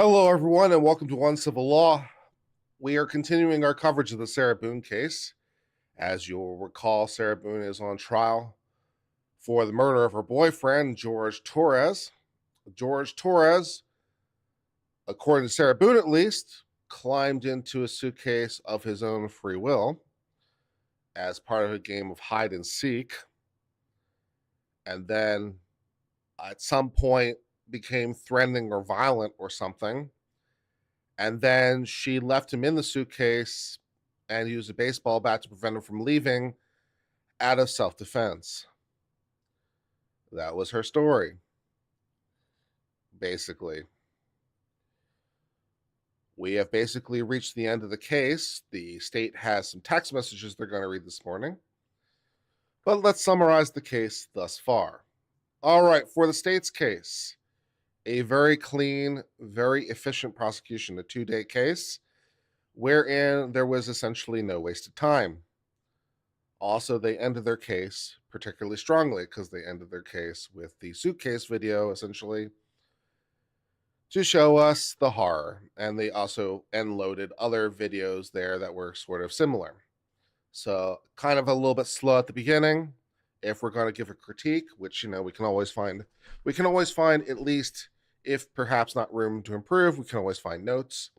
Hello, everyone, and welcome to One Civil Law. We are continuing our coverage of the Sarah Boone case. As you'll recall, Sarah Boone is on trial for the murder of her boyfriend, Jorge Torres. Jorge Torres, according to Sarah Boone at least, climbed into a suitcase of his own free will as part of a game of hide and seek, and then at some point became threatening or violent or something. And then she left him in the suitcase and used a baseball bat to prevent him from leaving out of self-defense. That was her story, basically. We have basically reached the end of the case. The state has some text messages they're going to read this morning. But let's summarize the case thus far. All right, for the state's case, a very clean, very efficient prosecution, a 2-day case, wherein there was essentially no wasted time. Also, they ended their case particularly strongly because they ended their case with the Suitcase video, essentially, to show us the horror. And they also end-loaded other videos there that were sort of similar. So kind of a little bit slow at the beginning. If we're going to give a critique, which, we can always find at least, if perhaps not room to improve, we can always find notes.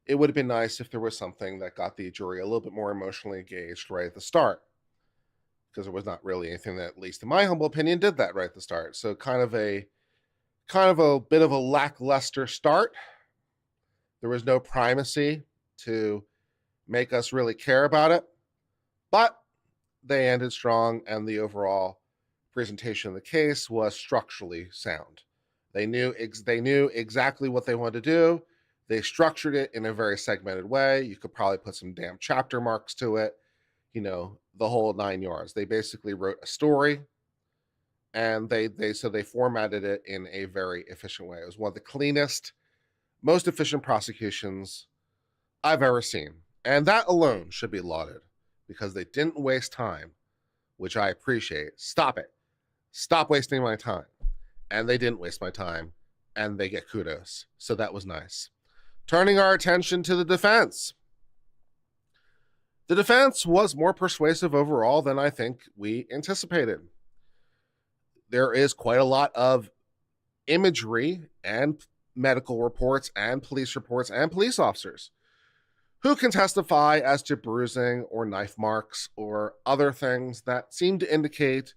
It would have been nice if there was something that got the jury a little bit more emotionally engaged right at the start, because there was not really anything that, at least in my humble opinion, did that right at the start. So kind of a bit of a lackluster start. There was no primacy to make us really care about it, but they ended strong, and the overall presentation of the case was structurally sound. They knew exactly what they wanted to do. They structured it in a very segmented way. You could probably put some damn chapter marks to it, the whole 9 yards. They basically wrote a story, and they formatted it in a very efficient way. It was one of the cleanest, most efficient prosecutions I've ever seen. And that alone should be lauded, because they didn't waste time, which I appreciate. Stop it. Stop wasting my time. And they didn't waste my time, and they get kudos. So that was nice. Turning our attention to the defense. The defense was more persuasive overall than I think we anticipated. There is quite a lot of imagery and medical reports and police reports and police officers who can testify as to bruising or knife marks or other things that seem to indicate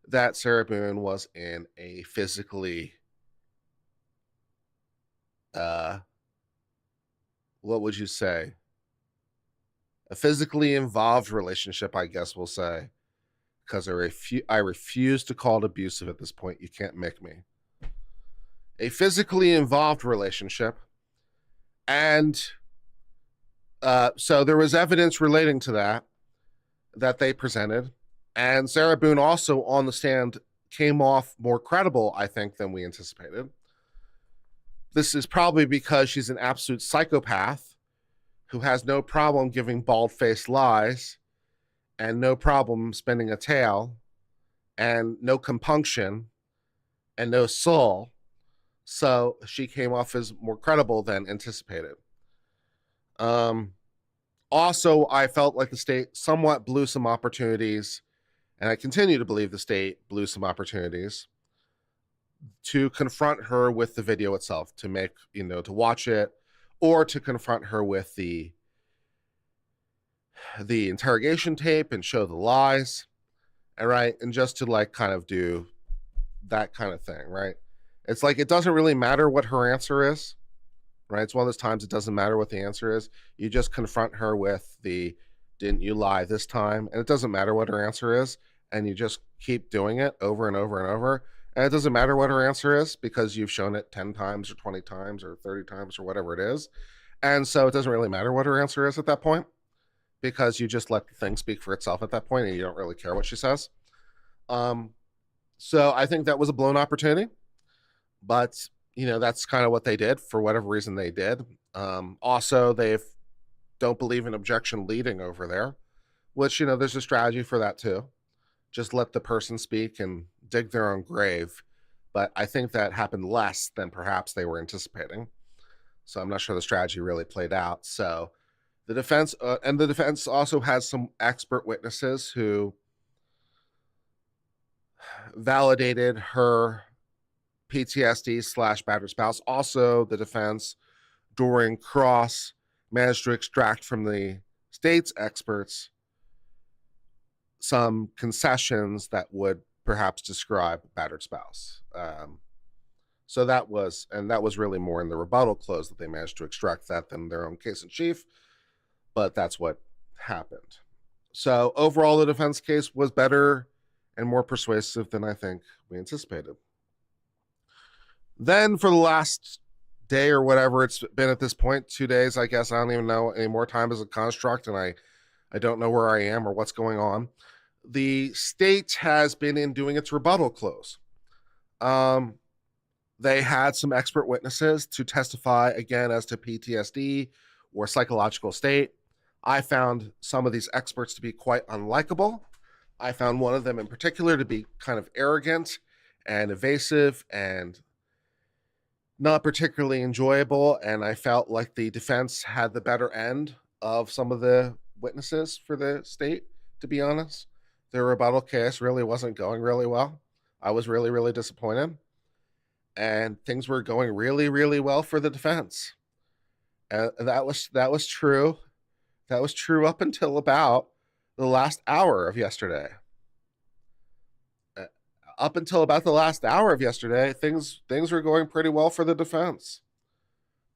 that Sarah Boone was in a physically, what would you say? A physically involved relationship, I guess we'll say, because I refuse to call it abusive at this point. You can't make me. A physically involved relationship. And so there was evidence relating to that they presented. And Sarah Boone also on the stand came off more credible, I think, than we anticipated. This is probably because she's an absolute psychopath who has no problem giving bald-faced lies and no problem spinning a tale and no compunction and no soul. So she came off as more credible than anticipated. Also, I felt like the state somewhat blew some opportunities, and I continue to believe the state blew some opportunities to confront her with the video itself, to make, to watch it, or to confront her with the interrogation tape and show the lies, right? And just to kind of do that kind of thing, right? It's like, it doesn't really matter what her answer is, right? It's one of those times it doesn't matter what the answer is. You just confront her with didn't you lie this time? And it doesn't matter what her answer is. And you just keep doing it over and over and over. And it doesn't matter what her answer is, because you've shown it 10 times or 20 times or 30 times or whatever it is. And so it doesn't really matter what her answer is at that point, because you just let the thing speak for itself at that point, and you don't really care what she says. So I think that was a blown opportunity, but that's kind of what they did for whatever reason they did. Also, they don't believe in objection leading over there, which, there's a strategy for that too. Just let the person speak and dig their own grave. But I think that happened less than perhaps they were anticipating. So I'm not sure the strategy really played out. So the defense also has some expert witnesses who validated her PTSD / battered spouse. Also, the defense during cross managed to extract from the state's experts some concessions that would perhaps describe battered spouse. So that was really more in the rebuttal close that they managed to extract that than their own case in chief, but that's what happened. So overall, the defense case was better and more persuasive than I think we anticipated. Then for the last day or whatever it's been at this point, 2 days, I guess, I don't even know any more time as a construct, and I don't know where I am or what's going on. The state has been in doing its rebuttal close. They had some expert witnesses to testify again as to PTSD or psychological state. I found some of these experts to be quite unlikable. I found one of them in particular to be kind of arrogant and evasive and not particularly enjoyable, and I felt like the defense had the better end of some of the witnesses for the state, to be honest. The rebuttal case really wasn't going really well. I was really, really disappointed. And things were going really, really well for the defense. And that was true. That was true up until about the last hour of yesterday. Up until about the last hour of yesterday, things were going pretty well for the defense.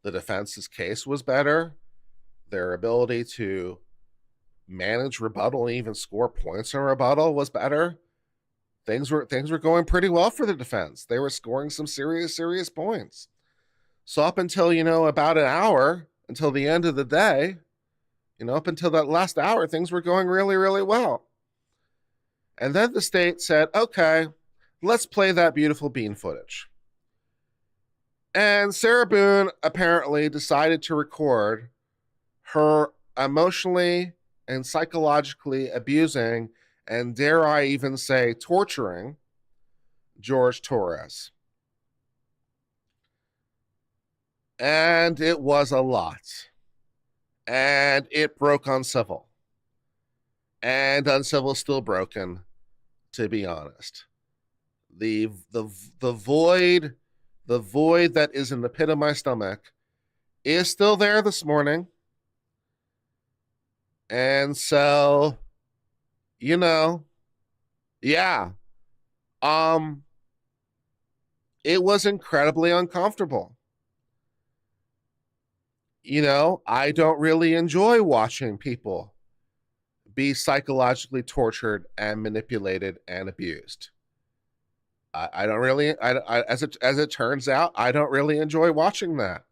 The defense's case was better. Their ability to manage rebuttal and even score points in rebuttal was better. Things were going pretty well for the defense. They were scoring some serious points. So up until, about an hour, until the end of the day, up until that last hour, things were going really, really well. And then the state said, okay, let's play that beautiful bean footage. And Sarah Boone apparently decided to record her emotionally and psychologically abusing, and dare I even say torturing, Jorge Torres. And it was a lot. And it broke Uncivil. And Uncivil still broken, to be honest. The void that is in the pit of my stomach is still there this morning. And so, yeah. It was incredibly uncomfortable. I don't really enjoy watching people be psychologically tortured and manipulated and abused. I don't really, as it turns out, I don't really enjoy watching that.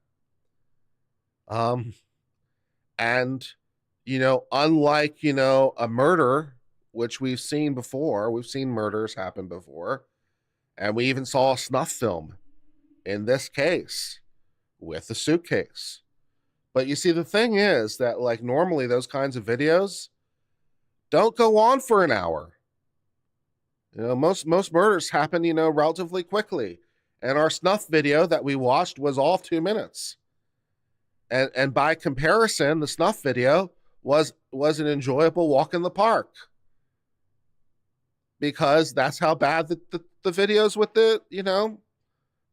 And, unlike, a murder, which we've seen before, we've seen murders happen before, and we even saw a snuff film in this case with the Suitcase. But you see, the thing is that, like, normally those kinds of videos don't go on for an hour. Most murders happen, relatively quickly. And our snuff video that we watched was all 2 minutes. And by comparison, the snuff video was an enjoyable walk in the park. Because that's how bad the videos with the,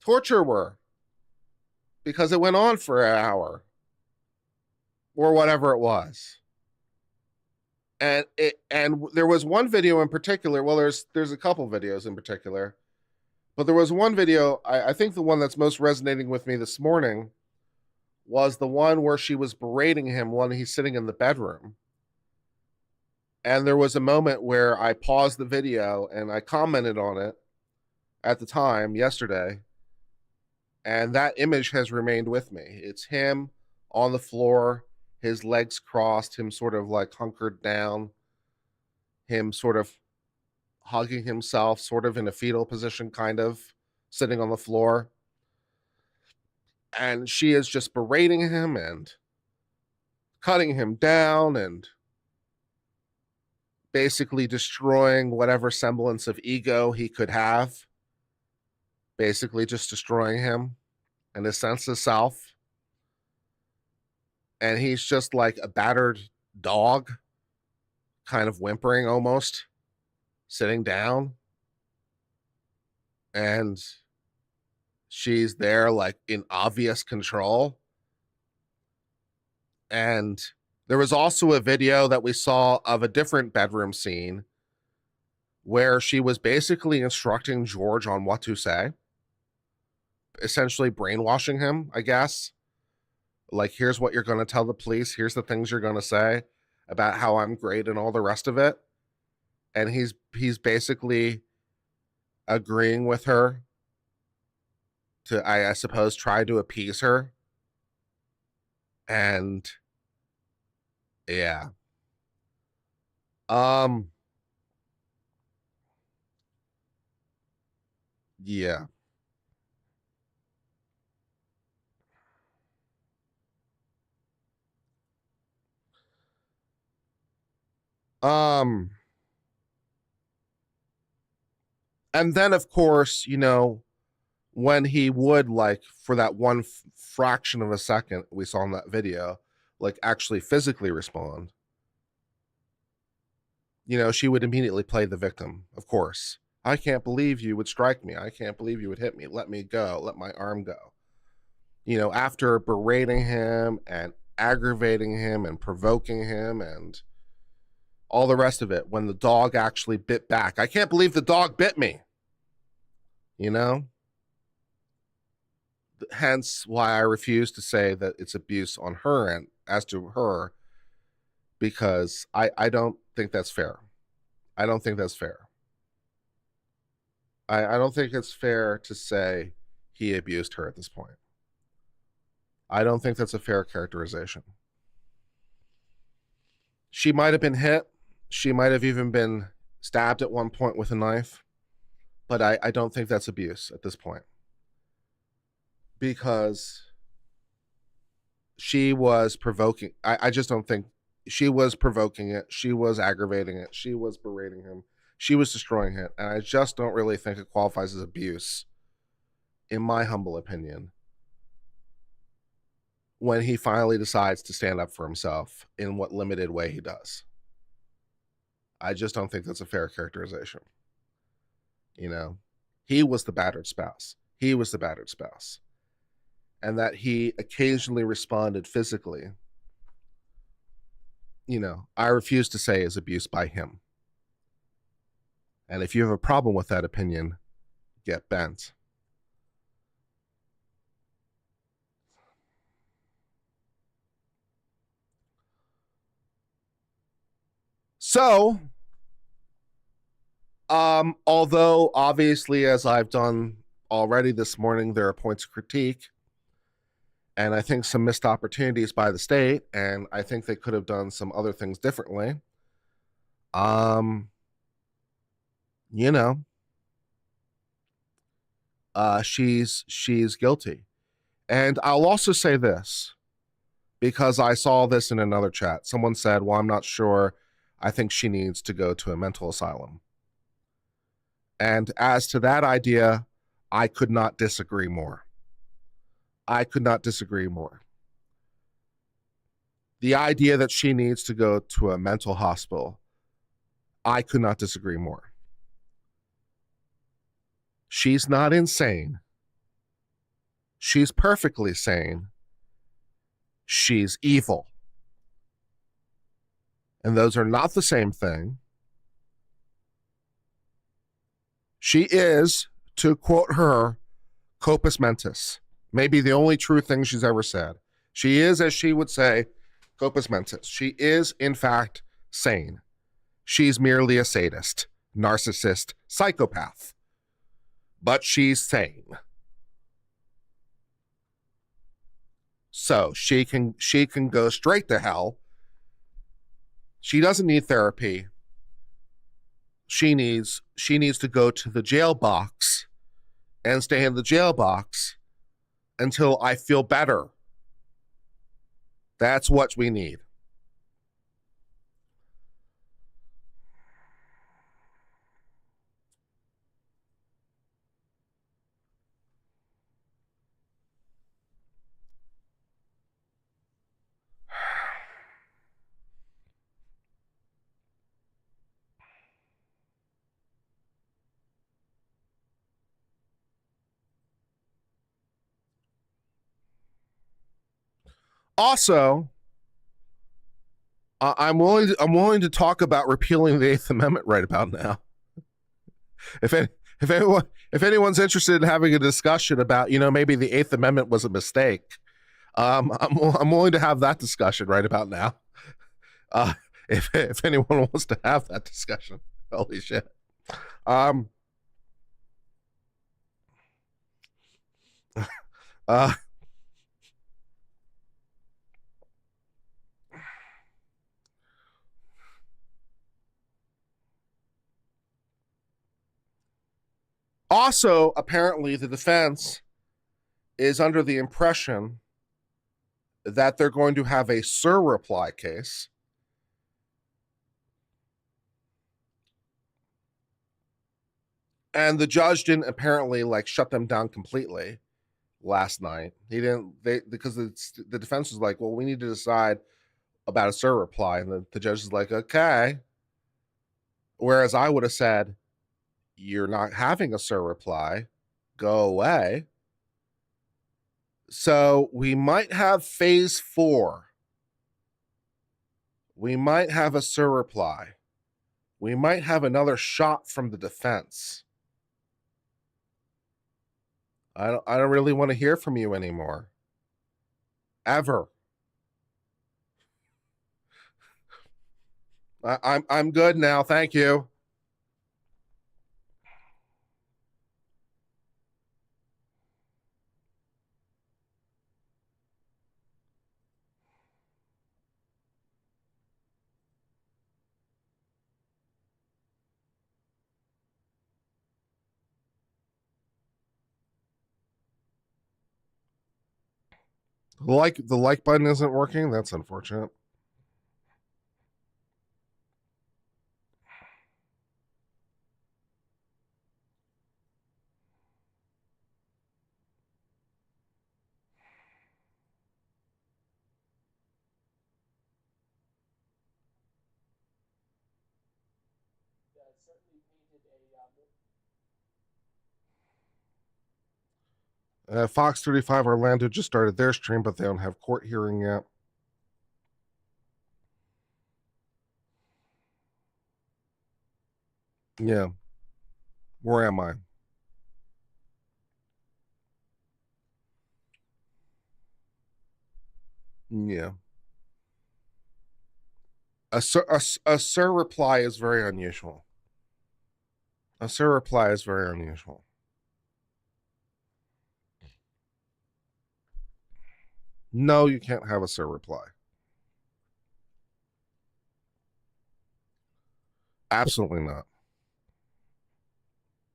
torture were. Because it went on for an hour. Or whatever it was. And there was one video in particular. Well, there's a couple videos in particular, but there was one video. I think the one that's most resonating with me this morning was the one where she was berating him when he's sitting in the bedroom. And there was a moment where I paused the video and I commented on it at the time yesterday, and that image has remained with me. It's him on the floor, his legs crossed, him sort of like hunkered down, him sort of hugging himself, sort of in a fetal position, kind of sitting on the floor. And she is just berating him and cutting him down and basically destroying whatever semblance of ego he could have. Basically just destroying him and his sense of self. and he's just like a battered dog, kind of whimpering almost, sitting down. And she's there like in obvious control. And there was also a video that we saw of a different bedroom scene where she was basically instructing George on what to say, essentially brainwashing him, I guess. Like, here's what you're going to tell the police. Here's the things you're going to say about how I'm great and all the rest of it. And he's basically agreeing with her to, I suppose, try to appease her. And yeah. Yeah. Um and then of course, when he would, like, for that one fraction of a second we saw in that video, like, actually physically respond, she would immediately play the victim, of course. I can't believe you would strike me. I can't believe you would hit me. Let me go. Let my arm go. After berating him and aggravating him and provoking him and all the rest of it, when the dog actually bit back. I can't believe the dog bit me. Hence why I refuse to say that it's abuse on her end, as to her, because I don't think that's fair. I don't think that's fair. I don't think it's fair to say he abused her at this point. I don't think that's a fair characterization. She might have been hit. She might have even been stabbed at one point with a knife. But I don't think that's abuse at this point. Because she was provoking. I just don't think she was provoking it. She was aggravating it. She was berating him. She was destroying it. And I just don't really think it qualifies as abuse, in my humble opinion, when he finally decides to stand up for himself in what limited way he does. I just don't think that's a fair characterization. He was the battered spouse. He was the battered spouse. And that he occasionally responded physically, I refuse to say is abuse by him. And if you have a problem with that opinion, get bent. So, although obviously, as I've done already this morning, there are points of critique, and I think some missed opportunities by the state, and I think they could have done some other things differently. She's guilty. And I'll also say this, because I saw this in another chat. Someone said, well, I'm not sure. I think she needs to go to a mental asylum. And as to that idea, I could not disagree more. I could not disagree more. The idea that she needs to go to a mental hospital, I could not disagree more. She's not insane. She's perfectly sane. She's evil. And those are not the same thing. She is, to quote her, corpus mentis. Maybe the only true thing she's ever said. She is, as she would say, corpus mentis. She is, in fact, sane. She's merely a sadist, narcissist, psychopath. But she's sane. So she can go straight to hell. She doesn't need therapy. She needs to go to the jail box and stay in the jail box until I feel better. That's what we need. Also, I'm willing to talk about repealing the Eighth Amendment right about now. If any, if anyone's interested in having a discussion about, maybe the Eighth Amendment was a mistake, I'm willing to have that discussion right about now. If anyone wants to have that discussion, holy shit. Also, apparently, the defense is under the impression that they're going to have a surreply case. And the judge didn't apparently shut them down completely last night. He didn't, because the defense was like, well, we need to decide about a surreply. And the judge is like, okay. Whereas I would have said, you're not having a surreply, go away. So we might have phase 4. We might have a surreply. We might have another shot from the defense. I don't really want to hear from you anymore. Ever. I'm good now. Thank you. The like button isn't working. That's unfortunate. Fox 35 Orlando just started their stream, but they don't have court hearing yet. Yeah. Where am I? Yeah. A surreply is very unusual. A surreply is very unusual. No, you can't have a surreply. Absolutely not.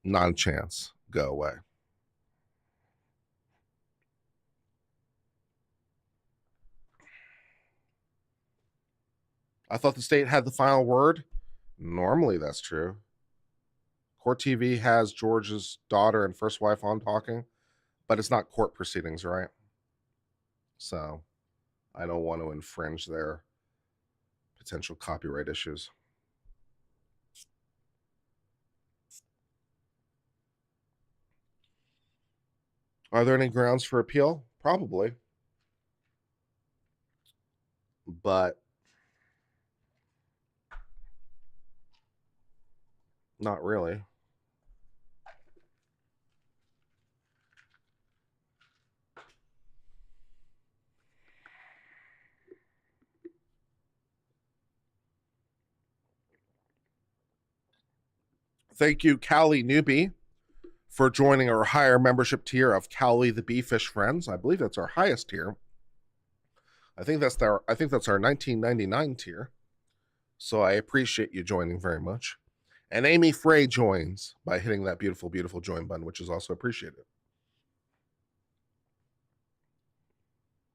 Not a chance. Go away. I thought the state had the final word. Normally, that's true. Court TV has George's daughter and first wife on talking, but it's not court proceedings, right? So I don't want to infringe their potential copyright issues. Are there any grounds for appeal? Probably. But not really. Thank you, Callie Newbie, for joining our higher membership tier of Callie the Beefish Friends. I believe that's our highest tier. I think that's our $19.99 tier. So I appreciate you joining very much. And Amy Frey joins by hitting that beautiful, beautiful join button, which is also appreciated.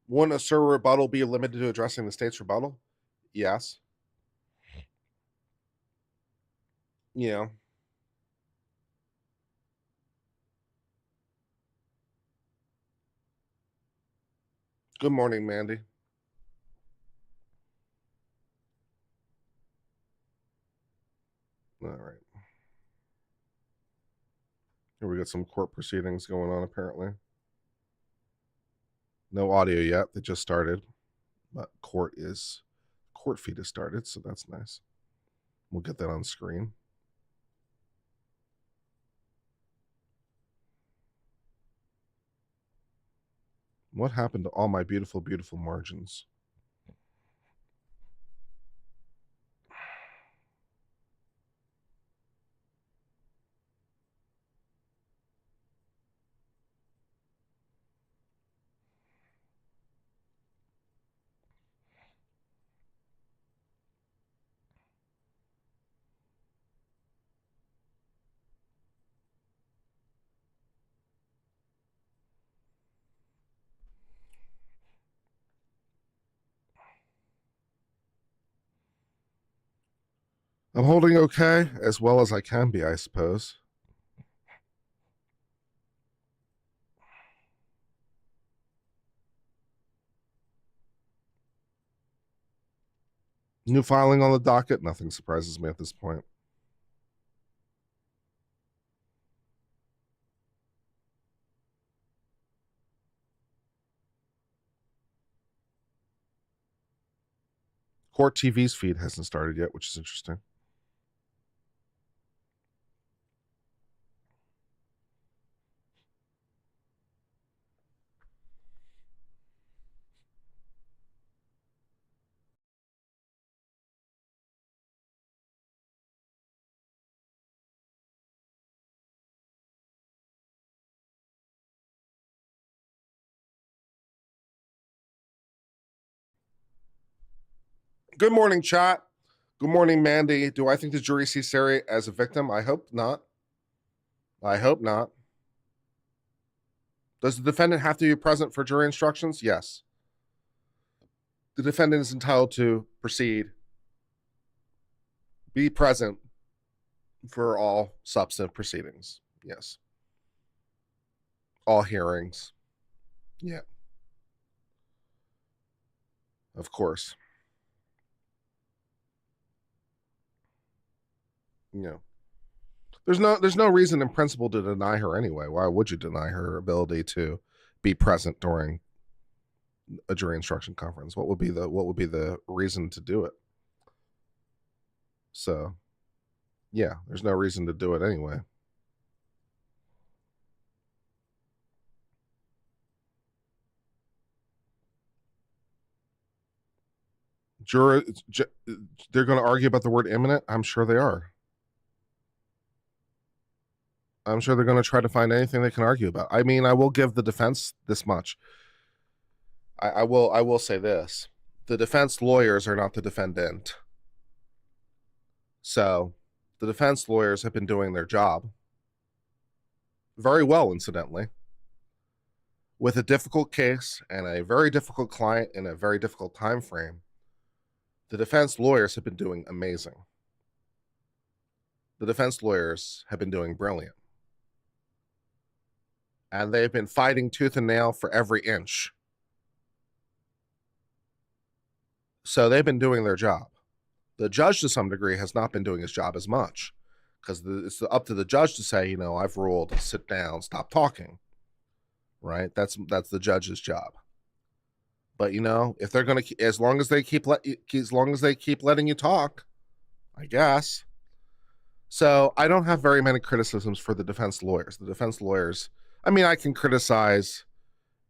Wouldn't a Sir rebuttal be limited to addressing the state's rebuttal? Yes. Yeah. Good morning, Mandy. All right. Here we got some court proceedings going on, apparently. No audio yet. They just started. But court feed has started, so that's nice. We'll get that on screen. What happened to all my beautiful, beautiful margins? I'm holding okay, as well as I can be, I suppose. New filing on the docket. Nothing surprises me at this point. Court TV's feed hasn't started yet, which is interesting. Good morning, chat. Good morning, Mandy. Do I think the jury sees Sarah as a victim? I hope not. I hope not. Does the defendant have to be present for jury instructions? Yes. The defendant is entitled to proceed, be present for all substantive proceedings. Yes. All hearings. Yeah. Of course. Yeah. There's no reason in principle to deny her anyway. Why would you deny her ability to be present during a jury instruction conference? What would be the reason to do it? So, yeah, there's no reason to do it anyway. They're going to argue about the word imminent. I'm sure they are. I'm sure they're going to try to find anything they can argue about. I mean, I will give the defense this much. I will say this: the defense lawyers are not the defendant. So, the defense lawyers have been doing their job very well, incidentally, with a difficult case and a very difficult client in a very difficult time frame. The defense lawyers have been doing amazing. The defense lawyers have been doing brilliant. And they've been fighting tooth and nail for every inch. So they've been doing their job. The judge, to some degree, has not been doing his job as much, because it's up to the judge to say, I've ruled, sit down, stop talking. Right? That's the judge's job. But if they're going to, as long as they keep letting you talk, I guess. So I don't have very many criticisms for the defense lawyers. The defense lawyers, I mean, I can criticize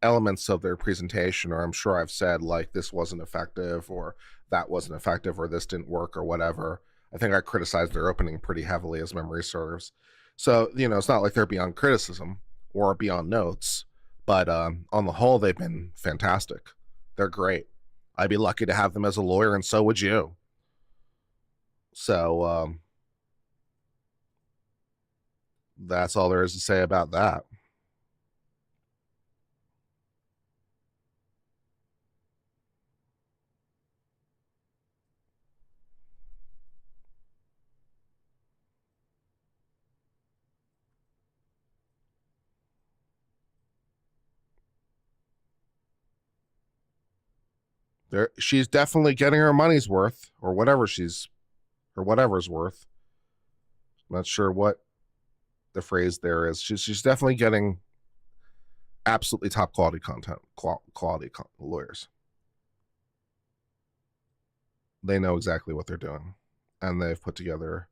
elements of their presentation, or I'm sure I've said like this wasn't effective, or that wasn't effective, or this didn't work, or whatever. I think I criticized their opening pretty heavily, as memory serves. So it's not like they're beyond criticism or beyond notes, but on the whole, they've been fantastic. They're great. I'd be lucky to have them as a lawyer, and so would you. So that's all there is to say about that. She's definitely getting her money's worth, or whatever's worth. I'm not sure what the phrase there is. She's definitely getting absolutely top quality content, quality lawyers. they know exactly what they're doing, and they've put together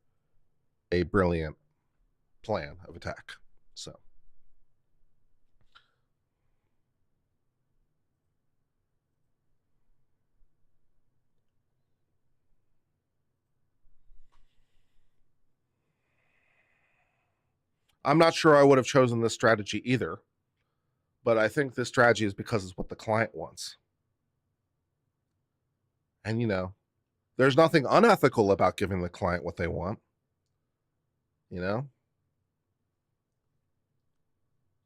a brilliant plan of attack. So I'm not sure I would have chosen this strategy either, but I think this strategy is because it's what the client wants. And, you know, there's nothing unethical about giving the client what they want, you know,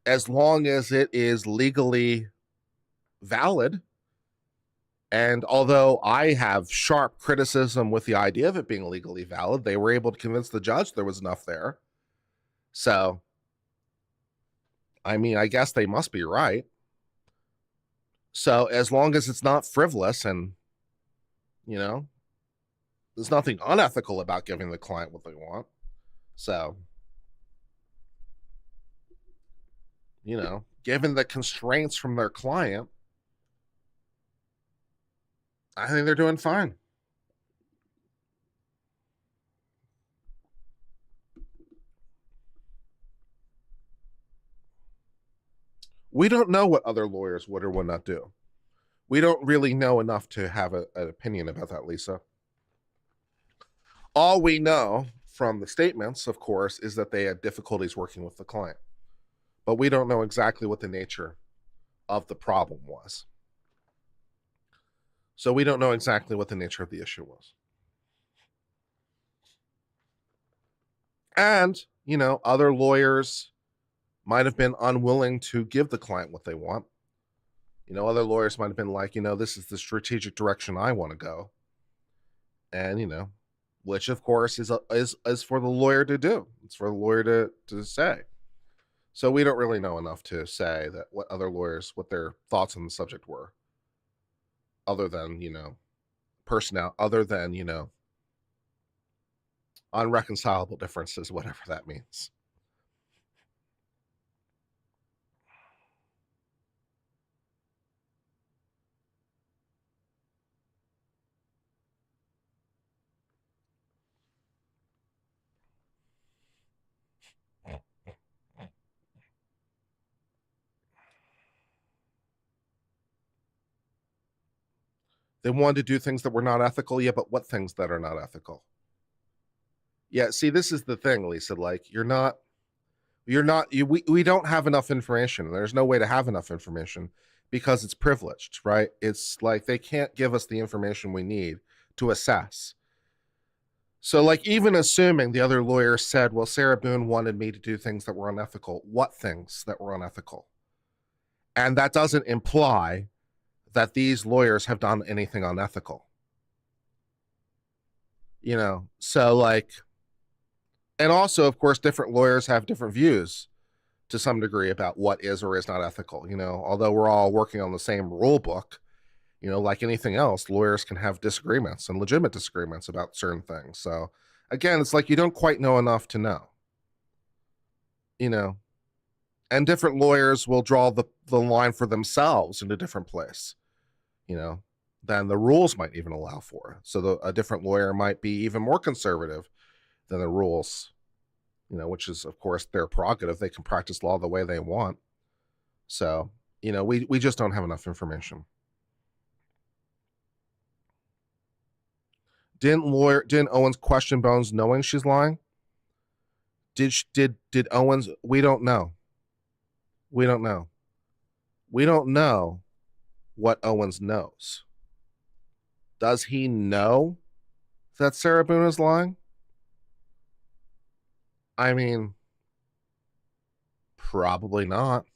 as long as it is legally valid. And although I have sharp criticism with the idea of it being legally valid, they were able to convince the judge there was enough there. So, I mean, I guess they must be right. So as long as it's not frivolous and, you know, there's nothing unethical about giving the client what they want. So, you know, given the constraints from their client, I think they're doing fine. We don't know what other lawyers would or would not do. We don't really know enough to have an opinion about that, Lisa. All we know from the statements, of course, is that they had difficulties working with the client. But we don't know exactly what the nature of the problem was. So we don't know exactly what the nature of the issue was. And, you know, other lawyers might have been unwilling to give the client what they want. You know, other lawyers might have been like, you know, this is the strategic direction I want to go. And, you know, which of course is for the lawyer to do. It's for the lawyer to say. So we don't really know enough to say that what other lawyers, what their thoughts on the subject were, other than, you know, other than, you know, unreconcilable differences, whatever that means. They wanted to do things that were not ethical. Yeah, but what things that are not ethical? Yeah, see, this is the thing, Lisa. Like, we don't have enough information. There's no way to have enough information because it's privileged, right? It's like they can't give us the information we need to assess. So, like, even assuming the other lawyer said, well, Sarah Boone wanted me to do things that were unethical, what things that were unethical? And that doesn't imply that these lawyers have done anything unethical. You know, so like, and also, of course, different lawyers have different views to some degree about what is or is not ethical. You know, although we're all working on the same rule book, you know, like anything else, lawyers can have disagreements and legitimate disagreements about certain things. So again, it's like you don't quite know enough to know, you know, and different lawyers will draw the line for themselves in a different place, you know, than the rules might even allow for. So a different lawyer might be even more conservative than the rules, you know, which is, of course, their prerogative. They can practice law the way they want. So, you know, we just don't have enough information. Didn't Owens question Bones knowing she's lying? Did Owens? We don't know. We don't know. We don't know what Owens knows. Does he know that Sarah Boone is lying? I mean, probably not.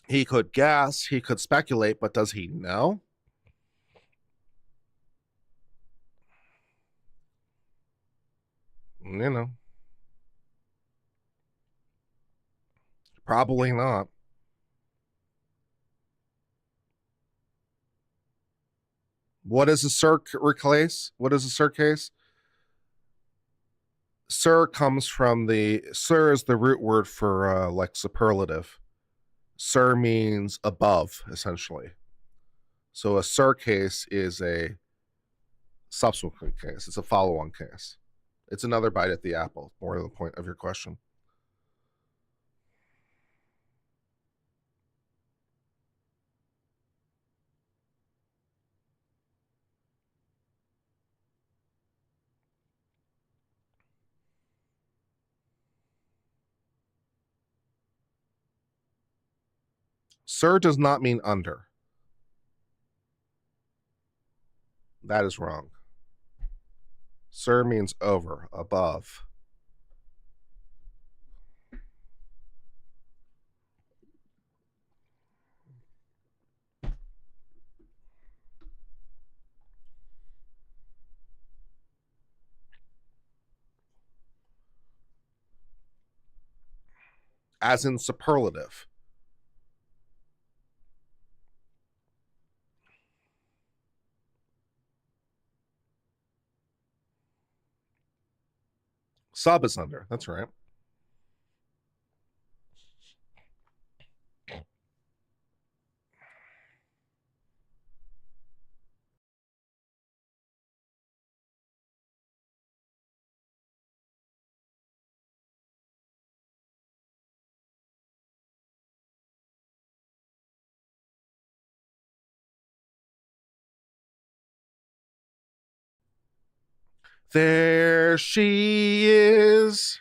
He could guess, he could speculate, but does he know? You know, probably not. What is a Suitcase? What is a Suitcase? Sur comes from sur is the root word for like superlative. Sur means above, essentially. So a Sir case is a subsequent case. It's a follow-on case. It's another bite at the apple, more to the point of your question. Sir does not mean under. That is wrong. Sir means over, above. As in superlative. Sub is under. That's right. There she is.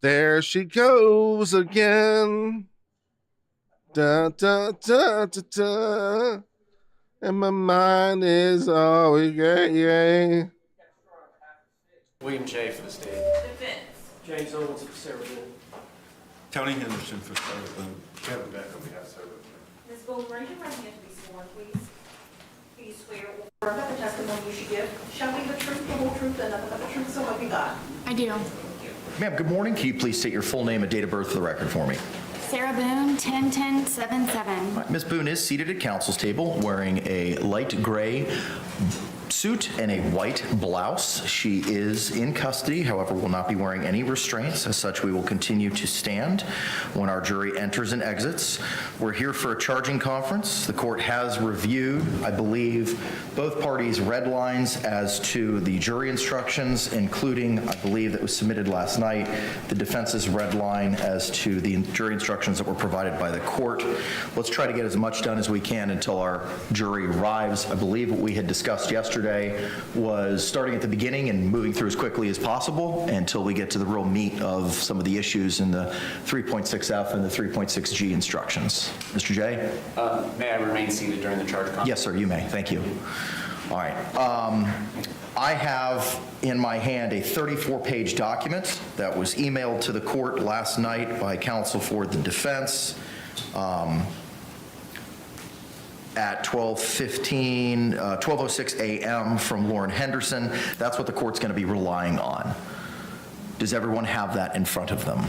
There she goes again. Da, da, da, da, da. And my mind is always yeah. William J. for the state. Defense. James Owens for Sarah Boone. Tony Henderson for Sarah Boone. Kevin Beck on behalf of Sarah Boone. Ms. Boone, raise your right hand to be sworn, please. Do you swear or affirm that the testimony you should give shall be the truth, the whole truth, and nothing but the truth, so help you God? I do. Ma'am, good morning. Can you please state your full name and date of birth for the record for me? Sarah Boone, 10-10-77. Ms. Boone is seated at counsel's table wearing a light gray suit and a white blouse. She is in custody, however, will not be wearing any restraints. As such, we will continue to stand when our jury enters and exits. We're here for a charging conference. The court has reviewed, I believe, both parties' red lines as to the jury instructions, including, I believe, that was submitted last night, the defense's red line as to the jury instructions that were provided by the court. Let's try to get as much done as we can until our jury arrives. I believe what we had discussed yesterday was starting at the beginning and moving through as quickly as possible until we get to the real meat of some of the issues in the 3.6F and the 3.6G instructions. Mr. J? May I remain seated during the charge conference? Yes, sir, you may. Thank you. All right. I have in my hand a 34-page document that was emailed to the court last night by counsel for the defense. At 12:06 a.m. from Lauren Henderson. That's what the court's going to be relying on. Does everyone have that in front of them?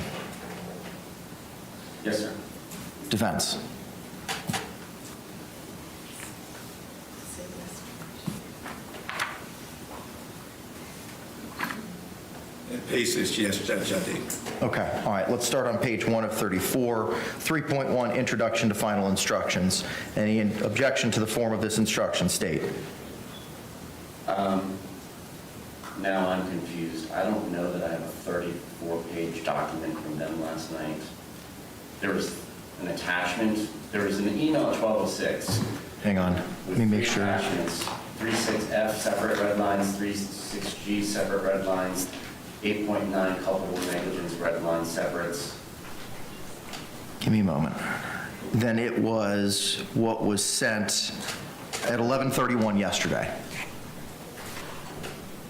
Yes, sir. Defense. Pace is yes, Judge, I do. Okay, all right, let's start on page 1 of 34. 3.1, Introduction to Final Instructions. Any objection to the form of this instruction? State. Now I'm confused. I don't know that I have a 34-page document from them last night. There was an attachment. There was an email at 12:06. Hang on, let me make sure. Attachments, 36F, separate red lines, 36G, separate red lines, 8.9, culpable negligence, red line separates. Give me a moment. Then it was what was sent at 11:31 yesterday.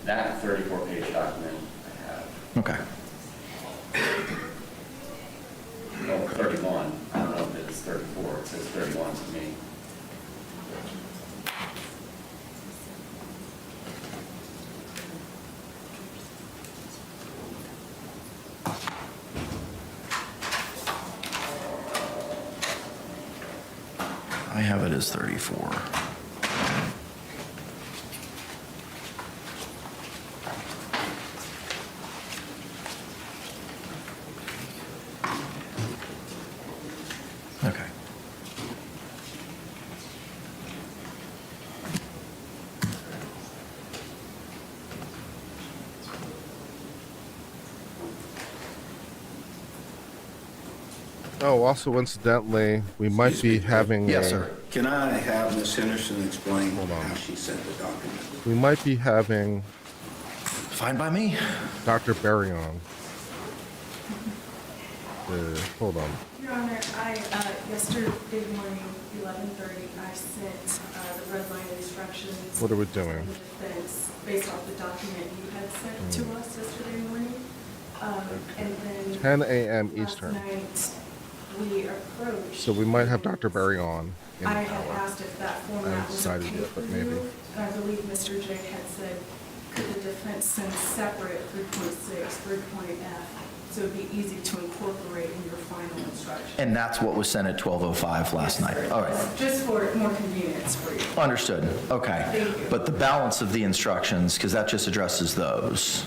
That 34-page document I have. Okay. Well, 31. I don't know if it's 34. It says 31 to me. I have it as 34. Okay. Oh, also incidentally, we might be having Yes, a, sir. Can I have Ms. Henderson explain Hold on. how she sent the document? we might be having Fine by me. Dr. Berry on. Hold on. Your Honor, yesterday morning, 11:30, I sent the red line instructions. What are we to doing? the defense based off the document you had sent to us yesterday morning. And then 10 a.m. Eastern. last night, we approached. So we might have Dr. Berry on in I an had hour. asked if that I format haven't was decided okay yet, but for maybe. you. And I believe Mr. J had said, could the defense send separate 3.6, 3.f, so it'd be easy to incorporate in your final instruction. And that's what was sent at 12:05 last night. All right. Just for more convenience for you. Understood. Okay. Thank you. But the balance of the instructions, because that just addresses those.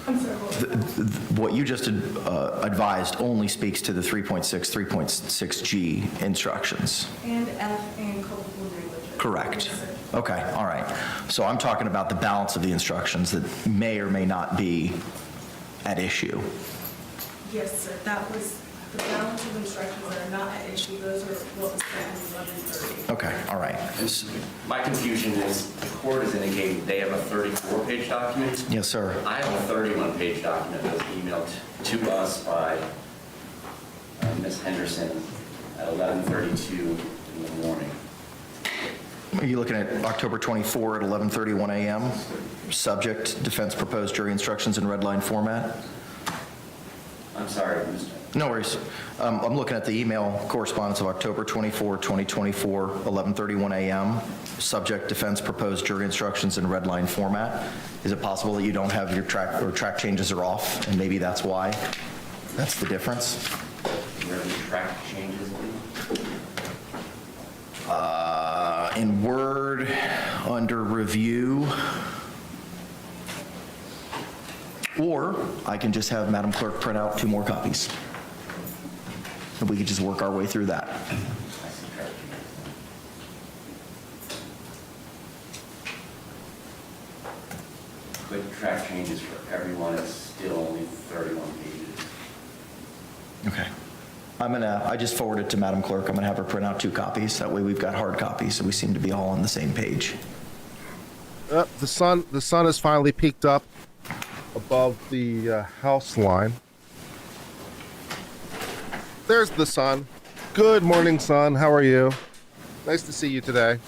I'm sorry, what was that? What you just advised only speaks to the 3.6, 3.6G instructions. And F and culpable negligence. Correct. Yes, sir. Okay, all right. So I'm talking about the balance of the instructions that may or may not be at issue. Yes, sir. That was the balance of instructions that are not at issue. Those are what was sent at 11:30. Okay, all right. My confusion is, the court has indicated they have a 34-page document. Yes, sir. I have a 31-page document that was emailed to us by Ms. Henderson at 11:32 in the morning. Are you looking at October 24 at 11:31 a.m.? Subject, defense proposed jury instructions in red line format? I'm sorry, Mr. No worries. I'm looking at the email correspondence of October 24, 2024, 11:31 a.m. Subject, defense proposed jury instructions in red line format. Is it possible that you don't have your track changes are off, and maybe that's why? That's the difference. Where the track changes, please? In Word, under review, or I can just have Madam Clerk print out 2 more copies. And we could just work our way through that. I see track changes. Quick track changes for everyone is still only 31 pages. Okay. I just forwarded to Madam Clerk. I'm gonna have her print out 2 copies. That way we've got hard copies, so we seem to be all on the same page. The sun has finally peaked up above the house line. There's the sun. Good morning, sun. How are you? Nice to see you today.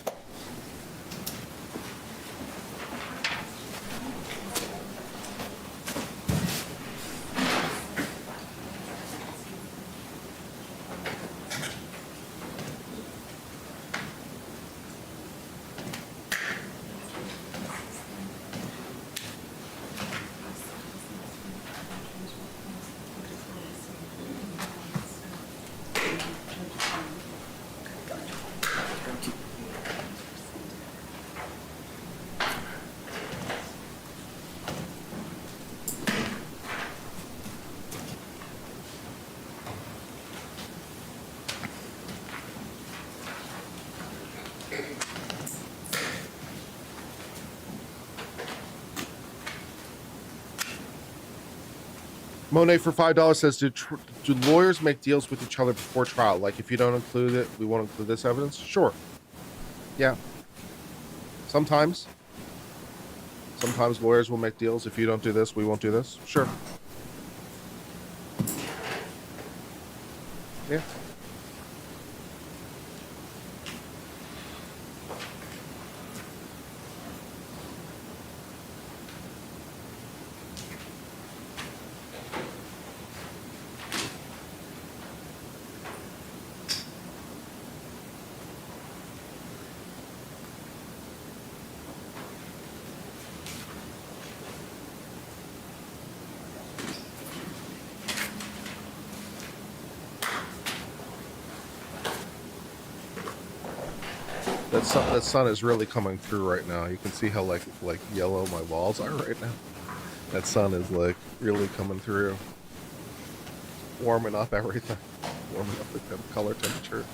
Monet for $5 says, do lawyers make deals with each other before trial? Like, if you don't include it, we won't include this evidence? Sure. Yeah. Sometimes. Sometimes lawyers will make deals. If you don't do this, we won't do this. Sure. Yeah. That sun is really coming through right now. You can see how like yellow my walls are right now. That sun is like really coming through, warming up everything, warming up the color temperature.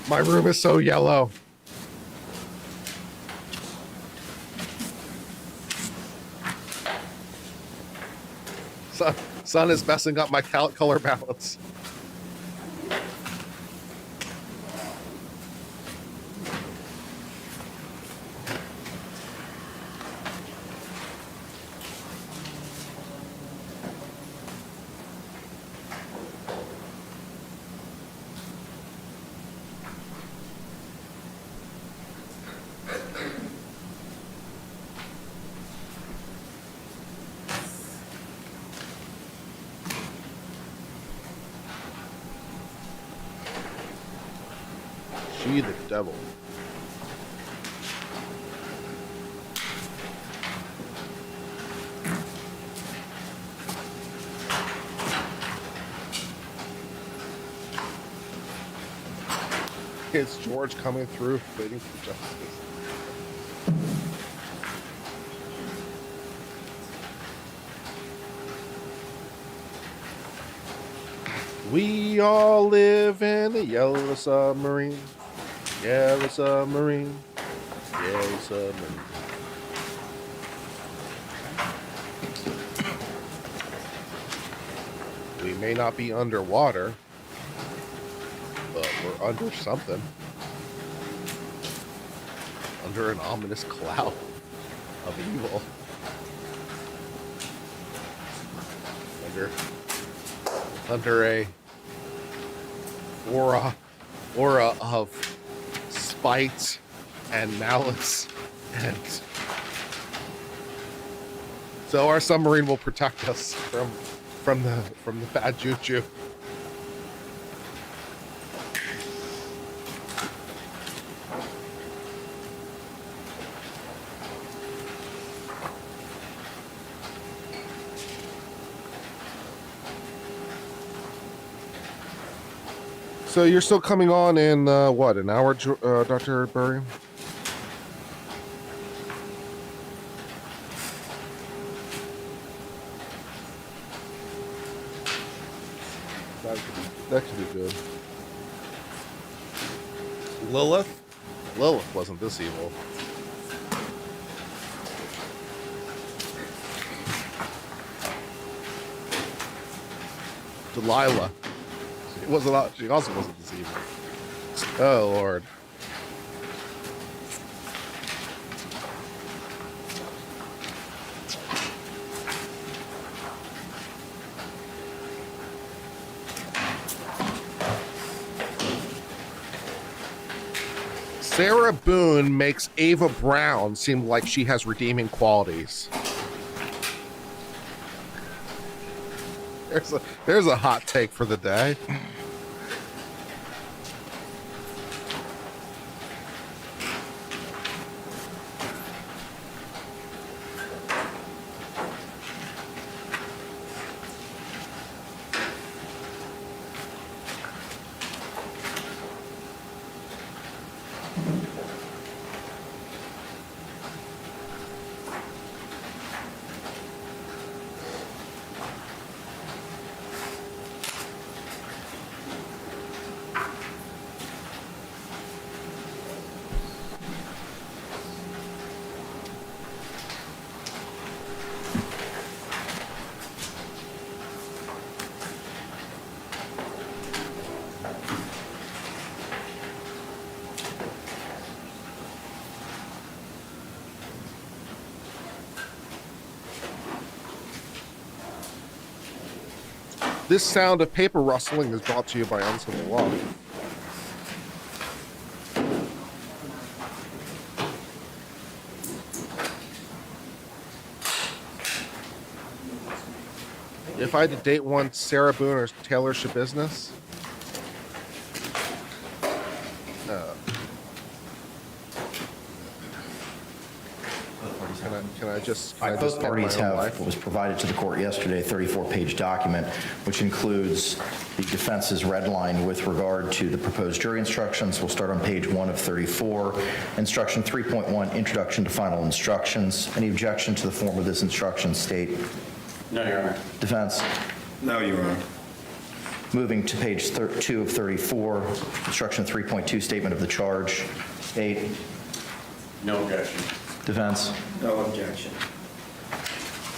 My room is so yellow. Sun. Sun is messing up my color balance. She the devil. It's George coming through, waiting for justice. We all live in a yellow submarine. Yellow submarine. Yellow submarine. We may not be underwater, but we're under something. Under an ominous cloud of evil. Under a aura of spite and malice, and so our submarine will protect us from the bad juju. So you're still coming on in, what, an hour, Dr. Burry? That could be good. Lilith? Lilith wasn't this evil. Delilah. She also wasn't this evil. Oh, Lord. Sarah Boone makes Ava Brown seem like she has redeeming qualities. There's a hot take for the day. This sound of paper rustling is brought to you by Uncivil Law. If I had to date one Sarah Boone or Taylor Shabusiness, can I just Both end parties my own have life? what was provided to the court yesterday, a 34-page document, which includes the defense's red line with regard to the proposed jury instructions. We'll start on page 1 of 34. Instruction 3.1, Introduction to Final Instructions. Any objection to the form of this instruction, state? No, Your Honor. Defense? No, Your Honor. Moving to page 2 of 34, Instruction 3.2, Statement of the Charge. State? No objection. Defense? No objection.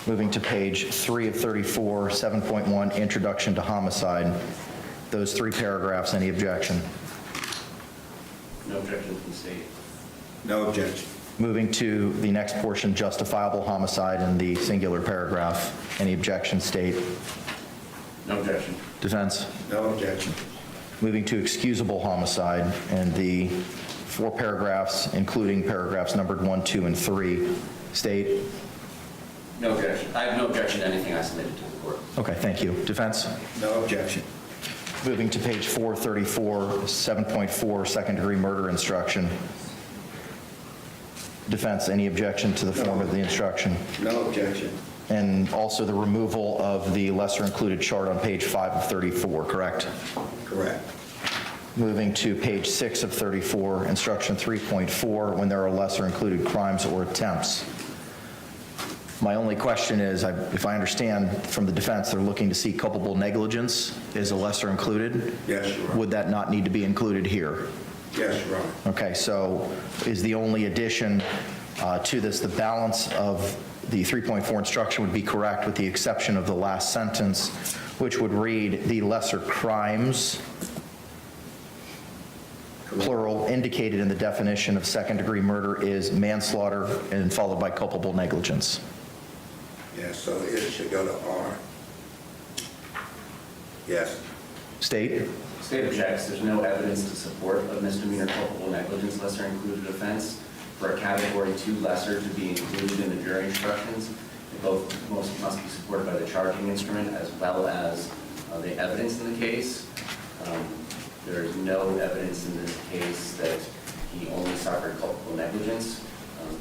Moving to page 3 of 34, 7.1, introduction to homicide. Those 3 paragraphs, any objection? No objection from the state. No objection. Moving to the next portion, justifiable homicide in the singular paragraph. Any objection, state? No objection. Defense? No objection. Moving to excusable homicide and the 4 paragraphs, including paragraphs numbered 1, 2, and 3. State? No objection. I have no objection to anything I submitted to the court. Okay, thank you. Defense? No objection. Moving to page 434, 7.4, second-degree murder instruction. Defense, any objection to the form of the instruction? No objection. And also the removal of the lesser included chart on page 5 of 34, correct? Correct. Moving to page 6 of 34, instruction 3.4, when there are lesser included crimes or attempts. My only question is, if I understand from the defense, they're looking to see culpable negligence is a lesser included. Yes, Your Honor. Would that not need to be included here? Yes, Your Honor. Okay, so is the only addition to this, the balance of the 3.4 instruction would be correct with the exception of the last sentence, which would read, the lesser crimes, plural, indicated in the definition of second-degree murder is manslaughter and followed by culpable negligence. Yes, so it should go to R. Yes. State? State objects. There's no evidence to support a misdemeanor culpable negligence lesser included offense for a category 2 lesser to be included in the jury instructions. They both must be supported by the charging instrument as well as the evidence in the case. There is no evidence in this case that he only suffered culpable negligence.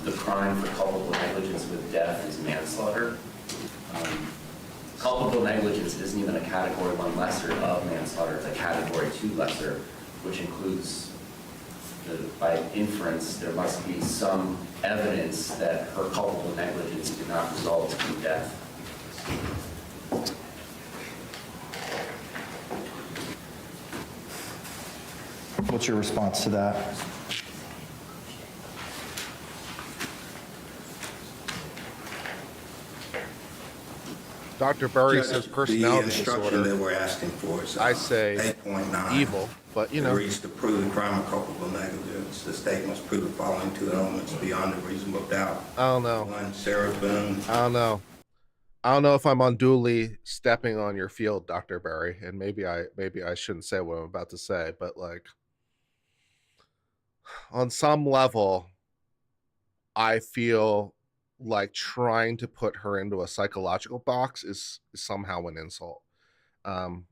The crime for culpable negligence with death is manslaughter. Culpable negligence isn't even a category 1 lesser of manslaughter. It's a category 2 lesser, which includes, by inference, there must be some evidence that her culpable negligence did not result in death. What's your response to that? Dr. Berry Judge, says personality the instruction disorder. that we're asking for is I say 8.9. evil, but you To know, reach the prove the crime of culpable negligence, the state must prove the following 2 elements beyond a reasonable doubt. I don't know. 1, Sarah Boone. I don't know. I don't know if I'm unduly stepping on your field, Dr. Berry, and maybe I shouldn't say what I'm about to say, but like on some level, I feel like trying to put her into a psychological box is somehow an insult. And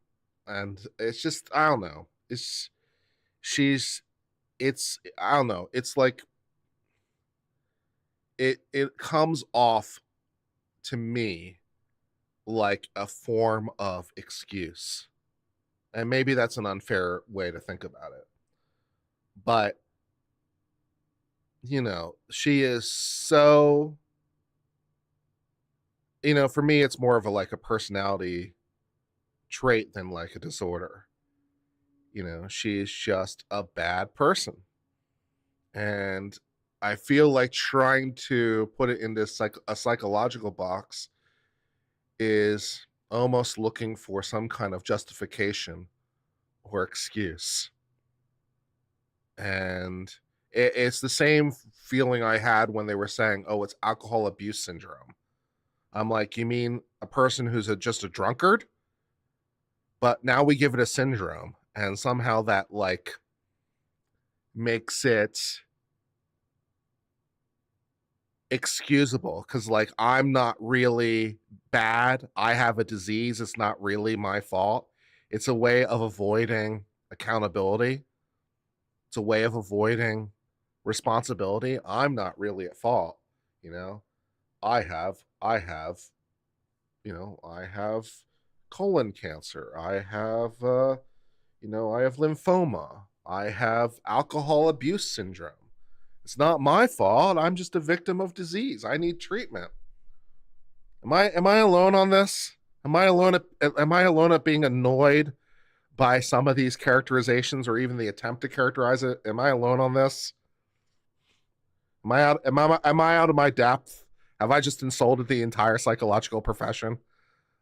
it's just, I don't know. I don't know. It's like, it comes off to me like a form of excuse. And maybe that's an unfair way to think about it. But, you know, she is so, you know, for me, it's more of a personality trait than like a disorder. You know, she's just a bad person. And I feel like trying to put it into a psychological box is almost looking for some kind of justification or excuse. And it's the same feeling I had when they were saying, oh, it's alcohol abuse syndrome. I'm like, you mean a person who's just a drunkard? But now we give it a syndrome, and somehow that like makes it excusable because like I'm not really bad. I have a disease. It's not really my fault. It's a way of avoiding accountability. It's a way of avoiding responsibility. I'm not really at fault. You know, I have, you know, I have colon cancer. I have, you know, I have lymphoma. I have alcohol abuse syndrome. It's not my fault. I'm just a victim of disease. I need treatment. Am I alone on this? Am I alone at being annoyed by some of these characterizations or even the attempt to characterize it? Am I alone on this? Am I out of my depth Have I just insulted the entire psychological profession?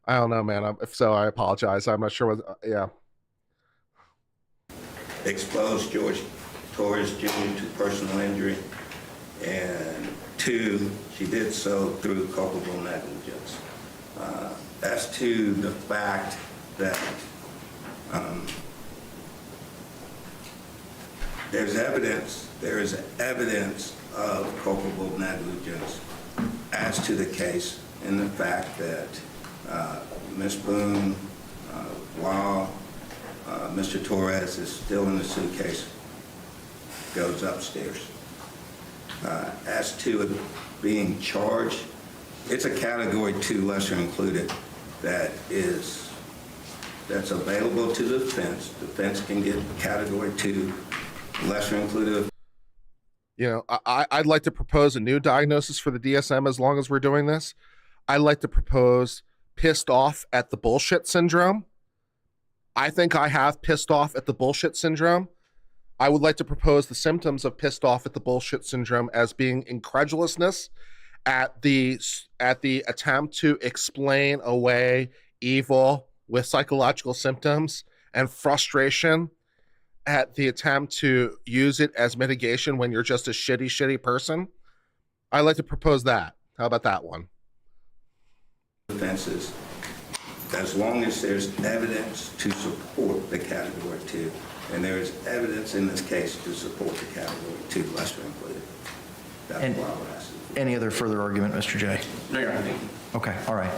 I don't know, man. If so, I apologize. I'm not sure what, yeah. Exposed Jorge Torres Jr. to personal injury, and 2, she did so through culpable negligence. As to the fact that there is evidence of culpable negligence as to the case, and the fact that Ms. Boone, while Mr. Torres is still in the suitcase, goes upstairs. As to it being charged, it's a category 2 lesser included that's available to the defense. Defense can get category 2 lesser included. You know, I'd like to propose a new diagnosis for the DSM as long as we're doing this. I'd like to propose pissed off at the bullshit syndrome. I think I have pissed off at the bullshit syndrome. I would like to propose the symptoms of pissed off at the bullshit syndrome as being incredulousness at the attempt to explain away evil with psychological symptoms, and frustration at the attempt to use it as mitigation when you're just a shitty person. I'd like to propose that. How about that one? Offenses, as long as there's evidence to support the category 2, and there is evidence in this case to support the category 2 lesser included. That's And why I would ask. any other further argument, Mr. J? No, Your Honor, thank you. Okay, all right.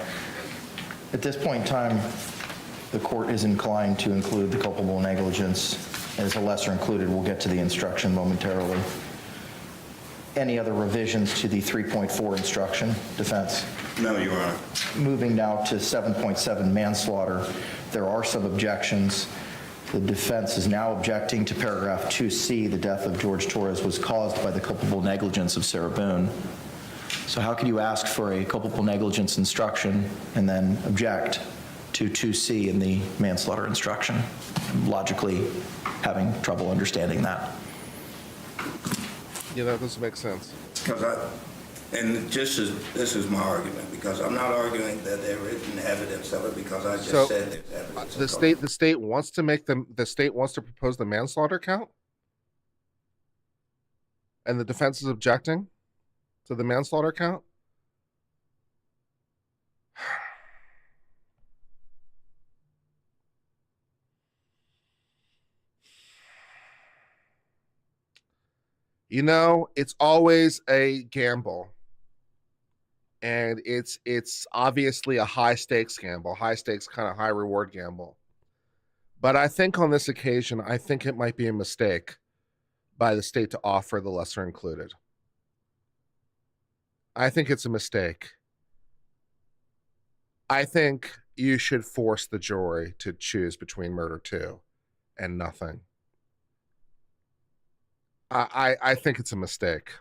At this point in time, the court is inclined to include the culpable negligence as a lesser included. We'll get to the instruction momentarily. Any other revisions to the 3.4 instruction, defense? No, Your Honor. Moving now to 7.7 manslaughter, there are some objections. The defense is now objecting to paragraph 2C, the death of Jorge Torres was caused by the culpable negligence of Sarah Boone. So how can you ask for a culpable negligence instruction and then object to 2C in the manslaughter instruction? I'm logically having trouble understanding that. Yeah, that doesn't make sense. This is my argument, because I'm not arguing that there isn't evidence of it, because I just So, said there's evidence. The state wants to propose the manslaughter count, and the defense is objecting to the manslaughter count. You know, it's always a gamble. And it's obviously a high stakes gamble, high stakes kind of high reward gamble. But I think on this occasion, I think it might be a mistake by the state to offer the lesser included. I think it's a mistake. I think you should force the jury to choose between murder 2 and nothing. I think it's a mistake.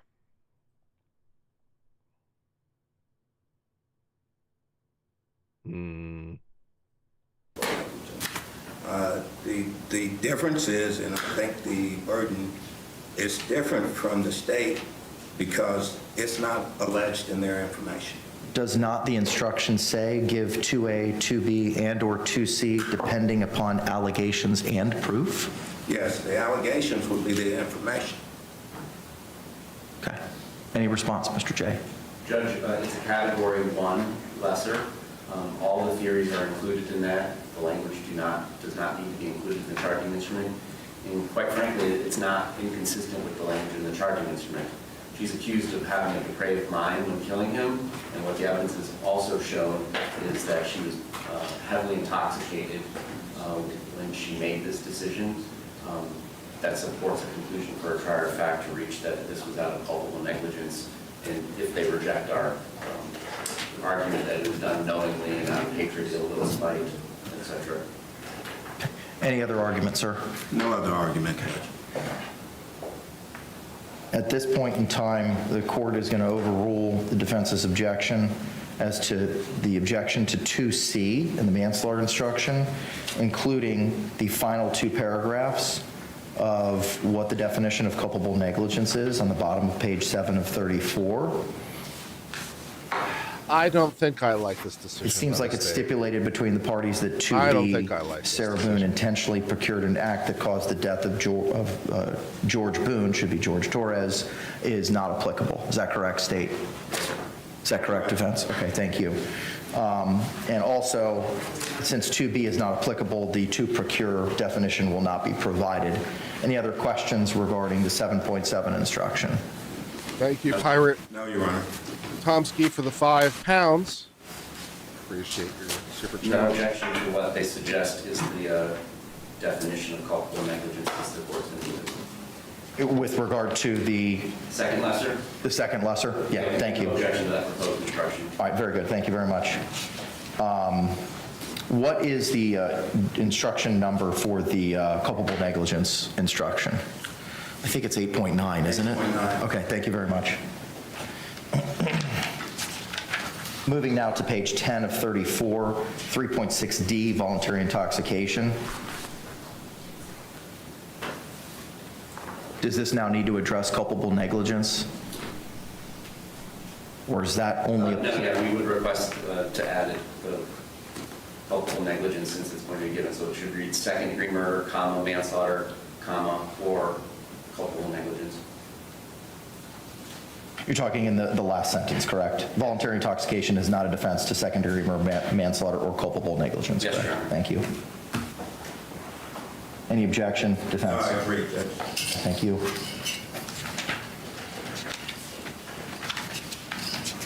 The difference is, and I think the burden is different from the state, because it's not alleged in their information. Does not the instruction say give 2A, 2B, and/or 2C depending upon allegations and proof? Yes, the allegations would be the information. Okay. Any response, Mr. J? Judge, it's a category 1 lesser. All the theories are included in that. The language does not need to be included in the charging instrument. And quite frankly, it's not inconsistent with the language in the charging instrument. She's accused of having a depraved mind when killing him, and what the evidence has also shown is that she was heavily intoxicated when she made this decision. That supports a conclusion for a trier of fact to reach that this was out of culpable negligence, and if they reject our argument that it was done knowingly and out of hatred, ill will, spite, etc. Any other argument, sir? No other argument, Judge. At this point in time, the court is going to overrule the defense's objection as to the objection to 2C in the manslaughter instruction, including the final 2 paragraphs of what the definition of culpable negligence is on the bottom of page 7 of 34. I don't think I like this decision. It seems by like the it's state. stipulated between the parties that I don't think I 2B, like this Sarah decision. Boone intentionally procured an act that caused the death of George Boone, should be Jorge Torres, is not applicable. Is that correct, State? Is that correct, defense? Okay, thank you. And also, since 2B is not applicable, the to procure definition will not be provided. Any other questions regarding the 7.7 instruction? Thank you, Pirate No, Your Honor. Tomsky, for the £5. Appreciate your super No chat. objection to what they suggest is the definition of culpable negligence as the court's going to With regard to the Second lesser? second lesser? Yeah, thank you. No objection to that proposed instruction. All right, very good. Thank you very much. What is the instruction number for the culpable negligence instruction? I think it's 8.9, isn't it? 8.9. Okay, thank you very much. Moving now to page 10 of 34, 3.6D, voluntary intoxication. Does this now need to address culpable negligence? Or is that only? No, yeah, we would request to add the culpable negligence since it's going to be given. So it should read second-degree murder, comma, manslaughter, comma, or culpable negligence. You're talking in the last sentence, correct? Voluntary intoxication is not a defense to second-degree murder, manslaughter, or culpable negligence. Yes, correct? Your Honor. Thank you. Any objection, No, defense? I agree, Judge. Thank you.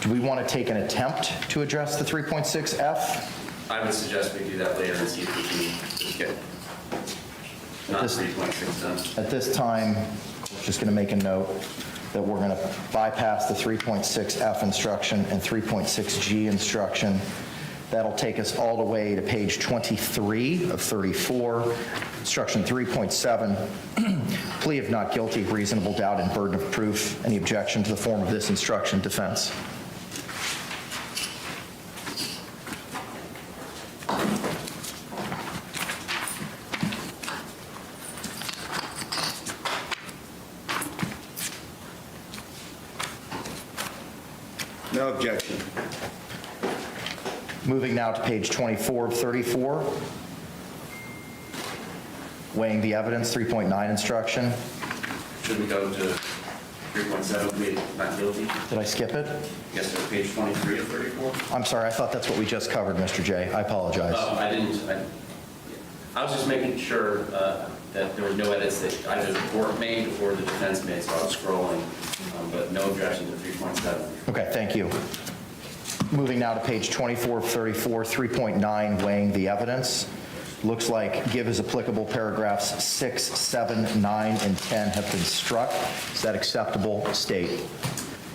Do we want to take an attempt to address the 3.6F? I would suggest we do that later and see if we can just get not This- 3.6 done. At this time, just going to make a note that we're going to bypass the 3.6F instruction and 3.6G instruction. That'll take us all the way to page 23 of 34, instruction 3.7, plea of not guilty, reasonable doubt, and burden of proof. Any objection to the form of this instruction, defense? No objection. Moving now to page 24 of 34. Weighing the evidence, 3.9 instruction. Should we go to 3.7, plead not guilty? Did I skip it? Yes, sir, page 23 of 34. I'm sorry, I thought that's what we just covered, Mr. J. I apologize. I didn't, I was just making sure that there were no edits that either the court made or the defense made, so I was scrolling, but no objection to 3.7. Okay, thank you. Moving now to page 24 of 34, 3.9, weighing the evidence. Looks like give as applicable paragraphs 6, 7, 9, and 10 have been struck. Is that acceptable? State.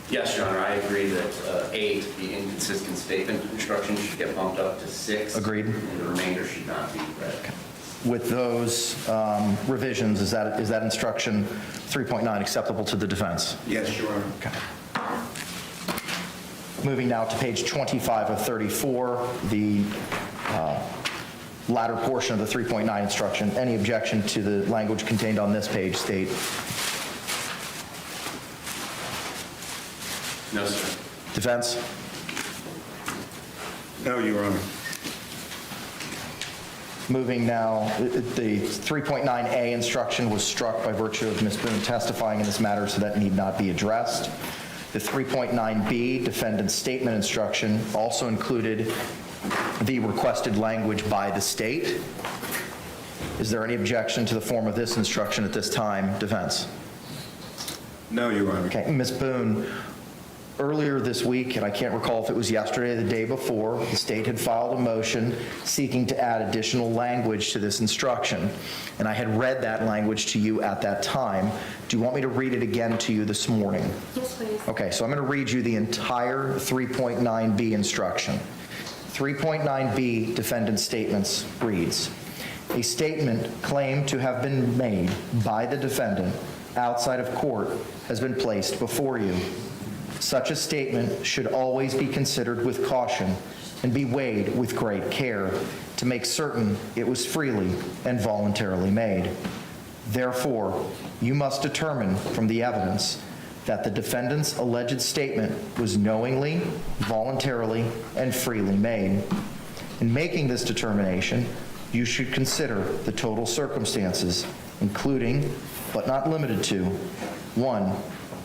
Yes, Your Honor, I agree that 8, the inconsistent statement instruction, should get bumped up to 6. Agreed. And the remainder should not be read. With those revisions, is that instruction 3.9 acceptable to the defense? Yes, Your Honor. Okay. Moving now to page 25 of 34, the latter portion of the 3.9 instruction. Any objection to the language contained on this page, State? No, sir. Defense? No, Your Honor. Moving now, the 3.9A instruction was struck by virtue of Ms. Boone testifying in this matter, so that need not be addressed. The 3.9B defendant's statement instruction also included the requested language by the state. Is there any objection to the form of this instruction at this time? Defense? No, Your Honor. Okay, Ms. Boone, earlier this week, and I can't recall if it was yesterday or the day before, the state had filed a motion seeking to add additional language to this instruction. And I had read that language to you at that time. Do you want me to read it again to you this morning? Yes, please. Okay, so I'm going to read you the entire 3.9B instruction. 3.9B defendant's statements reads, a statement claimed to have been made by the defendant outside of court has been placed before you. Such a statement should always be considered with caution and be weighed with great care to make certain it was freely and voluntarily made. Therefore, you must determine from the evidence that the defendant's alleged statement was knowingly, voluntarily, and freely made. In making this determination, you should consider the total circumstances, including, but not limited to, 1,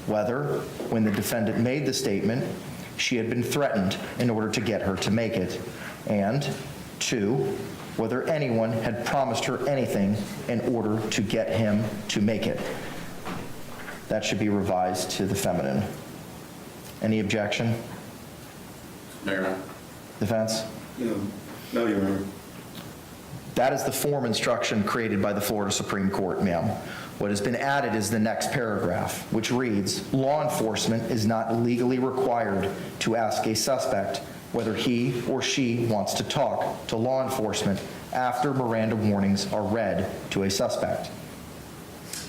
whether, when the defendant made the statement, she had been threatened in order to get her to make it, and 2, whether anyone had promised her anything in order to get him to make it. That should be revised to the feminine. Any objection? No, Your Honor. Defense? No, Your Honor. That is the form instruction created by the Florida Supreme Court, ma'am. What has been added is the next paragraph, which reads, law enforcement is not legally required to ask a suspect whether he or she wants to talk to law enforcement after Miranda warnings are read to a suspect.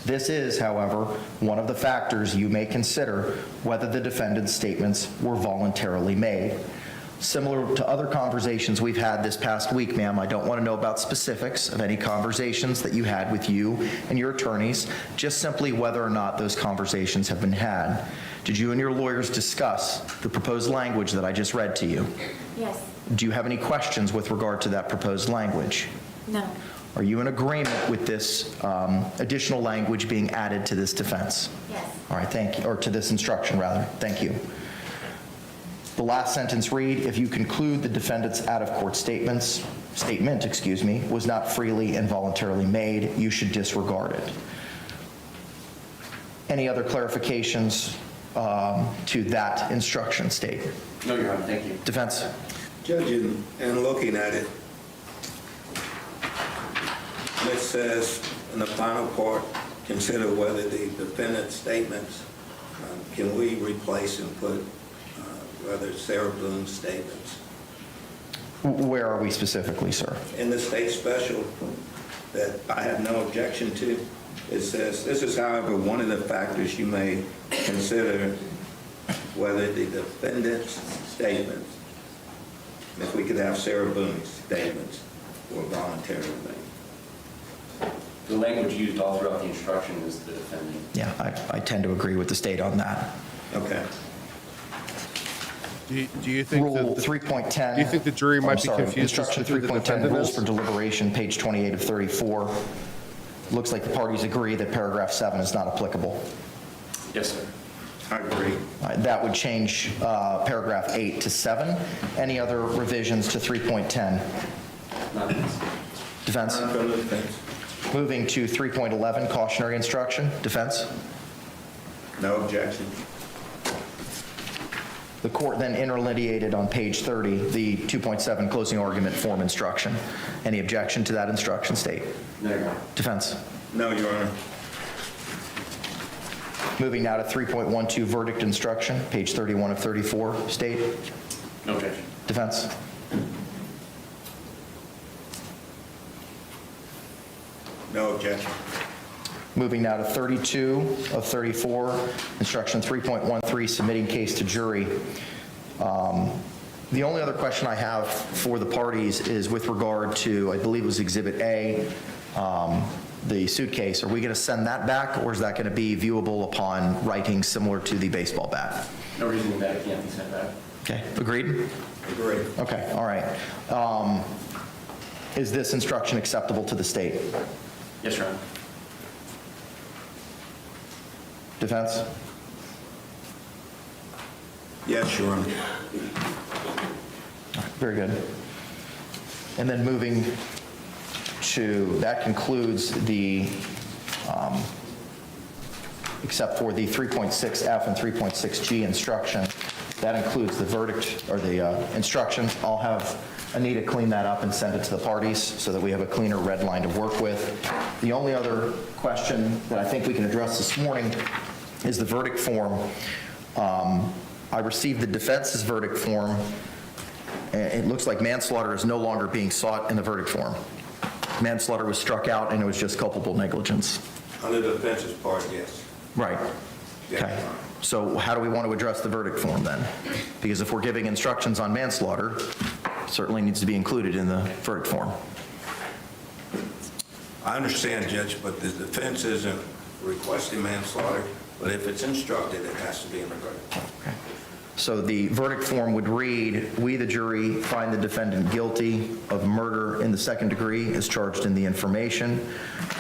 This is, however, one of the factors you may consider whether the defendant's statements were voluntarily made. Similar to other conversations we've had this past week, ma'am, I don't want to know about specifics of any conversations that you had with you and your attorneys, just simply whether or not those conversations have been had. Did you and your lawyers discuss the proposed language that I just read to you? Yes. Do you have any questions with regard to that proposed language? No. Are you in agreement with this additional language being added to this defense? Yes. All right, thank you, or to this instruction, rather. Thank you. The last sentence read, if you conclude the defendant's out-of-court statement, was not freely and voluntarily made, you should disregard it. Any other clarifications to that instruction statement? No, Your Honor, thank you. Defense? Judge, in looking at it, it says in the final part, consider whether the defendant's statements, can we replace and put rather Sarah Boone's statements? Where are we specifically, sir? In the state special that I have no objection to, it says, this is, however, one of the factors you may consider whether the defendant's statements, if we could have Sarah Boone's statements, were voluntarily made. The language used all throughout the instruction is the defendant. Yeah, I tend to agree with the state on that. Okay. Do you think Rule that 3.10. do you think the jury might be sorry, confused as to Instruction who the 3.10, defendant rules is? for deliberation, page 28 of 34. Looks like the parties agree that paragraph 7 is not applicable. Yes, sir. I agree. All right, that would change paragraph 8 to 7. Any other revisions to 3.10? Not this. Defense? From the defense. Moving to 3.11, cautionary instruction. Defense? No objection. The court then interlineated on page 30 the 2.7 closing argument form instruction. Any objection to that instruction, state? No, Your Honor. Defense? No, Your Honor. Moving now to 3.12 verdict instruction, page 31 of 34, state? No objection. Defense? No objection. Moving now to 32 of 34, instruction 3.13, submitting case to jury. The only other question I have for the parties is with regard to, I believe it was Exhibit A, the suitcase. Are we going to send that back, or is that going to be viewable upon writing similar to the baseball bat? No reason that it can't be sent back. Okay, agreed? Agree. Okay, all right. Is this instruction acceptable to the state? Yes, Your Honor. Defense? Yes, Your Honor. Very good. And then moving to, that concludes the, except for the 3.6F and 3.6G instruction, that includes the verdict, or the instructions. I'll have Anita clean that up and send it to the parties so that we have a cleaner red line to work with. The only other question that I think we can address this morning is the verdict form. I received the defense's verdict form. It looks like manslaughter is no longer being sought in the verdict form. Manslaughter was struck out and it was just culpable negligence. Under the defense's part, yes. Right. Yes. Okay. So how do we want to address the verdict form then? Because if we're giving instructions on manslaughter, it certainly needs to be included in the verdict form. I understand, Judge, but the defense isn't requesting manslaughter. But if it's instructed, it has to be in the verdict. Okay. So the verdict form would read, "We, the jury, find the defendant guilty of murder in the second degree as charged in the information.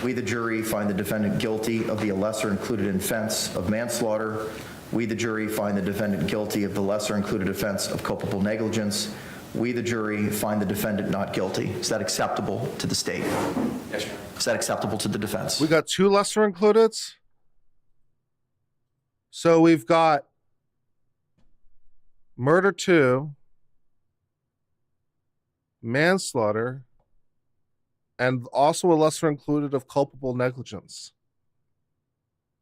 We, the jury, find the defendant guilty of the lesser included offense of manslaughter. We, the jury, find the defendant guilty of the lesser included offense of culpable negligence. We, the jury, find the defendant not guilty." Is that acceptable to the state? Yes, Your Honor. Is that acceptable to the defense? We got 2 lesser includeds. So we've got murder 2, manslaughter, and also a lesser included of culpable negligence.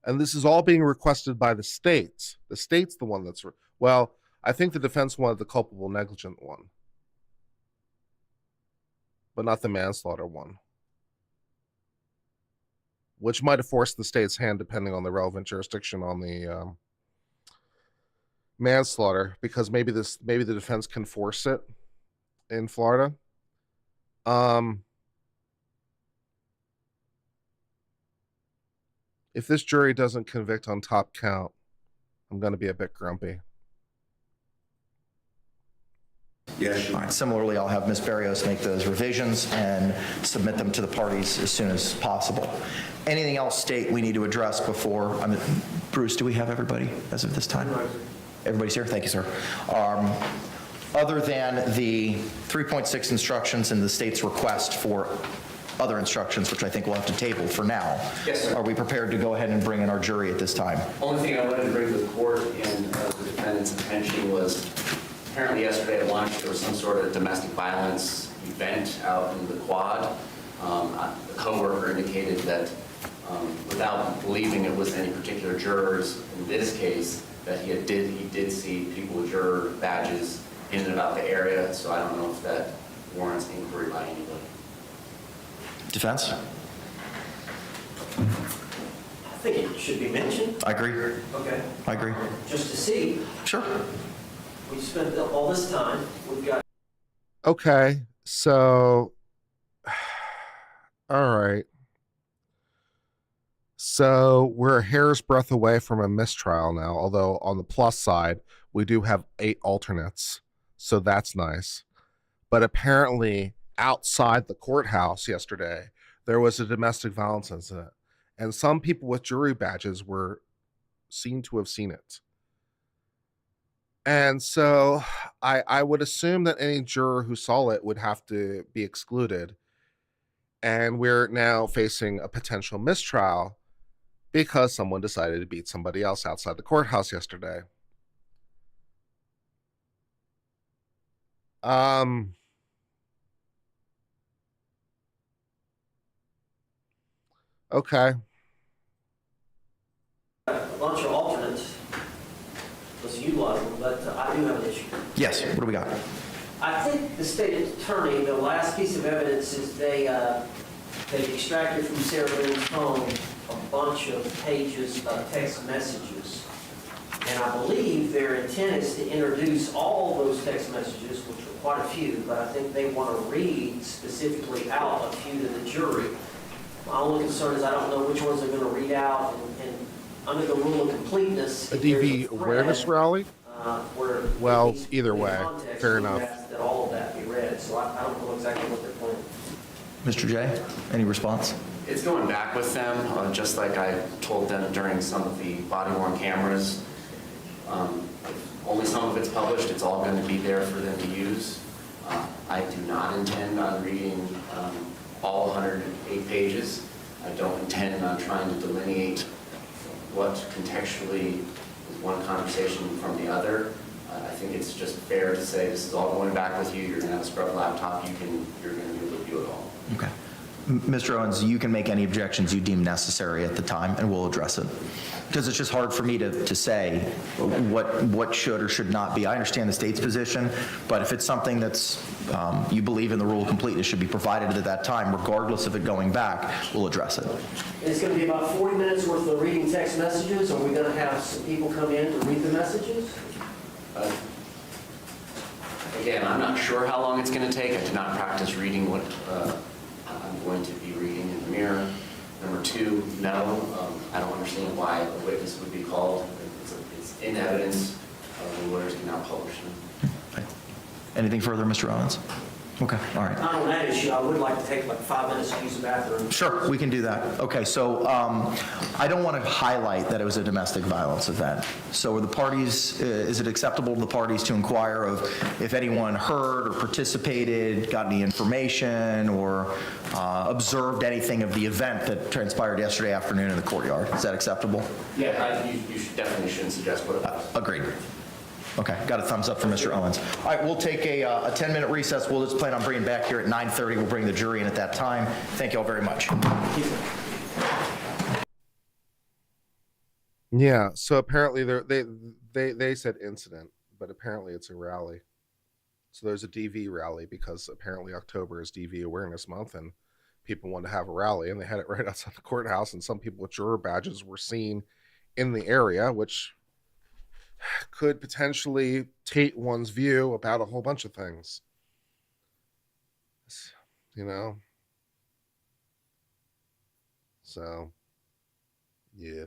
And this is all being requested by the state. The state's the one that's, well, I think the defense wanted the culpable negligent one, but not the manslaughter one, which might have forced the state's hand depending on the relevant jurisdiction on the manslaughter, because maybe the defense can force it in Florida. If this jury doesn't convict on top count, I'm going to be a bit grumpy. Yes, All right. Similarly, I'll have Ms. Barrios make those revisions and submit them to the parties as soon as possible. Anything else, state, we need to address before? Bruce, do we have everybody as of this time? Everybody's here? Thank you, sir. Other than the 3.6 instructions and the state's request for other instructions, which I think we'll have to table for now. Yes, sir. Are we prepared to go ahead and bring in our jury at this time? Only thing I wanted to bring to the court in the defendant's attention was apparently yesterday at lunch there was some sort of domestic violence event out in the quad. A coworker indicated that without believing it was any particular jurors in this case, that he did see people with juror badges in and about the area, so I don't know if that warrants inquiry by anybody. Defense? I think it should be mentioned. I agree. Okay. I agree. Just to see, Sure. we spent all this time, we've got Okay, so, all right. So we're a hair's breadth away from a mistrial now, although on the plus side, we do have 8 alternates, so that's nice. But apparently outside the courthouse yesterday, there was a domestic violence incident, and some people with jury badges were seen to have seen it. And so I would assume that any juror who saw it would have to be excluded. And we're now facing a potential mistrial because someone decided to beat somebody else outside the courthouse yesterday. Okay. a bunch of alternates. Let's utilize them, but I do have an issue. Yes. What do we got? I think the state attorney, the last piece of evidence is they extracted from Sarah Boone's phone a bunch of pages of text messages. And I believe their intent is to introduce all of those text messages, which are quite a few, but I think they want to read specifically out a few to the jury. My only concern is I don't know which ones they're going to read out, and under the rule of completeness. A if there's DV thread, awareness rally? where Well, it needs to either be in way, context, fair we enough. ask that all of that be read, so I don't know exactly what they're planning. Mr. J, any response? It's going back with them, just like I told them during some of the body-worn cameras. Only some of it's published, it's all going to be there for them to use. I do not intend on reading all 108 pages. I don't intend on trying to delineate what contextually is one conversation from the other. I think it's just fair to say this is all going back with you. You're going to have a scrub laptop. You're going to be able to view it all. Okay. Mr. Owens, you can make any objections you deem necessary at the time, and we'll address it. Because it's just hard for me to say what should or should not be. I understand the state's position, but if it's something that's, you believe in the rule of completeness should be provided at that time, regardless of it going back, we'll address it. It's going to be about 40 minutes worth of reading text messages. Are we going to have some people come in to read the messages? Again, I'm not sure how long it's going to take. I do not practice reading what I'm going to be reading in the mirror. Number two, no, I don't understand understand why a witness would be called. It's in evidence. The lawyers can now publish them. Anything further, Mr. Rollins? Okay, all right. Not on that issue, I would like to take like 5 minutes to use the bathroom. Sure, we can do that. Okay, so I don't want to highlight that it was a domestic violence event. So are the parties, is it acceptable to the parties to inquire of if anyone heard or participated, got any information, or observed anything of the event that transpired yesterday afternoon in the courtyard? Is that acceptable? Yeah, you definitely shouldn't suggest what it was. Agreed. Okay, got a thumbs up from Mr. Owens. All right, we'll take a 10-minute recess. We'll just plan on bringing back here at 9:30. We'll bring the jury in at that time. Thank you all very much. Yeah, so apparently they said incident, but apparently it's a rally. So there's a DV rally because apparently October is DV Awareness Month and people wanted to have a rally, and they had it right outside the courthouse, and some people with juror badges were seen in the area, which could potentially taint one's view about a whole bunch of things. You know? So, yeah.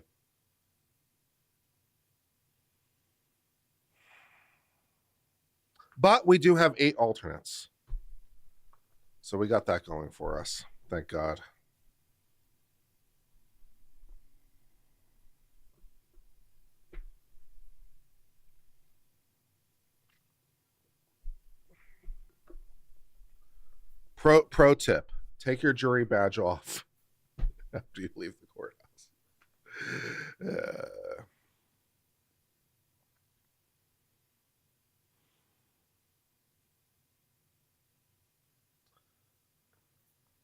But we do have 8 alternates. So we got that going for us. Thank God. Pro tip, take your jury badge off after you leave the courthouse.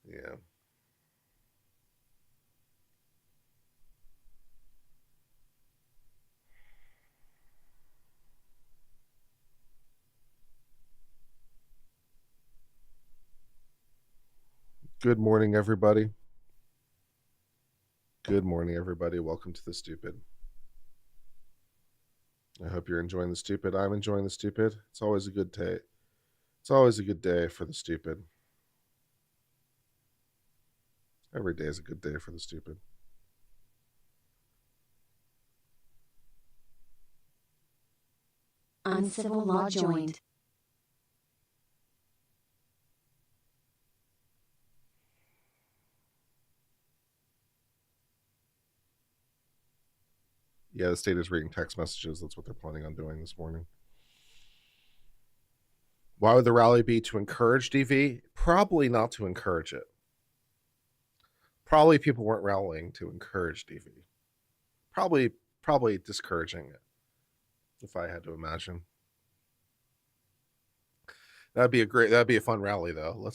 Yeah. Good morning, everybody. Good morning, everybody. Welcome to The Stupid. I hope you're enjoying The Stupid. I'm enjoying The Stupid. It's always a good day. It's always a good day for The Stupid. Every day is a good day for The Stupid. Uncivil law joined. Yeah, the state is reading text messages. That's what they're planning on doing this morning. Why would the rally be to encourage DV? Probably not to encourage it. Probably people weren't rallying to encourage DV. Probably discouraging it, if I had to imagine. That'd be a fun rally though.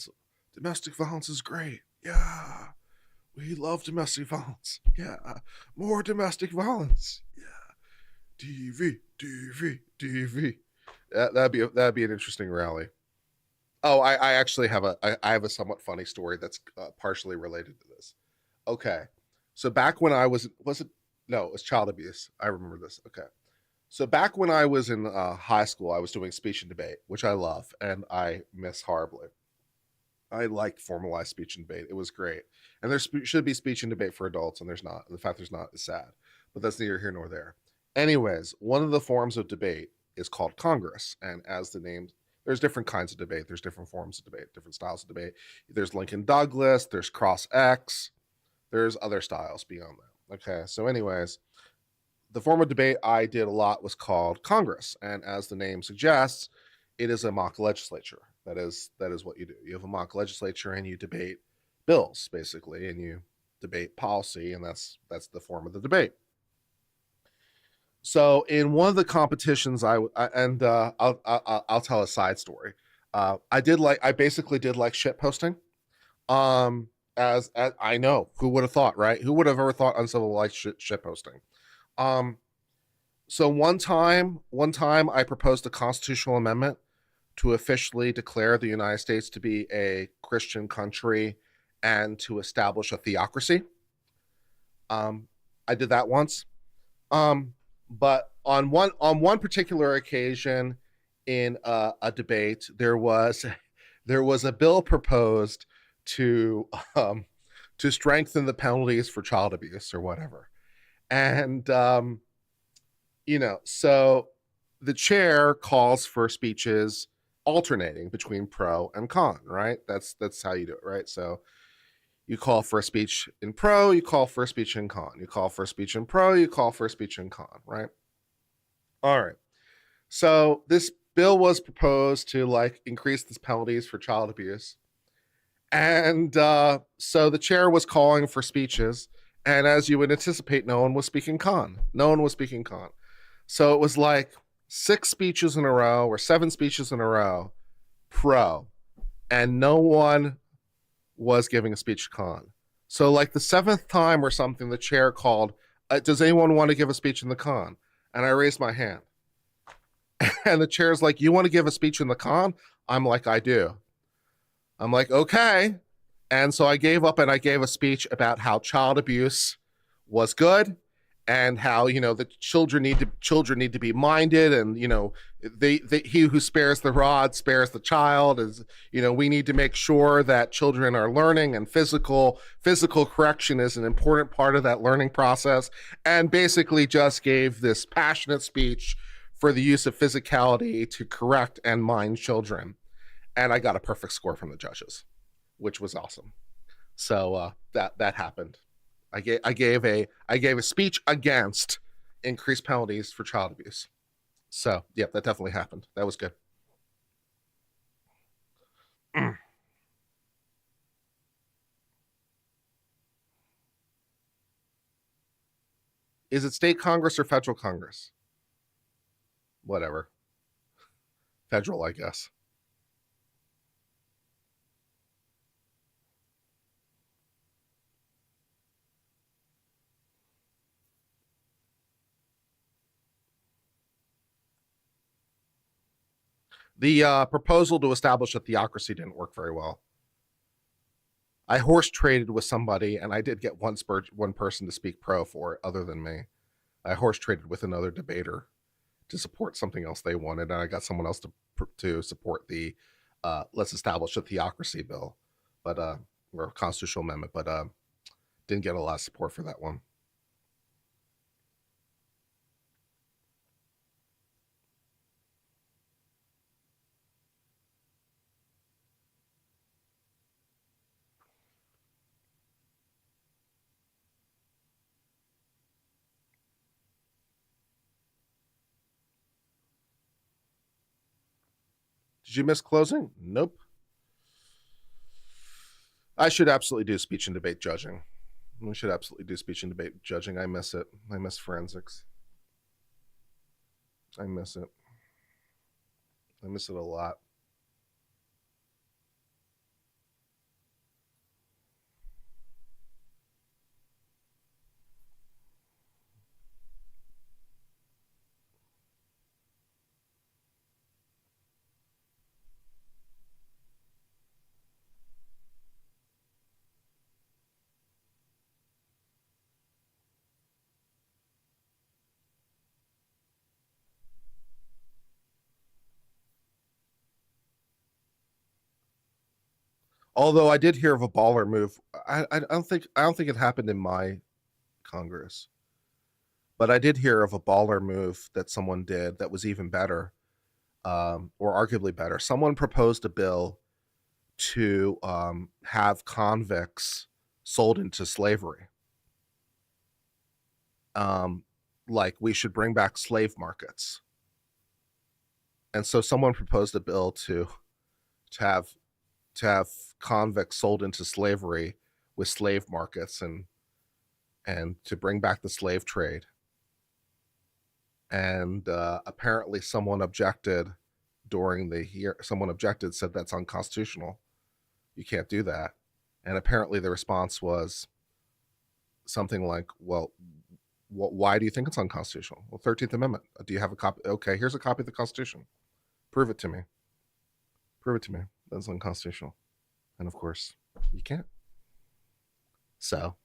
Domestic violence is great. Yeah. We love domestic violence. Yeah. More domestic violence. Yeah. DV. That'd be an interesting rally. Oh, I actually have a somewhat funny story that's partially related to this. Okay. So back when I was it child abuse. I remember this. Okay. So back when I was in high school, I was doing speech and debate, which I love and I miss horribly. I like formalized speech and debate. It was great. And there should be speech and debate for adults, and there's not. And the fact there's not is sad. But that's neither here nor there. Anyways, one of the forms of debate is called Congress. And as the name, there's different kinds of debate. There's different forms of debate, different styles of debate. There's Lincoln Douglas, there's Cross X, there's other styles beyond that. Okay, so anyways, the form of debate I did a lot was called Congress. And as the name suggests, it is a mock legislature. That is what you do. You have a mock legislature and you debate bills, basically, and you debate policy, and that's the form of the debate. So in one of the competitions, I'll tell a side story. I basically did like shit posting. As I know, who would have thought, right? Who would have ever thought uncivilized shit posting? So one time I proposed a constitutional amendment to officially declare the United States to be a Christian country and to establish a theocracy. I did that once. But on one particular occasion in a debate, there was a bill proposed to strengthen the penalties for child abuse or whatever. And, so the chair calls for speeches alternating between pro and con, right? That's how you do it, right? So you call for a speech in pro, you call for a speech in con. You call for a speech in pro, you call for a speech in con, right? All right. So this bill was proposed to like increase the penalties for child abuse. And so the chair was calling for speeches. And as you would anticipate, no one was speaking con. No one was speaking con. So it was like 6 speeches in a row or 7 speeches in a row, pro, and no one was giving a speech con. So like the 7th time or something, the chair called, does anyone want to give a speech in the con? And I raised my hand. And the chair's like, you want to give a speech in the con? I'm like, I do. I'm like, okay. And so I gave up and I gave a speech about how child abuse was good and how, the children need to be minded, and, he who spares the rod spares the child, is, we need to make sure that children are learning, and physical correction is an important part of that learning process, and basically just gave this passionate speech for the use of physicality to correct and mind children. And I got a perfect score from the judges, which was awesome. So that happened. I gave a speech against increased penalties for child abuse. So yeah, that definitely happened. That was good. Is it state Congress or federal Congress? Whatever. Federal, I guess. The proposal to establish a theocracy didn't work very well. I horse traded with somebody, and I did get one person to speak pro for it other than me. I horse traded with another debater to support something else they wanted, and I got someone else to support the let's establish a theocracy bill, but or a constitutional amendment, but didn't get a lot of support for that one. Did you miss closing? Nope. I should absolutely do speech and debate judging. We should absolutely do speech and debate judging. I miss it. I miss forensics. I miss it. I miss it a lot. Although I did hear of a baller move. I don't think it happened in my Congress, but I did hear of a baller move that someone did that was even better, or arguably better. Someone proposed a bill to have convicts sold into slavery. Like we should bring back slave markets. And so someone proposed a bill to have convicts sold into slavery with slave markets, and to bring back the slave trade. And apparently someone objected said that's unconstitutional. You can't do that. And apparently the response was something like, well, why do you think it's unconstitutional? Well, 13th Amendment. Do you have a copy? Okay, here's a copy of the Constitution. Prove it to me. That's unconstitutional. And of course, you can't. So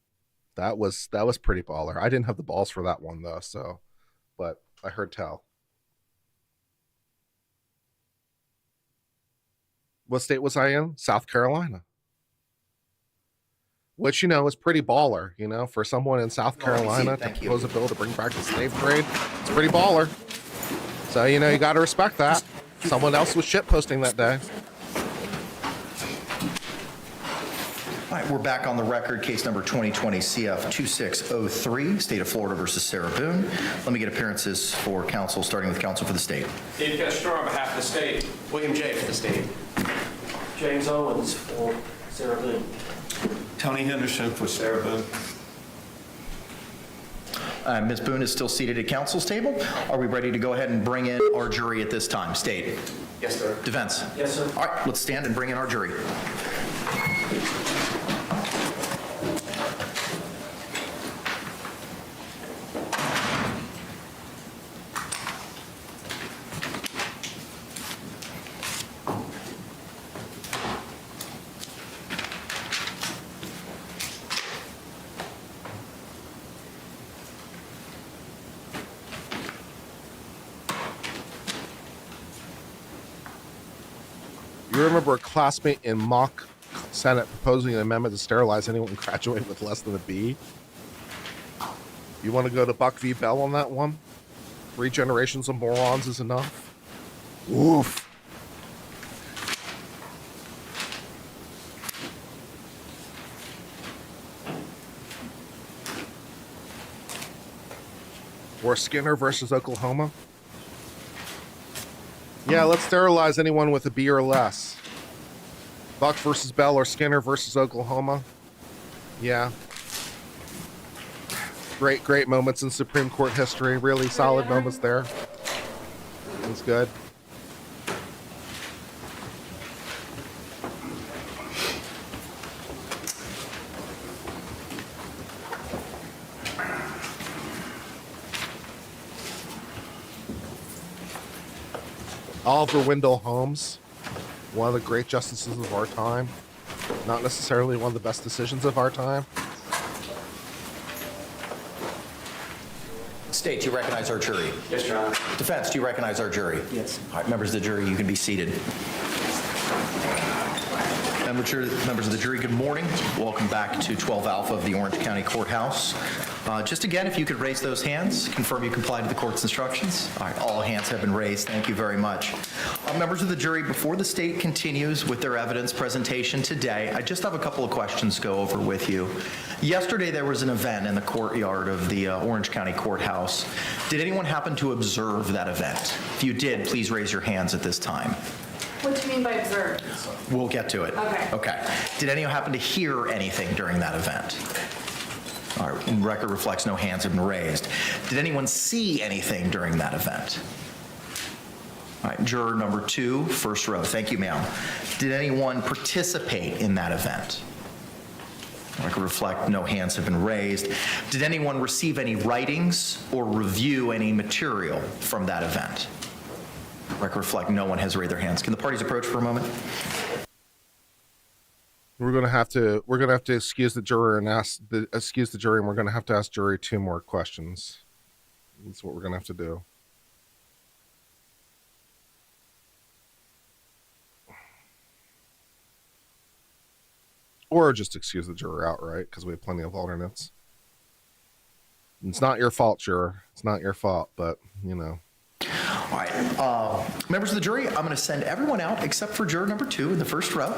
that was pretty baller. I didn't have the balls for that one though, so, but I heard tell. What state was I in? South Carolina. which, is pretty baller, for someone in South Oh, let me see Carolina it. to Thank you. propose a bill to bring back the slave trade. It's pretty baller. So, you got to respect that. Someone else was shit posting that day. All right, we're back on the record. Case number 2020 CF 2603, State of Florida versus Sarah Boone. Let me get appearances for counsel, starting with counsel for the state. Dave Castro on behalf of the state. William J. for the state. James Owens for Sarah Boone. Tony Henderson for Sarah Boone. Ms. Boone is still seated at counsel's table. Are we ready to go ahead and bring in our jury at this time? State. Yes, sir. Defense. Yes, sir. All right, let's stand and bring in our jury. You remember a classmate in mock Senate proposing an amendment to sterilize anyone graduating with less than a B? You want to go to Buck v. Bell on that one? 3 generations of morons is enough? Oof. Or Skinner versus Oklahoma? Yeah, let's sterilize anyone with a B or less. Buck versus Bell or Skinner versus Oklahoma? Yeah. Great moments in Supreme Court history. Really solid moments there. That's good. Oliver Wendell Holmes, one of the great justices of our time. Not necessarily one of the best decisions of our time. State, do you recognize our jury? Yes, Your Honor. Defense, do you recognize our jury? Yes. All right, members of the jury, you can be seated. Members of the jury, good morning. Welcome back to 12 Alpha of the Orange County Courthouse. Just again, if you could raise those hands, confirm you complied with the court's instructions. All right, all hands have been raised. Thank you very much. Members of the jury, before the state continues with their evidence presentation today, I just have a couple of questions to go over with you. Yesterday, there was an event in the courtyard of the Orange County Courthouse. Did anyone happen to observe that event? If you did, please raise your hands at this time. What do you mean by observe? We'll get to it. Okay. Okay. Did anyone happen to hear anything during that event? All right, and record reflects no hands have been raised. Did anyone see anything during that event? All right, juror number 2, first row. Thank you, ma'am. Did anyone participate in that event? Record reflect no hands have been raised. Did anyone receive any writings or review any material from that event? Record reflect no one has raised their hands. Can the parties approach for a moment? We're gonna have to excuse the juror and excuse the jury, and we're gonna have to ask jury 2 more questions. That's what we're gonna have to do. Or just excuse the juror outright, because we have plenty of alternates. It's not your fault, juror. It's not your fault, but All right, members of the jury, I'm going to send everyone out except for juror number 2 in the first row.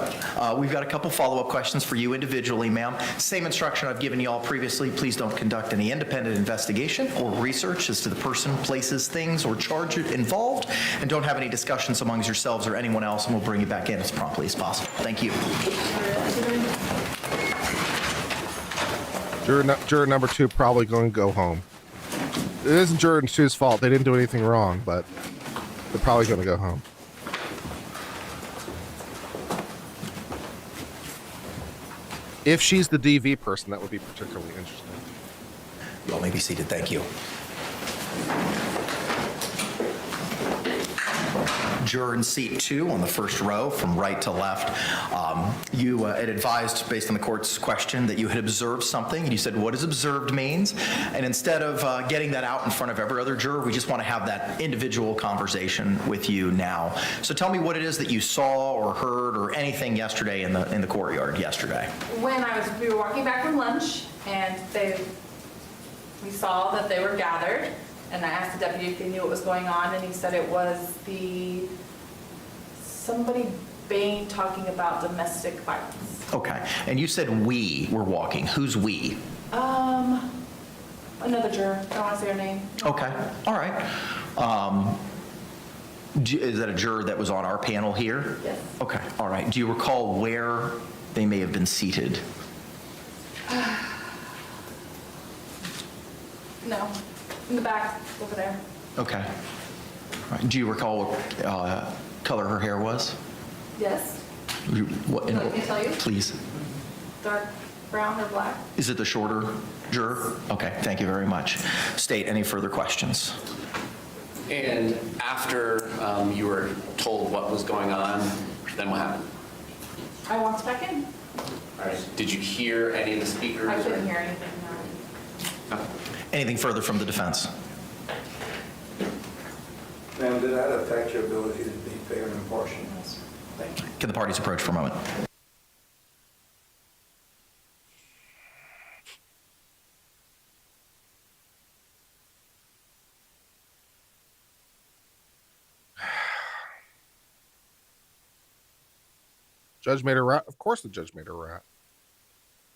We've got a couple follow-up questions for you individually, ma'am. Same instruction I've given you all previously. Please don't conduct any independent investigation or research as to the person, places, things, or charge involved, and don't have any discussions amongst yourselves or anyone else, and we'll bring you back in as promptly as possible. Thank you. juror number 2 probably going to go home. It isn't juror 2's fault. They didn't do anything wrong, but they're probably going to go home. If she's the DV person, that would be particularly interesting. You all may be seated. Thank you. Juror in seat 2 on the first row from right to left. You had advised, based on the court's question, that you had observed something, and you said, what does observed means? And instead of getting that out in front of every other juror, we just want to have that individual conversation with you now. So tell me what it is that you saw or heard or anything yesterday in the courtyard yesterday. When we were walking back from lunch, and we saw that they were gathered, and I asked the deputy if they knew what was going on, and he said it was somebody Bain talking about domestic violence. Okay. And you said we were walking. Who's we? Another juror. I don't want to say her name. Okay. All right. Is that a juror that was on our panel here? Yes. Okay. All right. Do you recall where they may have been seated? No. In the back, over there. Okay. All right. Do you recall what color her hair was? Yes. What, Let me tell you. Please. Dark brown or black. Is it the shorter juror? Okay. Thank you very much. State, any further questions? And after you were told what was going on, then what happened? I walked back in. All right. Did you hear any of the speakers? I couldn't hear anything, no. No. Anything further from the defense? Ma'am, did that affect your ability to be fair and impartial? Thank you. Can the parties approach for a moment? Judge made her rat. Of course the judge made her rat.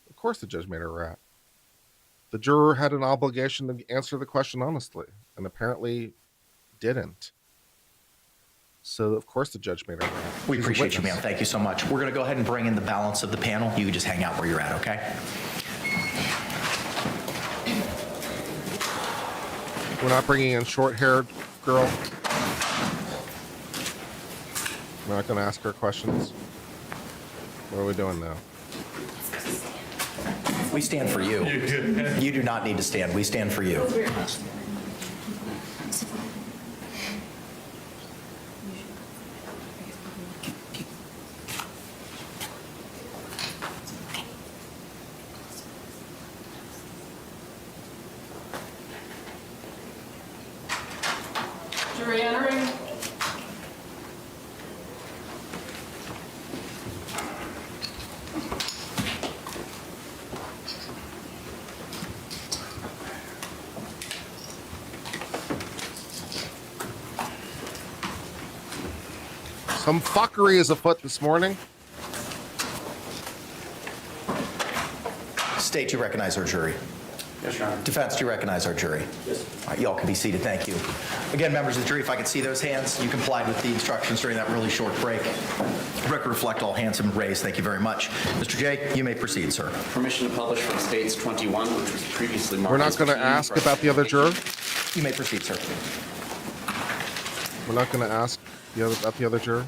Of course the judge made her rat. The juror had an obligation to answer the question honestly, and apparently didn't. So of course the judge made her rat. We She's a appreciate you, witness. ma'am. Thank you so much. We're going to go ahead and bring in the balance of the panel. You can just hang out where you're at, okay? We're not bringing in short-haired girl. We're not going to ask her questions. What are we doing now? We stand for you. You do not need to stand. We stand for you. Jury entering. Some fuckery is afoot this morning. State, you recognize our jury. Yes, Your Honor. Defense, do you recognize our jury? Yes. All right, y'all can be seated. Thank you. Again, members of the jury, if I could see those hands. You complied with the instructions during that really short break. Record reflect all hands have been raised. Thank you very much. Mr. J, you may proceed, sir. Permission to publish from States 21, which was previously marked. We're not as going to plea ask for about the other juror. You may proceed, sir. We're not going to ask about the other juror.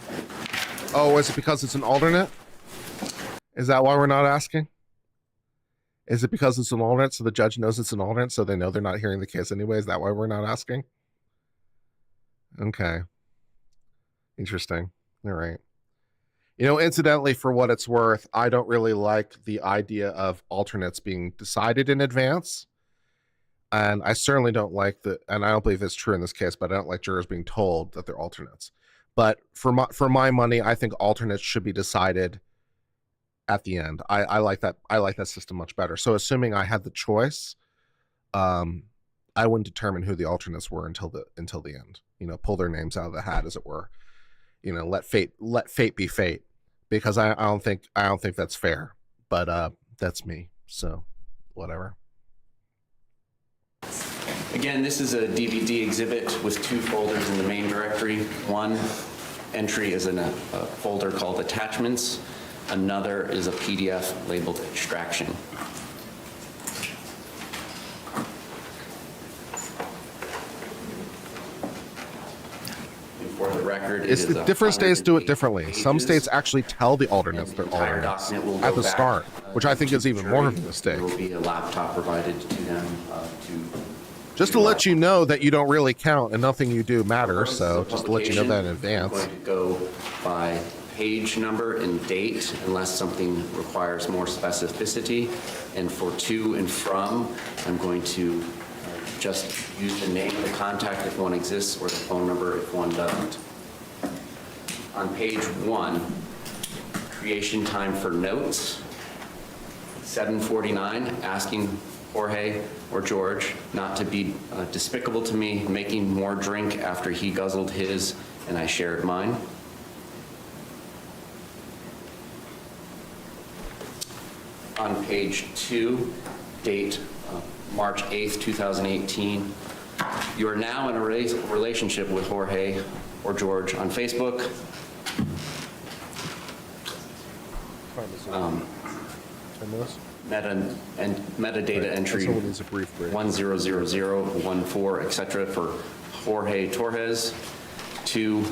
Oh, is it because it's an alternate? Is that why we're not asking? Is it because it's an alternate, so the judge knows it's an alternate, so they know they're not hearing the case anyway? Is that why we're not asking? Okay. Interesting. All right. You know, incidentally, for what it's worth, I don't really like the idea of alternates being decided in advance. And I certainly don't like and I don't believe it's true in this case, but I don't like jurors being told that they're alternates. But for my money, I think alternates should be decided at the end. I like that. I like that system much better. So assuming I had the choice, I wouldn't determine who the alternates were until the end. You know, pull their names out of the hat, as it were. You know, let fate be fate, because I don't think that's fair. But that's me. So whatever. Again, this is a DVD exhibit with 2 folders in the main directory. One entry is in a folder called Attachments. Another is a PDF labeled Extraction. For the record, It's the different states do it differently. Some states actually tell the alternates they're alternates at the start, which I think is even more of a mistake. There will be a laptop provided to them to Just to let you know that you don't really count and nothing you do matters, so just to let you know that in advance. I'm going to go by page number and date unless something requires more specificity. And for to and from, I'm going to just use the name of the contact if one exists or the phone number if one doesn't. On page 1, creation time for notes, 7:49, asking Jorge or George not to be despicable to me, making more drink after he guzzled his and I shared mine. On page 2, date March 8th, 2018, you are now in a relationship with Jorge or George on Facebook. Metadata entry Someone needs a brief break. 100014, etc. for Jorge Torres to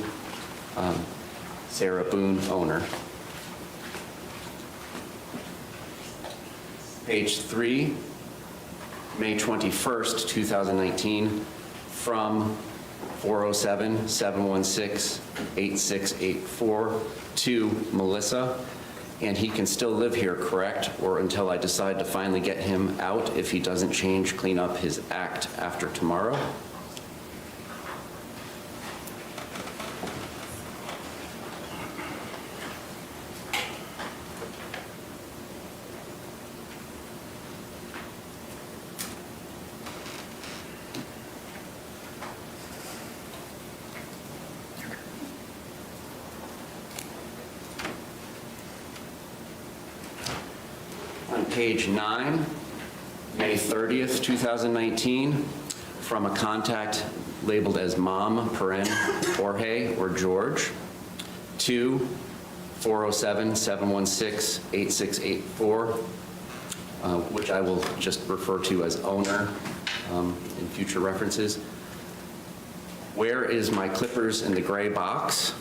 Sarah Boone, owner. Page 3, May 21st, 2019, from 407-716-8684 to Melissa. And he can still live here, correct? Or until I decide to finally get him out if he doesn't clean up his act after tomorrow. On page 9, May 30th, 2019, from a contact labeled as Mom, Jorge or George, to 407-716-8684, which I will just refer to as owner in future references. Where is my clippers in the gray box?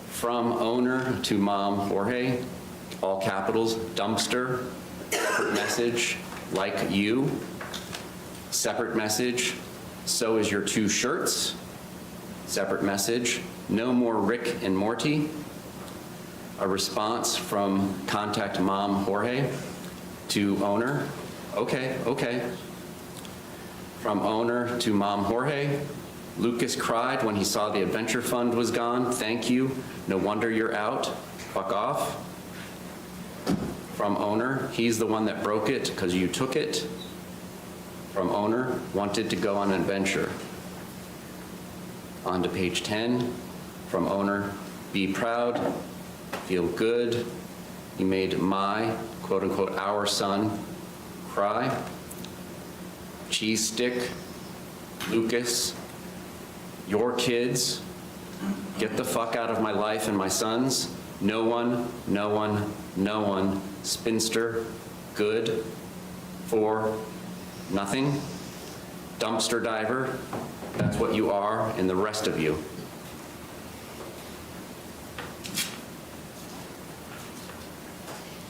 From owner to Mom, Jorge, all capitals, dumpster, separate message, like you, separate message, so is your 2 shirts, separate message, no more Rick and Morty, a response from contact Mom Jorge to owner, okay, from owner to Mom Jorge, Lucas cried when he saw the adventure fund was gone, thank you, no wonder you're out, fuck off. From owner, he's the one that broke it because you took it. From owner, wanted to go on an adventure. On to page 10, from owner, be proud, feel good. You made my, quote unquote, our son cry. Cheese stick, Lucas, your kids, get the fuck out of my life and my son's. No one, spinster, good, for nothing, dumpster diver, that's what you are, and the rest of you.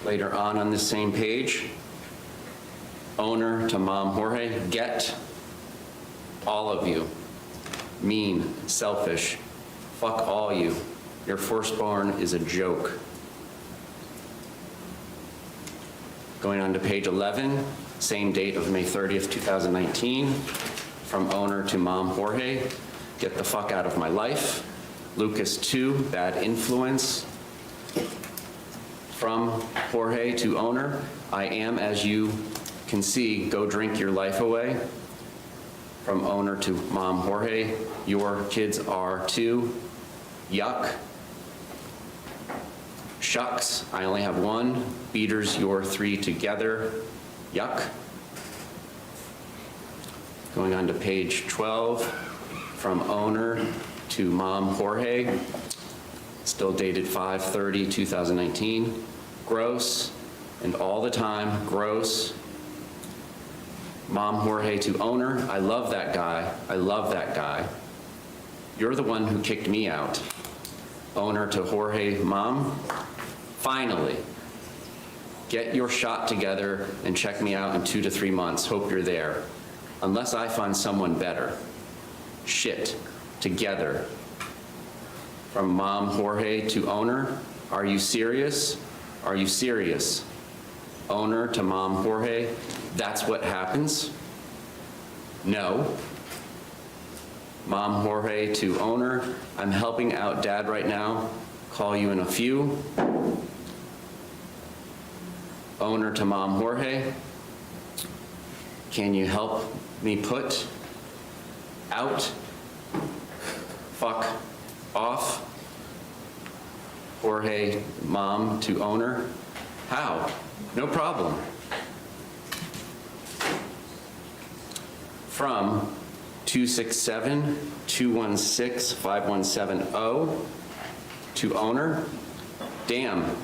Later on this same page, owner to Mom Jorge, get all of you, mean, selfish, fuck all you. Your firstborn is a joke. Going on to page 11, same date of May 30th, 2019, from owner to Mom Jorge, get the fuck out of my life. Lucas 2, bad influence. From Jorge to owner, I am, as you can see, go drink your life away. From owner to Mom Jorge, your kids are too. Yuck. Shucks, I only have 1. Beaters, you're 3 together. Yuck. Going on to page 12, from owner to Mom Jorge, still dated 5/30/2019. Gross, and all the time, gross. Mom Jorge to owner, I love that guy, I love that guy. You're the one who kicked me out. Owner to Jorge, Mom, finally, get your shot together and check me out in 2 to 3 months. Hope you're there. unless I find someone better. Shit. Together. From Mom Jorge to owner, are you serious? Are you serious? Owner to Mom Jorge, that's what happens? No. Mom Jorge to owner, I'm helping out Dad right now. Call you in a few. Owner to Mom Jorge, can you help me put out, fuck off? Jorge, Mom to owner, how? No problem. From 267-216-5170 to owner, damn,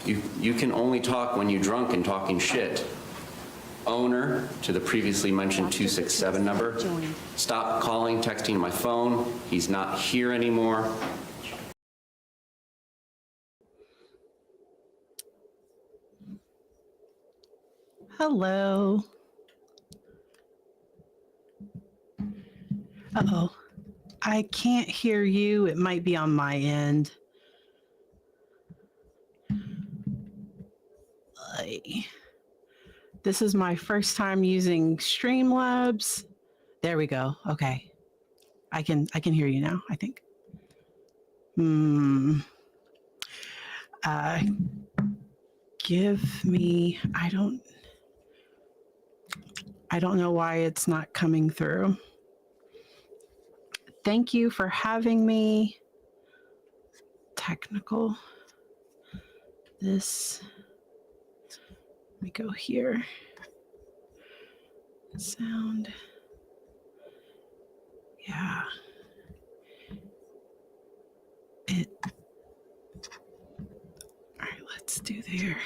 you can only talk when you're drunk and talking shit. Owner to the previously mentioned 267 number, stop calling, texting my phone, he's not here anymore. Hello. Uh-oh. I can't hear you. It might be on my end. This is my first time using Streamlabs. There we go. Okay. I can hear you now, I think. Give me, I don't know why it's not coming through. Thank you for having me. Technical. Let me go here. Sound. Yeah. All right, let's do there.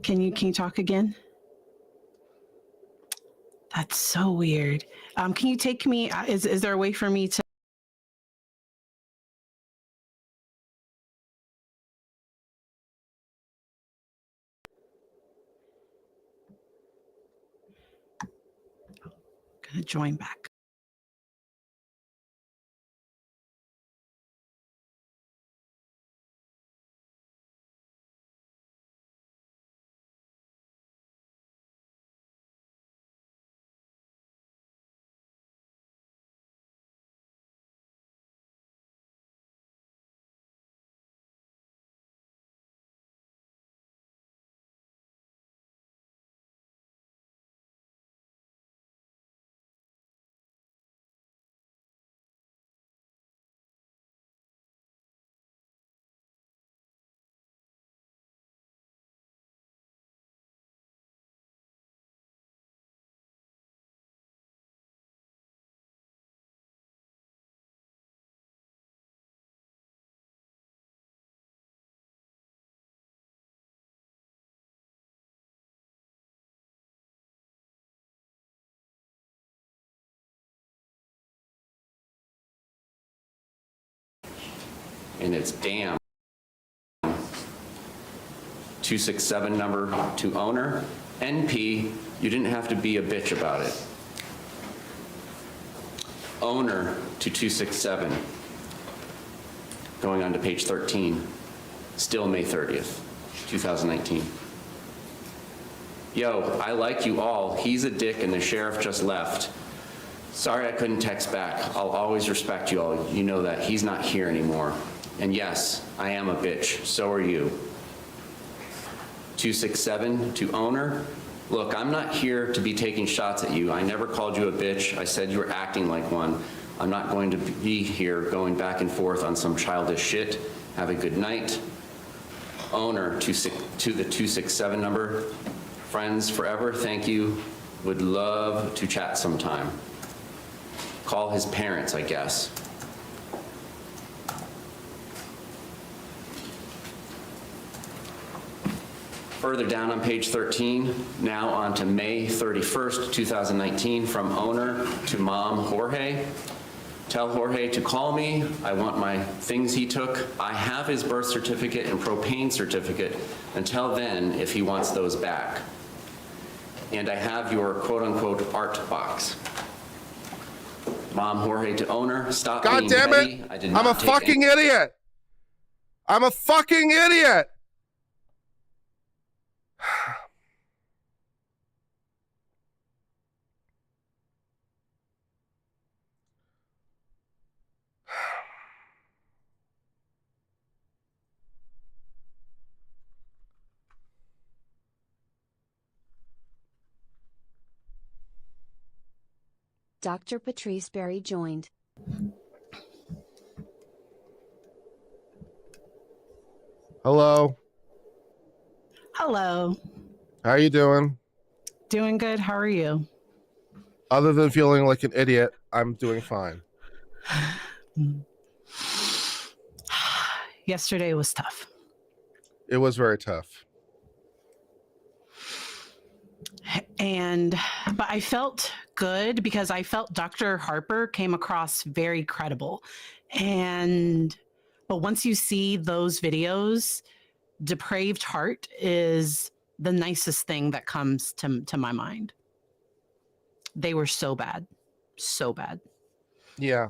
Can you talk again? That's so weird. Can you take me, is there a way for me to? Gonna join back. And it's damn. 267 number to owner. NP, you didn't have to be a bitch about it. Owner to 267. Going on to page 13. Still May 30th, 2019. Yo, I like you all. He's a dick and the sheriff just left. Sorry I couldn't text back. I'll always respect you all. You know that. He's not here anymore. And yes, I am a bitch. So are you. 267 to owner. Look, I'm not here to be taking shots at you. I never called you a bitch. I said you were acting like one. I'm not going to be here going back and forth on some childish shit. Have a good night. Owner to the 267 number. Friends forever, thank you. Would love to chat sometime. Call his parents, I guess. Further down on page 13, now on to May 31st, 2019, from owner to Mom Jorge. Tell Jorge to call me. I want my things he took. I have his birth certificate and propane certificate. Until then, if he wants those back. and I have your quote-unquote art box. Mom, Jorge to owner, stop God being damn petty. it! I did I'm not a take fucking idiot! I'm a fucking idiot! Dr. Patrice Berry joined. Hello. Hello. How are you doing? Doing good. How are you? Other than feeling like an idiot, I'm doing fine. Yesterday was tough. It was very tough. But I felt good because I felt Dr. Harper came across very credible. But once you see those videos, depraved heart is the nicest thing that comes to my mind. They were so bad. So bad. Yeah.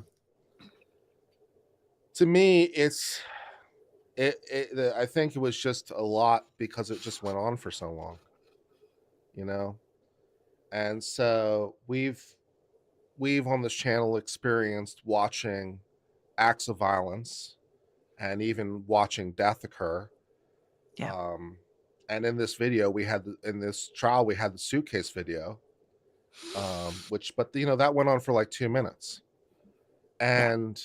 To me, I think it was just a lot because it just went on for so long, you know? And so we've on this channel experienced watching acts of violence and even watching death occur. Yeah. And in this video, in this trial, we had the Suitcase video, but that went on for like 2 minutes. And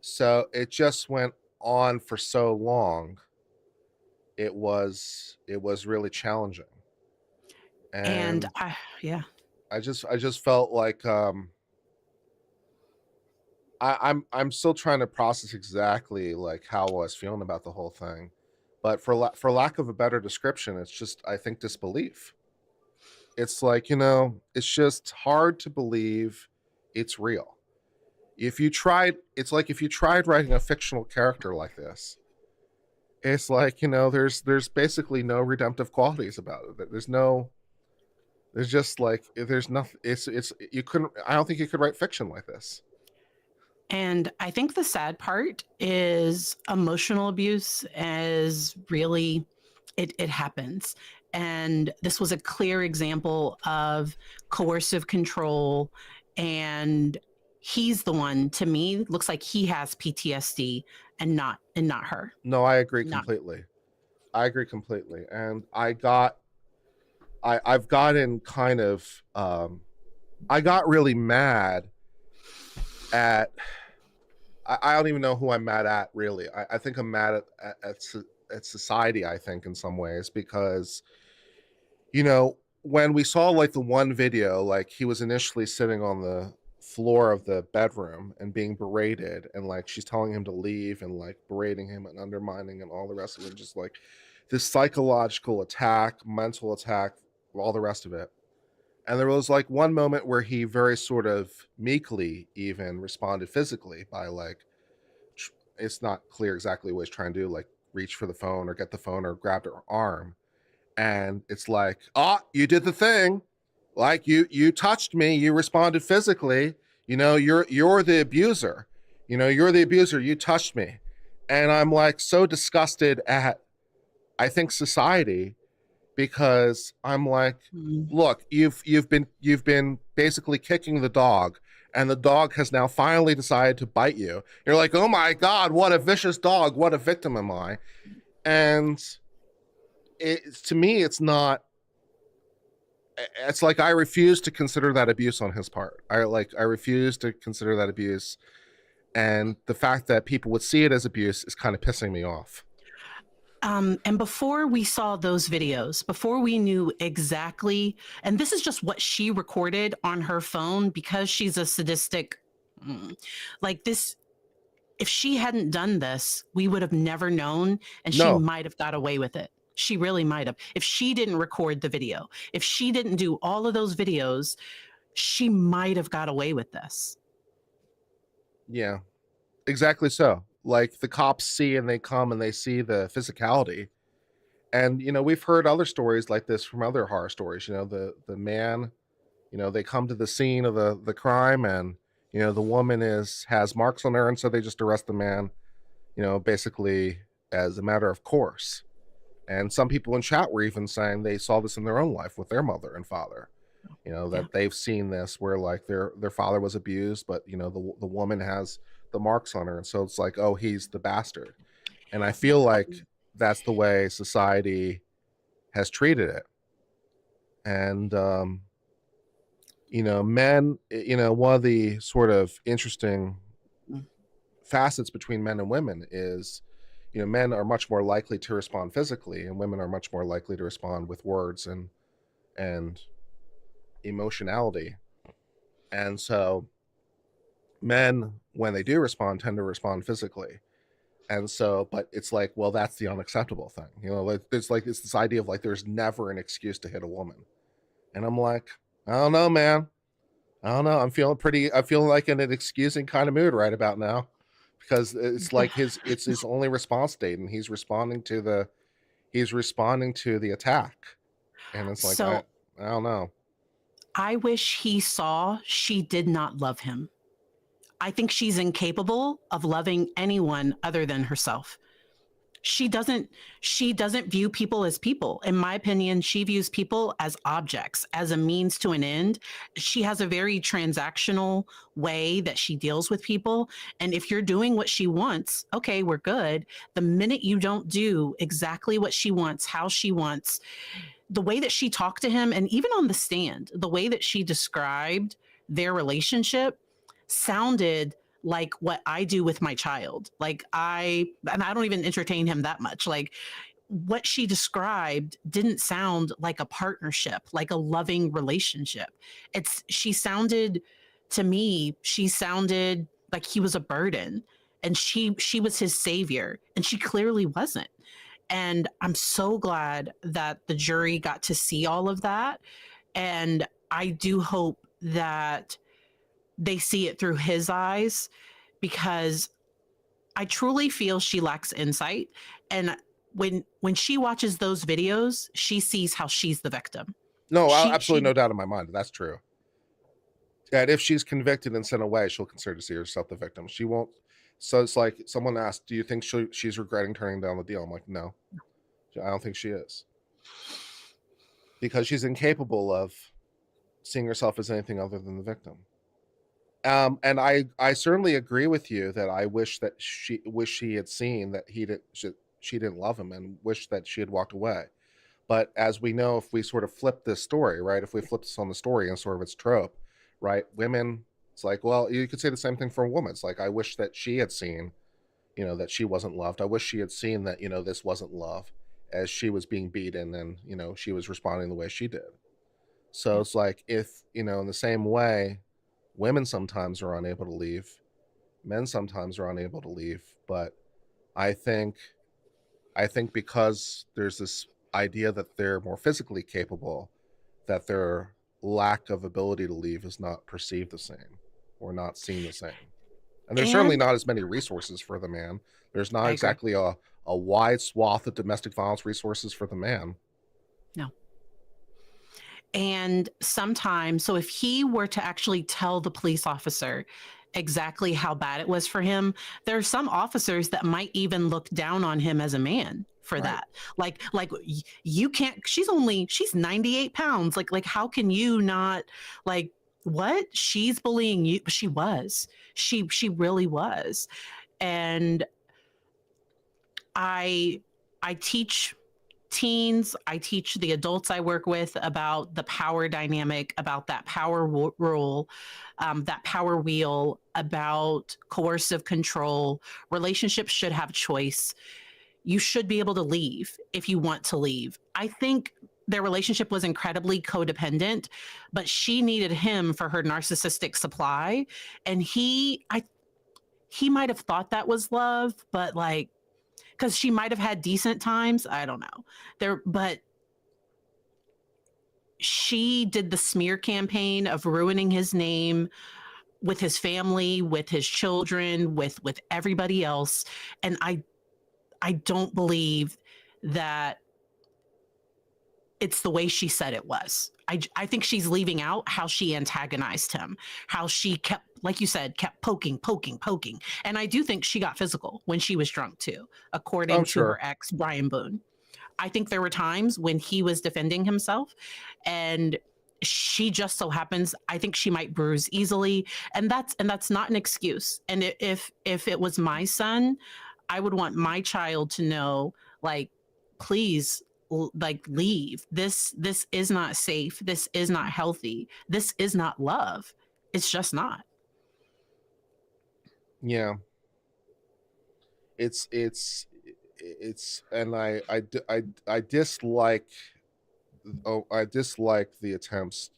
so it just went on for so long. It was really challenging. And I just felt like I'm still trying to process exactly like how I was feeling about the whole thing, but for lack of a better description, it's just, I think, disbelief. It's like, it's just hard to believe it's real. It's like if you tried writing a fictional character like this, it's like, there's basically no redemptive qualities about it. There's nothing. I don't think you could write fiction like this. And I think the sad part is emotional abuse is really, it happens. And this was a clear example of coercive control. And he's the one, to me, looks like he has PTSD and not her. No, I agree completely. And I've gotten kind of, I got really mad at, I don't even know who I'm mad at, really. I think I'm mad at society, I think, in some ways, because, when we saw like the one video, like he was initially sitting on the floor of the bedroom and being berated, and like she's telling him to leave and like berating him and undermining and all the rest of it, just like this psychological attack, mental attack, all the rest of it. And there was like one moment where he very sort of meekly even responded physically by like, it's not clear exactly what he's trying to do, like reach for the phone or get the phone or grabbed her arm. And it's like, oh, you did the thing. Like you touched me, you responded physically, you're the abuser. You're the abuser, you touched me. And I'm like so disgusted at, I think, society, because I'm like, look, you've been basically kicking the dog, and the dog has now finally decided to bite you. You're like, oh my God, what a vicious dog, what a victim am I? And to me, it's not. It's like I refuse to consider that abuse on his part. I refuse to consider that abuse, and the fact that people would see it as abuse is kind of pissing me off. And before we saw those videos, before we knew exactly, and this is just what she recorded on her phone because she's a sadistic, like this, if she hadn't done this, we would have never known, and she might have got away with it. She really might have. If she didn't record the video, if she didn't do all of those videos, she might have got away with this. Yeah, exactly so. Like the cops see and they come and they see the physicality, And, we've heard other stories like this from other horror stories. The man, they come to the scene of the crime, and, the woman has marks on her, and so they just arrest the man, basically as a matter of course. And some people in chat were even saying they saw this in their own life with their mother and father. That they've seen this where like their father was abused, but the woman has the marks on her, and so it's like, oh, he's the bastard. And I feel like that's the way society has treated it. And men, one of the sort of interesting facets between men and women is, men are much more likely to respond physically, and women are much more likely to respond with words and emotionality. And so men, when they do respond, tend to respond physically. And so, but it's like, well, that's the unacceptable thing. It's this idea of like, there's never an excuse to hit a woman. And I'm like, I don't know, man. I don't know. I'm feeling like in an excusing kind of mood right about now, because it's like it's his only response date, and he's responding to the attack. And it's like, So I don't know. I wish he saw she did not love him. I think she's incapable of loving anyone other than herself. She doesn't view people as people. In my opinion, she views people as objects, as a means to an end. She has a very transactional way that she deals with people. And if you're doing what she wants, okay, we're good. The minute you don't do exactly what she wants, how she wants, the way that she talked to him, and even on the stand, the way that she described their relationship sounded like what I do with my child. And I don't even entertain him that much. Like, what she described didn't sound like a partnership, like a loving relationship. She sounded like he was a burden, and she was his savior, and she clearly wasn't. And I'm so glad that the jury got to see all of that. And I do hope that they see it through his eyes, because I truly feel she lacks insight. And when she watches those videos, she sees how she's the victim. No, absolutely no doubt in my mind. That's true. And if she's convicted and sent away, she'll consider to see herself the victim. She won't. So it's like someone asked, do you think she's regretting turning down the deal? I'm like, no, I don't think she is. Because she's incapable of seeing herself as anything other than the victim. And I certainly agree with you that I wish she had seen that she didn't love him, and wish that she had walked away. But as we know, if we sort of flip this story, right? If we flip this on the story and sort of its trope, right? Women, it's like, well, you could say the same thing for a woman. It's like, I wish that she had seen, that she wasn't loved. I wish she had seen that, this wasn't love, as she was being beaten and, she was responding the way she did. So it's like, if, in the same way, women sometimes are unable to leave, men sometimes are unable to leave. But I think because there's this idea that they're more physically capable, that their lack of ability to leave is not perceived the same or not seen the same. And there's certainly not as many resources for the man. There's not exactly a wide swath of domestic violence resources for the man. No. And sometimes, so if he were to actually tell the police officer exactly how bad it was for him, there are some officers that might even look down on him as a man for that. Like you can't, she's 98 pounds. Like how can you not, like, what? She's bullying you. She really was. And I teach teens, I teach the adults I work with about the power dynamic, about that power rule, that power wheel, about coercive control. Relationships should have choice. You should be able to leave if you want to leave. I think their relationship was incredibly codependent, but she needed him for her narcissistic supply. And he might have thought that was love, but like, because she might have had decent times. I don't know. But she did the smear campaign of ruining his name with his family, with his children, with everybody else. And I don't believe that it's the way she said it was. I think she's leaving out how she antagonized him, how she kept, like you said, kept poking. And I do think she got physical when she was drunk too, according I'm to her sure. ex, Brian Boone. I think there were times when he was defending himself and she just so happens, I think she might bruise easily. And that's not an excuse. And if it was my son, I would want my child to know, like, please, like, leave. This is not safe. This is not healthy. This is not love. It's just not. Yeah. It's and I dislike I dislike the attempts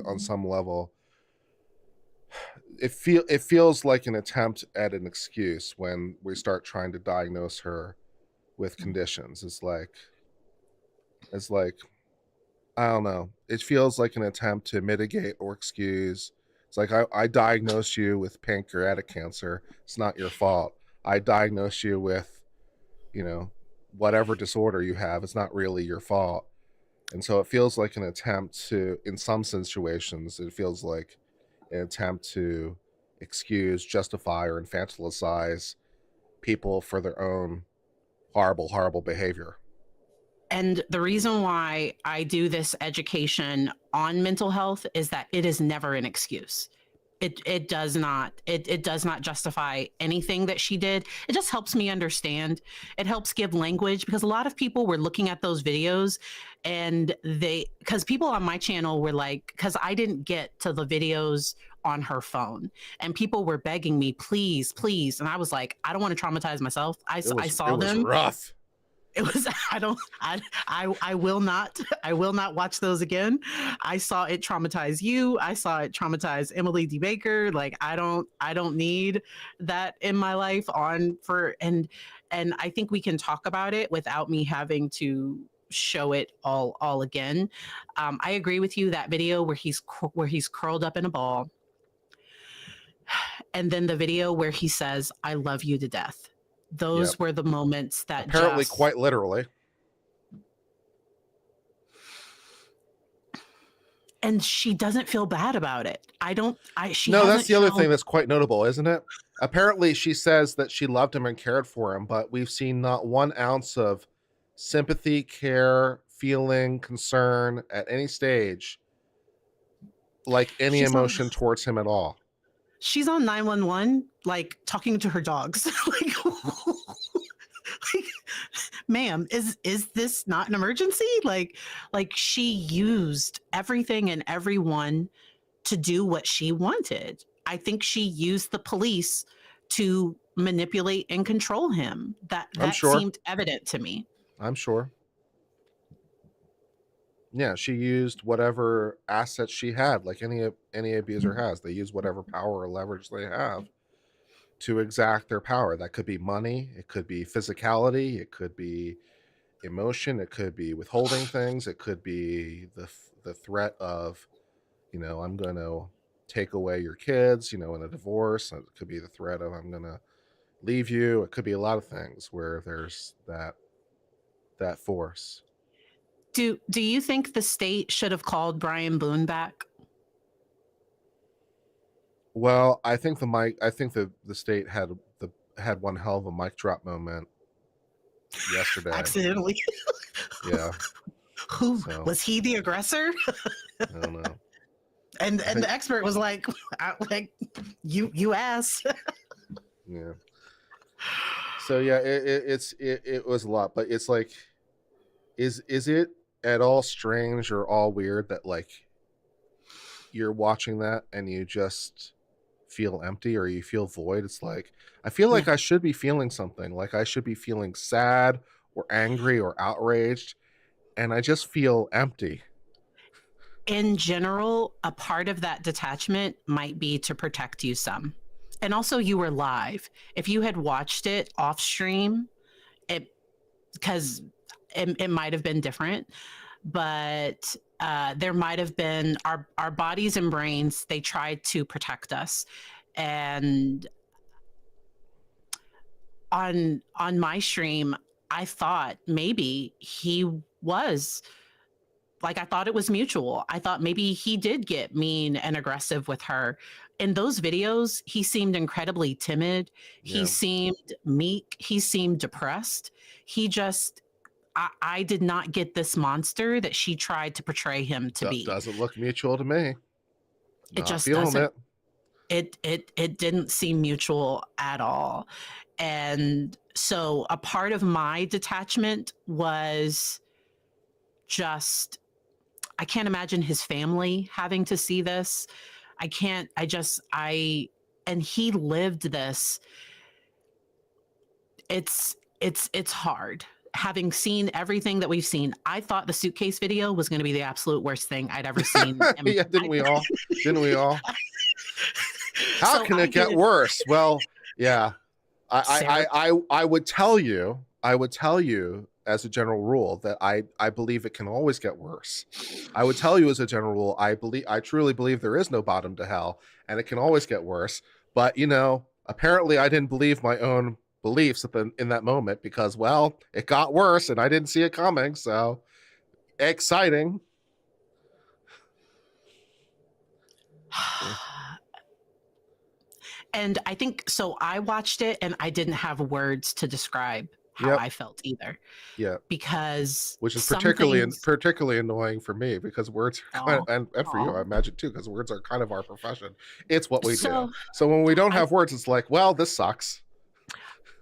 on some level. It feels like an attempt at an excuse when we start trying to diagnose her with conditions. It's like I don't know. It feels like an attempt to mitigate or excuse. It's like I diagnose you with pancreatic cancer. It's not your fault. I diagnose you with, whatever disorder you have. It's not really your fault. And so it feels like an attempt to, in some situations, it feels like an attempt to excuse, justify, or infantilize people for their own horrible behavior. And the reason why I do this education on mental health is that it is never an excuse. It does not justify anything that she did. It just helps me understand. It helps give language, because a lot of people were looking at those videos and because people on my channel were like, because I didn't get to the videos on her phone, and people were begging me, please, and I was like, I don't want to traumatize myself. I saw them. It was rough. It was, I will not watch those again. I saw it traumatize you. I saw it traumatize Emily D. Baker. Like, I don't need that in my life and I think we can talk about it without me having to show it all again. I agree with you, that video where he's curled up in a ball, and then the video where he says, I love you to death. Those were the moments that apparently quite literally. And she doesn't feel bad about it. No, that's the other thing that's quite notable, isn't it? Apparently she says that she loved him and cared for him, but we've seen not 1 ounce of sympathy, care, feeling, concern at any stage, like any emotion towards him at all. She's on 911, like, talking to her dogs. like, ma'am, is this not an emergency? Like she used everything and everyone to do what she wanted. I think she used the police to manipulate and control him. That seemed evident to me. I'm sure. Yeah, she used whatever assets she had, like any abuser has. They use whatever power or leverage they have to exact their power. That could be money, it could be physicality, it could be emotion, it could be withholding things, it could be the threat of, I'm going to take away your kids, in a divorce. It could be the threat of, I'm going to leave you. It could be a lot of things where there's that force. Do you think the state should have called Brian Boone back? Well, I think the state had one hell of a mic drop moment yesterday. Accidentally. Yeah. Was he the aggressor? I don't know. And the expert was like, you asked. Yeah. So yeah, it was a lot, but it's like, is it at all strange or all weird that, like, you're watching that and you just feel empty or you feel void? It's like, I feel like I should be feeling something, like I should be feeling sad or angry or outraged, and I just feel empty. In general, a part of that detachment might be to protect you some. And also, you were live. If you had watched it off stream, because it might have been different, but there might have been our bodies and brains, they tried to protect us. And on my stream, I thought maybe he was like, I thought it was mutual. I thought maybe he did get mean and aggressive with her. In those videos, he seemed incredibly timid. Yeah. He seemed meek. He seemed depressed. He just, I did not get this monster that she tried to portray him to be. Doesn't look mutual to me. It Not just feeling doesn't. it. It didn't seem mutual at all. And so a part of my detachment was just, I can't imagine his family having to see this. And he lived this. It's hard. Having seen everything that we've seen, I thought the Suitcase video was going to be the absolute worst thing I'd ever seen. Yeah, didn't we all? Didn't we all? How So can I it get did- worse? Well, yeah. Sarah? I would tell you as a general rule that I believe it can always get worse. I would tell you as a general rule, I truly believe there is no bottom to hell and it can always get worse. But apparently I didn't believe my own beliefs in that moment because, well, it got worse and I didn't see it coming. So exciting. And I think so. I watched it and I didn't have words to describe how Yep. I felt either. Yeah. Because Which is some particularly things- annoying for me because words are kind of, and for you, I imagine too, because words are kind of our profession. It's what we do. So when we don't have words, it's like, well, this sucks.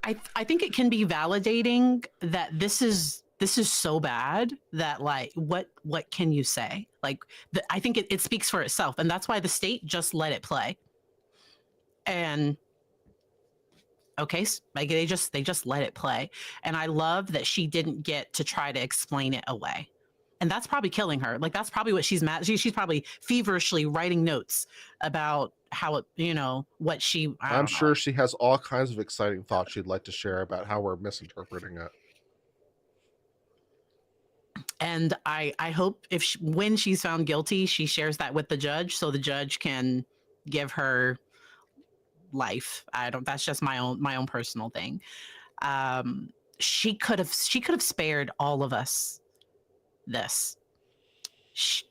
I think it can be validating that this is so bad that, like, what can you say? Like, I think it speaks for itself, and that's why the state just let it play. And okay, like they just let it play. And I love that she didn't get to try to explain it away. And that's probably killing her. Like, that's probably what she's mad. She's probably feverishly writing notes about how it, what she. I'm sure she has all kinds of exciting thoughts she'd like to share about how we're misinterpreting it. And I hope when she's found guilty, she shares that with the judge so the judge can give her life. That's just my own personal thing. She could have spared all of us this.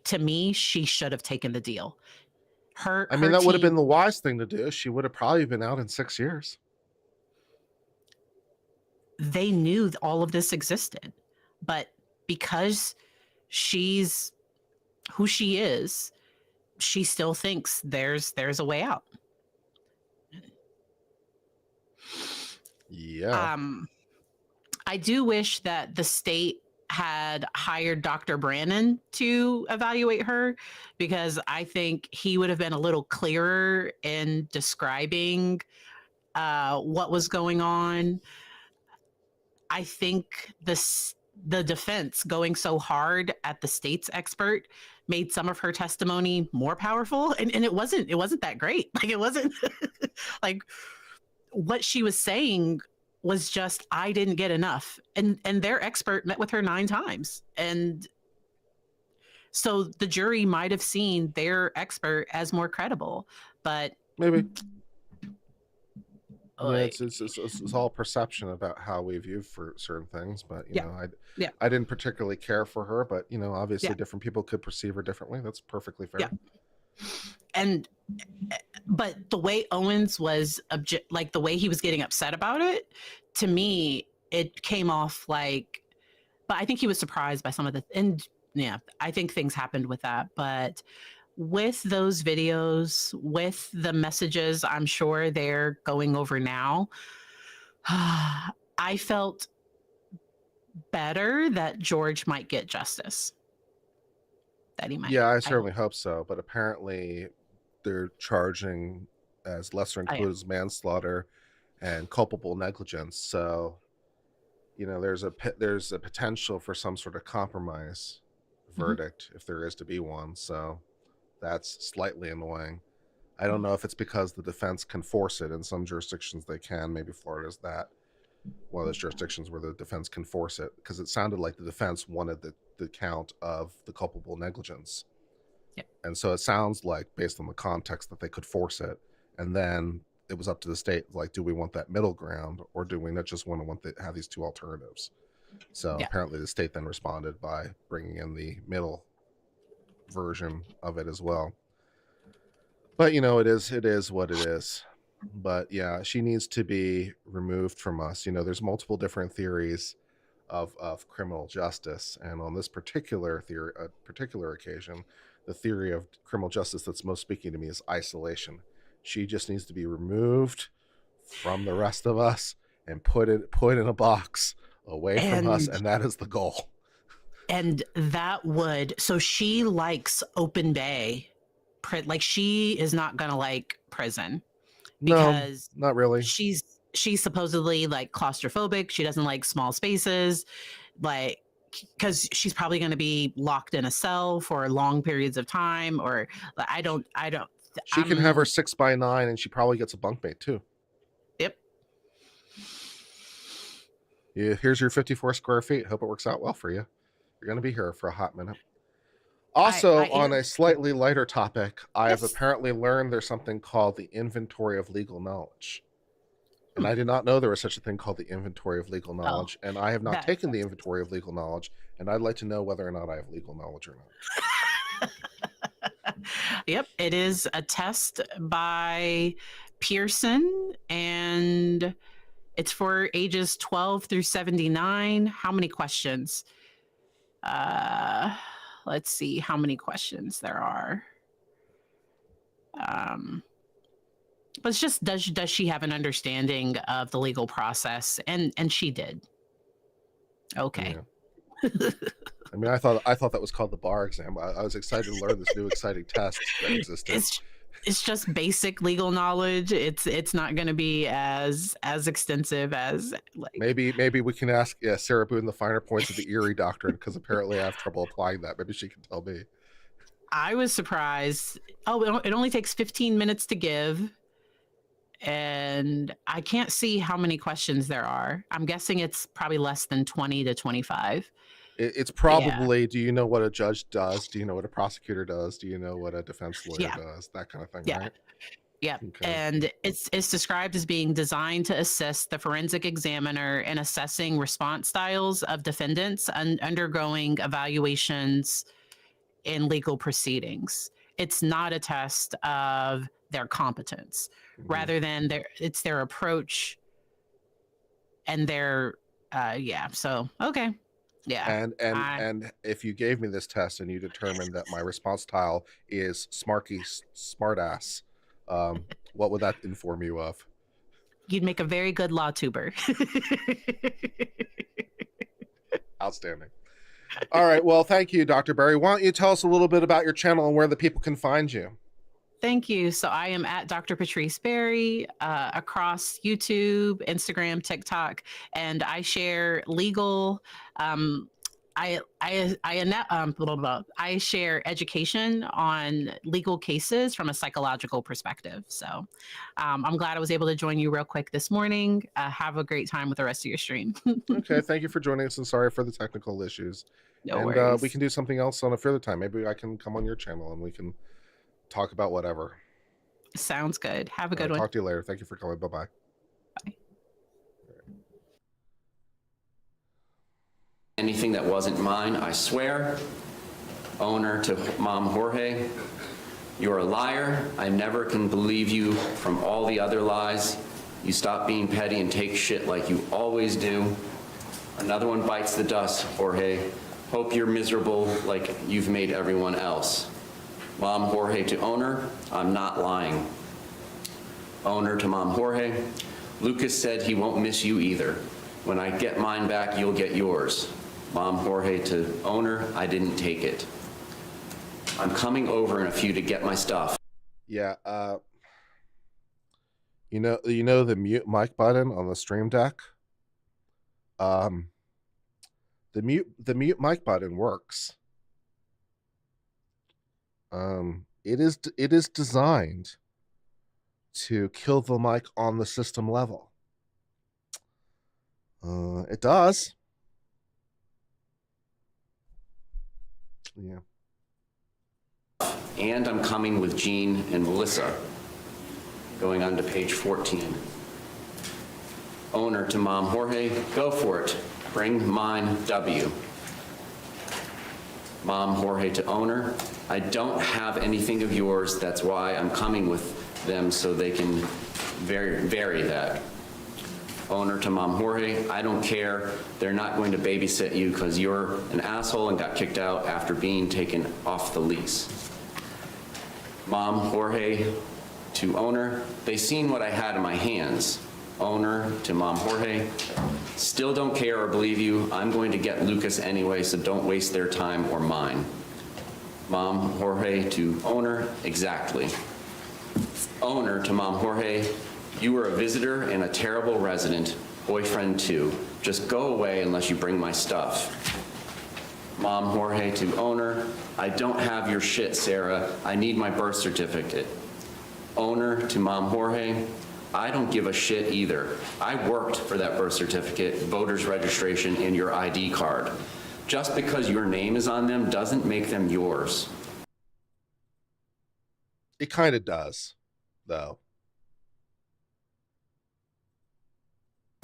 To me, she should have taken the deal. That would have been the wise thing to do. She would have probably been out in 6 years. They knew all of this existed, but because she's who she is, she still thinks there's a way out. Yeah. I do wish that the state had hired Dr. Brannon to evaluate her, because I think he would have been a little clearer in describing what was going on. I think the defense going so hard at the state's expert made some of her testimony more powerful, and it wasn't that great. Like, it wasn't like what she was saying was just, I didn't get enough. And their expert met with her 9 times. And so the jury might have seen their expert as more credible, but maybe. It's all perception about how we view for certain things, but I didn't particularly care for her, but obviously different people could perceive her differently. That's perfectly fair. Yeah. But the way Owens was like the way he was getting upset about it, to me, it came off like, but I think he was surprised by some of I think things happened with that. But with those videos, with the messages I'm sure they're going over now, I felt better that George might get justice. That he might. Yeah, I certainly hope so. But apparently they're charging as lesser included as manslaughter and culpable negligence. So, there's a potential for some sort of compromise verdict if there is to be one. So that's slightly annoying. I don't know if it's because the defense can force it. In some jurisdictions they can. Maybe Florida's that one of those jurisdictions where the defense can force it, because it sounded like the defense wanted the count of the culpable negligence. Yep. And so it sounds like, based on the context, that they could force it. And then it was up to the state, like, do we want that middle ground, or do we not just want to have these two alternatives? So apparently the state then responded by bringing in the middle version of it as well. But it is what it is. But yeah, she needs to be removed from us. There's multiple different theories of criminal justice, and on this particular occasion, the theory of criminal justice that's most speaking to me is isolation. She just needs to be removed from the rest of us and put in a box away from us, and that is the goal. And that would, so she likes open bay, like she is not gonna like prison because no, not really. She's supposedly like claustrophobic. She doesn't like small spaces, like because she's probably going to be locked in a cell for long periods of time. Or I don't. She can have her 6x9, and she probably gets a bunkmate too. Yep. Yeah, here's your 54 square feet. Hope it works out well for you. You're going to be here for a hot minute. Also, on a slightly lighter topic, I have apparently learned there's something called the inventory of legal knowledge. And I did not know there was such a thing called the inventory of legal knowledge. And I have not taken the inventory of legal knowledge. And I'd like to know whether or not I have legal knowledge or not. Yep, it is a test by Pearson, and it's for ages 12 through 79. How many questions? Let's see how many questions there are. But it's just, does she have an understanding of the legal process? And she did. Okay. Yeah. I mean, I thought that was called the bar exam. I was excited to learn this new exciting test that existed. It's just basic legal knowledge. It's not going to be as extensive as like. Maybe we can ask Sarah Boone the finer points of the Erie Doctrine, because apparently I have trouble applying that. Maybe she can tell me. I was surprised. Oh, it only takes 15 minutes to give. And I can't see how many questions there are. I'm guessing it's probably less than 20 to 25. It's probably, do you know what a judge does? Do you know what a prosecutor does? Do you know what a defense lawyer does? That kind of thing, right? Yeah. Okay. And it's described as being designed to assist the forensic examiner in assessing response styles of defendants and undergoing evaluations in legal proceedings. It's not a test of their competence, rather than it's their approach and their so okay. Yeah. And if you gave me this test and you determined that my response style is smarky smartass, what would that inform you of? You'd make a very good law tuber. Outstanding. All right. Well, thank you, Dr. Berry. Why don't you tell us a little bit about your channel and where the people can find you? Thank you. So I am at Dr. Patrice Berry across YouTube, Instagram, TikTok, and I share legal. I share education on legal cases from a psychological perspective. So I'm glad I was able to join you real quick this morning. Have a great time with the rest of your stream. Okay, thank you for joining us, and sorry for the technical issues. No worries. We can do something else on a further time. Maybe I can come on your channel and we can talk about whatever. Sounds good. Have a good one. Talk to you later. Thank you for coming. Bye-bye. Bye. Anything that wasn't mine, I swear. Owner to Mom Jorge, you're a liar. I never can believe you from all the other lies. You stop being petty and take shit like you always do. Another one bites the dust, Jorge. Hope you're miserable like you've made everyone else. Mom Jorge to owner, I'm not lying. Owner to Mom Jorge, Lucas said he won't miss you either. When I get mine back, you'll get yours. Mom Jorge to owner, I didn't take it. I'm coming over in a few to get my stuff. Yeah, you know the mute mic button on the Stream Deck? The mute mic button works. It is designed to kill the mic on the system level. It does. Yeah. And I'm coming with Jean and Melissa. Going on to page 14. Owner to Mom Jorge, go for it. Bring mine W. Mom Jorge to owner, I don't have anything of yours, that's why I'm coming with them so they can vary that. Owner to Mom Jorge, I don't care, they're not going to babysit you because you're an asshole and got kicked out after being taken off the lease. Mom Jorge to owner, they seen what I had in my hands. Owner to Mom Jorge, still don't care or believe you, I'm going to get Lucas anyway, so don't waste their time or mine. Mom Jorge to owner, exactly. Owner to Mom Jorge, you were a visitor and a terrible resident, boyfriend too. Just go away unless you bring my stuff. Mom Jorge to owner, I don't have your shit, Sarah. I need my birth certificate. Owner to Mom Jorge, I don't give a shit either. I worked for that birth certificate, voter's registration, and your ID card. Just because your name is on them doesn't make them yours. It kind of does, though.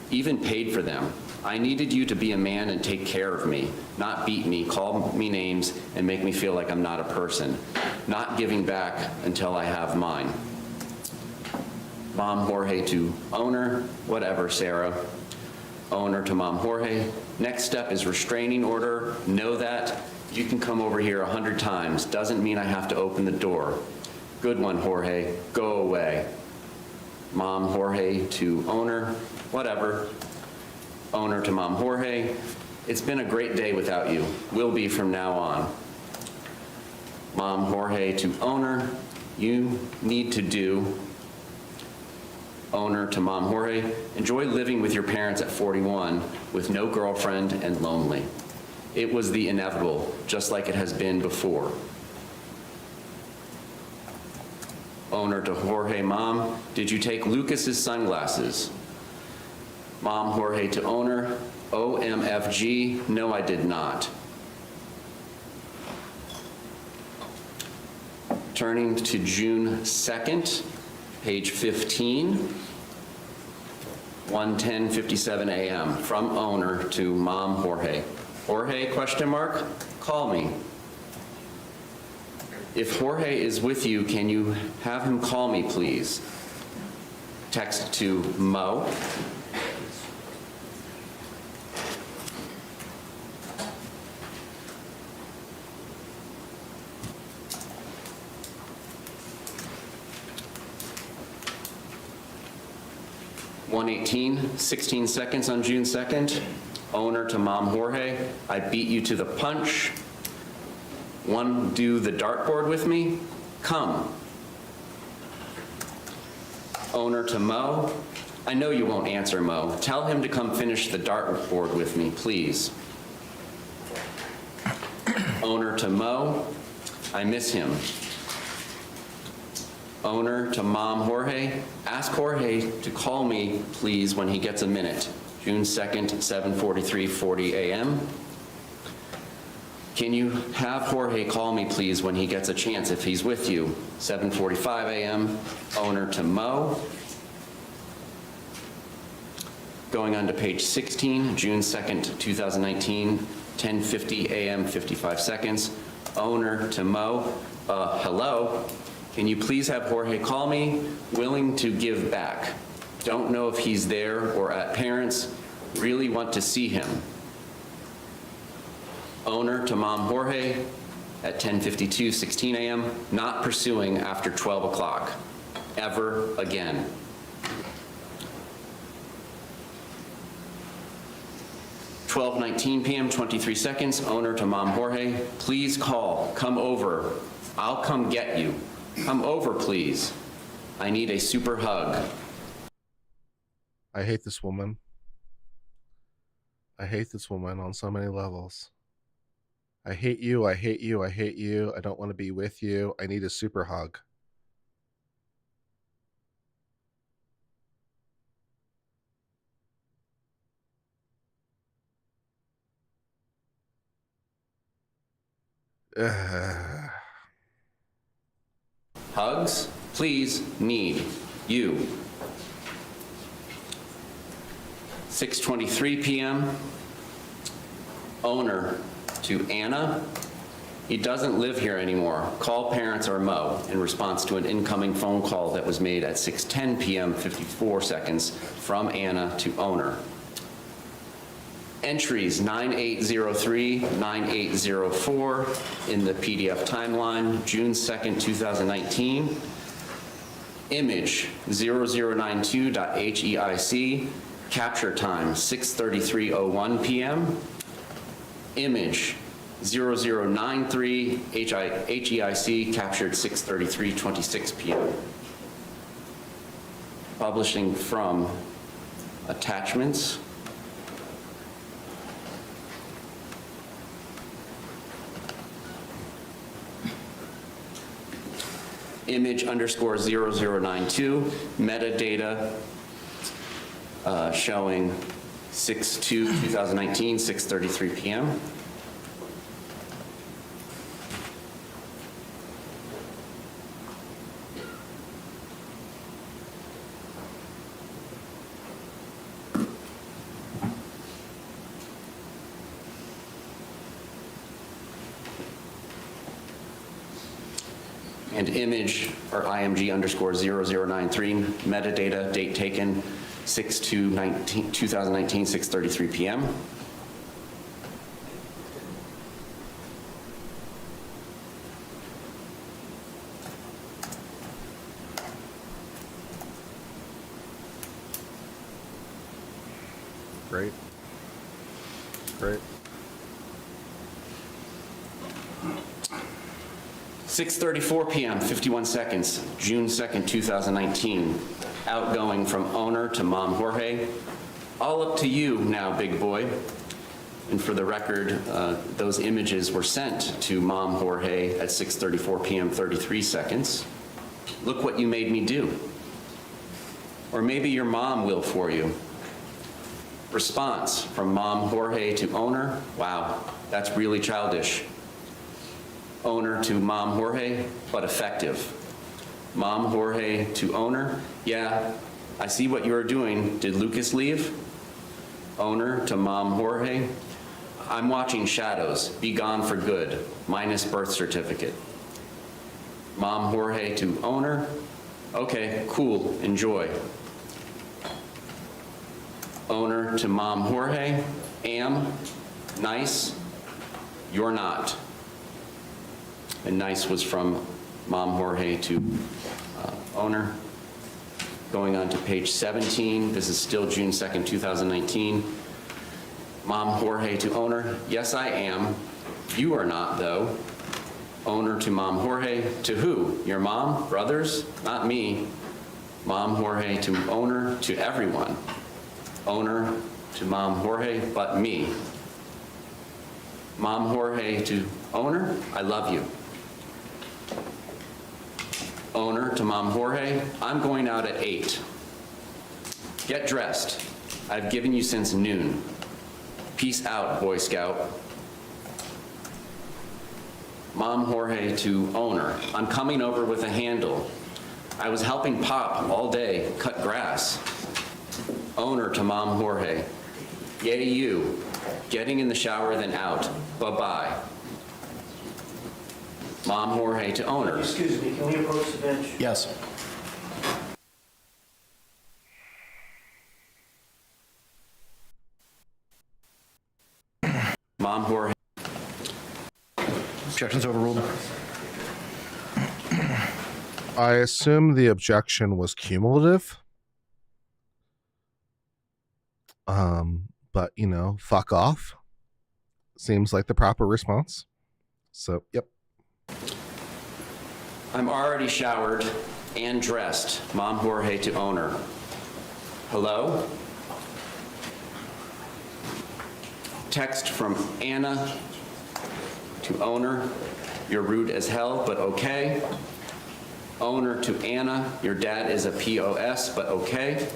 Even paid for them. I needed you to be a man and take care of me, not beat me, call me names, and make me feel like I'm not a person. Not giving back until I have mine. Mom Jorge to owner, whatever, Sarah. Owner to Mom Jorge, next step is restraining order. Know that. You can come over here 100 times. Doesn't mean I have to open the door. Good one, Jorge. Go away. Mom Jorge to owner, whatever. Owner to Mom Jorge, it's been a great day without you. Will be from now on. Mom Jorge to owner, you need to do. Owner to Mom Jorge, enjoy living with your parents at 41 with no girlfriend and lonely. It was the inevitable, just like it has been before. Owner to Jorge, Mom, did you take Lucas's sunglasses? Mom Jorge to owner, OMFG, no I did not. Turning to June 2nd, page 15, 1:10:57 a.m. from owner to Mom Jorge. Jorge, question mark, call me. If Jorge is with you, can you have him call me, please? Text to Mo. (1:18, 16 seconds on June 2nd. Owner to Mom Jorge, I beat you to the punch. Want to do the dartboard with me? Come. Owner to Mo, I know you won't answer, Mo. Tell him to come finish the dartboard with me, please. Owner to Mo, I miss him. Owner to Mom Jorge, ask Jorge to call me, please, when he gets a minute. June 2nd, 7:43:40 a.m. Can you have Jorge call me, please, when he gets a chance if he's with you? 7:45 a.m. Owner to Mo. Going on to page 16, June 2nd, 2019, 10:50 a.m., 55 seconds. Owner to Mo, hello. Can you please have Jorge call me? Willing to give back. Don't know if he's there or at parents. Really want to see him. Owner to Mom Jorge at 10:52, 16 a.m. Not pursuing after 12 o'clock. Ever again. (12:19 p.m., 23 seconds. Owner to Mom Jorge, please call. Come over. I'll come get you. Come over, please. I need a super hug. I hate this woman. I hate this woman on so many levels. I hate you, I hate you, I hate you. I don't want to be with you. I need a super hug. Hugs, please, need you. 6:23 p.m. Owner to Anna, He doesn't live here anymore. Call parents or Mo in response to an incoming phone call that was made at 6:10 p.m. 54 seconds from Anna to owner. Entries 9803, 9804 in the PDF timeline, June 2nd, 2019. Image 0092.heic, capture time 6:33:01 p.m. Image 0093 HEIC, captured 6:33:26 p.m. Publishing from attachments. Image underscore 0092, metadata showing 6/2/2019, 6:33 p.m. And image or IMG underscore 0093, metadata, date taken 6/2/2019, 6:33 p.m. Great. Great. 6:34 p.m., 51 seconds, June 2nd, 2019. Outgoing from owner to Mom Jorge. All up to you now, big boy. And for the record, those images were sent to Mom Jorge at 6:34 p.m., 33 seconds. Look what you made me do. Or maybe your mom will for you. Response from Mom Jorge to owner. Wow, that's really childish. Owner to Mom Jorge, but effective. Mom Jorge to owner, yeah, I see what you are doing. Did Lucas leave? Owner to Mom Jorge, I'm watching shadows. Be gone for good, minus birth certificate. Mom Jorge to owner, okay, cool, enjoy. Owner to Mom Jorge, am, nice, you're not. And nice was from Mom Jorge to owner. Going on to page 17, this is still June 2nd, 2019. Mom Jorge to owner, yes I am. You are not though. Owner to Mom Jorge, to who? Your mom, brothers? Not me. Mom Jorge to owner, to everyone. Owner to Mom Jorge, but me. Mom Jorge to owner, I love you. Owner to Mom Jorge, I'm going out at 8. Get dressed. I've given you since noon. Peace out, Boy Scout. Mom Jorge to owner, I'm coming over with a handle. I was helping Pop all day cut grass. Owner to Mom Jorge, yay you. Getting in the shower then out. Bye-bye. Mom Jorge to owner. Excuse me, can we approach the bench? Yes. Mom Jorge. Objections overruled. I assume the objection was cumulative. But you know, fuck off. Seems like the proper response. So, yep. I'm already showered and dressed. Mom Jorge to owner. Hello? Text from Anna to owner. You're rude as hell, but okay. Owner to Anna. Your dad is a POS, but okay.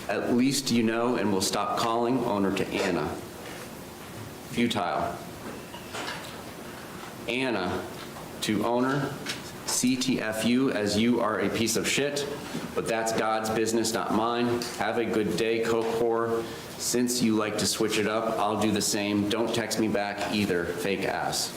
At least you know and will stop calling. Owner to Anna. Futile. Anna to owner, CTFU, as you are a piece of shit, but that's God's business, not mine. Have a good day, coke whore. Since you like to switch it up, I'll do the same. Don't text me back either, fake ass.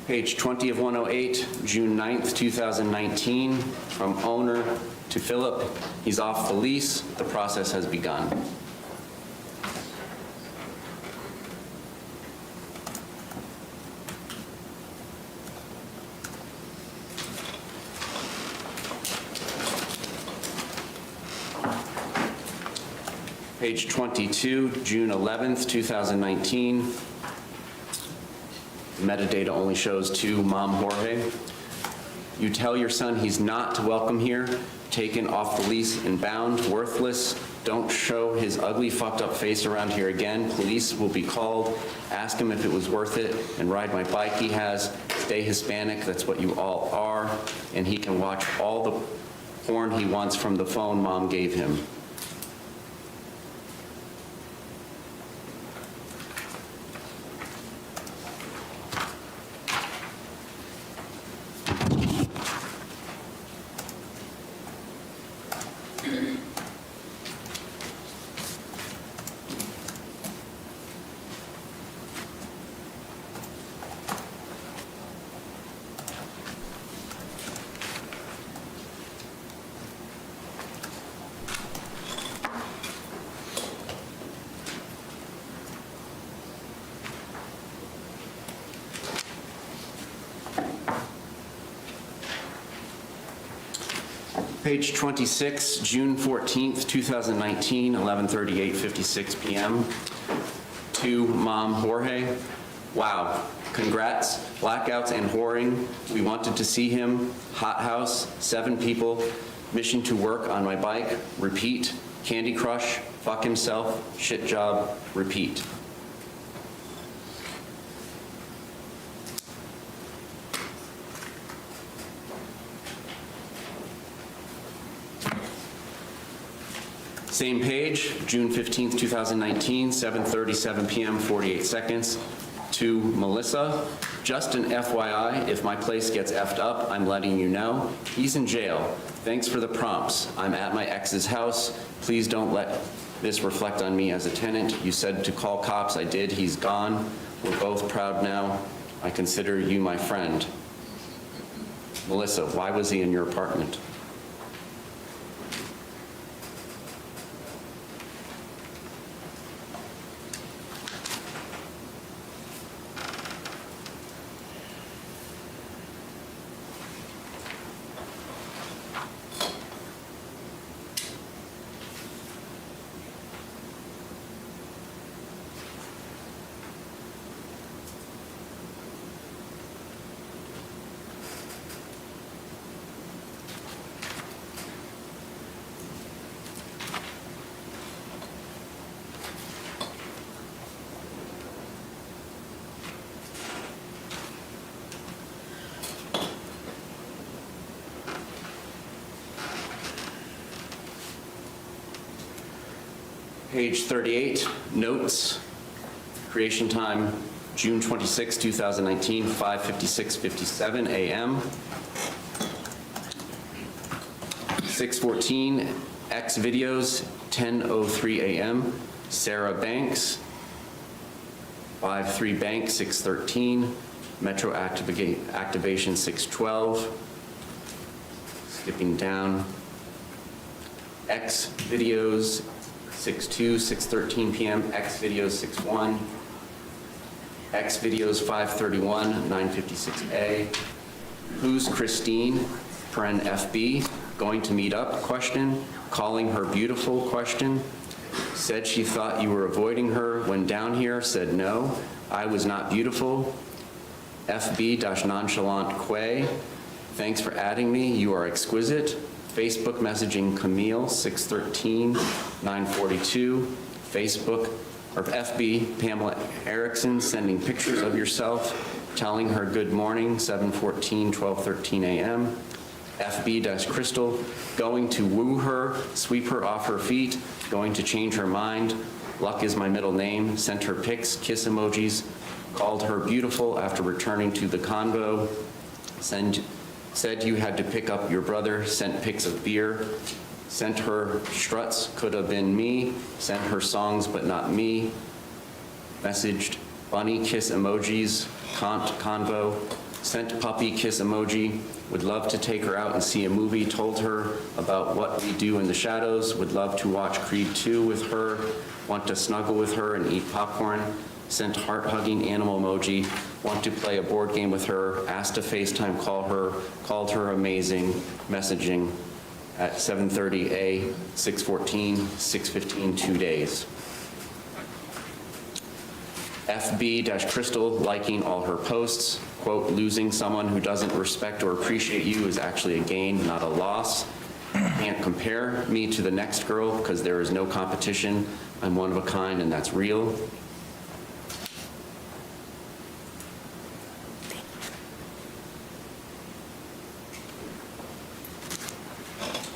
Page 20 of 108, June 9th, 2019, from owner to Philip. He's off the lease. The process has begun. Page 22, June 11th, 2019. Metadata only shows to Mom Jorge. You tell your son he's not welcome here, taken off the lease and bound, worthless. Don't show his ugly, fucked up face around here again. Police will be called. Ask him if it was worth it and ride my bike he has. Stay Hispanic, that's what you all are. And he can watch all the porn he wants from the phone Mom gave him. Page 26, June 14th, 2019, 11:38:56 p.m. To Mom Jorge. Wow, congrats, blackouts and whoring. We wanted to see him. Hot house, 7 people. Mission to work on my bike. Repeat. Candy Crush. Fuck himself. Shit job. Repeat. Same page, June 15th, 2019, 7:37 p.m., 48 seconds. To Melissa, just an FYI, if my place gets effed up, I'm letting you know. He's in jail. Thanks for the prompts. I'm at my ex's house. Please don't let this reflect on me as a tenant. You said to call cops. I did. He's gone. We're both proud now. I consider you my friend. Melissa, why was he in your apartment? Page 38, notes, creation time, June 26, 2019, 5:56:57 a.m. 6:14, X videos, 10:03 a.m. Sarah Banks, 5:3 Bank, 6:13, Metro activation 6:12. Skipping down, X videos, 6:02, 6:13 p.m., X videos 6:1, X videos 5:31, 9:56 a. Who's Christine, paren FB, going to meet up, question, calling her beautiful, question, said she thought you were avoiding her when down here, said no, I was not beautiful, FB-nonchalant Quay, thanks for adding me, you are exquisite. Facebook messaging Camille, 6:13, 9:42. Facebook, or FB, Pamela Erickson, sending pictures of yourself, telling her good morning, 7:14, 12:13 a.m. FB-Crystal, going to woo her, sweep her off her feet, going to change her mind. Luck is my middle name, sent her pics, kiss emojis, called her beautiful after returning to the convo, said you had to pick up your brother, sent pics of beer, sent her struts, could have been me, sent her songs but not me, messaged bunny kiss emojis, convo, Sent puppy kiss emoji. Would love to take her out and see a movie. Told her about what we do in the shadows. Would love to watch Creed 2 with her. Want to snuggle with her and eat popcorn. Sent heart-hugging animal emoji. Want to play a board game with her. Asked to FaceTime call her. Called her amazing. Messaging at 7:30 A, 6:14, 6:15, 2 days. FB-Crystal liking all her posts. Quote, losing someone who doesn't respect or appreciate you is actually a gain, not a loss. Can't compare me to the next girl because there is no competition. I'm one of a kind and that's real.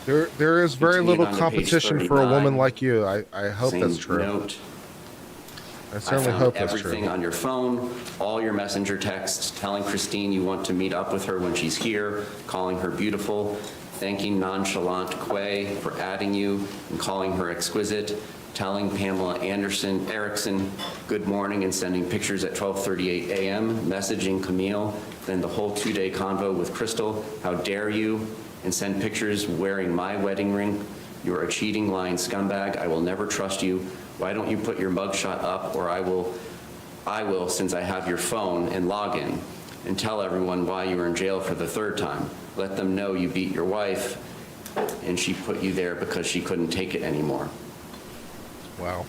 There is very Continuing little on to page competition for a woman 39. like you. I hope Same that's true. note. I I certainly found hope that's everything true. on your phone, all your messenger texts, telling Christine you want to meet up with her when she's here, calling her beautiful, thanking nonchalant Quay for adding you and calling her exquisite, telling Pamela Erickson good morning and sending pictures at 12:38 a.m., messaging Camille, then the whole 2-day convo with Crystal, how dare you, and send pictures wearing my wedding ring. You're a cheating, lying scumbag. I will never trust you. Why don't you put your mugshot up, or I will, since I have your phone and login, and tell everyone why you were in jail for the 3rd time. Let them know you beat your wife, and she put you there because she couldn't take it anymore. Wow.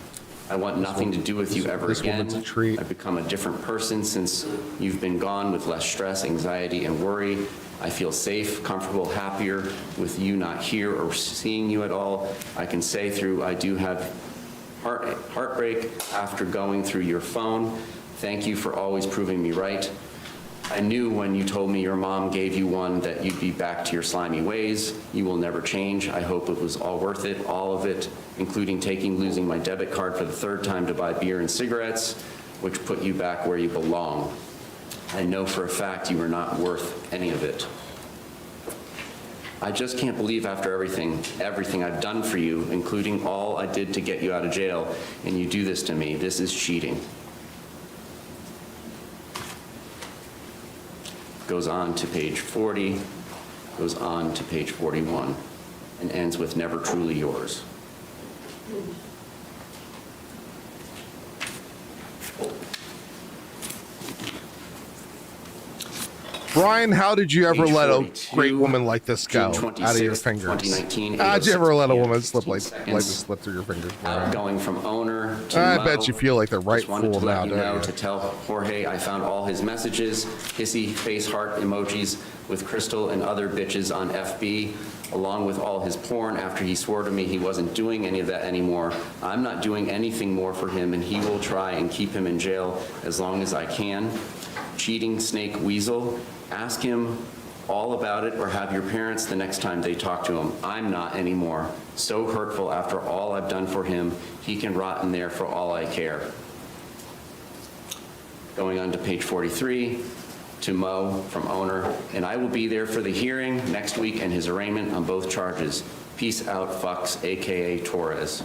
I want nothing to do with you ever this again. woman's a treat. I've become a different person since you've been gone, with less stress, anxiety, and worry. I feel safe, comfortable, happier with you not here or seeing you at all. I can say through I do have heartbreak after going through your phone. Thank you for always proving me right. I knew when you told me your mom gave you one that you'd be back to your slimy ways. You will never change. I hope it was all worth it, all of it, including losing my debit card for the 3rd time to buy beer and cigarettes, which put you back where you belong. I know for a fact you were not worth any of it. I just can't believe after everything I've done for you, including all I did to get you out of jail, and you do this to me. This is cheating. Goes on to page 40, goes on to page 41, and ends with never truly yours. Brian, how did you ever Page let a 42, great woman like this go June out of your 26th, fingers? 2019, How'd you ever let a 8:06 woman slip like 16 this seconds. slip through your fingers, Brian? Going from owner to I Mo. bet you feel like the right Just wanted fool to now, let you don't know you? to tell Jorge I found all his messages, hissy face heart emojis with Crystal and other bitches on FB, along with all his porn after he swore to me he wasn't doing any of that anymore. I'm not doing anything more for him, and he will try and keep him in jail as long as I can. Cheating snake weasel, ask him all about it or have your parents the next time they talk to him. I'm not anymore. So hurtful after all I've done for him. He can rot in there for all I care. Going on to page 43, to Mo from owner, and I will be there for the hearing next week and his arraignment on both charges. Peace out, fucks, AKA Torres.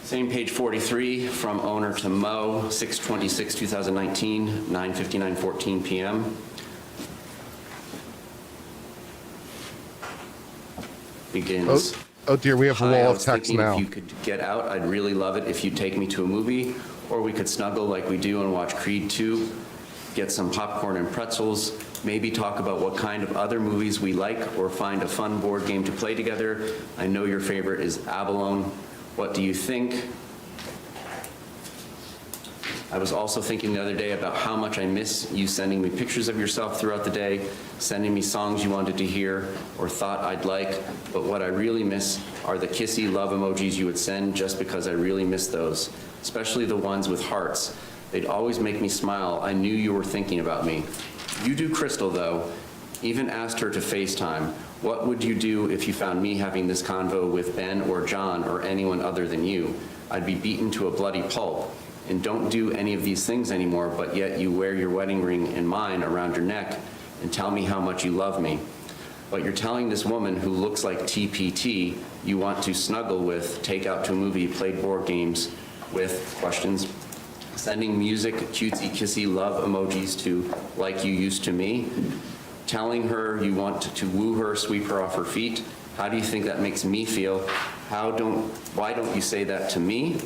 Same page 43, from owner to Mo, 6/26/2019, 9:59:14 p.m. Begins. Oh dear, we have a Hi, I wall of was text thinking now. If you could get out, I'd really love it if you'd take me to a movie, or we could snuggle like we do and watch Creed 2, get some popcorn and pretzels, maybe talk about what kind of other movies we like, or find a fun board game to play together. I know your favorite is Abalone. What do you think? I was also thinking the other day about how much I miss you sending me pictures of yourself throughout the day, sending me songs you wanted to hear or thought I'd like, but what I really miss are the kissy love emojis you would send, just because I really miss those, especially the ones with hearts. They'd always make me smile. I knew you were thinking about me. You do Crystal, though. Even asked her to FaceTime. What would you do if you found me having this convo with Ben or John or anyone other than you? I'd be beaten to a bloody pulp. and don't do any of these things anymore, but yet you wear your wedding ring and mine around your neck and tell me how much you love me. But you're telling this woman who looks like TPT you want to snuggle with, take out to a movie, play board games with, questions, sending music, cutesy, kissy love emojis to like you used to me, telling her you want to woo her, sweep her off her feet. How do you think that makes me feel? Why don't you say that to me?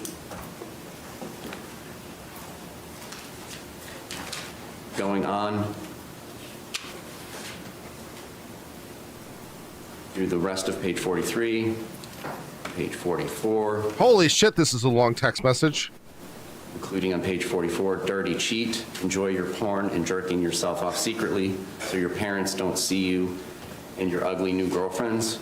Going on through the rest of page 43, page 44. Holy shit, this is a long text message. Including on page 44, dirty cheat, enjoy your porn and jerking yourself off secretly so your parents don't see you and your ugly new girlfriends.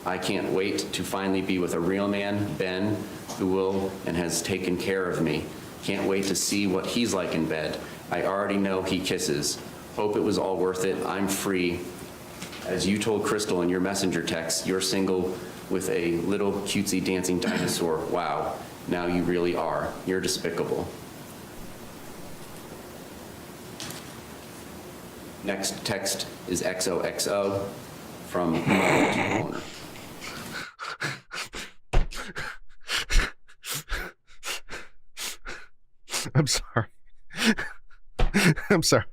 I can't wait to finally be with a real man, Ben, who will and has taken care of me. Can't wait to see what he's like in bed. I already know he kisses. Hope it was all worth it. I'm free. As you told Crystal in your messenger text, you're single with a little cutesy dancing dinosaur. Wow. Now you really are. You're despicable. Next text is XOXO from Mo to owner. I'm sorry. I'm sorry.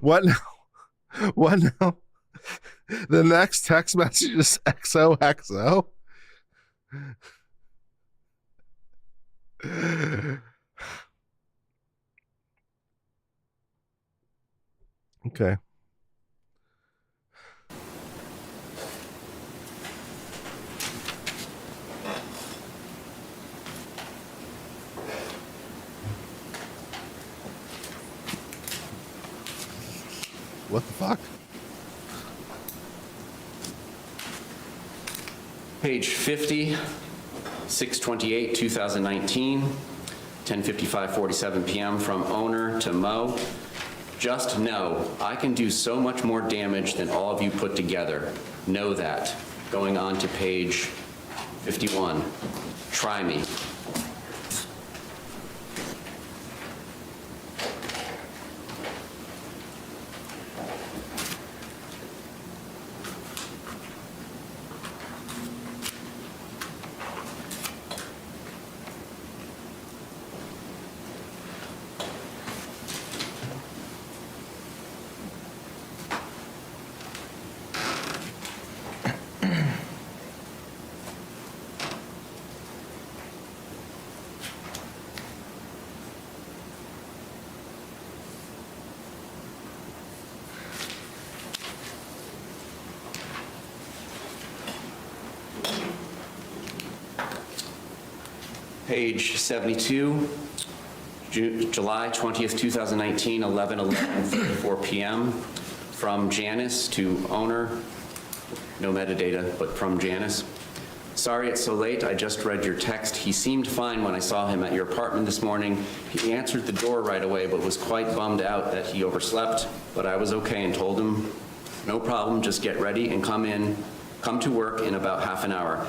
What now? What now? The next text message is XOXO. Okay. What the fuck? Page 50, 6/28, 2019, 10:55:47 p.m. from owner to Mo. Just know, I can do so much more damage than all of you put together. Know that. Going on to page 51. Try me. Page 72, July 20th, 2019, 11:34 p.m. From Janice to owner. No metadata, but from Janice. Sorry it's so late. I just read your text. He seemed fine when I saw him at your apartment this morning. He answered the door right away, but was quite bummed out that he overslept. But I was okay and told him, no problem, just get ready and come to work in about half an hour.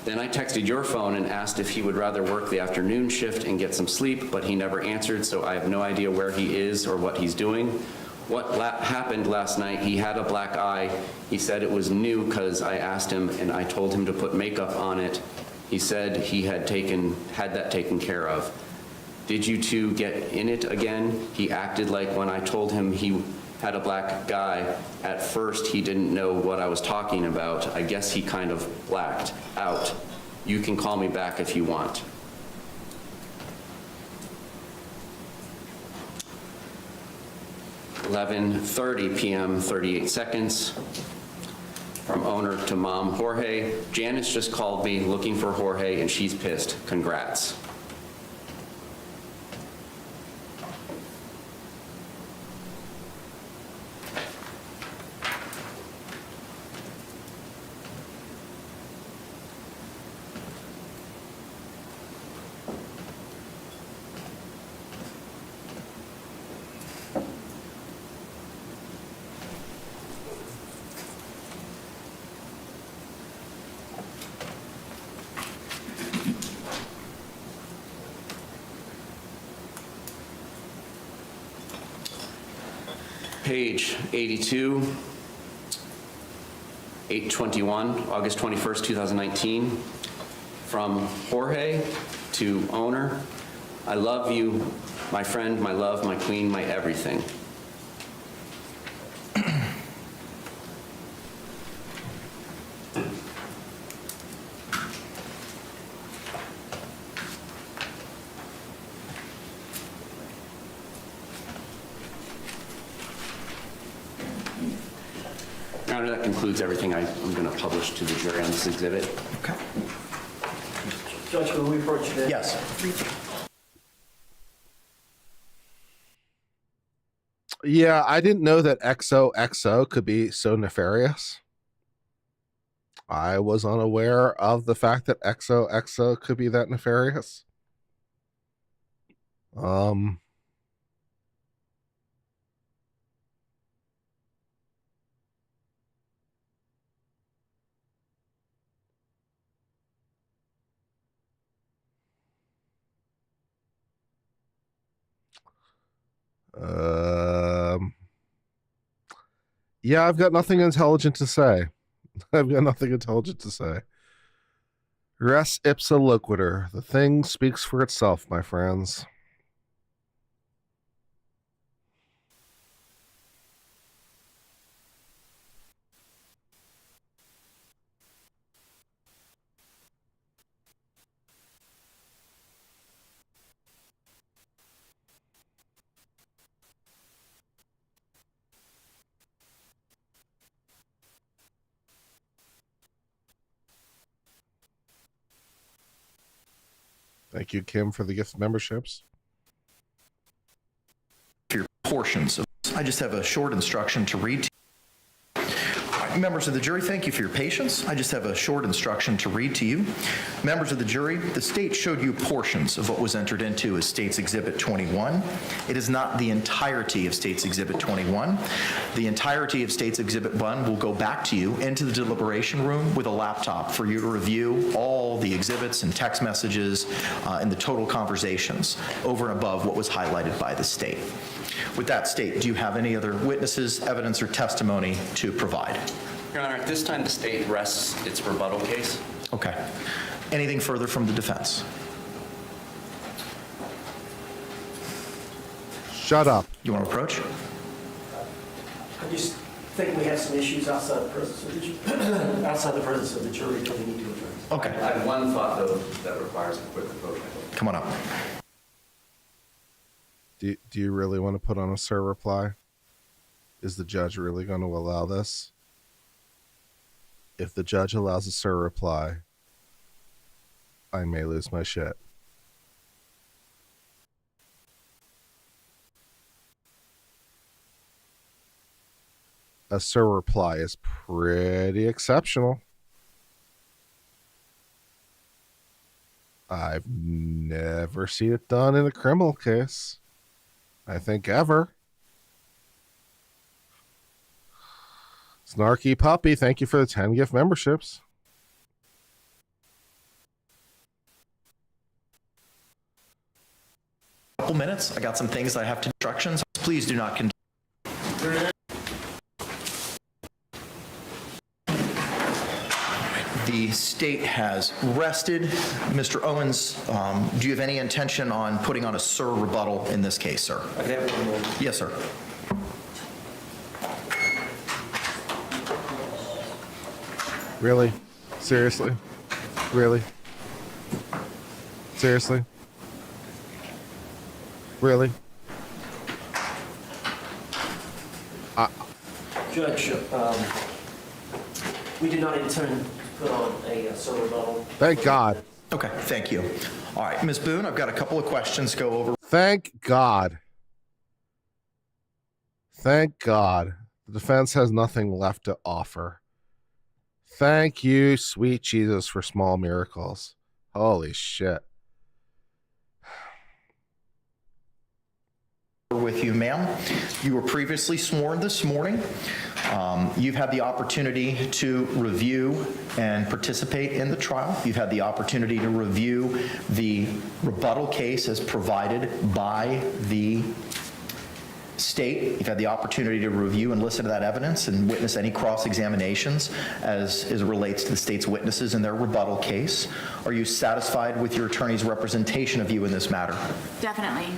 Then I texted your phone and asked if he would rather work the afternoon shift and get some sleep, but he never answered, so I have no idea where he is or what he's doing. What happened last night, he had a black eye. He said it was new because I asked him and I told him to put makeup on it. He said he had that taken care of. Did you two get in it again? He acted like when I told him he had a black guy. At first, he didn't know what I was talking about. I guess he kind of blacked out. You can call me back if you want. (11:30 p.m., 38 seconds. From owner to mom, Jorge. Janice just called me looking for Jorge and she's pissed. Congrats. page 82, 8/21, August 21st, 2019, from Jorge to owner. I love you, my friend, my love, my queen, my everything. Your Honor, that concludes everything I'm going to publish to the jury on this exhibit. Okay. Judge, will we approach that? Yes. Yeah, I didn't know that XOXO could be so nefarious. I was unaware of the fact that XOXO could be that nefarious. Yeah, I've got nothing intelligent to say. I've got nothing intelligent to say. Res ipsa loquitur. The thing speaks for itself, my friends. Thank you, Kim, for the gift memberships. For your portions. I just have a short instruction to read to you. Members of the jury, thank you for your patience. I just have a short instruction to read to you. Members of the jury, the state showed you portions of what was entered into as State's Exhibit 21. It is not the entirety of State's Exhibit 21. The entirety of State's Exhibit 1 will go back to you into the deliberation room with a laptop for you to review all the exhibits and text messages and the total conversations over and above what was highlighted by the state. With that, State, do you have any other witnesses, evidence, or testimony to provide? Your Honor, at this time, the state rests its rebuttal case. Okay. Anything further from the defense? Shut up. You want to approach? I just think we have some issues outside the presence of the jury, outside the presence of the jury that we need to address. Okay. I have one thought, though, that requires a quick vote. Come on up. Do you really want to put on a sir reply? Is the judge really going to allow this? If the judge allows a sir reply, I may lose my shit. A sir reply is pretty exceptional. I've never seen it done in a criminal case. I think ever. Snarky Puppy, thank you for the 10 gift memberships. Couple minutes. I got some things I have to instructions. Please do not continue. The state has rested. Mr. Owens, do you have any intention on putting on a sir rebuttal in this case, sir? I can have it in a moment. Yes, sir. Really? Seriously? Really? Seriously? Really? Judge, we do not intend to put on a sir rebuttal. Thank God. Okay, thank you. All right, Ms. Boone, I've got a couple of questions to go over. Thank God. Thank God. The defense has nothing left to offer. Thank you, sweet Jesus, for small miracles. Holy shit. With you, ma'am. You were previously sworn this morning. You've had the opportunity to review and participate in the trial. You've had the opportunity to review the rebuttal case as provided by the State, you've had the opportunity to review and listen to that evidence and witness any cross-examinations as it relates to the state's witnesses in their rebuttal case. Are you satisfied with your attorney's representation of you in this matter? Definitely.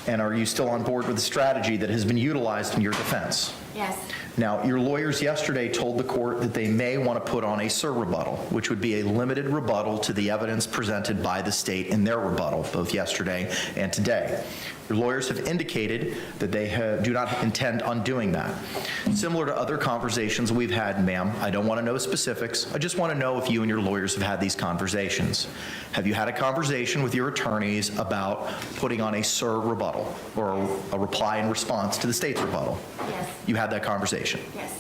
And are you still on board with the strategy that has been utilized in your defense? Yes. Now, your lawyers yesterday told the court that they may want to put on a rebuttal, which would be a limited rebuttal to the evidence presented by the state in their rebuttal, both yesterday and today. Your lawyers have indicated that they do not intend on doing that. Similar to other conversations we've had, ma'am, I don't want to know specifics. I just want to know if you and your lawyers have had these conversations. Have you had a conversation with your attorneys about putting on a rebuttal or a reply in response to the state's rebuttal? Yes. You had that conversation? Yes.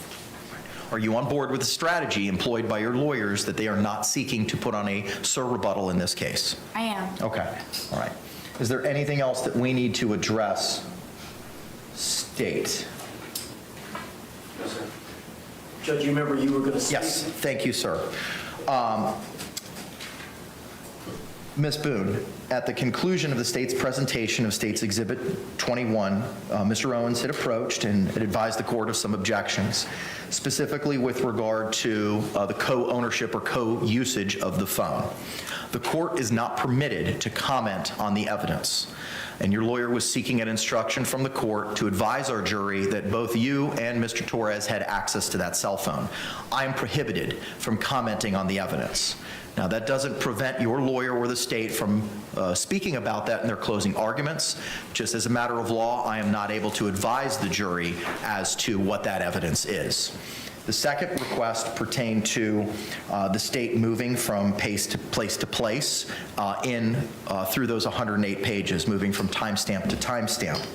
Are you on board with the strategy employed by your lawyers that they are not seeking to put on a rebuttal in this case? I am. Okay, all right. Is there anything else that we need to address, State? No, sir. Judge, you remember you were going to speak? Yes, thank you, sir. Ms. Boone, at the conclusion of the state's presentation of State's Exhibit 21, Mr. Owens had approached and had advised the court of some objections, specifically with regard to the co-ownership or co-usage of the phone. The court is not permitted to comment on the evidence, and your lawyer was seeking an instruction from the court to advise our jury that both you and Mr. Torres had access to that cell phone. I am prohibited from commenting on the evidence. Now, that doesn't prevent your lawyer or the state from speaking about that in their closing arguments. Just as a matter of law, I am not able to advise the jury as to what that evidence is. The second request pertained to the state moving from place to place through those 108 pages, moving from timestamp to timestamp.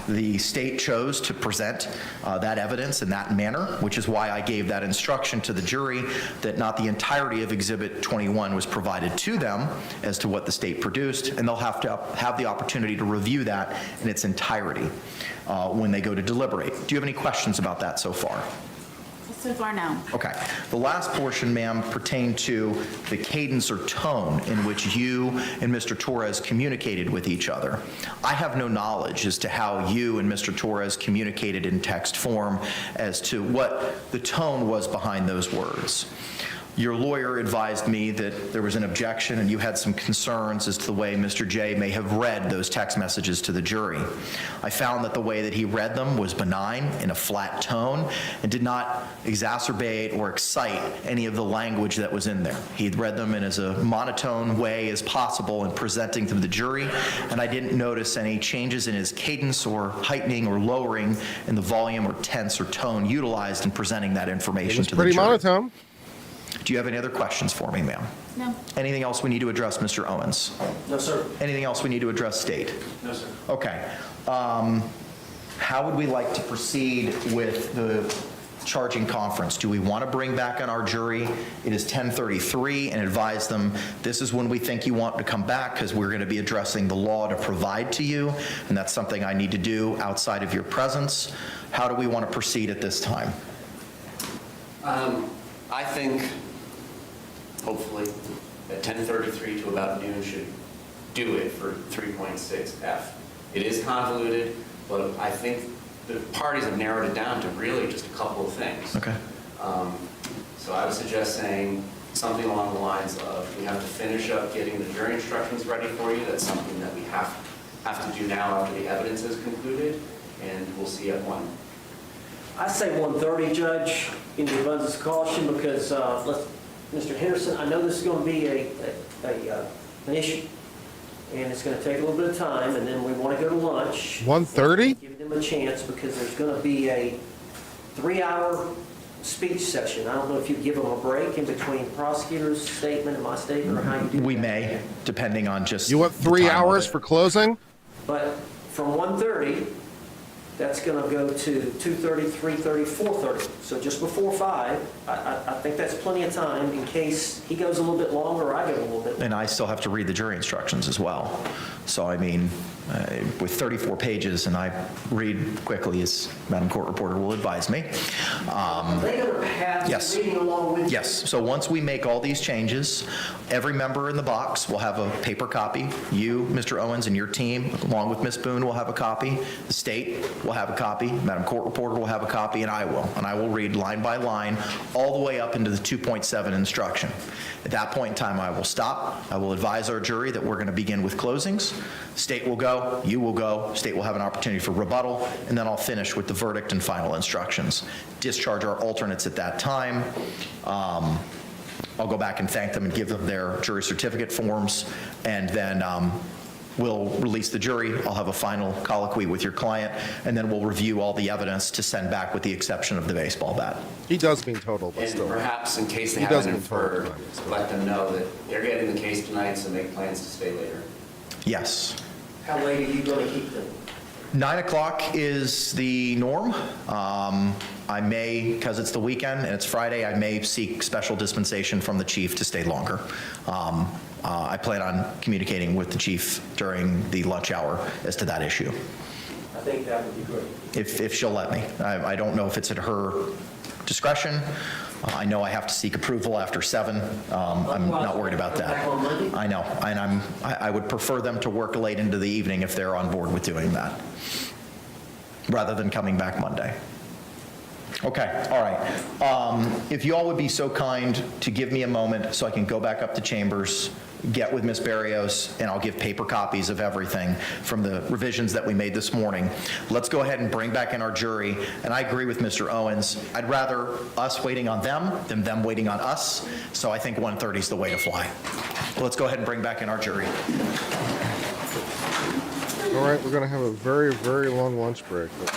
The state chose to present that evidence in that manner, which is why I gave that instruction to the jury that not the entirety of Exhibit 21 was provided to them as to what the state produced, and they'll have to have the opportunity to review that in its entirety when they go to deliberate. Do you have any questions about that so far? So far, no. Okay. The last portion, ma'am, pertained to the cadence or tone in which you and Mr. Torres communicated with each other. I have no knowledge as to how you and Mr. Torres communicated in text form as to what the tone was behind those words. Your lawyer advised me that there was an objection and you had some concerns as to the way Mr. J may have read those text messages to the jury. I found that the way that he read them was benign, in a flat tone, and did not exacerbate or excite any of the language that was in there. He read them in as a monotone way as possible in presenting to the jury, and I didn't notice any changes in his cadence or heightening or lowering in the volume or tense or tone utilized in presenting that information to the jury. Pretty monotone. Do you have any other questions for me, ma'am? No. Anything else we need to address, Mr. Owens? No, sir. Anything else we need to address, State? No, sir. Okay. How would we like to proceed with the charging conference? Do we want to bring back on our jury? It is 10:33 and advise them this is when we think you want to come back because we're going to be addressing the law to provide to you, and that's something I need to do outside of your presence. How do we want to proceed at this time? I think, hopefully, at 10:33 to about noon should do it for 3.6F. It is convoluted, but I think the parties have narrowed it down to really just a couple of things. Okay. So I would suggest saying something along the lines of, we have to finish up getting the jury instructions ready for you. That's something that we have to do now after the evidence is concluded, and we'll see at 1. I say 1:30, Judge, in the abundance of caution, because, Mr. Henderson, I know this is going to be an issue, and it's going to take a little bit of time, and then we want to go to lunch. 1:30? Give them a chance, because there's going to be a 3-hour speech session. I don't know if you give them a break in between prosecutor's statement and my statement, or how you do that. We may, depending on just You want 3 hours for closing? But from 1:30, that's going to go to 2:30, 3:30, 4:30. So just before 5, I think that's plenty of time in case he goes a little bit longer or I go a little bit longer. And I still have to read the jury instructions as well. So, I mean, with 34 pages, and I read quickly, as Madam Court Reporter will advise me. Are they going to have Yes. reading along with? Yes, so once we make all these changes, every member in the box will have a paper copy. You, Mr. Owens, and your team, along with Ms. Boone, will have a copy. The state will have a copy. Madam Court Reporter will have a copy, and I will. And I will read line by line all the way up into the 2.7 instruction. At that point in time, I will stop. I will advise our jury that we're going to begin with closings. State will go, you will go, state will have an opportunity for rebuttal, and then I'll finish with the verdict and final instructions. Discharge our alternates at that time. I'll go back and thank them and give them their jury certificate forms, and then we'll release the jury. I'll have a final colloquy with your client, and then we'll review all the evidence to send back with the exception of the baseball bat. He does mean total, but And still. perhaps in case they He does haven't mean total inferred, time, still. let them know that they're getting the case tonight, so make plans to stay later. Yes. How late are you going to keep them? 9 o'clock is the norm. I may, because it's the weekend and it's Friday, I may seek special dispensation from the chief to stay longer. I plan on communicating with the chief during the lunch hour as to that issue, I think that would be great. if she'll let me. I don't know if it's at her discretion. I know I have to seek approval after 7. I'm not worried about that. Back on Monday? I know, and I would prefer them to work late into the evening if they're on board with doing that, rather than coming back Monday. Okay, all right. If you all would be so kind to give me a moment so I can go back up to chambers, get with Ms. Barrios, and I'll give paper copies of everything from the revisions that we made this morning. Let's go ahead and bring back in our jury, and I agree with Mr. Owens. I'd rather us waiting on them than them waiting on us, so I think 1:30 is the way to fly. Let's go ahead and bring back in our jury. All right, we're going to have a very, very long lunch break, but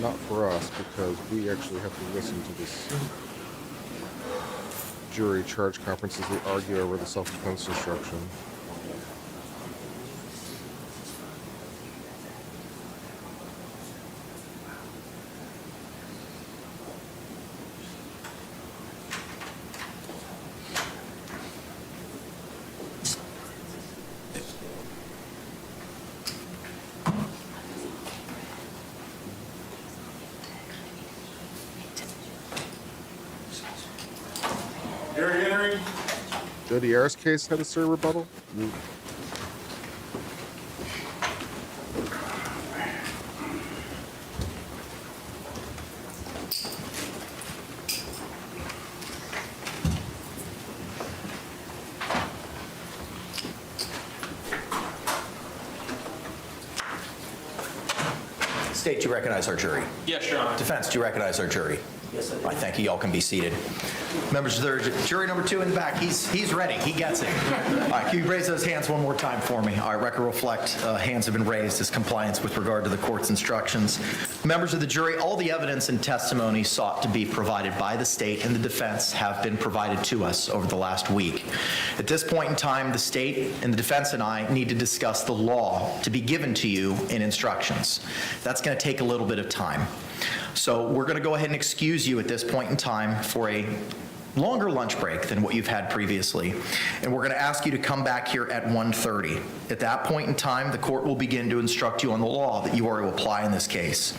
not for us because we actually have to listen to this jury charge conference as they argue over the self-defense instruction. Jody Ayers' case had a Sarah rebuttal? State, do you recognize our jury? Yes, Your Honor. Defense, do you recognize our jury? Yes, I do. All right, thank you. Y'all can be seated. Members of the jury number 2 in the back, he's ready. He gets it. All right, can you raise those hands one more time for me? All right, record reflect. Hands have been raised as compliance with regard to the court's instructions. Members of the jury, all the evidence and testimony sought to be provided by the state and the defense have been provided to us over the last week. At this point in time, the state and the defense and I need to discuss the law to be given to you in instructions. That's going to take a little bit of time. So we're going to go ahead and excuse you at this point in time for a longer lunch break than what you've had previously. And we're going to ask you to come back here at 1:30. At that point in time, the court will begin to instruct you on the law that you are to apply in this case.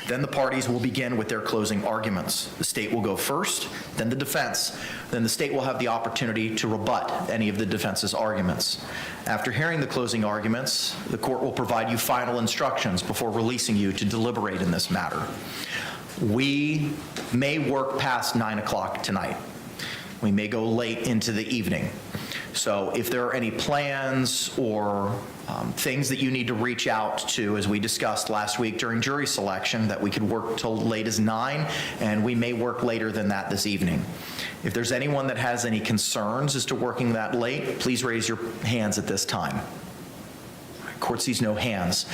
Then the parties will begin with their closing arguments. The state will go first, then the defense. Then the state will have the opportunity to rebut any of the defense's arguments. After hearing the closing arguments, the court will provide you final instructions before releasing you to deliberate in this matter. We may work past 9 o'clock tonight. We may go late into the evening. So if there are any plans or things that you need to reach out to, as we discussed last week during jury selection, that we could work till late as 9, and we may work later than that this evening. If there's anyone that has any concerns as to working that late, please raise your hands at this time. Court sees no hands.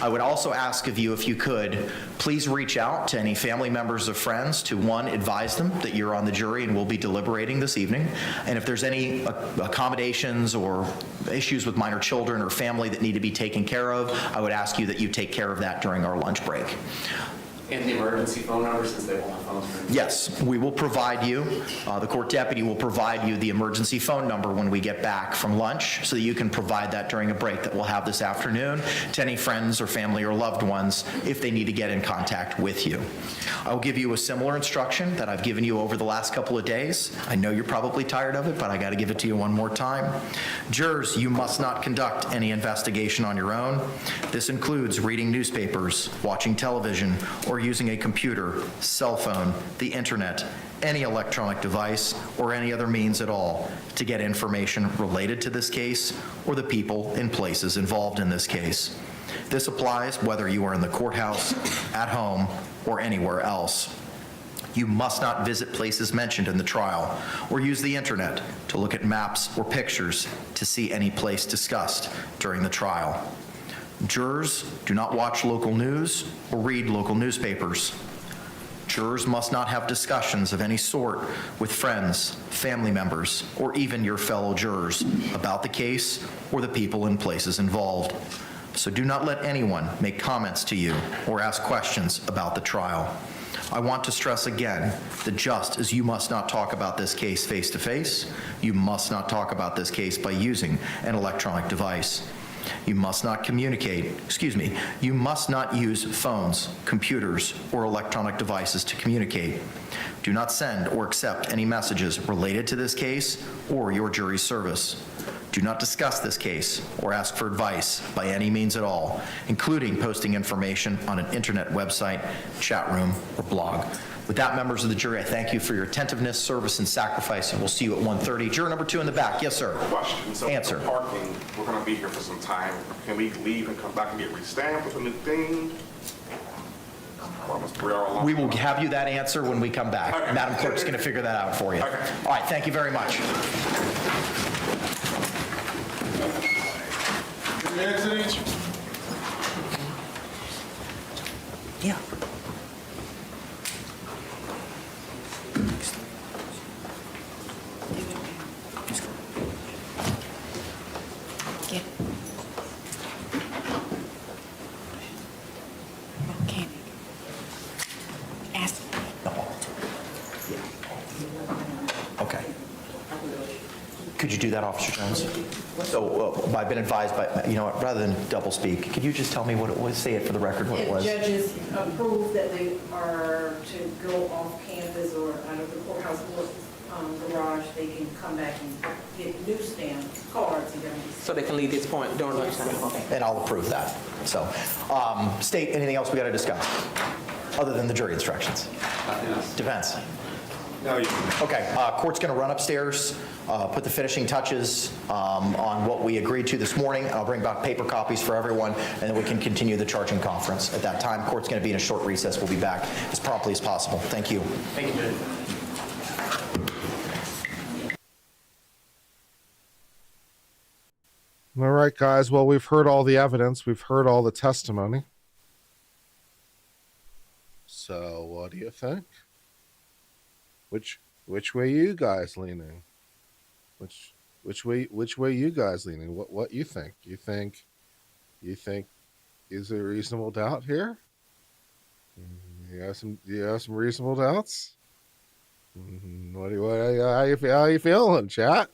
I would also ask of you, if you could, please reach out to any family members or friends to, one, advise them that you're on the jury and will be deliberating this evening. And if there's any accommodations or issues with minor children or family that need to be taken care of, I would ask you that you take care of that during our lunch break. And the emergency phone number, since they won't have phones for... Yes, we will provide you, the court deputy will provide you the emergency phone number when we get back from lunch, so that you can provide that during a break that we'll have this afternoon to any friends or family or loved ones if they need to get in contact with you. I will give you a similar instruction that I've given you over the last couple of days. I know you're probably tired of it, but I got to give it to you one more time. Jurors, you must not conduct any investigation on your own. This includes reading newspapers, watching television, or using a computer, cell phone, the internet, any electronic device, or any other means at all to get information related to this case or the people and places involved in this case. This applies whether you are in the courthouse, at home, or anywhere else. You must not visit places mentioned in the trial or use the internet to look at maps or pictures to see any place discussed during the trial. Jurors, do not watch local news or read local newspapers. Jurors must not have discussions of any sort with friends, family members, or even your fellow jurors about the case or the people and places involved. So do not let anyone make comments to you or ask questions about the trial. I want to stress again that just as you must not talk about this case face-to-face, you must not talk about this case by using an electronic device. You must not you must not use phones, computers, or electronic devices to communicate. Do not send or accept any messages related to this case or your jury's service. Do not discuss this case or ask for advice by any means at all, including posting information on an internet website, chat room, or blog. With that, members of the jury, I thank you for your attentiveness, service, and sacrifice, and we'll see you at 1:30. Juror number 2 in the back. Yes, sir. Question. So Answer. the parking, we're going to be here for some time. Can we leave and come back and get re-stamped with a new thing? We will have you that answer when we come back. Okay. Madam Clerk's going to figure that out for you. Okay. All right, thank you very much. 2 minutes each? Yeah. Okay. Ask. Okay. Could you do that, Officer Jones? So I've been advised by, you know what, rather than double speak, could you just tell me what it was, say it for the record, what it was? If judges approve that they are to go off campus or out of the courthouse garage, they can come back and get new stamp cards. So they can leave this point during lunchtime? Okay. And I'll approve that. So, State, anything else we got to discuss, other than the jury instructions? Defense? No, you Okay, court's going to run upstairs, put the finishing touches on what we agreed to this morning. I'll bring back paper copies for everyone, and then we can continue the charging conference at that time. Court's going to be in a short recess. We'll be back as promptly as possible. Thank you. Thank you, Judge. All right, guys. Well, we've heard all the evidence. We've heard all the testimony. So, what do you think? Which way you guys leaning? Which way you guys leaning? What you think? You think is there reasonable doubt here? You have some reasonable doubts? How you feeling, chat?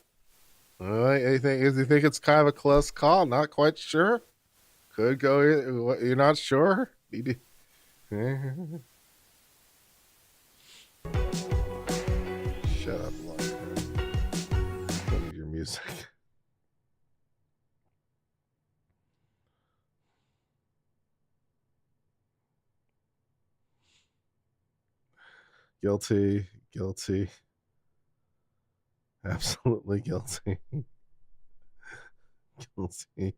You think it's kind of a close call? Not quite sure. Could go. You're not sure. Shut up, Love. Don't need your music. Guilty. Absolutely guilty. Guilty.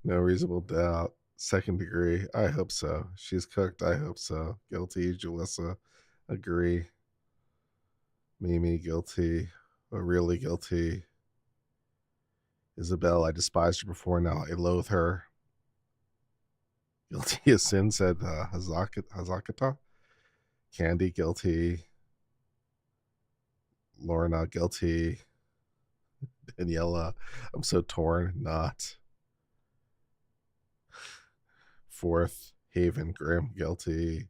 No reasonable doubt. Second degree. I hope so. She's cooked. I hope so. Guilty. Jalissa. Agree. Mimi, guilty. Really guilty. Isabel, I despised her before. Now I loathe her. Guilty as sin, said Hazakata. Candy, guilty. Lorna, guilty. Daniela, I'm so torn. Not. Fourth, Haven Grimm, guilty.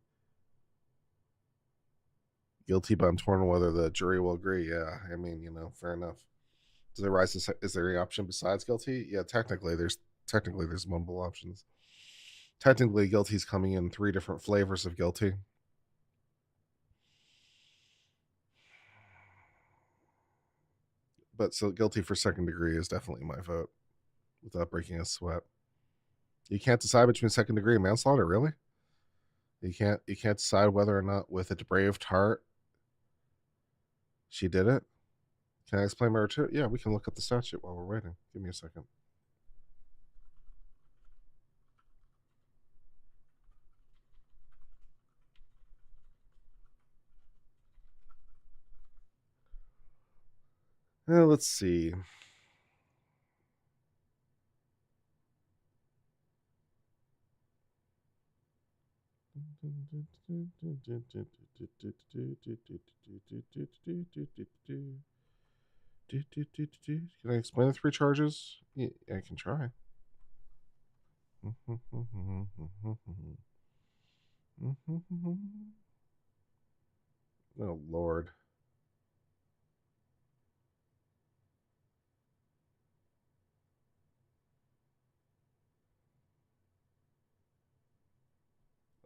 Guilty, but I'm torn on whether the jury will agree. Yeah, I mean, fair enough. Does there rise to, is there any option besides guilty? Yeah, technically there's multiple options. Technically, guilty's coming in 3 different flavors of guilty. But so guilty for second degree is definitely my vote without breaking a sweat. You can't decide between second degree and manslaughter, really? You can't decide whether or not with a depraved heart she did it? Can I explain murder too? Yeah, we can look up the statute while we're waiting. Give me a second. Let's see. Can I explain the 3 charges? Yeah, I can try. Oh, Lord.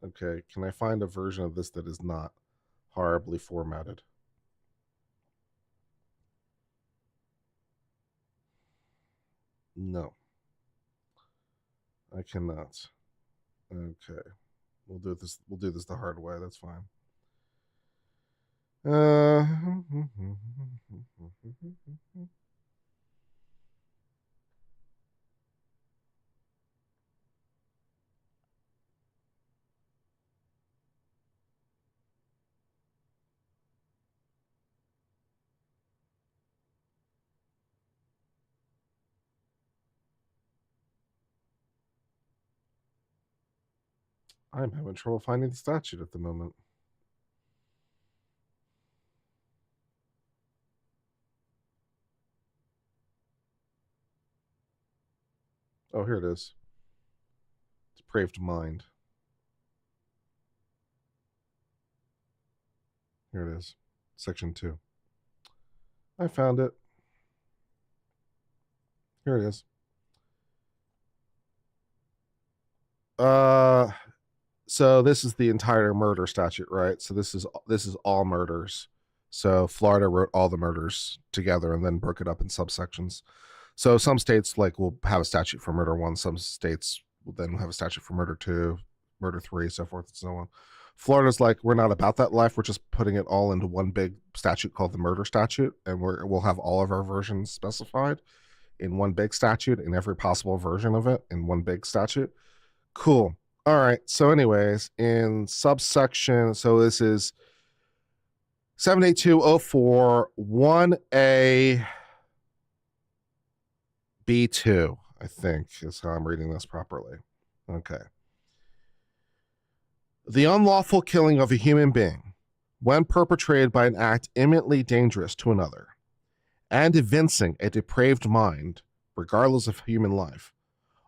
Okay, can I find a version of this that is not horribly formatted? No. I cannot. Okay. We'll do this the hard way. That's fine. I'm having trouble finding the statute at the moment. Oh, here it is. Depraved mind. Here it is. Section 2. I found it. Here it is. So this is the entire murder statute, right? So this is all murders. So Florida wrote all the murders together and then broke it up in subsections. So some states will have a statute for murder 1, some states will then have a statute for murder 2, murder 3, so forth and so on. Florida's we're not about that life. We're just putting it all into one big statute called the murder statute, and we'll have all of our versions specified in one big statute, in every possible version of it in one big statute. Cool. All right. So anyways, in subsection, so this is 78204 1A B2, I think is how I'm reading this properly. Okay. The unlawful killing of a human being when perpetrated by an act imminently dangerous to another and evincing a depraved mind, regardless of human life,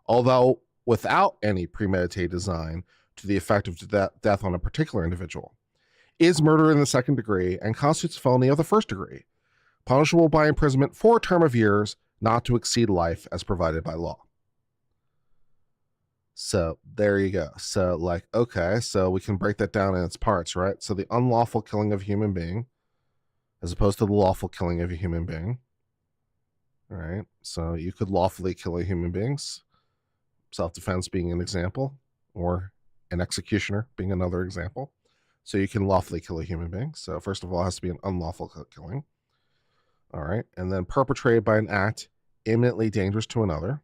although without any premeditated design to the effect of death on a particular individual, is murder in the second degree and constitutes a felony of the first degree, punishable by imprisonment for a term of years not to exceed life as provided by law. So there you go. So okay, so we can break that down in its parts, right? So the unlawful killing of a human being as opposed to the lawful killing of a human being. All right. So you could lawfully kill a human being, self-defense being an example, or an executioner being another example. So you can lawfully kill a human being. So first of all, it has to be an unlawful killing. All right. And then perpetrated by an act imminently dangerous to another.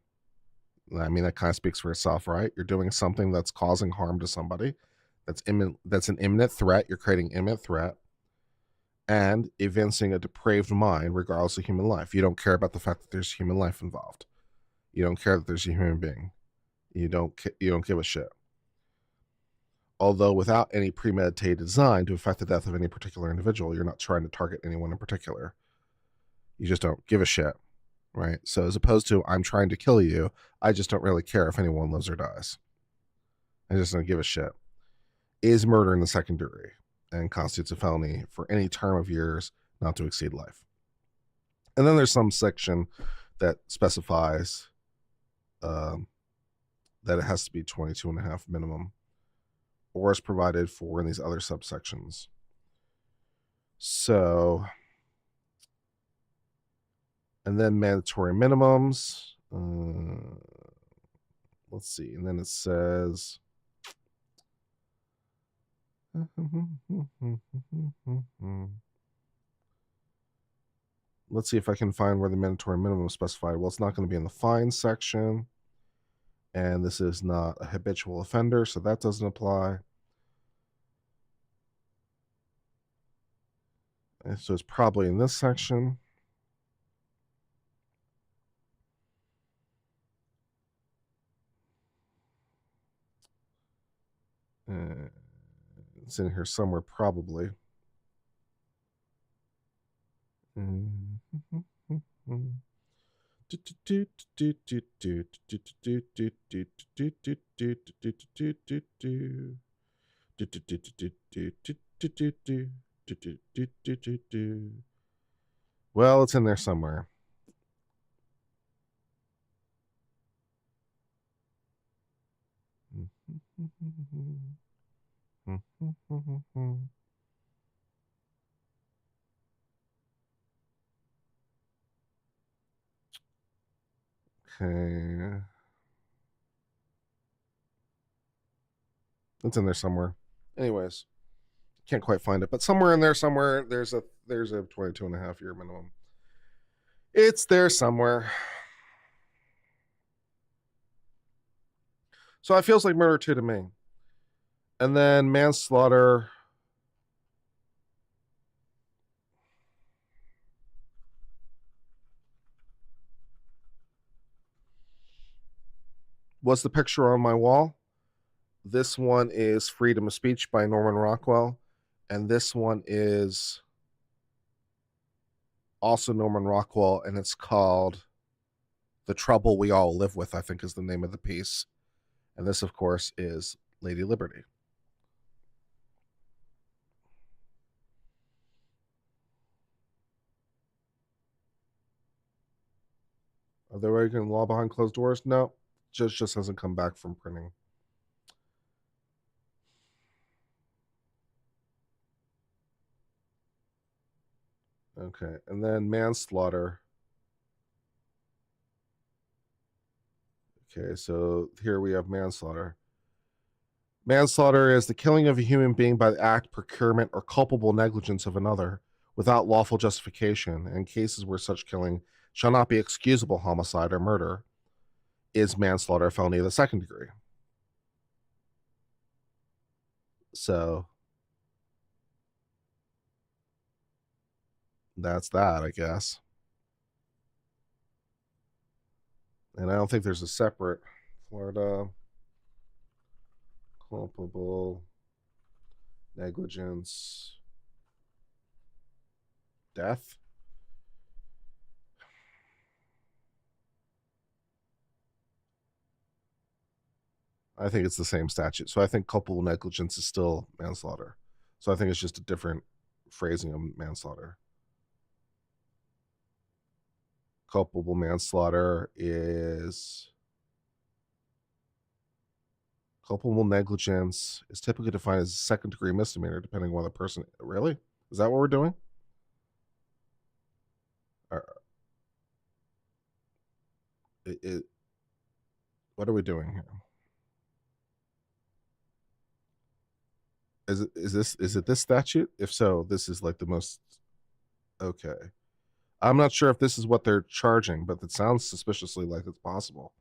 I mean, that kind of speaks for itself, right? You're doing something that's causing harm to somebody. That's an imminent threat. You're creating imminent threat and evincing a depraved mind regardless of human life. You don't care about the fact that there's human life involved. You don't care that there's a human being. You don't give a shit. Although without any premeditated design to affect the death of any particular individual, you're not trying to target anyone in particular. You just don't give a shit, right? So as opposed to I'm trying to kill you, I just don't really care if anyone lives or dies. I just don't give a shit, is murder in the second degree and constitutes a felony for any term of years not to exceed life. And then there's some section that specifies that it has to be 22 and a half minimum, or is provided for in these other subsections. So, and then mandatory minimums. Let's see. And then it says, let's see if I can find where the mandatory minimum is specified. Well, it's not going to be in the fine section. And this is not a habitual offender, so that doesn't apply. And so it's probably in this section. It's in here somewhere, probably. Well, it's in there somewhere. Okay. It's in there somewhere. Anyways, can't quite find it, but somewhere in there, somewhere, there's a 22 and a half year minimum. It's there somewhere. So it feels like murder 2 to me. And then manslaughter. What's the picture on my wall? This one is Freedom of Speech by Norman Rockwell. And this one is also Norman Rockwell, and it's called The Trouble We All Live With, I think is the name of the piece. And this, of course, is Lady Liberty. Are they working law behind closed doors? No, just hasn't come back from printing. Okay, and then manslaughter. Okay, so here we have manslaughter. Manslaughter is the killing of a human being by the act, procurement, or culpable negligence of another without lawful justification. In cases where such killing shall not be excusable homicide or murder, is manslaughter a felony of the second degree. So that's that, I guess. And I don't think there's a separate Florida culpable negligence death. I think it's the same statute. So I think culpable negligence is still manslaughter. So I think it's just a different phrasing of manslaughter. Culpable manslaughter is culpable negligence is typically defined as a second degree misdemeanor, depending on whether the person really is that what we're doing? What are we doing here? Is it this statute? If so, this is like the most okay. I'm not sure if this is what they're charging, but it sounds suspiciously like it's possible.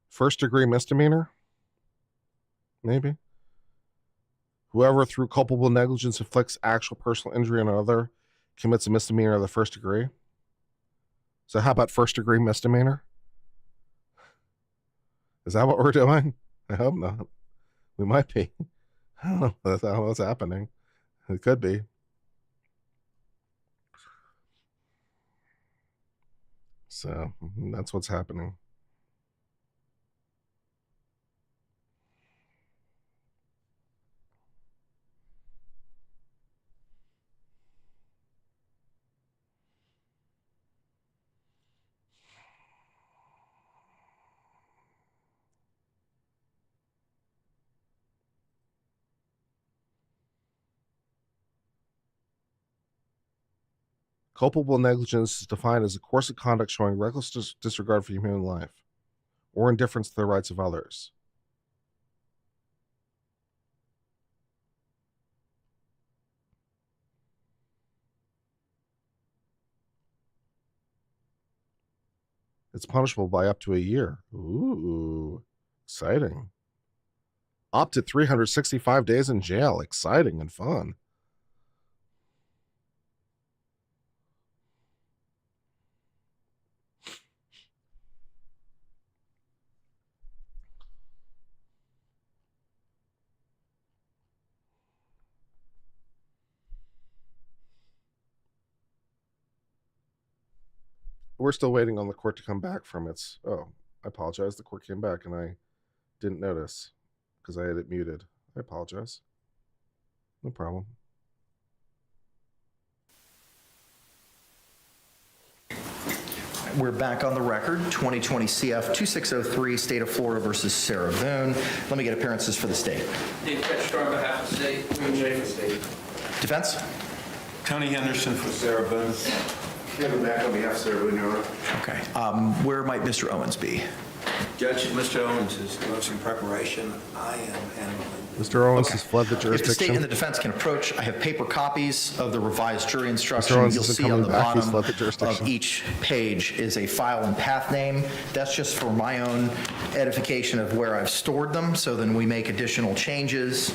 First degree misdemeanor? Maybe. Whoever through culpable negligence inflicts actual personal injury on another commits a misdemeanor of the first degree. So how about first degree misdemeanor? Is that what we're doing? I hope not. We might be. I don't know if that's what's happening. It could be. So that's what's happening. Culpable negligence is defined as a course of conduct showing reckless disregard for human life or indifference to the rights of others. It's punishable by up to a year. Ooh, exciting. Up to 365 days in jail. Exciting and fun. We're still waiting on the court to come back from its... Oh, I apologize. The court came back and I didn't notice because I had it muted. I apologize. No problem. We're back on the record, 2020 CF 2603, State of Florida versus Sarah Boone. Let me get appearances for the state. David Ketchner on behalf of the state. William J. for state. Defense? Tony Henderson for Sarah Boone. Kevin Mack on behalf of Sarah Boone, Your Honor. Okay. Where might Mr. Owens be? Judge, Mr. Owens is doing some preparation. I am handling. Mr. Owens has fled the If the state jurisdiction. and the defense can approach, I have paper copies of the revised jury Mr. instruction. Owens You'll isn't see on coming the back. He's bottom left the jurisdiction. of each page is a file and path name. That's just for my own edification of where I've stored them, so then we make additional changes.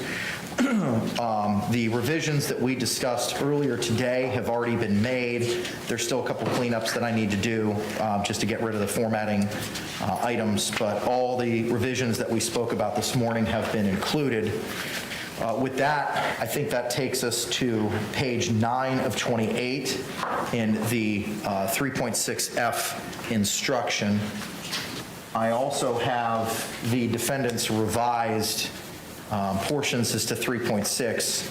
The revisions that we discussed earlier today have already been made. There's still a couple cleanups that I need to do just to get rid of the formatting items, but all the revisions that we spoke about this morning have been included. With that, I think that takes us to page 9 of 28 in the 3.6F instruction. I also have the defendant's revised portions as to 3.6.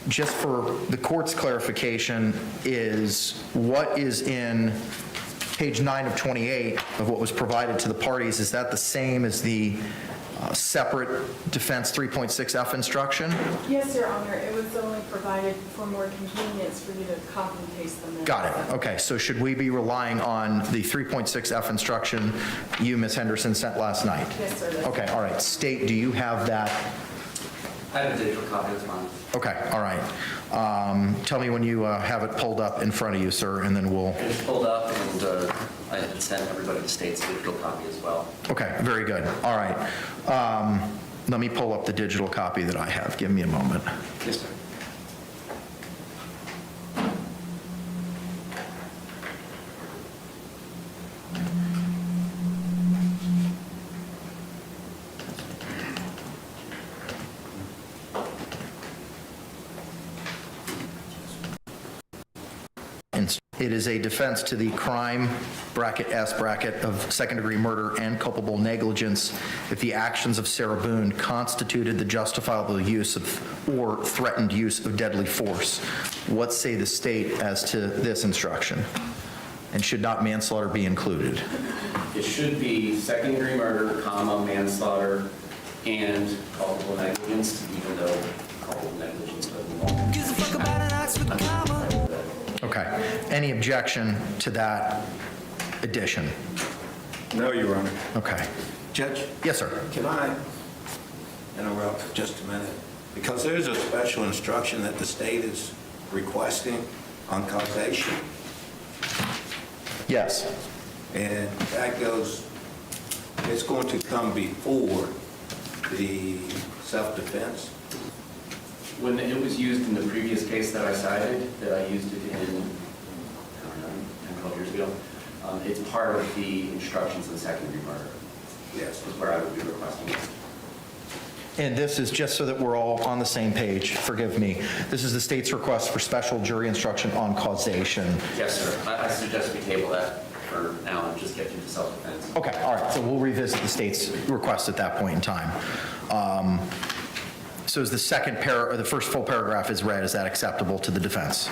Just for the court's clarification, is what is in page 9 of 28 of what was provided to the parties, is that the same as the separate defense 3.6F instruction? Yes, Your Honor, it was only provided for more convenience for you to copy and paste them in. Got it. Okay, so should we be relying on the 3.6F instruction you, Ms. Henderson, sent last night? Yes, sir. that's Okay, all right. State, do you have that? I have a digital copy, that's fine. Okay, all right. Tell me when you have it pulled up in front of you, sir, and then we'll... It's pulled up, and I had sent everybody the state's digital copy as well. Okay, very good. All right. Let me pull up the digital copy that I have. Give me a moment. Yes, sir. It is a defense to the crime, bracket S, bracket of second-degree murder and culpable negligence if the actions of Sarah Boone constituted the justifiable use of or threatened use of deadly force. What say the state as to this instruction? And should not manslaughter be included? It should be second-degree murder, comma, manslaughter, and culpable negligence, even though culpable negligence doesn't belong. Okay. Any objection to that addition? No, Your Honor. Okay. Judge? Yes, sir. Can I interrupt for just a minute? Because there's a special instruction that the state is requesting on causation. Yes. And that goes, it's going to come before the self-defense? When it was used in the previous case that I cited, that I used it in, I don't know, 10, 12 years ago, it's part of the instructions in second-degree murder. Yes. Is where I would be requesting it. And this is just so that we're all on the same page, forgive me. This is the state's request for special jury instruction on causation. Yes, sir. I suggest we table that for now and just get into self-defense. Okay, all right, so we'll revisit the state's request at that point in time. So is the the first full paragraph is read, is that acceptable to the defense?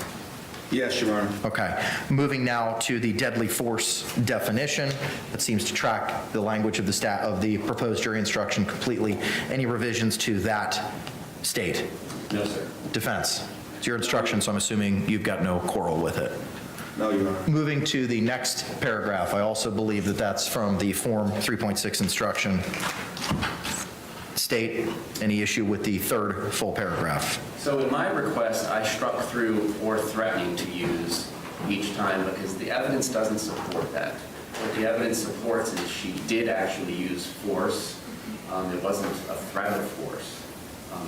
Yes, Your Honor. Okay, moving now to the deadly force definition. That seems to track the language of the proposed jury instruction completely. Any revisions to that state? No, sir. Defense, it's your instruction, so I'm assuming you've got no quarrel with it. No, Your Honor. Moving to the next paragraph, I also believe that that's from the Form 3.6 instruction. State, any issue with the third full paragraph? So in my request, I struck through or threatening to use each time because the evidence doesn't support that. What the evidence supports is she did actually use force. It wasn't a threat of force.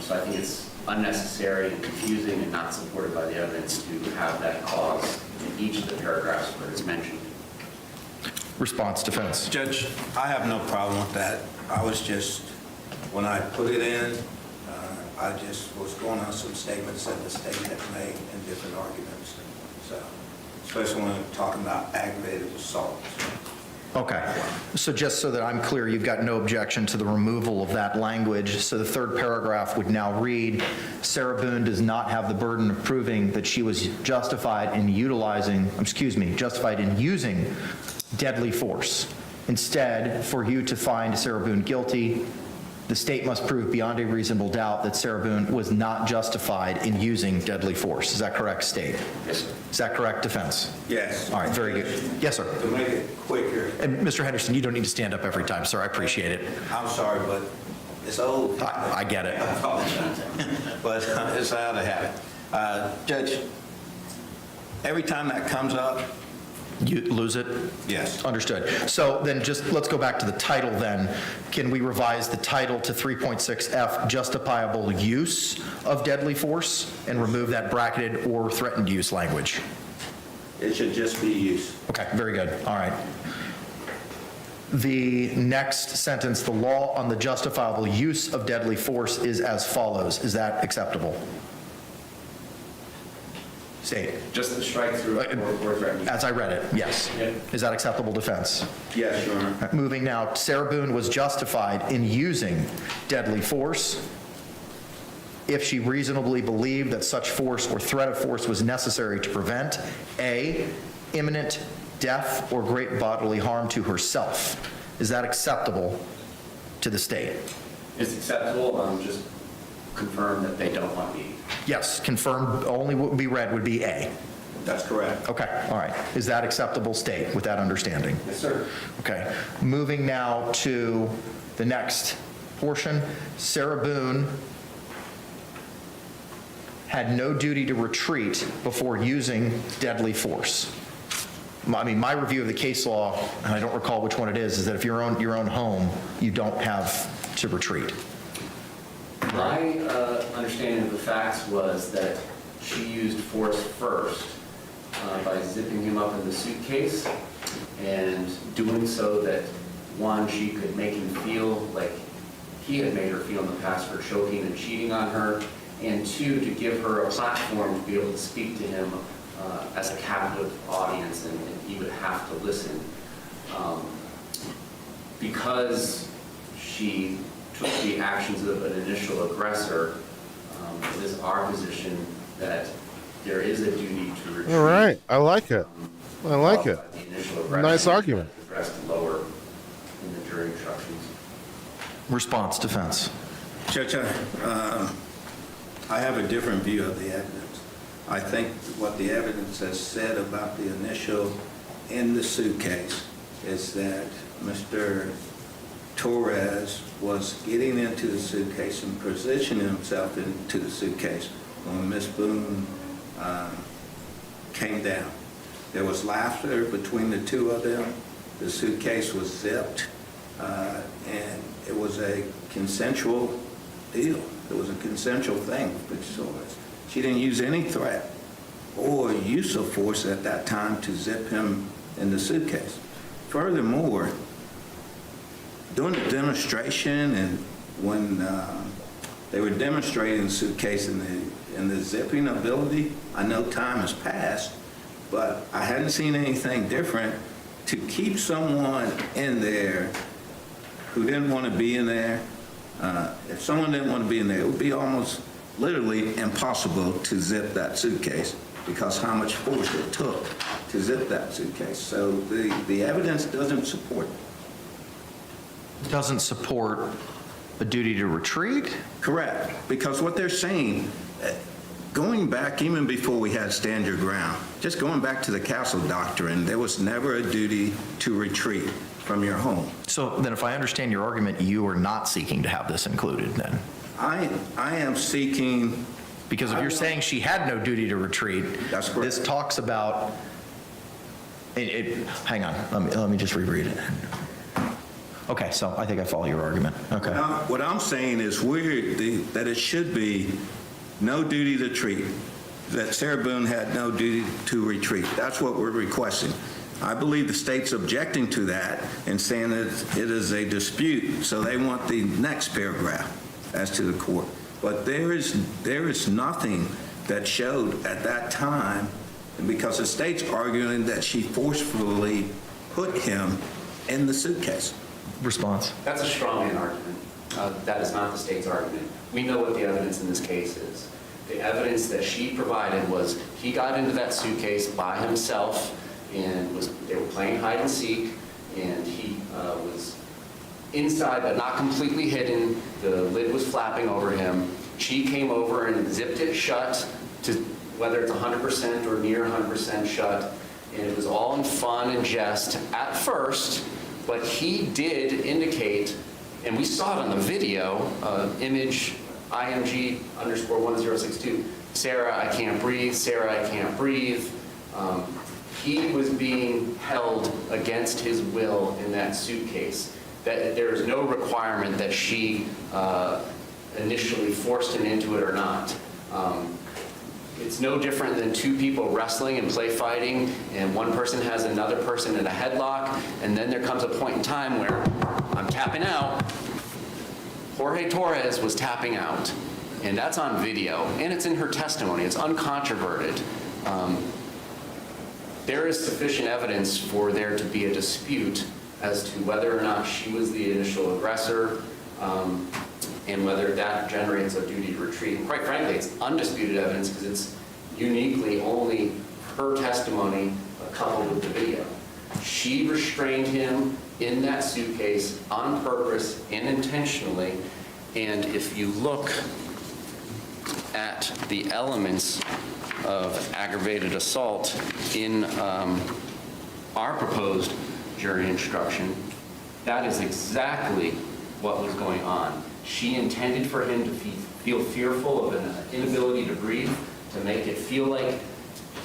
So I think it's unnecessary and confusing and not supported by the evidence to have that clause in each of the paragraphs where it's mentioned. Response, defense. Judge, I have no problem with that. I was just, when I put it in, I just was going on some statements that the state had made and different arguments. So, especially when I'm talking about aggravated assault. Okay, so just so that I'm clear, you've got no objection to the removal of that language. So the third paragraph would now read, Sarah Boone does not have the burden of proving that she was justified in justified in using deadly force. Instead, for you to find Sarah Boone guilty, the state must prove beyond a reasonable doubt that Sarah Boone was not justified in using deadly force. Is that correct, state? Yes, sir. Is that correct, defense? Yes. All right, very good. Yes, sir. To make it quicker, And Mr. Henderson, you don't need to stand up every time, sir. I appreciate it. I'm sorry, but it's old. I get it. I apologize. But it's out of habit. Judge, every time that comes up, You lose it? yes. Understood. So then just, let's go back to the title then. Can we revise the title to 3.6F, justifiable use of deadly force, and remove that bracketed or threatened use language? It should just be use. Okay, very good. All right. The next sentence, the law on the justifiable use of deadly force is as follows. Is that acceptable? State. Just the strike through or threatening. As I read it, yes. Yeah. Is that acceptable defense? Yes, Your Honor. Moving now, Sarah Boone was justified in using deadly force if she reasonably believed that such force or threat of force was necessary to prevent A, imminent death or great bodily harm to herself. Is that acceptable to the state? It's acceptable. Just confirm that they don't want me. Yes, confirmed, only what would be read would be A. That's correct. Okay, all right. Is that acceptable, state, with that understanding? Yes, sir. Okay, moving now to the next portion. Sarah Boone had no duty to retreat before using deadly force. I mean, my review of the case law, and I don't recall which one it is that if you're on your own home, you don't have to retreat. My understanding of the facts was that she used force first by zipping him up in the suitcase and doing so that, one, she could make him feel like he had made her feel in the past for choking and cheating on her, and two, to give her a platform to be able to speak to him as a captive audience, and he would have to listen. Because she took the actions of an initial aggressor, it is our position that there is a duty to retreat. All right. I like it. I like it. The initial aggression Nice argument. addressed lower in the jury instructions. Response, defense. Judge, I have a different view of the evidence. I think what the evidence has said about the initial in the suitcase is that Mr. Torres was getting into the suitcase and positioning himself into the suitcase when Ms. Boone came down. There was laughter between the two of them. The suitcase was zipped, and it was a consensual deal. It was a consensual thing with Mr. Torres. She didn't use any threat or use of force at that time to zip him in the suitcase. Furthermore, during the demonstration and when they were demonstrating the suitcase and the zipping ability, I know time has passed, but I hadn't seen anything different to keep someone in there who didn't want to be in there. If someone didn't want to be in there, it would be almost literally impossible to zip that suitcase because how much force it took to zip that suitcase. So the evidence doesn't support it. Doesn't support a duty to retreat? Correct, because what they're saying, going back even before we had stand your ground, just going back to the Castle Doctrine, there was never a duty to retreat from your home. So then if I understand your argument, you are not seeking to have this included then? I am seeking... Because if you're saying she had no duty to retreat, that's correct. This talks about, hang on, let me just reread it. Okay, so I think I follow your argument. Okay. What I'm saying is that it should be no duty to retreat, that Sarah Boone had no duty to retreat. That's what we're requesting. I believe the state's objecting to that and saying that it is a dispute, so they want the next paragraph as to the court. But there is nothing that showed at that time, because the state's arguing that she forcefully put him in the suitcase. Response. That's a straw man argument. That is not the state's argument. We know what the evidence in this case is. The evidence that she provided was he got into that suitcase by himself and they were playing hide and seek, and he was inside but not completely hidden. The lid was flapping over him. She came over and zipped it shut to whether it's 100% or near 100% shut, and it was all in fun and jest at first. But he did indicate, and we saw it on the video, image IMG_1062, Sarah, I can't breathe, Sarah, I can't breathe. He was being held against his will in that suitcase. That there is no requirement that she initially forced him into it or not. It's no different than two people wrestling and play fighting, and one person has another person in a headlock, and then there comes a point in time where I'm tapping out. Jorge Torres was tapping out, and that's on video, and it's in her testimony. It's uncontroverted. There is sufficient evidence for there to be a dispute as to whether or not she was the initial aggressor, and whether that generates a duty to retreat. And quite frankly, it's undisputed evidence because it's uniquely only her testimony coupled with the video. She restrained him in that suitcase on purpose and intentionally. And if you look at the elements of aggravated assault in our proposed jury instruction, that is exactly what was going on. She intended for him to feel fearful of an inability to breathe, to make it feel like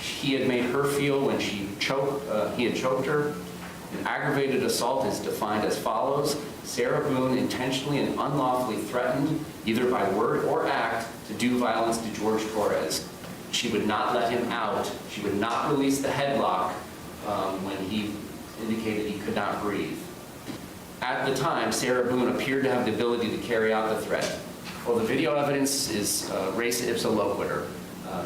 he had made her feel when he had choked her. An aggravated assault is defined as follows: Sarah Boone intentionally and unlawfully threatened, either by word or act, to do violence to Jorge Torres. She would not let him out. She would not release the headlock when he indicated he could not breathe. At the time, Sarah Boone appeared to have the ability to carry out the threat. Well, the video evidence is res ipsa loquitur.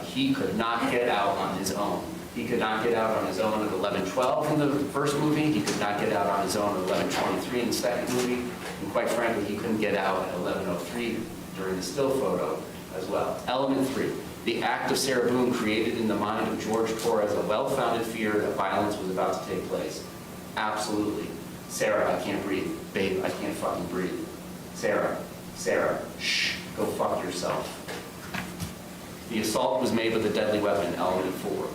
He could not get out on his own. He could not get out on his own at 11:12 in the first movie. He could not get out on his own at 11:23 in the second movie. And quite frankly, he couldn't get out at 11:03 during the still photo as well. Element 3, the act of Sarah Boone created in the mind of Jorge Torres a well-founded fear that violence was about to take place. Absolutely. Sarah, I can't breathe. Babe, I can't fucking breathe. Sarah, shh, go fuck yourself. The assault was made with a deadly weapon, element 4.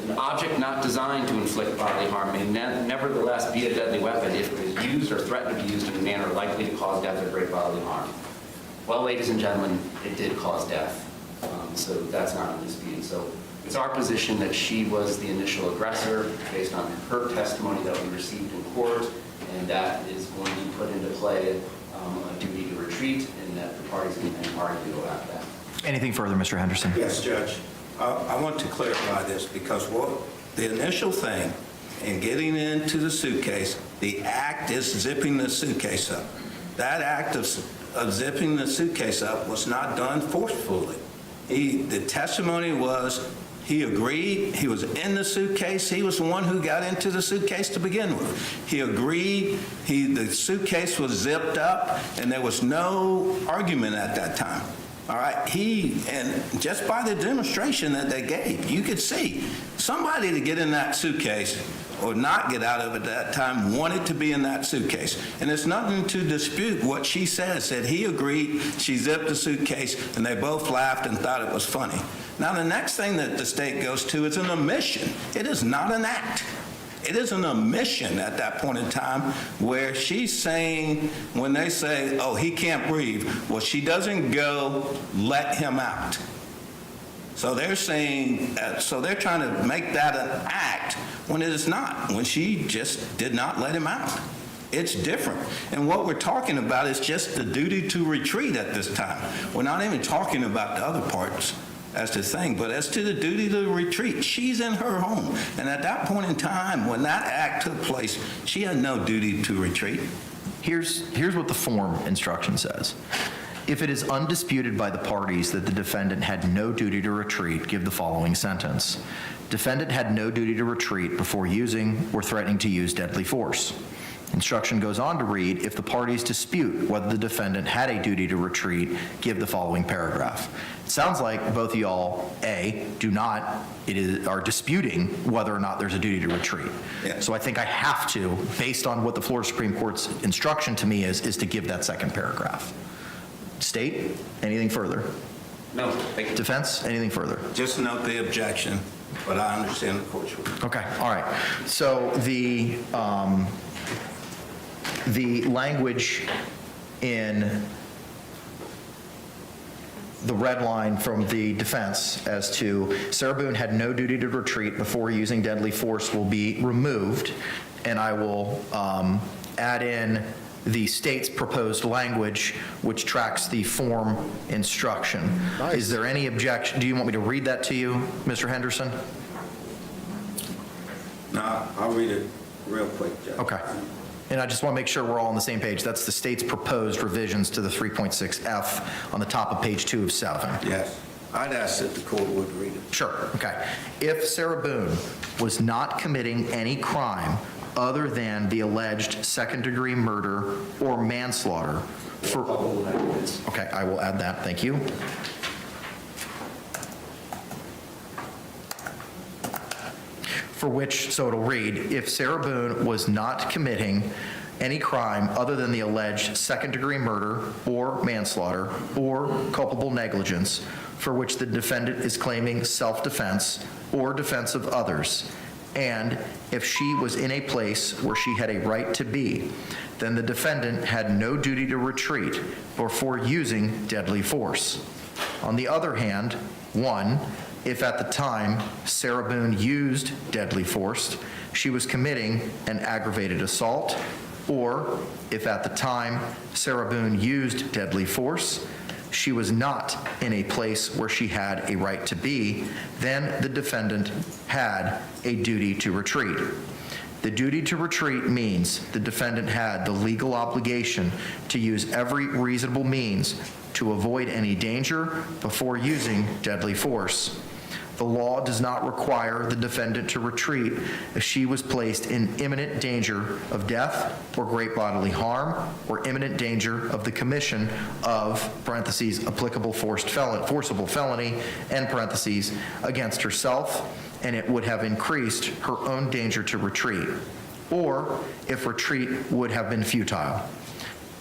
An object not designed to inflict bodily harm may nevertheless be a deadly weapon if it is used or threatened to be used in a manner likely to cause death or great bodily harm. Well, ladies and gentlemen, it did cause death, so that's not in dispute. So it's our position that she was the initial aggressor based on her testimony that we received in court, and that is going to put into play a duty to retreat. retreat, and that the parties can argue about that. Anything further, Mr. Henderson? Yes, Judge. I want to clarify this because the initial thing in getting into the suitcase, the act is zipping the suitcase up. That act of zipping the suitcase up was not done forcefully. The testimony was he agreed, he was in the suitcase, he was the one who got into the suitcase to begin with. He agreed, the suitcase was zipped up, and there was no argument at that time. All right, and just by the demonstration that they gave, you could see somebody to get in that suitcase or not get out of it at that time wanted to be in that suitcase. And it's nothing to dispute what she said he agreed, she zipped the suitcase, and they both laughed and thought it was funny. Now, the next thing that the state goes to is an omission. It is not an act. It is an omission at that point in time where she's saying, when they say, oh, he can't breathe, well, she doesn't go, let him out. So they're saying, so they're trying to make that an act when it is not, when she just did not let him out. It's different. And what we're talking about is just the duty to retreat at this time. We're not even talking about the other parts as the thing, but as to the duty to retreat, she's in her home. And at that point in time, when that act took place, she had no duty to retreat. Here's what the form instruction says. If it is undisputed by the parties that the defendant had no duty to retreat, give the following sentence. Defendant had no duty to retreat before using or threatening to use deadly force. Instruction goes on to read, if the parties dispute whether the defendant had a duty to retreat, give the following paragraph. It sounds like both of y'all, A, are disputing whether or not there's a duty to retreat. Yeah. So I think I have to, based on what the Florida Supreme Court's instruction to me is to give that second paragraph. State, anything further? No, thank you. Defense, anything further? Just note the objection, but I understand the court's ruling. Okay, all right. So the language in the red line from the defense as to Sarah Boone had no duty to retreat before using deadly force will be removed, and I will add in the state's proposed language, which tracks the form instruction. Nice. Is there any objection? Do you want me to read that to you, Mr. Henderson? No, I'll read it real quick, Judge. Okay. And I just want to make sure we're all on the same page. That's the state's proposed revisions to the 3.6F on the top of page 2 of 7. Yes. I'd ask that the court would read it. Sure, okay. If Sarah Boone was not committing any crime other than the alleged second-degree murder or manslaughter for... Okay, I will add that, thank you. For which, so it'll read, if Sarah Boone was not committing any crime other than the alleged second-degree murder or manslaughter or culpable negligence for which the defendant is claiming self-defense or defense of others, and if she was in a place where she had a right to be, then the defendant had no duty to retreat before using deadly force. On the other hand, 1, if at the time Sarah Boone used deadly force, she was committing an aggravated assault, or if at the time Sarah Boone used deadly force, she was not in a place where she had a right to be, then the defendant had a duty to retreat. The duty to retreat means the defendant had the legal obligation to use every reasonable means to avoid any danger before using deadly force. The law does not require the defendant to retreat if she was placed in imminent danger of death or great bodily harm or imminent danger of the commission of, parentheses, applicable forcible felony, end parentheses, against herself, and it would have increased her own danger to retreat, or if retreat would have been futile.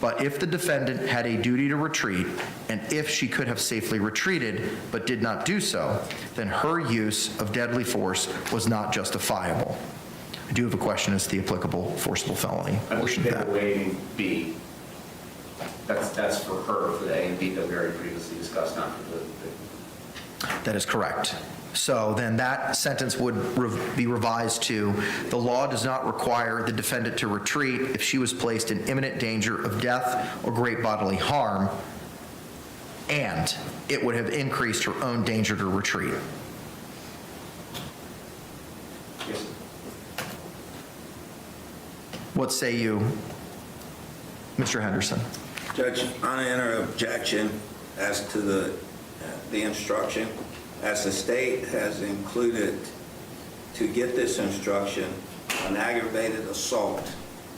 But if the defendant had a duty to retreat, and if she could have safely retreated but did not do so, then her use of deadly force was not justifiable. I do have a question as to the applicable forcible felony portion of that. A and B, that's for her, for the A and B that we already previously discussed, not for the... That is correct. So then that sentence would be revised to, the law does not require the defendant to retreat if she was placed in imminent danger of death or great bodily harm, and it would have increased her own danger to retreat. Yes. What say you, Mr. Henderson? Judge, I enter objection as to the instruction, as the state has included to get this instruction an aggravated assault,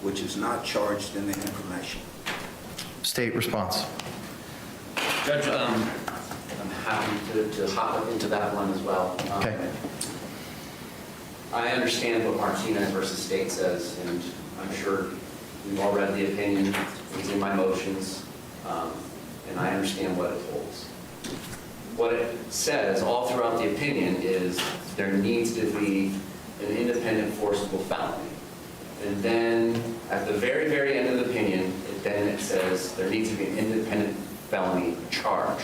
which is not charged in the information. State response. Judge, I'm happy to hop into that one as well. Okay. I understand what Martínez versus State says, and I'm sure we've all read the opinion. It's in my motions, and I understand what it holds. What it says all throughout the opinion is there needs to be an independent forcible felony. And then at the very, very end of the opinion, it says there needs to be an independent felony charged.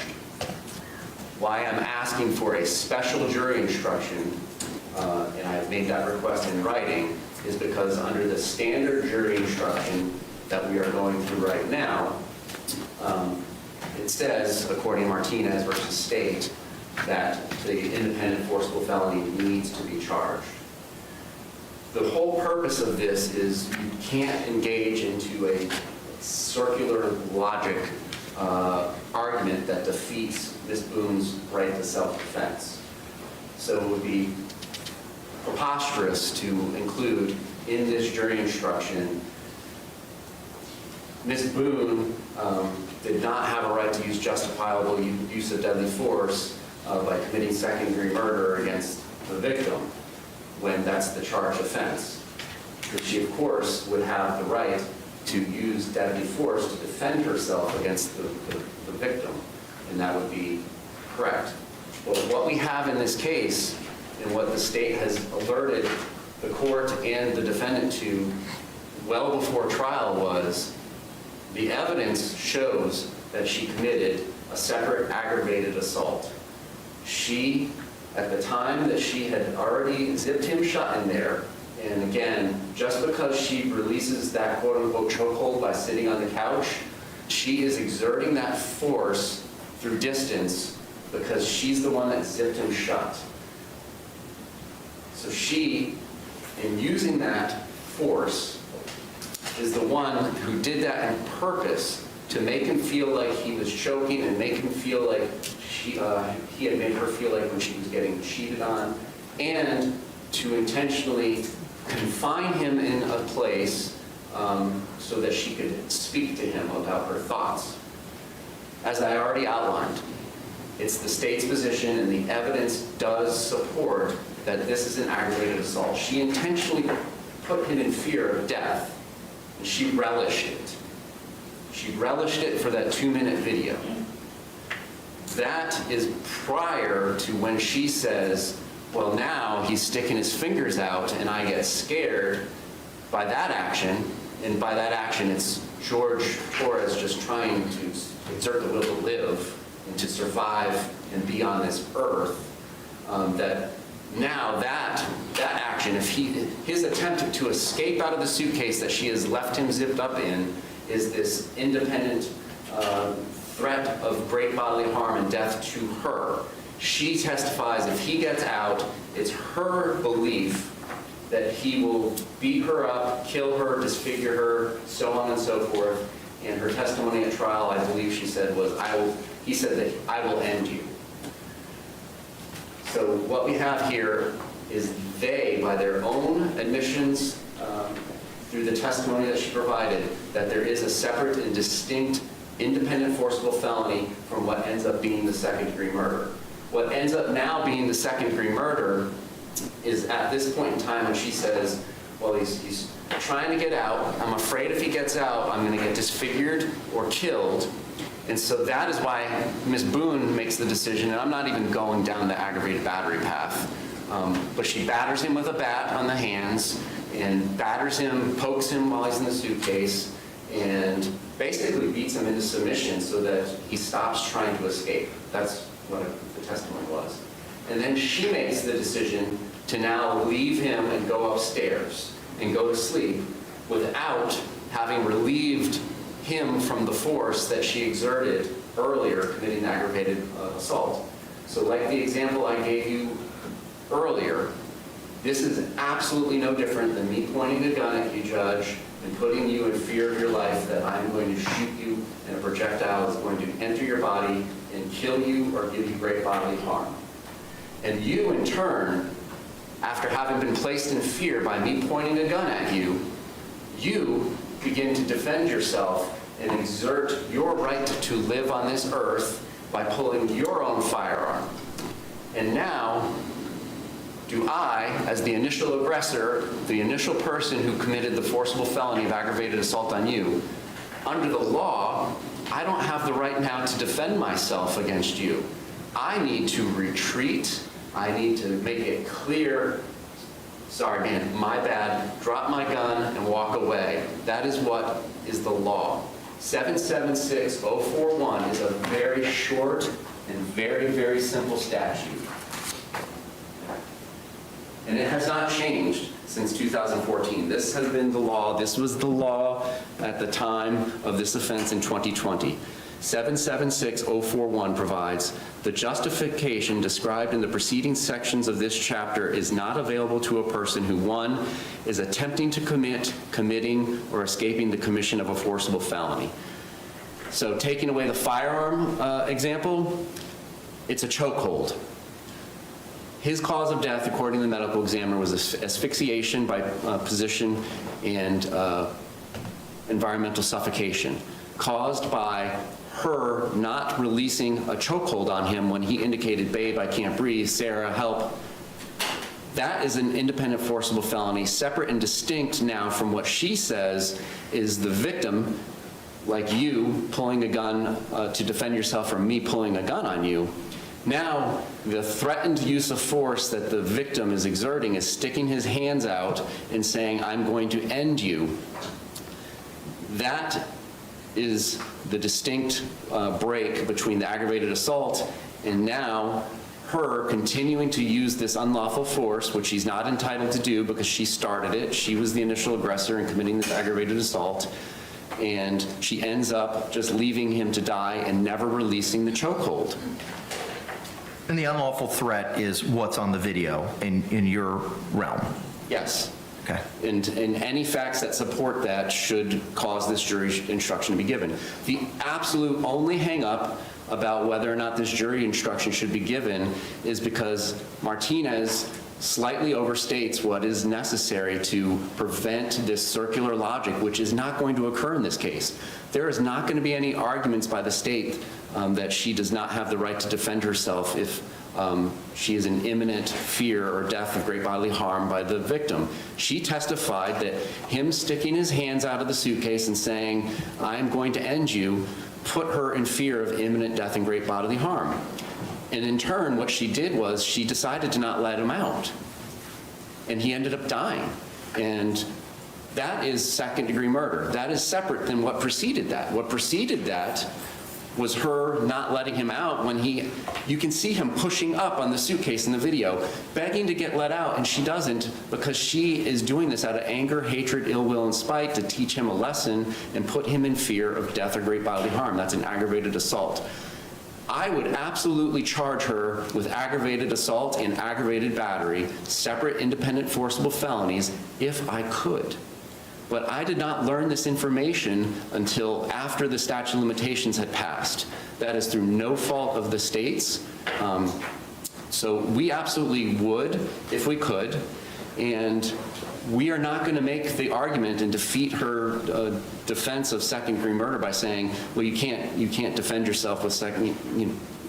Why I'm asking for a special jury instruction, and I've made that request in writing, is because under the standard jury instruction that we are going through right now, it says, according to Martínez versus State, that the independent forcible felony needs to be charged. The whole purpose of this is you can't engage into a circular logic argument that defeats Ms. Boone's right to self-defense. So it would be preposterous to include in this jury instruction, Ms. Boone did not have a right to use justifiable use of deadly force by committing second-degree murder against the victim when that's the charged offense. But she, of course, would have the right to use deadly force to defend herself against the victim, and that would be correct. But what we have in this case, and what the state has alerted the court and the defendant to well before trial, was the evidence shows that she committed a separate aggravated assault. She, at the time that she had already zipped him shut in there, and again, just because she releases that quote-unquote chokehold by sitting on the couch, she is exerting that force through distance because she's the one that zipped him shut. So she, in using that force, is the one who did that on purpose to make him feel like he was choking and make him feel like he had made her feel like when she was getting cheated on, and to intentionally confine him in a place so that she could speak to him about her thoughts. As I already outlined, it's the state's position, and the evidence does support that this is an aggravated assault. She intentionally put him in fear of death, and she relished it. She relished it for that 2-minute video. That is prior to when she says, well, now he's sticking his fingers out and I get scared by that action. And by that action, it's Jorge Torres just trying to exert the will to live and to survive and be on this earth. That now that action, if his attempt to escape out of the suitcase that she has left him zipped up in is this independent threat of great bodily harm and death to her. She testifies if he gets out, it's her belief that he will beat her up, kill her, disfigure her, so on and so forth. And her testimony at trial, I believe she said was, he said that I will end you. So what we have here is they, by their own admissions, through the testimony that she provided, that there is a separate and distinct independent forcible felony from what ends up being the second-degree murder. What ends up now being the second-degree murder is at this point in time when she says, well, he's trying to get out. I'm afraid if he gets out, I'm going to get disfigured or killed. And so that is why Ms. Boone makes the decision, and I'm not even going down the aggravated battery path, but she batters him with a bat on the hands and batters him, pokes him while he's in the suitcase, and basically beats him into submission so that he stops trying to escape. That's what the testimony was. And then she makes the decision to now leave him and go upstairs and go to sleep without having relieved him from the force that she exerted earlier committing aggravated assault. So like the example I gave you earlier, this is absolutely no different than me pointing a gun at you, Judge, and putting you in fear of your life that I'm going to shoot you and a projectile is going to enter your body and kill you or give you great bodily harm. And you, in turn, after having been placed in fear by me pointing a gun at you, you begin to defend yourself and exert your right to live on this earth by pulling your own firearm. And now, do I, as the initial aggressor, the initial person who committed the forcible felony of aggravated assault on you, under the law, I don't have the right now to defend myself against you. I need to retreat. I need to make it clear, sorry man, my bad, drop my gun and walk away. That is what is the law. 776041 is a very short and very, very simple statute. And it has not changed since 2014. This has been the law. This was the law at the time of this offense in 2020. 776041 provides, the justification described in the preceding sections of this chapter is not available to a person who, 1, is attempting to commit, committing, or escaping the commission of a forcible felony. So taking away the firearm example, it's a chokehold. His cause of death, according to the medical examiner, was asphyxiation by position and environmental suffocation, caused by her not releasing a chokehold on him when he indicated, babe, I can't breathe, Sarah, help. That is an independent forcible felony, separate and distinct now from what she says is the victim, like you pulling a gun to defend yourself from me pulling a gun on you. Now, the threatened use of force that the victim is exerting is sticking his hands out and saying, I'm going to end you. That is the distinct break between the aggravated assault and now her continuing to use this unlawful force, which she's not entitled to do because she started it. She was the initial aggressor in committing this aggravated assault. And she ends up just leaving him to die and never releasing the chokehold. And the unlawful threat is what's on the video in your realm? Yes. Okay. And any facts that support that should cause this jury instruction to be given. The absolute only hang-up about whether or not this jury instruction should be given is because Martínez slightly overstates what is necessary to prevent this circular logic, which is not going to occur in this case. There is not going to be any arguments by the state that she does not have the right to defend herself if she is in imminent fear or death of great bodily harm by the victim. She testified that him sticking his hands out of the suitcase and saying, I'm going to end you, put her in fear of imminent death and great bodily harm. And in turn, what she did was she decided to not let him out. And he ended up dying. And that is second-degree murder. That is separate than what preceded that. What preceded that was her not letting him out when you can see him pushing up on the suitcase in the video, begging to get let out, and she doesn't because she is doing this out of anger, hatred, ill will, and spite to teach him a lesson and put him in fear of death or great bodily harm. That's an aggravated assault. I would absolutely charge her with aggravated assault and aggravated battery, separate independent forcible felonies, if I could. But I did not learn this information until after the statute of limitations had passed. That is through no fault of the state's. So we absolutely would, if we could, and we are not going to make the argument and defeat her defense of second-degree murder by saying, well, you can't defend yourself with second.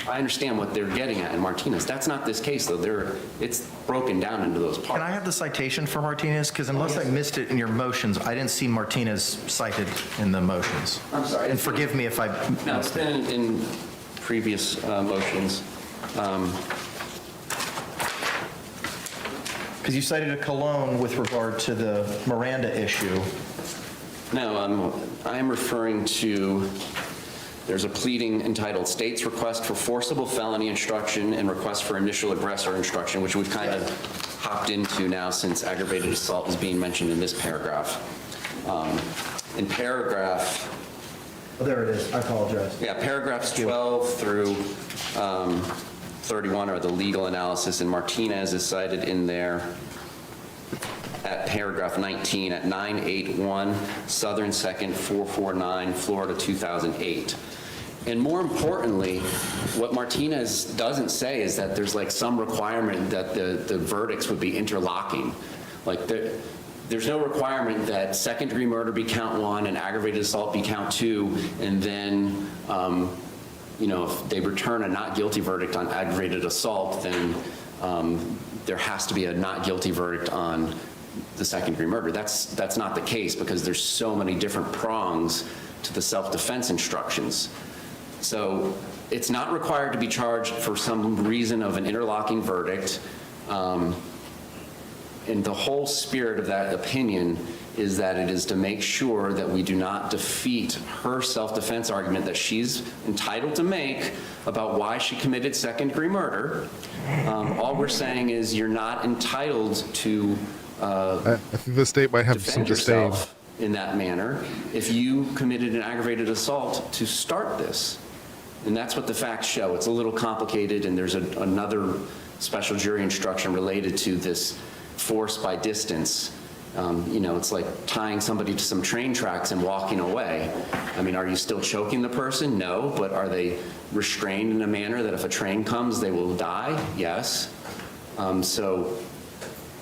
I understand what they're getting at in Martínez. That's not this case, though. It's broken down into those parts. Can I have the citation for Martínez? Because unless I missed it in your motions, I didn't see Martínez cited in the motions. I'm sorry. And forgive me if I missed No, it's been in previous motions. Because you cited a Cologne with regard to the Miranda issue. No, I'm referring to there's a pleading entitled State's Request for Forcible Felony Instruction and Request for Initial Aggressor Instruction, which we've kind of hopped into now since aggravated assault is being mentioned in this paragraph. In paragraph... Oh, there it is. I apologize. Yeah, paragraphs 12 through 31 are the legal analysis, and Martínez is cited in there at paragraph 19 at 981 Southern 2nd 449 Florida 2008. And more importantly, what Martínez doesn't say is that there's like some requirement that the verdicts would be interlocking. Like there's no requirement that second-degree murder be count 1 and aggravated assault be count 2, and then you know, if they return a not guilty verdict on aggravated assault, then there has to be a not guilty verdict on the second-degree murder. That's not the case, because there's so many different prongs to the self-defense instructions. So it's not required to be charged for some reason of an interlocking verdict. And the whole spirit of that opinion is that it is to make sure that we do not defeat her self-defense argument that she's entitled to make about why she committed second-degree murder. All we're saying is you're not entitled to I think the state might have some defend disdain. yourself in that manner if you committed an aggravated assault to start this. And that's what the facts show. It's a little complicated, and there's another special jury instruction related to this force by distance. You know, it's like tying somebody to some train tracks and walking away. I mean, are you still choking the person? No, but are they restrained in a manner that if a train comes, they will die? Yes. So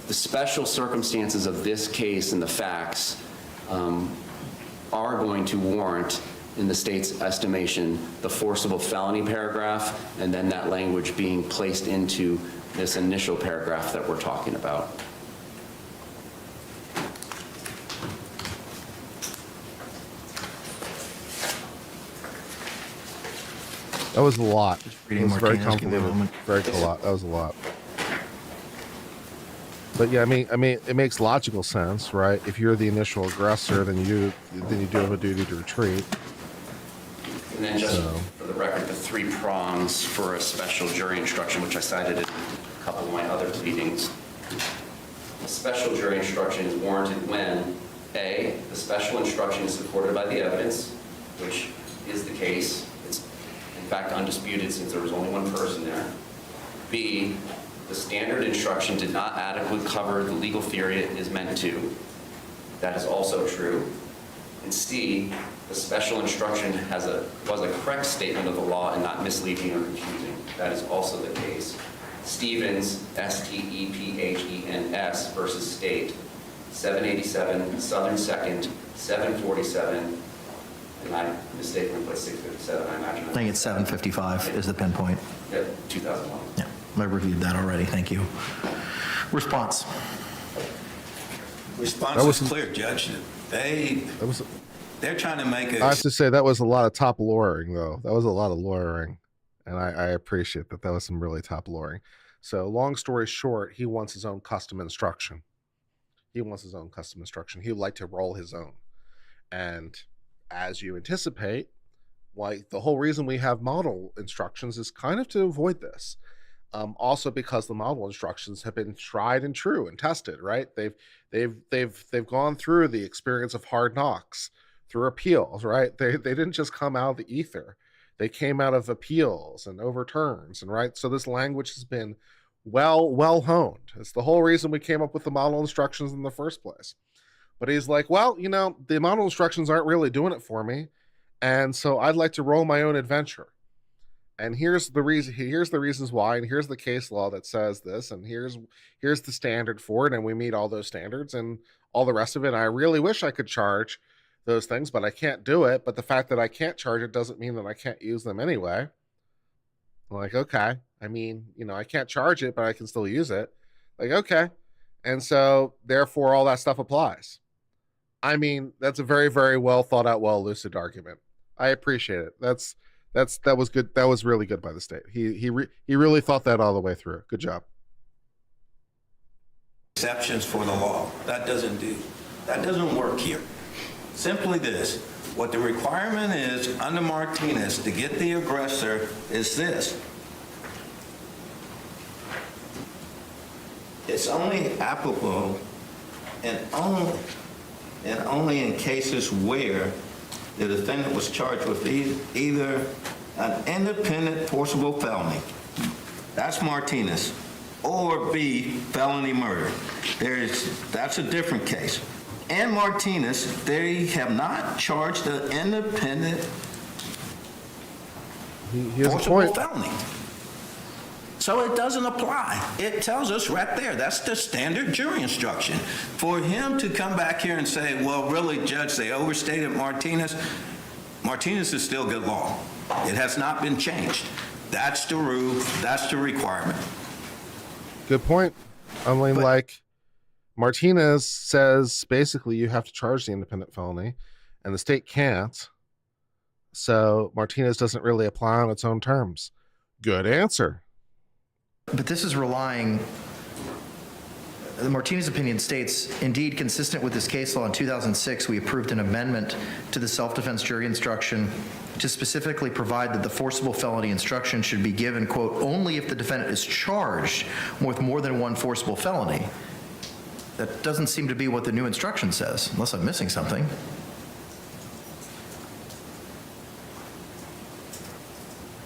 the special circumstances of this case and the facts are going to warrant, in the state's estimation, the forcible felony paragraph, and then that language being placed into this initial paragraph that we're talking about. That was a lot. It was very Martínez, give me a convoluted. moment. Very a lot. That was a lot. But yeah, I mean, it makes logical sense, right? If you're the initial aggressor, then you do have a duty to retreat. And then just for the record, the 3 prongs for a special jury instruction, which I cited in a couple of my other pleadings. A special jury instruction is warranted when A, the special instruction is supported by the evidence, which is the case. It's in fact undisputed since there was only one person there. B, the standard instruction did not adequately cover the legal theory it is meant to. That is also true. And C, the special instruction was a correct statement of the law and not misleading or confusing. That is also the case. Stevens, S-T-E-P-H-E-N-S versus State, 787 Southern 2nd, 747, and I mistakenly put 657, I imagine. I think it's 755 is the pinpoint. Yep, 2001. Yeah, I reviewed that already. Thank you. Response. Response was clear, Judge. They're trying to make I have to say that was a lot of top lawyering, though. That was a lot of lawyering, and I appreciate that. That was some really top lawyering. So, long story short, he wants his own custom instruction. He wants his own custom instruction. He would like to roll his own. And as you anticipate, like the whole reason we have model instructions is kind of to avoid this. Also because the model instructions have been tried and true and tested, right? They've gone through the experience of hard knocks, through appeals, right? They didn't just come out of the ether. They came out of appeals and overturns, and right? So this language has been well honed. It's the whole reason we came up with the model instructions in the first place. But he's like, well, you know, the model instructions aren't really doing it for me, and so I'd like to roll my own adventure. And here's the reason. Here's the reasons why, and here's the case law that says this, and here's the standard for it, and we meet all those standards and all the rest of it. And I really wish I could charge those things, but I can't do it. But the fact that I can't charge it doesn't mean that I can't use them anyway. I'm like, okay. I mean, you know, I can't charge it, but I can still use it. Like, okay. And so therefore all that stuff applies. I mean, that's a very, very well thought out, well lucid argument. I appreciate it. That was good. That was really good by the state. He really thought that all the way through. Good job. exceptions for the law. That doesn't work here. simply this. What the requirement is under Martínez to get the aggressor is this. It's only applicable and only in cases where the defendant was charged with either an independent forcible felony, that's Martínez, or B, felony murder. That's a different case. In Martínez, they have not charged an independent He has a forcible point. felony. So it doesn't apply. It tells us right there. That's the standard jury instruction. For him to come back here and say, well, really, Judge, they overstated Martínez. Martínez is still good law. It has not been changed. That's the rule. That's the requirement. Good point. I mean, like, Martínez says basically you have to charge the independent felony, and the state can't. So Martínez doesn't really apply on its own terms. Good answer. But this is relying, the Martínez opinion states, indeed, consistent with this case law in 2006, we approved an amendment to the self-defense jury instruction to specifically provide that the forcible felony instruction should be given, quote, only if the defendant is charged with more than one forcible felony. That doesn't seem to be what the new instruction says, unless I'm missing something.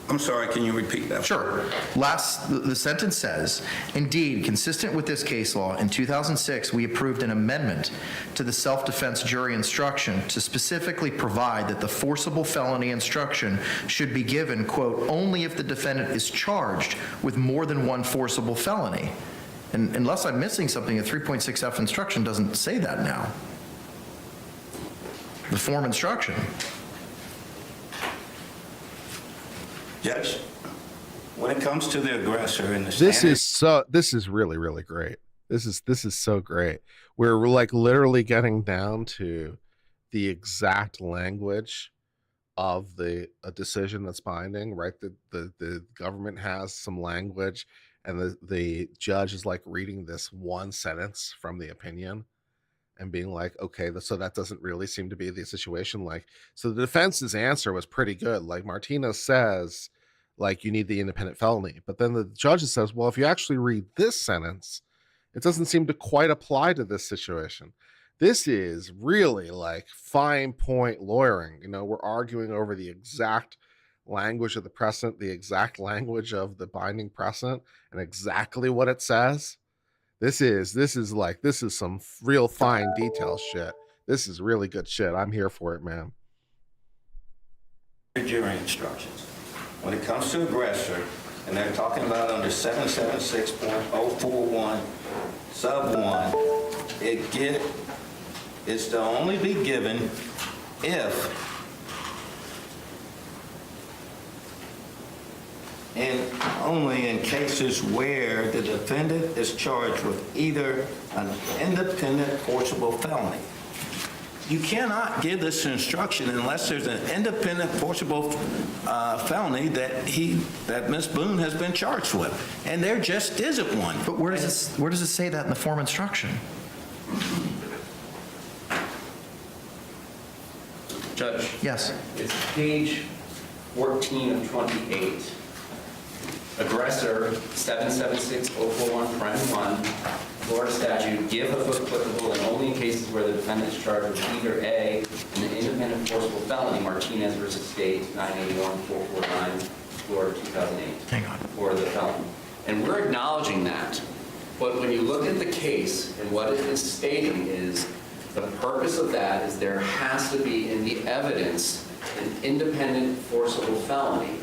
I'm sorry, can you repeat that? Sure. The sentence says, indeed, consistent with this case law, in 2006, we approved an amendment to the self-defense jury instruction to specifically provide that the forcible felony instruction should be given, quote, only if the defendant is charged with more than one forcible felony. And unless I'm missing something, a 3.6F instruction doesn't say that now. The form instruction. Judge, when it comes to the aggressor in the This is really, really great. This is so great. We're like literally getting down to the exact language of a decision that's binding, right? The government has some language, and the judge is like reading this one sentence from the opinion and being like, okay, so that doesn't really seem to be the situation. Like, so the defense's answer was pretty good. Like, Martínez says, like, you need the independent felony. But then the judge says, well, if you actually read this sentence, it doesn't seem to quite apply to this situation. This is really like fine point lawyering. You know, we're arguing over the exact language of the precedent, the exact language of the binding precedent, and exactly what it says. This is some real fine detail shit. This is really good shit. I'm here for it, man. jury instructions. When it comes to aggressor, and they're talking about under 776.041 sub 1, it's to only be given if and only in cases where the defendant is charged with either an independent forcible felony. You cannot give this instruction unless there's an independent forcible felony that Ms. Boone has been charged with, and there just isn't one. But where does it say that in the form instruction? Judge? Yes. It's page 14 of 28. Aggressor, 776.041, prime 1, Florida statute, give if applicable and only in cases where the defendant is charged with either A, an independent forcible felony, Martínez versus State, 981-449, Florida 2008. Hang on. For the felony. And we're acknowledging that. But when you look at the case and what it is stating is the purpose of that is there has to be in the evidence an independent forcible felony.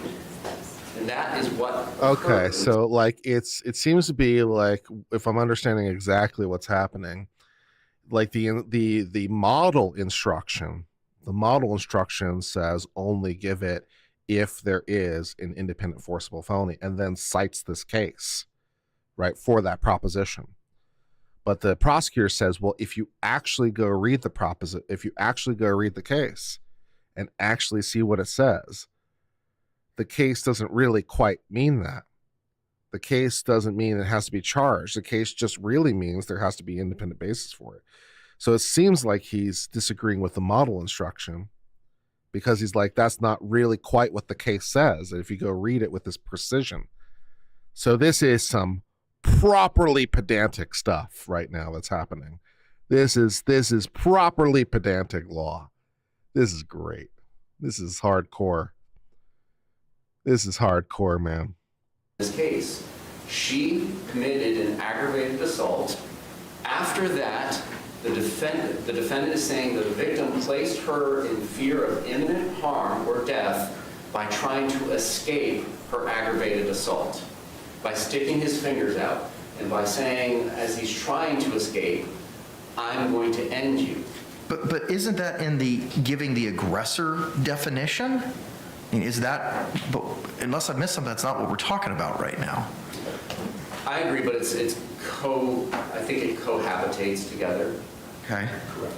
And that is what Okay, so like it seems to be like, if I'm understanding exactly what's happening, like the model instruction says only give it if there is an independent forcible felony, and then cites this case, right, for that proposition. But the prosecutor says, well, if you actually go read the case and actually see what it says, the case doesn't really quite mean that. The case doesn't mean it has to be charged. The case just really means there has to be independent basis for it. So it seems like he's disagreeing with the model instruction because he's like, that's not really quite what the case says. And if you go read it with this precision. So this is some properly pedantic stuff right now that's happening. This is properly pedantic law. This is great. This is hardcore. This is hardcore, man. This case, she committed an aggravated assault. After that, the defendant is saying that the victim placed her in fear of imminent harm or death by trying to escape her aggravated assault, by sticking his fingers out, and by saying, as he's trying to escape, I'm going to end you. But isn't that in the giving the aggressor definition? I mean, is that, but unless I missed something, that's not what we're talking about right now. I agree, but I think it cohabitates together. Okay. Correct.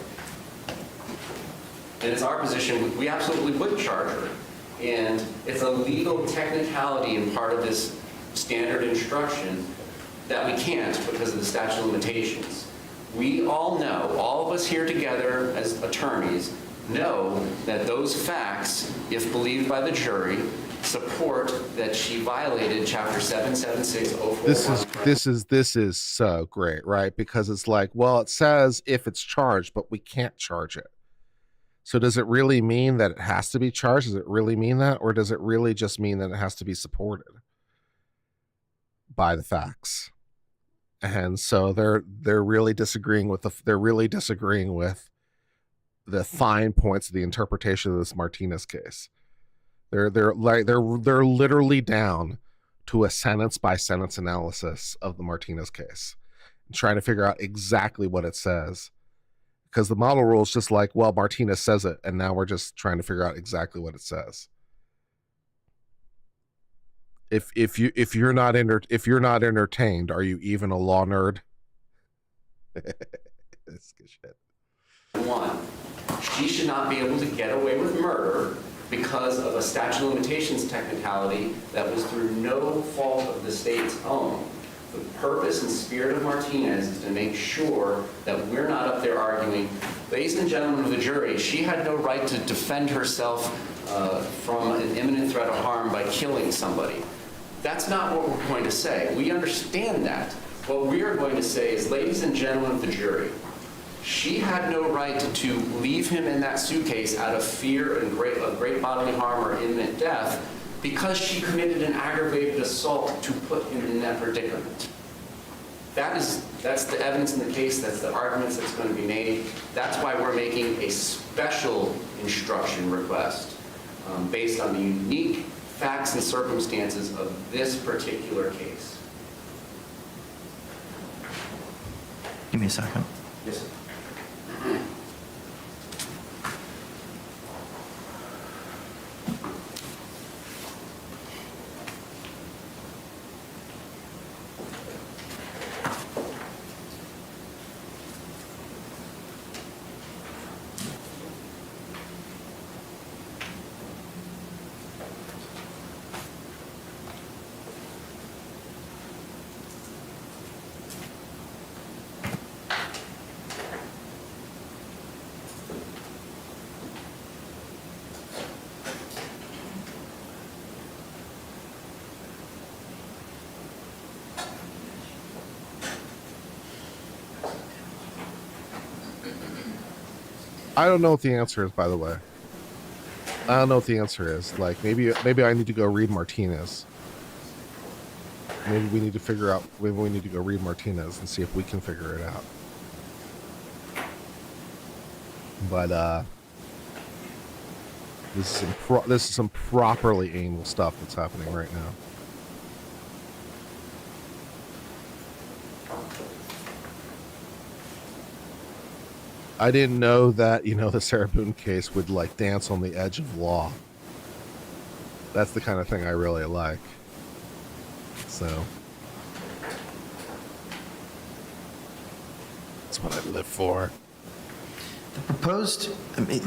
And it's our position, we absolutely would charge her. And it's a legal technicality and part of this standard instruction that we can't because of the statute of limitations. We all know, all of us here together as attorneys, know that those facts, if believed by the jury, support that she violated Chapter 77604. This is so great, right? Because it's like, well, it says if it's charged, but we can't charge it. So does it really mean that it has to be charged? Does it really mean that, or does it really just mean that it has to be supported by the facts? And so they're really disagreeing with the fine points of the interpretation of this Martínez case. They're literally down to a sentence by sentence analysis of the Martínez case, and trying to figure out exactly what it says. Because the model rule is just like, well, Martínez says it, and now we're just trying to figure out exactly what it says. If you're not entertained, are you even a law nerd? That's good shit. One, she should not be able to get away with murder because of a statute of limitations technicality that was through no fault of the state's own. The purpose and spirit of Martínez is to make sure that we're not up there arguing, ladies and gentlemen of the jury, she had no right to defend herself from an imminent threat of harm by killing somebody. That's not what we're going to say. We understand that. What we are going to say is, ladies and gentlemen of the jury, she had no right to leave him in that suitcase out of fear and great bodily harm or imminent death because she committed an aggravated assault to put him in that predicament. That's the evidence in the case, that's the arguments that's going to be made. That's why we're making a special instruction request based on the unique facts and circumstances of this particular case. Give me a second. Yes, sir. I don't know what the answer is, by the way. I don't know what the answer is. Like, maybe I need to go read Martínez. Maybe we need to figure out, maybe we need to go read Martínez and see if we can figure it out. But, this is some properly anal stuff that's happening right now. I didn't know that, the Sarah Boone case would like dance on the edge of law. That's the kind of thing I really like. So that's what I live for. Proposed,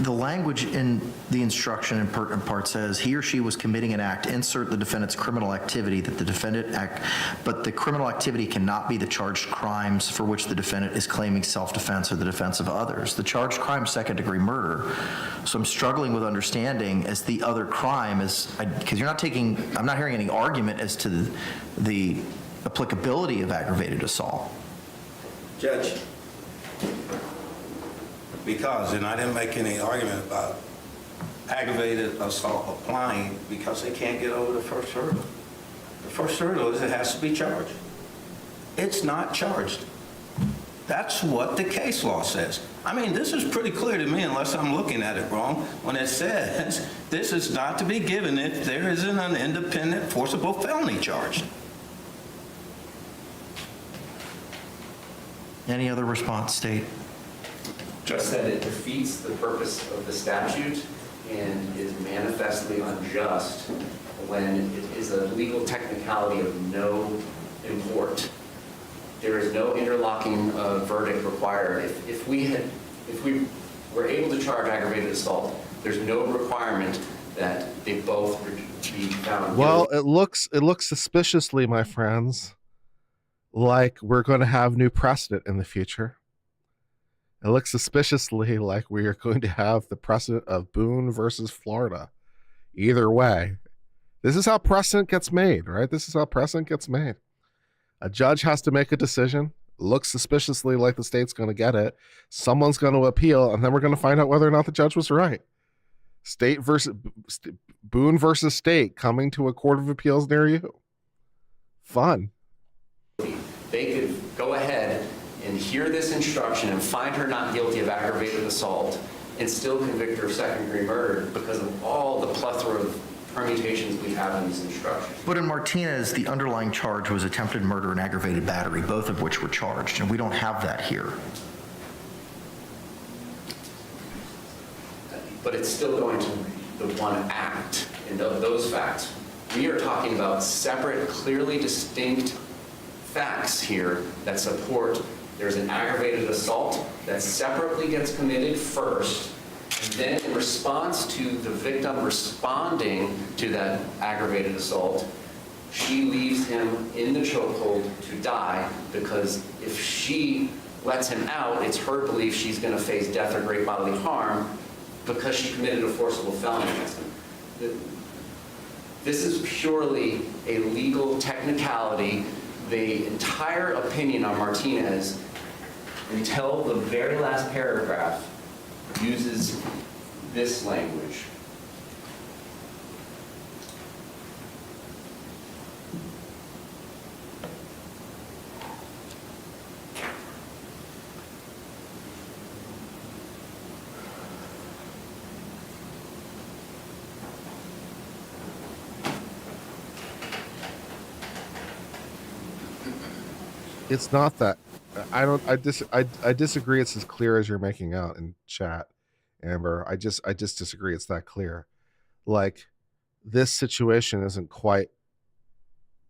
the language in the instruction in pertinent part says, he or she was committing an act, insert the defendant's criminal activity that the defendant act, but the criminal activity cannot be the charged crimes for which the defendant is claiming self-defense or the defense of others. The charged crime is second-degree murder. So I'm struggling with understanding as the other crime is, because I'm not hearing any argument as to the applicability of aggravated assault. Judge, because, and I didn't make any argument about aggravated assault applying because they can't get over the first hurdle. The first hurdle is it has to be charged. It's not charged. That's what the case law says. I mean, this is pretty clear to me unless I'm looking at it wrong when it says this is not to be given if there isn't an independent forcible felony charged. Any other response, State? Just that it defeats the purpose of the statute and is manifestly unjust when it is a legal technicality of no import. There is no interlocking verdict required. If we were able to charge aggravated assault, there's no requirement that they both be found guilty. Well, it looks suspiciously, my friends, like we're going to have new precedent in the future. It looks suspiciously like we are going to have the precedent of Boone versus Florida. Either way, this is how precedent gets made, right? This is how precedent gets made. A judge has to make a decision. Looks suspiciously like the state's going to get it. Someone's going to appeal, and then we're going to find out whether or not the judge was right. Boone versus state coming to a court of appeals near you. Fun. They could go ahead and hear this instruction and find her not guilty of aggravated assault and still convict her of second-degree murder because of all the plethora of permutations we have in these instructions. But in Martínez, the underlying charge was attempted murder and aggravated battery, both of which were charged, and we don't have that here. But it's still going to the one act in those facts. We are talking about separate, clearly distinct facts here that support there's an aggravated assault that separately gets committed first, and then in response to the victim responding to that aggravated assault, she leaves him in the chokehold to die because if she lets him out, it's her belief she's going to face death or great bodily harm because she committed a forcible felony against him. This is purely a legal technicality. The entire opinion on Martínez, until the very last paragraph, uses this language. It's not that. I disagree. It's as clear as you're making out in chat, Amber. I just disagree. It's that clear. Like, this situation isn't quite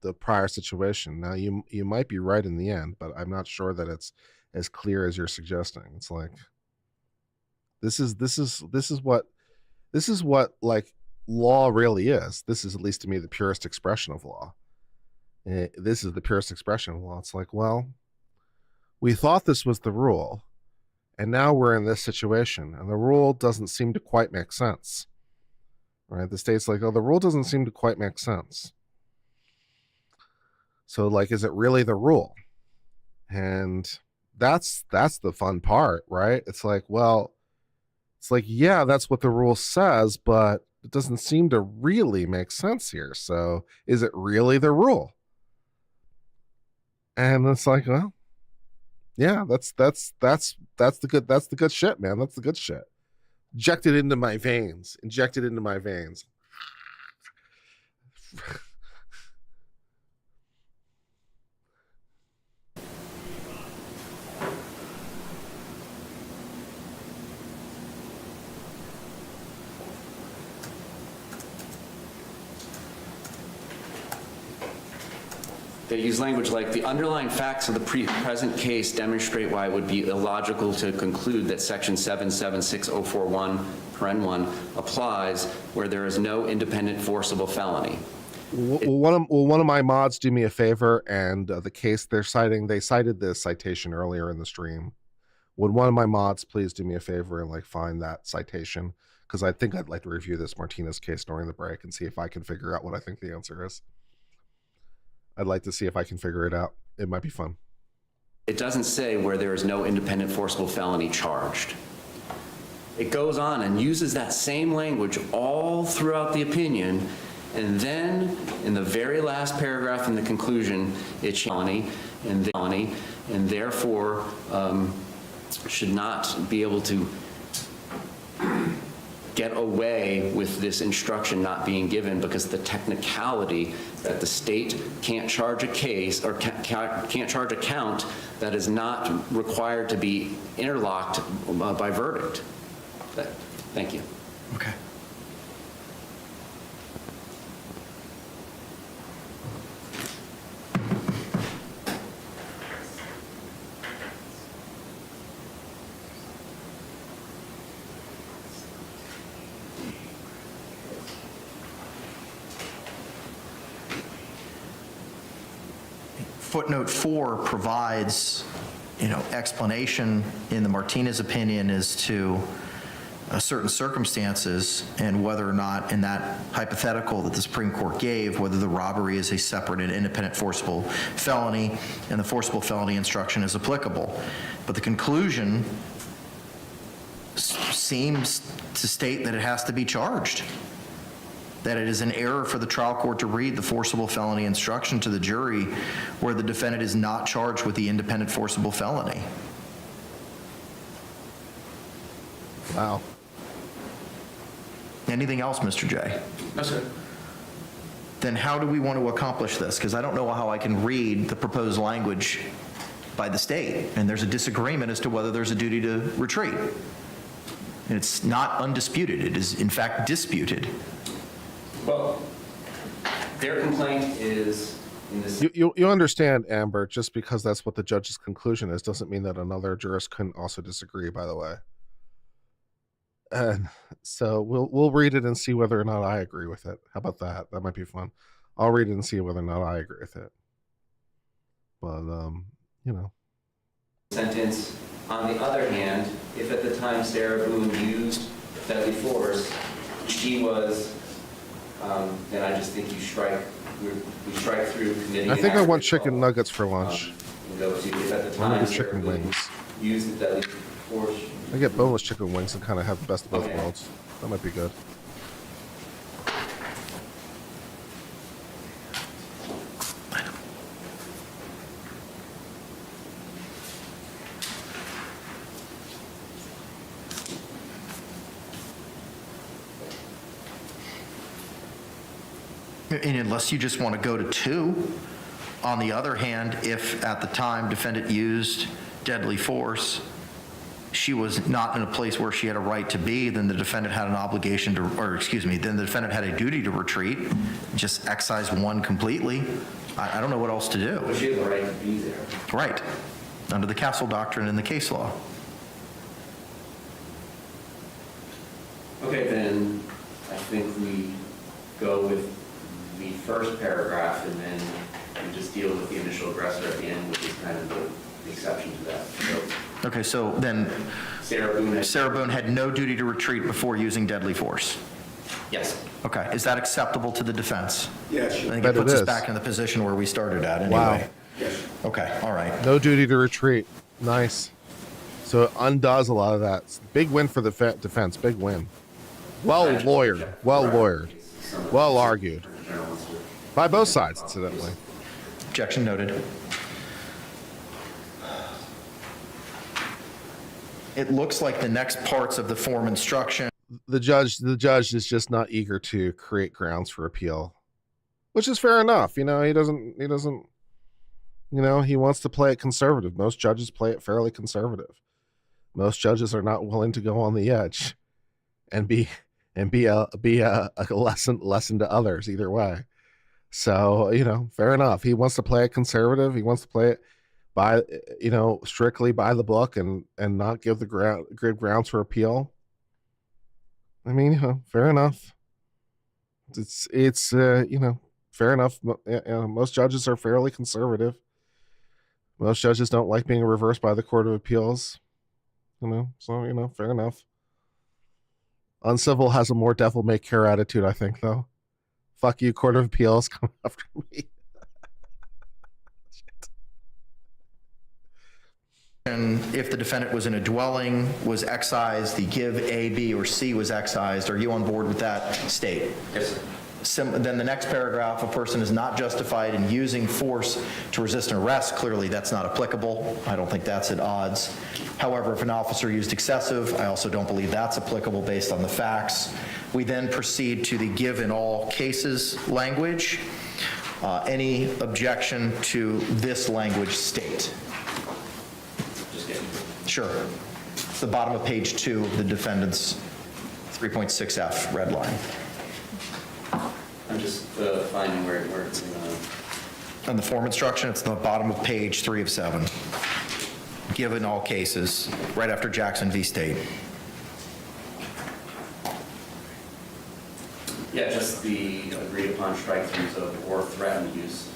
the prior situation. Now you might be right in the end, but I'm not sure that it's as clear as you're suggesting. It's like this is what like law really is. This is, at least to me, the purest expression of law. This is the purest expression of law. It's like, well, we thought this was the rule, and now we're in this situation, and the rule doesn't seem to quite make sense. Right? The state's like, oh, the rule doesn't seem to quite make sense. So, like, is it really the rule? And that's the fun part, right? It's like, well, it's like, yeah, that's what the rule says, but it doesn't seem to really make sense here. So, is it really the rule? And it's like, well, yeah, that's the good shit, man. That's the good shit. Injected into my veins. They use language like, the underlying facts of the present case demonstrate why it would be illogical to conclude that section 776041, paren 1, applies where there is no independent forcible felony. Will one of my mods do me a favor, and the case they're citing, they cited this citation earlier in the stream. Would one of my mods please do me a favor and like find that citation? Because I think I'd like to review this Martínez case during the break and see if I can figure out what I think the answer is. I'd like to see if I can figure it out. It might be fun. It doesn't say where there is no independent forcible felony charged. It goes on and uses that same language all throughout the opinion, and then in the very last paragraph in the conclusion, it's felony, and therefore should not be able to get away with this instruction not being given because the technicality that the state can't charge a case or can't charge a count that is not required to be interlocked by verdict. Thank you. Okay. Footnote 4 provides, explanation in the Martínez opinion as to certain circumstances and whether or not in that hypothetical that the Supreme Court gave, whether the robbery is a separate and independent forcible felony and the forcible felony instruction is applicable. But the conclusion seems to state that it has to be charged, that it is an error for the trial court to read the forcible felony instruction to the jury where the defendant is not charged with the independent forcible felony. Wow. Anything else, Mr. J? No, sir. Then how do we want to accomplish this? Because I don't know how I can read the proposed language by the state, and there's a disagreement as to whether there's a duty to retreat. And it's not undisputed. It is, in fact, disputed. Well, their complaint is in this. You understand, Amber, just because that's what the judge's conclusion is doesn't mean that another jurist couldn't also disagree, by the way. And so we'll read it and see whether or not I agree with it. How about that? That might be fun. I'll read it and see whether or not I agree with it. But Sentence. On the other hand, if at the time Sarah Boone used deadly force, she was, then I just think you strike. We strike through committing. I think I want chicken nuggets for lunch. Go to if at the I'm gonna time get chicken Sarah Boone wings. used the deadly force. I get boneless chicken wings and kind of have the best of both worlds. That might be good. And unless you just want to go to 2, on the other hand, if at the time defendant used deadly force, she was not in a place where she had a right to be, then the defendant had an obligation to, then the defendant had a duty to retreat, just excise 1 completely. I don't know what else to do. But she had the right to be there. Right, under the Castle Doctrine and the case law. Okay, then I think we go with the first paragraph and then we just deal with the initial aggressor at the end, which is kind of the exception to that. So, Okay, so then Sarah Boone had no duty to retreat before using deadly force. Yes. Okay, is that acceptable to the defense? Yes. I think Bet it puts it us is. back in the position where we started at anyway. Wow. Yes. Okay, all right. No duty to retreat. Nice. So it undoes a lot of that. It's a big win for the defense. Big win. Well lawyered. Well lawyered. Well argued. By both sides, incidentally. Objection noted. It looks like the next parts of the form instruction. The judge is just not eager to create grounds for appeal, which is fair enough. He doesn't, he wants to play it conservative. Most judges play it fairly conservative. Most judges are not willing to go on the edge and be a lesson to others either way. So, fair enough. He wants to play it conservative. He wants to play it by, strictly by the book and not give the good grounds for appeal. I mean, fair enough. It's fair enough. Most judges are fairly conservative. Most judges don't like being reversed by the Court of Appeals. So, fair enough. Uncivil has a more devil may care attitude, I think, though. Fuck you, Court of Appeals, come after me. And if the defendant was in a dwelling, was excised, the give A, B, or C was excised, are you on board with that state? Yes, sir. Then the next paragraph, a person is not justified in using force to resist an arrest. Clearly, that's not applicable. I don't think that's at odds. However, if an officer used excessive, I also don't believe that's applicable based on the facts. We then proceed to the give in all cases language. Any objection to this language state? Just kidding. Sure. It's the bottom of page 2 of the defendant's 3.6F red line. I'm just finding where it's On the form instruction, it's the bottom of page 3 of 7. Given all cases, right after Jackson v. State. Yeah, just the agreed upon strike-throughs of or threatened use.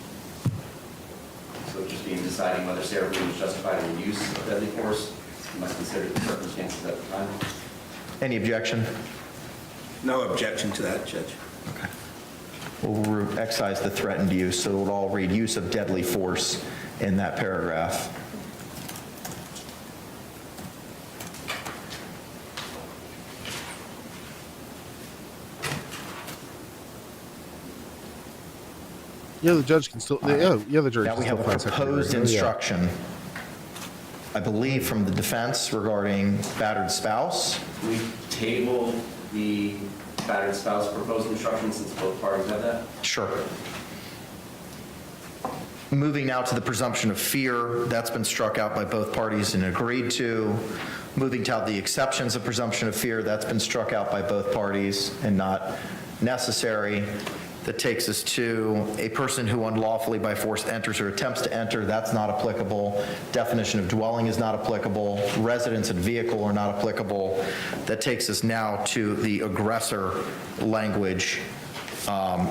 So just being deciding whether Sarah Boone is justified in the use of deadly force, you must consider the circumstances at the time. Any objection? No objection to that, Judge. Okay. We'll excise the threatened use, so it'll all read use of deadly force in that paragraph. Yeah, the judge can still. The jury. Now can we have a still find second proposed degree. instruction, I believe, from the defense regarding battered spouse. We table the battered spouse proposed instruction since both parties have that. Sure. Moving now to the presumption of fear, that's been struck out by both parties and agreed to. Moving to the exceptions of presumption of fear, that's been struck out by both parties and not necessary. That takes us to a person who unlawfully by force enters or attempts to enter, that's not applicable. Definition of dwelling is not applicable. Residence and vehicle are not applicable. That takes us now to the aggressor language. No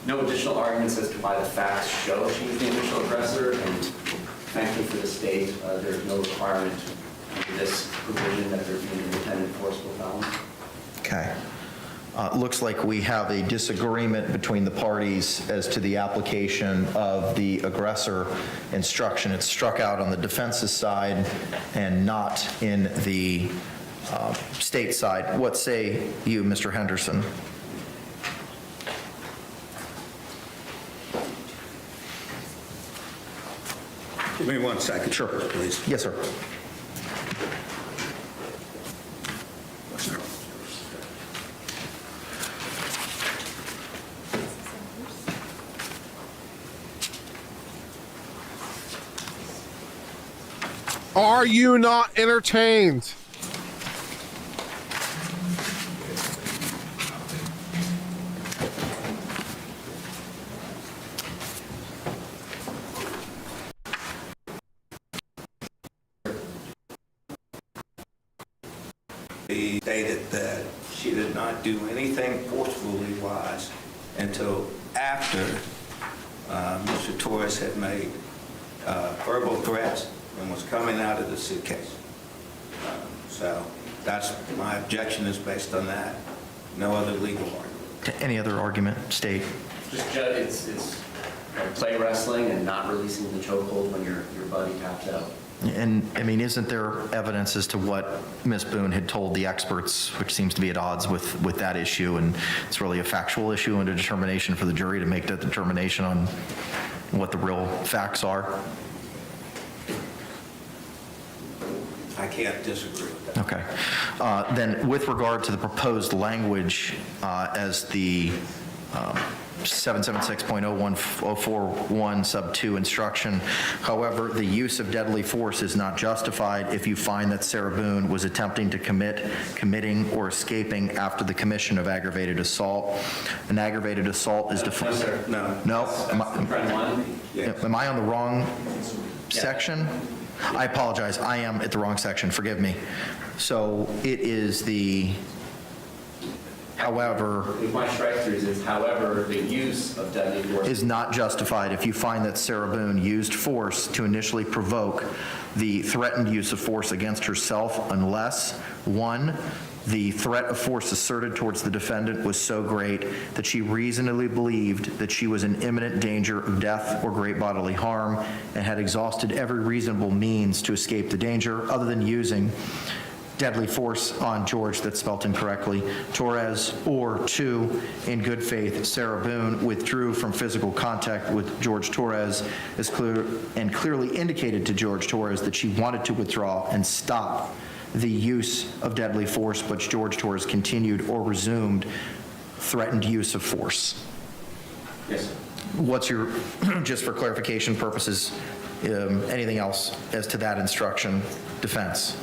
additional arguments as to why the facts show she was the initial aggressor, and thankfully for the state, there's no requirement under this provision that there be an independent forcible felon. Okay. Looks like we have a disagreement between the parties as to the application of the aggressor instruction. It's struck out on the defense's side and not in the state side. What say you, Mr. Henderson? Give me 1 second. Sure. Please. Yes, sir. Are you not entertained? He stated that she did not do anything forcefully wise until after Mr. Torres had made verbal threats and was coming out of the suitcase. So that's my objection is based on that. No other legal argument. Any other argument, state? Just Judge, it's play wrestling and not releasing the chokehold when your buddy taps out. And, I mean, isn't there evidence as to what Ms. Boone had told the experts, which seems to be at odds with that issue, and it's really a factual issue and a determination for the jury to make that determination on what the real facts are? I can't disagree with that. Okay. Then with regard to the proposed language as the 776.041 sub 2 instruction. However, the use of deadly force is not justified if you find that Sarah Boone was attempting to committing, or escaping after the commission of aggravated assault. An aggravated assault is defined. No, sir. No? Friend one? Am I on the wrong section? I apologize. I am at the wrong section. Forgive me. So it is the, however, With my strike-throughs, it's however the use of deadly force is not justified if you find that Sarah Boone used force to initially provoke the threatened use of force against herself unless, 1, the threat of force asserted towards the defendant was so great that she reasonably believed that she was in imminent danger of death or great bodily harm and had exhausted every reasonable means to escape the danger other than using deadly force on George, that's spelled incorrectly, Torres, or 2, in good faith, Sarah Boone withdrew from physical contact with George Torres and clearly indicated to George Torres that she wanted to withdraw and stop the use of deadly force, but George Torres continued or resumed threatened use of force. Yes, sir. What's your, just for clarification purposes, anything else as to that instruction, defense?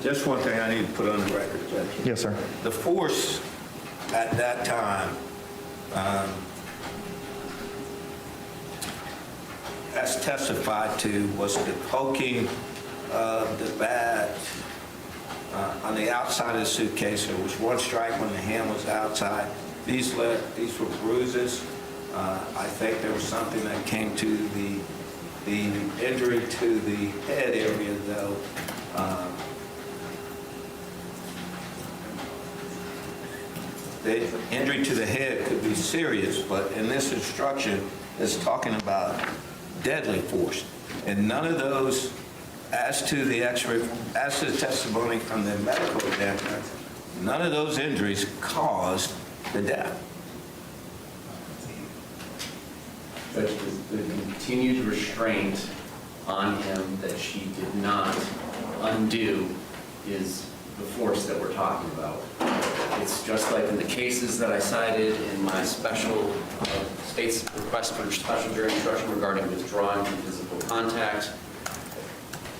Just one thing I need to put on the record, Judge. Yes, sir. The force at that time, as testified to, was the poking of the bat on the outside of the suitcase. There was one strike when the hand was outside. These were bruises. I think there was something that came to the injury to the head area, though. The injury to the head could be serious, but in this instruction, it's talking about deadly force. And none of those, as to the testimony from the medical examiner, none of those injuries caused the death. But the continued restraint on him that she did not undo is the force that we're talking about. It's just like in the cases that I cited in my special state's request for special jury instruction regarding withdrawing from physical contact.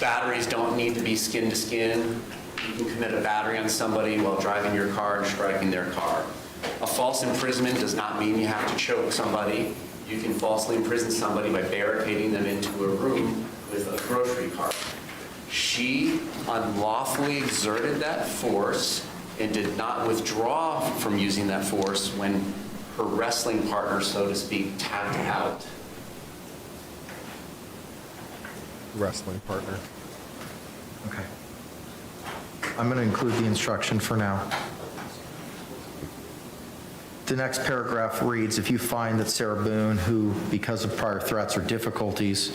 Batteries don't need to be skin to skin. You can commit a battery on somebody while driving your car and striking their car. A false imprisonment does not mean you have to choke somebody. You can falsely imprison somebody by barricading them into a room with a grocery cart. She unlawfully exerted that force and did not withdraw from using that force when her wrestling partner, so to speak, tapped out. Wrestling partner. Okay. I'm going to include the instruction for now. The next paragraph reads, if you find that Sarah Boone, who, because of prior threats or difficulties,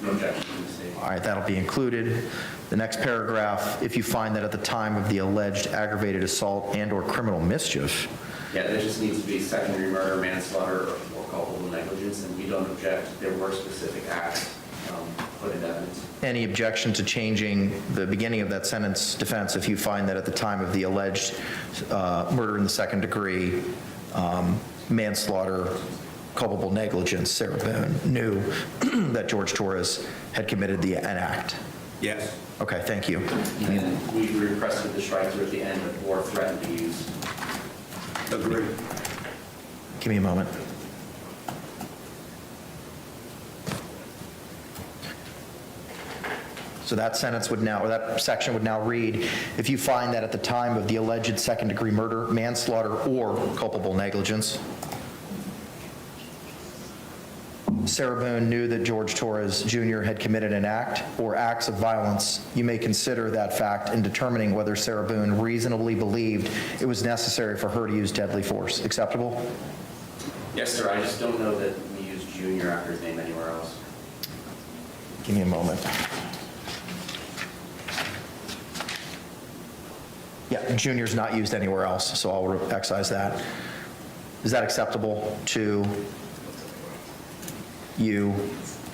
No objection from the state. all right, that'll be included. The next paragraph, if you find that at the time of the alleged aggravated assault and or criminal mischief. Yeah, there just needs to be secondary murder, manslaughter, or culpable negligence, and we don't object. There were specific acts put in evidence. Any objection to changing the beginning of that sentence, defense, if you find that at the time of the alleged murder in the second degree, manslaughter, culpable negligence, Sarah Boone knew that George Torres had committed an act? Yes. Okay, thank you. And we requested the strike-through at the end or threatened to use. Agreed. Give me a moment. So that sentence would now, or that section would now read, if you find that at the time of the alleged second-degree murder, manslaughter, or culpable negligence, Sarah Boone knew that George Torres Jr. had committed an act or acts of violence, you may consider that fact in determining whether Sarah Boone reasonably believed it was necessary for her to use deadly force. Acceptable? Yes, sir. I just don't know that we use Junior after his name anywhere else. Give me a moment. Yeah, Junior's not used anywhere else, so I'll excise that. Is that acceptable to you,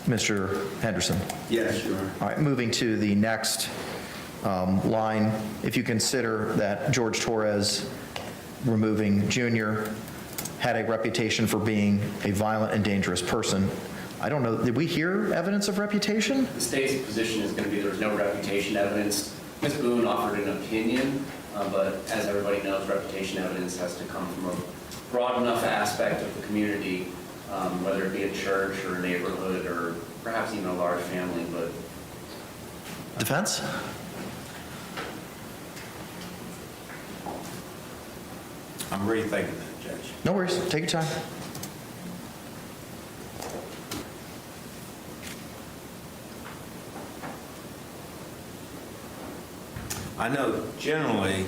Mr. Henderson? Yes, Your Honor. All right, moving to the next line. If you consider that George Torres removing Junior had a reputation for being a violent and dangerous person. I don't know, did we hear evidence of reputation? The state's position is going to be there's no reputation evidence. Ms. Boone offered an opinion, but as everybody knows, reputation evidence has to come from a broad enough aspect of the community, whether it be a church or a neighborhood or perhaps even a large family. But Defense? I'm rethinking that, Judge. No worries, take your time. I know generally,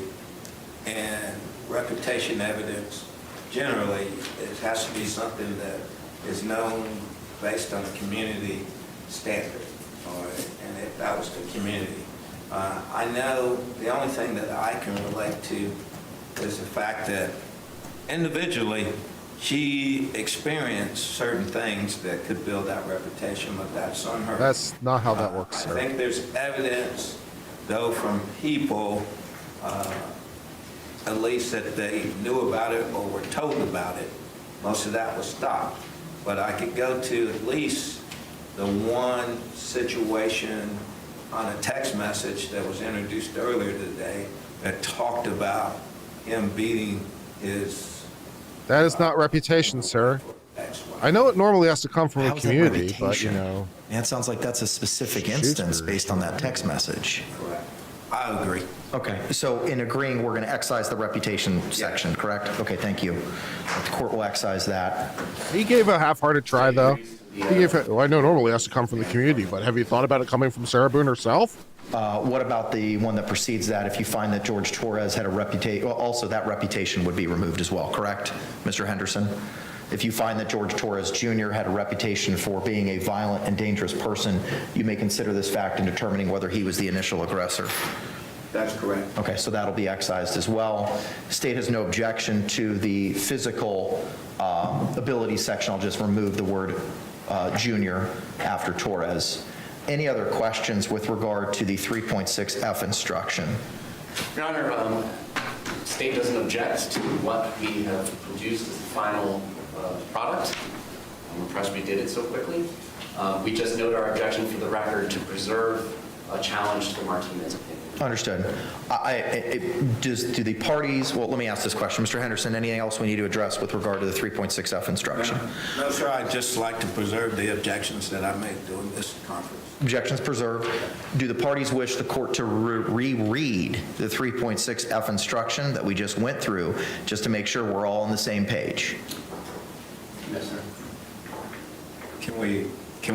and reputation evidence, generally, it has to be something that is known based on a community standard, and if that was the community. I know the only thing that I can relate to is the fact that individually, she experienced certain things that could build that reputation, but that's on her. That's not how that works, sir. I think there's evidence, though, from people, at least that they knew about it or were told about it. Most of that was stopped. But I could go to at least the one situation on a text message that was introduced earlier today that talked about him beating his... That is not reputation, sir. ex-wife. I know it normally has to come from a How's that community, but reputation? you know. Man, it sounds like that's a specific instance based on that text message. Correct. I agree. Okay, so in agreeing, we're going to excise the reputation section, correct? Okay, thank you. The court will excise that. He gave a half-hearted try, though. He gave it, well, I know normally it has to come from the community, but have you thought about it coming from Sarah Boone herself? What about the one that precedes that? If you find that George Torres had a reputation, well, also that reputation would be removed as well, correct, Mr. Henderson? If you find that George Torres Jr. had a reputation for being a violent and dangerous person, you may consider this fact in determining whether he was the initial aggressor. That's correct. Okay, so that'll be excised as well. State has no objection to the physical ability section. I'll just remove the word junior after Torres. Any other questions with regard to the 3.6F instruction? Your Honor, state doesn't object to what we have produced as the final product. I'm impressed we did it so quickly. We just note our objection for the record to preserve a challenge to the Martínez opinion. Understood. Do the parties, well, let me ask this question. Mr. Henderson, anything else we need to address with regard to the 3.6F instruction? No, sir, I'd just like to preserve the objections that I made during this conference. Objections preserved. Do the parties wish the court to reread the 3.6F instruction that we just went through, just to make sure we're all on the same page? Yes, sir. Can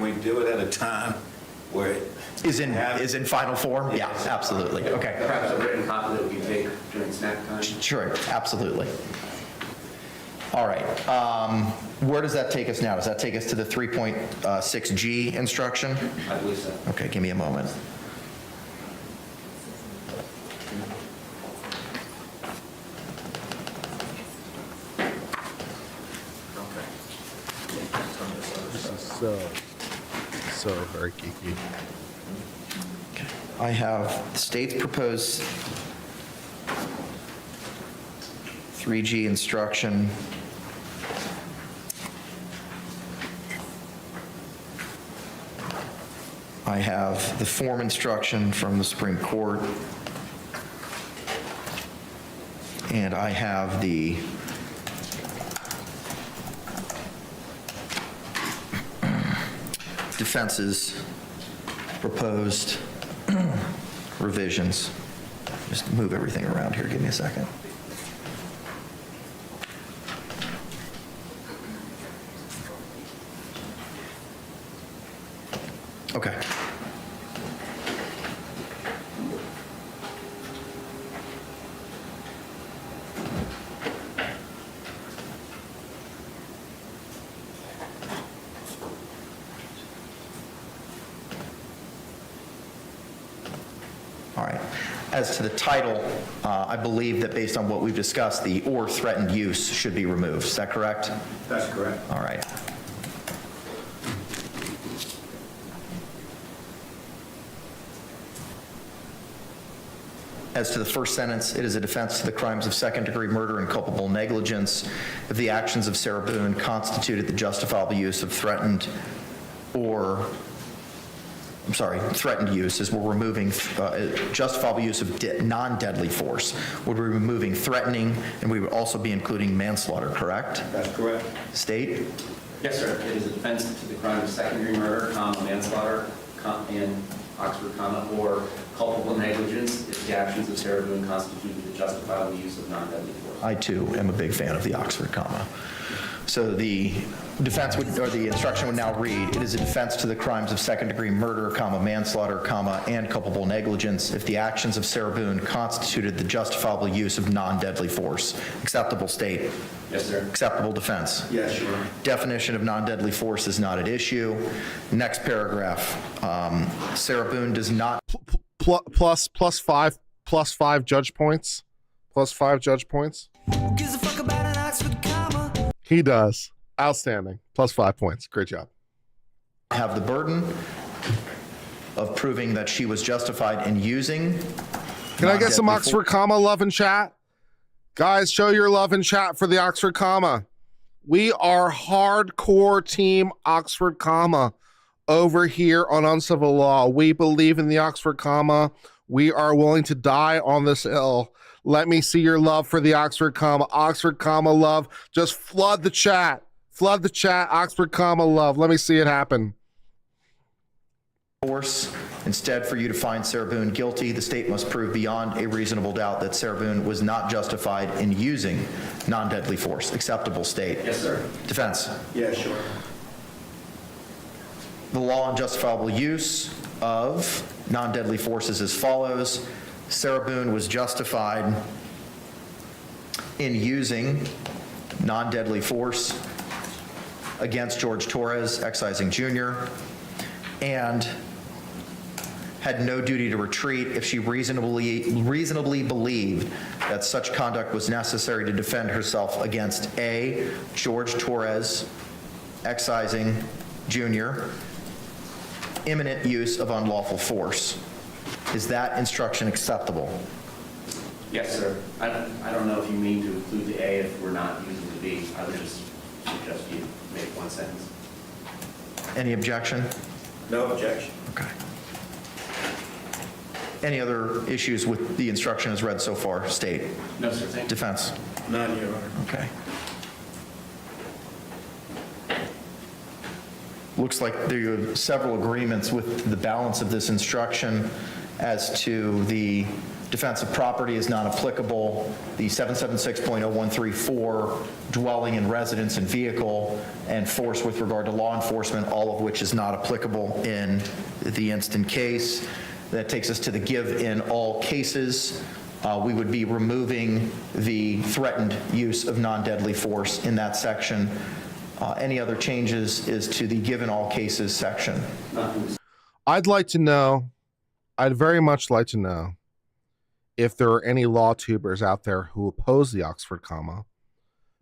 we do it at a time where it is in final form? Yeah, absolutely. Okay. Perhaps a written copy that we can take during snack time? Sure, absolutely. All right. Where does that take us now? Does that take us to the 3.6G instruction? I believe so. Okay, give me a moment. This is so very geeky. I have the state's proposed 3G instruction. I have the form instruction from the Supreme Court. And I have the defense's proposed revisions. Just move everything around here. Give me a second. Okay. All right. As to the title, I believe that based on what we've discussed, the or threatened use should be removed. Is that correct? That's correct. All right. As to the first sentence, it is a defense to the crimes of second-degree murder and culpable negligence if the actions of Sarah Boone constituted the justifiable use of threatened use, as we're removing justifiable use of non-deadly force. We're removing threatening, and we would also be including manslaughter, correct? That's correct. State? Yes, sir. It is a defense to the crime of second-degree murder, manslaughter, and Oxford, or culpable negligence if the actions of Sarah Boone constitute the justifiable use of non-deadly force. I, too, am a big fan of the Oxford comma. So the defense would, or the instruction would now read, it is a defense to the crimes of second-degree murder, manslaughter, and culpable negligence if the actions of Sarah Boone constituted the justifiable use of non-deadly force. Acceptable, state? Yes, sir. Acceptable, defense? Yes, sure. Definition of non-deadly force is not at issue. Next paragraph. Sarah Boone does not... Plus 5 judge points. Plus 5 judge points. Gives a fuck about an Oxford comma. He does. Outstanding. Plus 5 points. Great job. Have the burden of proving that she was justified in using... Can I get some Oxford comma love in chat? Guys, show your love in chat for the Oxford comma. We are hardcore team Oxford comma over here on Uncivil Law. We believe in the Oxford comma. We are willing to die on this hill. Let me see your love for the Oxford comma. Oxford comma love. Just flood the chat. Flood the chat. Oxford comma love. Let me see it happen. Force. Instead, for you to find Sarah Boone guilty, the state must prove beyond a reasonable doubt that Sarah Boone was not justified in using non-deadly force. Acceptable, state? Yes, sir. Defense? Yeah, sure. The law on justifiable use of non-deadly force is as follows. Sarah Boone was justified in using non-deadly force against Jorge Torres, excising Jr., and had no duty to retreat if she reasonably believed that such conduct was necessary to defend herself against A, Jorge Torres, excising Jr., imminent use of unlawful force. Is that instruction acceptable? Yes, sir. I don't know if you mean to include the A if we're not using the B. I would just suggest you make one sentence. Any objection? No objection. Okay. Any other issues with the instruction as read so far? State? No, sir. Thank you. Defense? None, Your Honor. Okay. Looks like there are several agreements with the balance of this instruction as to the defense of property is not applicable, the 776.0134 dwelling and residence and vehicle, and force with regard to law enforcement, all of which is not applicable in the instant case. That takes us to the give in all cases. We would be removing the threatened use of non-deadly force in that section. Any other changes is to the give in all cases section. I'd very much like to know if there are any law tubers out there who oppose the Oxford comma,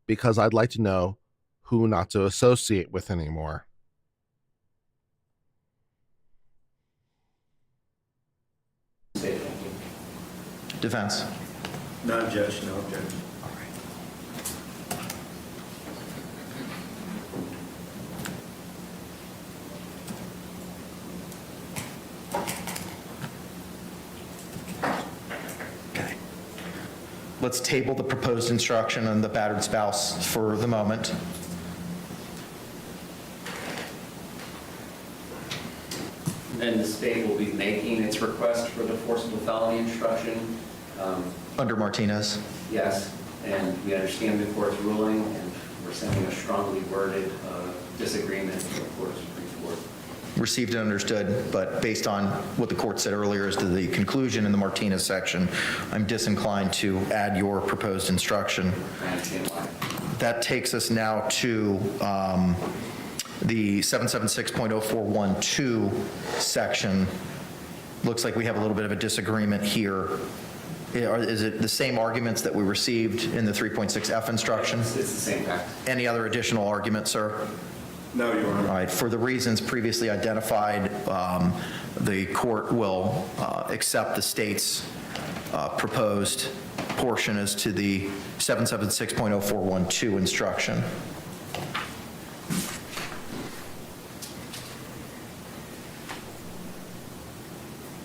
because I'd like to know who not to associate with anymore. Defense? None, Judge. No objection. Okay. Let's table the proposed instruction on the battered spouse for the moment. And the state will be making its request for the forcible felony instruction. Under Martínez? Yes, and we understand the court's ruling, and we're sending a strongly worded disagreement to the court's Supreme Court. Received and understood, but based on what the court said earlier as to the conclusion in the Martínez section, I'm disinclined to add your proposed instruction. I understand why. That takes us now to the 776.0412 section. Looks like we have a little bit of a disagreement here. Is it the same arguments that we received in the 3.6F instruction? It's the same fact. Any other additional arguments, sir? No, Your Honor. All right, for the reasons previously identified, the court will accept the state's proposed portion as to the 776.0412 instruction.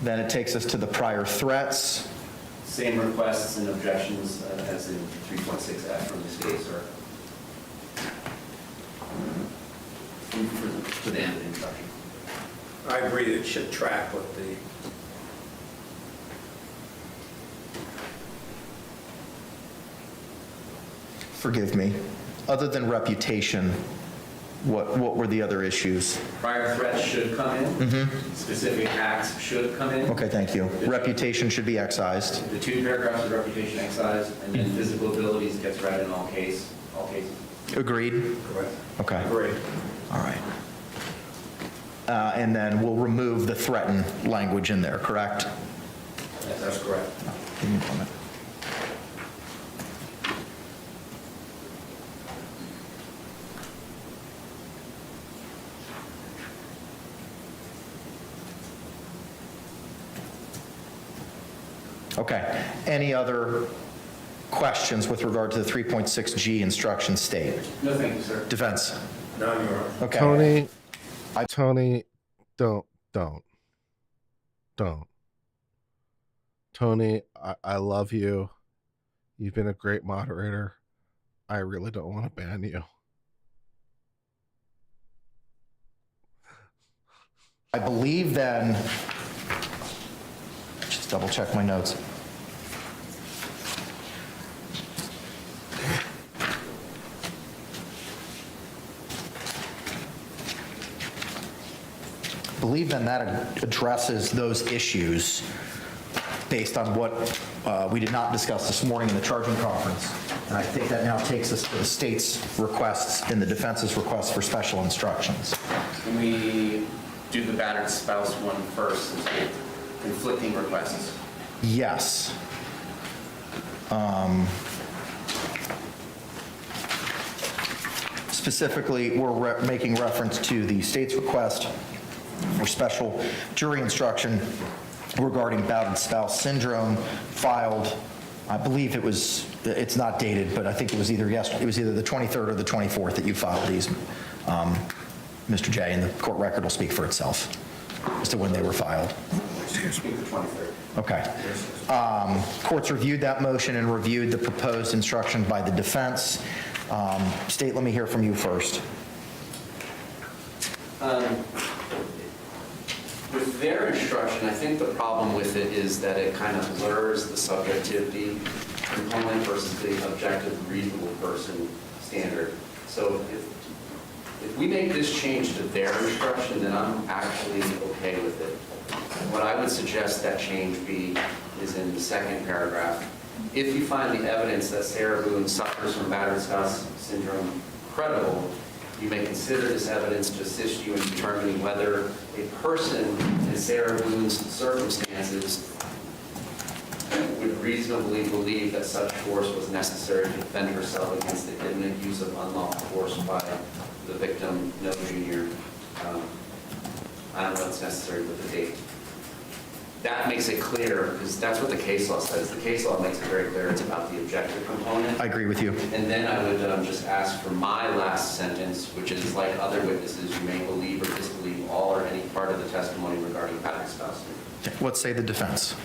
Then it takes us to the prior threats. Same requests and objections as in 3.6F from this case, or for the end of the instruction. I agree that it should track with the, Forgive me. Other than reputation, what were the other issues? Prior threats should come in. Specific acts should come in. Okay, thank you. Reputation should be excised. The 2 paragraphs of reputation excised, and then physical abilities gets read in all cases. Agreed? correct? Okay. Agree. All right. And then we'll remove the threaten language in there, correct? Yes, that's correct. Give me a moment. Okay. Any other questions with regard to the 3.6G instruction state? No, thank you, sir. Defense? None, Your Honor. Okay. Tony, don't. Tony, I love you. You've been a great moderator. I really don't want to ban you. I believe then, just double check my notes. I believe then that addresses those issues based on what we did not discuss this morning in the charging conference. And I think that now takes us to the state's requests and the defense's requests for special instructions. Can we do the battered spouse one first, since we have conflicting requests? Yes. Specifically, we're making reference to the state's request for special jury instruction regarding battered spouse syndrome filed, I believe it's not dated, but I think it was either the 23rd or the 24th that you filed these, Mr. J, and the court record will speak for itself as to when they were filed. Speak the 23rd. Okay. Courts reviewed that motion and reviewed the proposed instruction by the defense. State, let me hear from you first. With their instruction, I think the problem with it is that it kind of blurs the subjectivity component versus the objective reasonable person standard. So if we make this change to their instruction, then I'm actually okay with it. What I would suggest that change be is in the second paragraph. If you find the evidence that Sarah Boone suffers from battered spouse syndrome credible, you may consider this evidence to assist you in determining whether a person in Sarah Boone's circumstances would reasonably believe that such force was necessary to defend herself against the imminent use of unlawful force by the victim, No Jr. I don't know what's necessary with the date. That makes it clear, because that's what the case law says. The case law makes it very clear it's about the objective component. I agree with you. And then I would just ask for my last sentence, which is, like other witnesses, you may believe or disbelieve all or any part of the testimony regarding battered spouse. What say the defense?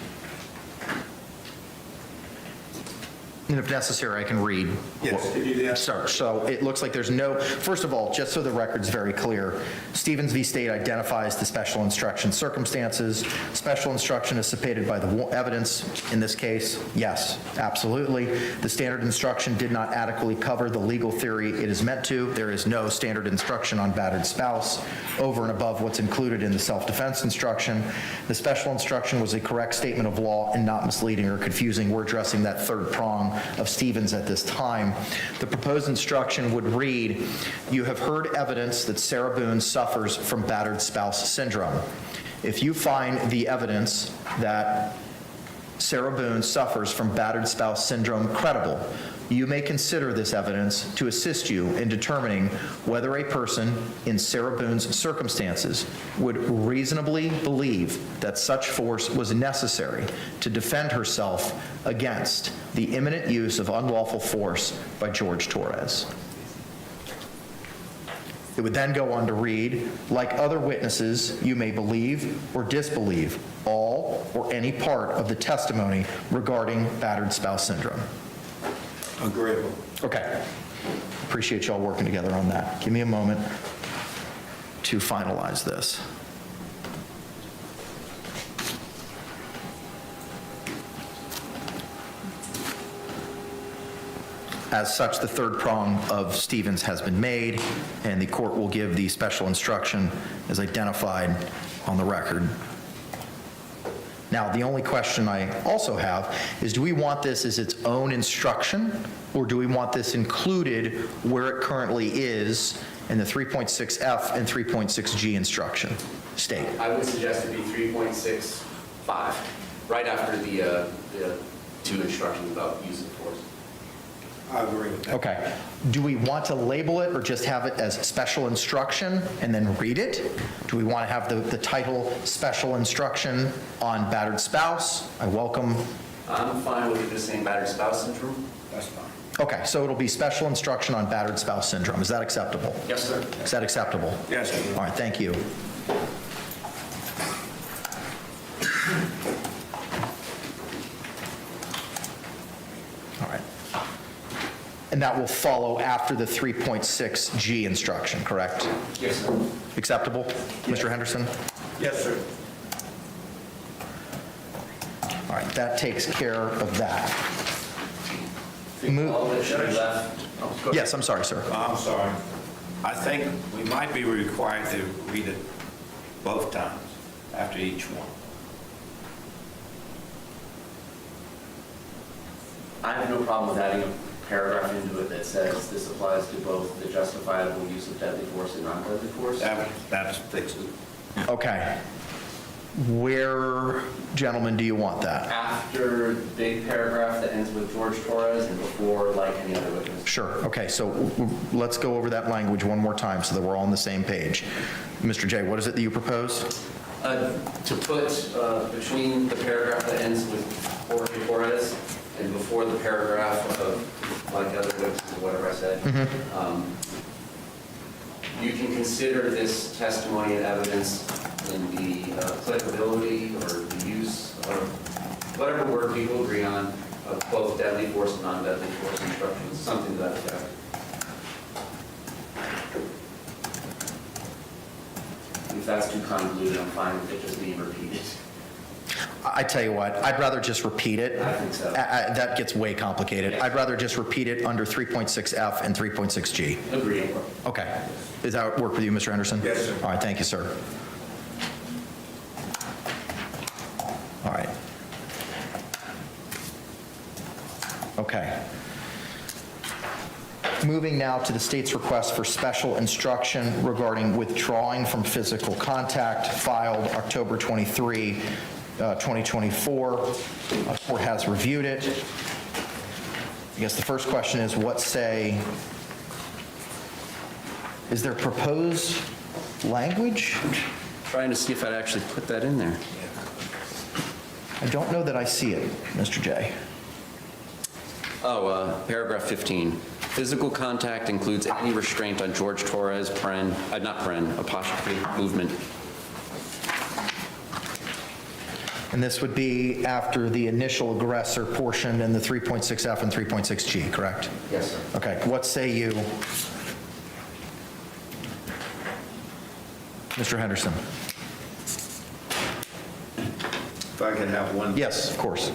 And if necessary, I can read. Yes, could you do that? So it looks like there's no, first of all, just so the record's very clear, Stevens v. State identifies the special instruction circumstances. Special instruction is supported by the evidence in this case. Yes, absolutely. The standard instruction did not adequately cover the legal theory it is meant to. There is no standard instruction on battered spouse over and above what's included in the self-defense instruction. The special instruction was a correct statement of law and not misleading or confusing. We're addressing that third prong of Stevens at this time. The proposed instruction would read, you have heard evidence that Sarah Boone suffers from battered spouse syndrome. If you find the evidence that Sarah Boone suffers from battered spouse syndrome credible, you may consider this evidence to assist you in determining whether a person in Sarah Boone's circumstances would reasonably believe that such force was necessary to defend herself against the imminent use of unlawful force by Jorge Torres. It would then go on to read, like other witnesses, you may believe or disbelieve all or any part of the testimony regarding battered spouse syndrome. Agreeable. Okay. Appreciate y'all working together on that. Give me a moment to finalize this. As such, the third prong of Stevens has been made, and the court will give the special instruction as identified on the record. Now, the only question I also have is, do we want this as its own instruction, or do we want this included where it currently is in the 3.6F and 3.6G instruction state? I would suggest it be 3.65, right after the two instructions about use of force. I agree with that. Okay. Do we want to label it or just have it as special instruction and then read it? Do we want to have the title special instruction on battered spouse? I welcome. I'm fine with it just saying battered spouse syndrome. That's fine. Okay, so it'll be special instruction on battered spouse syndrome. Is that acceptable? Yes, sir. Is that acceptable? Yes, sir. All right, thank you. All right. And that will follow after the 3.6G instruction, correct? Yes, sir. Acceptable? Mr. Henderson? Yes, sir. All right, that takes care of that. All that should be left. Oh, go ahead. Yes, I'm sorry, sir. I'm sorry. I think we might be required to read it both times, after each one. I have no problem with adding a paragraph into it that says this applies to both the justifiable use of deadly force and non-deadly force. That fixes it. Okay. Where, gentlemen, do you want that? After the big paragraph that ends with Jorge Torres and before like any other witness. Sure. Okay, so let's go over that language one more time so that we're all on the same page. Mr. J, what is it that you propose? To put between the paragraph that ends with Jorge Torres and before the paragraph of like other witnesses or whatever I said, you can consider this testimony and evidence in the applicability or the use or whatever word people agree on of both deadly force and non-deadly force instructions, something to that effect. If that's too convoluted, I'm fine with it just being repeated. I tell you what, I'd rather just repeat it. I think so. That gets way complicated. Yes. I'd rather just repeat it under 3.6F and 3.6G. Agreed. Okay. Does that work with you, Mr. Henderson? Yes, sir. All right, thank you, sir. All right. Okay. Moving now to the state's request for special instruction regarding withdrawing from physical contact, filed October 23, 2024. The court has reviewed it. I guess the first question is, what say, is there proposed language? Trying to see if I'd actually put that in there. I don't know that I see it, Mr. J. Oh, paragraph 15. Physical contact includes any restraint on Jorge Torres, apostrophe, movement. And this would be after the initial aggressor portion in the 3.6F and 3.6G, correct? Yes, sir. Okay, what say you, Mr. Henderson? If I could have one. Yes, of course.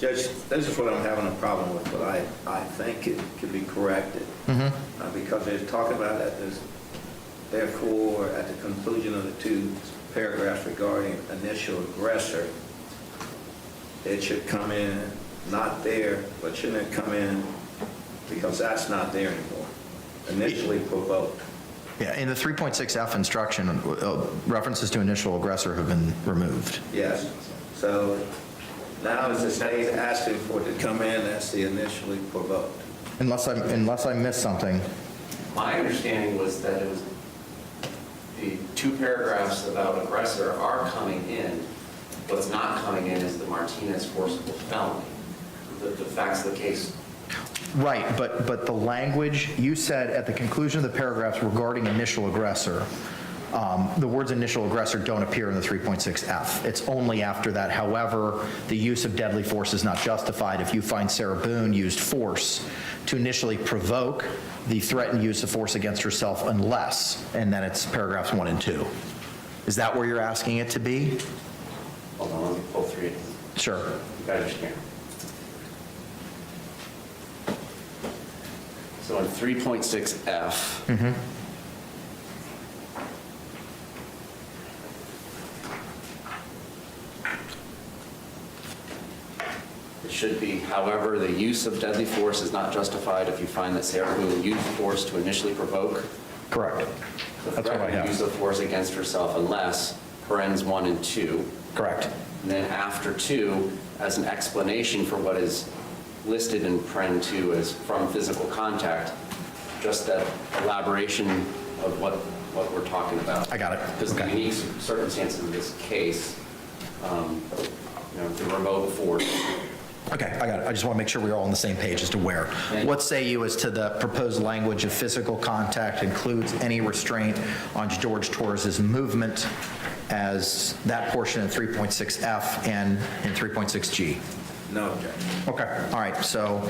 Judge, this is what I'm having a problem with, but I think it could be corrected. Because they're talking about that there's, therefore, at the conclusion of the 2 paragraphs regarding initial aggressor, it should come in not there, but shouldn't it come in because that's not there anymore? Initially provoked. Yeah, in the 3.6F instruction, references to initial aggressor have been removed. Yes. So now is the state asking for it to come in as the initially provoked? Unless I missed something. My understanding was that it was the 2 paragraphs about aggressor are coming in. What's not coming in is the Martínez forcible felony. The facts of the case. Right, but the language, you said at the conclusion of the paragraphs regarding initial aggressor, the words initial aggressor don't appear in the 3.6F. It's only after that. However, the use of deadly force is not justified if you find Sarah Boone used force to initially provoke the threatened use of force against herself unless, and then it's paragraphs 1 and 2. Is that where you're asking it to be? Hold on, let me pull 3. Sure. You got it here. So in 3.6F, it should be, however, the use of deadly force is not justified if you find that Sarah Boone used force to initially provoke. Correct. The That's what I threatened have. use of force against herself unless, parens 1 and 2. Correct. And then after 2, as an explanation for what is listed in paren 2 as from physical contact, just that elaboration of what we're talking about. I got it. Because the unique circumstances of this case, the remote force. Okay, I got it. I just want to make sure we're all on the same page as to where. What say you as to the proposed language of physical contact includes any restraint on Jorge Torres' movement as that portion in 3.6F and in 3.6G? No objection. Okay, all right, so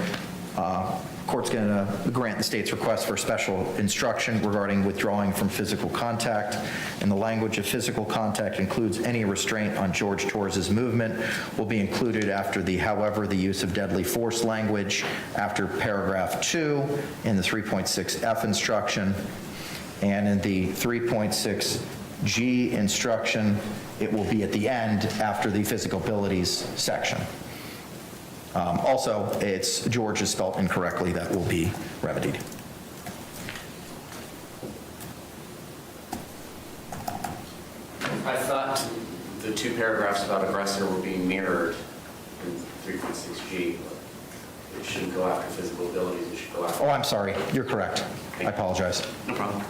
court's going to grant the state's request for special instruction regarding withdrawing from physical contact, and the language of physical contact includes any restraint on Jorge Torres' movement will be included after the however the use of deadly force language after paragraph 2 in the 3.6F instruction, and in the 3.6G instruction, it will be at the end after the physical abilities section. Also, it's George is spelled incorrectly. That will be remedied. I thought the 2 paragraphs about aggressor were being mirrored in 3.6G. It shouldn't go after physical abilities. It should go after. Oh, I'm sorry. You're correct. I apologize. No problem.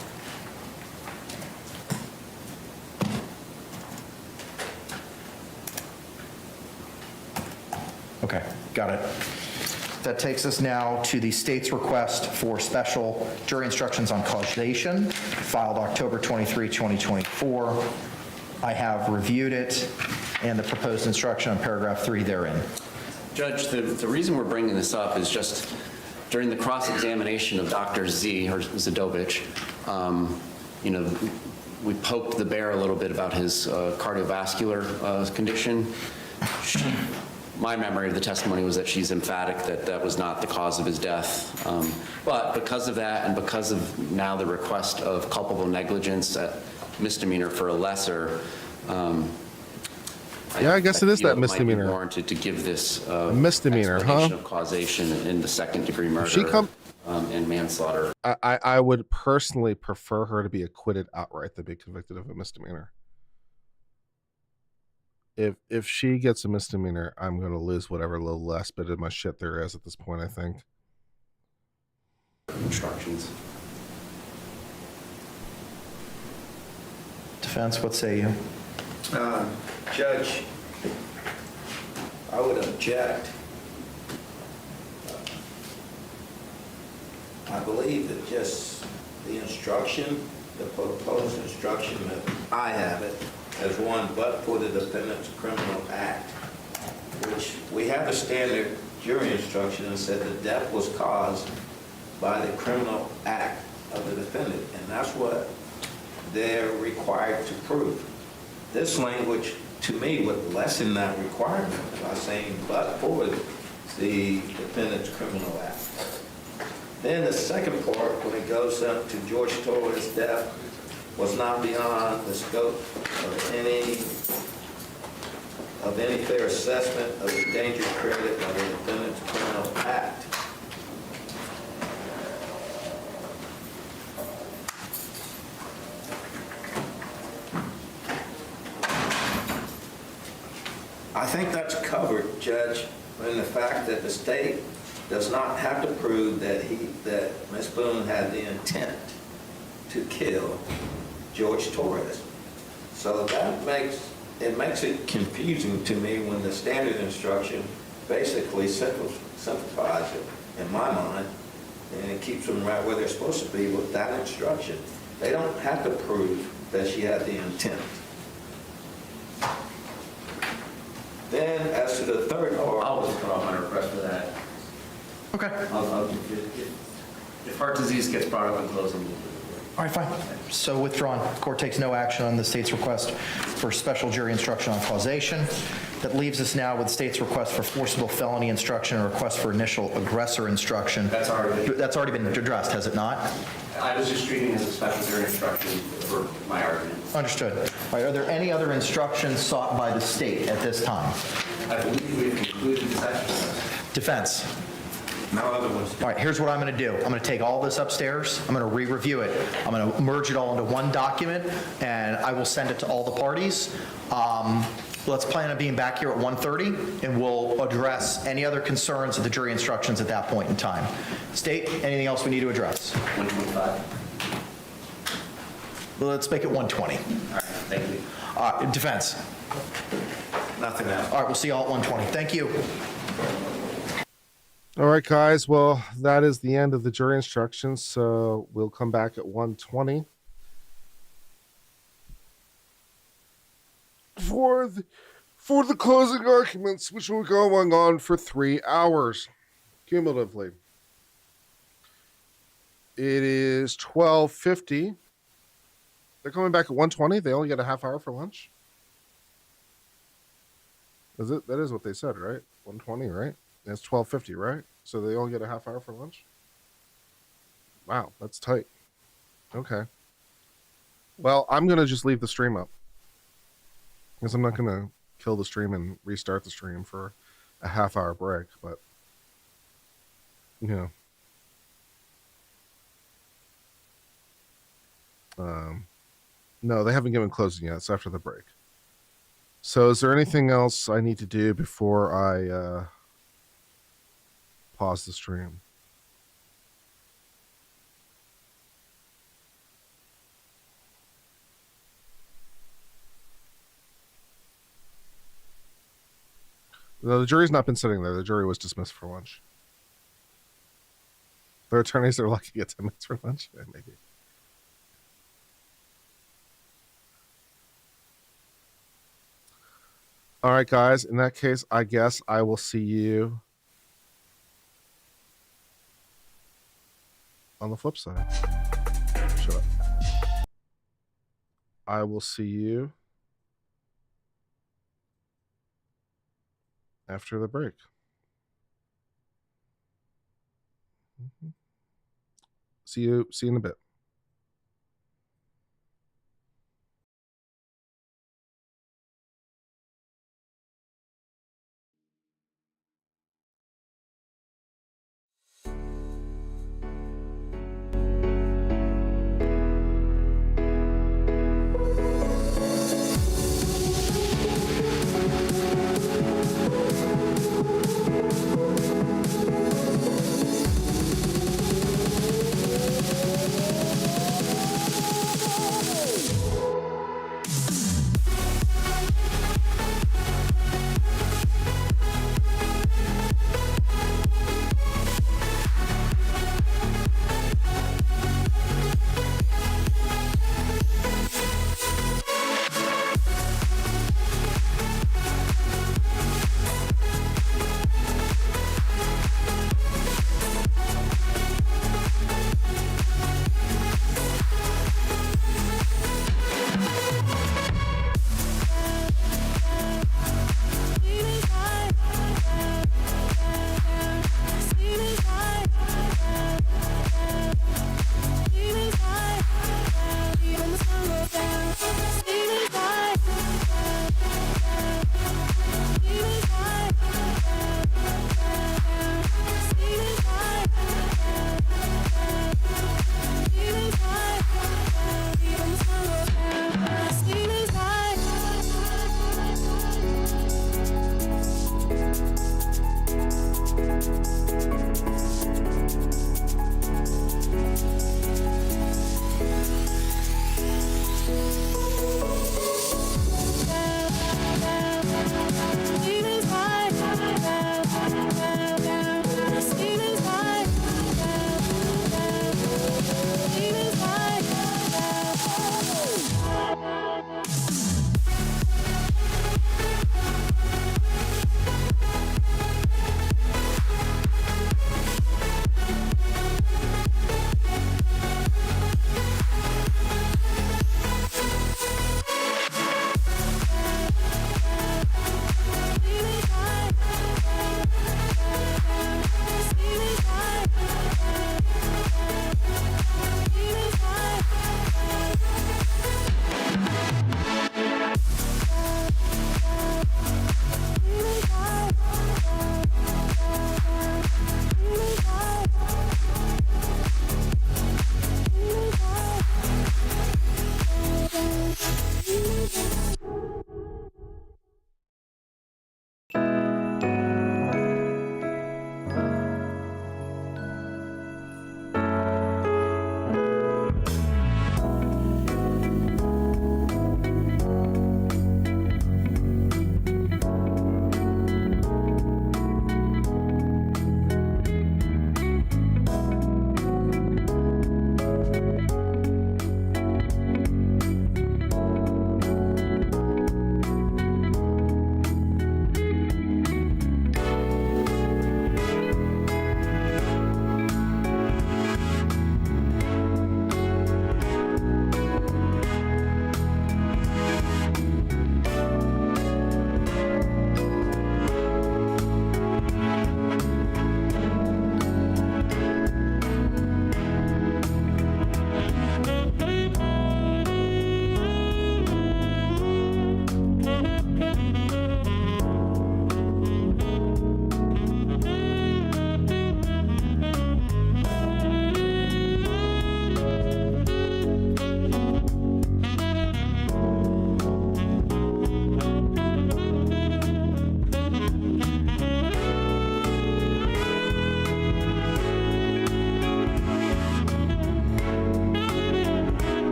Okay, got it. That takes us now to the state's request for special jury instructions on causation, filed October 23, 2024. I have reviewed it and the proposed instruction on paragraph 3 therein. Judge, the reason we're bringing this up is just during the cross-examination of Dr. Z, or Zadovich, we poked the bear a little bit about his cardiovascular condition. My memory of the testimony was that she's emphatic that that was not the cause of his death. But because of that, and because of now the request of culpable negligence at misdemeanor for a lesser, I guess it is that misdemeanor. Might be warranted to give this misdemeanor, explanation of causation in the second-degree murder and manslaughter. I would personally prefer her to be acquitted outright than be convicted of a misdemeanor. If she gets a misdemeanor, I'm going to lose whatever little last bit of my shit there is at this point, I think. Instructions. Defense, what say you? Judge, I would object. I believe that just the instruction, the proposed instruction that I have it, as one but for the defendant's criminal act, which we have a standard jury instruction that said the death was caused by the criminal act of the defendant, and that's what they're required to prove. This language, to me, would lessen that requirement by saying but for the defendant's criminal act. Then the second part, when it goes up to George Torres' death, was not beyond the scope of any fair assessment of the danger created by the defendant's criminal act. I think that's covered, Judge, in the fact that the state does not have to prove that Ms. Boone had the intent to kill George Torres. So that makes it confusing to me when the standard instruction basically simplifies it, in my mind, and it keeps them right where they're supposed to be with that instruction. They don't have to prove that she had the intent. Then, as to the third part... I'll withdraw my request for that. Okay. If heart disease gets brought up in closing, All right, fine. So withdrawn. The court takes no action on the state's request for special jury instruction on causation. That leaves us now with the state's request for forcible felony instruction and request for initial aggressor instruction. That's already been addressed, has it not? I was just treating it as a special jury instruction for my argument. Understood. All right, are there any other instructions sought by the state at this time? I believe we've concluded this exercise. Defense. No other ones. All right, here's what I'm going to do. I'm going to take all this upstairs. I'm going to re-review it. I'm going to merge it all into one document, and I will send it to all the parties. Let's plan on being back here at 1:30, and we'll address any other concerns of the jury instructions at that point in time. State, anything else we need to address? 125. Let's make it 120. All right, thank you. Defense. Nothing else. All right, we'll see you all at 120. Thank you. All right, guys. Well, that is the end of the jury instructions. So we'll come back at 1:20 for the closing arguments, which will go on for 3 hours cumulatively. It is 12:50. They're coming back at 1:20. They only get a half hour for lunch. Is it? That is what they said, right? 1:20, right? It's 12:50, right? So they only get a half hour for lunch? Wow, that's tight. Okay. Well, I'm going to just leave the stream up. Because I'm not going to kill the stream and restart the stream for a half hour break, but, you know. No, they haven't given closing yet. It's after the break. So is there anything else I need to do before I pause the stream? No, the jury's not been sitting there. The jury was dismissed for lunch. Their attorneys are lucky to get 10 minutes for lunch. Yeah, maybe. All right, guys. In that case, I guess I will see you on the flip side. Shut up. I will see you after the break. See you in a bit.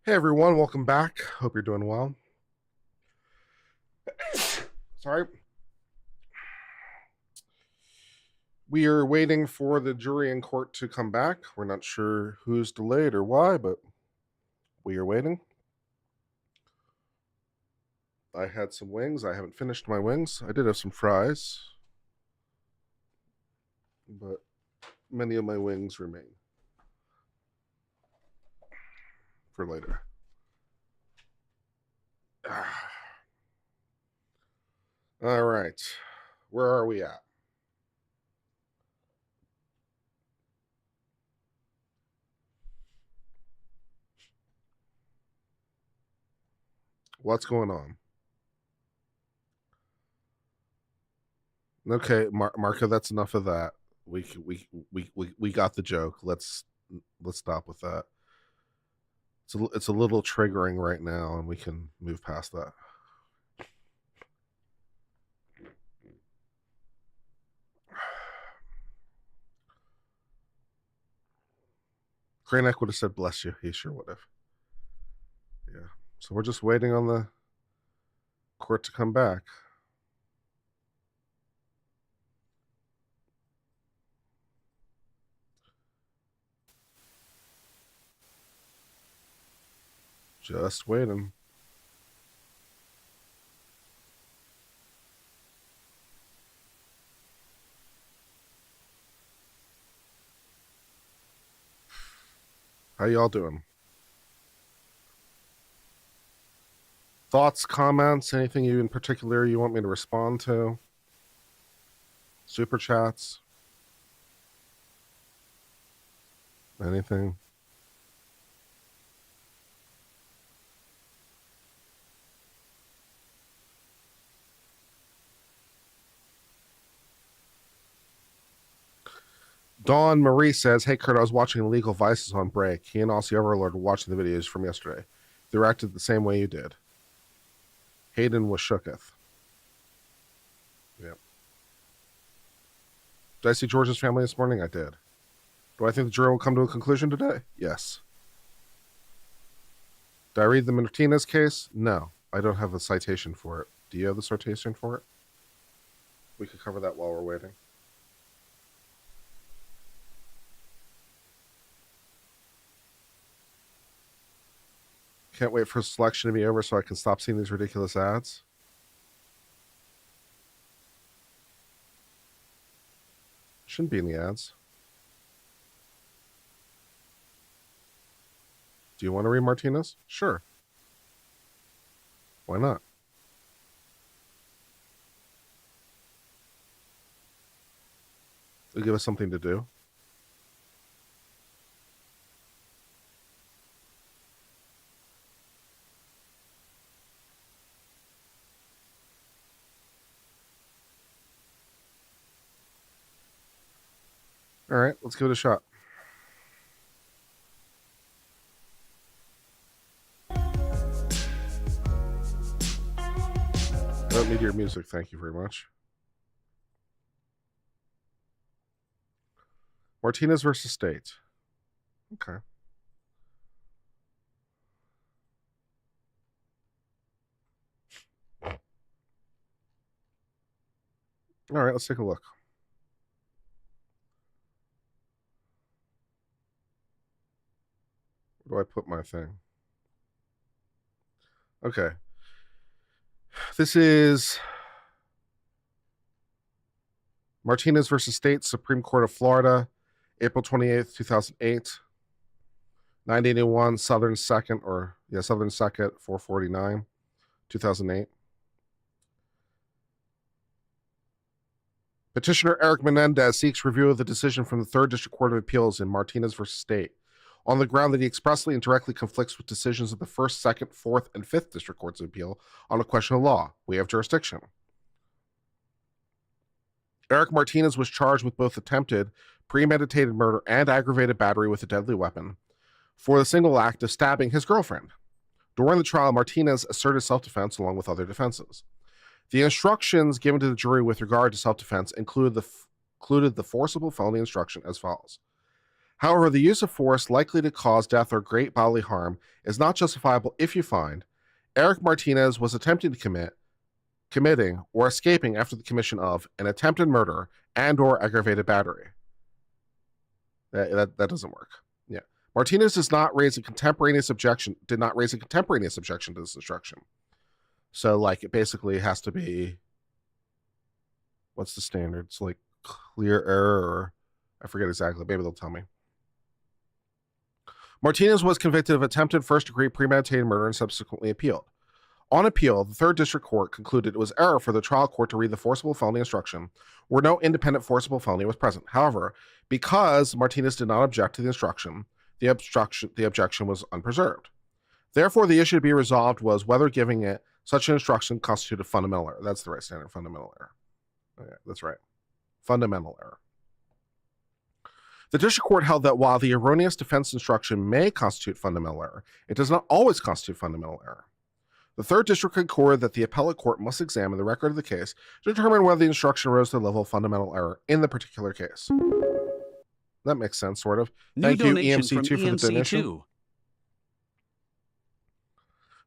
Hey everyone, welcome back. Hope you're doing well. Sorry. We are waiting for the jury in court to come back. We're not sure who's delayed or why, but we are waiting. I had some wings. I haven't finished my wings. I did have some fries, but many of my wings remain for later. All right. Where are we at? What's going on? Okay, Marco, that's enough of that. We got the joke. Let's stop with that. It's a little triggering right now, and we can move past that. Kranek would have said, bless you. He sure would have. Yeah. So we're just waiting on the court to come back. Just waiting. How y'all doing? Thoughts, comments, anything you in particular you want me to respond to? Super chats? Anything? Dawn Marie says, hey, Kurt, I was watching Legal Vices on break. He and Aussie Overlord were watching the videos from yesterday. They reacted the same way you did. Hayden was shooketh. Yep. Did I see George's family this morning? I did. Do I think the jury will come to a conclusion today? Yes. Did I read the Martínez case? No. I don't have a citation for it. Do you have the citation for it? We could cover that while we're waiting. Can't wait for selection to be over so I can stop seeing these ridiculous ads. Shouldn't be in the ads. Do you want to read Martínez? Sure. Why not? It'll give us something to do. All right, let's give it a shot. Don't need your music, thank you very much. Martínez versus State. Okay. All right, let's take a look. Where do I put my thing? Okay. This is Martínez versus State, Supreme Court of Florida, April 28th, 2008. 981 Southern 2nd, Southern 2nd, 449, 2008. Petitioner Eric Menendez seeks review of the decision from the 3rd District Court of Appeals in Martínez versus State on the ground that he expressly and directly conflicts with decisions of the 1st, 2nd, 4th, and 5th District Courts of Appeal on a question of law. We have jurisdiction. Eric Martínez was charged with both attempted, premeditated murder and aggravated battery with a deadly weapon for the single act of stabbing his girlfriend. During the trial, Martínez asserted self-defense along with other defenses. The instructions given to the jury with regard to self-defense included the forcible felony instruction as follows. However, the use of force likely to cause death or great bodily harm is not justifiable if you find Eric Martinez was attempting to committing, or escaping after the commission of an attempted murder and or aggravated battery. That doesn't work. Yeah. Martinez did not raise a contemporaneous objection to this instruction. So, like, it basically has to be, what's the standard? It's like clear error, or I forget exactly. Maybe they'll tell me. Martinez was convicted of attempted first-degree premeditated murder and subsequently appealed. On appeal, the Third District Court concluded it was error for the trial court to read the forcible felony instruction where no independent forcible felony was present. However, because Martinez did not object to the instruction, the objection was unpreserved. Therefore, the issue to be resolved was whether giving it such an instruction constituted fundamental error. That's the right standard, fundamental error. Okay, that's right. Fundamental error. The district court held that while the erroneous defense instruction may constitute fundamental error, it does not always constitute fundamental error. The third district concurred that the appellate court must examine the record of the case to determine whether the instruction rose to the level of fundamental error in the particular case. That makes sense, sort of. Thank you, EMC2, for the donation.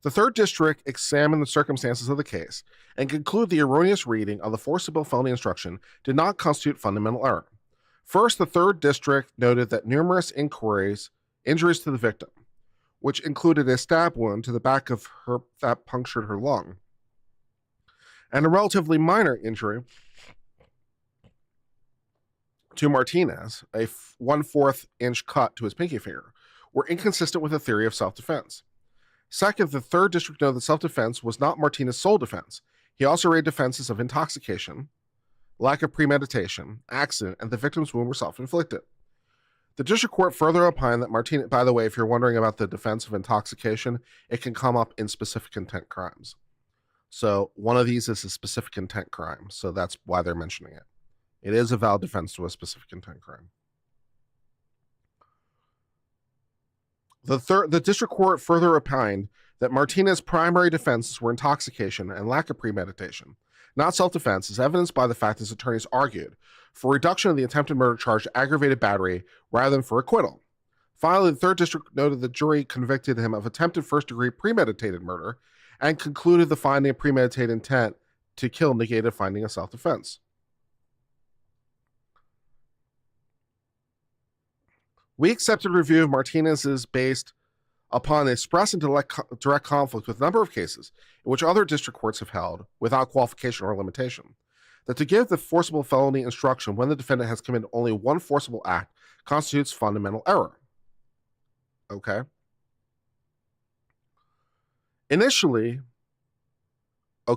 The third district examined the circumstances of the case and concluded the erroneous reading of the forcible felony instruction did not constitute fundamental error. First, the third district noted that numerous injuries to the victim, which included a stab wound to the back of her that punctured her lung, and a relatively minor injury to Martinez, a 1/4 inch cut to his pinky finger, were inconsistent with the theory of self-defense. Second, the third district noted that self-defense was not Martinez's sole defense. He also raised defenses of intoxication, lack of premeditation, accident, and the victim's wound were self-inflicted. The district court further opined that Martinez, by the way, if you're wondering about the defense of intoxication, it can come up in specific intent crimes. So one of these is a specific intent crime, so that's why they're mentioning it. It is a valid defense to a specific intent crime. The district court further opined that Martinez's primary defenses were intoxication and lack of premeditation, not self-defense, as evidenced by the fact his attorneys argued for reduction of the attempted murder charge to aggravated battery rather than for acquittal. Finally, the third district noted the jury convicted him of attempted first-degree premeditated murder and concluded the finding of premeditated intent to kill negated finding of self-defense. We accepted review of Martinez's based upon express and direct conflict with a number of cases in which other district courts have held, without qualification or limitation, that to give the forcible felony instruction when the defendant has committed only one forcible act constitutes fundamental error. Okay.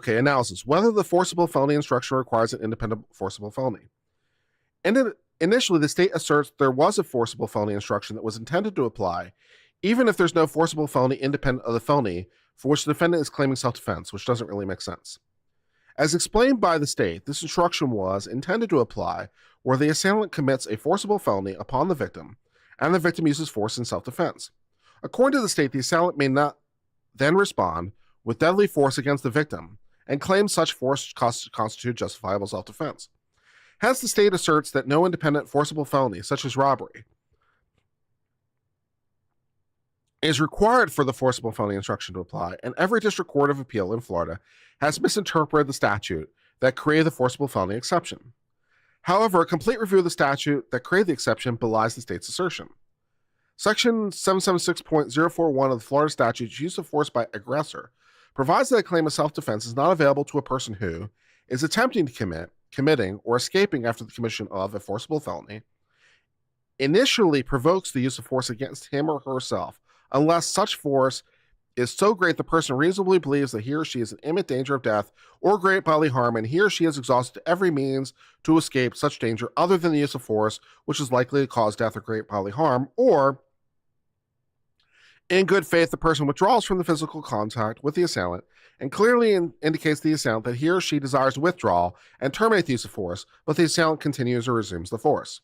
Analysis. Whether the forcible felony instruction requires an independent forcible felony. Initially, the state asserts there was a forcible felony instruction that was intended to apply, even if there's no forcible felony independent of the felony for which the defendant is claiming self-defense, which doesn't really make sense. As explained by the state, this instruction was intended to apply where the assailant commits a forcible felony upon the victim, and the victim uses force in self-defense. According to the state, the assailant may not then respond with deadly force against the victim and claim such force constitute justifiable self-defense. Hence, the state asserts that no independent forcible felony, such as robbery, is required for the forcible felony instruction to apply, and every district court of appeal in Florida has misinterpreted the statute that created the forcible felony exception. However, a complete review of the statute that created the exception belies the state's assertion. Section 776.041 of the Florida Statute's use of force by aggressor provides that a claim of self-defense is not available to a person who is attempting to committing, or escaping after the commission of a forcible felony, initially provokes the use of force against him or herself, unless such force is so great the person reasonably believes that he or she is in imminent danger of death or great bodily harm, and he or she has exhausted every means to escape such danger other than the use of force, which is likely to cause death or great bodily harm, or in good faith, the person withdraws from the physical contact with the assailant and clearly indicates to the assailant that he or she desires to withdraw and terminate the use of force, but the assailant continues or resumes the force.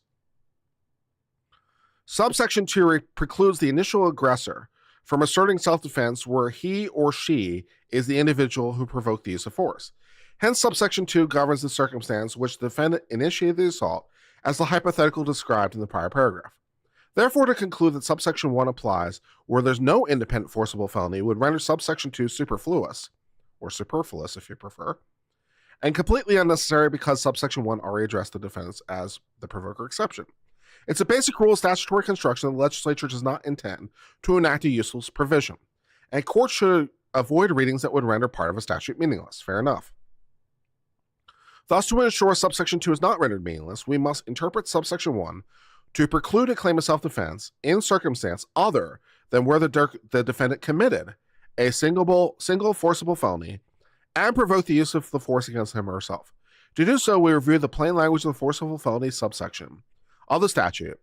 Subsection 2 precludes the initial aggressor from asserting self-defense where he or she is the individual who provoked the use of force. Hence, subsection 2 governs the circumstance which the defendant initiated the assault as the hypothetical described in the prior paragraph. Therefore, to conclude that subsection 1 applies where there's no independent forcible felony would render subsection 2 superfluous, or superfluous if you prefer, and completely unnecessary because subsection 1 already addressed the defense as the provoker exception. It's a basic rule of statutory construction that the legislature does not intend to enact a useless provision, and courts should avoid readings that would render part of a statute meaningless. Fair enough. Thus, to ensure subsection 2 is not rendered meaningless, we must interpret subsection 1 to preclude a claim of self-defense in circumstance other than where the defendant committed a single forcible felony and provoked the use of the force against him or herself. To do so, we review the plain language of the forcible felony subsection of the statute,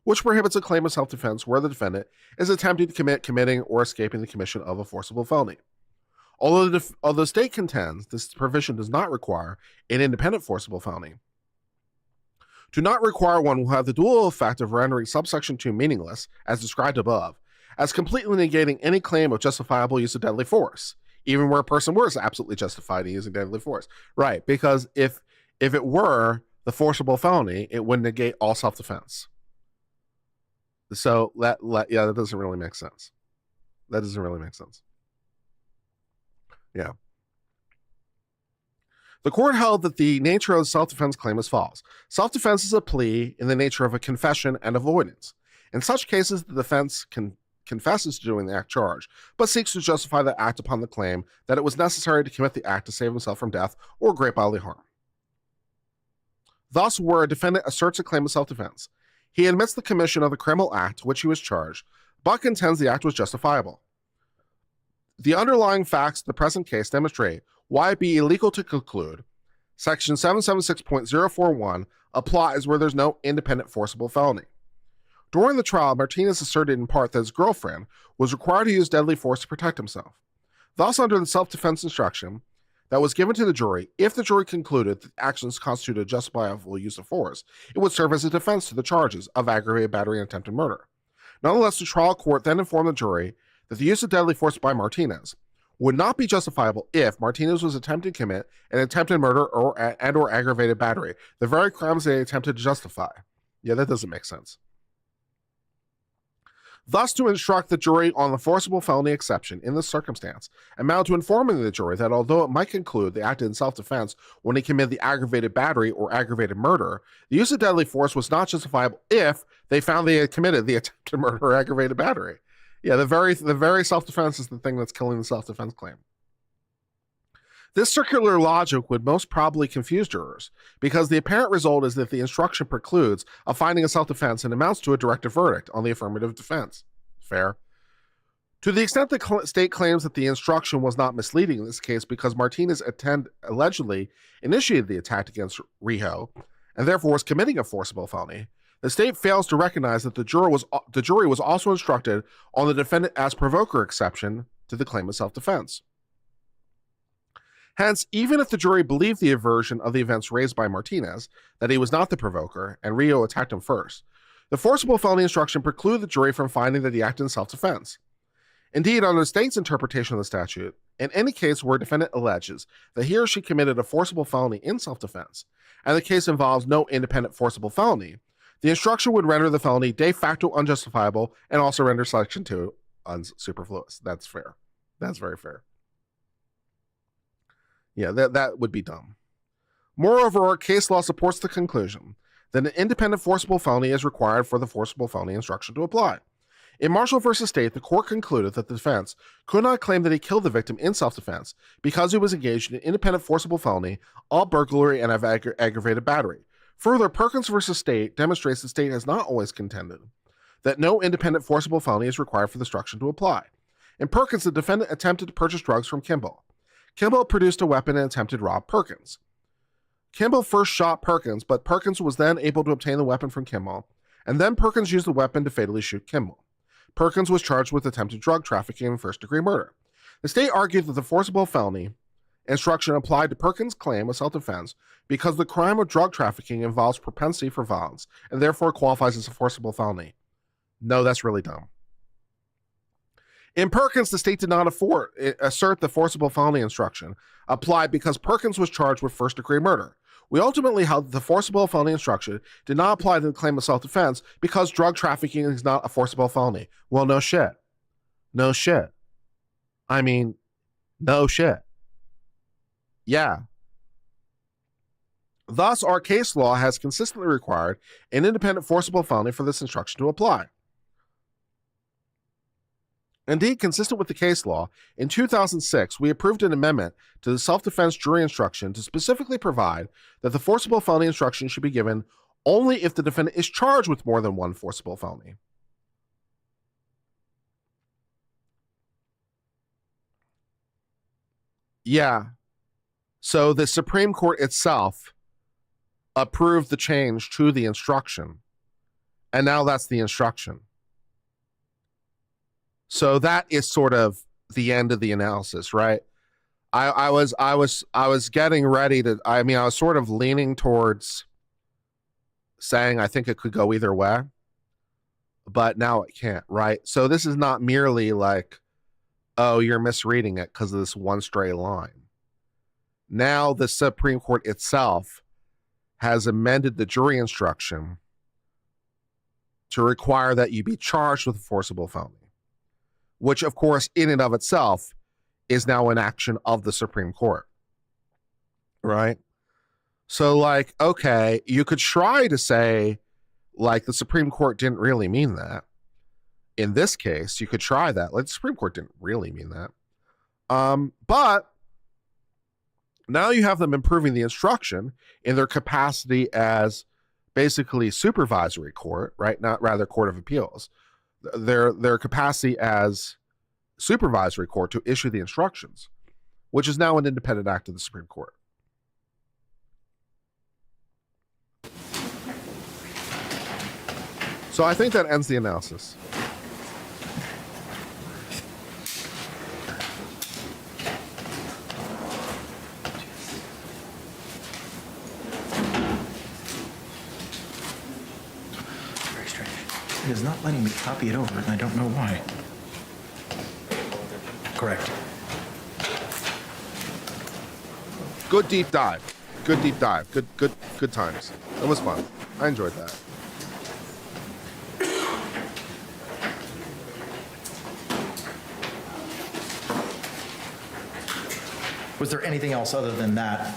which prohibits a claim of self-defense where the defendant is attempting to committing, or escaping the commission of a forcible felony. Although the state contends this provision does not require an independent forcible felony, to not require one will have the dual effect of rendering subsection 2 meaningless, as described above, as completely negating any claim of justifiable use of deadly force, even where a person was absolutely justified in using deadly force. Right, because if it were the forcible felony, it would negate all self-defense. So that doesn't really make sense. That doesn't really make sense. Yeah. The court held that the nature of the self-defense claim is false. Self-defense is a plea in the nature of a confession and avoidance. In such cases, the defense confesses to doing the act charged, but seeks to justify the act upon the claim that it was necessary to commit the act to save himself from death or great bodily harm. Thus, where a defendant asserts a claim of self-defense, he admits the commission of the criminal act to which he was charged, but contends the act was justifiable. The underlying facts of the present case demonstrate why it be illegal to conclude Section 776.041 applies where there's no independent forcible felony. During the trial, Martínez asserted in part that his girlfriend was required to use deadly force to protect himself. Thus, under the self-defense instruction that was given to the jury, if the jury concluded that actions constituted a justifiable use of force, it would serve as a defense to the charges of aggravated battery and attempted murder. Nonetheless, the trial court then informed the jury that the use of deadly force by Martínez would not be justifiable if Martínez was attempting to commit an attempted murder or aggravated battery, the very crimes they attempted to justify. Yeah, that doesn't make sense. Thus, to instruct the jury on the forcible felony exception in this circumstance amounted to informing the jury that although it might conclude they acted in self-defense when they committed the aggravated battery or aggravated murder, the use of deadly force was not justifiable if they found they had committed the attempted murder or aggravated battery. Yeah, the very self-defense is the thing that's killing the self-defense claim. This circular logic would most probably confuse jurors, because the apparent result is that the instruction precludes a finding of self-defense and amounts to a directed verdict on the affirmative defense. Fair. To the extent the state claims that the instruction was not misleading in this case because Martínez allegedly initiated the attack against Rijo and therefore was committing a forcible felony, the state fails to recognize that the jury was also instructed on the defendant as provoker exception to the claim of self-defense. Hence, even if the jury believed the version of the events raised by Martínez, that he was not the provoker and Rijo attacked him first, the forcible felony instruction precluded the jury from finding that he acted in self-defense. Indeed, under the state's interpretation of the statute, in any case where a defendant alleges that he or she committed a forcible felony in self-defense, and the case involves no independent forcible felony, the instruction would render the felony de facto unjustifiable and also render Section 2 superfluous. That's fair. That's very fair. Yeah, that would be dumb. Moreover, our case law supports the conclusion that an independent forcible felony is required for the forcible felony instruction to apply. In Marshall v. State, the court concluded that the defense could not claim that he killed the victim in self-defense because he was engaged in an independent forcible felony, all burglary, and aggravated battery. Further, Perkins v. State demonstrates the state has not always contended that no independent forcible felony is required for the instruction to apply. In Perkins, the defendant attempted to purchase drugs from Kimball. Kimball produced a weapon and attempted to rob Perkins. Kimball first shot Perkins, but Perkins was then able to obtain the weapon from Kimball, and then Perkins used the weapon to fatally shoot Kimball. Perkins was charged with attempted drug trafficking and first-degree murder. The state argued that the forcible felony instruction applied to Perkins' claim of self-defense because the crime of drug trafficking involves propensity for violence and therefore qualifies as a forcible felony. No, that's really dumb. In Perkins, the state did not assert the forcible felony instruction applied because Perkins was charged with first-degree murder, We ultimately held that the forcible felony instruction did not apply to the claim of self-defense because drug trafficking is not a forcible felony. Well, no shit. No shit. I mean, no shit. Yeah. Thus, our case law has consistently required an independent forcible felony for this instruction to apply. Indeed, consistent with the case law, in 2006, we approved an amendment to the self-defense jury instruction to specifically provide that the forcible felony instruction should be given only if the defendant is charged with more than one forcible felony. Yeah. So the Supreme Court itself approved the change to the instruction, and now that's the instruction. So that is sort of the end of the analysis, right? I was getting ready to, I was sort of leaning towards saying I think it could go either way, but now it can't, right? So this is not merely like, oh, you're misreading it because of this one stray line. Now the Supreme Court itself has amended the jury instruction to require that you be charged with a forcible felony, which, of course, in and of itself is now an action of the Supreme Court, right? So, like, okay, you could try to say, like, the Supreme Court didn't really mean that. In this case, you could try that. Like, the Supreme Court didn't really mean that. But now you have them improving the instruction in their capacity as basically supervisory court, right? Not rather court of appeals. Their capacity as supervisory court to issue the instructions, which is now an independent act of the Supreme Court. So I think that ends the analysis. Very strange. It is not letting me copy it over, and I don't know why. Correct. Good deep dive. Good deep dive. Good times. It was fun. I enjoyed that. Was there anything else other than that?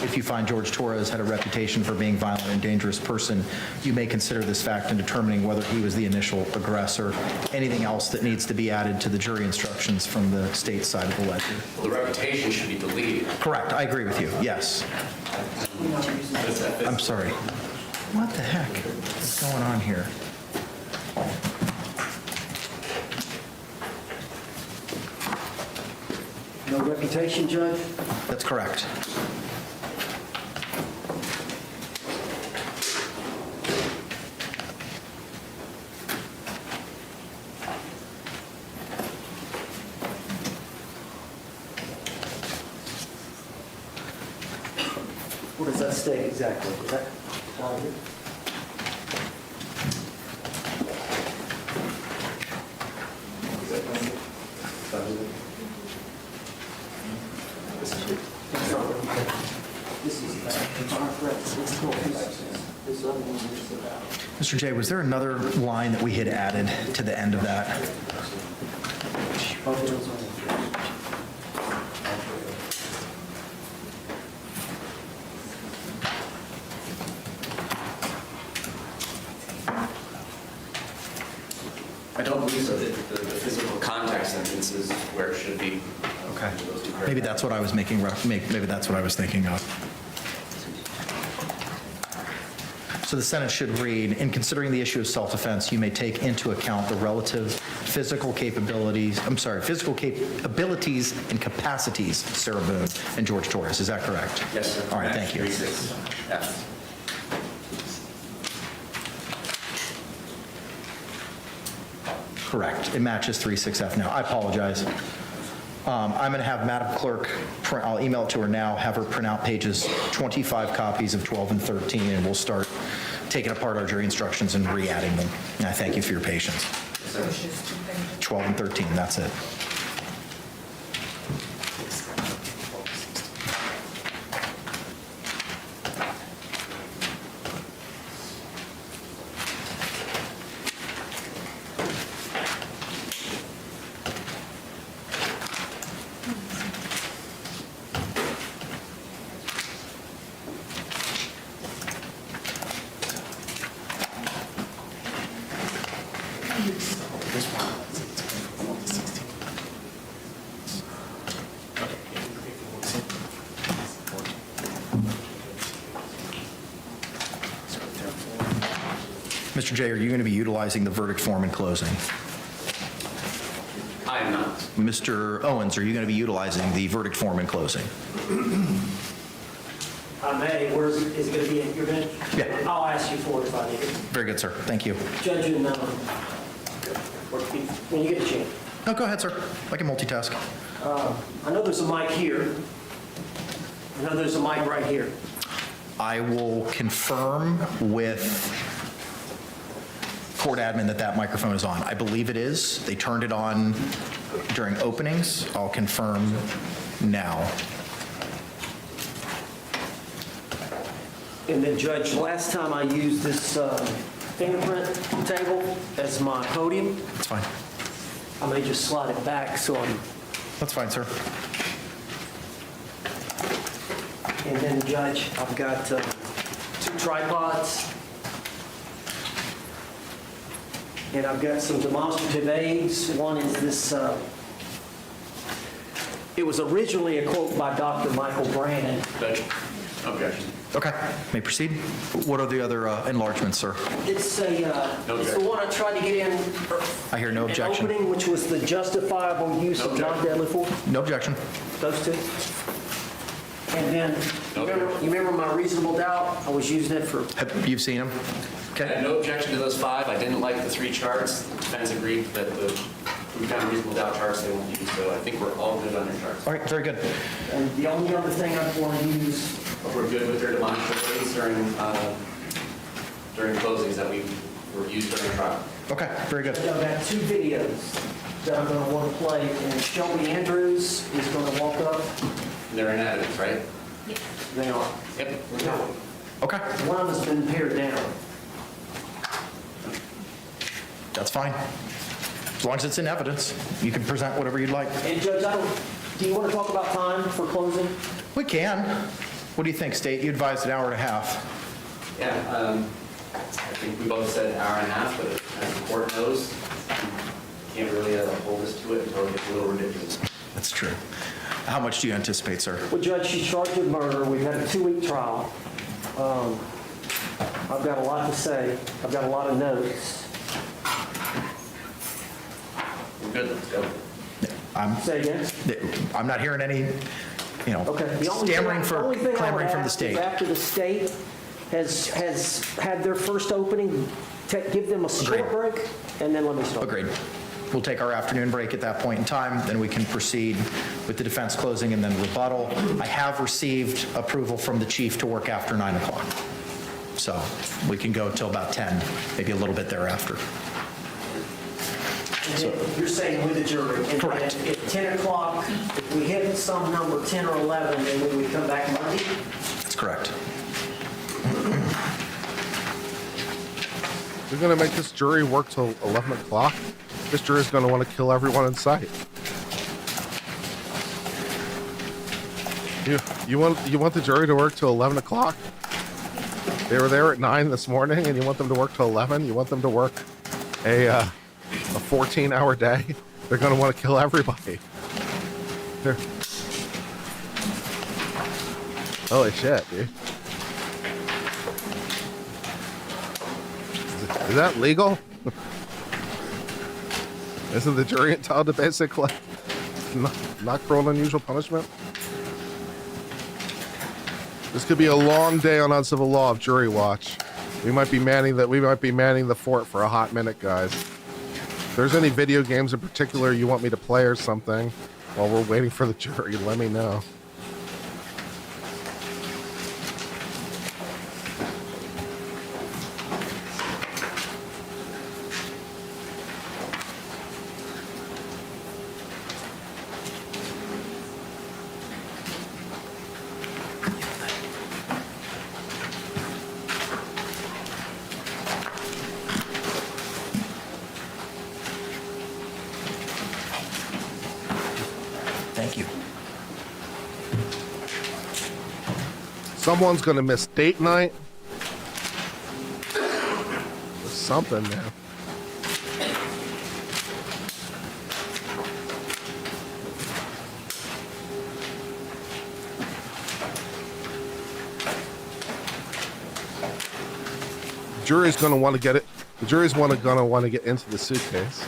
If you find George Torres had a reputation for being a violent and dangerous person, you may consider this fact in determining whether he was the initial aggressor. Anything else that needs to be added to the jury instructions from the state side of the ledger? Well, the reputation should be deleted. Correct. I agree with you. Yes. I'm sorry. What the heck is going on here? No reputation, Judge? That's correct. What does that state exactly? Is that all of it? Mr. J, was there another line that we had added to the end of that? I don't believe so. The physical contact sentence is where it should be. Okay. Maybe that's what I was maybe that's what I was thinking of. So the sentence should read, in considering the issue of self-defense, you may take into account the relative physical capabilities and capacities of Sarah Boone and George Torres. Is that correct? Yes, sir. All right, thank you. 36F. Correct. It matches 36F now. I apologize. I'm going to have Madam Clerk, I'll email it to her now, have her print out pages 25 copies of 12 and 13, and we'll start taking apart our jury instructions and re-adding them. And I thank you for your patience. 12 and 13, that's it. Mr. J, are you going to be utilizing the verdict form in closing? I am not. Mr. Owens, are you going to be utilizing the verdict form in closing? I may, where is it going to be at your bench? Yeah. I'll ask you for it if I need it. Very good, sir. Thank you. Judge, and when you get a chance. No, go ahead, sir. I can multitask. I know there's a mic here. I know there's a mic right here. I will confirm with court admin that that microphone is on. I believe it is. They turned it on during openings. I'll confirm now. And then, Judge, last time I used this fingerprint table as my podium. That's fine. I may just slide it back so I'm... That's fine, sir. And then, Judge, I've got 2 tripods. And I've got some demonstrative aids. One is this, it was originally a quote by Dr. Michael Brannon. Judge, objection. Okay, may proceed. What are the other enlargements, sir? It's it's the one I tried to get in. I hear no an objection. Opening, which was the justifiable use of non-deadly force. No objection. Those 2. And then, you remember my reasonable doubt? I was using it for... You've seen them? I had no objection to those 5. I didn't like the 3 charts. The defense agreed that we found reasonable doubt charts they won't use, so I think we're all good on your charts. All right, very good. And the only other thing I want to use... We're good with their demonstrative aids during closings that we were used during trial. Okay, very good. I've got 2 videos that I'm going to want to play, and Shelby Andrews is going to walk up. And they're in evidence, right? Yes. They are. Yep. Okay. One of them's been pared down. That's fine. As long as it's in evidence, you can present whatever you'd like. And Judge, do you want to talk about time for closing? We can. What do you think, State? You advised an hour and a half. Yeah, I think we both said hour and a half, but as the court knows, you can't really hold us to it until it gets a little ridiculous. That's true. How much do you anticipate, sir? Well, Judge, she's charged with murder. We've had a 2-week trial. I've got a lot to say. I've got a lot of notes. We're good, let's go. Say again? I'm not hearing any, Okay. The only stammering thing I would clamoring from the ask state. is after the state has had their first opening, give them a short Agreed. break, and then let me start. Agreed. We'll take our afternoon break at that point in time, then we can proceed with the defense closing and then rebuttal. I have received approval from the chief to work after 9 o'clock. So we can go till about 10, maybe a little bit thereafter. So, you're saying with the jury? And Correct. At 10 o'clock, if we hit some number 10 or 11, then when we come back Monday? That's correct. We're going to make this jury work till 11 o'clock. This jury is going to want to kill everyone in sight. You want the jury to work till 11 o'clock? They were there at 9 this morning, and you want them to work till 11? You want them to work a 14-hour day? They're going to want to kill everybody. Holy shit, dude. Is that legal? Isn't the jury entitled to basically not cruel and unusual punishment? This could be a long day on uncivil law of jury watch. We might be manning the fort for a hot minute, guys. If there's any video games in particular you want me to play or something while we're waiting for the jury, let me know. Thank you. Someone's gonna miss date night. There's something there. Jury's gonna want to get it The jury's gonna want to get into the suitcase.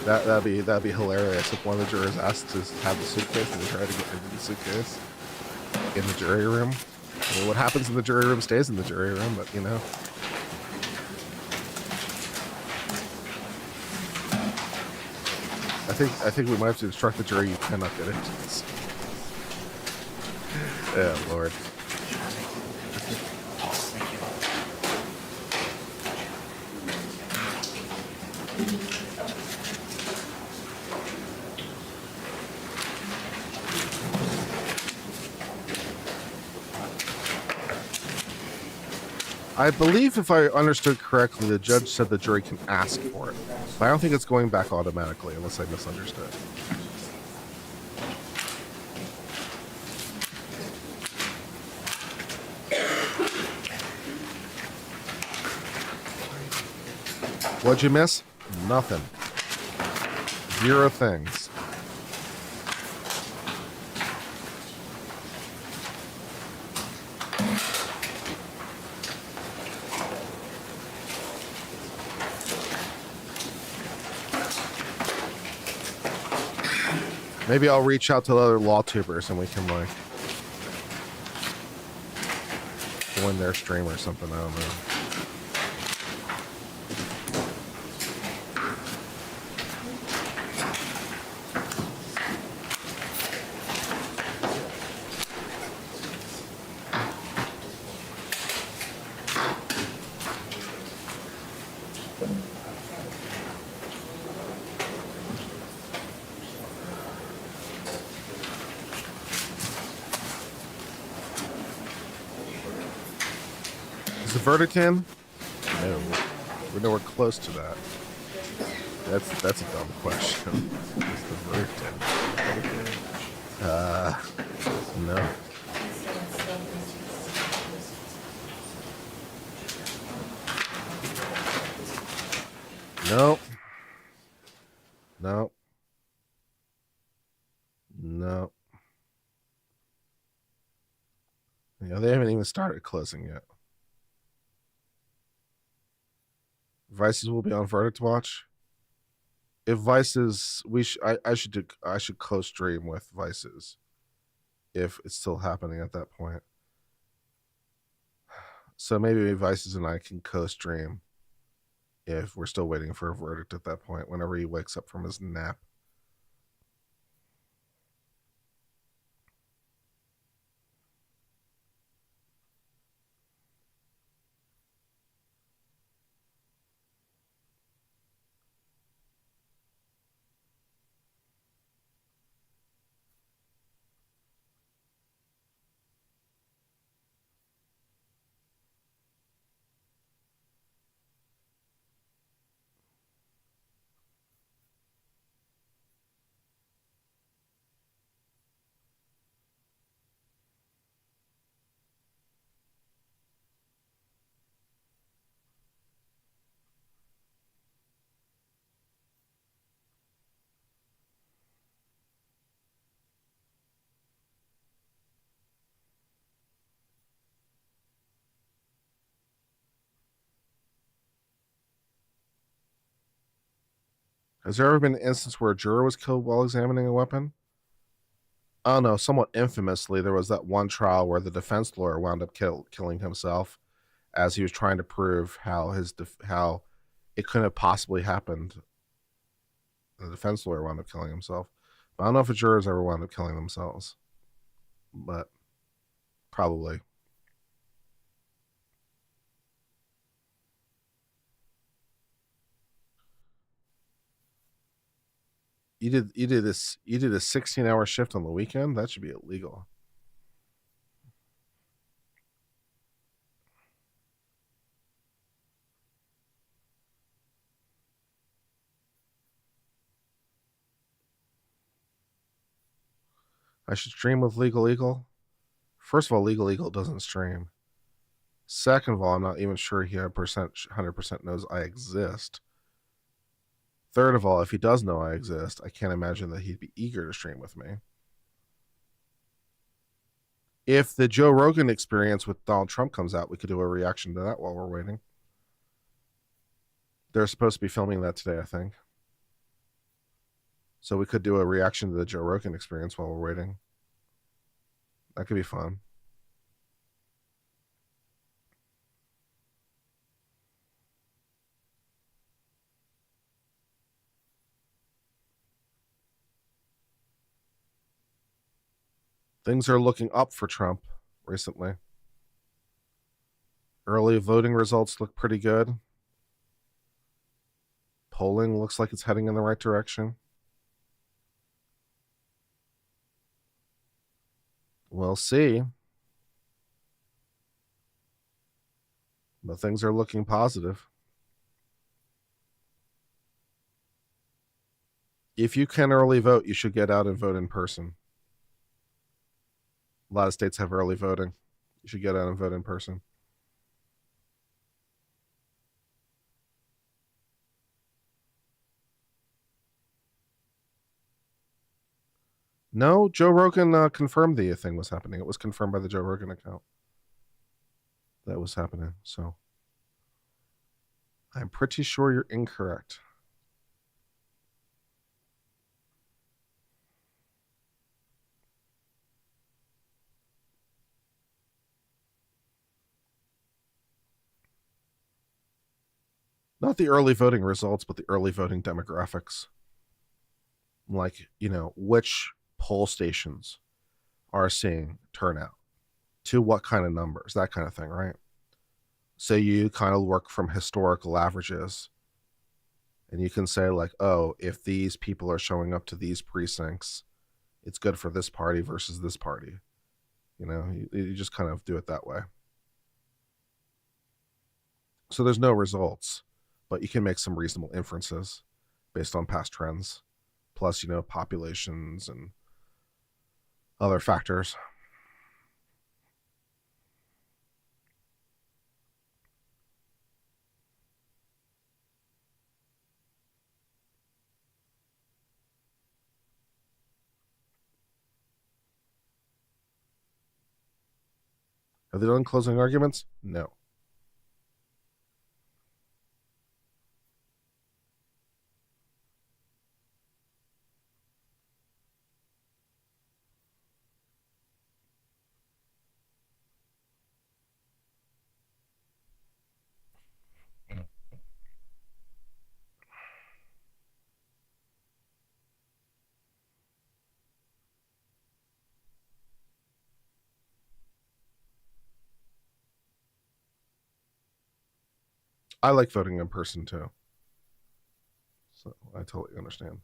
That'd be hilarious if one of the jurors asked to have the suitcase and they try to get into the suitcase in the jury room. I mean, what happens in the jury room stays in the jury room, but you know. I think we might have to instruct the jury you cannot get into this. Yeah, Lord. I believe, if I understood correctly, the judge said the jury can ask for it. But I don't think it's going back automatically, unless I misunderstood. What'd you miss? Nothing. 0 things. Maybe I'll reach out to other law tubers and we can like join their stream or something. I don't know. Is the verdict in? No. We're nowhere close to that. That's a dumb question. Is the verdict in? No. No. No. No. Yeah, they haven't even started closing yet. Vices will be on verdict watch. If Vices, I should co-stream with Vices if it's still happening at that point. So maybe Vices and I can co-stream if we're still waiting for a verdict at that point, whenever he wakes up from his nap. Has there ever been an instance where a juror was killed while examining a weapon? Oh no, somewhat infamously, there was that one trial where the defense lawyer wound up killing himself as he was trying to prove how how it couldn't have possibly happened. The defense lawyer wound up killing himself. But I don't know if a jurors ever wound up killing themselves, but probably. You did a 16-hour shift on the weekend? That should be illegal. I should stream with Legal Eagle. First of all, Legal Eagle doesn't stream. Second of all, I'm not even sure he 100% knows I exist. Third of all, if he does know I exist, I can't imagine that he'd be eager to stream with me. If the Joe Rogan Experience with Donald Trump comes out, we could do a reaction to that while we're waiting. They're supposed to be filming that today, I think. So we could do a reaction to the Joe Rogan experience while we're waiting. That could be fun. Things are looking up for Trump recently. Early voting results look pretty good. Polling looks like it's heading in the right direction. We'll see. But things are looking positive. If you can early vote, you should get out and vote in person. A lot of states have early voting. You should get out and vote in person. No, Joe Rogan confirmed the thing was happening. It was confirmed by the Joe Rogan account. That was happening. So I'm pretty sure you're incorrect. Not the early voting results, but the early voting demographics. Like, you know, which poll stations are seeing turnout to what kind of numbers, that kind of thing, right? So you kind of work from historical averages and you can say like, oh, if these people are showing up to these precincts, it's good for this party versus this party. You know, you just kind of do it that way. So there's no results, but you can make some reasonable inferences based on past trends, plus, you know, populations and other factors. Have they done closing arguments? No. I like voting in person too. So I totally understand.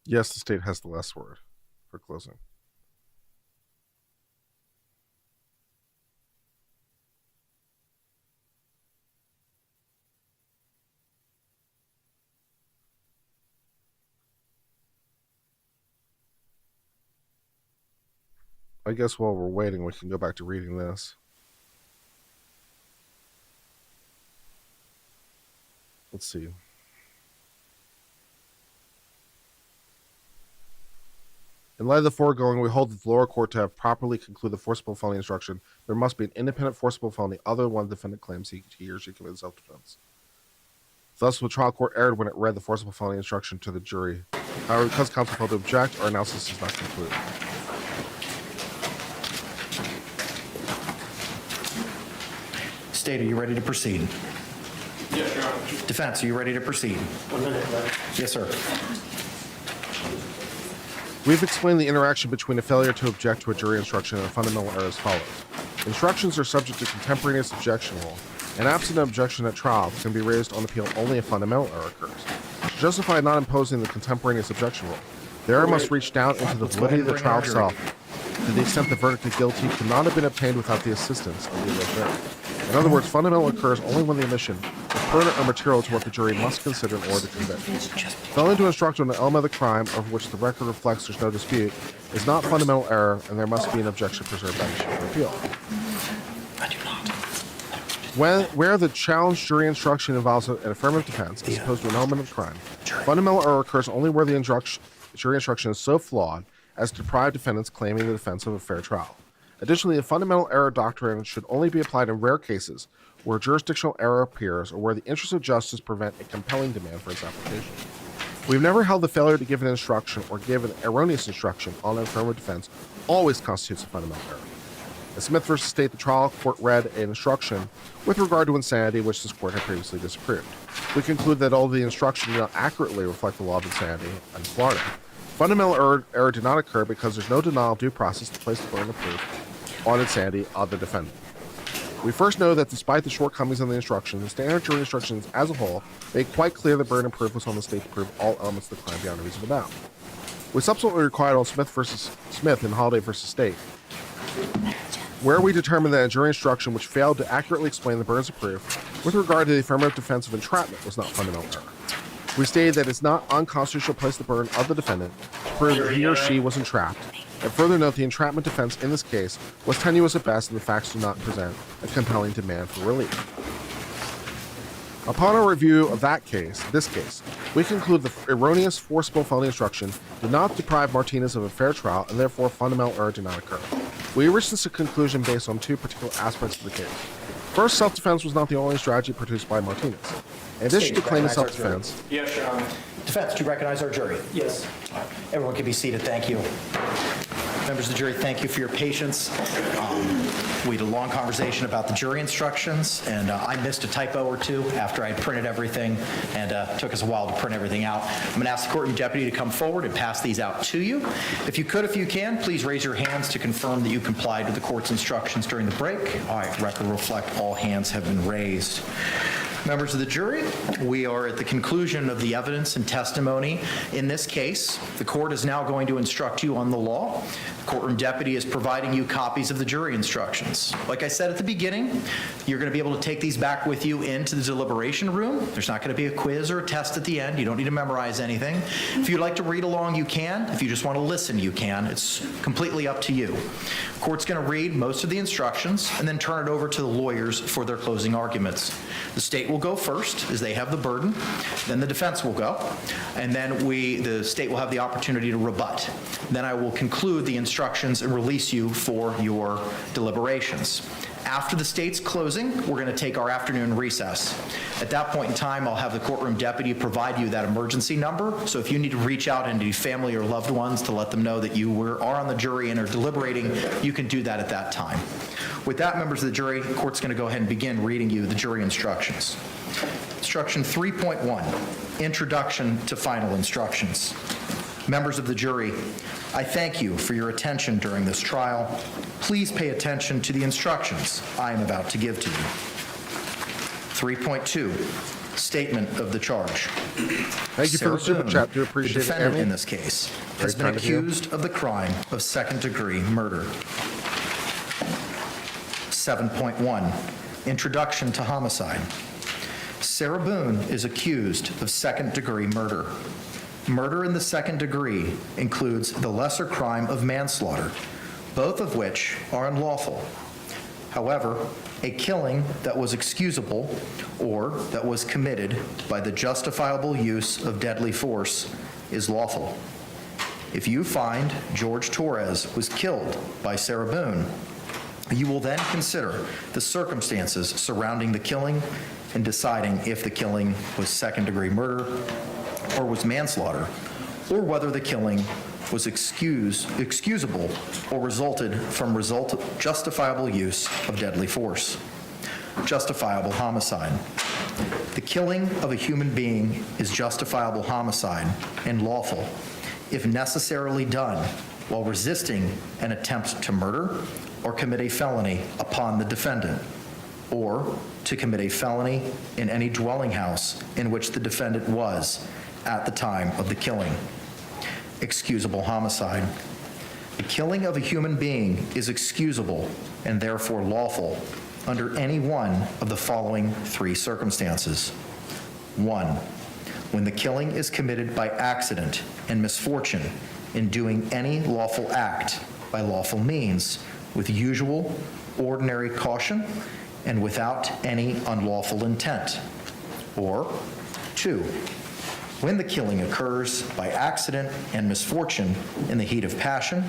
Yes, the state has the last word for closing. I guess while we're waiting, we can go back to reading this. Let's see. In light of the foregoing, we hold that the lower court to have properly concluded the forcible felony instruction. There must be an independent forcible felony other than one the defendant claims he or she committed self-defense. Thus, the trial court erred when it read the forcible felony instruction to the jury. However, because counsel failed to object, our analysis is not concluded. State, are you ready to proceed? Yes, Your Honor. Defense, are you ready to proceed? 1 minute left. Yes, sir. We've explained the interaction between a failure to object to a jury instruction and a fundamental error as follows. Instructions are subject to contemporaneous objection rule, and absent an objection at trial can be raised on appeal only if fundamental error occurs. To justify not imposing the contemporaneous objection rule, the error must reach down into the validity of the trial itself, to the extent the verdict of guilty could not have been obtained without the assistance of the alleged error. In other words, fundamental occurs only when the omission is pertinent or material to what the jury must consider in order to convict. Failing to instruct on the element of the crime of which the record reflects there's no dispute is not fundamental error, and there must be an objection preserved by the issue for appeal. I do not. Where the challenged jury instruction involves an affirmative defense as opposed to an element of the crime, fundamental error occurs only where the jury instruction is so flawed as to deprive defendants claiming the defense of a fair trial. Additionally, the fundamental error doctrine should only be applied in rare cases where jurisdictional error appears or where the interests of justice prevent a compelling demand for its application. We've never held the failure to give an instruction or give an erroneous instruction on an affirmative defense always constitutes a fundamental error. In Smith v. State, the trial court read an instruction with regard to insanity, which this court had previously disapproved. We conclude that although the instruction did not accurately reflect the law of insanity in Florida, fundamental error did not occur because there's no denial of due process to place the burden of proof on insanity of the defendant. We first know that despite the shortcomings in the instruction, the standard jury instructions as a whole made quite clear the burden of proof was on the state to prove all elements of the crime beyond a reasonable doubt. We subsequently required on Smith and Holiday v. State, where we determined that a jury instruction which failed to accurately explain the burdens of proof with regard to the affirmative defense of entrapment was not fundamental error. We stated that it's not unconstitutional to place the burden of the defendant to prove that he or she was entrapped, and further note the entrapment defense in this case was tenuous at best and the facts do not present a compelling demand for relief. Upon a review of this case, we conclude the erroneous forcible felony instruction did not deprive Martínez of a fair trial and therefore fundamental error did not occur. We reached this conclusion based on two particular aspects of the case. First, self-defense was not the only strategy produced by Martínez. In addition to claiming self-defense... Yes, Your Honor. Defense, do you recognize our jury? Yes. Everyone can be seated. Thank you. Members of the jury, thank you for your patience. We had a long conversation about the jury instructions, and I missed a typo or two after I printed everything, and it took us a while to print everything out. I'm going to ask the courtroom deputy to come forward and pass these out to you. If you can, please raise your hands to confirm that you complied with the court's instructions during the break. All right, record reflect all hands have been raised. Members of the jury, we are at the conclusion of the evidence and testimony in this case. The court is now going to instruct you on the law. The courtroom deputy is providing you copies of the jury instructions. Like I said at the beginning, you're going to be able to take these back with you into the deliberation room. There's not going to be a quiz or a test at the end. You don't need to memorize anything. If you'd like to read along, you can. If you just want to listen, you can. It's completely up to you. The court's going to read most of the instructions and then turn it over to the lawyers for their closing arguments. The state will go first, as they have the burden. Then the defense will go. And then the state will have the opportunity to rebut. Then I will conclude the instructions and release you for your deliberations. After the state's closing, we're going to take our afternoon recess. At that point in time, I'll have the courtroom deputy provide you that emergency number. So if you need to reach out into family or loved ones to let them know that you are on the jury and are deliberating, you can do that at that time. With that, members of the jury, the court's going to go ahead and begin reading you the jury instructions. Instruction 3.1, Introduction to Final Instructions. Members of the jury, I thank you for your attention during this trial. Please pay attention to the instructions I am about to give to you. 3.2, Statement of the Charge. Thank you for the super chat. Do appreciate it, the defendant Amy. in this case has been accused of the crime of second-degree murder. 7.1, Introduction to Homicide. Sarah Boone is accused of second-degree murder. Murder in the second degree includes the lesser crime of manslaughter, both of which are unlawful. However, a killing that was excusable or that was committed by the justifiable use of deadly force is lawful. If you find Jorge Torres was killed by Sarah Boone, you will then consider the circumstances surrounding the killing and deciding if the killing was second-degree murder or was manslaughter, or whether the killing was excusable or resulted from justifiable use of deadly force. Justifiable homicide. The killing of a human being is justifiable homicide and lawful if necessarily done while resisting an attempt to murder or commit a felony upon the defendant, or to commit a felony in any dwelling house in which the defendant was at the time of the killing. Excusable homicide. The killing of a human being is excusable and therefore lawful under any one of the following three circumstances. 1, when the killing is committed by accident and misfortune in doing any lawful act by lawful means with usual, ordinary caution and without any unlawful intent. Or 2, when the killing occurs by accident and misfortune in the heat of passion,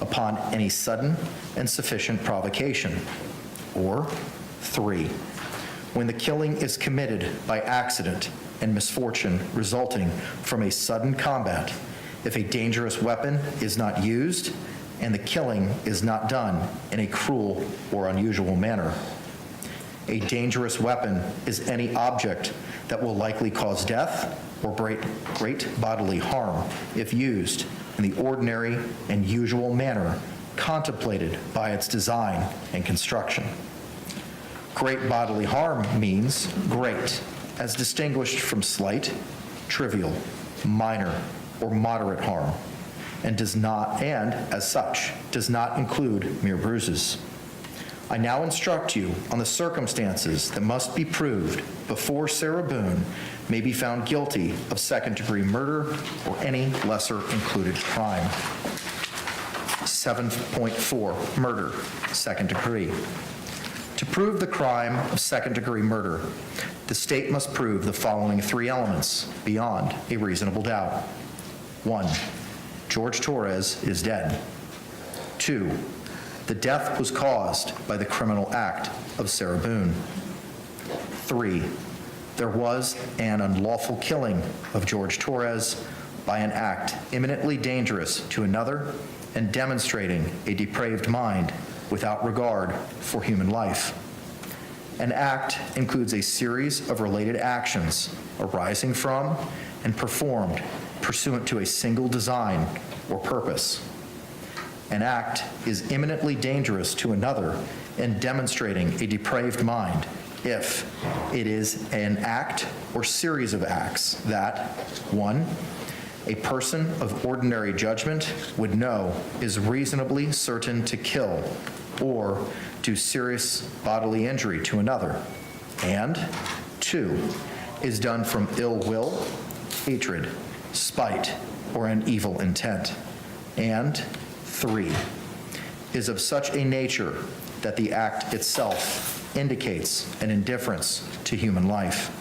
upon any sudden and sufficient provocation. Or 3, when the killing is committed by accident and misfortune resulting from a sudden combat, if a dangerous weapon is not used and the killing is not done in a cruel or unusual manner. A dangerous weapon is any object that will likely cause death or great bodily harm if used in the ordinary and usual manner contemplated by its design and construction. Great bodily harm means great, as distinguished from slight, trivial, minor, or moderate harm, and as such, does not include mere bruises. I now instruct you on the circumstances that must be proved before Sarah Boone may be found guilty of second-degree murder or any lesser included crime. 7.4, murder, second degree. To prove the crime of second-degree murder, the state must prove the following 3 elements beyond a reasonable doubt. 1, Jorge Torres is dead. 2, the death was caused by the criminal act of Sarah Boone. 3, there was an unlawful killing of Jorge Torres by an act imminently dangerous to another and demonstrating a depraved mind without regard for human life. An act includes a series of related actions arising from and performed pursuant to a single design or purpose. An act is imminently dangerous to another and demonstrating a depraved mind if it is an act or series of acts that, 1, a person of ordinary judgment would know is reasonably certain to kill or do serious bodily injury to another, and 2, is done from ill will, hatred, spite, or an evil intent, and 3, is of such a nature that the act itself indicates an indifference to human life.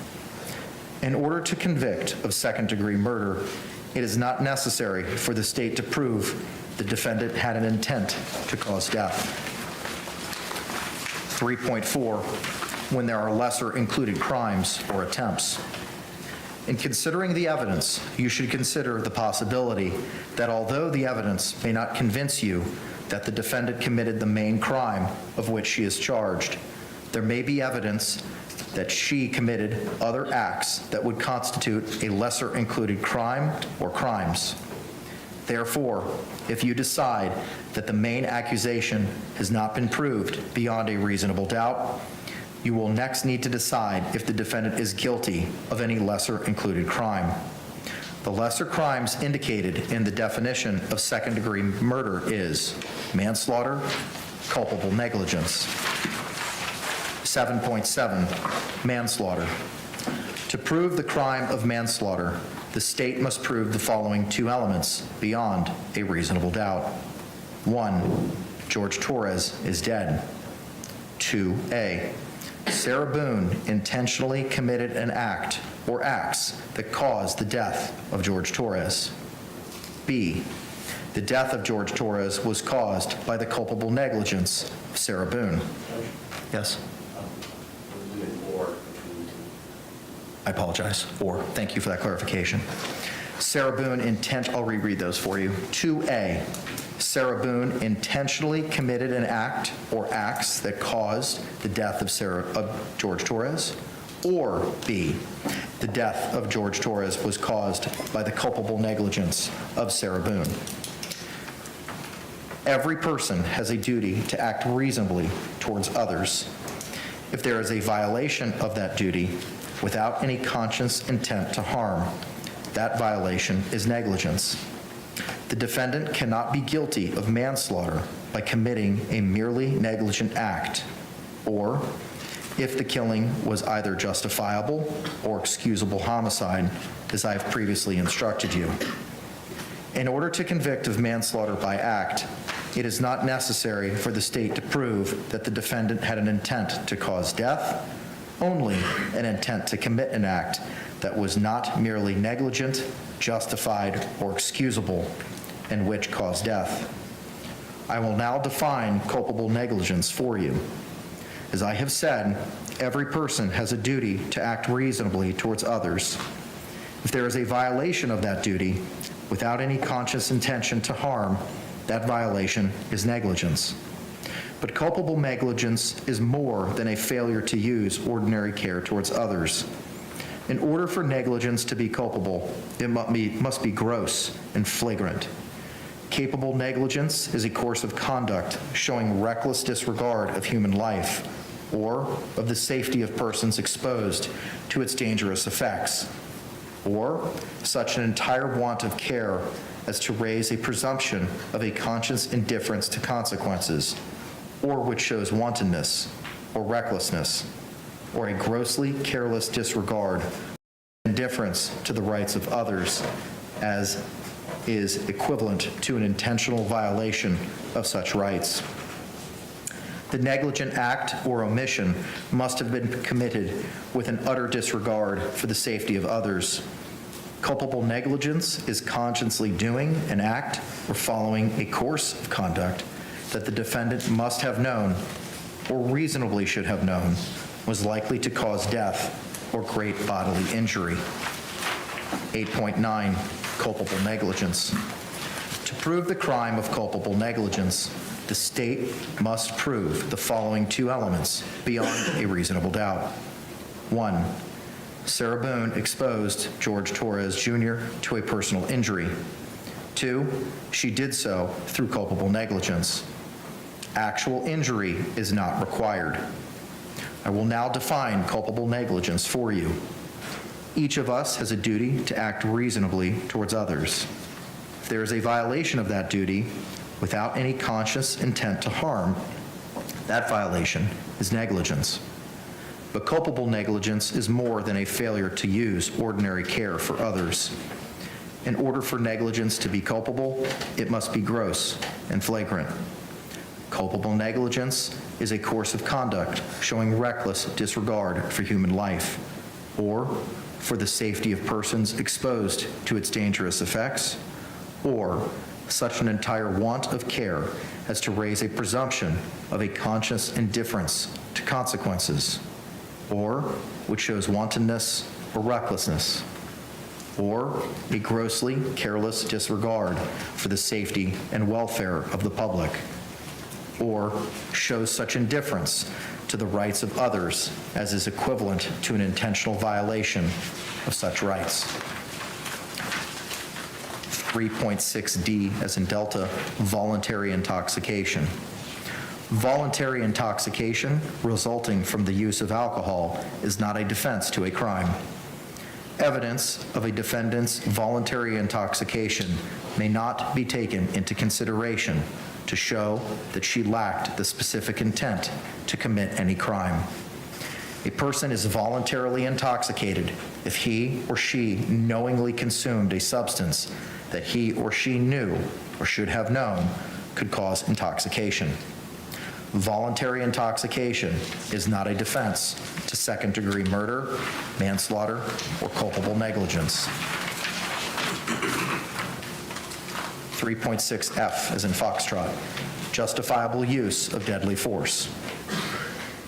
In order to convict of second-degree murder, it is not necessary for the state to prove the defendant had an intent to cause death. 3.4, when there are lesser included crimes or attempts. In considering the evidence, you should consider the possibility that although the evidence may not convince you that the defendant committed the main crime of which she is charged, there may be evidence that she committed other acts that would constitute a lesser included crime or crimes. Therefore, if you decide that the main accusation has not been proved beyond a reasonable doubt, you will next need to decide if the defendant is guilty of any lesser included crime. The lesser crimes indicated in the definition of second-degree murder is manslaughter, culpable negligence. 7.7, manslaughter. To prove the crime of manslaughter, the state must prove the following 2 elements beyond a reasonable doubt. 1, Jorge Torres is dead. 2A, Sarah Boone intentionally committed an act or acts that caused the death of Jorge Torres. B, the death of Jorge Torres was caused by the culpable negligence of Sarah Boone. Yes? I apologize. Or, thank you for that clarification. Sarah Boone I'll reread those for you. 2A, Sarah Boone intentionally committed an act or acts that caused the death of Jorge Torres. Or B, the death of Jorge Torres was caused by the culpable negligence of Sarah Boone. Every person has a duty to act reasonably towards others. If there is a violation of that duty without any conscious intent to harm, that violation is negligence. The defendant cannot be guilty of manslaughter by committing a merely negligent act, or if the killing was either justifiable or excusable homicide, as I have previously instructed you. In order to convict of manslaughter by act, it is not necessary for the state to prove that the defendant had an intent to cause death, only an intent to commit an act that was not merely negligent, justified, or excusable, and which caused death. I will now define culpable negligence for you. As I have said, every person has a duty to act reasonably towards others. If there is a violation of that duty, without any conscious intention to harm, that violation is negligence. But culpable negligence is more than a failure to use ordinary care towards others. In order for negligence to be culpable, it must be gross and flagrant. Capable negligence is a course of conduct showing reckless disregard of human life or of the safety of persons exposed to its dangerous effects, or such an entire want of care as to raise a presumption of a conscious indifference to consequences, or which shows wantonness or recklessness, or a grossly careless disregard, indifference to the rights of others, as is equivalent to an intentional violation of such rights. The negligent act or omission must have been committed with an utter disregard for the safety of others. Culpable negligence is consciously doing an act or following a course of conduct that the defendant must have known, or reasonably should have known, was likely to cause death or great bodily injury. 8.9, culpable negligence. To prove the crime of culpable negligence, the state must prove the following two elements beyond a reasonable doubt. 1, Sarah Boone exposed Jorge Torres Jr. to a personal injury. 2, she did so through culpable negligence. Actual injury is not required. I will now define culpable negligence for you. Each of us has a duty to act reasonably towards others. If there is a violation of that duty without any conscious intent to harm, that violation is negligence. But culpable negligence is more than a failure to use ordinary care for others. In order for negligence to be culpable, it must be gross and flagrant. Culpable negligence is a course of conduct showing reckless disregard for human life, or for the safety of persons exposed to its dangerous effects, or such an entire want of care as to raise a presumption of a conscious indifference to consequences, or which shows wantonness or recklessness, or a grossly careless disregard for the safety and welfare of the public, or shows such indifference to the rights of others as is equivalent to an intentional violation of such rights. 3.6D, as in Delta, voluntary intoxication. Voluntary intoxication resulting from the use of alcohol is not a defense to a crime. Evidence of a defendant's voluntary intoxication may not be taken into consideration to show that she lacked the specific intent to commit any crime. A person is voluntarily intoxicated if he or she knowingly consumed a substance that he or she knew or should have known could cause intoxication. Voluntary intoxication is not a defense to second-degree murder, manslaughter, or culpable negligence. 3.6F, as in Foxtrot, justifiable use of deadly force.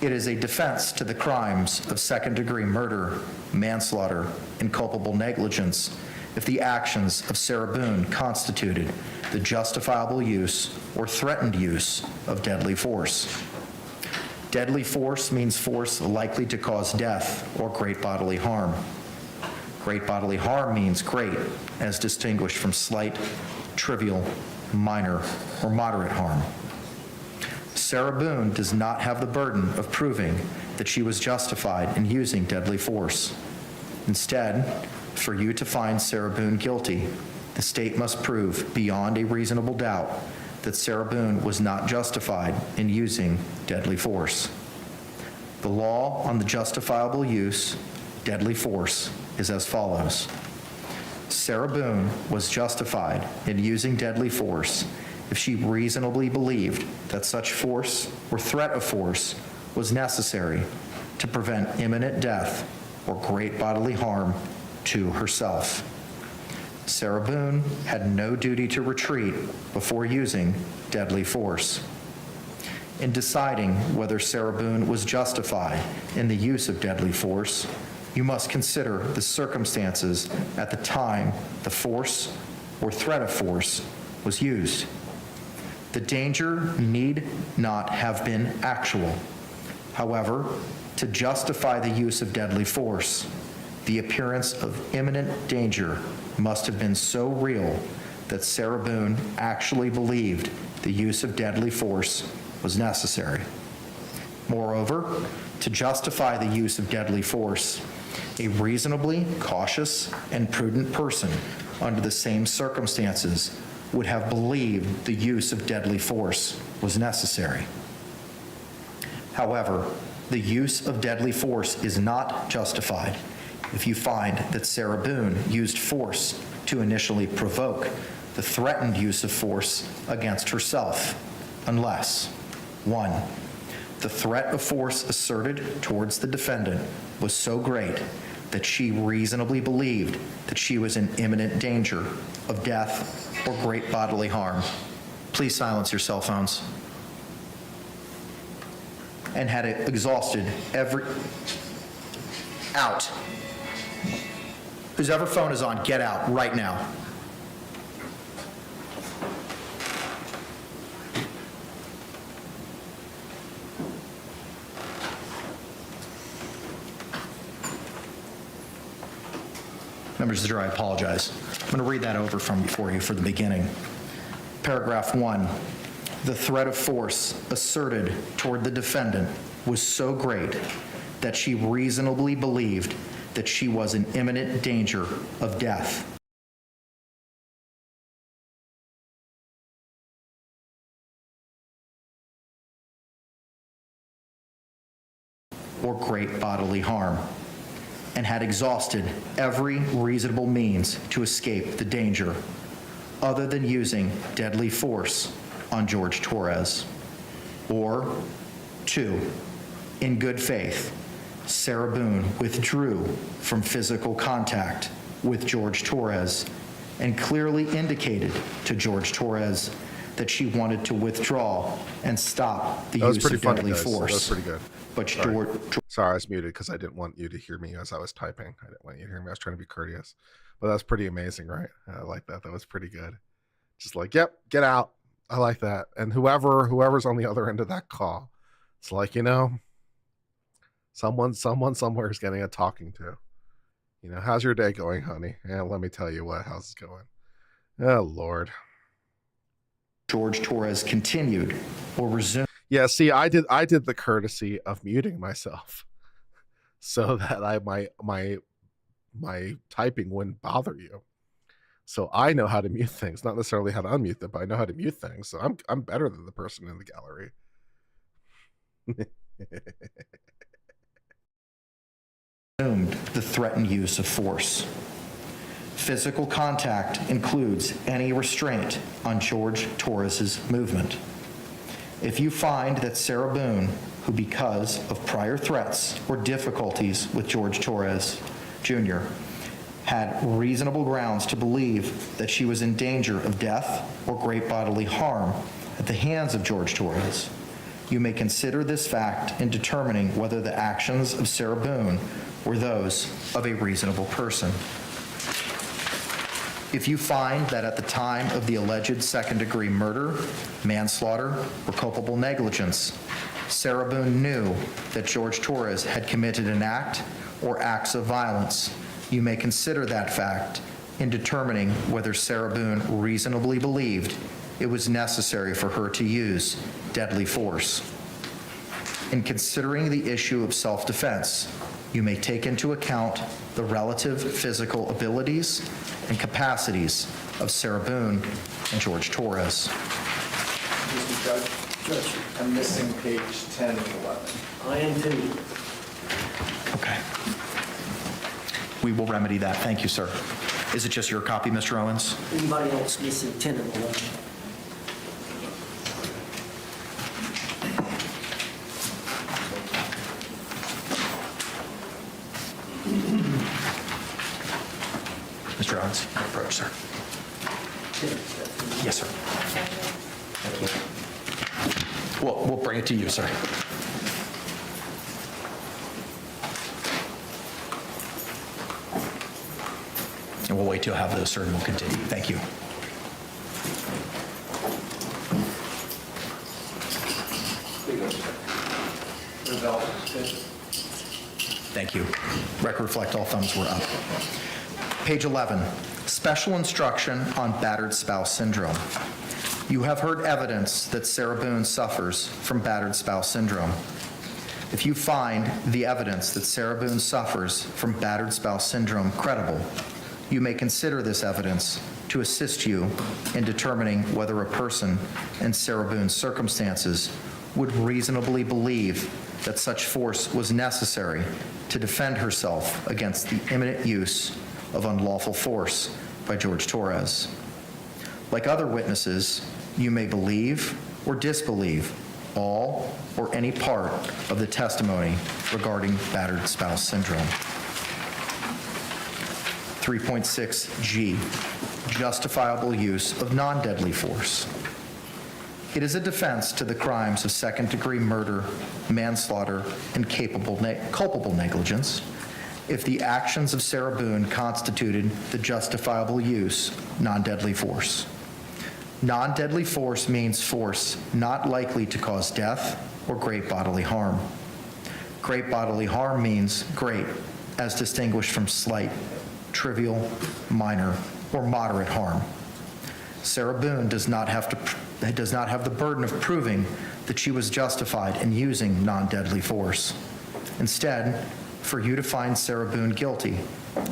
It is a defense to the crimes of second-degree murder, manslaughter, and culpable negligence if the actions of Sarah Boone constituted the justifiable use or threatened use of deadly force. Deadly force means force likely to cause death or great bodily harm. Great bodily harm means great, as distinguished from slight, trivial, minor, or moderate harm. Sarah Boone does not have the burden of proving that she was justified in using deadly force. Instead, for you to find Sarah Boone guilty, the state must prove beyond a reasonable doubt that Sarah Boone was not justified in using deadly force. The law on the justifiable use, deadly force, is as follows. Sarah Boone was justified in using deadly force if she reasonably believed that such force or threat of force was necessary to prevent imminent death or great bodily harm to herself. Sarah Boone had no duty to retreat before using deadly force. In deciding whether Sarah Boone was justified in the use of deadly force, you must consider the circumstances at the time the force or threat of force was used. The danger need not have been actual. However, to justify the use of deadly force, the appearance of imminent danger must have been so real that Sarah Boone actually believed the use of deadly force was necessary. Moreover, to justify the use of deadly force, a reasonably cautious and prudent person under the same circumstances would have believed the use of deadly force was necessary. However, the use of deadly force is not justified if you find that Sarah Boone used force to initially provoke the threatened use of force against herself, unless 1. The threat of force asserted towards the defendant was so great that she reasonably believed that she was in imminent danger of death or great bodily harm. Please silence your cell phones. And had exhausted every... Out. Whosever phone is on, get out right now. Members of the jury, I apologize. I'm going to read that over for you for the beginning. Paragraph 1, the threat of force asserted toward the defendant was so great that she reasonably believed that she was in imminent danger of death. Or great bodily harm, and had exhausted every reasonable means to escape the danger other than using deadly force on Jorge Torres. Or 2, in good faith, Sarah Boone withdrew from physical contact with Jorge Torres and clearly indicated to Jorge Torres that she wanted to withdraw and stop the use of deadly force. That was pretty good. But Sorry, I was muted because I didn't want you to hear me as I was typing. I didn't want you to hear me. I was trying to be courteous. But that's pretty amazing, right? I like that. That was pretty good. Just like, yep, get out. I like that. And whoever's on the other end of that call, it's like, someone somewhere is getting a talking to. How's your day going, honey? Yeah, let me tell you what. How's it going? Oh, Lord. Jorge Torres continued or resumed. Yeah, see, I did the courtesy of muting myself so that my typing wouldn't bother you. So I know how to mute things, not necessarily how to unmute them, but I know how to mute things. So I'm better than the person in the gallery. The threatened use of force. Physical contact includes any restraint on Jorge Torres's movement. If you find that Sarah Boone, who because of prior threats or difficulties with Jorge Torres Jr., had reasonable grounds to believe that she was in danger of death or great bodily harm at the hands of Jorge Torres, you may consider this fact in determining whether the actions of Sarah Boone were those of a reasonable person. If you find that at the time of the alleged second-degree murder, manslaughter, or culpable negligence, Sarah Boone knew that Jorge Torres had committed an act or acts of violence, you may consider that fact in determining whether Sarah Boone reasonably believed it was necessary for her to use deadly force. In considering the issue of self-defense, you may take into account the relative physical abilities and capacities of Sarah Boone and Jorge Torres. Mr. Judge, I'm missing page 10 and 11. I am too. Okay. We will remedy that. Thank you, sir. Is it just your copy, Mr. Owens? Anybody else missing 10 and 11? We'll bring it to you, sir. And we'll wait till you have those, sir, and we'll continue. Thank you. Thank you. Record reflect all thumbs were up. Page 11, special instruction on battered spouse syndrome. You have heard evidence that Sarah Boone suffers from battered spouse syndrome. If you find the evidence that Sarah Boone suffers from battered spouse syndrome credible, you may consider this evidence to assist you in determining whether a person in Sarah Boone's circumstances would reasonably believe that such force was necessary to defend herself against the imminent use of unlawful force by Jorge Torres. Like other witnesses, you may believe or disbelieve all or any part of the testimony regarding battered spouse syndrome. 3.6G, justifiable use of non-deadly force. It is a defense to the crimes of second-degree murder, manslaughter, and culpable negligence if the actions of Sarah Boone constituted the justifiable use of non-deadly force. Non-deadly force means force not likely to cause death or great bodily harm. Great bodily harm means great, as distinguished from slight, trivial, minor, or moderate harm. Sarah Boone does not have the burden of proving that she was justified in using non-deadly force. Instead, for you to find Sarah Boone guilty,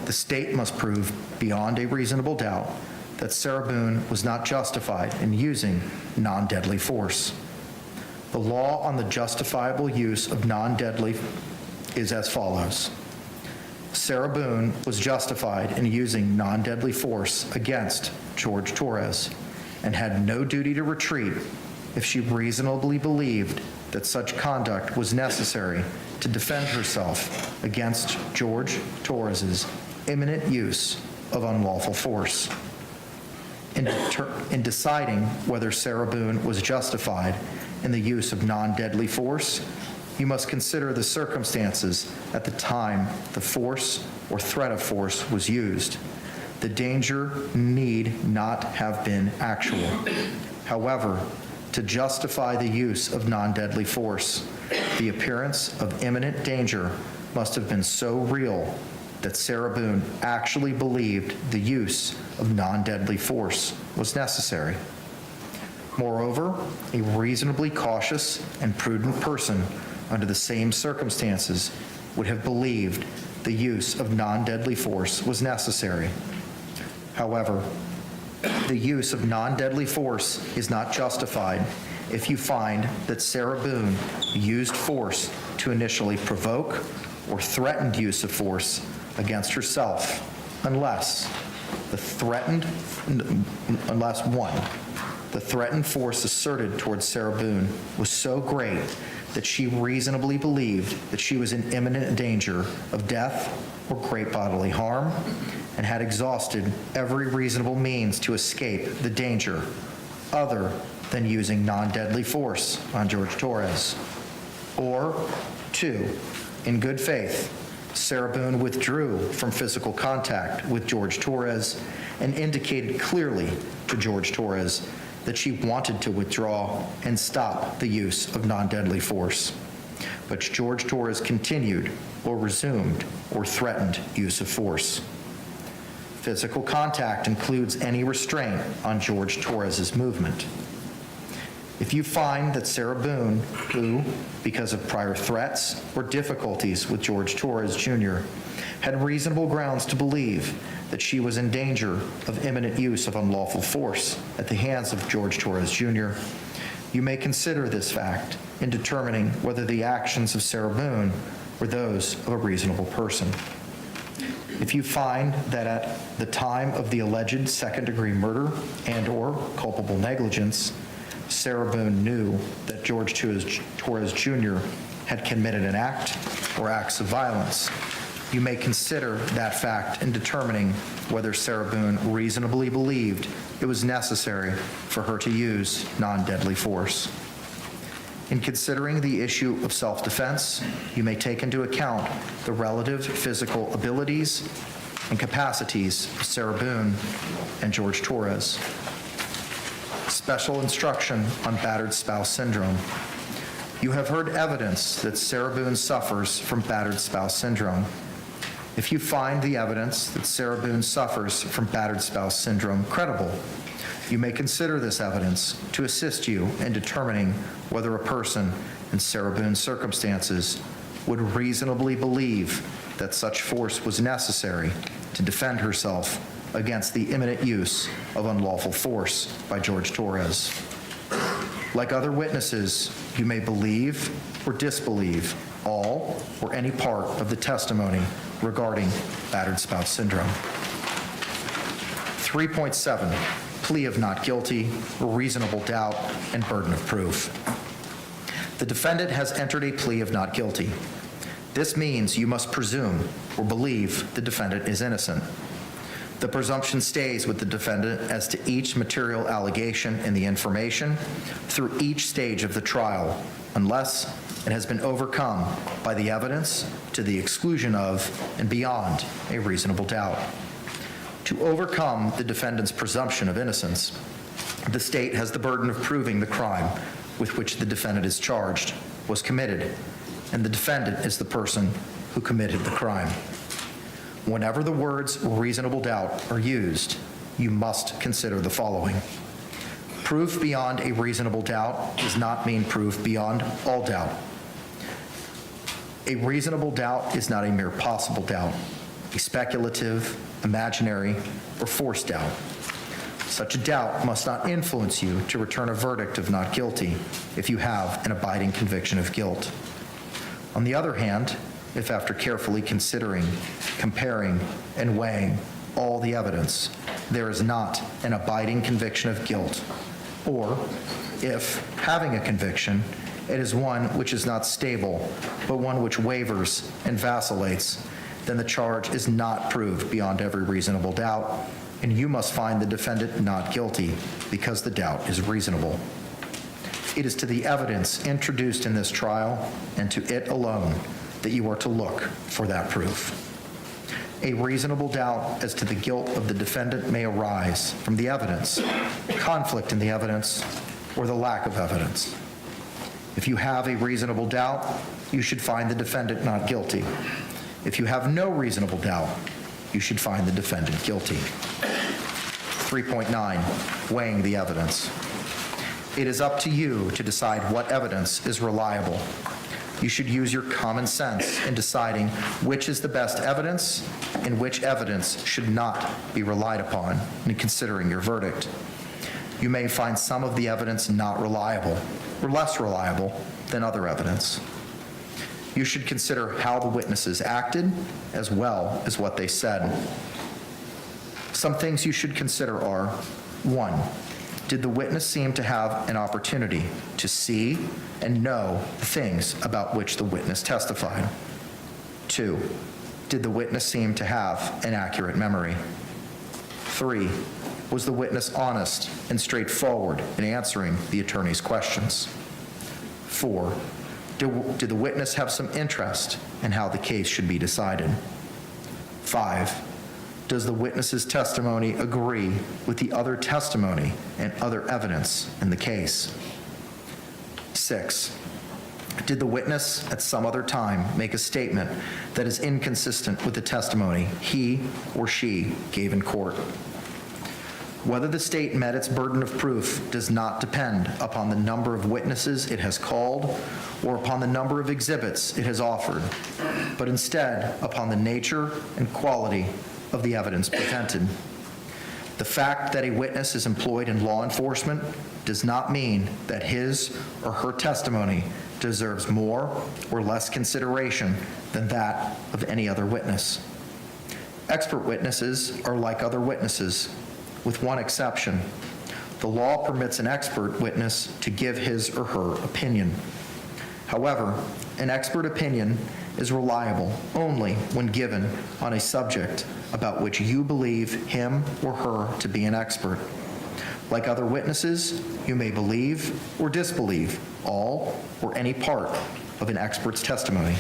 the state must prove beyond a reasonable doubt that Sarah Boone was not justified in using non-deadly force. The law on the justifiable use of non-deadly is as follows. Sarah Boone was justified in using non-deadly force against Jorge Torres and had no duty to retreat if she reasonably believed that such conduct was necessary to defend herself against Jorge Torres's imminent use of unlawful force. In deciding whether Sarah Boone was justified in the use of non-deadly force, you must consider the circumstances at the time the force or threat of force was used. The danger need not have been actual. However, to justify the use of non-deadly force, the appearance of imminent danger must have been so real that Sarah Boone actually believed the use of non-deadly force was necessary. Moreover, a reasonably cautious and prudent person under the same circumstances would have believed the use of non-deadly force was necessary. However, the use of non-deadly force is not justified if you find that Sarah Boone used force to initially provoke or threatened use of force against herself, unless the threatened force asserted towards Sarah Boone was so great that she reasonably believed that she was in imminent danger of death or great bodily harm and had exhausted every reasonable means to escape the danger other than using non-deadly force on Jorge Torres. Or 2, in good faith, Sarah Boone withdrew from physical contact with Jorge Torres and indicated clearly to Jorge Torres that she wanted to withdraw and stop the use of non-deadly force. But Jorge Torres continued or resumed or threatened use of force. Physical contact includes any restraint on Jorge Torres's movement. If you find that Sarah Boone, who, because of prior threats or difficulties with Jorge Torres Jr., had reasonable grounds to believe that she was in danger of imminent use of unlawful force at the hands of Jorge Torres Jr., you may consider this fact in determining whether the actions of Sarah Boone were those of a reasonable person. If you find that at the time of the alleged second-degree murder and/or culpable negligence, Sarah Boone knew that Jorge Torres Jr. had committed an act or acts of violence, You may consider that fact in determining whether Sarah Boone reasonably believed it was necessary for her to use non-deadly force. In considering the issue of self-defense, you may take into account the relative physical abilities and capacities of Sarah Boone and Jorge Torres. Special instruction on battered spouse syndrome. You have heard evidence that Sarah Boone suffers from battered spouse syndrome. If you find the evidence that Sarah Boone suffers from battered spouse syndrome credible, you may consider this evidence to assist you in determining whether a person in Sarah Boone's circumstances would reasonably believe that such force was necessary to defend herself against the imminent use of unlawful force by Jorge Torres. Like other witnesses, you may believe or disbelieve all or any part of the testimony regarding battered spouse syndrome. 3.7, plea of not guilty, reasonable doubt, and burden of proof. The defendant has entered a plea of not guilty. This means you must presume or believe the defendant is innocent. The presumption stays with the defendant as to each material allegation in the information through each stage of the trial, unless it has been overcome by the evidence to the exclusion of and beyond a reasonable doubt. To overcome the defendant's presumption of innocence, the state has the burden of proving the crime with which the defendant is charged was committed, and the defendant is the person who committed the crime. Whenever the words reasonable doubt are used, you must consider the following. Proof beyond a reasonable doubt does not mean proof beyond all doubt. A reasonable doubt is not a mere possible doubt, a speculative, imaginary, or forced doubt. Such a doubt must not influence you to return a verdict of not guilty if you have an abiding conviction of guilt. On the other hand, if after carefully considering, comparing, and weighing all the evidence, there is not an abiding conviction of guilt, or if, having a conviction, it is one which is not stable, but one which wavers and vacillates, then the charge is not proved beyond every reasonable doubt, and you must find the defendant not guilty because the doubt is reasonable. It is to the evidence introduced in this trial and to it alone that you are to look for that proof. A reasonable doubt as to the guilt of the defendant may arise from the evidence, conflict in the evidence, or the lack of evidence. If you have a reasonable doubt, you should find the defendant not guilty. If you have no reasonable doubt, you should find the defendant guilty. 3.9, weighing the evidence. It is up to you to decide what evidence is reliable. You should use your common sense in deciding which is the best evidence and which evidence should not be relied upon in considering your verdict. You may find some of the evidence not reliable or less reliable than other evidence. You should consider how the witnesses acted as well as what they said. Some things you should consider are: 1, did the witness seem to have an opportunity to see and know the things about which the witness testified? 2, did the witness seem to have an accurate memory? 3, was the witness honest and straightforward in answering the attorney's questions? 4, did the witness have some interest in how the case should be decided? 5, does the witness's testimony agree with the other testimony and other evidence in the case? 6, did the witness at some other time make a statement that is inconsistent with the testimony he or she gave in court? Whether the state met its burden of proof does not depend upon the number of witnesses it has called or upon the number of exhibits it has offered, but instead upon the nature and quality of the evidence presented. The fact that a witness is employed in law enforcement does not mean that his or her testimony deserves more or less consideration than that of any other witness. Expert witnesses are like other witnesses, with one exception. The law permits an expert witness to give his or her opinion. However, an expert opinion is reliable only when given on a subject about which you believe him or her to be an expert. Like other witnesses, you may believe or disbelieve all or any part of an expert's testimony.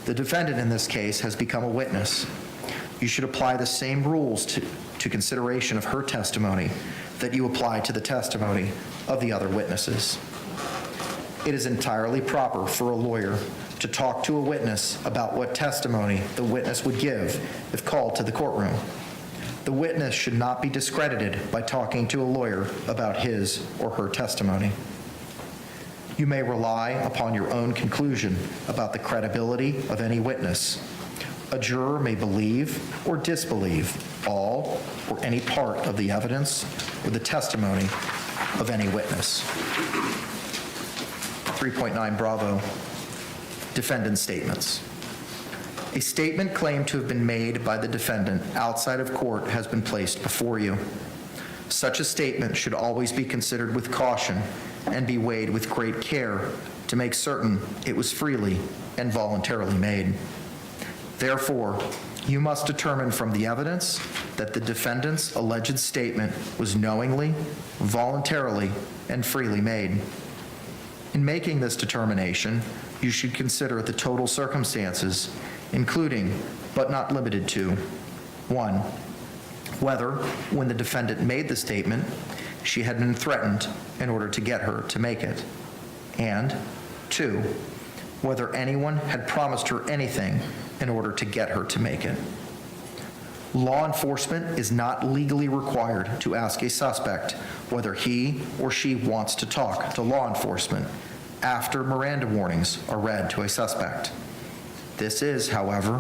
The defendant in this case has become a witness. You should apply the same rules to consideration of her testimony that you apply to the testimony of the other witnesses. It is entirely proper for a lawyer to talk to a witness about what testimony the witness would give if called to the courtroom. The witness should not be discredited by talking to a lawyer about his or her testimony. You may rely upon your own conclusion about the credibility of any witness. A juror may believe or disbelieve all or any part of the evidence or the testimony of any witness. 3.9 Bravo, defendant statements. A statement claimed to have been made by the defendant outside of court has been placed before you. Such a statement should always be considered with caution and be weighed with great care to make certain it was freely and voluntarily made. Therefore, you must determine from the evidence that the defendant's alleged statement was knowingly, voluntarily, and freely made. In making this determination, you should consider the total circumstances, including, but not limited to, 1, whether, when the defendant made the statement, she had been threatened in order to get her to make it, and 2, whether anyone had promised her anything in order to get her to make it. Law enforcement is not legally required to ask a suspect whether he or she wants to talk to law enforcement after Miranda warnings are read to a suspect. This is, however,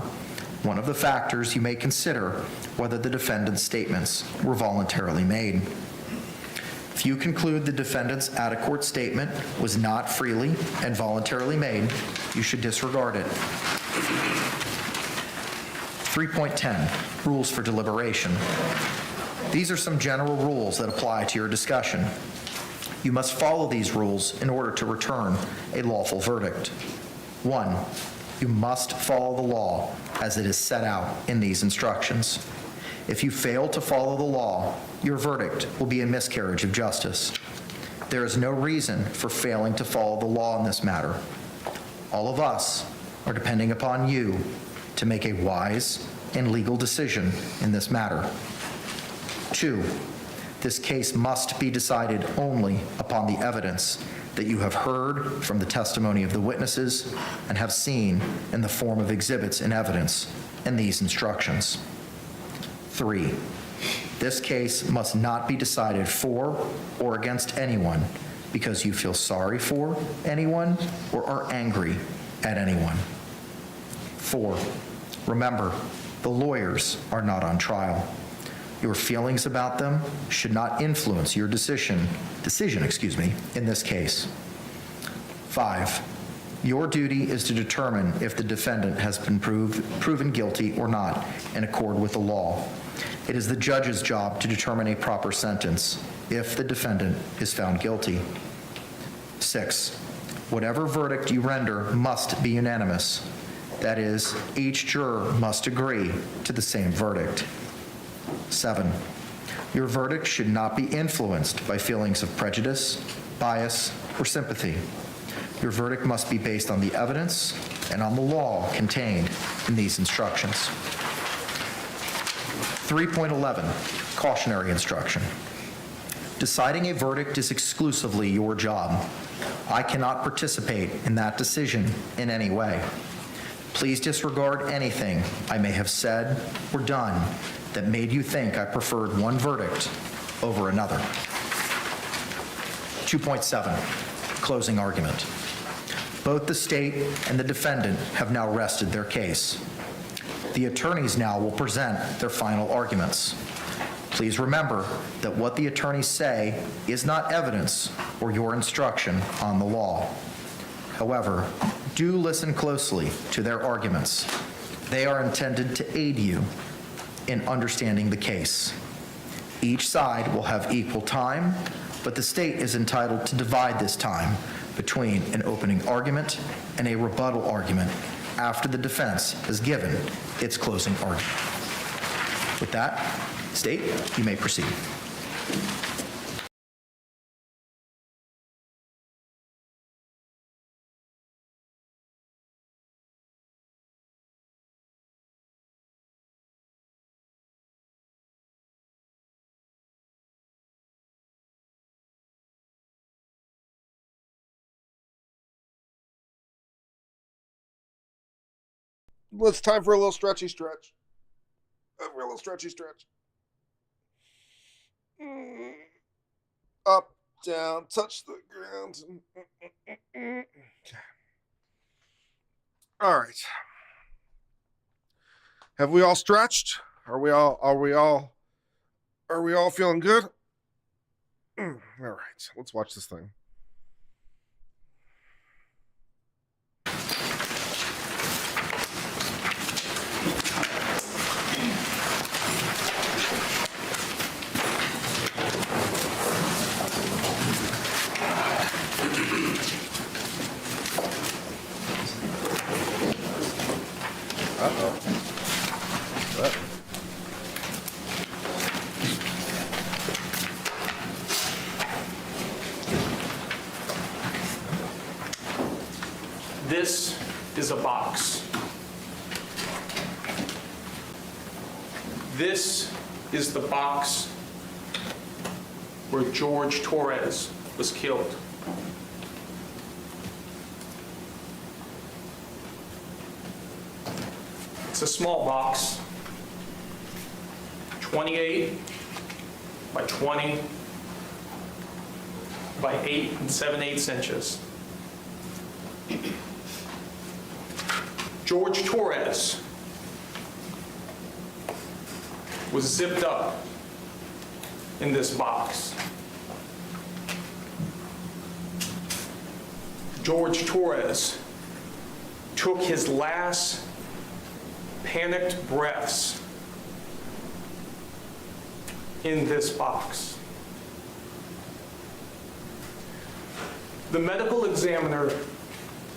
one of the factors you may consider whether the defendant's statements were voluntarily made. If you conclude the defendant's out-of-court statement was not freely and voluntarily made, you should disregard it. 3.10, rules for deliberation. These are some general rules that apply to your discussion. You must follow these rules in order to return a lawful verdict. 1, you must follow the law as it is set out in these instructions. If you fail to follow the law, your verdict will be a miscarriage of justice. There is no reason for failing to follow the law in this matter. All of us are depending upon you to make a wise and legal decision in this matter. 2, this case must be decided only upon the evidence that you have heard from the testimony of the witnesses and have seen in the form of exhibits and evidence in these instructions. 3, this case must not be decided for or against anyone because you feel sorry for anyone or are angry at anyone. 4, remember, the lawyers are not on trial. Your feelings about them should not influence your decision in this case. 5, your duty is to determine if the defendant has been proven guilty or not in accord with the law. It is the judge's job to determine a proper sentence if the defendant is found guilty. 6, whatever verdict you render must be unanimous. That is, each juror must agree to the same verdict. 7, your verdict should not be influenced by feelings of prejudice, bias, or sympathy. Your verdict must be based on the evidence and on the law contained in these instructions. 3.11, cautionary instruction. Deciding a verdict is exclusively your job. I cannot participate in that decision in any way. Please disregard anything I may have said or done that made you think I preferred one verdict over another. 2.7, closing argument. Both the state and the defendant have now rested their case. The attorneys now will present their final arguments. Please remember that what the attorneys say is not evidence or your instruction on the law. However, do listen closely to their arguments. They are intended to aid you in understanding the case. Each side will have equal time, but the state is entitled to divide this time between an opening argument and a rebuttal argument after the defense has given its closing argument. With that, State, you may proceed. It's time for a little stretchy stretch. A real stretchy stretch. Up, down, touch the ground. Okay. All right. Have we all stretched? Are we all feeling good? All right. Let's watch this thing. This is a box. This is the box where Jorge Torres was killed. It's a small box, 28 by 20 by 8 7/8 inches. Jorge Torres was zipped up in this box. Jorge Torres took his last panicked breaths in this box. The medical examiner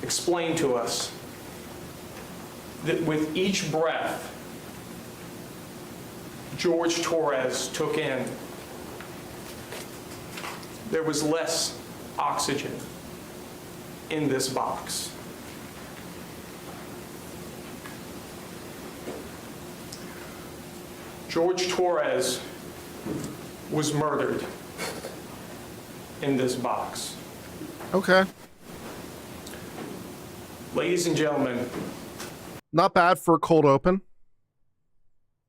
explained to us that with each breath Jorge Torres took in, there was less oxygen in this box. Jorge Torres was murdered in this box. Okay. Ladies and gentlemen. Not bad for a cold open.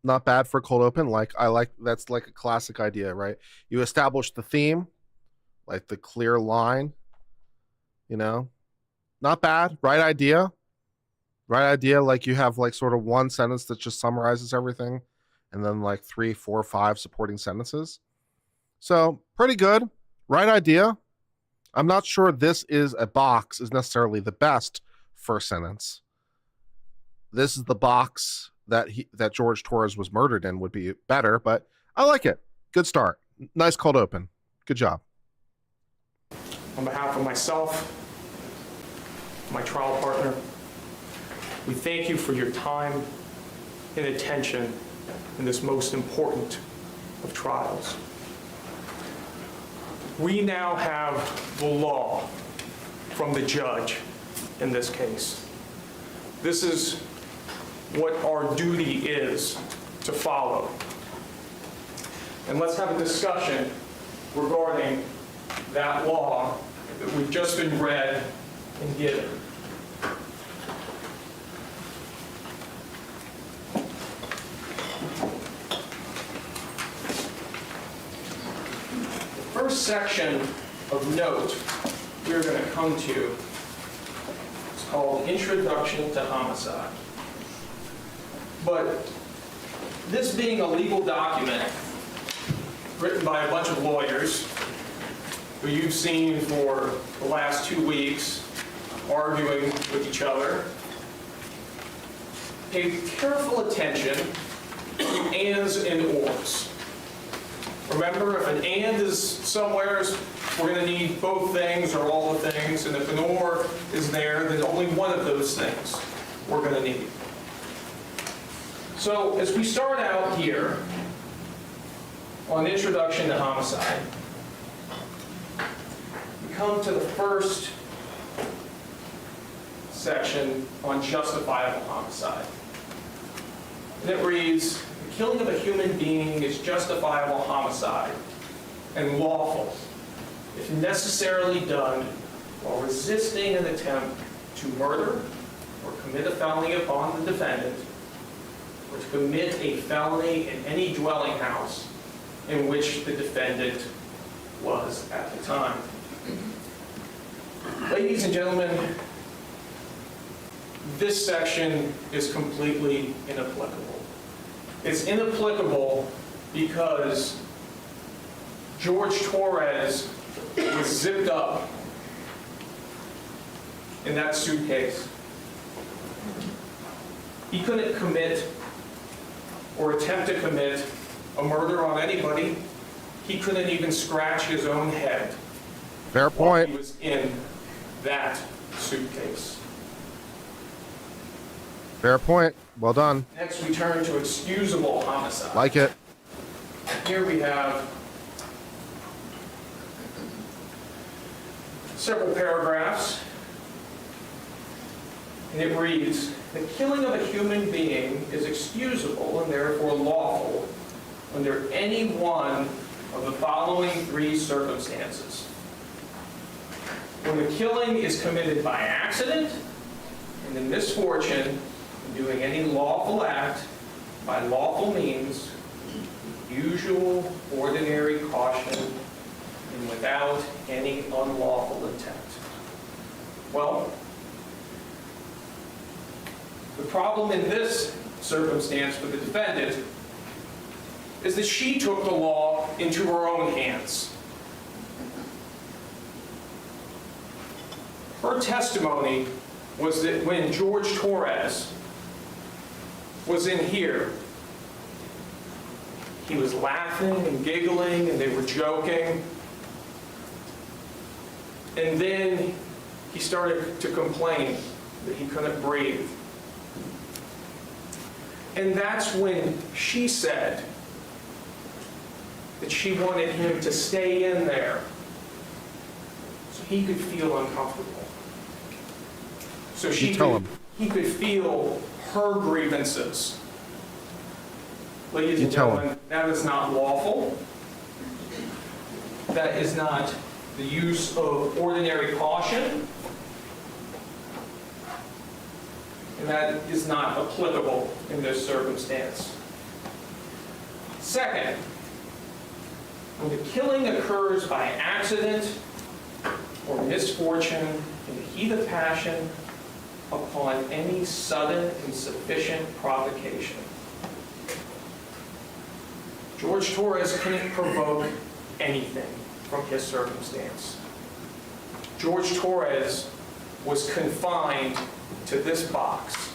Not bad for a cold open. That's like a classic idea, right? You establish the theme, like the clear line, Not bad. Right idea. Right idea. Like you have like sort of one sentence that just summarizes everything, and then like 3, 4, 5 supporting sentences. So pretty good. Right idea. I'm not sure this is a box is necessarily the best first sentence. This is the box that Jorge Torres was murdered in would be better, but I like it. Good start. Nice cold open. Good job. On behalf of myself, my trial partner, we thank you for your time and attention in this most important of trials. We now have the law from the judge in this case. This is what our duty is to follow. And let's have a discussion regarding that law that we've just been read and given. The first section of note we're going to come to is called Introduction to Homicide. But this being a legal document written by a bunch of lawyers who you've seen for the last 2 weeks arguing with each other, pay careful attention to ands and ors. Remember, if an and is somewhere, we're going to need both things or all the things, and if an or is there, then only one of those things we're going to need. So as we start out here on Introduction to Homicide, we come to the first section on justifiable homicide. And it reads, the killing of a human being is justifiable homicide and lawful if necessarily done while resisting an attempt to murder or commit a felony upon the defendant, or to commit a felony in any dwelling house in which the defendant was at the time. Ladies and gentlemen, this section is completely inapplicable. It's inapplicable because Jorge Torres was zipped up in that suitcase. He couldn't commit or attempt to commit a murder on anybody. He couldn't even scratch his own head. Fair point. While he was in that suitcase. Fair point. Well done. Next, we turn to excusable homicide. Like it. Here we have several paragraphs, and it reads, the killing of a human being is excusable and therefore lawful under any one of the following three circumstances. When the killing is committed by accident and the misfortune of doing any lawful act by lawful means, usual, ordinary caution, and without any unlawful intent. Well, the problem in this circumstance for the defendant is that she took the law into her own hands. Her testimony was that when Jorge Torres was in here, he was laughing and giggling and they were joking. And then he started to complain that he couldn't breathe. And that's when she said that she wanted him to stay in there so he could feel uncomfortable. So he could feel her grievances. Ladies and gentlemen, that is not lawful. That is not the use of ordinary caution. And that is not applicable in this circumstance. Second, when the killing occurs by accident or misfortune in the heat of passion upon any sudden and sufficient provocation. Jorge Torres couldn't provoke anything from his circumstance. Jorge Torres was confined to this box.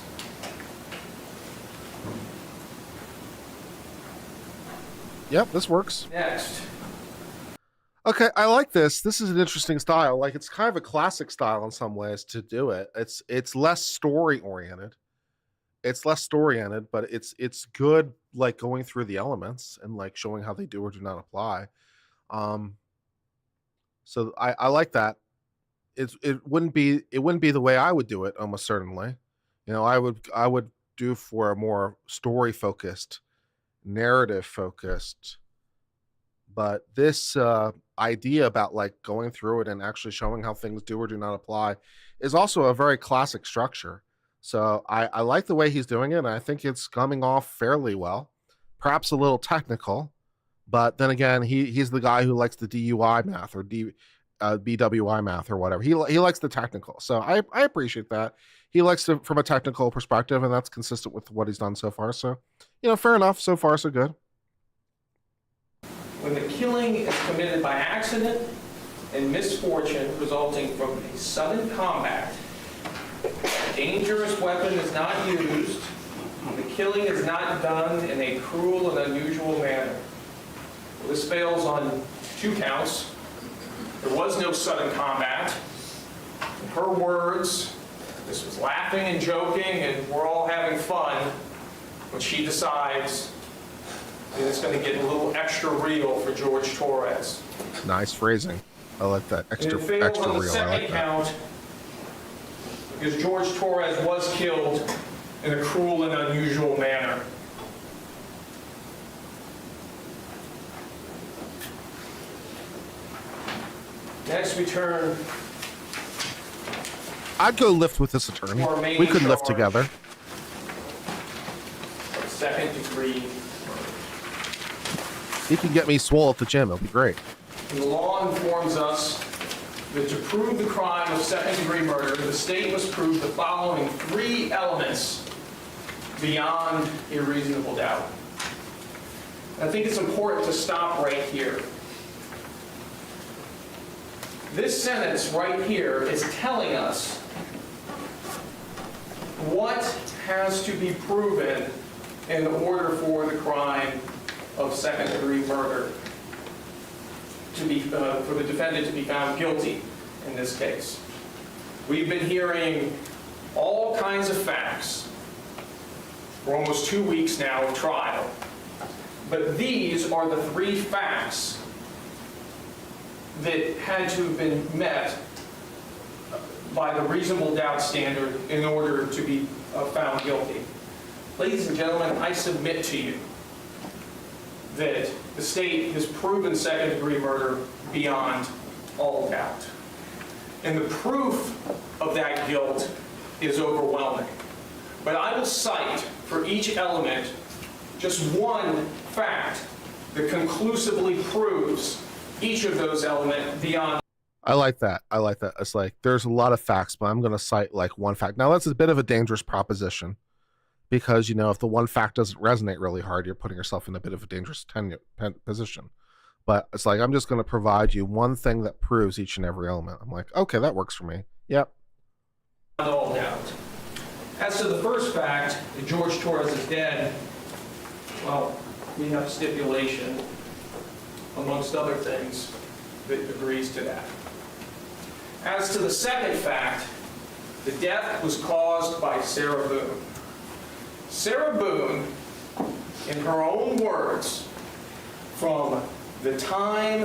Yep, this works. Next. Okay, I like this. This is an interesting style. Like, it's kind of a classic style in some ways to do it. It's less story oriented. It's less story oriented, but it's good, like going through the elements and like showing how they do or do not apply. So I like that. It wouldn't be the way I would do it, almost certainly. You know, I would do for a more story focused, narrative focused. But this idea about like going through it and actually showing how things do or do not apply is also a very classic structure. So I like the way he's doing it, and I think it's coming off fairly well. Perhaps a little technical, but then again, he's the guy who likes the DUI math or BWI math or whatever. He likes the technical. So I appreciate that. He likes it from a technical perspective, and that's consistent with what he's done so far. So, you know, fair enough. So far, so good. When the killing is committed by accident and misfortune resulting from a sudden combat, a dangerous weapon is not used, and the killing is not done in a cruel and unusual manner. Well, this fails on 2 counts. There was no sudden combat. In her words, this was laughing and joking and we're all having fun, when she decides that it's going to get a little extra real for George Torres. Nice phrasing. I like that. And it fails Extra on the real. I second like that. count because George Torres was killed in a cruel and unusual manner. Next, we turn I'd go lift with this attorney. Or main We could lift charge. together. to second-degree He can get me swole at the gym. It'll be great. And the law informs us that to prove the crime of second-degree murder, the state must prove the following 3 elements beyond a reasonable doubt. I think it's important to stop right here. This sentence right here is telling us what has to be proven in order for the crime of second-degree murder to be, for the defendant to be found guilty in this case. We've been hearing all kinds of facts for almost 2 weeks now of trial. But these are the 3 facts that had to have been met by the reasonable doubt standard in order to be found guilty. Ladies and gentlemen, I submit to you that the state has proven second-degree murder beyond all doubt. And the proof of that guilt is overwhelming. But I will cite for each element just one fact that conclusively proves each of those elements beyond. I like that. I like that. It's like there's a lot of facts, but I'm going to cite like one fact. Now that's a bit of a dangerous proposition because, you know, if the one fact doesn't resonate really hard, you're putting yourself in a bit of a dangerous position. But it's like, I'm just going to provide you one thing that proves each and every element. I'm like, okay, that works for me. Yep. All doubt. As to the first fact, that George Torres is dead, well, we have stipulation, amongst other things, that agrees to that. As to the second fact, the death was caused by Sarah Boone. Sarah Boone, in her own words, from the time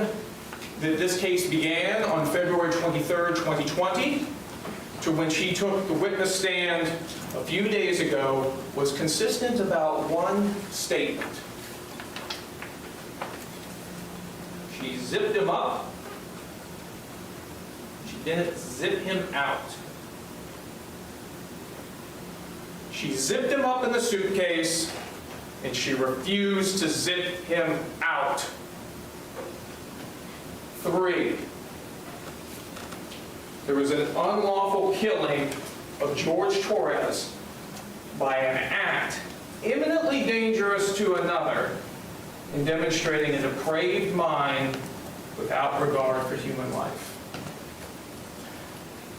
that this case began on February 23rd, 2020, to when she took the witness stand a few days ago, was consistent about one statement. She zipped him up. She didn't zip him out. She zipped him up in the suitcase, and she refused to zip him out. 3, there was an unlawful killing of George Torres by an act imminently dangerous to another in demonstrating a depraved mind without regard for human life.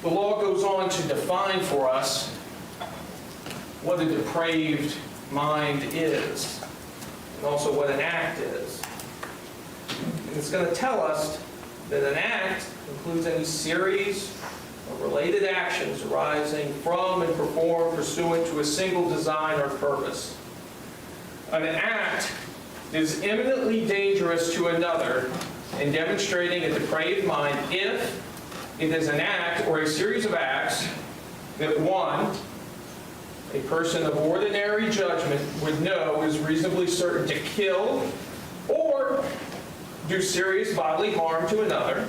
The law goes on to define for us what a depraved mind is, and also what an act is. And it's going to tell us that an act includes any series of related actions arising from and performed pursuant to a single design or purpose. An act is imminently dangerous to another in demonstrating a depraved mind if it is an act or a series of acts that, 1, a person of ordinary judgment would know is reasonably certain to kill or do serious bodily harm to another,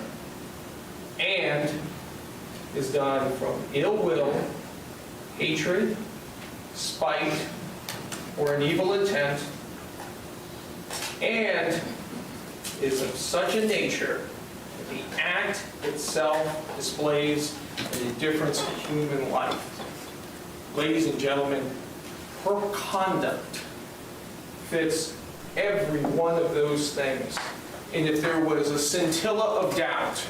and is done from ill will, hatred, spite, or an evil intent, and is of such a nature that the act itself displays an indifference to human life. Ladies and gentlemen, her conduct fits every one of those things. And if there was a scintilla of doubt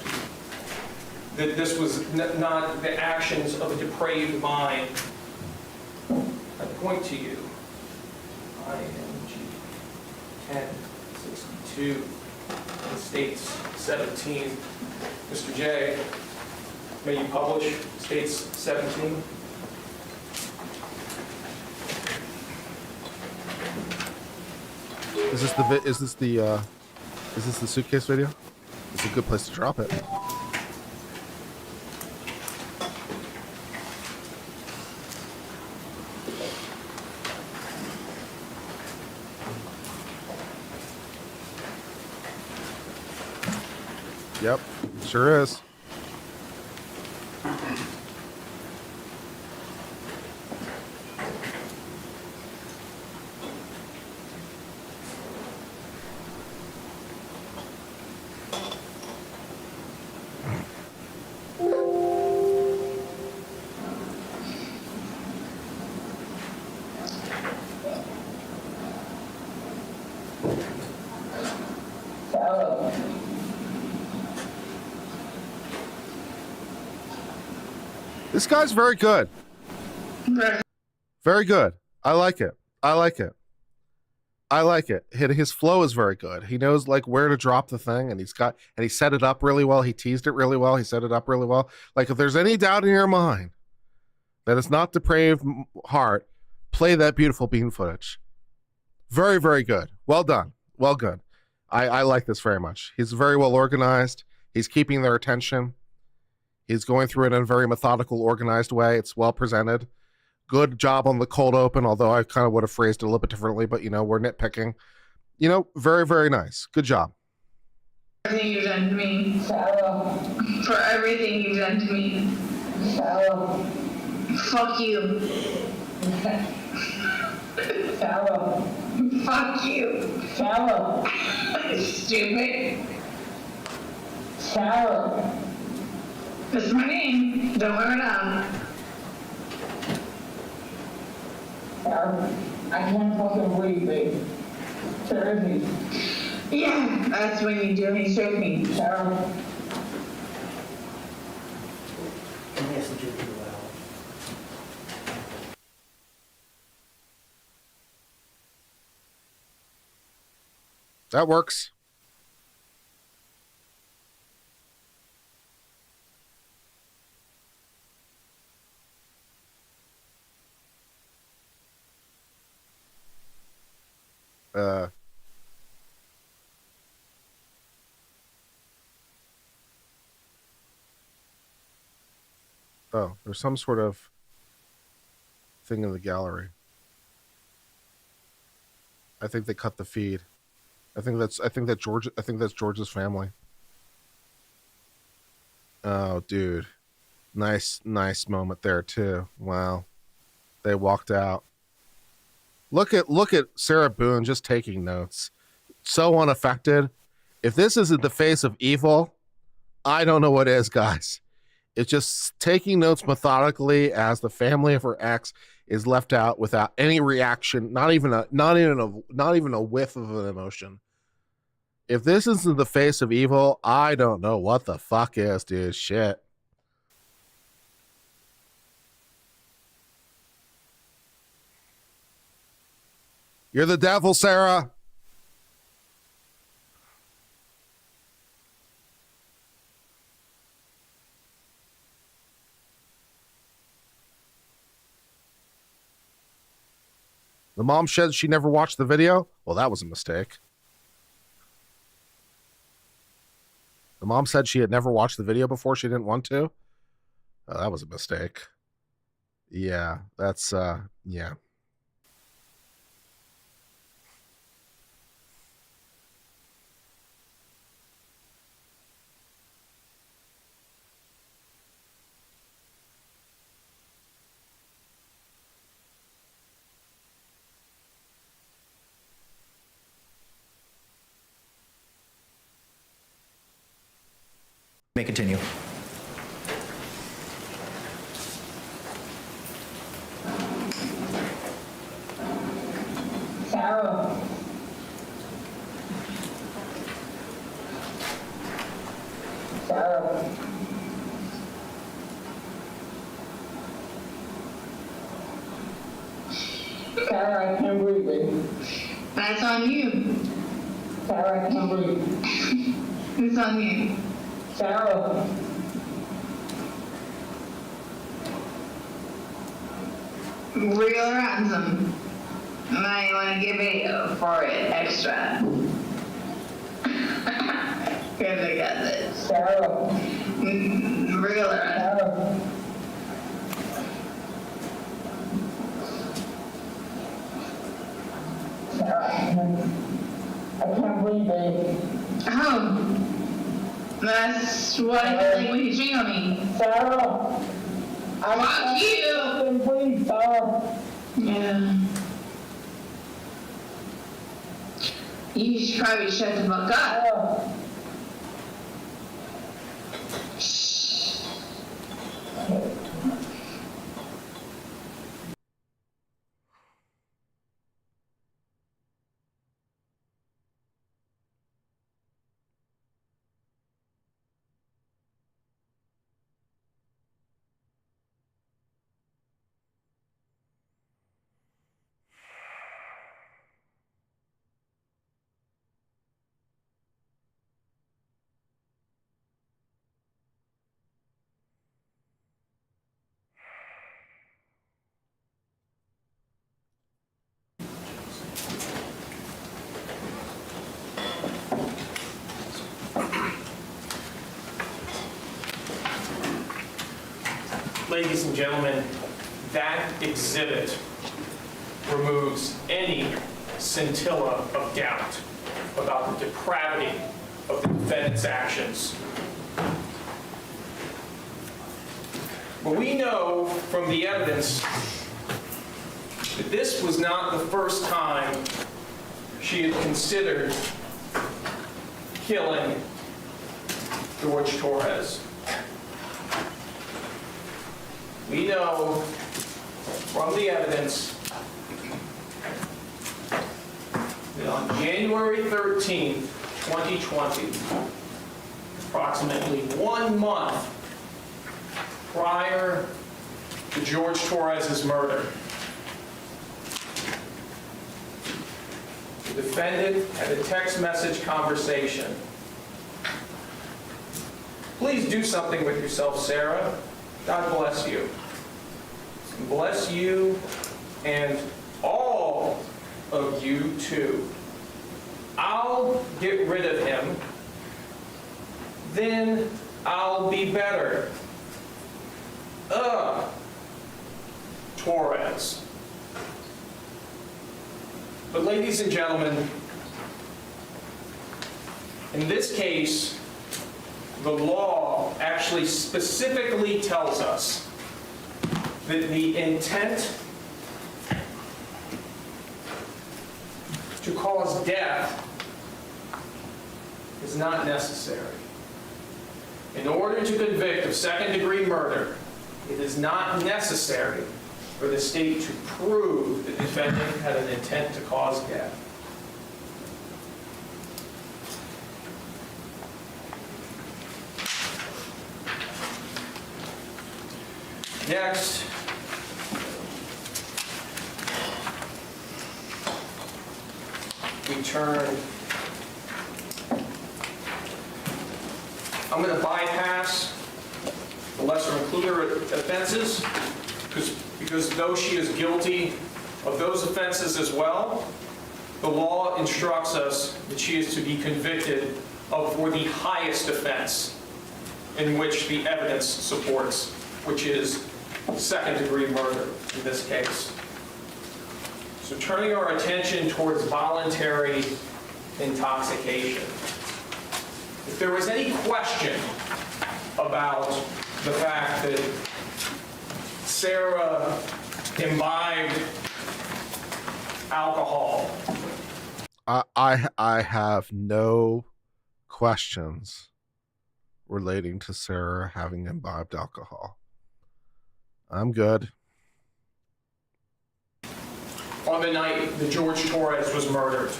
that this was not the actions of a depraved mind, I point to you, IMG 1062, it states 17. Mr. J, may you publish states 17? Is this the suitcase video? It's a good place to drop it. Yep, sure is. This guy's very good. Very good. I like it. I like it. I like it. His flow is very good. He knows like where to drop the thing, and he set it up really well. He teased it really well. He set it up really well. Like if there's any doubt in your mind that it's not depraved heart, play that beautiful bean footage. Very, very good. Well done. Well good. I like this very much. He's very well organized. He's keeping their attention. He's going through it in a very methodical, organized way. It's well presented. Good job on the cold open, although I kind of would have phrased it a little bit differently, but, we're nitpicking. Very, very nice. Good job. Everything you've done to me. Sarah. For everything you've done to me. Sarah. Fuck you. Sarah. Fuck you. Sarah. Stupid. Sarah. That's my name. Don't wear it out. I can't fucking breathe, babe. Seriously. Yeah, that's when you do me, choke me. Sarah. That works. Oh, there's some sort of thing in the gallery. I think they cut the feed. I think that's George's family. Oh, dude. Nice moment there too. Wow. They walked out. Look at Sarah Boone just taking notes. So unaffected. If this isn't the face of evil, I don't know what is, guys. It's just taking notes methodically as the family of her ex is left out without any reaction, not even a whiff of an emotion. If this isn't the face of evil, I don't know what the fuck is, dude. Shit. You're the devil, Sarah. The mom said she never watched the video. Well, that was a mistake. The mom said she had never watched the video before. She didn't want to. That was a mistake. Yeah, that's, yeah. May continue. Sarah. Sarah. Sarah, I can't breathe, baby. That's on you. Sarah, I can't breathe. It's on you. Sarah. Real ransom. Now you want to give it for it extra. Because I got this. Sarah. Regular. Sarah. I can't breathe, baby. Oh. That's what I feel like when you drink on me. Sarah. Fuck you. Breathe, Sarah. Yeah. You should probably shut the fuck up. Shh. Ladies and gentlemen, that exhibit removes any scintilla of doubt about the depravity of the defendant's actions. But we know from the evidence that this was not the first time she had considered killing Jorge Torres. We know from the evidence that on January 13th, 2020, approximately 1 month prior to Jorge Torres' murder, the defendant had a text message conversation. Please do something with yourself, Sarah. God bless you. Bless you and all of you too. I'll get rid of him, then I'll be better. Torres. But ladies and gentlemen, in this case, the law actually specifically tells us that the intent to cause death is not necessary. In order to convict of second-degree murder, it is not necessary for the state to prove the defendant had an intent to cause death. Next, we turn. I'm going to bypass the lesser included offenses because though she is guilty of those offenses as well, the law instructs us that she is to be convicted of for the highest offense in which the evidence supports, which is second-degree murder in this case. So turning our attention towards voluntary intoxication. If there was any question about the fact that Sarah imbibed alcohol, I have no questions relating to Sarah having imbibed alcohol. I'm good. on the night that Jorge Torres was murdered.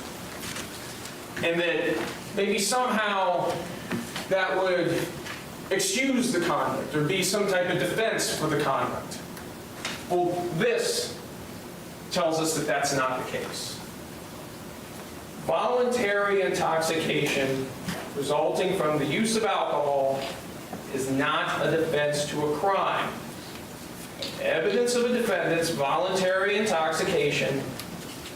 And that maybe somehow that would excuse the conduct or be some type of defense for the conduct. Well, this tells us that that's not the case. Voluntary intoxication resulting from the use of alcohol is not a defense to a crime. Evidence of a defendant's voluntary intoxication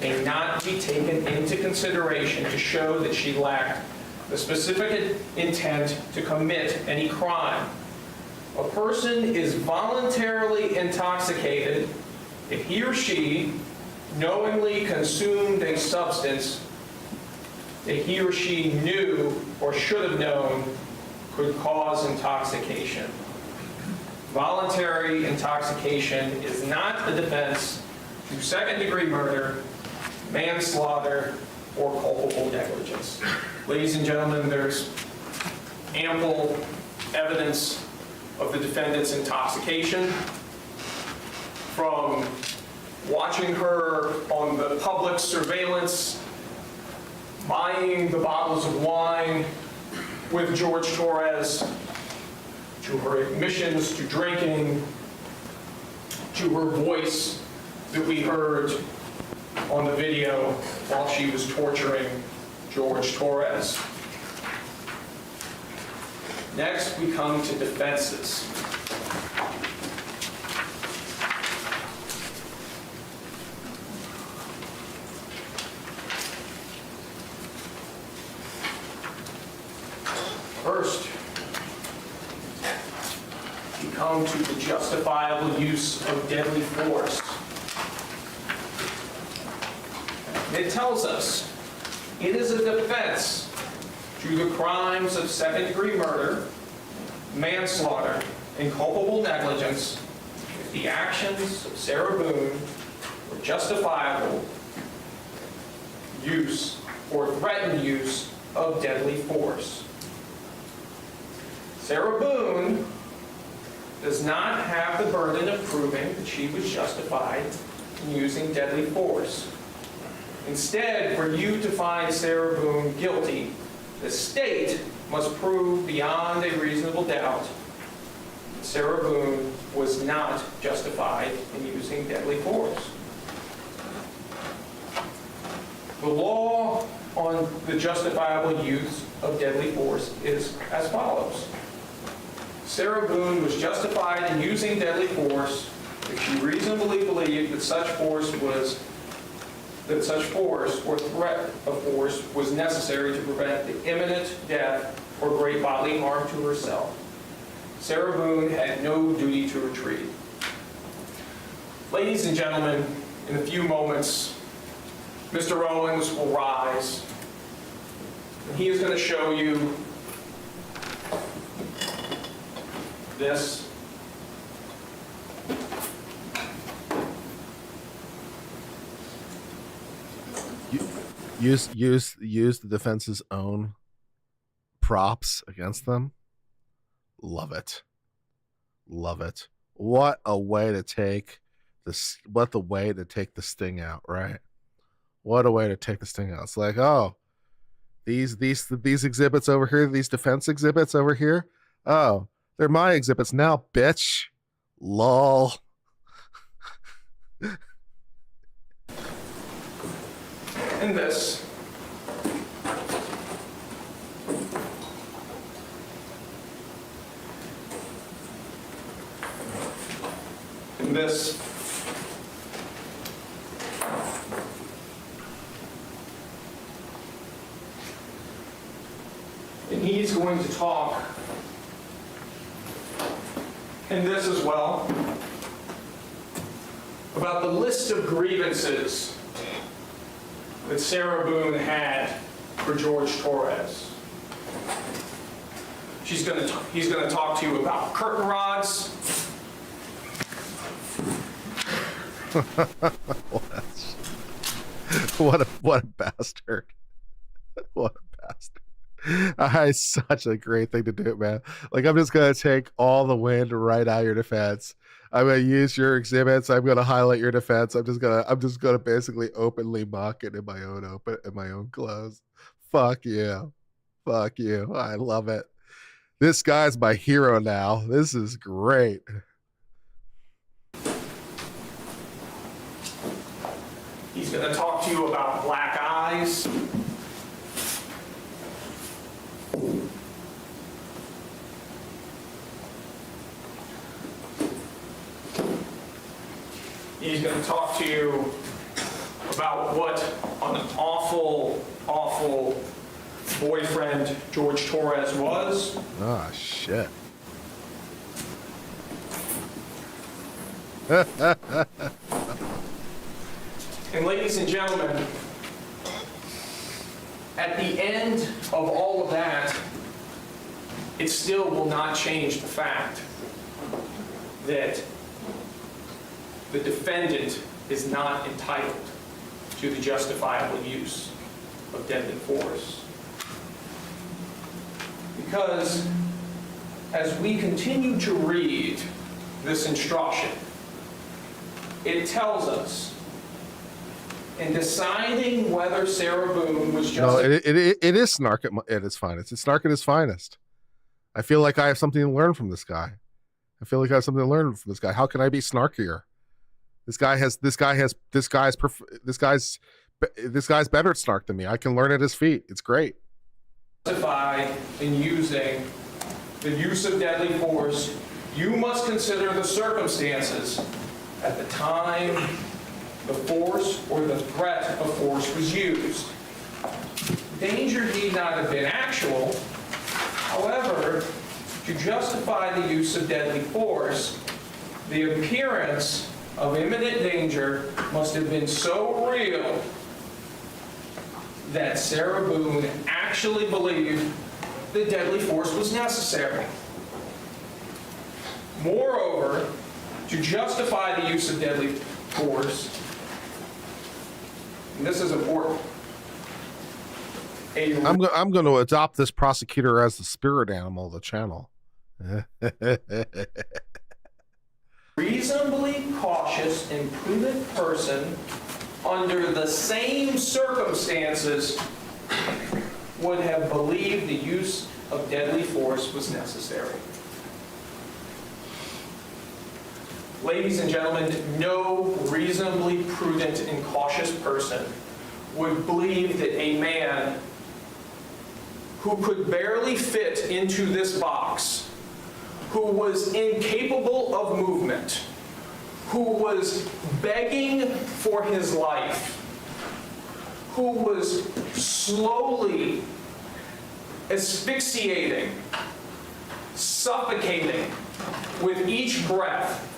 may not be taken into consideration to show that she lacked the specific intent to commit any crime. A person is voluntarily intoxicated if he or she knowingly consumed a substance that he or she knew or should have known could cause intoxication. Voluntary intoxication is not the defense to second-degree murder, manslaughter, or culpable negligence. Ladies and gentlemen, there's ample evidence of the defendant's intoxication from watching her on the public surveillance, buying the bottles of wine with Jorge Torres, to her admissions to drinking, to her voice that we heard on the video while she was torturing Jorge Torres. Next, we come to defenses. First, we come to the justifiable use of deadly force. It tells us it is a defense to the crimes of second-degree murder, manslaughter, and culpable negligence if the actions of Sarah Boone were justifiable use or threatened use of deadly force. Sarah Boone does not have the burden of proving that she was justified in using deadly force. Instead, for you to find Sarah Boone guilty, the state must prove beyond a reasonable doubt that Sarah Boone was not justified in using deadly force. The law on the justifiable use of deadly force is as follows. Sarah Boone was justified in using deadly force if she reasonably believed that such force or threat of force was necessary to prevent the imminent death or great bodily harm to herself. Sarah Boone had no duty to retreat. Ladies and gentlemen, in a few moments, Mr. Owens will rise, and he is going to show you this. Use the defense's own props against them. Love it. Love it. What a way to take this, what a way to take the sting out, right? What a way to take the sting out. It's like, oh, these exhibits over here, these defense exhibits over here, oh, they're my exhibits now, bitch. Lol. And this. And this. And he's going to talk in this as well about the list of grievances that Sarah Boone had for Jorge Torres. He's going to talk to you about curtain rods. What a bastard. What a bastard. It's such a great thing to do, man. Like, I'm just going to take all the wind right out of your defense. I'm going to use your exhibits. I'm going to highlight your defense. I'm just going to basically openly mock it in my own clothes. Fuck you. Fuck you. I love it. This guy's my hero now. This is great. He's going to talk to you about black eyes. He's going to talk to you about what an awful, awful boyfriend Jorge Torres was. Ah, shit. And ladies and gentlemen, at the end of all of that, it still will not change the fact that the defendant is not entitled to the justifiable use of deadly force. Because as we continue to read this instruction, it tells us in deciding whether Sarah Boone was No, justified. it is snark at its finest. It's snark at its finest. I feel like I have something to learn from this guy. How can I be snarkier? This guy's better at snark than me. I can learn at his feet. It's great. Justified in using the use of deadly force, you must consider the circumstances at the time the force or the threat of force was used. Danger need not have been actual. However, to justify the use of deadly force, the appearance of imminent danger must have been so real that Sarah Boone actually believed that deadly force was necessary. Moreover, to justify the use of deadly force, and this is important, I'm going to adopt this prosecutor as the spirit animal of the channel. reasonably cautious and prudent person under the same circumstances would have believed the use of deadly force was necessary. Ladies and gentlemen, no reasonably prudent and cautious person would believe that a man who could barely fit into this box, who was incapable of movement, who was begging for his life, who was slowly asphyxiating, suffocating with each breath,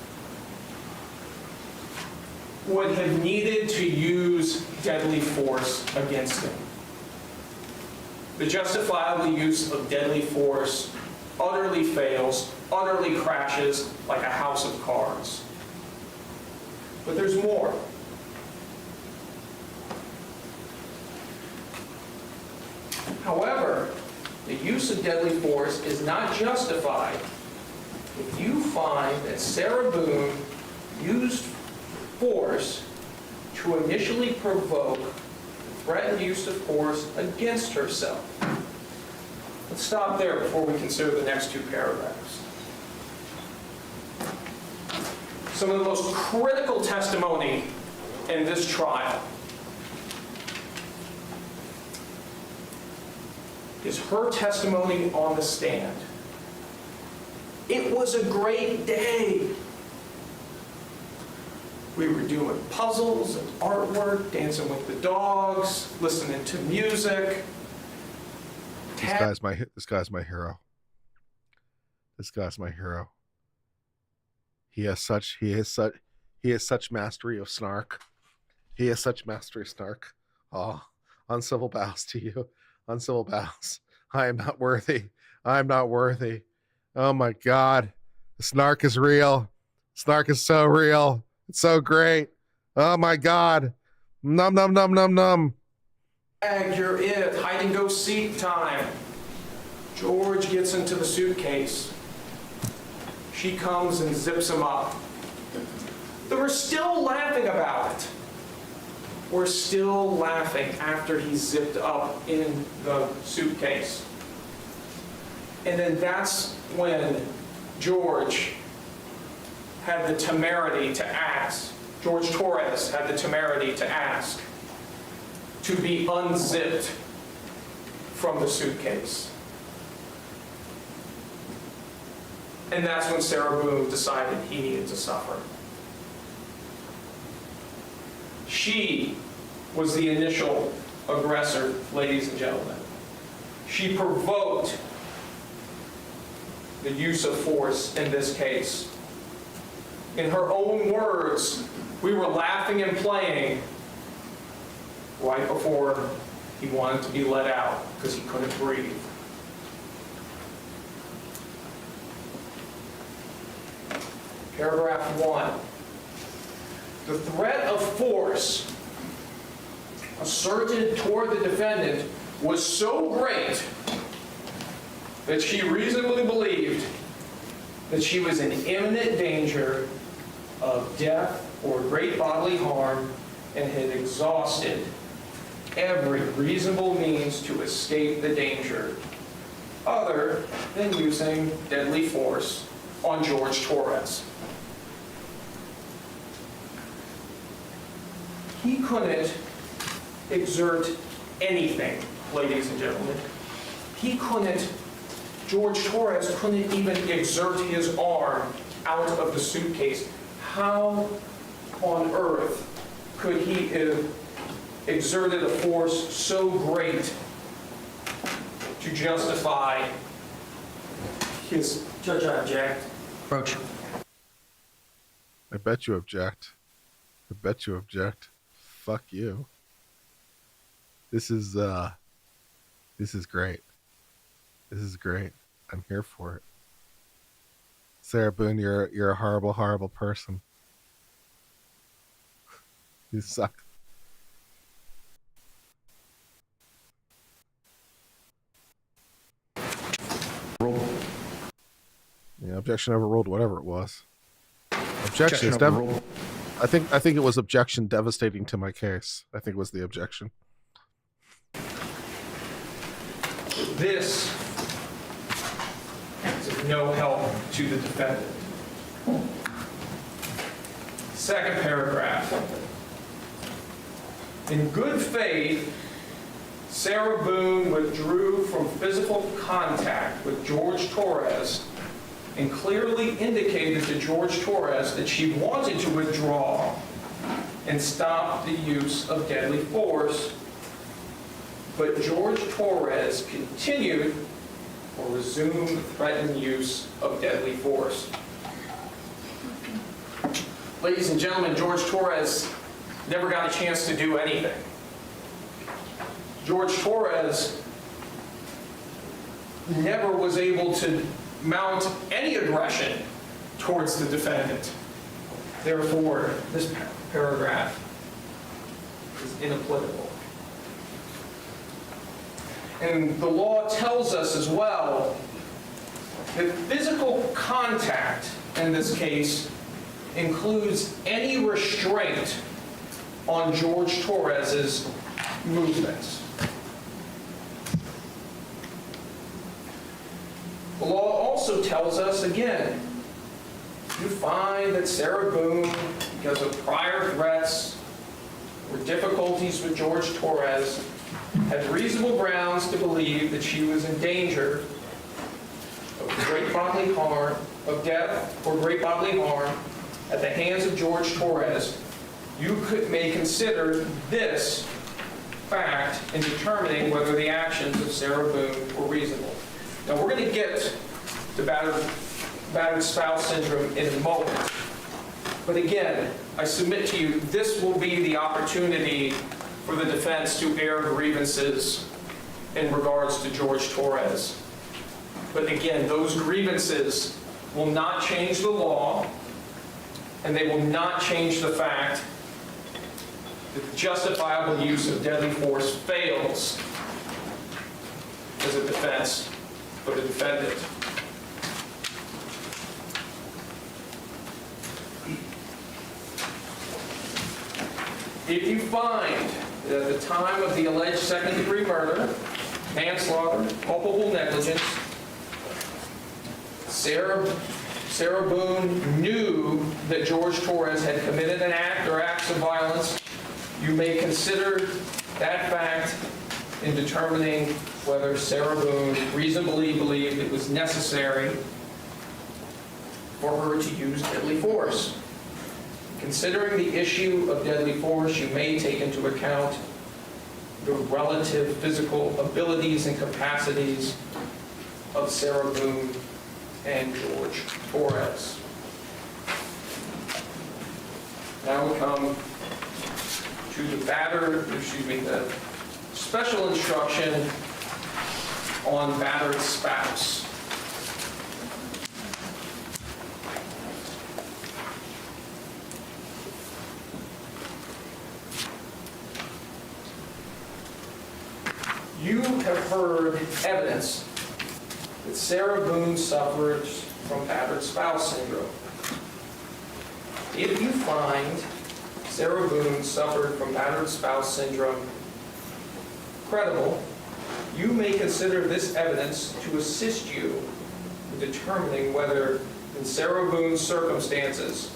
would have needed to use deadly force against him. The justifiable use of deadly force utterly fails, utterly crashes like a house of cards. But there's more. However, the use of deadly force is not justified if you find that Sarah Boone used force to initially provoke threatened use of force against herself. Let's stop there before we consider the next two paragraphs. Some of the most critical testimony in this trial is her testimony on the stand. It was a great day. We were doing puzzles and artwork, dancing with the dogs, listening to music. This guy's my hero. He has such mastery of snark. Oh, uncivil bows to you. Uncivil bows. I am not worthy. Oh my God. The snark is real. Snark is so real. It's so great. Oh my God. Num num num num num. You're it. Hide and go seek time. George gets into the suitcase. She comes and zips him up. They were still laughing about it. We're still laughing after he's zipped up in the suitcase. And then that's when George had the temerity to ask, Jorge Torres had the temerity to ask to be unzipped from the suitcase. And that's when Sarah Boone decided he needed to suffer. She was the initial aggressor, ladies and gentlemen. She provoked the use of force in this case. In her own words, we were laughing and playing right before he wanted to be let out because he couldn't breathe. Paragraph 1. The threat of force asserted toward the defendant was so great that she reasonably believed that she was in imminent danger of death or great bodily harm and had exhausted every reasonable means to escape the danger other than using deadly force on Jorge Torres. He couldn't exert anything, ladies and gentlemen. Jorge Torres couldn't even exert his arm out of the suitcase. How on earth could he have exerted a force so great to justify his... Judge, I object. Approach. I bet you object. I bet you object. Fuck you. This is great. This is great. I'm here for it. Sarah Boone, you're a horrible, horrible person. You suck. Yeah, objection overruled, whatever it was. Objection is overruled. I think it was objection devastating to my case. I think it was the objection. This is of no help to the defendant. Second paragraph. In good faith, Sarah Boone withdrew from physical contact with Jorge Torres and clearly indicated to Jorge Torres that she wanted to withdraw and stop the use of deadly force, but Jorge Torres continued or resumed the threatened use of deadly force. Ladies and gentlemen, Jorge Torres never got a chance to do anything. Jorge Torres never was able to mount any aggression towards the defendant. Therefore, this paragraph is inapplicable. And the law tells us as well that physical contact in this case includes any restraint on Jorge Torres's movements. The law also tells us, again, you find that Sarah Boone, because of prior threats or difficulties with Jorge Torres, had reasonable grounds to believe that she was in danger of great bodily harm, of death or great bodily harm at the hands of Jorge Torres. You may consider this fact in determining whether the actions of Sarah Boone were reasonable. Now, we're going to get to battered spouse syndrome in a moment. But again, I submit to you, this will be the opportunity for the defense to air grievances in regards to Jorge Torres. But again, those grievances will not change the law, and they will not change the fact that the justifiable use of deadly force fails as a defense for the defendant. If you find that at the time of the alleged second-degree murder, manslaughter, culpable negligence, Sarah Boone knew that Jorge Torres had committed an act or acts of violence, you may consider that fact in determining whether Sarah Boone reasonably believed it was necessary for her to use deadly force. considering the issue of deadly force, you may take into account the relative physical abilities and capacities of Sarah Boone and George Torres. Now we come to the special instruction on battered spouse. You have heard evidence that Sarah Boone suffers from battered spouse syndrome. If you find Sarah Boone suffered from battered spouse syndrome credible, you may consider this evidence to assist you in determining whether, in Sarah Boone's circumstances,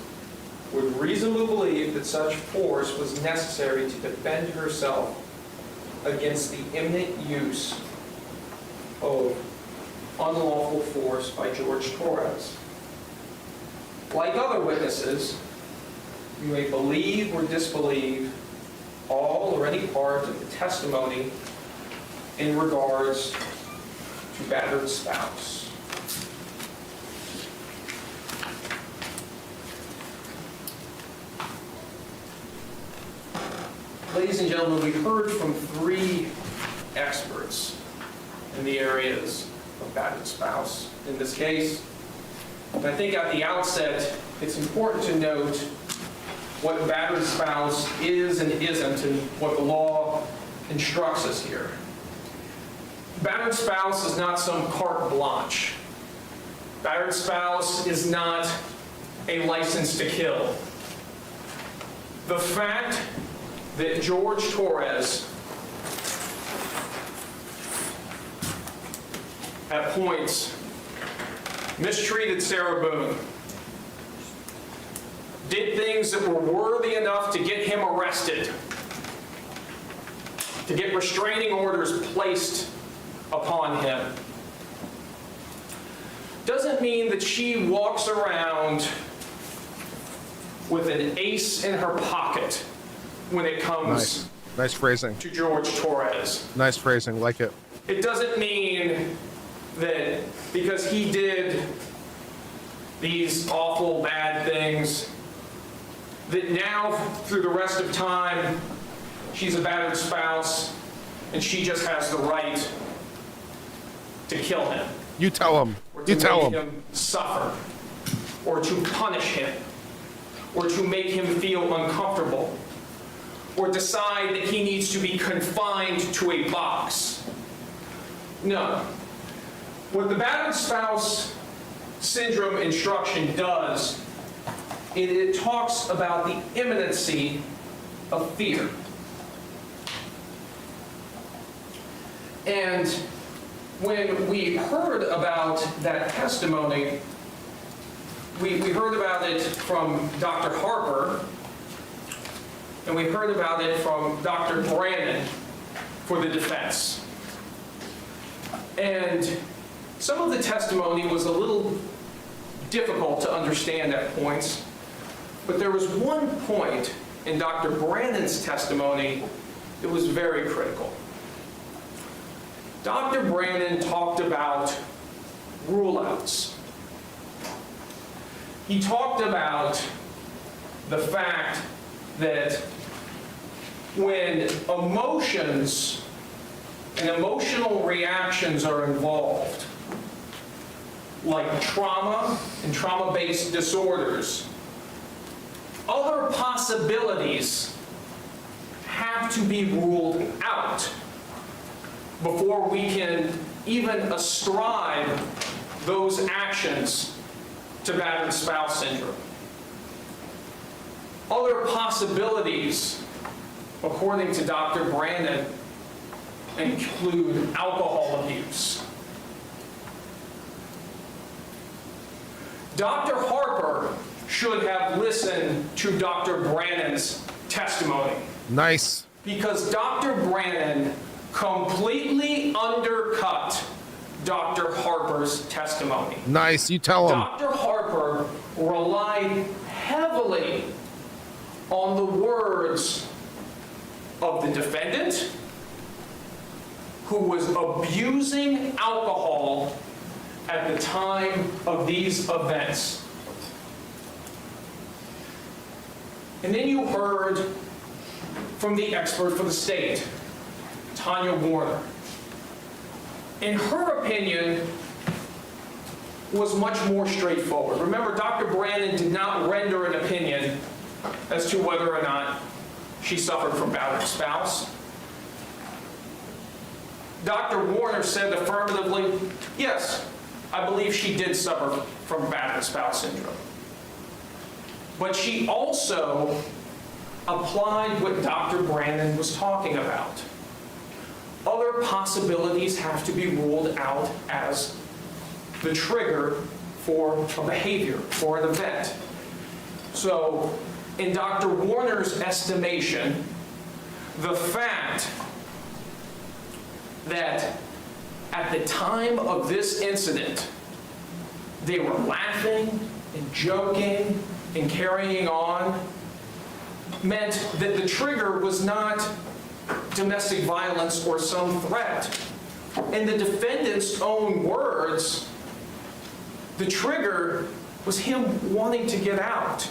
would reasonably believe that such force was necessary to defend herself against the imminent use of unlawful force by George Torres. Like other witnesses, you may believe or disbelieve all or any part of the testimony in regards to battered spouse. Ladies and gentlemen, we've heard from 3 experts in the areas of battered spouse in this case. And I think at the outset, it's important to note what battered spouse is and isn't and what the law instructs us here. Battered spouse is not some carte blanche. Battered spouse is not a license to kill. The fact that George Torres at points mistreated Sarah Boone, did things that were worthy enough to get him arrested, to get restraining orders placed upon him, doesn't mean that she walks around with an ace in her pocket when it comes nice phrasing to George Torres. Nice phrasing, like it. It doesn't mean that because he did these awful bad things, that now through the rest of time, she's a battered spouse and she just has the right to kill him. You tell him. Or You to tell make him. him suffer, or to punish him, or to make him feel uncomfortable, or decide that he needs to be confined to a box. No. What the battered spouse syndrome instruction does, it talks about the imminency of fear. And when we heard about that testimony, we heard about it from Dr. Harper, and we heard about it from Dr. Brannon for the defense. And some of the testimony was a little difficult to understand at points, but there was one point in Dr. Brannon's testimony that was very critical. Dr. Brannon talked about rule-outs. He talked about the fact that when emotions and emotional reactions are involved, like trauma and trauma-based disorders, other possibilities have to be ruled out before we can even ascribe those actions to battered spouse syndrome. Other possibilities, according to Dr. Brannon, include alcohol abuse. Dr. Harper should have listened to Dr. Brannon's testimony. Nice. Because Dr. Brannon completely undercut Dr. Harper's testimony. Nice. You tell him. Dr. Harper relied heavily on the words of the defendant, who was abusing alcohol at the time of these events. And then you heard from the expert for the state, Tanya Warner. And her opinion was much more straightforward. Remember, Dr. Brandon did not render an opinion as to whether or not she suffered from battered spouse. Dr. Warner said affirmatively, yes, I believe she did suffer from battered spouse syndrome. But she also applied what Dr. Brandon was talking about. Other possibilities have to be ruled out as the trigger for a behavior, for an event. So, in Dr. Warner's estimation, the fact that at the time of this incident, they were laughing and joking and carrying on meant that the trigger was not domestic violence or some threat. In the defendant's own words, the trigger was him wanting to get out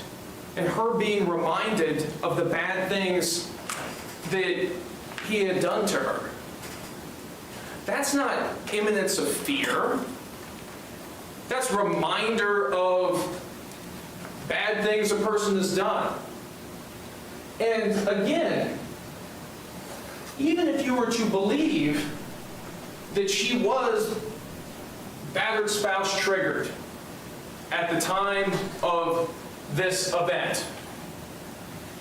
and her being reminded of the bad things that he had done to her. That's not imminence of fear. That's reminder of bad things a person has done. And again, even if you were to believe that she was battered spouse triggered at the time of this event,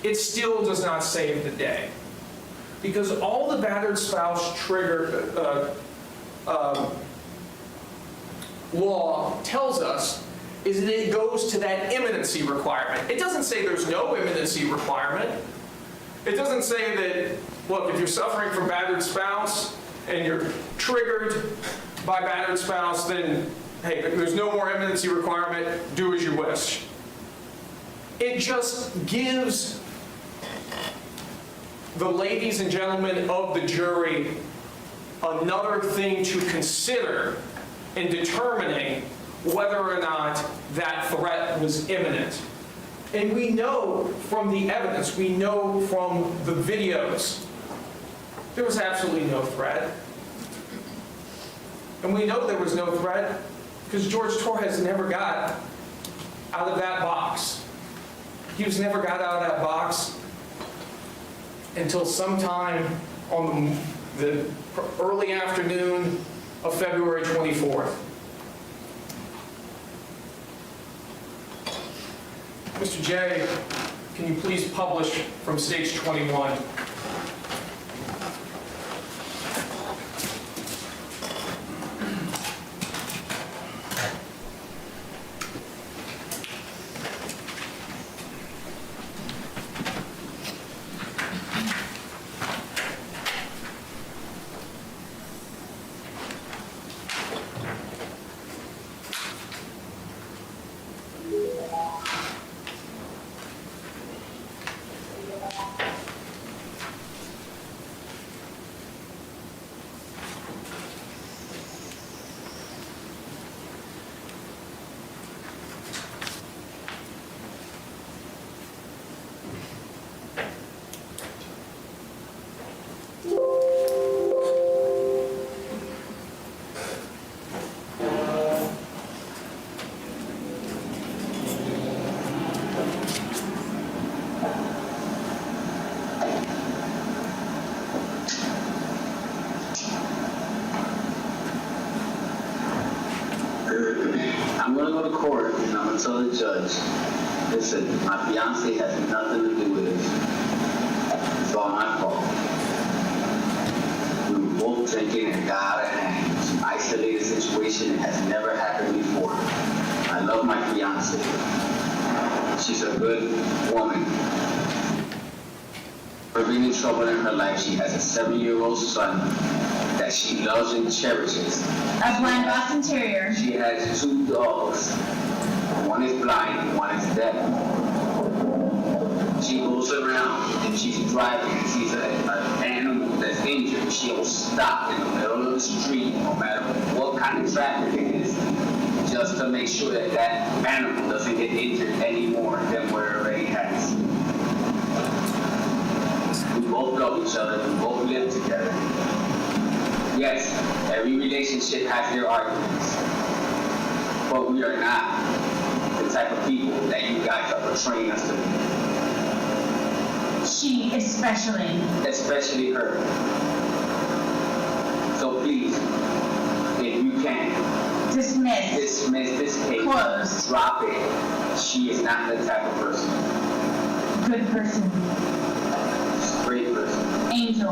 it still does not save the day. Because all the battered spouse trigger law tells us is that it goes to that imminency requirement. It doesn't say there's no imminency requirement. It doesn't say that, look, if you're suffering from battered spouse and you're triggered by battered spouse, then, hey, there's no more imminency requirement, do as you wish. It just gives the ladies and gentlemen of the jury another thing to consider in determining whether or not that threat was imminent. And we know from the evidence, we know from the videos, there was absolutely no threat. And we know there was no threat because Jorge Torres never got out of that box. He was never got out of that box until sometime on the early afternoon of February 24th. Mr. J, can you please publish from stage 21? I'm going to go to court and I'm going to tell the judge, listen, my fiance has nothing to do with it. It's all my fault. We were both drinking and got out of hand. It's an isolated situation. It has never happened before. I love my fiance. She's a good woman. For being in trouble in her life, she has a 7-year-old son that she loves and cherishes. A blind Boston Terrier. She has 2 dogs. One is blind, one is deaf. She goes to she'll stop in the middle of the street, no matter what kind of traffic it is, just to make sure that that animal doesn't get injured any more than where it already has. We both love each other, we both live together. Yes, every relationship has their arguments, but we are not the type of people that you guys are portraying us to be. She especially. Especially her. So please, if you can, Dismiss. dismiss this case. Closed. Drop it. She is not the type of person. Good person. Great person. Angel.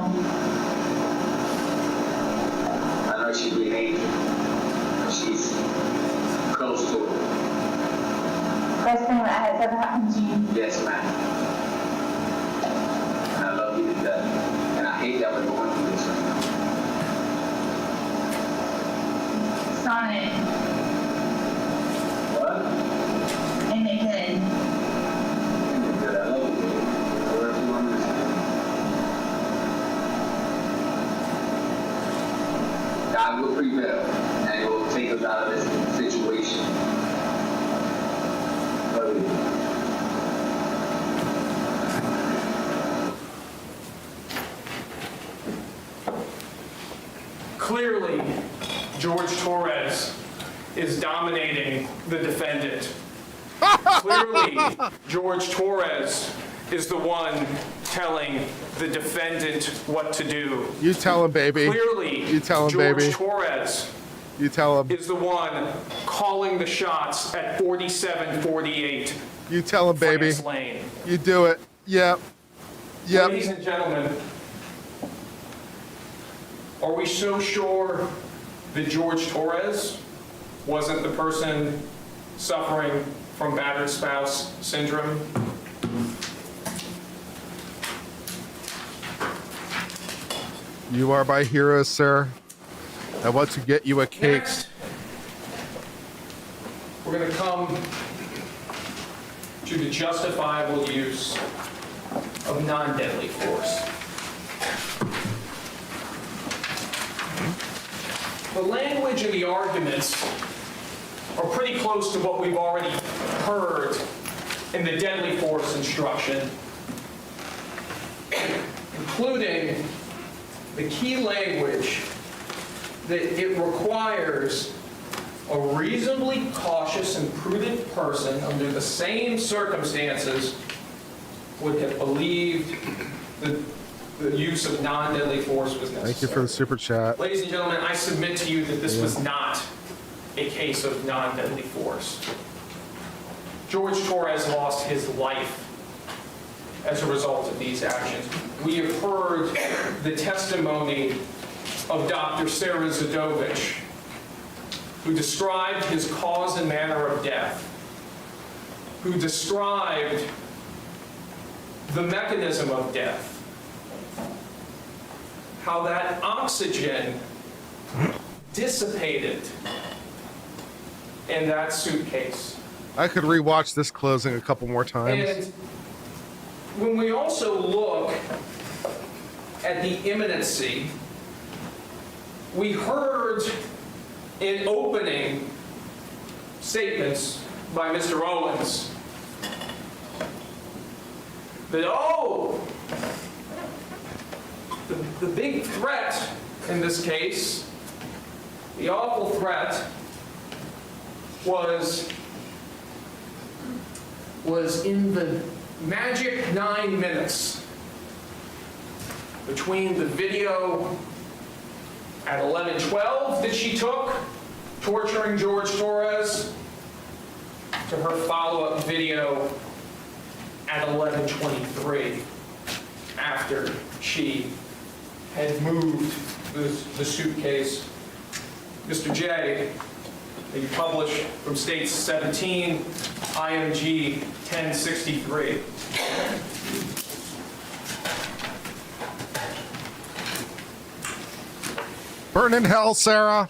I know she'd be an angel, but she's close to it. Best thing that has ever happened to you. Yes, ma'am. And I love you to death. And I hate that we're going through this right now. Sonnet. What? And they did. Good, I love you, baby. Wherever you want me to say. God will prevail, and He will take us out of this situation. Love you. Clearly, George Torres is dominating the defendant. Clearly, George Torres is the one telling the defendant what to do. You tell him, baby. Clearly, You tell him, George baby. Torres You tell him. is the one calling the shots at 4748 You tell him, baby. France Lane. You do it. Yep. Yep. Ladies and gentlemen, are we so sure that George Torres wasn't the person suffering from battered spouse syndrome? You are my hero, sir. I want to get you a cake. Next, we're going to come to the justifiable use of non-deadly force. The language and the arguments are pretty close to what we've already heard in the deadly force instruction, including the key language that it requires a reasonably cautious and prudent person under the same circumstances would have believed that the use of non-deadly force was necessary. Thank you for the super chat. Ladies and gentlemen, I submit to you that this was not a case of non-deadly force. George Torres lost his life as a result of these actions. We have heard the testimony of Dr. Sarah Zadovich, who described his cause and manner of death, who described the mechanism of death, how that oxygen dissipated in that suitcase. I could rewatch this closing a couple more times. And when we also look at the imminency, we heard in opening statements by Mr. Owens that, the big threat in this case, the awful threat, was in the magic 9 minutes between the video at 11:12 that she took, torturing George Torres, to her follow-up video at 11:23, after she had moved the suitcase. Mr. J, that you published from States 17, IMG 1063. Burn in hell, Sarah.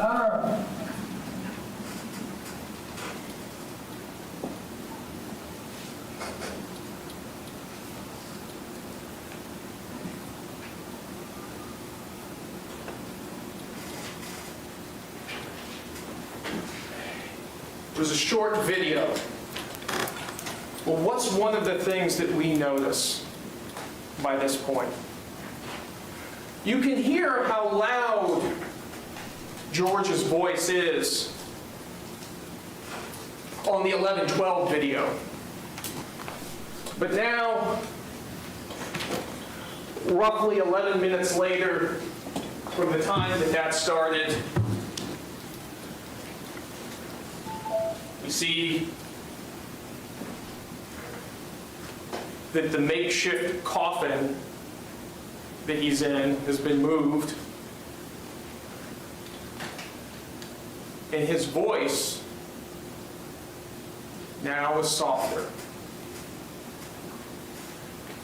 It was a short video. Well, what's one of the things that we notice by this point? You can hear how loud George's voice is on the 11:12 video. But now, roughly 11 minutes later from the time that that started, we see that the makeshift coffin that he's in has been moved, and his voice now is softer.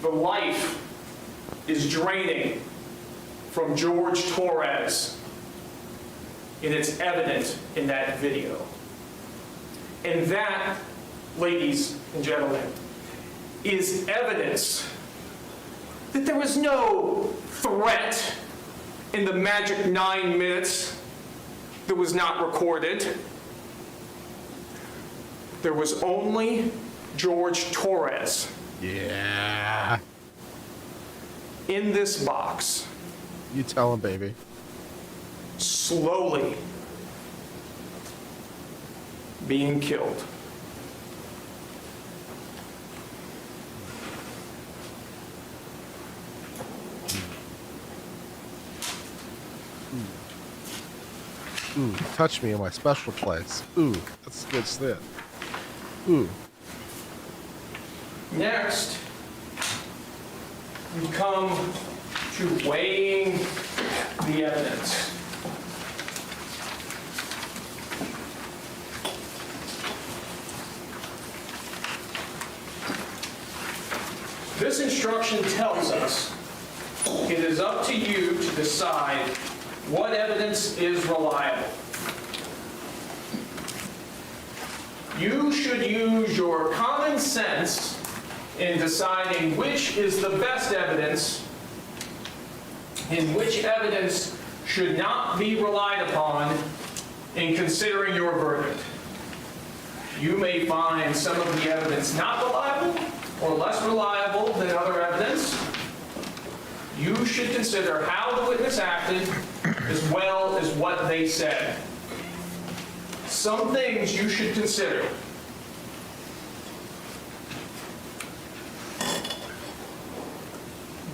The life is draining from Jorge Torres, and it's evident in that video. And that, ladies and gentlemen, is evidence that there was no threat in the magic 9 minutes that was not recorded. There was only Jorge Torres. Yeah. In this box. You tell him, baby. Slowly being killed. Ooh, touch me in my special place. Ooh, that's good shit. Ooh. Next, we come to weighing the evidence. This instruction tells us it is up to you to decide what evidence is reliable. You should use your common sense in deciding which is the best evidence and which evidence should not be relied upon in considering your verdict. You may find some of the evidence not reliable or less reliable than other evidence. You should consider how the witness acted as well as what they said. Some things you should consider.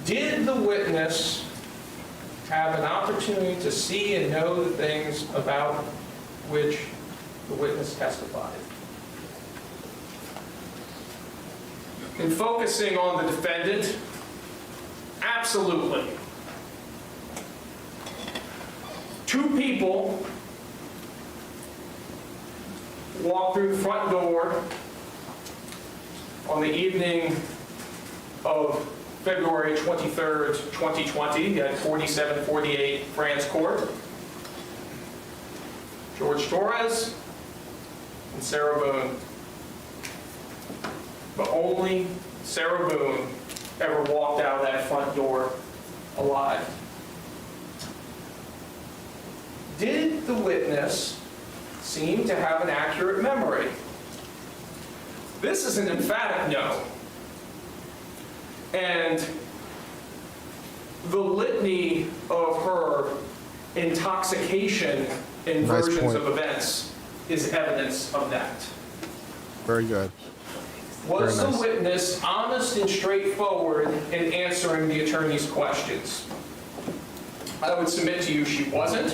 Did the witness have an opportunity to see and know the things about which the witness testified? In focusing on the defendant, absolutely. Two people walked through the front door on the evening of February 23rd, 2020 at 4748 France Court. Jorge Torres and Sarah Boone. But only Sarah Boone ever walked out of that front door alive. Did the witness seem to have an accurate memory? This is an emphatic no. And the litany of her intoxication in Nice versions point. of events is evidence of that. Very good. Was Very the nice. witness honest and straightforward in answering the attorney's questions? I would submit to you she wasn't.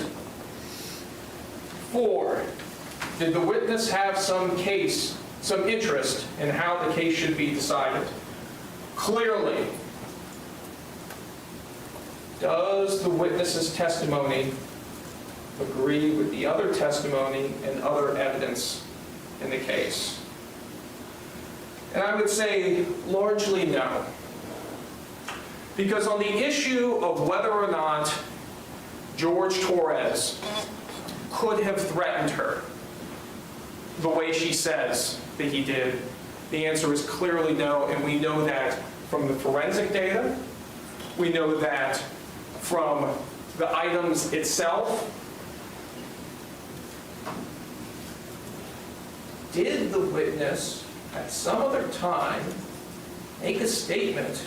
4, did the witness have some interest in how the case should be decided? Clearly. Does the witness's testimony agree with the other testimony and other evidence in the case? And I would say largely no. Because on the issue of whether or not Jorge Torres could have threatened her the way she says that he did? The answer is clearly no, and we know that from the forensic data. We know that from the items itself. Did the witness at some other time make a statement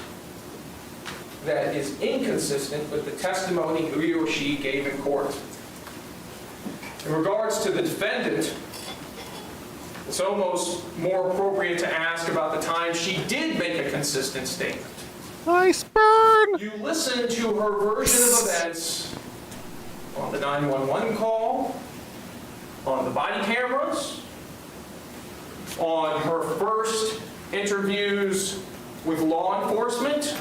that is inconsistent with the testimony he or she gave in court? In regards to the defendant, it's almost more appropriate to ask about the time she did make a consistent statement. Nice burn! You listen to her version of events on the 911 call, on the body cameras, on her first interviews with law enforcement,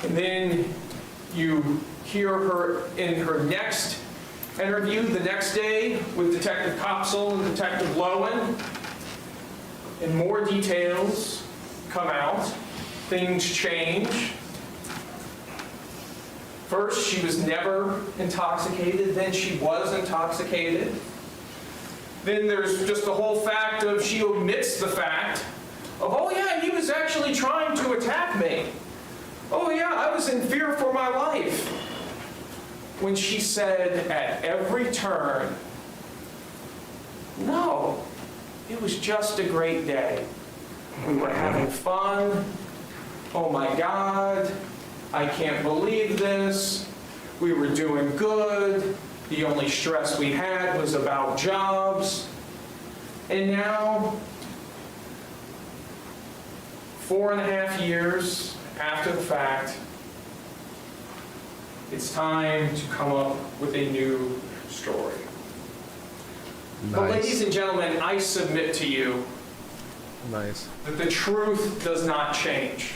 and then you hear her in her next interview the next day with Detective Kopsel and Detective Lowen, and more details come out. Things change. First, she was never intoxicated, then she was intoxicated. Then there's just the whole fact of she omits the fact of, oh yeah, he was actually trying to attack me. Oh yeah, I was in fear for my life. When she said at every turn, no, it was just a great day. We were having fun. Oh my God, I can't believe this. We were doing good. The only stress we had was about jobs. And now, 4.5 years after the fact, it's time to come up with a new story. But ladies and gentlemen, I submit to you that the truth does not change.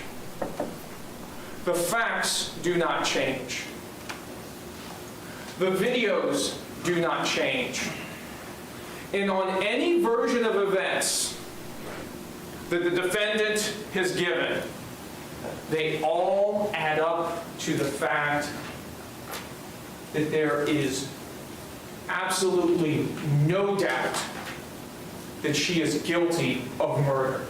The facts do not change. The videos do not change. And on any version of events that the defendant has given, they all add up to the fact that there is absolutely no doubt that she is guilty of murder.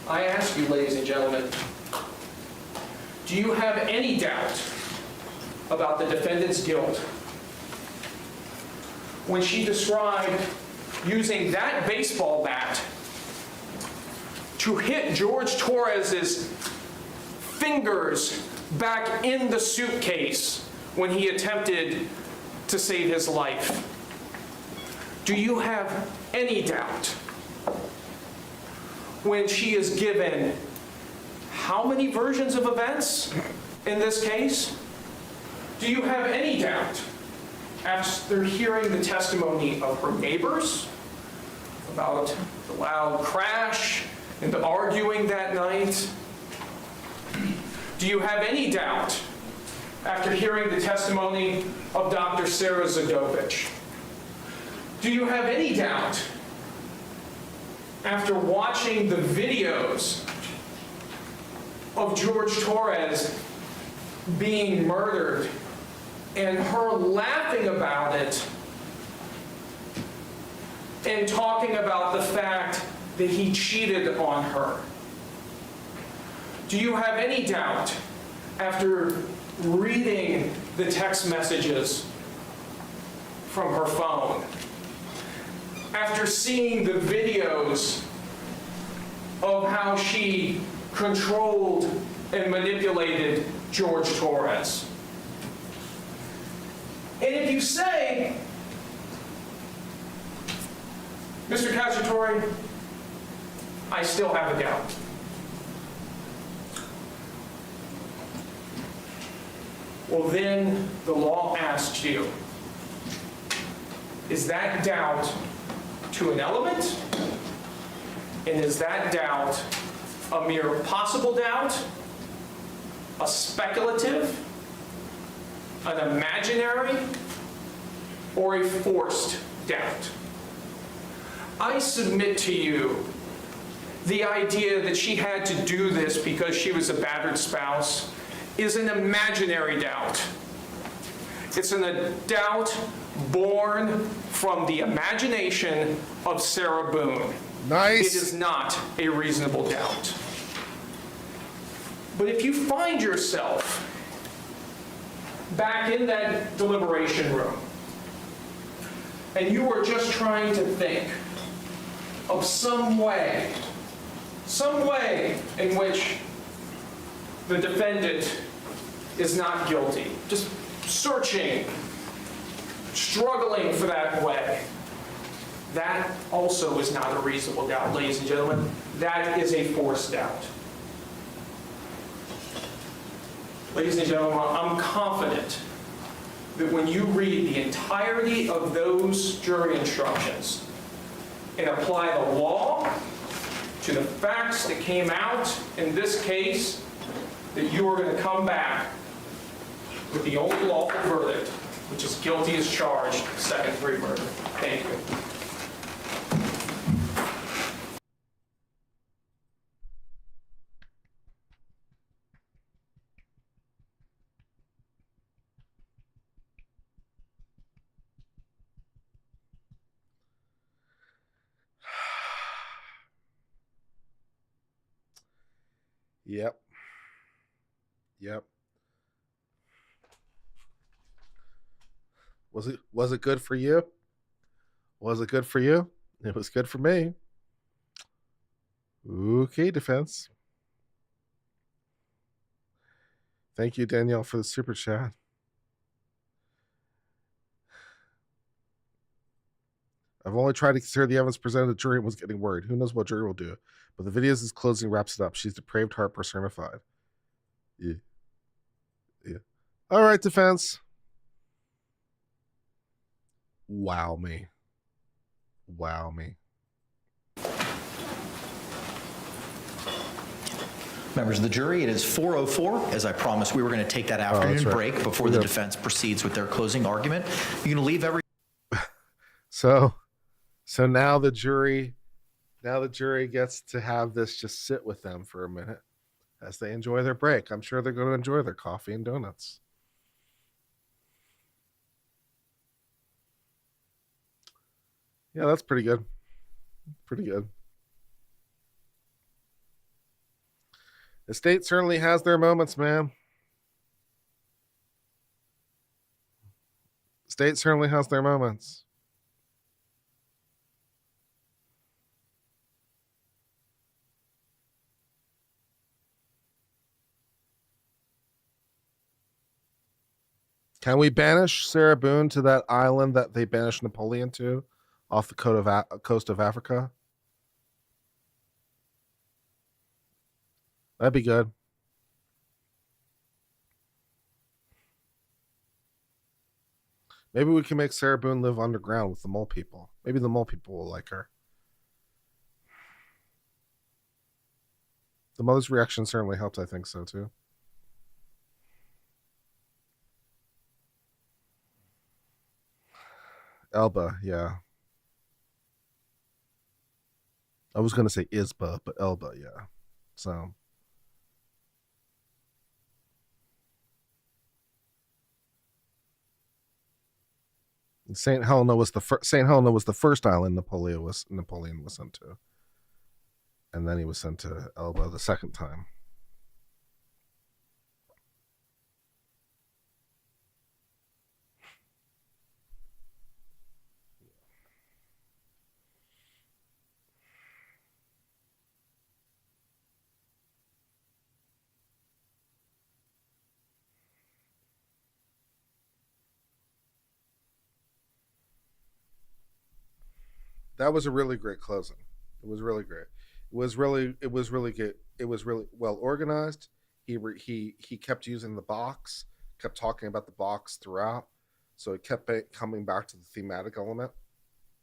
I ask you, ladies and gentlemen, do you have any doubt about the defendant's guilt when she described using that baseball bat to hit Jorge Torres's fingers back in the suitcase when he attempted to save his life? Do you have any doubt when she is given how many versions of events in this case? Do you have any doubt after hearing the testimony of her neighbors about the loud crash and the arguing that night? Do you have any doubt after hearing the testimony of Dr. Sarah Zadovich? Do you have any doubt after watching the videos of Jorge Torres being murdered and her laughing about it and talking about the fact that he cheated on her? Do you have any doubt after reading the text messages from her phone, after seeing the videos of how she controlled and manipulated Jorge Torres? And if you say, Mr. Cacciatore, I still have a doubt, well then the law asks you, is that doubt to an element? And is that doubt a mere possible doubt, a speculative, an imaginary, or a forced doubt? I submit to you the idea that she had to do this because she was a battered spouse is an imaginary doubt. It's a doubt born from the imagination of Sarah Boone. Nice. It is not a reasonable doubt. But if you find yourself back in that deliberation room and you are just trying to think of some way in which the defendant is not guilty, just searching, struggling for that way, that also is not a reasonable doubt, ladies and gentlemen. That is a forced doubt. Ladies and gentlemen, I'm confident that when you read the entirety of those jury instructions and apply the law to the facts that came out in this case, that you are going to come back with the only lawful verdict, which is guilty as charged, second-degree murder. Thank you. Yep. Yep. Was it good for you? Was it good for you? It was good for me. Okay, defense. Thank you, Danielle, for the super chat. I've only tried to consider the evidence presented to the jury and was getting worried. Who knows what jury will do? But the video's closing wraps it up. She's depraved heart personified. Yeah. Yeah. All right, defense. Wow me. Wow me. Members of the jury, it is 4:04. As I promised, we were going to take that afternoon break before the defense proceeds with their closing argument. You're going to leave every... So now the jury gets to have this just sit with them for a minute as they enjoy their break. I'm sure they're going to enjoy their coffee and donuts. Yeah, that's pretty good. Pretty good. The state certainly has their moments, man. State certainly has their moments. Can we banish Sarah Boone to that island that they banished Napoleon to off the coast of Africa? That'd be good. Maybe we can make Sarah Boone live underground with the mole people. Maybe the mole people will like her. The mother's reaction certainly helped. I think so too. Elba, yeah. I was going to say Isba, but Elba, yeah. So. St. Helena was the first island Napoleon was sent to, and then he was sent to Elba the second time. That was a really great closing. It was really great. It was really good. It was really well organized. He kept using the box, kept talking about the box throughout. So it kept coming back to the thematic element.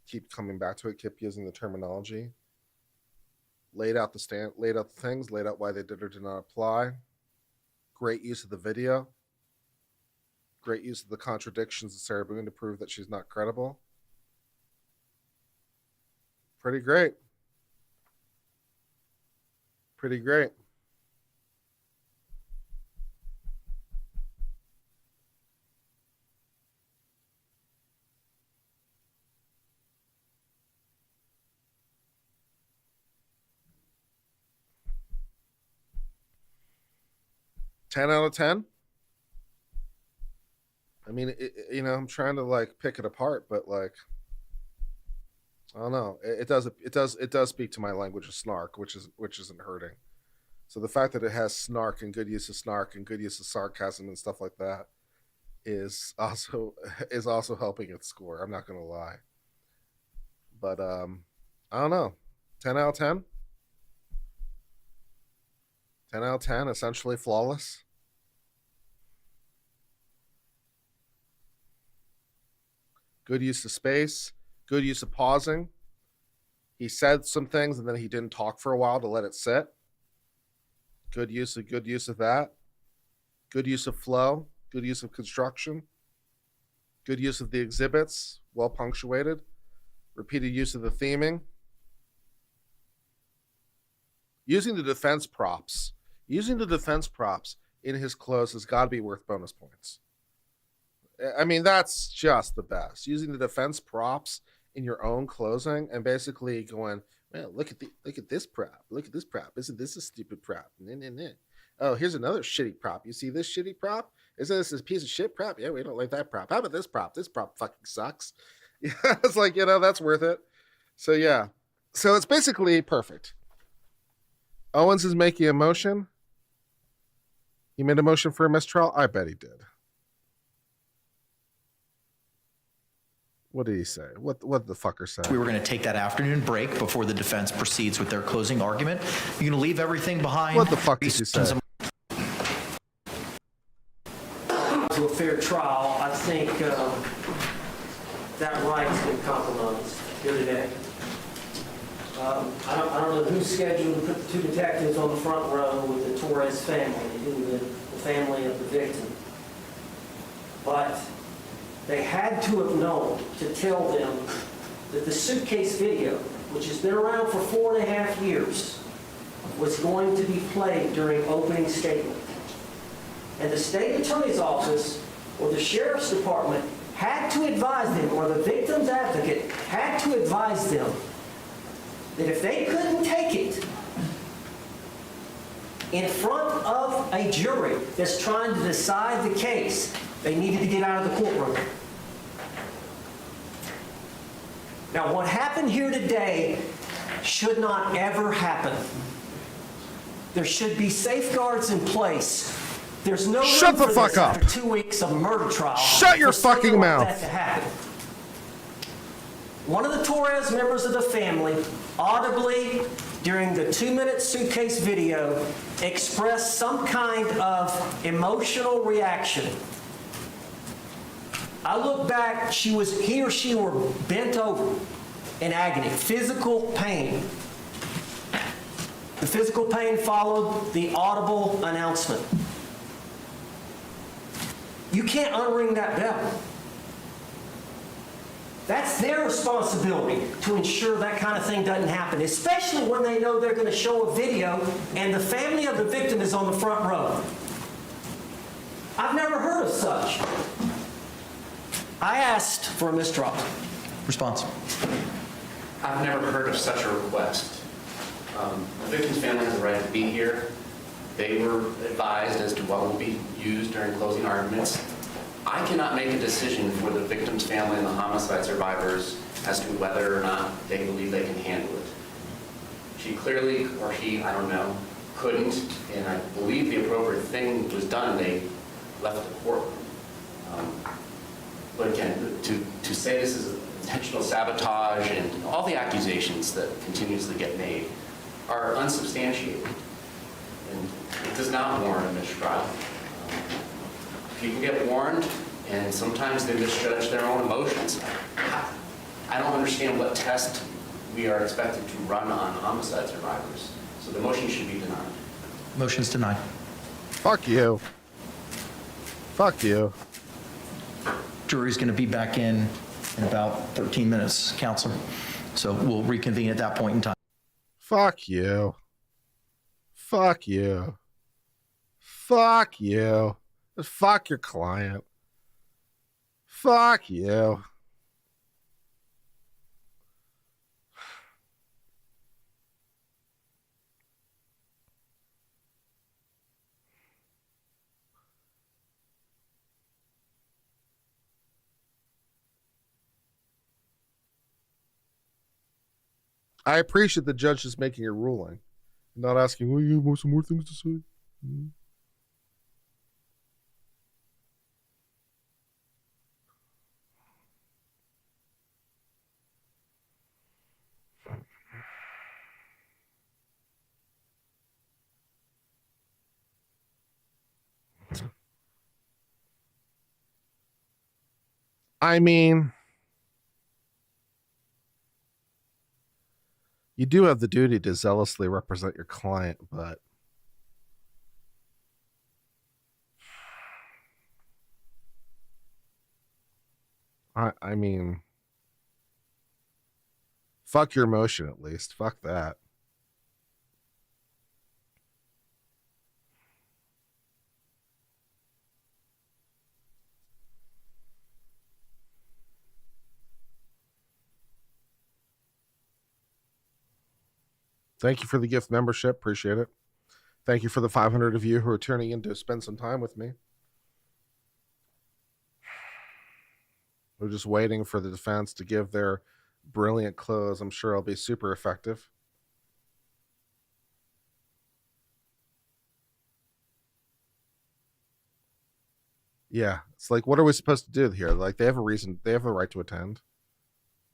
Keep coming back to it, kept using the terminology. Laid out the things, laid out why they did or did not apply. Great use of the video. Great use of the contradictions of Sarah Boone to prove that she's not credible. Pretty great. Pretty great. Ten out of 10. I mean, I'm trying to like pick it apart, but like, I don't know. It does speak to my language of snark, which isn't hurting. So the fact that it has snark and good use of snark and good use of sarcasm and stuff like that is also helping it score. I'm not gonna lie. But I don't know. 10 out of 10. 10 out of 10, essentially flawless. Good use of space, good use of pausing. He said some things and then he didn't talk for a while to let it sit. Good use of that. Good use of flow, good use of construction. Good use of the exhibits, well punctuated. Repeated use of the theming. Using the defense props in his close has got to be worth bonus points. I mean, that's just the best. Using the defense props in your own closing and basically going, well, look at this prop. Look at this prop. Isn't this a stupid prop? Oh, here's another shitty prop. You see this shitty prop? Isn't this a piece of shit prop? Yeah, we don't like that prop. How about this prop? This prop fucking sucks. Yeah, it's like, that's worth it. So yeah. So it's basically perfect. Owens is making a motion. He made a motion for a mistrial. I bet he did. What did he say? What the fucker said? We were going to take that afternoon break before the defense proceeds with their closing argument. You're going to leave everything behind. What the fuck did you say? To a fair trial, I think that right's been compromised here today. I don't know who's scheduled to put the two detectives on the front row with the Torres family, the family of the victim. But they had to have known to tell them that the Suitcase video, which has been around for 4.5 years, was going to be played during opening statement. And the state attorney's office or the sheriff's department had to advise them, or the victim's advocate had to advise them, that if they couldn't take it in front of a jury that's trying to decide the case, they needed to get out of the courtroom. Now, what happened here today should not ever happen. There should be safeguards in place. There's no Shut the fuck up. After 2 weeks of murder trial. Shut your fucking mouth. That to happen. One of the Torres members of the family audibly, during the 2-minute Suitcase video, expressed some kind of emotional reaction. I look back, he or she were bent over in agony, physical pain. The physical pain followed the audible announcement. You can't unring that bell. That's their responsibility to ensure that kind of thing doesn't happen, especially when they know they're going to show a video and the family of the victim is on the front row. I've never heard of such. I asked for a mistrial. Response. I've never heard of such a request. The victim's family has the right to be here. They were advised as to what will be used during closing arguments. I cannot make a decision for the victim's family and the homicide survivors as to whether or not they believe they can handle it. She clearly, or he, I don't know, couldn't, and I believe the appropriate thing was done. They left the courtroom. But again, to say this is intentional sabotage and all the accusations that continuously get made are unsubstantiated. And it does not warrant a mistrial. People get warned, and sometimes they misjudge their own emotions. I don't understand what test we are expected to run on homicide survivors. So the motion should be denied. Motion's denied. Fuck you. Fuck you. Jury's going to be back in about 13 minutes, Counselor. So we'll reconvene at that point in time. Fuck you. Fuck you. Fuck you. Fuck your client. Fuck you. I appreciate the judge just making a ruling, not asking, well, you have some more things to say. Mm-hmm. I mean, you do have the duty to zealously represent your client, but I mean, fuck your emotion at least. Fuck that. Thank you for the gift membership. Appreciate it. Thank you for the 500 of you who are tuning in to spend some time with me. We're just waiting for the defense to give their brilliant close. I'm sure I'll be super effective. Yeah, it's like, what are we supposed to do here? Like, they have a reason. They have a right to attend.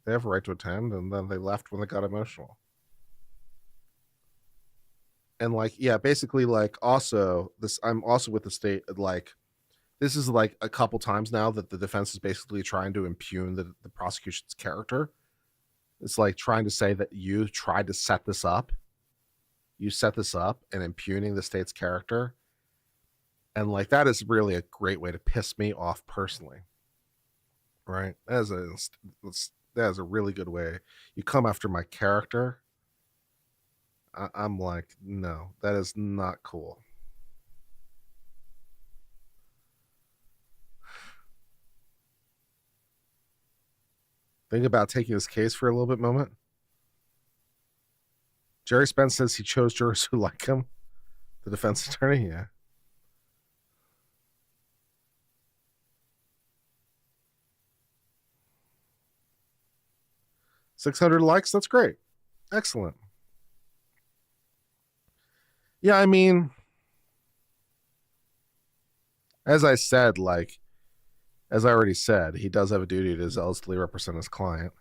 They have a right to attend, and then they left when they got emotional. And like, yeah, basically, like, also this, I'm also with the state, like, this is like a couple times now that the defense is basically trying to impugn the prosecution's character. It's like trying to say that you tried to set this up. You set this up and impugning the state's character. And like, that is really a great way to piss me off personally. Right? That is a really good way. You come after my character. I'm like, no, that is not cool. Think about taking this case for a little bit moment. Jerry Spence says he chose jurors who like him. The defense attorney, yeah. $600 likes, that's great. Excellent. Yeah, I mean, as I said, like, as I already said, he does have a duty to zealously represent his client.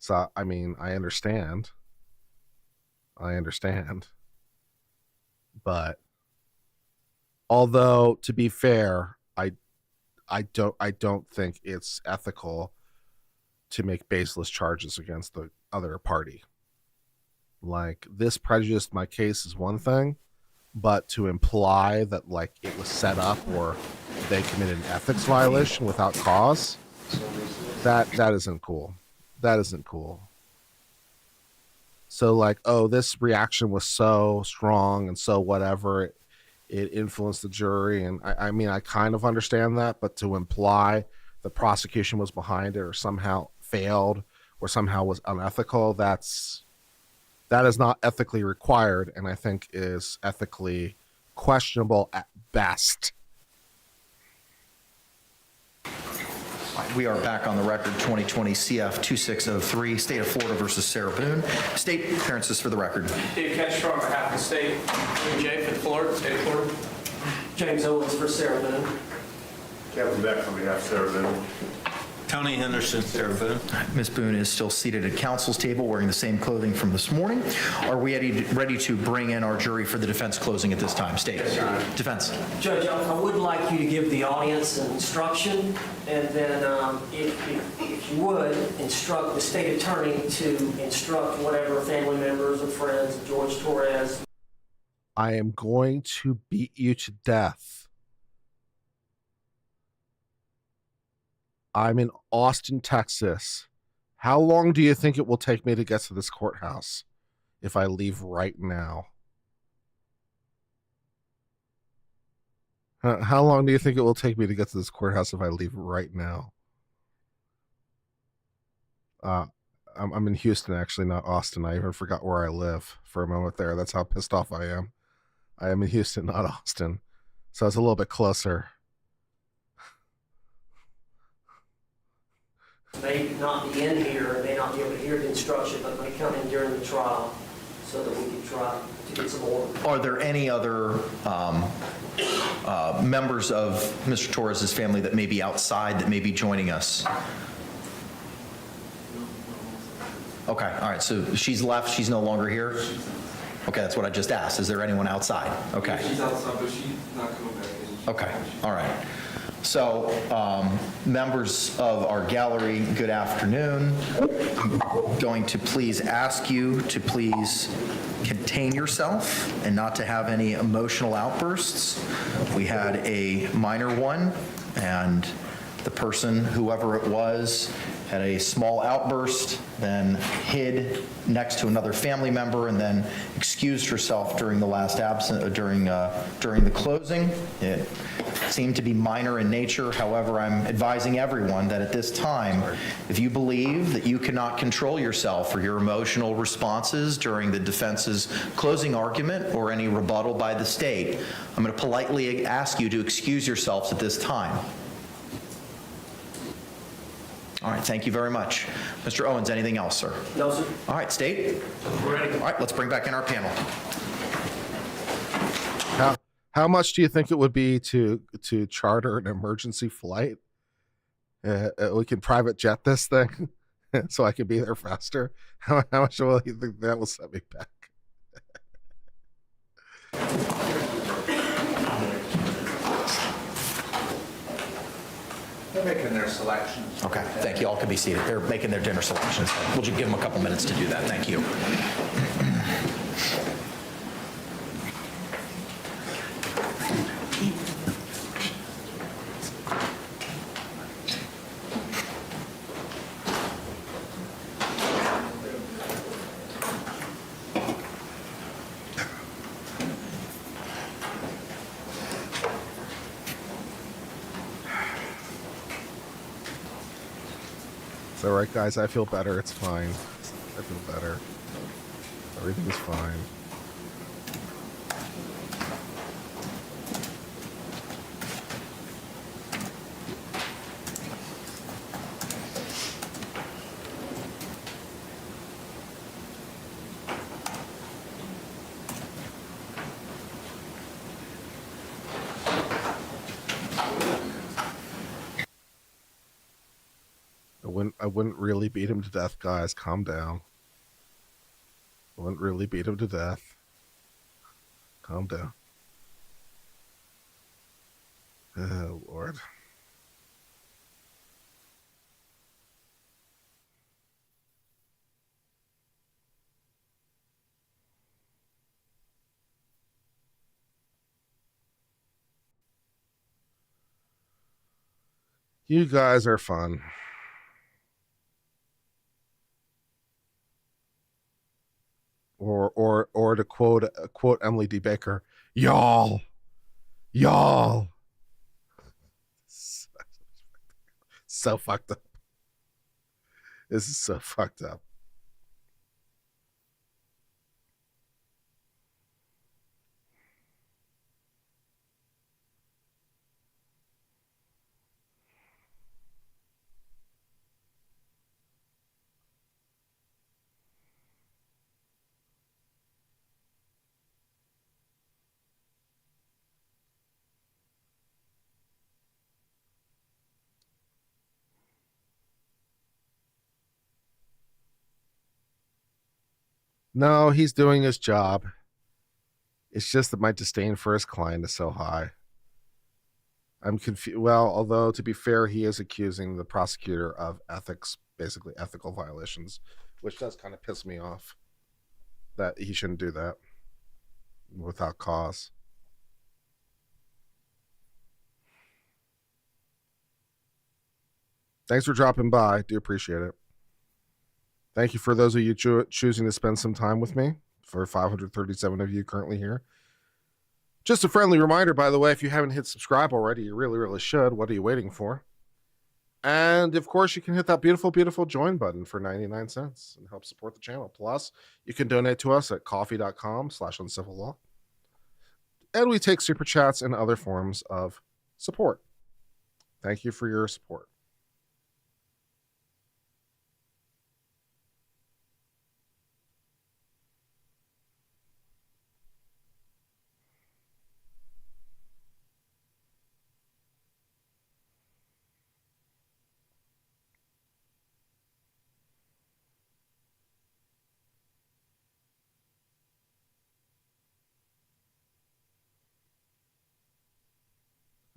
So, I mean, I understand. But although, to be fair, I don't think it's ethical to make baseless charges against the other party. Like, this prejudiced my case is one thing, but to imply that like it was set up or they committed an ethics violation without cause, that isn't cool. That isn't cool. So like, oh, this reaction was so strong and so whatever, it influenced the jury. And I mean, I kind of understand that, but to imply the prosecution was behind it or somehow failed or somehow was unethical, that is not ethically required, and I think is ethically questionable at best. We are back on the record, 2020 CF 2603, State of Florida versus Sarah Boone. State appearances for the record. Dave Ketchner on behalf of the state. Jay for Florida, State of Florida. James Owens for Sarah Boone. Kevin Beck on behalf of Sarah Boone. Tony Henderson, Sarah Boone. Ms. Boone is still seated at counsel's table wearing the same clothing from this morning. Are we ready to bring in our jury for the defense closing at this time? State. Yes, Your Honor. Defense. Judge, I would like you to give the audience an instruction, and then if you would, instruct the state attorney to instruct whatever family members or friends of Jorge Torres. I am going to beat you to death. I'm in Austin, Texas. How long do you think it will take me to get to this courthouse if I leave right now? How long do you think it will take me to get to this courthouse if I leave right now? I'm in Houston, actually, not Austin. I even forgot where I live for a moment there. That's how pissed off I am. I am in Houston, not Austin. So it's a little bit closer. May not be in here, may not be able to hear the instruction, but may come in during the trial so that we can try to get some order. Are there any other members of Mr. Torres's family that may be outside that may be joining us? Okay, all right, so she's left, she's no longer here? Okay, that's what I just asked. Is there anyone outside? Okay. She's outside, but she's not coming back in. Okay, all right. So, members of our gallery, good afternoon. I'm going to please ask you to please contain yourself and not to have any emotional outbursts. We had a minor one, and the person, whoever it was, had a small outburst, then hid next to another family member, and then excused herself during the last during the closing. It seemed to be minor in nature. However, I'm advising everyone that at this time, if you believe that you cannot control yourself or your emotional responses during the defense's closing argument or any rebuttal by the state, I'm going to politely ask you to excuse yourselves at this time. All right, thank you very much. Mr. Owens, anything else, sir? No, sir. All right, state. Ready. All right, let's bring back in our panel. How much do you think it would be to charter an emergency flight? We can private jet this thing so I can be there faster. How much will you think that will set me back? They're making their selections. Okay, thank you. All can be seated. They're making their dinner selections. We'll just give them a couple minutes to do that. Thank you. It's all right, guys. I feel better. It's fine. I feel better. Everything's fine. I wouldn't really beat him to death, guys. Calm down. I wouldn't really beat him to death. Calm down. Oh, Lord. You guys are fun. Or to quote Emily D. Baker, y'all. So fucked up. This is so fucked up. No, he's doing his job. It's just that my disdain for his client is so high. I'm confused. Well, although to be fair, he is accusing the prosecutor of ethics, basically ethical violations, which does kind of piss me off that he shouldn't do that without cause. Thanks for dropping by. Do appreciate it. Thank you for those of you choosing to spend some time with me, for 537 of you currently here. Just a friendly reminder, by the way, if you haven't hit subscribe already, you really, really should. What are you waiting for? And of course, you can hit that beautiful, beautiful join button for 99 cents and help support the channel. Plus, you can donate to us at coffee.com/uncivillaw. And we take super chats and other forms of support. Thank you for your support.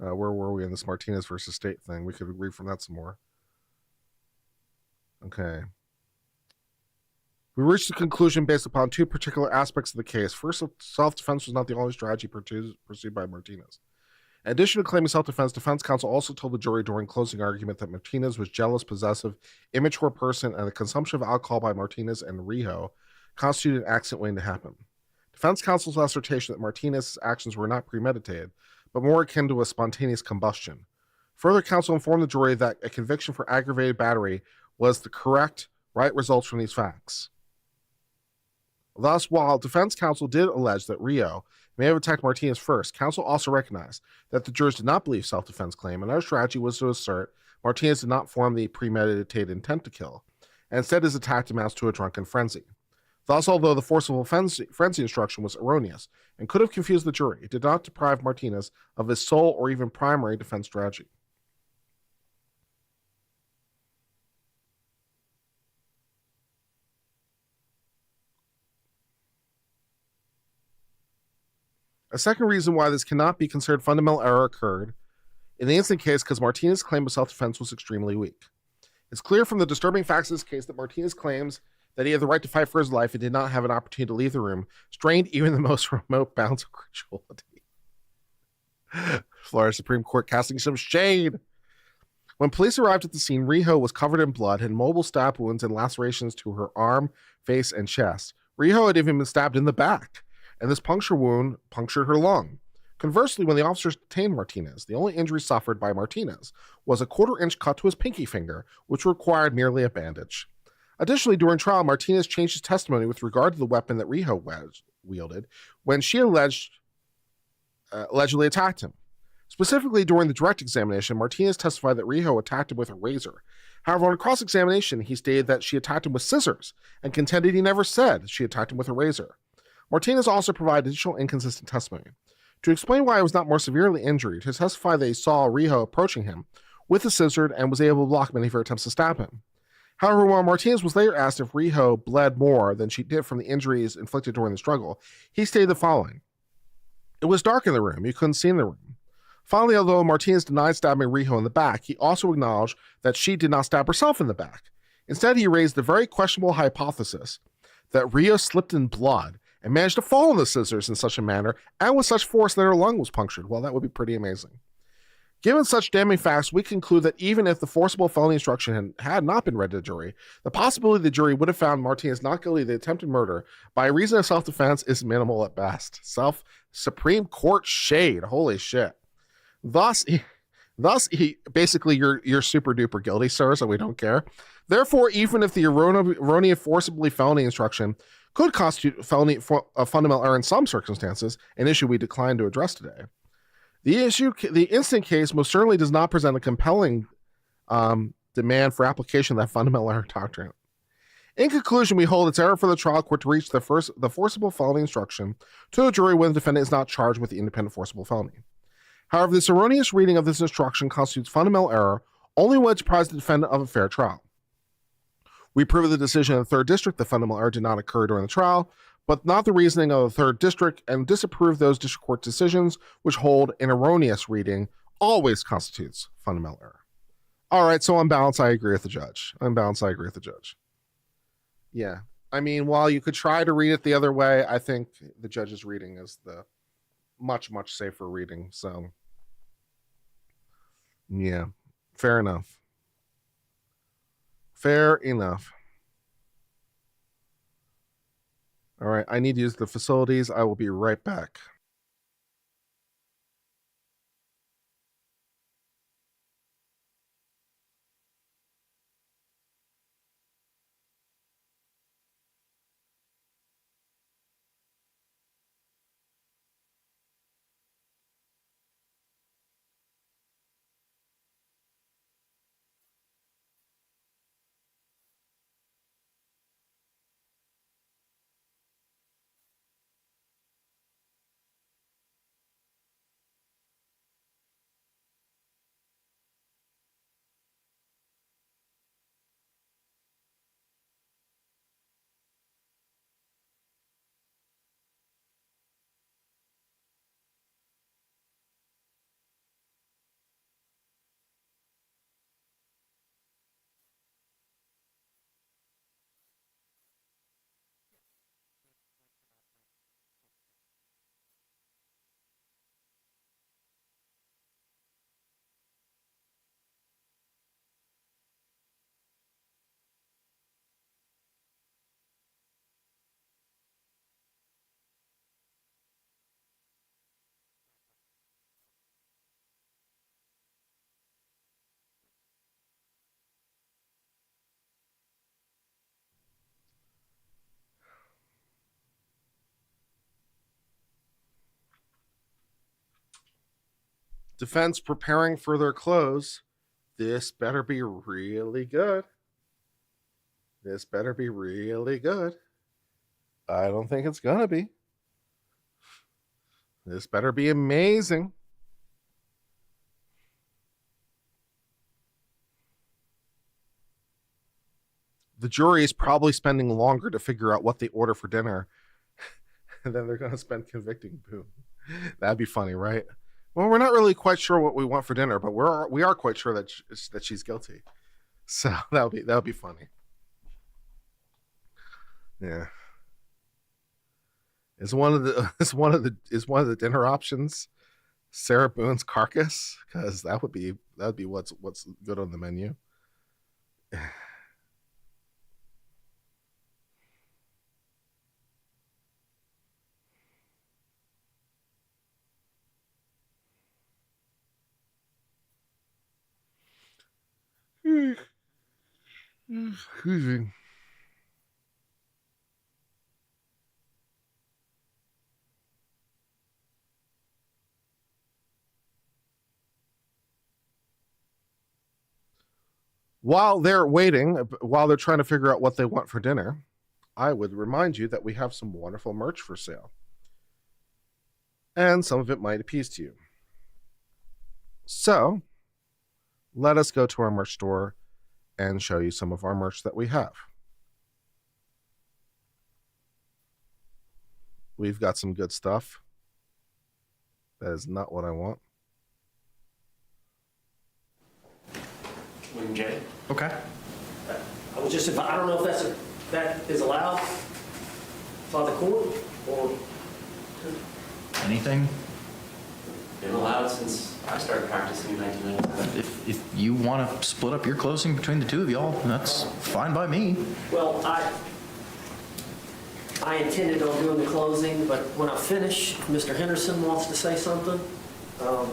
Where were we in this Martínez versus State thing? We could read from that some more. Okay. We reached a conclusion based upon two particular aspects of the case. First, self-defense was not the only strategy pursued by Martínez. In addition to claiming self-defense, defense counsel also told the jury during closing argument that Martínez was jealous, possessive, immature person, and the consumption of alcohol by Martínez and Rijo constituted an accident waiting to happen. Defense counsel's assertion that Martínez's actions were not premeditated, but more akin to a spontaneous combustion. Further, counsel informed the jury that a conviction for aggravated battery was the correct, right results from these facts. Thus, while defense counsel did allege that Rijo may have attacked Martínez first, counsel also recognized that the jurors did not believe self-defense claim, and their strategy was to assert Martínez did not form the premeditated intent to kill, and instead his attack amounts to a drunken frenzy. Thus, although the forcible frenzy instruction was erroneous and could have confused the jury, it did not deprive Martínez of his sole or even primary defense strategy. A second reason why this cannot be considered fundamental error occurred in the instant case because Martínez's claim of self-defense was extremely weak. It's clear from the disturbing facts of this case that Martínez claims that he had the right to fight for his life and did not have an opportunity to leave the room, strained even the most remote bounds of credulity. Florida Supreme Court casting some shade. When police arrived at the scene, Rijo was covered in blood, had multiple stab wounds and lacerations to her arm, face, and chest. Rijo had even been stabbed in the back, and this puncture wound punctured her lung. Conversely, when the officers detained Martínez, the only injury suffered by Martínez was a quarter-inch cut to his pinky finger, which required merely a bandage. Additionally, during trial, Martínez changed his testimony with regard to the weapon that Rijo wielded when she allegedly attacked him. Specifically, during the direct examination, Martínez testified that Rijo attacked him with a razor. However, on cross-examination, he stated that she attacked him with scissors and contended he never said she attacked him with a razor. Martínez also provided additional inconsistent testimony. To explain why he was not more severely injured, he testified that he saw Rijo approaching him with a scissor and was able to block many of her attempts to stab him. However, when Martínez was later asked if Rijo bled more than she did from the injuries inflicted during the struggle, he stated the following: "It was dark in the room. You couldn't see in the room." Finally, although Martínez denied stabbing Rijo in the back, he also acknowledged that she did not stab herself in the back. Instead, he raised the very questionable hypothesis that Rijo slipped in blood and managed to fall on the scissors in such a manner and with such force that her lung was punctured. Well, that would be pretty amazing. Given such damning facts, we conclude that even if the forcible felony instruction had not been read to the jury, the possibility the jury would have found Martínez not guilty of the attempted murder by reason of self-defense is minimal at best. Supreme Court shade. Holy shit. Thus, basically, you're super duper guilty, sir, so we don't care. Therefore, even if the erroneous forcibly felony instruction could constitute a fundamental error in some circumstances, an issue we decline to address today, the instant case most certainly does not present a compelling demand for application of that fundamental error doctrine. In conclusion, we hold it's error for the trial court to reach the forcible felony instruction to the jury when the defendant is not charged with the independent forcible felony. However, this erroneous reading of this instruction constitutes fundamental error only when it deprives the defendant of a fair trial. We prove the decision of the 3rd District that fundamental error did not occur during the trial, but not the reasoning of the 3rd District, and disapprove those district court decisions which hold an erroneous reading always constitutes fundamental error. All right, so on balance, I agree with the judge. Yeah, I mean, while you could try to read it the other way, I think the judge's reading is the much, much safer reading. So, yeah, fair enough. Fair enough. All right, I need to use the facilities. I will be right back. Defense preparing for their close. This better be really good. This better be really good. I don't think it's gonna be. This better be amazing. The jury is probably spending longer to figure out what they order for dinner than they're going to spend convicting Boone. That'd be funny, right? Well, we're not really quite sure what we want for dinner, but we are quite sure that she's guilty. So that'll be funny. Yeah. Is one of the dinner options Sarah Boone's carcass? Because that would be what's good on the menu. Excuse me. While they're waiting, while they're trying to figure out what they want for dinner, I would remind you that we have some wonderful merch for sale. And some of it might appease to you. So, let us go to our merch store and show you some of our merch that we have. We've got some good stuff. That is not what I want. William J. Okay. I was just, I don't know if that is allowed by the court or. Anything? Been allowed since I started practicing in 1997. If you want to split up your closing between the two of y'all, that's fine by me. Well, I intended on doing the closing, but when I finish, Mr. Henderson wants to say something. I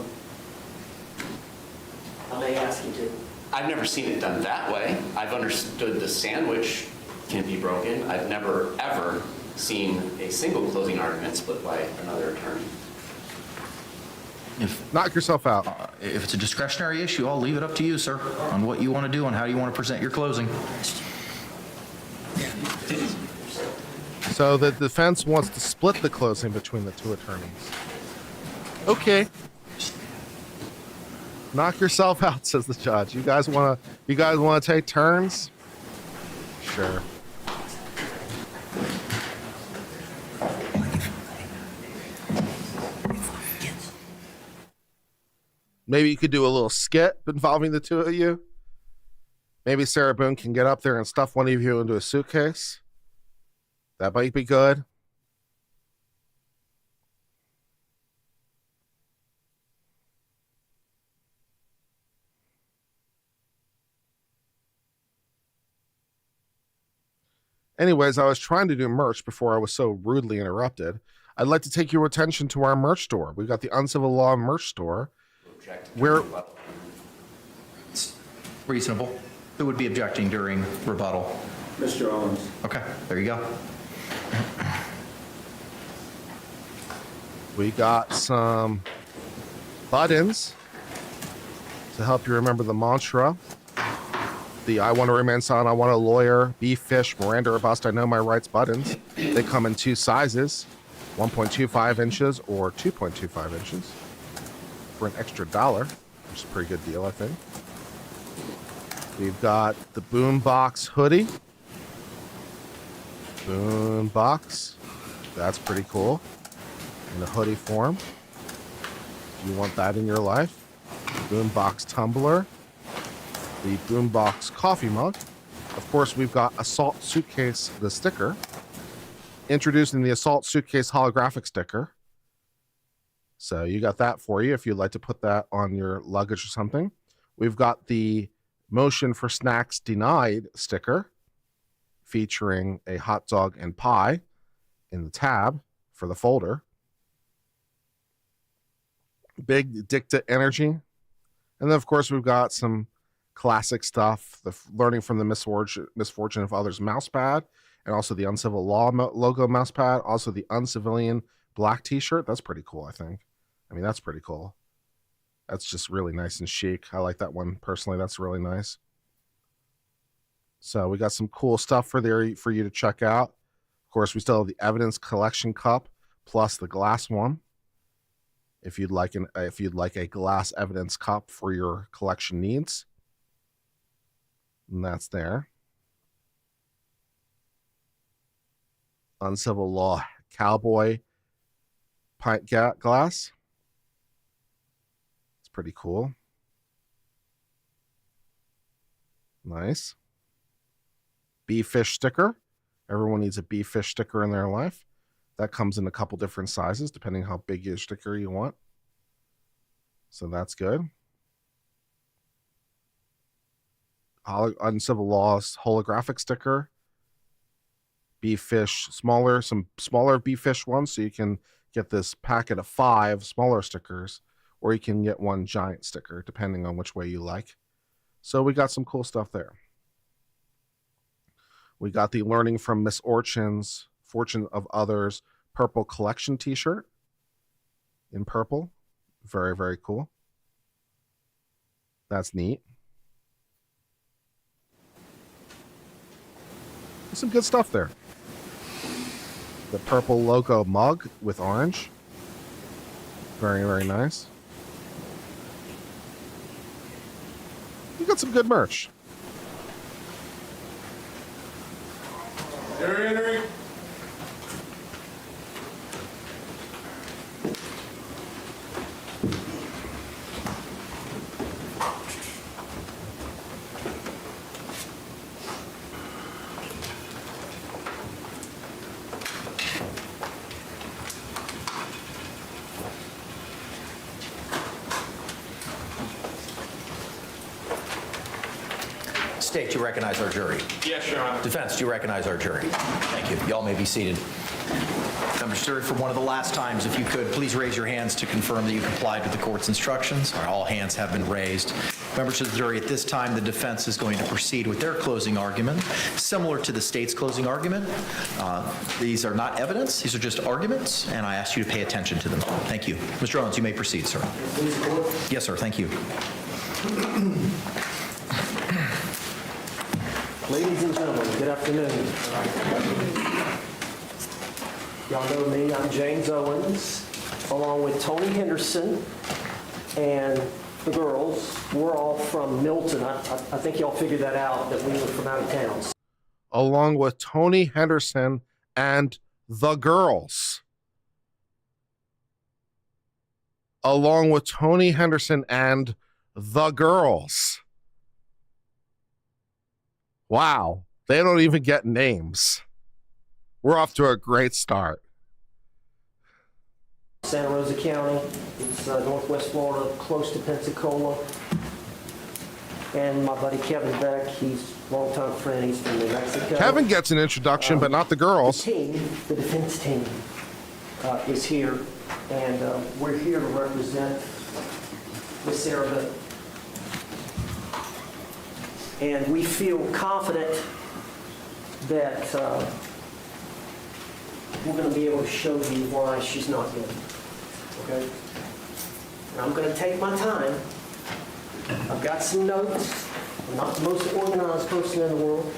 may ask you to. I've never seen it done that way. I've understood the sandwich can be broken. I've never, ever seen a single closing argument split by another attorney. Knock yourself out. If it's a discretionary issue, I'll leave it up to you, sir, on what you want to do and how you want to present your closing. So the defense wants to split the closing between the two attorneys. Okay. Knock yourself out, says the judge. You guys want to take turns? Sure. Maybe you could do a little skit involving the two of you. Maybe Sarah Boone can get up there and stuff one of you into a suitcase. That might be good. Anyways, I was trying to do merch before I was so rudely interrupted. I'd like to take your attention to our merch store. We've got the Uncivil Law merch store. Where Reasonable. Who would be objecting during rebuttal? Mr. Owens. Okay, there you go. we got some buttons to help you remember the mantra. The I want to remain silent, I want a lawyer, be fish, Miranda or bust, I know my rights buttons. They come in 2 sizes, 1.25 inches or 2.25 inches for an extra $1, which is a pretty good deal, I think. We've got the Boombox hoodie. Boombox. That's pretty cool. In a hoodie form. You want that in your life. Boombox tumbler. The Boombox coffee mug. Of course, we've got Assault Suitcase, the sticker. Introducing the Assault Suitcase holographic sticker. So you got that for you if you'd like to put that on your luggage or something. We've got the Motion for Snacks Denied sticker featuring a hot dog and pie in the tab for the folder. Big Dicta Energy. And then, of course, we've got some classic stuff, the Learning from the Misfortune of Others mousepad, and also the Uncivil Law logo mousepad, also the Uncivilian black t-shirt. That's pretty cool, I think. I mean, that's pretty cool. That's just really nice and chic. I like that one personally. That's really nice. So we got some cool stuff for you to check out. Of course, we still have the evidence collection cup plus the glass one. If you'd like a glass evidence cup for your collection needs, and that's there. Uncivil Law cowboy pint glass. Pretty cool. Nice. Bee fish sticker. Everyone needs a bee fish sticker in their life. That comes in a couple different sizes depending how big your sticker you want. So that's good. Uncivil Law's holographic sticker. Bee fish, some smaller bee fish ones, so you can get this packet of 5 smaller stickers, or you can get one giant sticker, depending on which way you like. So we got some cool stuff there. We got the Learning from Miss Orchin's Fortune of Others purple collection t-shirt in purple. Very, very cool. That's neat. There's some good stuff there. The purple logo mug with orange. Very, very nice. You got some good merch. Henry. State, do you recognize our jury? Yes, Your Honor. Defense, do you recognize our jury? Thank you. Y'all may be seated. Members of the jury, for one of the last times, if you could, please raise your hands to confirm that you complied with the court's instructions. All hands have been raised. Members of the jury, at this time, the defense is going to proceed with their closing argument, similar to the state's closing argument. These are not evidence. These are just arguments, and I ask you to pay attention to them. Thank you. Mr. Owens, you may proceed, sir. Yes, sir. Thank you. Ladies and gentlemen, good afternoon. Y'all know me, I'm James Owens, along with Tony Henderson and the girls. We're all from Milton. I think y'all figured that out, that we were from out of town. Along with Tony Henderson and the girls. Along with Tony Henderson and the girls. Wow, they don't even get names. We're off to a great start. Santa Rosa County, it's northwest Florida, close to Pensacola. And my buddy Kevin Beck, he's a longtime friend, he's from New Mexico. Kevin gets an introduction, but not the girls. The team, the defense team, is here, and we're here to represent Miss Sarah Boone. And we feel confident that we're going to be able to show you why she's not guilty. Okay? And I'm going to take my time. I've got some notes. I'm not the most organized person in the world.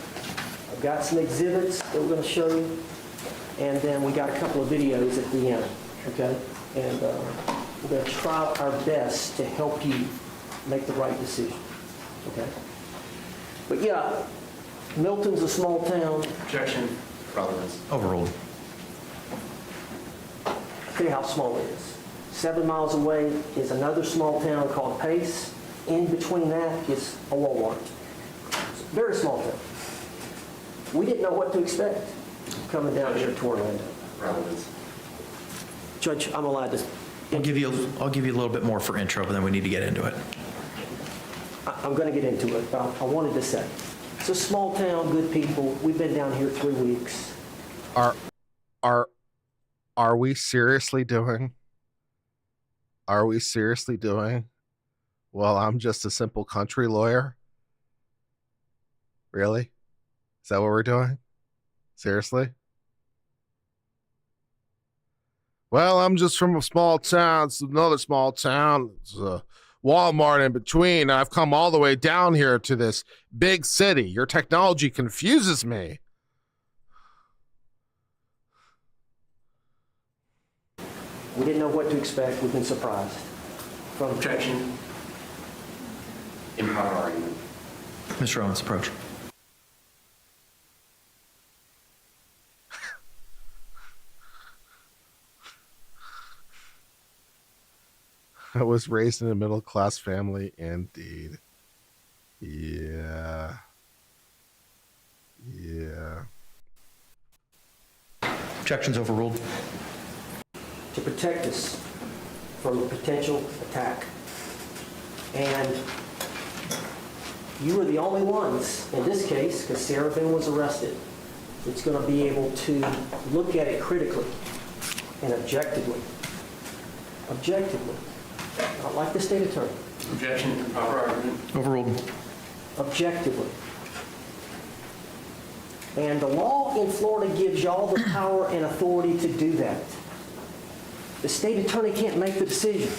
I've got some exhibits that we're going to show you. And then we got a couple of videos at the end. Okay? And we're going to try our best to help you make the right decision. Okay? But yeah, Milton's a small town. Objection. Relevance. Overruled. I'll tell you how small it is. 7 miles away is another small town called Pace. In between that is a Walmart. It's a very small town. We didn't know what to expect coming down here to Orlando. Relevance. Judge, I'm allowed to. I'll give you a little bit more for intro, but then we need to get into it. I'm going to get into it, but I wanted to say, it's a small town, good people. We've been down here 3 weeks. Are we seriously doing? Are we seriously doing? Well, I'm just a simple country lawyer. Really? Is that what we're doing? Seriously? Well, I'm just from a small town. It's another small town. It's a Walmart in between. I've come all the way down here to this big city. Your technology confuses me. We didn't know what to expect. We've been surprised. From Objection. Improper argument. Mr. Owens, approach. I was raised in a middle-class family, indeed. Yeah. Objections overruled. to protect us from a potential attack. And you are the only ones, in this case, because Sarah Boone was arrested, that's going to be able to look at it critically and objectively. Objectively. Not like the state attorney. Objection. Improper argument. Overruled. Objectively. And the law in Florida gives y'all the power and authority to do that. The state attorney can't make the decision.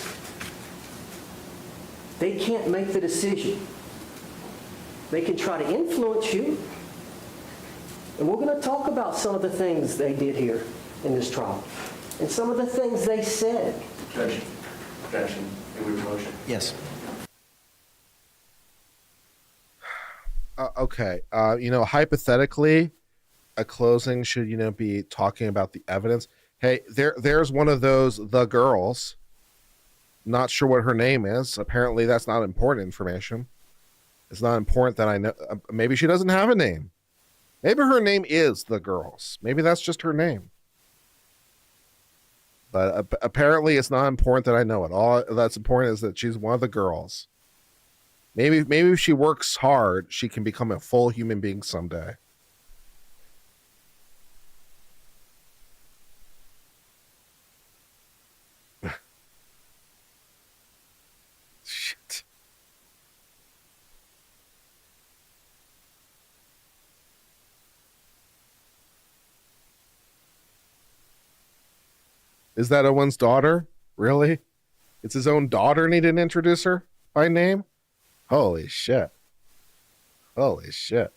They can't make the decision. They can try to influence you. And we're going to talk about some of the things they did here in this trial. And some of the things they said. Objection. Objection. May we motion? Yes. Okay. Hypothetically, a closing should, be talking about the evidence. Hey, there's one of those, the girls. Not sure what her name is. Apparently that's not important information. It's not important that I know. Maybe she doesn't have a name. Maybe her name is the girls. Maybe that's just her name. But apparently it's not important that I know it. All that's important is that she's one of the girls. Maybe if she works hard, she can become a full human being someday. Shit. Is that Owen's daughter? Really? It's his own daughter and he didn't introduce her by name? Holy shit. Holy shit.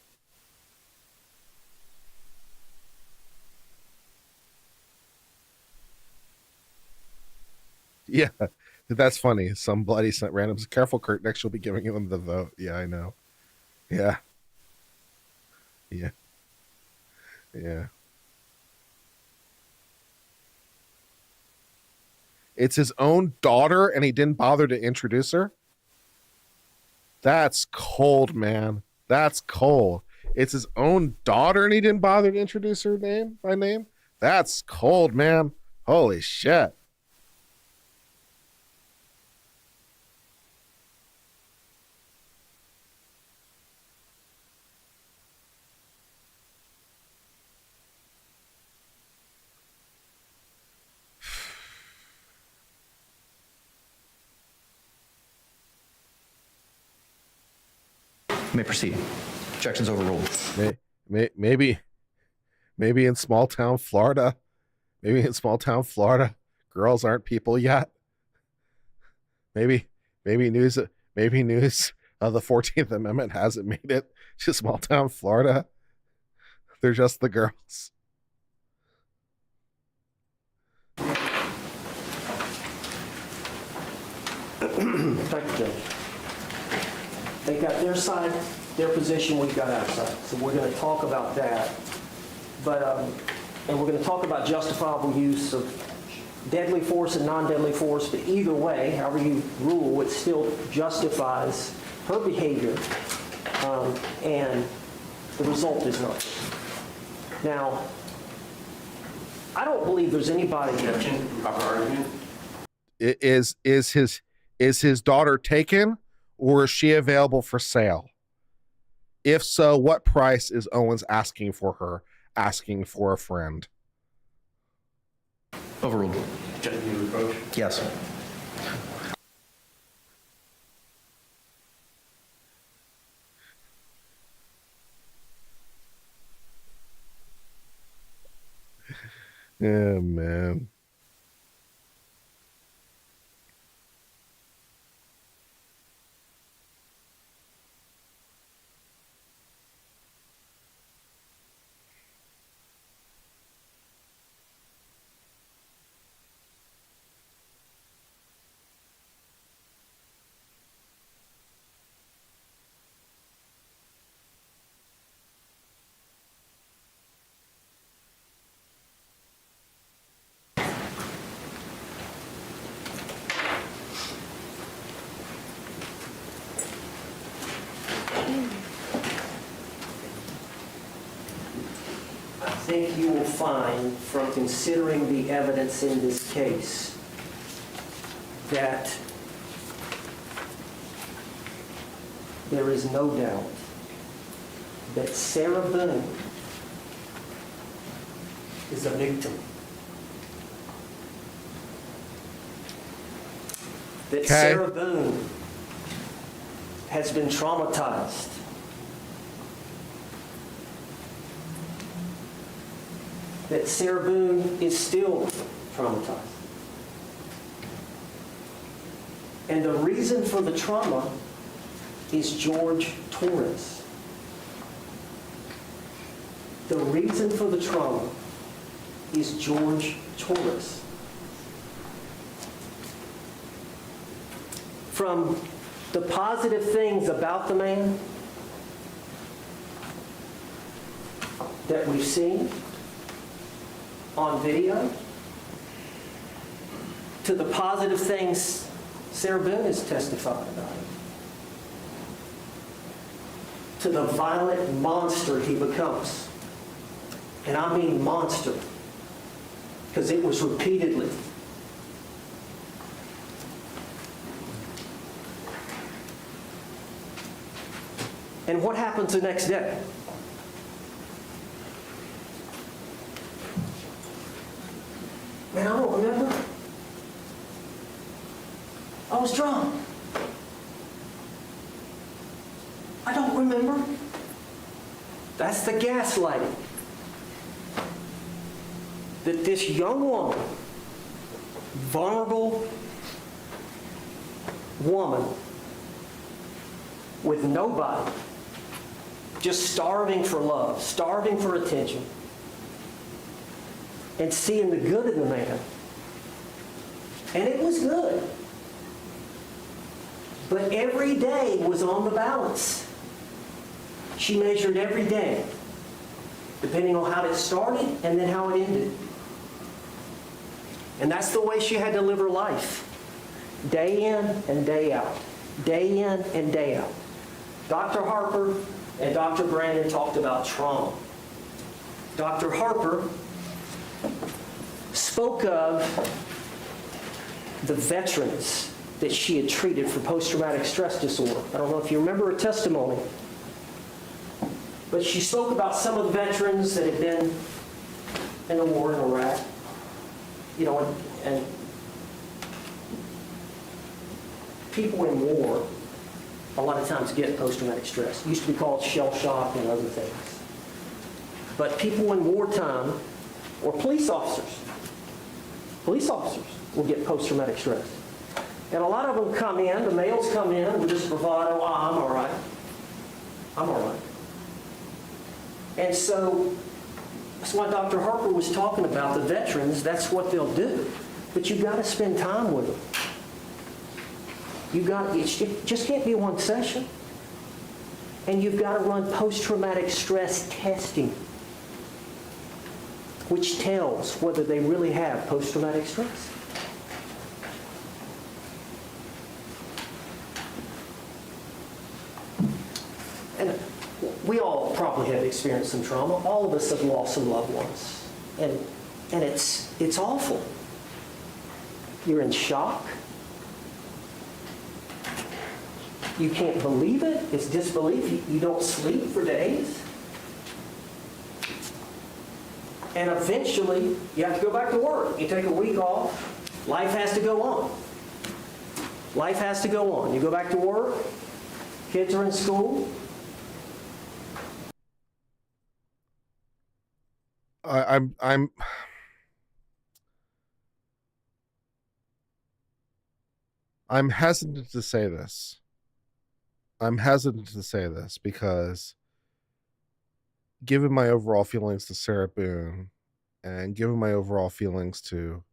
Yeah, that's funny. Some bloody random. Careful, Kurt. Next, you'll be giving them the vote. Yeah, I know. Yeah. Yeah. Yeah. It's his own daughter and he didn't bother to introduce her? That's cold, man. That's cold. It's his own daughter and he didn't bother to introduce her name by name? That's cold, man. Holy shit. may proceed. Objections overruled. Maybe in small town Florida, girls aren't people yet. Maybe news of the 14th Amendment hasn't made it to small town Florida. They're just the girls. Thank you, Judge. They got their side, their position, we've got our side. So we're going to talk about that. But, and we're going to talk about justifiable use of deadly force and non-deadly force, but either way, however you rule, it still justifies her behavior, and the result is not. Now, I don't believe there's anybody... Objection, proper argument. Is his daughter taken, or is she available for sale? If so, what price is Owens asking for her, asking for a friend? Overruled. Objection to reproach. Yes. Yeah, man. I think you will find from considering the evidence in this case that there is no doubt that Sarah Boone is a victim. That Sarah Boone has been traumatized. That Sarah Boone is still traumatized. And the reason for the trauma is Jorge Torres. The reason for the trauma is Jorge Torres. From the positive things about the man that we've seen on video, to the positive things Sarah Boone has testified about, to the violent monster he becomes. And I mean monster, because it was repeatedly. And what happens the next day? Man, I don't remember. I was drunk. I don't remember. That's the gaslighting. That this young woman, vulnerable woman, with nobody, just starving for love, starving for attention, and seeing the good in the man. And it was good. But every day was on the balance. She measured every day, depending on how it started and then how it ended. And that's the way she had to live her life. Day in and day out. Day in and day out. Dr. Harper and Dr. Brandon talked about trauma. Dr. Harper spoke of the veterans that she had treated for post-traumatic stress disorder. I don't know if you remember her testimony, but she spoke about some of the veterans that had been in the war in Iraq, you know, and people in war a lot of times get post-traumatic stress. It used to be called shell shock and other things. But people in wartime, or police officers will get post-traumatic stress. And a lot of them come in, the males come in with this bravado, I'm all right. I'm all right. And so that's why Dr. Harper was talking about the veterans. That's what they'll do. But you've got to spend time with them. It just can't be one session. And you've got to run post-traumatic stress testing, which tells whether they really have post-traumatic stress. And we all probably have experienced some trauma. All of us have lost some loved ones. And it's awful. You're in shock. You can't believe it. It's disbelief. You don't sleep for days. And eventually, you have to go back to work. You take a week off. Life has to go on. Life has to go on. You go back to work. Kids are in school. I'm hesitant to say this. I'm hesitant to say this because given my overall feelings to Sarah Boone and given my overall feelings to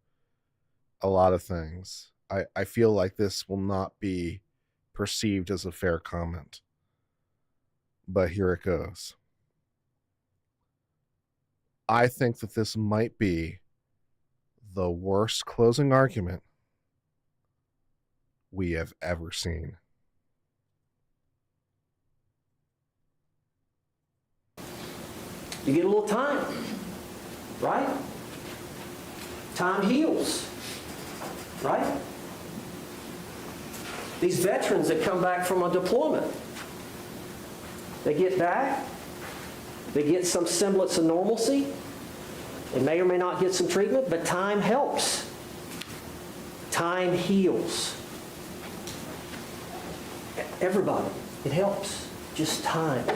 a lot of things, I feel like this will not be perceived as a fair comment. But here it goes. I think that this might be the worst closing argument we have ever seen. You get a little time, right? Time heals, right? These veterans that come back from a deployment, they get back, they get some semblance of normalcy. They may or may not get some treatment, but time helps. Time heals. Everybody, it helps. Just time.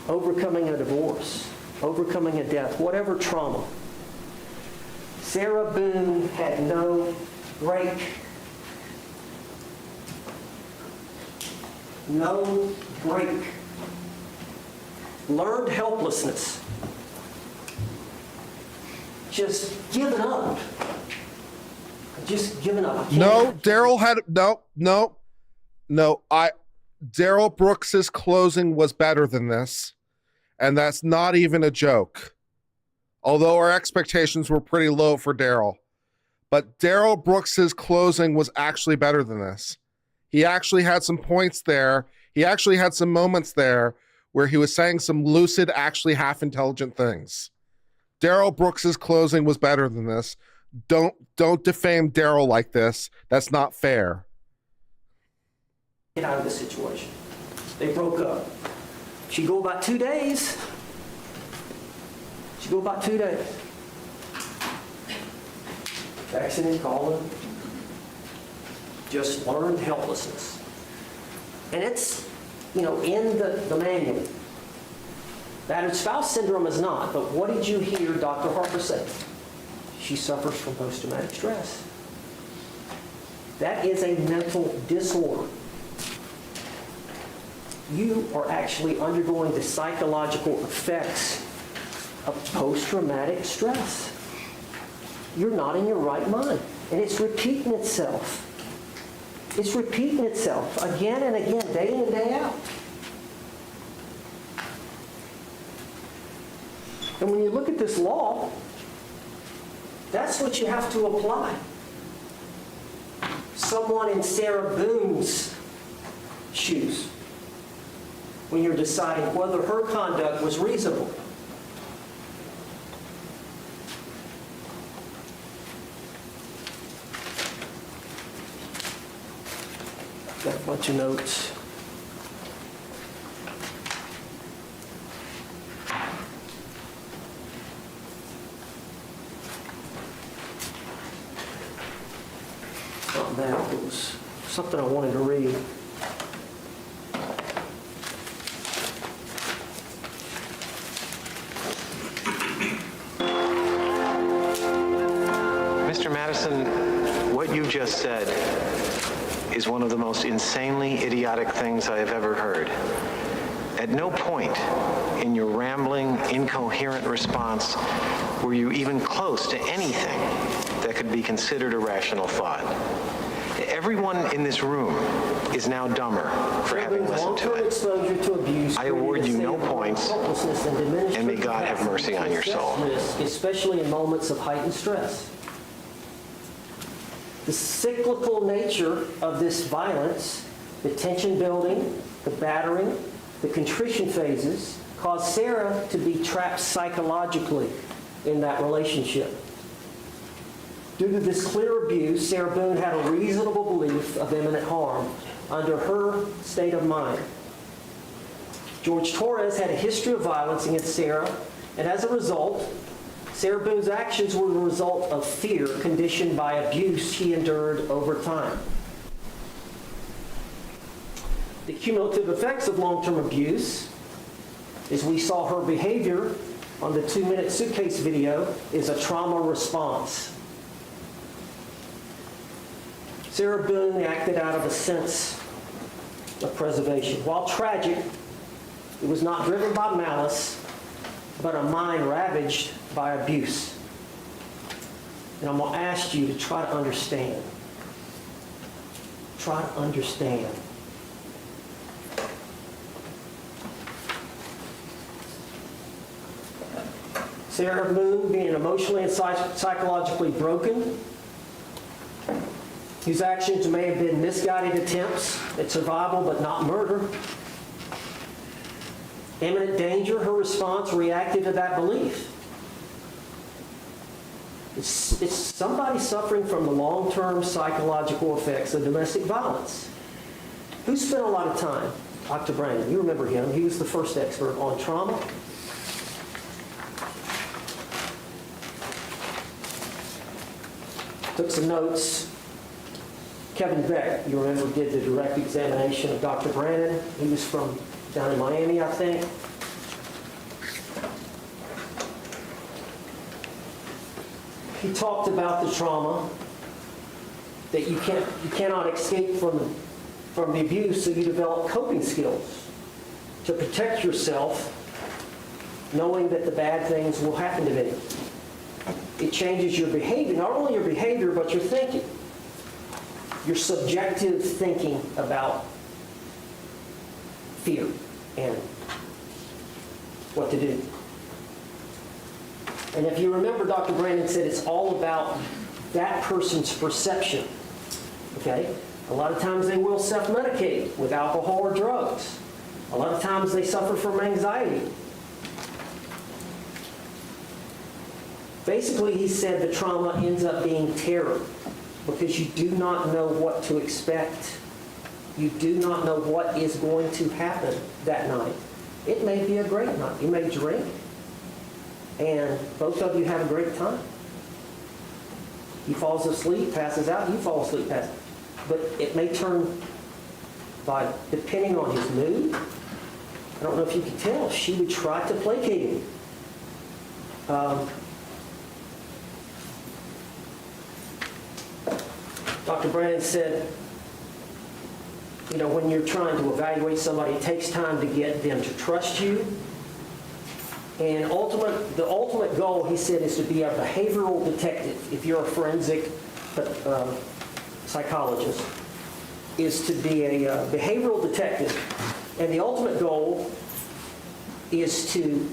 Overcoming a divorce, overcoming a death, whatever trauma. Sarah Boone had no break. No break. Learned helplessness. Just giving up. Just giving up. No, Daryl had no. Daryl Brooks's closing was better than this, and that's not even a joke. Although our expectations were pretty low for Daryl, but Daryl Brooks's closing was actually better than this. He actually had some points there. He actually had some moments there where he was saying some lucid, actually half-intelligent things. Daryl Brooks's closing was better than this. Don't defame Daryl like this. That's not fair. Get out of the situation. They broke up. She go about 2 days. Texting and calling. Just learned helplessness. And it's, in the manual. Battered spouse syndrome is not, but what did you hear Dr. Harper say? She suffers from post-traumatic stress. That is a mental disorder. You are actually undergoing the psychological effects of post-traumatic stress. You're not in your right mind. And it's repeating itself. It's repeating itself again and again, day in and day out. And when you look at this law, that's what you have to apply. Someone in Sarah Boone's shoes, when you're deciding whether her conduct was reasonable. Got a bunch of notes. Not that, it was something I wanted to read. Listen, what you just said is one of the most insanely idiotic things I have ever heard. At no point in your rambling, incoherent response were you even close to anything that could be considered a rational thought. Everyone in this room is now dumber for having listened to it. I award you no points, and may God have mercy on your soul. Especially in moments of heightened stress. The cyclical nature of this violence, the tension building, the battering, the contrition phases, caused Sarah to be trapped psychologically in that relationship. Due to this clear abuse, Sarah Boone had a reasonable belief of imminent harm under her state of mind. Jorge Torres had a history of violence against Sarah, and as a result, Sarah Boone's actions were the result of fear conditioned by abuse she endured over time. The cumulative effects of long-term abuse, as we saw her behavior on the 2-minute Suitcase video, is a trauma response. Sarah Boone acted out of a sense of preservation. While tragic, it was not driven by malice, but a mind ravaged by abuse. And I'm going to ask you to try to understand. Try to understand. Sarah Boone, being emotionally and psychologically broken, whose actions may have been misguided attempts at survival but not murder. Imminent danger, her response reacted to that belief. It's somebody suffering from the long-term psychological effects of domestic violence. Who spent a lot of time? Dr. Brandon, you remember him. He was the first expert on trauma. Took some notes. Kevin Beck, you remember, did the direct examination of Dr. Brandon. He was from down in Miami, I think. He talked about the trauma, that you cannot escape from the abuse, so you develop coping skills to protect yourself, knowing that the bad things will happen to me. It changes your behavior, not only your behavior, but your thinking. Your subjective thinking about fear and what to do. And if you remember, Dr. Brandon said it's all about that person's perception. Okay? A lot of times they will self-medicate with alcohol or drugs. A lot of times they suffer from anxiety. Basically, he said the trauma ends up being terror because you do not know what to expect. You do not know what is going to happen that night. It may be a great night. You may drink, and both of you have a great time. He falls asleep, passes out, you fall asleep, passes out. But it may turn by, depending on his mood, I don't know if you can tell, she would try to placate him. Dr. Brandon said, you know, when you're trying to evaluate somebody, it takes time to get them to trust you. And the ultimate goal, he said, is to be a behavioral detective. If you're a forensic psychologist, is to be a behavioral detective. And the ultimate goal is to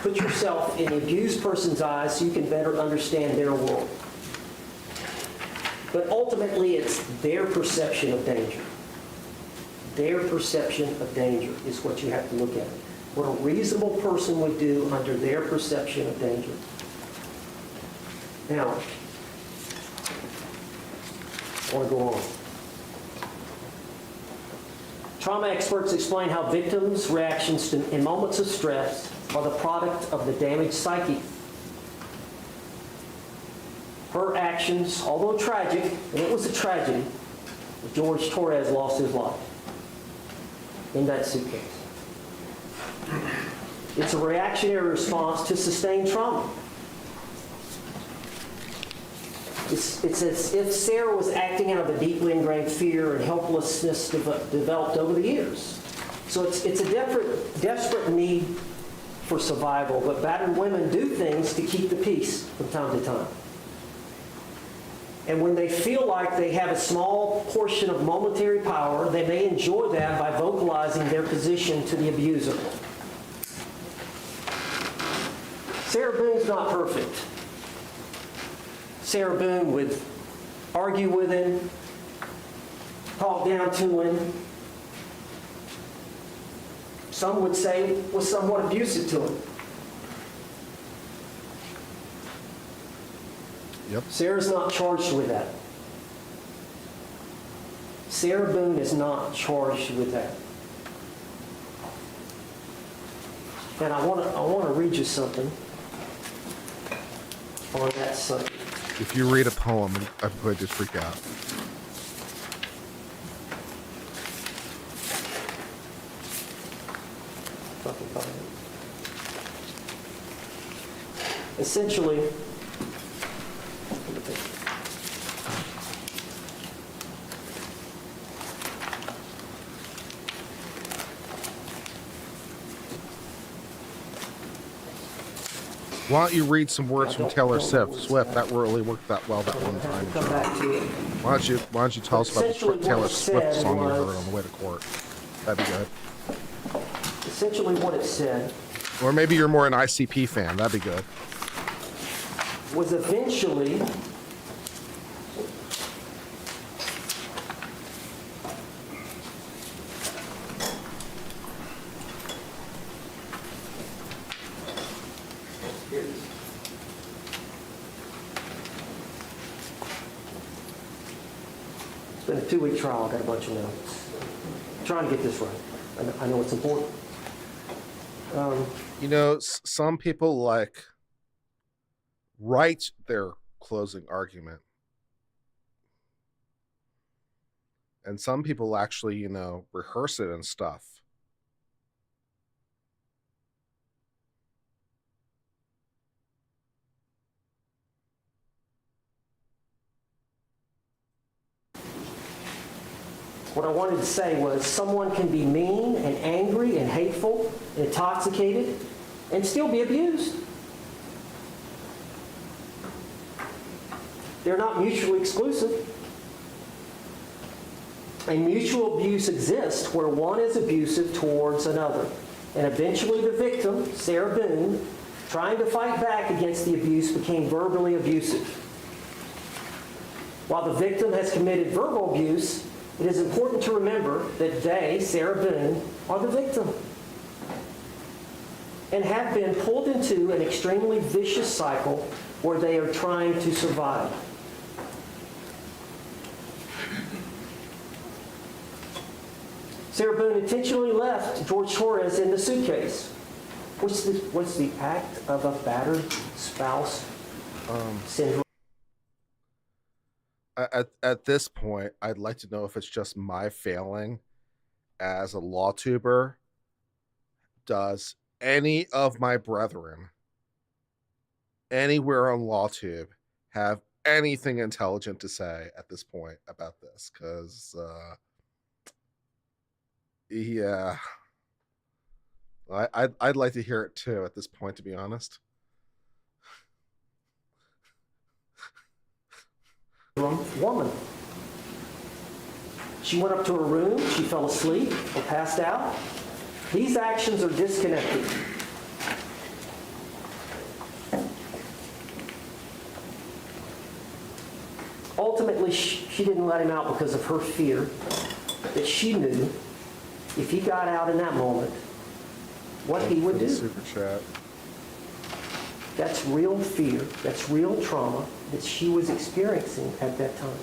put yourself in the abused person's eyes so you can better understand their world. But ultimately, it's their perception of danger. Their perception of danger is what you have to look at. What a reasonable person would do under their perception of danger. Now, I want to go on. Trauma experts explain how victims' reactions in moments of stress are the product of the damaged psyche. Her actions, although tragic, and it was a tragedy, Jorge Torres lost his life in that suitcase. It's a reactionary response to sustained trauma. It's as if Sarah was acting out of a deeply ingrained fear and helplessness developed over the years. So it's a desperate need for survival, but battered women do things to keep the peace from time to time. And when they feel like they have a small portion of momentary power, they may enjoy that by vocalizing their position to the abuser. Sarah Boone's not perfect. Sarah Boone would argue with him, talk down to him. Some would say was somewhat abusive to him. Yep. Sarah's not charged with that. Sarah Boone is not charged with that. And I want to read you something on that subject. If you read a poem, I'm going to freak out. Essentially, why don't you read some words from Taylor Swift? That really worked that well that one time. come back to it. Why don't you tell us about the Essentially what Taylor it Swift said song you was- heard on the way to court? That'd be good. Essentially what it said Or maybe you're more an ICP fan. That'd be good. was eventually it's been a 2-week trial. I got a bunch of notes. I'm trying to get this right. I know it's important. You know, some people like write their closing argument. And some people actually, you know, rehearse it and stuff. What I wanted to say was someone can be mean and angry and hateful and intoxicated and still be abused. They're not mutually exclusive. And mutual abuse exists where one is abusive towards another. And eventually the victim, Sarah Boone, trying to fight back against the abuse, became verbally abusive. While the victim has committed verbal abuse, it is important to remember that they, Sarah Boone, are the victim and have been pulled into an extremely vicious cycle where they are trying to survive. Sarah Boone intentionally left Jorge Torres in the suitcase. What's the act of a battered spouse syndrome? At this point, I'd like to know if it's just my failing as a law tuber. Does any of my brethren anywhere on LawTube have anything intelligent to say at this point about this? Because, yeah, I'd like to hear it too at this point, to be honest. Woman. She went up to her room, she fell asleep or passed out. These actions are disconnected. Ultimately, she didn't let him out because of her fear that she knew if he got out in that moment, what he would do. Super chat. That's real fear, that's real trauma that she was experiencing at that time.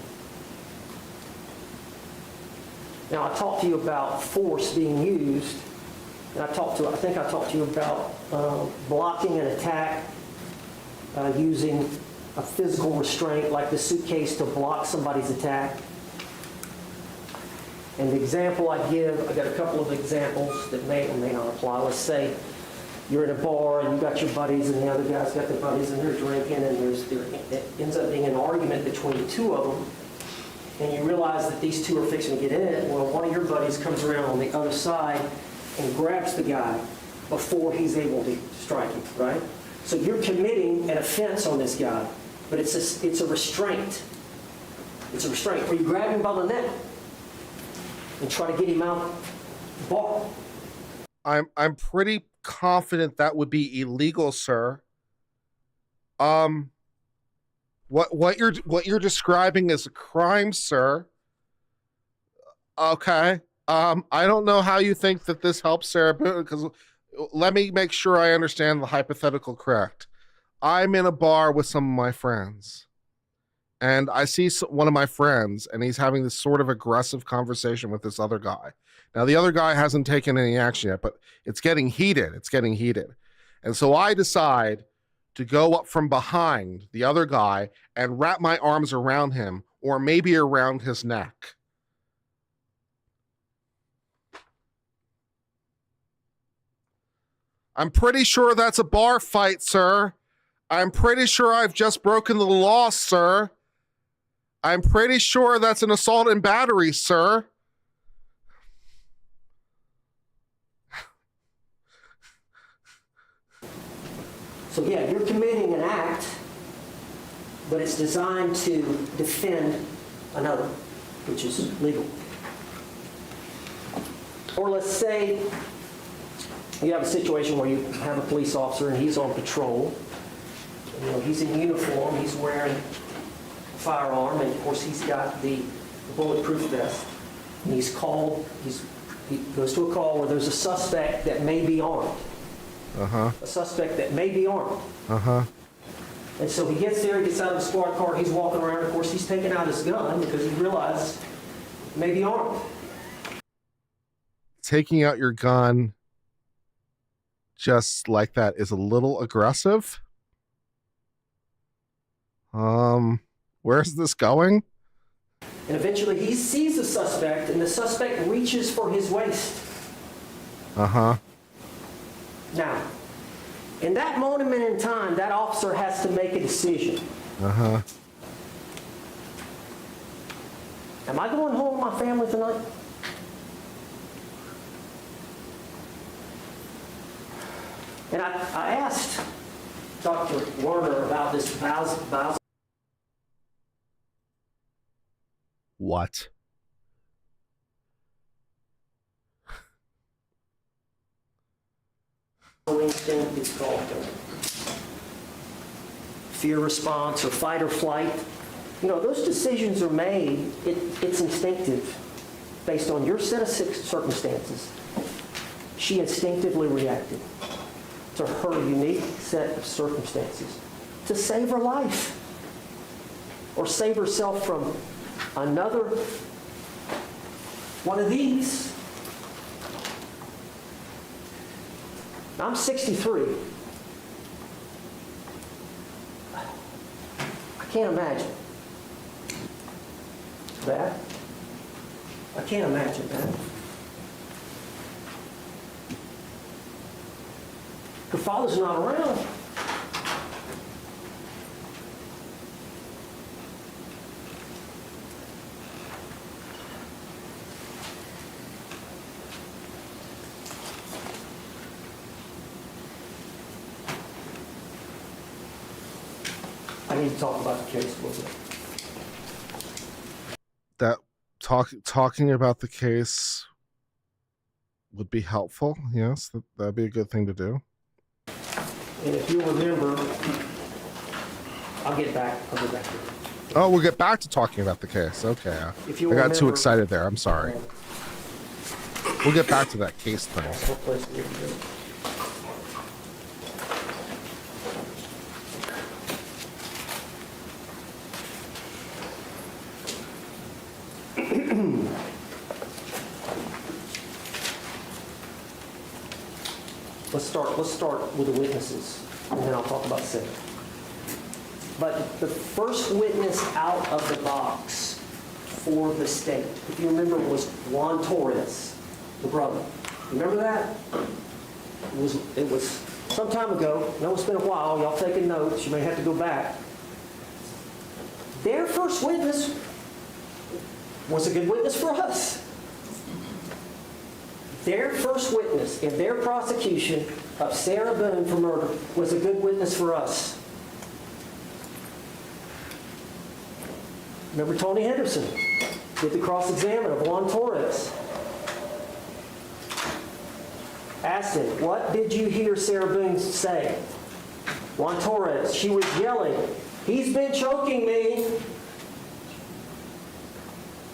Now, I talked to you about force being used, and I think I talked to you about blocking an attack using a physical restraint like the suitcase to block somebody's attack. And the example I give, I got a couple of examples that may or may not apply. Let's say you're in a bar and you got your buddies and the other guy's got their buddies and they're drinking and there ends up being an argument between the two of them, and you realize that these two are fixing to get in it. Well, one of your buddies comes around on the other side and grabs the guy before he's able to strike him, right? So you're committing an offense on this guy, but it's a restraint. It's a restraint where you grab him by the neck and try to get him out the bar. I'm pretty confident that would be illegal, sir. What you're describing is a crime, sir. Okay. I don't know how you think that this helps Sarah Boone, because let me make sure I understand the hypothetical correct. I'm in a bar with some of my friends, and I see one of my friends, and he's having this sort of aggressive conversation with this other guy. Now, the other guy hasn't taken any action yet, but it's getting heated. It's getting heated. And so I decide to go up from behind the other guy and wrap my arms around him, or maybe around his neck. I'm pretty sure that's a bar fight, sir. I'm pretty sure I've just broken the law, sir. I'm pretty sure that's an assault and battery, sir. So yeah, you're committing an act, but it's designed to defend another, which is legal. Or let's say you have a situation where you have a police officer and he's on patrol. You know, he's in uniform, he's wearing a firearm, and of course he's got the bulletproof vest. And he goes to a call where there's a suspect that may be armed. Uh-huh. A suspect that may be armed. Uh-huh. And so he gets there, he gets out of the squad car, he's walking around. Of course, he's taking out his gun because he realizes he may be armed. Taking out your gun just like that is a little aggressive. Where's this going? And eventually he sees the suspect, and the suspect reaches for his waist. Uh-huh. Now, in that moment in time, that officer has to make a decision. Uh-huh. Am I going home with my family tonight? And I asked Dr. Werner about this Bowser. What? Instinct, it's called fear response or fight or flight. You know, those decisions are made, it's instinctive based on your set of circumstances. She instinctively reacted to her unique set of circumstances to save her life or save herself from another one of these. I'm 63. I can't imagine that. I can't imagine that. Her father's not around. I need to talk about the case a little bit. That talking about the case would be helpful. Yes, that'd be a good thing to do. And if you remember, I'll get back to it. Oh, we'll get back to talking about the case. Okay. If you I got too remember- excited there. I'm sorry. We'll get back to that case thing. Let's start with the witnesses, and then I'll talk about Sarah. But the first witness out of the box for the state, if you remember, was Juan Torres, the brother. Remember that? It was some time ago, I know it's been a while, y'all taking notes, you may have to go back. Their first witness was a good witness for us. Their first witness in their prosecution of Sarah Boone for murder was a good witness for us. Remember Tony Henderson did the cross-examine of Juan Torres. Asked him, what did you hear Sarah Boone say? Juan Torres, she was yelling, he's been choking me.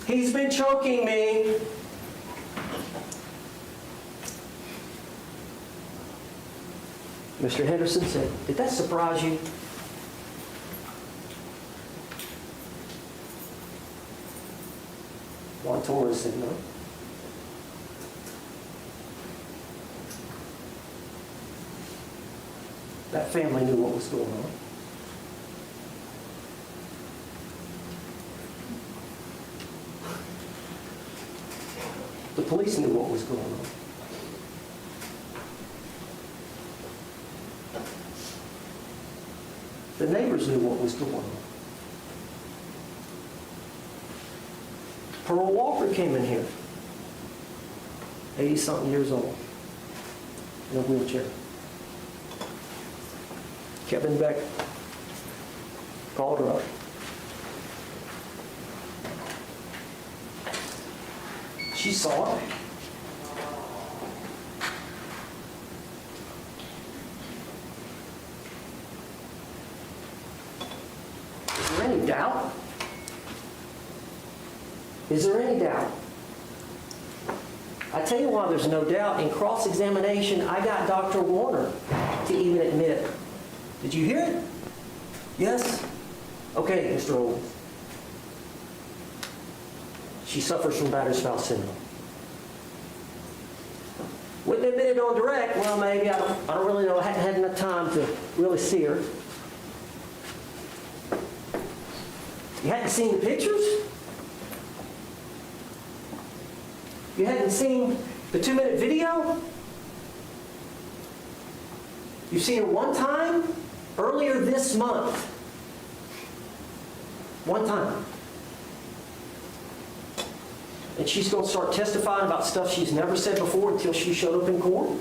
He's been choking me. Mr. Henderson said, did that surprise you? Juan Torres said, no. That family knew what was going on. The police knew what was going on. The neighbors knew what was going on. Pearl Walker came in here, 80-something years old, in a wheelchair. Kevin Beck called her up. She saw it. Is there any doubt? Is there any doubt? I tell you why there's no doubt. In cross-examination, I got Dr. Warner to even admit. Did you hear it? Yes? Okay, Mr. Owens. She suffers from battered spouse syndrome. Wouldn't admit it on direct. Well, maybe. I don't really know. I hadn't had enough time to really see her. You hadn't seen the pictures? You hadn't seen the 2-minute video? You've seen her one time earlier this month. One time. And she's going to start testifying about stuff she's never said before until she showed up in court?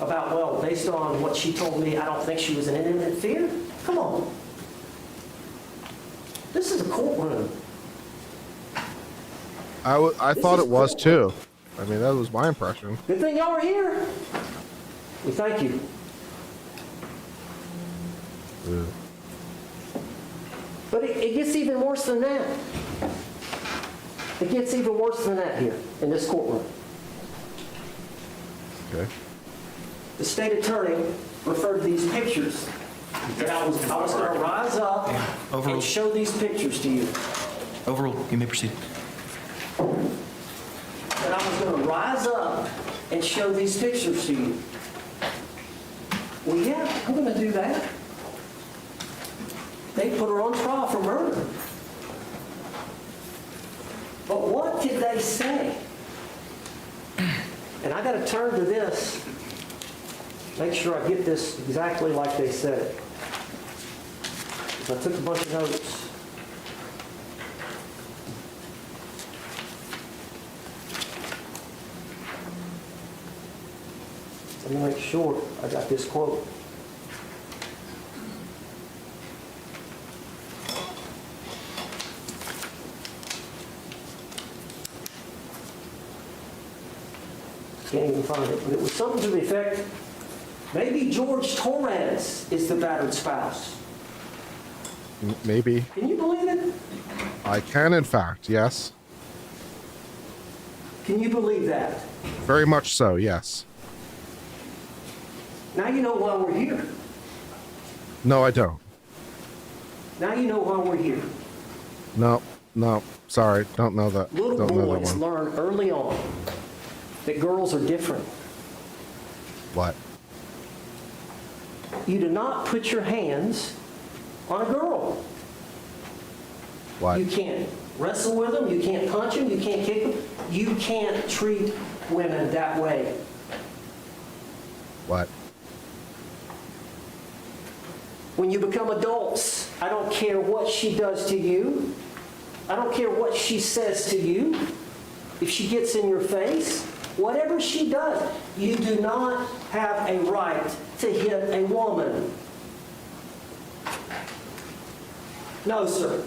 About, well, based on what she told me, I don't think she was in imminent fear? Come on. This is a courtroom. I thought it was too. I mean, that was my impression. Good thing y'all are here. We thank you. Yeah. But it gets even worse than that. It gets even worse than that here in this courtroom. Okay. The state attorney referred to these pictures. And I was going to rise up and show these pictures to you. Overruled. You may proceed. And I was going to rise up and show these pictures to you. Well, yeah, I'm going to do that. They put her on trial for murder. But what did they say? And I got to turn to this, make sure I get this exactly like they said it. I took a bunch of notes. Let me make sure I got this quote. Can't even find it, but it was something to the effect, maybe Jorge Torres is the battered spouse. Maybe. Can you believe it? I can, in fact, yes. Can you believe that? Very much so, yes. Now you know why we're here. No, I don't. Now you know why we're here. No, sorry, don't know that. Little Don't know that boys one. learn early on that girls are different. What? You do not put your hands on a girl. What? You can't wrestle with them, you can't punch them, you can't kick them. You can't treat women that way. What? When you become adults, I don't care what she does to you. I don't care what she says to you. If she gets in your face, whatever she does, you do not have a right to hit a woman. No, sir.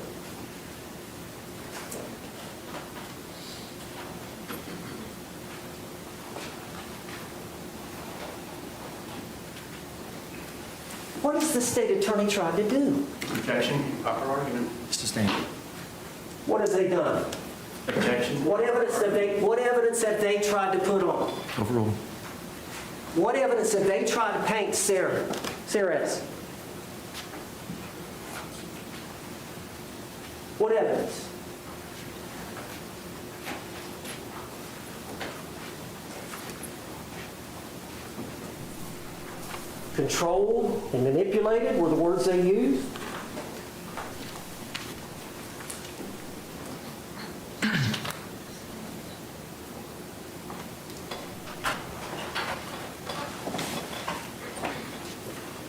What has the state attorney tried to do? Objection, proper argument. Sustained. What have they done? Objection. What evidence have they tried to put on? Overruled. What evidence have they tried to paint Sarah as? What evidence? Controlled and manipulated were the words they used.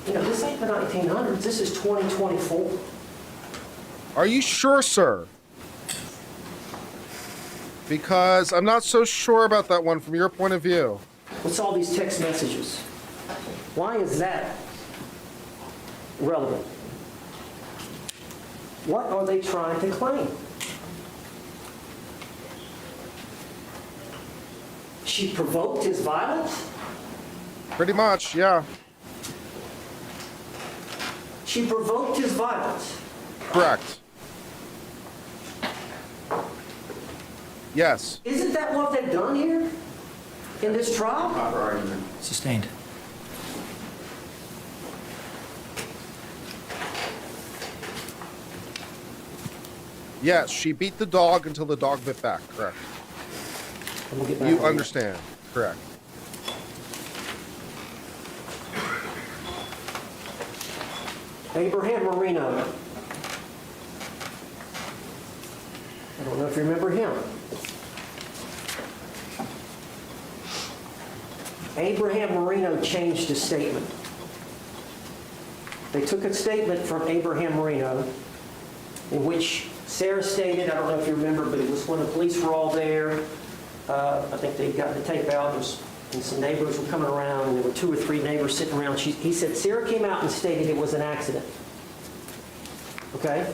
You know, this ain't the 1900s. This is 2024. Are you sure, sir? Because I'm not so sure about that one from your point of view. What's all these text messages? Why is that relevant? What are they trying to claim? She provoked his violence? Pretty much, yeah. She provoked his violence. Correct. Yes. Isn't that what they've done here in this trial? Proper argument. Sustained. Yes, she beat the dog until the dog bit back. Correct. You understand. Correct. Abraham Marino. I don't know if you remember him. Abraham Marino changed his statement. They took a statement from Abraham Marino in which Sarah stated, I don't know if you remember, but it was when the police were all there. I think they'd gotten the tape out, and some neighbors were coming around, and there were 2 or 3 neighbors sitting around. He said Sarah came out and stated it was an accident. Okay?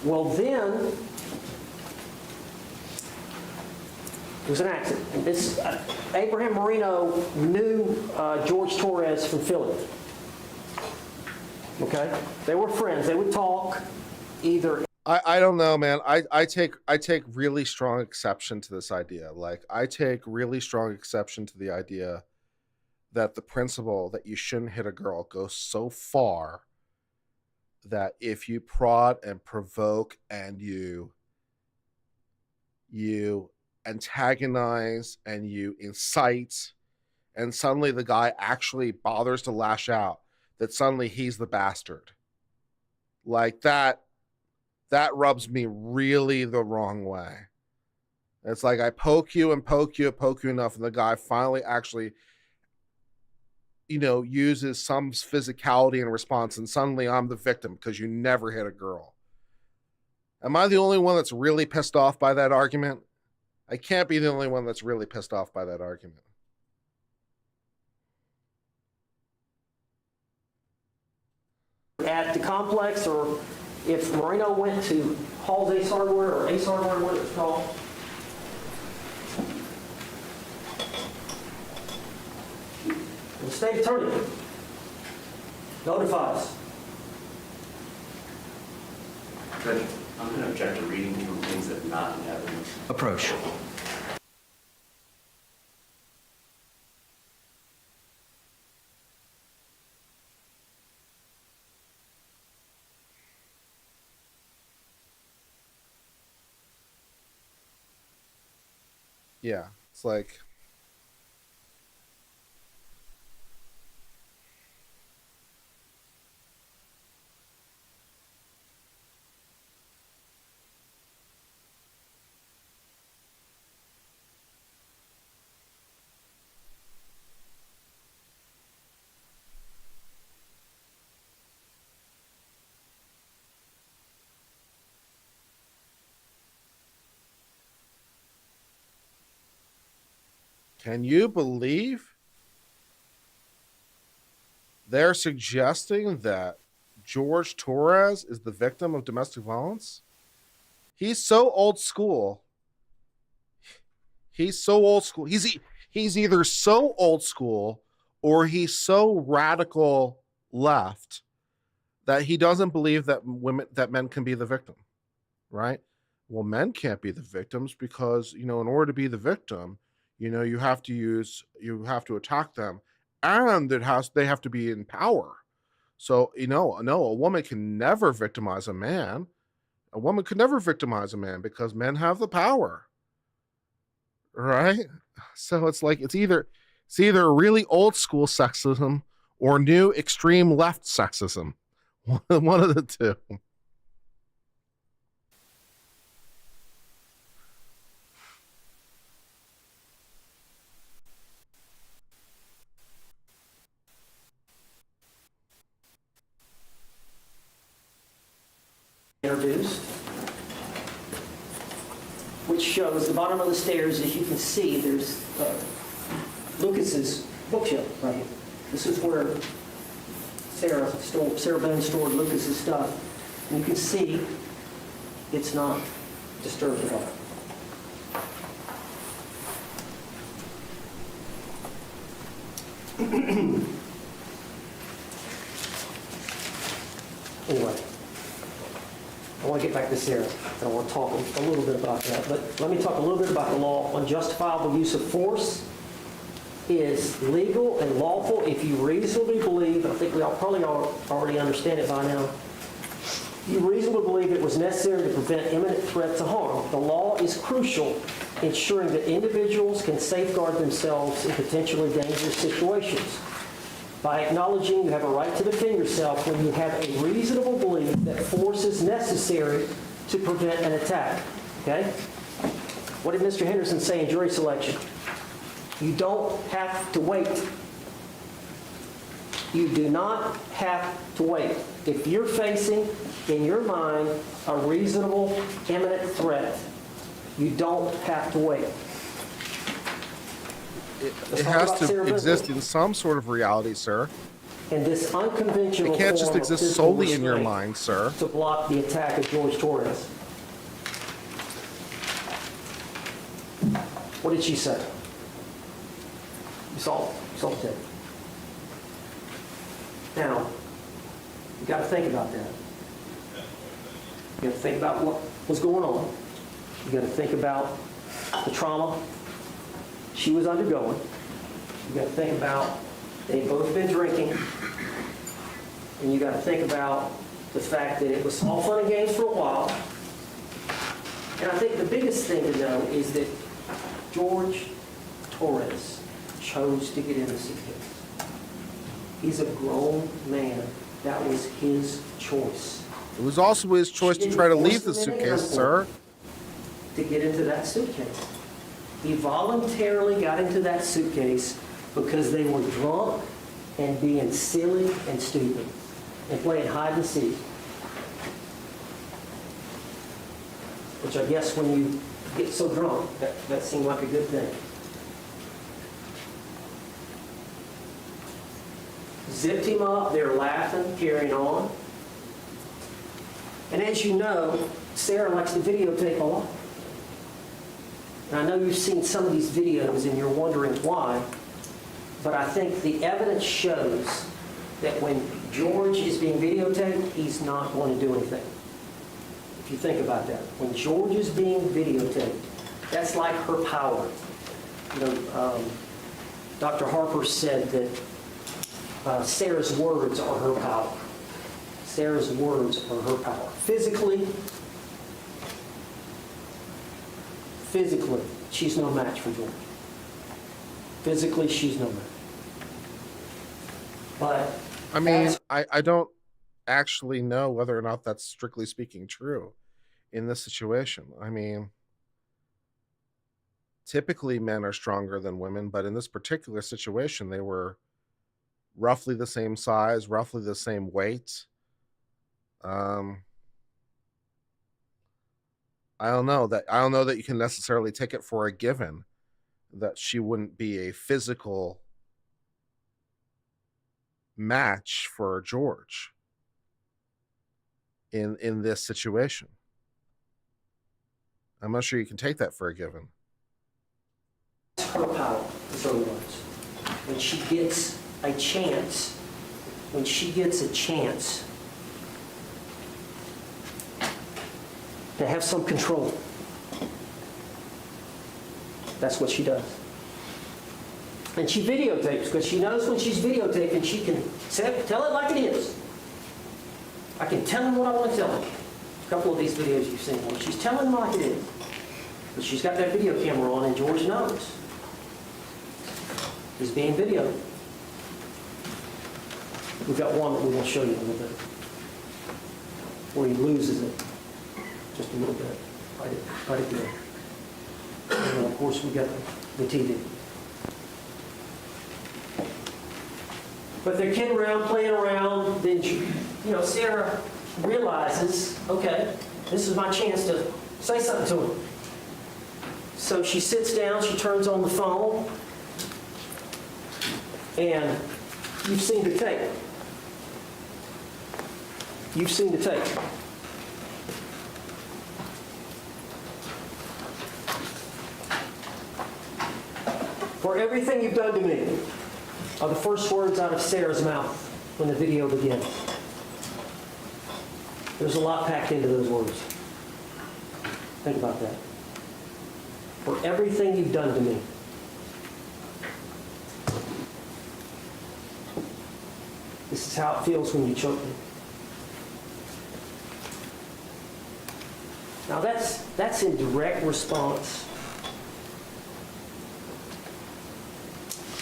Well, then, it was an accident. And this, Abraham Marino knew Jorge Torres from Philly. Okay? They were friends. They would talk either. I don't know, man. I take really strong exception to this idea. Like, I take really strong exception to the idea that the principle that you shouldn't hit a girl goes so far that if you prod and provoke and you antagonize and you incite, and suddenly the guy actually bothers to lash out, that suddenly he's the bastard. Like that rubs me really the wrong way. It's like I poke you and poke you enough, and the guy finally actually, uses some physicality in response, and suddenly I'm the victim because you never hit a girl. Am I the only one that's really pissed off by that argument? I can't be the only one that's really pissed off by that argument. At the complex, or if Marino went to Hall's Ace Hardware or Ace Hardware, what it's called. The state attorney notifies. Judge, I'm going to object to reading from things that are not in evidence. Approach. Yeah, it's like, Can you believe they're suggesting that Jorge Torres is the victim of domestic violence? He's so old school. He's so old school. He's either so old school or he's so radical left that he doesn't believe that men can be the victim, right? Well, men can't be the victims because, in order to be the victim, you have to attack them, and they have to be in power. So, no, a woman can never victimize a man. A woman could never victimize a man because men have the power, right? So it's like it's either really old school sexism or new extreme left sexism. One of the two. Introduced, which shows the bottom of the stairs. As you can see, there's Lucas's bookshelf right here. This is where Sarah Boone stored Lucas's stuff. And you can see it's not disturbed at all. Anyway, I want to get back to Sarah. I want to talk a little bit about that. But let me talk a little bit about the law on justifiable use of force. Is legal and lawful if you reasonably believe, I think we all probably already understand it by now, you reasonably believe it was necessary to prevent imminent threat to harm. The law is crucial, ensuring that individuals can safeguard themselves in potentially dangerous situations. By acknowledging you have a right to defend yourself when you have a reasonable belief that force is necessary to prevent an attack. Okay? What did Mr. Henderson say in jury selection? You don't have to wait. You do not have to wait. If you're facing, in your mind, a reasonable, imminent threat, you don't have to wait. It has to exist in some sort of reality, sir. And this unconventional it can't just form of exist physical solely in your restraint mind, sir. to block the attack of Jorge Torres. What did she say? You saw the tape. Now, you got to think about that. You got to think about what was going on. You got to think about the trauma she was undergoing. You got to think about they've both been drinking. And you got to think about the fact that it was all fun and games for a while. And I think the biggest thing to know is that Jorge Torres chose to get in the suitcase. He's a grown man. That was his choice. It was also his choice to try to leave the suitcase, sir. To get into that suitcase. He voluntarily got into that suitcase because they were drunk and being silly and stupid and playing hide and seek. Which I guess when you get so drunk, that seemed like a good thing. Zipped him up, they're laughing, carrying on. And as you know, Sarah likes to videotape a lot. And I know you've seen some of these videos and you're wondering why, but I think the evidence shows that when George is being videotaped, he's not going to do anything. If you think about that. When George is being videotaped, that's like her power. You know, Dr. Harper said that Sarah's words are her power. Sarah's words are her power. Physically, she's no match for George. Physically, she's no match. But I mean, I don't actually know whether or not that's strictly speaking true in this situation. I mean, typically men are stronger than women, but in this particular situation, they were roughly the same size, roughly the same weight. I don't know that you can necessarily take it for a given that she wouldn't be a physical match for George in this situation. I'm not sure you can take that for a given. Her power, in other words. When she gets a chance, to have some control, that's what she does. And she videotapes, because she knows when she's videotaping, she can tell it like it is. I can tell him what I want to tell him. A couple of these videos you've seen, where she's telling him like it is. But she's got that video camera on, and George knows. He's being videoed. We've got one that we will show you in a little bit, where he loses it just a little bit, right at the end. And then, of course, we got the TV. But they're kidding around, playing around. Then, Sarah realizes, okay, this is my chance to say something to him. So she sits down, she turns on the phone, and you've seen the tape. You've seen the tape. For everything you've done to me, are the first words out of Sarah's mouth when the video begins. There's a lot packed into those words. Think about that. For everything you've done to me. This is how it feels when you choke me. Now that's in direct response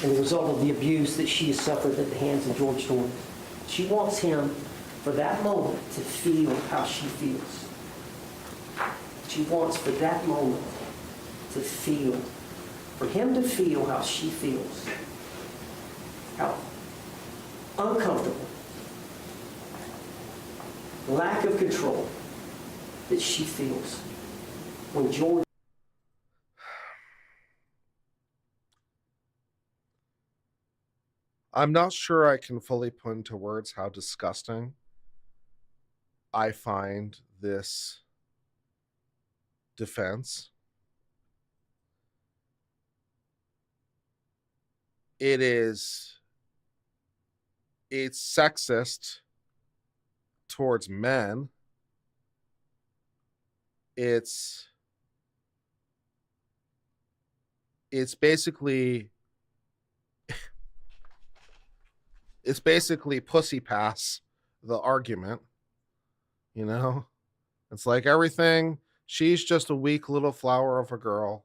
and the result of the abuse that she has suffered at the hands of Jorge Torres. She wants him, for that moment, to feel how she feels. She wants, for that moment, to feel, for him to feel how she feels. How uncomfortable, lack of control that she feels when George. I'm not sure I can fully put into words how disgusting I find this defense. It's sexist towards men. It's basically pussy pass the argument, It's like everything, she's just a weak little flower of a girl.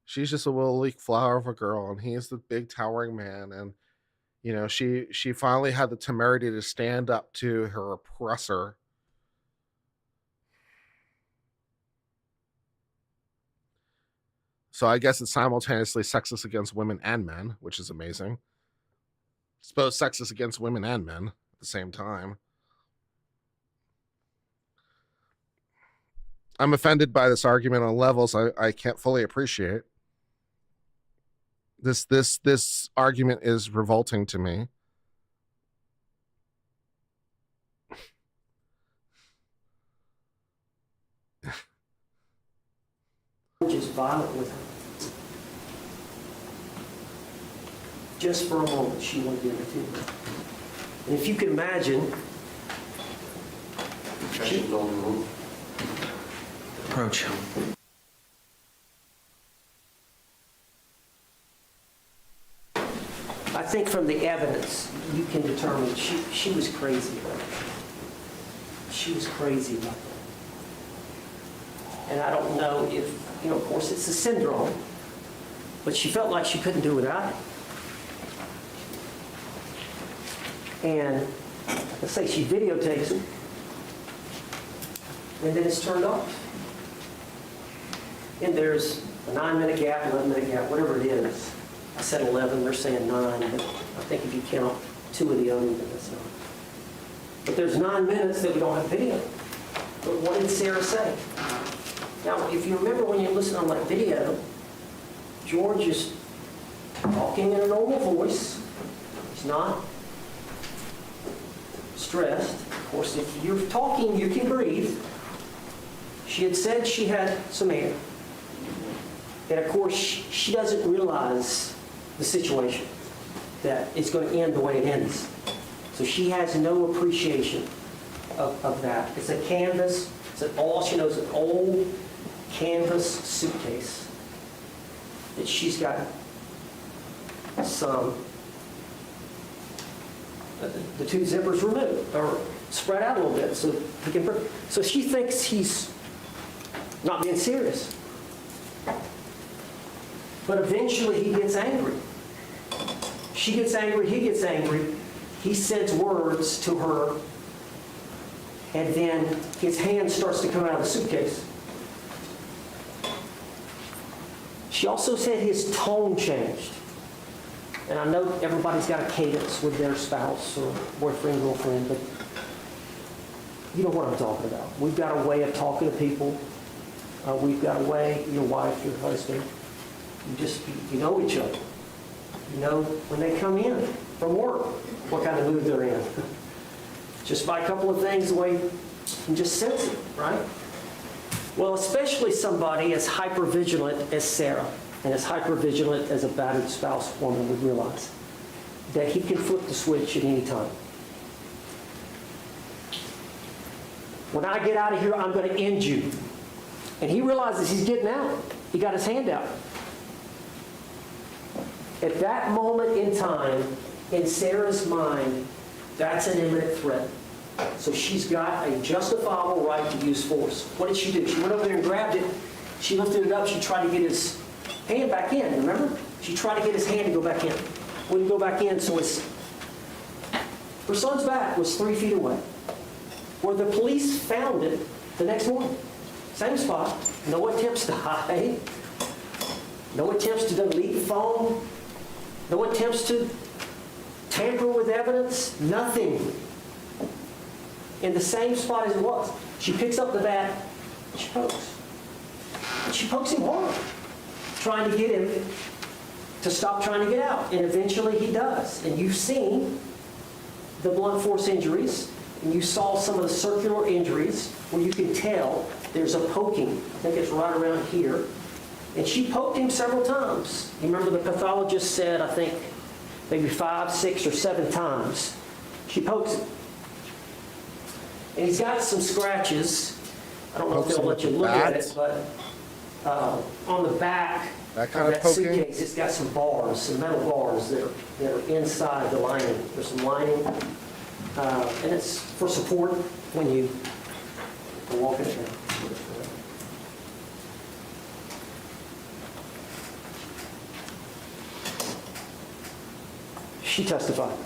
She's just a little weak flower of a girl, and he's the big towering man. And, she finally had the temerity to stand up to her oppressor. So I guess it's simultaneously sexist against women and men, which is amazing. It's both sexist against women and men at the same time. I'm offended by this argument on levels I can't fully appreciate. This argument is revolting to me. Just violent with her. Just for a moment, she wanted to interfere. And if you can imagine, Approach. I think from the evidence, you can determine she was crazy about it. She was crazy about that. And I don't know if, of course, it's a syndrome, but she felt like she couldn't do without it. And let's say she videotapes him, and then it's turned off. And there's a 9-minute gap, 11-minute gap, whatever it is. I said 11, they're saying 9, but I think if you count 2 of the other, then that's 9. But there's 9 minutes that we don't have video. But what did Sarah say? Now, if you remember when you listen on that video, George is talking in a normal voice. He's not stressed. Of course, if you're talking, you can breathe. She had said she had some hair. And of course, she doesn't realize the situation, that it's going to end the way it ends. So she has no appreciation of that. It's a canvas. All she knows is an old canvas suitcase that she's got some, the two zippers removed or spread out a little bit so he can. So she thinks he's not being serious. But eventually he gets angry. She gets angry, he gets angry. He says words to her, and then his hand starts to come out of the suitcase. She also said his tone changed. And I know everybody's got a cadence with their spouse or boyfriend, girlfriend, but you know what I'm talking about. We've got a way of talking to people. We've got a way, your wife, your husband, you know each other. You know when they come in from work, what kind of mood they're in. Just by a couple of things, the way you can just sense it, right? Well, especially somebody as hypervigilant as Sarah and as hypervigilant as a battered spouse woman would realize that he can flip the switch at any time. When I get out of here, I'm going to end you. And he realizes he's getting out. He got his hand out. At that moment in time, in Sarah's mind, that's an imminent threat. So she's got a justifiable right to use force. What did she do? She went over there and grabbed it. She lifted it up. She tried to get his hand back in, remember? She tried to get his hand to go back in. Wouldn't go back in, so her son's back was 3 feet away. Where the police found it the next morning. Same spot. No attempts to hide. No attempts to delete the phone. No attempts to tamper with evidence. Nothing. In the same spot as it was. She picks up the bat, she pokes. And she pokes him hard, trying to get him to stop trying to get out. And eventually he does. And you've seen the blunt force injuries, and you saw some of the circular injuries where you can tell there's a poking. I think it's right around here. And she poked him several times. You remember the pathologist said, I think, maybe 5, 6, or 7 times. She pokes him. And he's got some scratches. I don't know if they'll let you look at it, but on the back that kind of of that poking? suitcase, it's got some bars, some metal bars that are inside the lining. There's some lining, and it's for support when you are walking it down. She testified.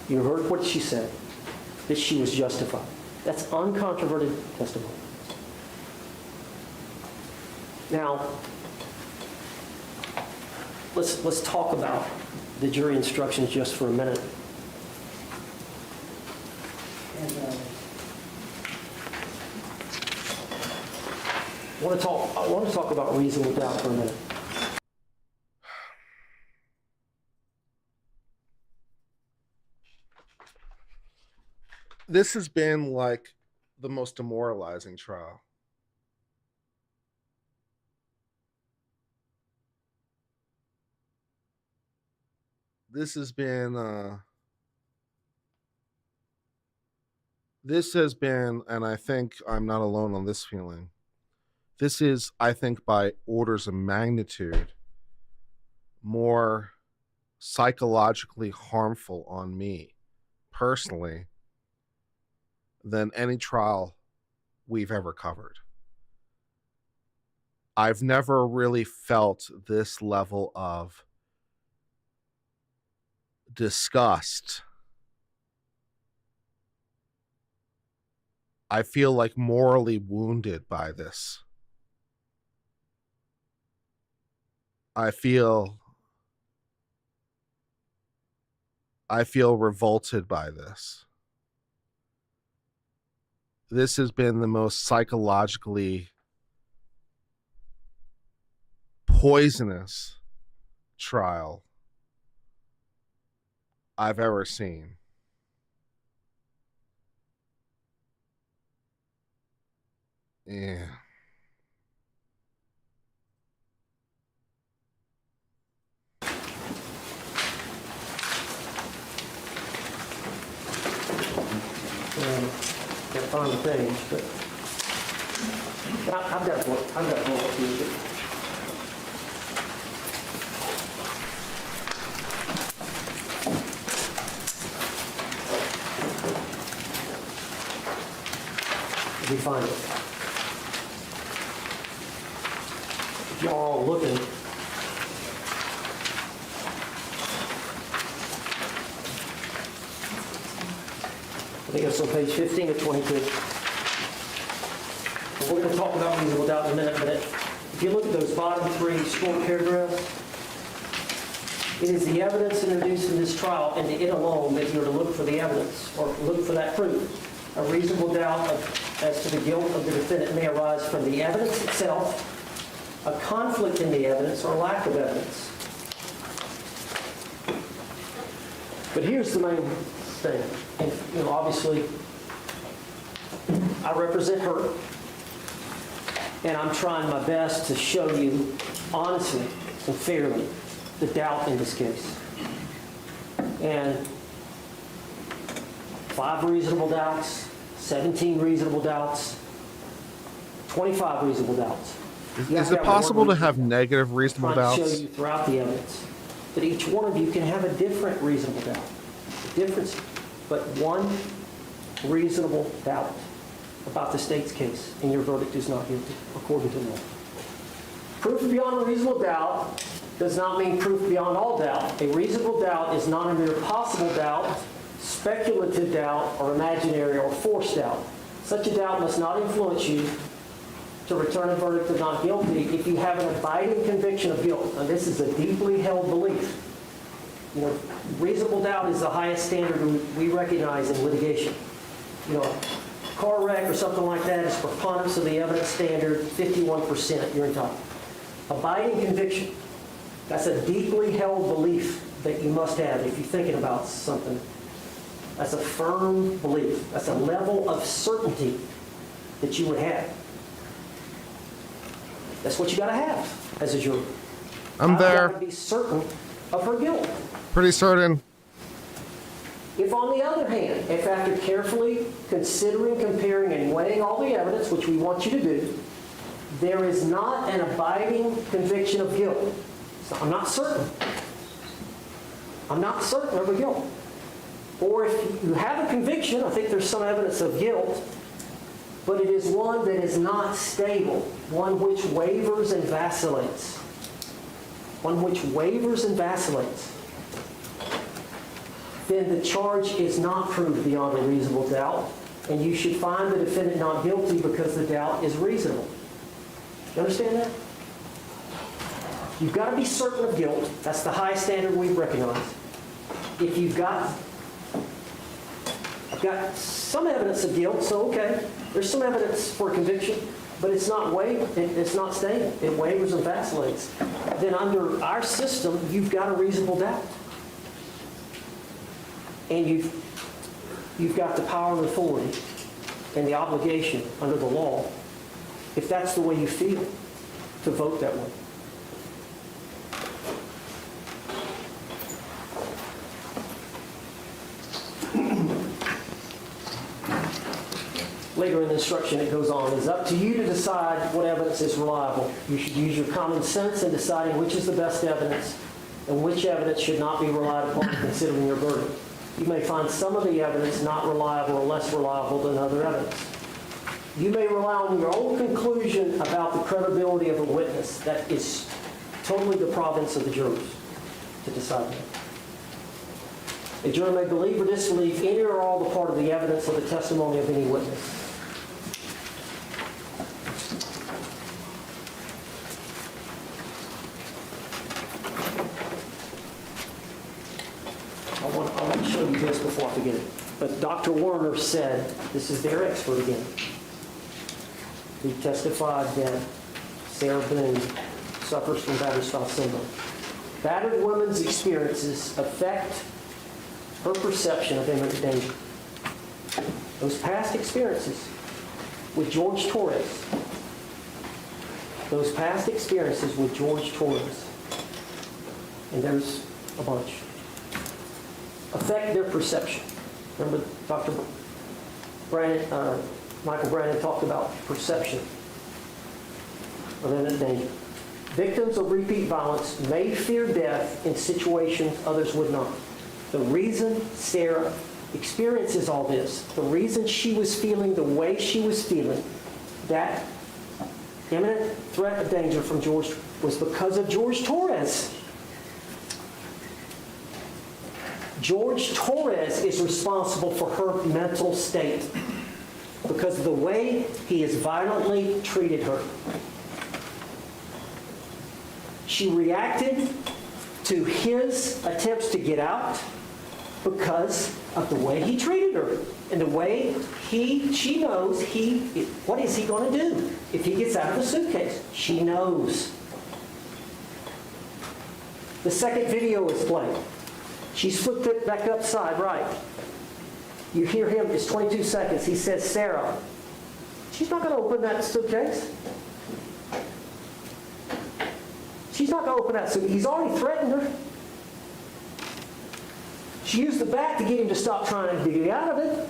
You heard what she said, that she was justified. That's uncontroverted testimony. Now, let's talk about the jury instructions just for a minute. And, I want to talk about reasonable doubt for a minute. This has been like the most demoralizing trial. This has been, and I think I'm not alone on this feeling. This is, I think, by orders of magnitude, more psychologically harmful on me personally than any trial we've ever covered. I've never really felt this level of disgust. I feel like morally wounded by this. I feel revolted by this. This has been the most psychologically poisonous trial I've ever seen. Yeah. Can't find the page, but I've got one here. Let me find it. If y'all are all looking, I think it's on page 15 of 22. We're going to talk about reasonable doubt in a minute, but if you look at those bottom three short paragraphs, it is the evidence introduced in this trial and it alone that you're to look for the evidence or look for that proof. A reasonable doubt as to the guilt of the defendant may arise from the evidence itself, a conflict in the evidence, or lack of evidence. But here's the main thing. And, obviously, I represent her, and I'm trying my best to show you honestly and fairly the doubt in this case. And 5 reasonable doubts, 17 reasonable doubts, 25 reasonable doubts. Is it possible to have negative reasonable doubts? I'm trying to show you throughout the evidence that each one of you can have a different reasonable doubt. Difference, but one reasonable doubt about the state's case, and your verdict is not guilty, according to law. Proof beyond a reasonable doubt does not mean proof beyond all doubt. A reasonable doubt is not a mere possible doubt, speculative doubt, or imaginary or forced doubt. Such a doubt must not influence you to return a verdict of not guilty if you have an abiding conviction of guilt. And this is a deeply held belief. Reasonable doubt is the highest standard we recognize in litigation. Car wreck or something like that is preponderance of the evidence standard, 51% you're entitled. Abiding conviction, that's a deeply held belief that you must have if you're thinking about something. That's a firm belief. That's a level of certainty that you would have. That's what you got to have as a juror. I'm there. I've got to be certain of her guilt. Pretty certain. If, on the other hand, if after carefully considering, comparing, and weighing all the evidence, which we want you to do, there is not an abiding conviction of guilt, so I'm not certain. I'm not certain of her guilt. Or if you have a conviction, I think there's some evidence of guilt, but it is one that is not stable, one which wavers and vacillates. One which wavers and vacillates. Then the charge is not proved beyond a reasonable doubt, and you should find the defendant not guilty because the doubt is reasonable. You understand that? You've got to be certain of guilt. That's the high standard we recognize. If I've got some evidence of guilt, so okay, there's some evidence for conviction, but it's not stable. It wavers and vacillates. Then under our system, you've got a reasonable doubt. And you've got the power and authority and the obligation under the law, if that's the way you feel, to vote that way. Later in the instruction it goes on, it's up to you to decide what evidence is reliable. You should use your common sense in deciding which is the best evidence and which evidence should not be relied upon in considering your verdict. You may find some of the evidence not reliable or less reliable than other evidence. You may rely on your own conclusion about the credibility of a witness. That is totally the province of the jurors to decide that. A juror may believe or disbelieve any or all the part of the evidence of the testimony of any witness. I want to show you this before I forget it. But Dr. Werner said, this is their expert again. He testified that Sarah Boone suffers from battered spouse syndrome. Battered woman's experiences affect her perception of imminent danger. Those past experiences with Jorge Torres, those past experiences with Jorge Torres, and there's a bunch, affect their perception. Remember Dr. Brandon, Michael Brandon talked about perception of imminent danger. Victims of repeat violence may fear death in situations others would not. The reason Sarah experiences all this, the reason she was feeling the way she was feeling, that imminent threat of danger from Jorge, was because of Jorge Torres. Jorge Torres is responsible for her mental state because of the way he has violently treated her. She reacted to his attempts to get out because of the way he treated her and the way she knows what is he going to do if he gets out of the suitcase? She knows. The second video is played. She's flipped it back upside right. You hear him, it's 22 seconds. He says, Sarah, she's not going to open that suitcase. She's not going to open that suitcase. He's already threatened her. She used the bat to get him to stop trying to get out of it.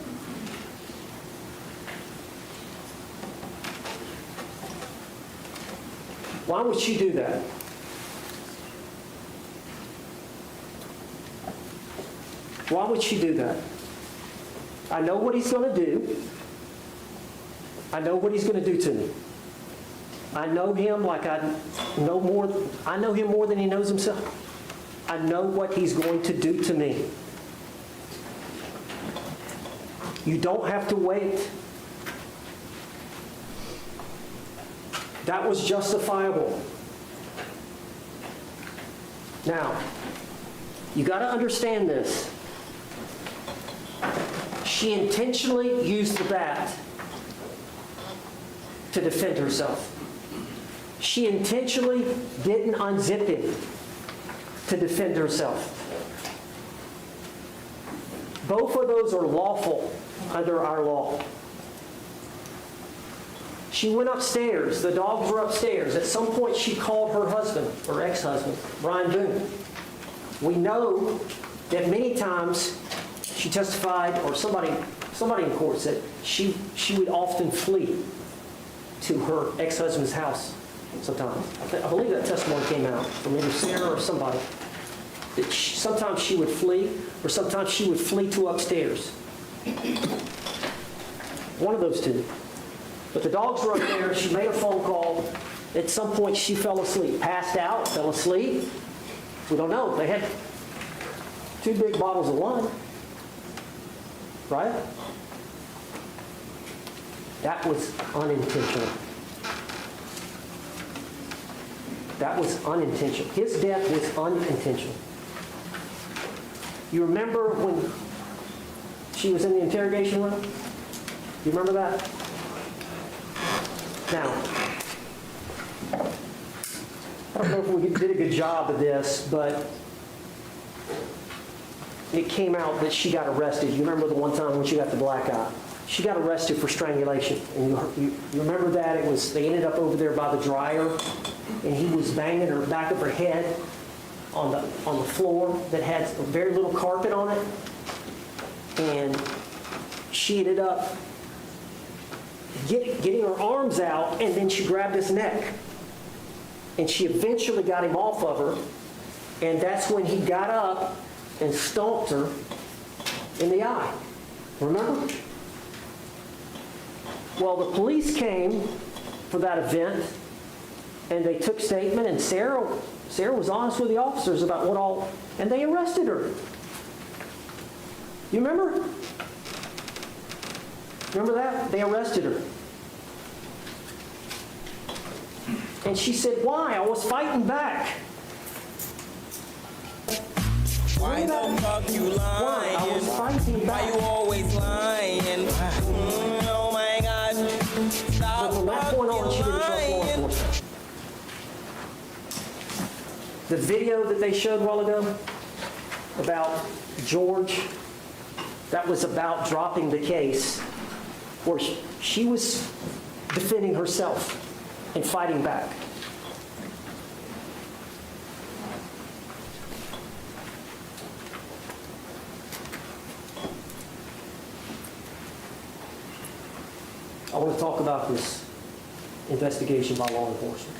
Why would she do that? Why would she do that? I know what he's going to do. I know what he's going to do to me. I know him like I know him more than he knows himself. I know what he's going to do to me. You don't have to wait. That was justifiable. Now, you got to understand this. She intentionally used the bat to defend herself. She intentionally didn't unzip him to defend herself. Both of those are lawful under our law. She went upstairs. The dogs were upstairs. At some point, she called her husband, or ex-husband, Brian Boone. We know that many times she testified, or somebody in court said, she would often flee to her ex-husband's house sometimes. I believe that testimony came out from either Sarah or somebody. That sometimes she would flee, or sometimes she would flee to upstairs. One of those two. But the dogs were up there. She made a phone call. At some point, she fell asleep. Passed out, fell asleep. We don't know. They had 2 big bottles of wine. Right? That was unintentional. That was unintentional. His death was unintentional. You remember when she was in the interrogation room? You remember that? Now, I don't know if we did a good job of this, but it came out that she got arrested. You remember the one time when she got the black eye? She got arrested for strangulation. And you remember that? They ended up over there by the dryer, and he was banging her back of her head on the floor that had very little carpet on it. And she ended up getting her arms out, and then she grabbed his neck. And she eventually got him off of her, and that's when he got up and stomped her in the eye. Remember? Well, the police came for that event, and they took statement, and Sarah was honest with the officers about what all, and they arrested her. You remember? Remember that? They arrested her. And she said, why? I was fighting back. Why the fuck you lying? Why? I was fighting back. Why you always lying? Oh my God. Stop But from that point on, she didn't trust law enforcement. The video that they showed a while ago about George, that was about dropping the case, where she was defending herself and fighting back. I want to talk about this investigation by law enforcement.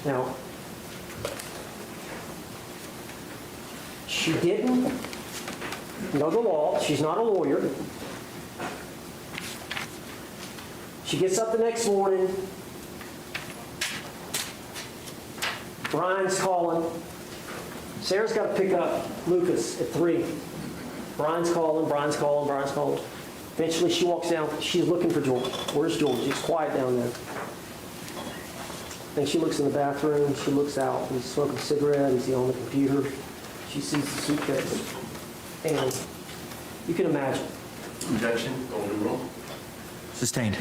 Now, she didn't know the law. She's not a lawyer. She gets up the next morning. Brian's calling. Sarah's got to pick up Lucas at 3. Brian's calling. Eventually she walks down. She's looking for George. Where's George? It's quiet down there. Then she looks in the bathroom. She looks out. He's smoking a cigarette. He's on the computer. She sees the suitcase. And you can imagine. Objection, golden rule. Sustained.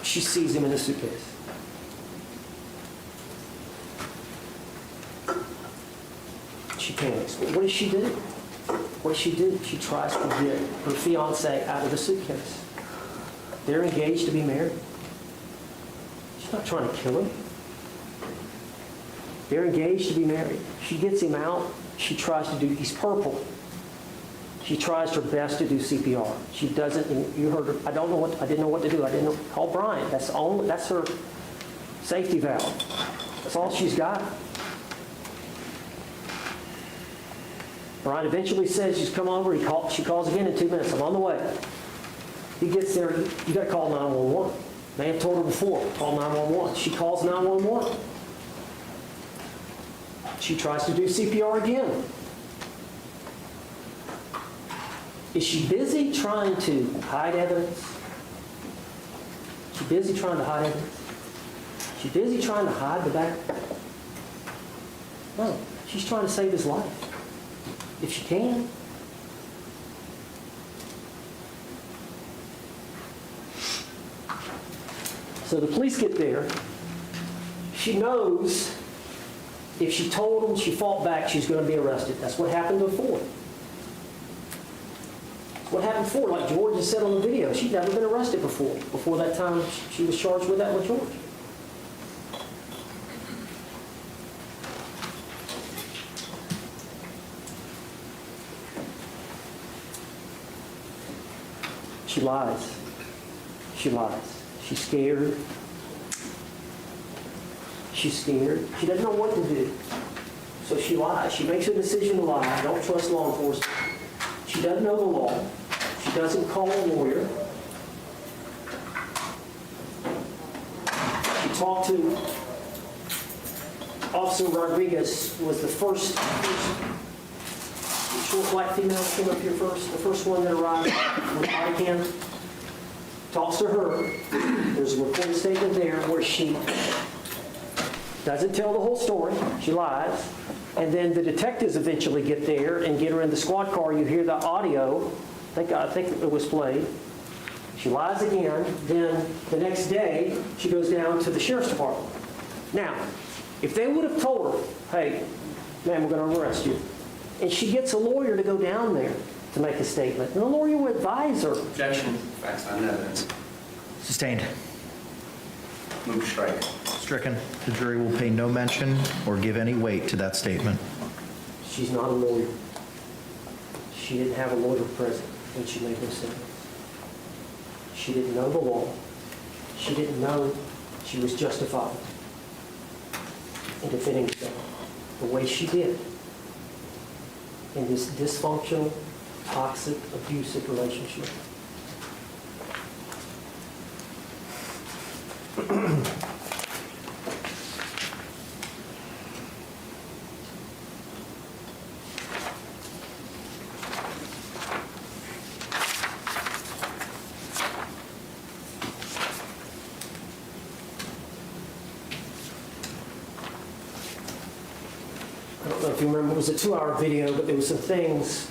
She sees him in the suitcase. She panics. What does she do? She tries to get her fiancé out of the suitcase. They're engaged to be married. She's not trying to kill him. They're engaged to be married. She gets him out. She tries to do, he's purple. She tries her best to do CPR. She doesn't, you heard her, I didn't know what to do. I didn't know, call Brian. That's her safety valve. That's all she's got. Brian eventually says, she's come over. She calls again in 2 minutes. I'm on the way. He gets there. You got to call 911. May have told her before. Call 911. She calls 911. She tries to do CPR again. Is she busy trying to hide evidence? Is she busy trying to hide evidence? Is she busy trying to hide the back? No. She's trying to save his life. If she can. So the police get there. She knows if she told them, she fought back, she's going to be arrested. That's what happened before. What happened before, like George has said on the video, she'd never been arrested before. Before that time, she was charged with that with George. She lies. She lies. She's scared. She's scared. She doesn't know what to do. So she lies. She makes a decision to lie. I don't trust law enforcement. She doesn't know the law. She doesn't call a lawyer. She talked to Officer Rodriguez, was the first short black female came up here first, the first one that arrived with body cam. Talks to her. There's a recorded statement there where she doesn't tell the whole story. She lies. And then the detectives eventually get there and get her in the squad car. You hear the audio. I think it was played. She lies again. Then the next day, she goes down to the sheriff's department. Now, if they would have told her, hey, man, we're going to arrest you, and she gets a lawyer to go down there to make a statement, and the lawyer will advise her. Objection. Facts not in evidence. Sustained. Move to strike. Stricken. The jury will pay no mention or give any weight to that statement. She's not a lawyer. She didn't have a lawyer present when she made those statements. She didn't know the law. She didn't know she was justified in defending herself the way she did in this dysfunctional, toxic, abusive relationship. I don't know if you remember, it was a 2-hour video, but there were some things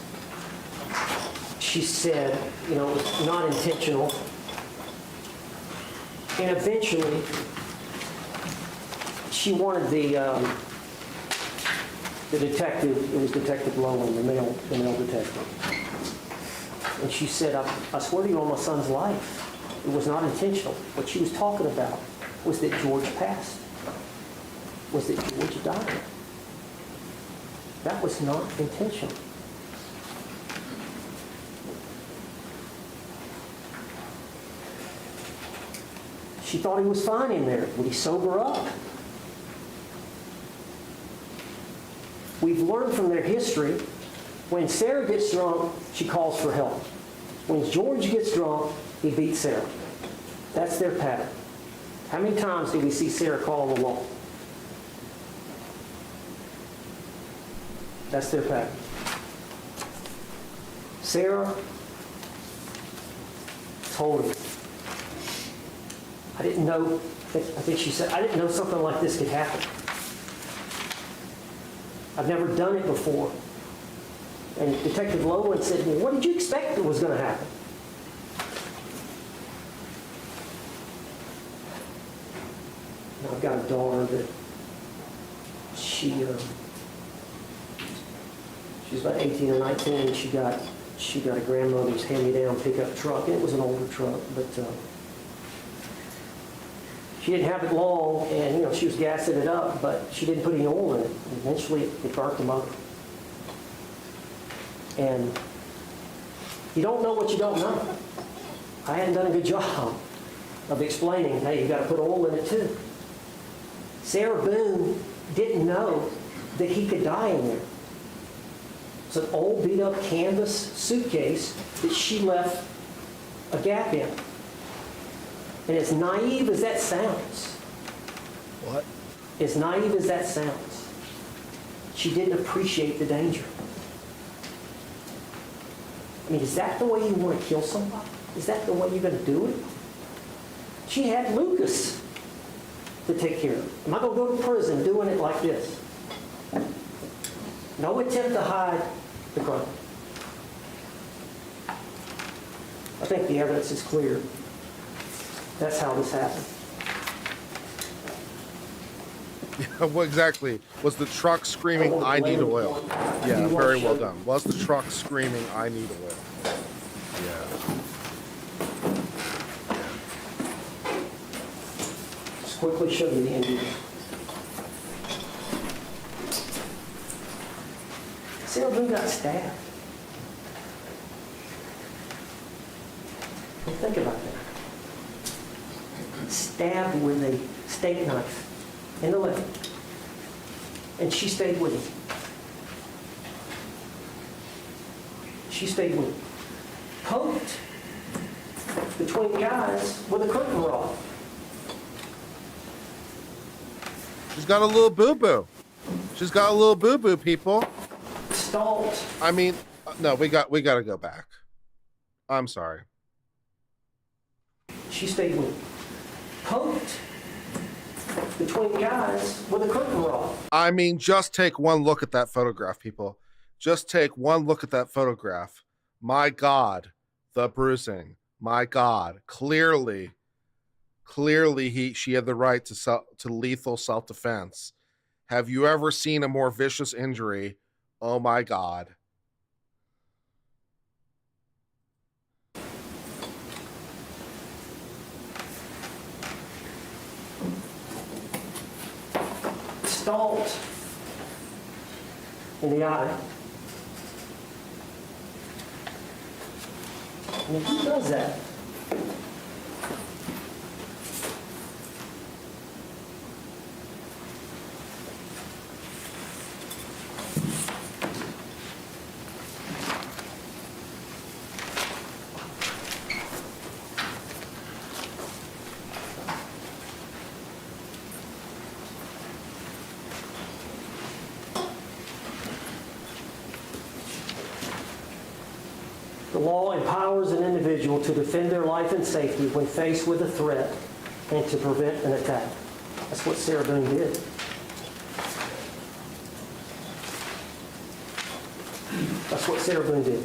she said, it was not intentional. And eventually, she wanted the the detective, it was Detective Lowen, the male detective. And she said, I swear to you on my son's life, it was not intentional. What she was talking about was that George passed, was that George died. That was not intentional. She thought he was fine in there. Would he sober up? We've learned from their history, when Sarah gets drunk, she calls for help. When George gets drunk, he beats Sarah. That's their pattern. How many times did we see Sarah call the law? That's their pattern. Sarah told him, I didn't know, I think she said, I didn't know something like this could happen. I've never done it before. And Detective Lowen said to me, what did you expect was going to happen? And I've got a daughter that she's about 18 or 19, and she got a grandmother's hand-me-down pickup truck. It was an older truck, but she didn't have it long, and she was gassing it up, but she didn't put any oil in it. And eventually, it burnt the motor. And you don't know what you don't know. I hadn't done a good job of explaining, hey, you got to put oil in it too. Sarah Boone didn't know that he could die in there. It's an old beat-up canvas suitcase that she left a gap in. And as naive as that sounds, What? as naive as that sounds, she didn't appreciate the danger. I mean, is that the way you want to kill somebody? Is that the way you're going to do it? She had Lucas to take care of. Am I going to go to prison doing it like this? No attempt to hide the crime. I think the evidence is clear. That's how this happened. What exactly? Was the truck screaming, I need oil? Yeah, very well done. Was the truck screaming, I need oil? Yeah. Just quickly show you the ending. Sarah Boone got stabbed. Think about that. Stabbed with a steak knife in the leg. And she stayed with him. She stayed with him. Poked between the eyes with a curtain rod. She's got a little boo-boo. She's got a little boo-boo, people. Stalked. I mean, no, we got to go back. I'm sorry. She stayed with him. Poked between the eyes with a curtain rod. I mean, just take one look at that photograph, people. Just take one look at that photograph. My God, the bruising. My God, clearly, she had the right to lethal self-defense. Have you ever seen a more vicious injury? Oh my God. Stalked in the eye. I mean, who does that? The law empowers an individual to defend their life and safety when faced with a threat and to prevent an attack. That's what Sarah Boone did. That's what Sarah Boone did.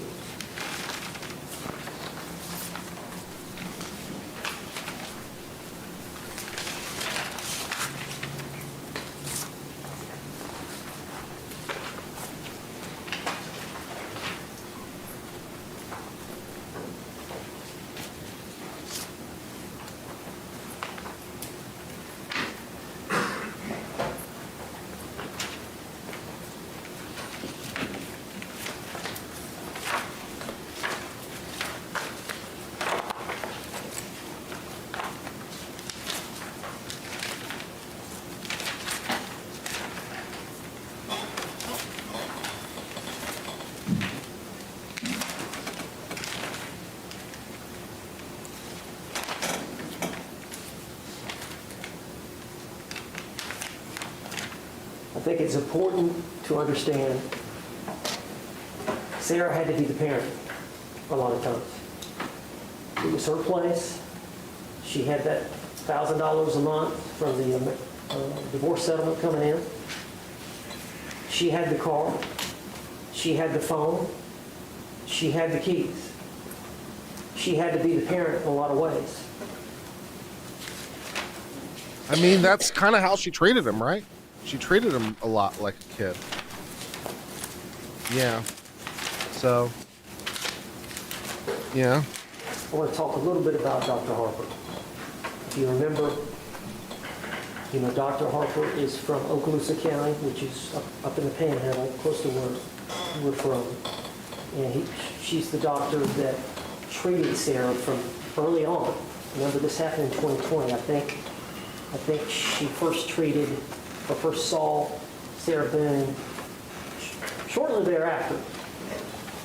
think it's important to understand Sarah had to be the parent a lot of times. It was her place. She had that $1,000 a month from the divorce settlement coming in. She had the car. She had the phone. She had the keys. She had to be the parent in a lot of ways. I mean, that's kind of how she treated him, right? She treated him a lot like a kid. Yeah. So, yeah. I want to talk a little bit about Dr. Harper. If you remember, Dr. Harper is from Okaloosa County, which is up in the Panhandle, close to where we're from. And she's the doctor that treated Sarah from early on. Remember, this happened in 2020. I think she first saw Sarah Boone shortly thereafter.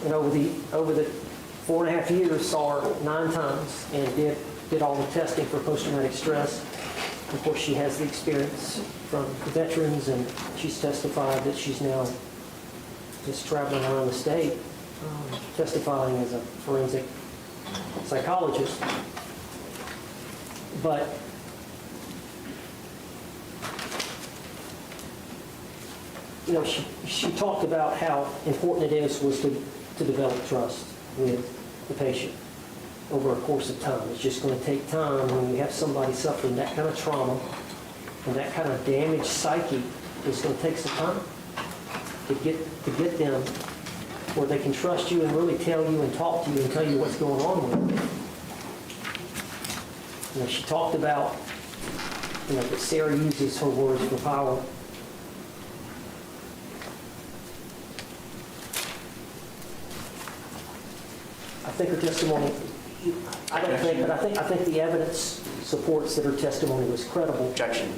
And over the 4.5 years, saw her 9 times and did all the testing for post-traumatic stress. Of course, she has the experience from the veterans, and she's testified that she's now just traveling around the state, testifying as a forensic psychologist. But she talked about how important it was to develop trust with the patient over a course of time. It's just going to take time when you have somebody suffering that kind of trauma and that kind of damaged psyche. It's going to take some time to get them where they can trust you and really tell you and talk to you and tell you what's going on with them. She talked about that Sarah uses her words for power. I think her testimony, I think the evidence supports that her testimony was credible. Objection.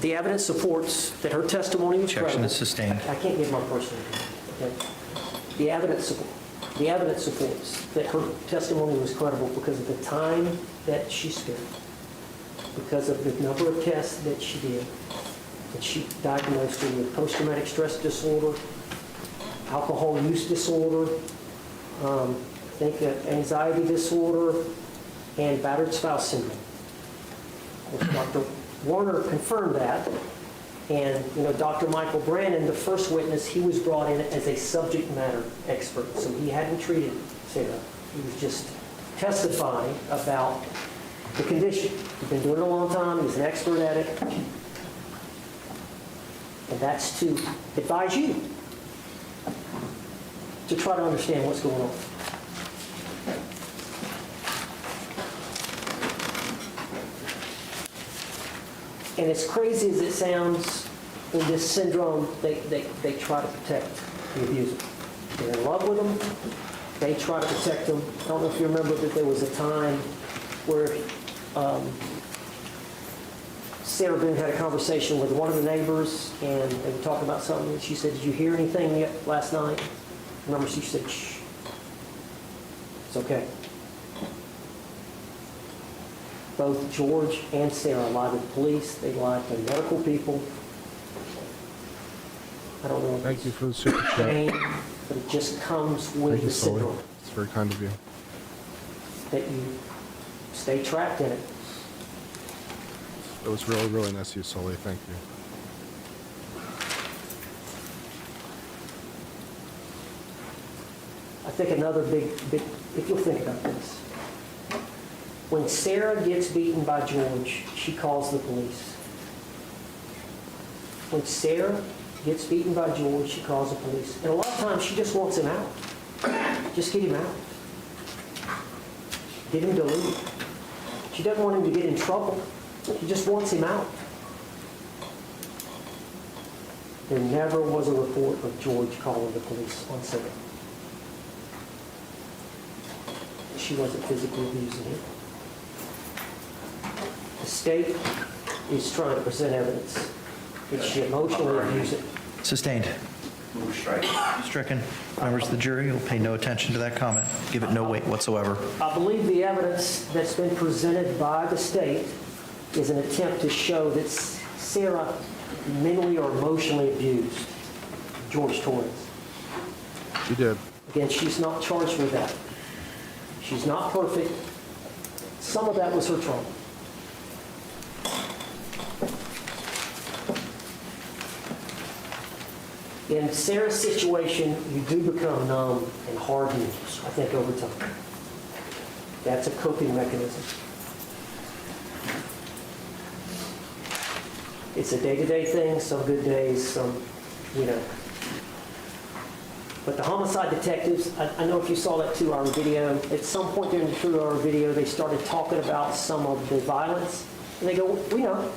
The evidence supports that her testimony was credible. Objection is sustained. I can't give my personal opinion. Okay? The evidence supports that her testimony was credible because of the time that she spent, because of the number of tests that she did, and she diagnosed her with post-traumatic stress disorder, alcohol use disorder, I think anxiety disorder, and battered spouse syndrome. Dr. Warner confirmed that, and Dr. Michael Brannon, the first witness, he was brought in as a subject matter expert, so he hadn't treated Sarah. He was just testifying about the condition. He's been doing it a long time. He's an expert at it, and that's to advise you to try to understand what's going on. And as crazy as it sounds, in this syndrome, they try to protect the abuser. They're in love with them. They try to protect them. I don't know if you remember that there was a time where Sarah Boone had a conversation with one of the neighbors, and they were talking about something, and she said, "Did you hear anything yet last night?" Remember, she said, "Shh, it's okay." Both George and Sarah lied to the police. They lied to medical people. I don't know if Thank you for the super chat. pain, but it just comes with the Sully. syndrome, It's very kind of you. that you stay trapped in it. It was really, really nice of you, Sully. Thank you. I think another big, if you'll think about this, when Sarah gets beaten by George, she calls the police. When Sarah gets beaten by George, she calls the police. And a lot of times she just wants him out. Just get him out. Get him to leave. She doesn't want him to get in trouble. She just wants him out. There never was a report of George calling the police on Sarah. She wasn't physically abusing him. The state is trying to present evidence that she emotionally abused it. Sustained. Move strike. Stricken. Members of the jury will pay no attention to that comment. Give it no weight whatsoever. I believe the evidence that's been presented by the state is an attempt to show that Sarah mentally or emotionally abused George Torres. She did. Again, she's not charged with that. She's not perfect. Some of that was her trauma. In Sarah's situation, you do become numb and hardened, I think, over time. That's a coping mechanism. It's a day-to-day thing, some good days, some, But the homicide detectives, I know if you saw that 2-hour video, at some point during the 2-hour video, they started talking about some of the violence. And they go, we know.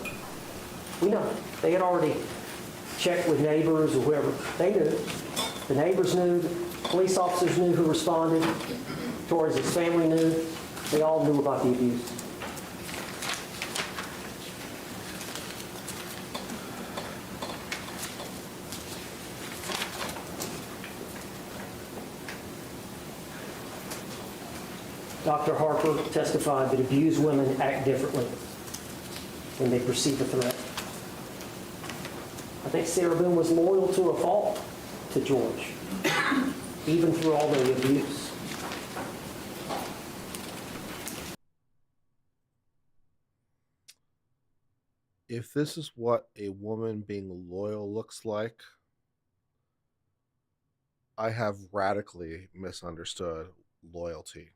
They had already checked with neighbors or whoever. They knew. The neighbors knew. Police officers knew who responded. Torres' family knew. They all knew about the abuse. Dr. Harper testified that abused women act differently when they perceive a threat. I think Sarah Boone was loyal to a fault to George, even through all the abuse. If this is what a woman being loyal looks like, I have radically misunderstood loyalty.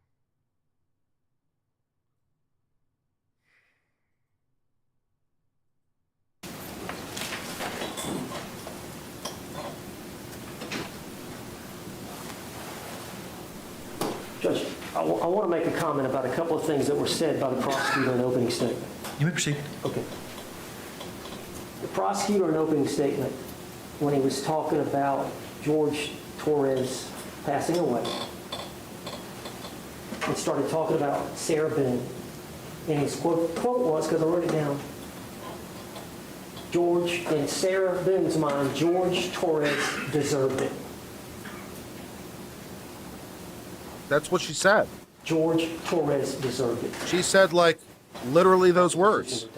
Judge, I want to make a comment about a couple of things that were said by the prosecutor in opening statement. You may proceed. Okay. The prosecutor in opening statement, when he was talking about George Torres passing away, and started talking about Sarah Boone, and his quote was, because I wrote it down, George, in Sarah Boone's mind, George Torres deserved it. That's what she said. George Torres deserved it. She said, like, literally those words.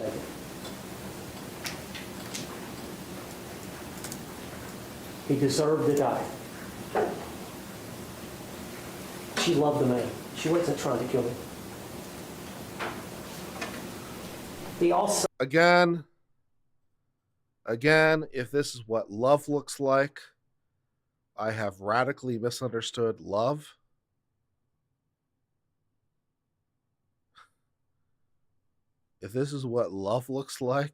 He deserved to die. She loved the man. She wasn't trying to kill him. He also... Again, if this is what love looks like, I have radically misunderstood love. If this is what love looks like,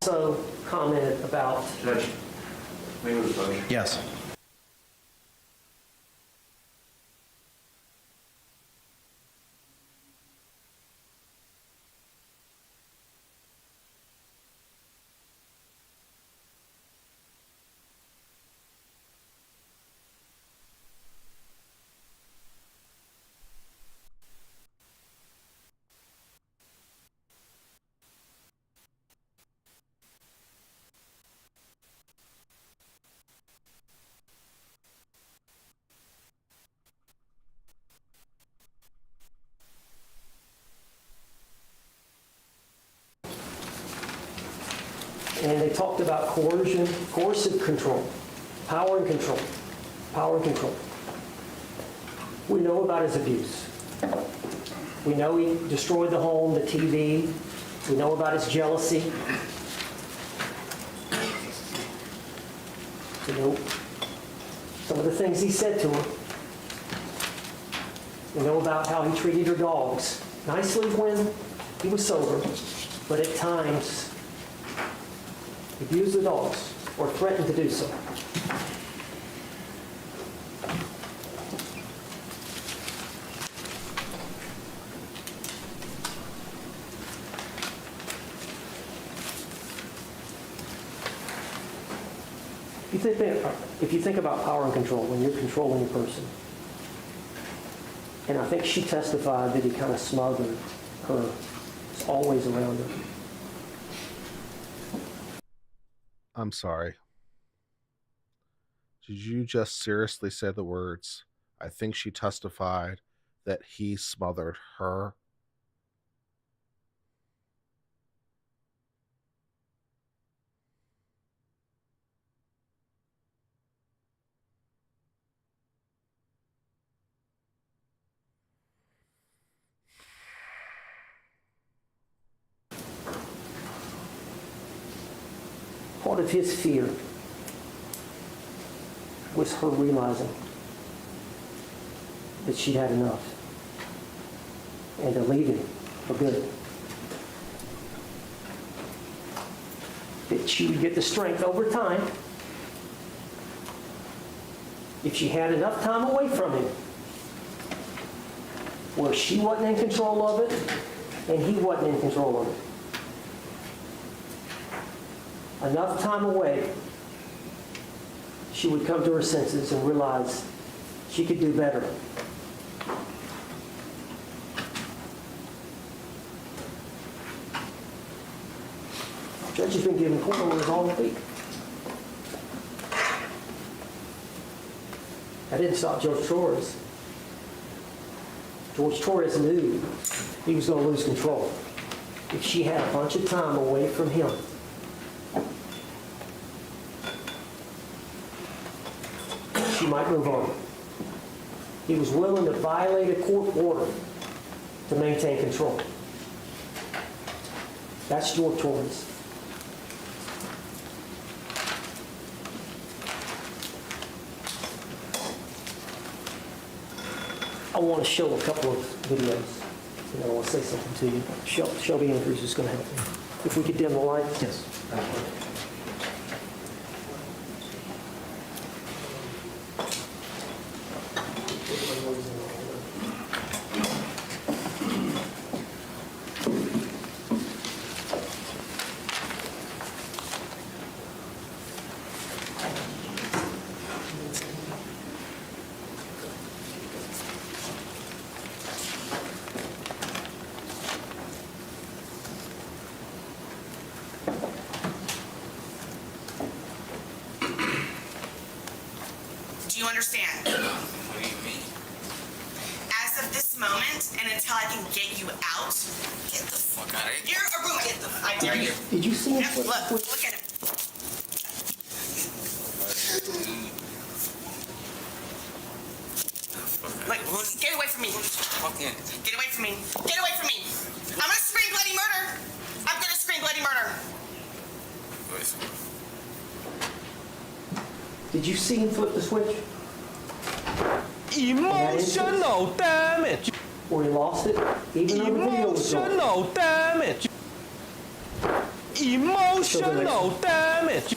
also commented about... Judge, may we approach? Yes. And they talked about coercion, coercive control, power and control, power and control. We know about his abuse. We know he destroyed the home, the TV. We know about his jealousy. We know some of the things he said to her. We know about how he treated her dogs. Nicely when he was sober, but at times he abused the dogs or threatened to do so. If you think about power and control, when you're controlling a person, and I think she testified that he kind of smothered her, was always around her. I'm sorry. Did you just seriously say the words, I think she testified that he smothered her? Part of his fear was her realizing that she'd had enough and to leave him for good. That she would get the strength over time if she had enough time away from him where she wasn't in control of it and he wasn't in control of it. Enough time away, she would come to her senses and realize she could do better. The judge has been giving court orders all week. That didn't stop George Torres. George Torres knew he was going to lose control if she had a bunch of time away from him. She might move on. He was willing to violate a court order to maintain control. That's George Torres. I want to show a couple of videos, and I want to say something to you. Shelby Andrews is going to help me. If we could dim the lights. Yes. Do you understand? What do you mean? As of this moment, and until I can get you out, get the fuck out of here. You're a room. Get the. I dare you. Did you see Yep, it? look at him. Like, get away from me. Get away from me. Get away from me. I'm gonna scream bloody murder. I'm gonna scream bloody murder. Did you see him flip the switch? Emotional damage. Or he lost it? Even though the video was gone. Emotional damage. Emotional damage.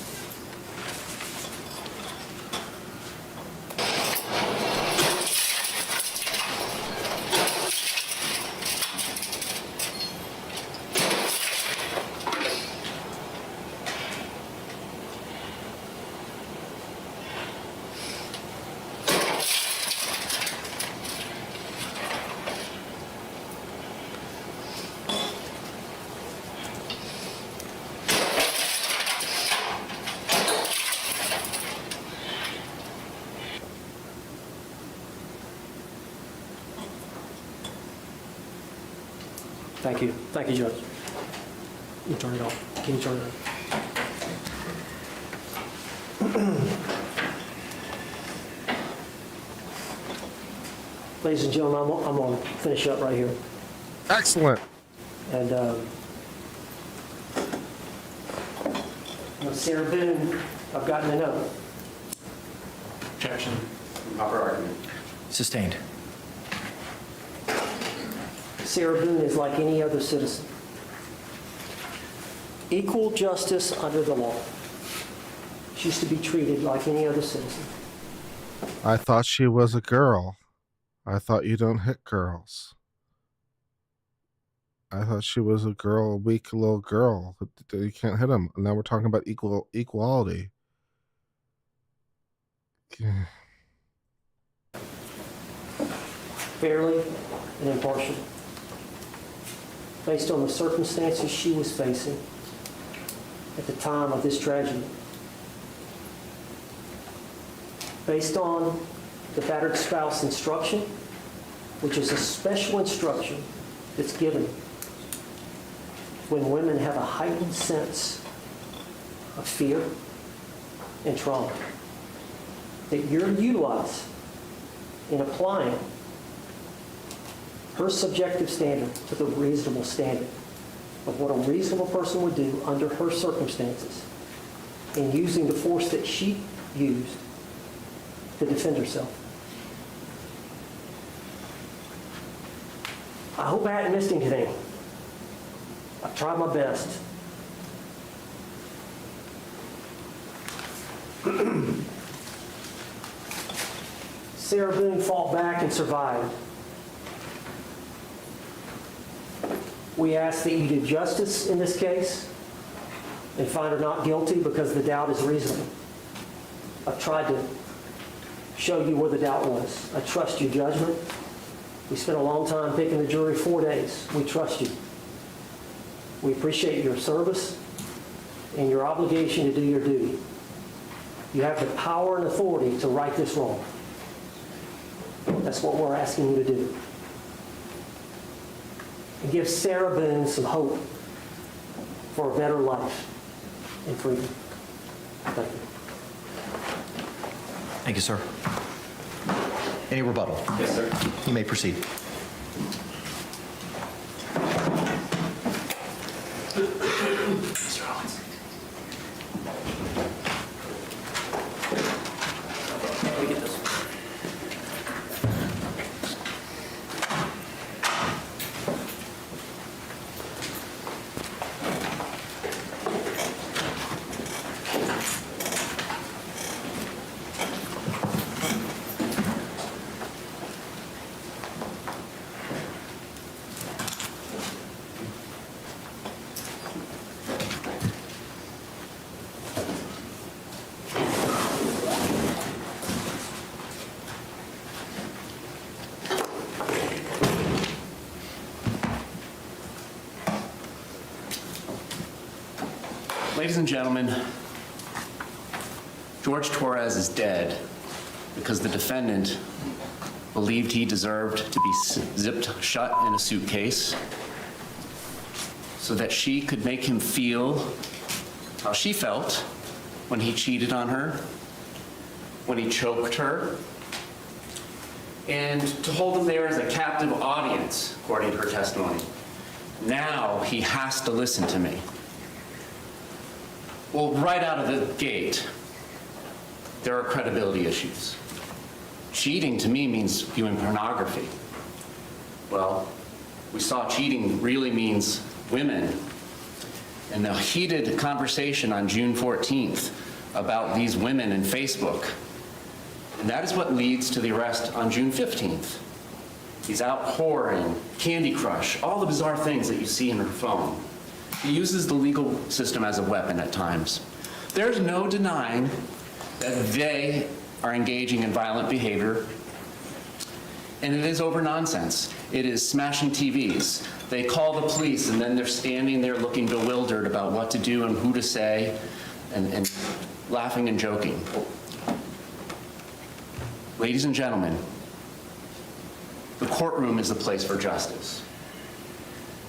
Thank you. Thank you, Judge. You turn it off. Can you turn it off? Ladies and gentlemen, I'm going to finish up right here. Excellent. And Sarah Boone, I've gotten to know. Objection. Proper argument. Sustained. Sarah Boone is like any other citizen. Equal justice under the law. She's to be treated like any other citizen. I thought she was a girl. I thought you don't hit girls. I thought she was a girl, a weak little girl. You can't hit them. Now we're talking about equality. Fairly and impartial. Based on the circumstances she was facing at the time of this tragedy. based on the battered spouse instruction, which is a special instruction that's given when women have a heightened sense of fear and trauma, that you're utilized in applying her subjective standard to the reasonable standard of what a reasonable person would do under her circumstances, and using the force that she used to defend herself. I hope I hadn't missed anything. I've tried my best. Sarah Boone fought back and survived. We ask that you do justice in this case and find her not guilty because the doubt is reasonable. I've tried to show you where the doubt was. I trust your judgment. We spent a long time picking the jury, 4 days. We trust you. We appreciate your service and your obligation to do your duty. You have the power and authority to right this wrong. That's what we're asking you to do. And give Sarah Boone some hope for a better life and freedom. Thank you. Thank you, sir. Any rebuttal? Yes, sir. You may proceed. Ladies and gentlemen, Jorge Torres is dead because the defendant believed he deserved to be zipped shut in a suitcase so that she could make him feel how she felt when he cheated on her, when he choked her, and to hold him there as a captive audience, according to her testimony. Now he has to listen to me. Well, right out of the gate, there are credibility issues. Cheating to me means viewing pornography. Well, we saw cheating really means women. And the heated conversation on June 14th about these women in Facebook. And that is what leads to the arrest on June 15th. He's out whoring, Candy Crush, all the bizarre things that you see in her phone. He uses the legal system as a weapon at times. There's no denying that they are engaging in violent behavior, and it is over nonsense. It is smashing TVs. They call the police, and then they're standing there looking bewildered about what to do and who to say, and laughing and joking. Ladies and gentlemen, the courtroom is the place for justice,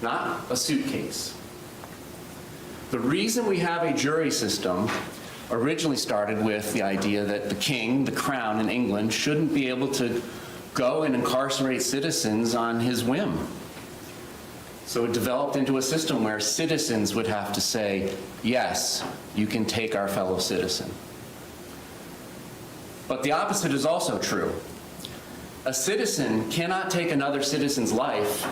not a suitcase. The reason we have a jury system originally started with the idea that the king, the crown in England, shouldn't be able to go and incarcerate citizens on his whim. So it developed into a system where citizens would have to say, yes, you can take our fellow citizen. But the opposite is also true. A citizen cannot take another citizen's life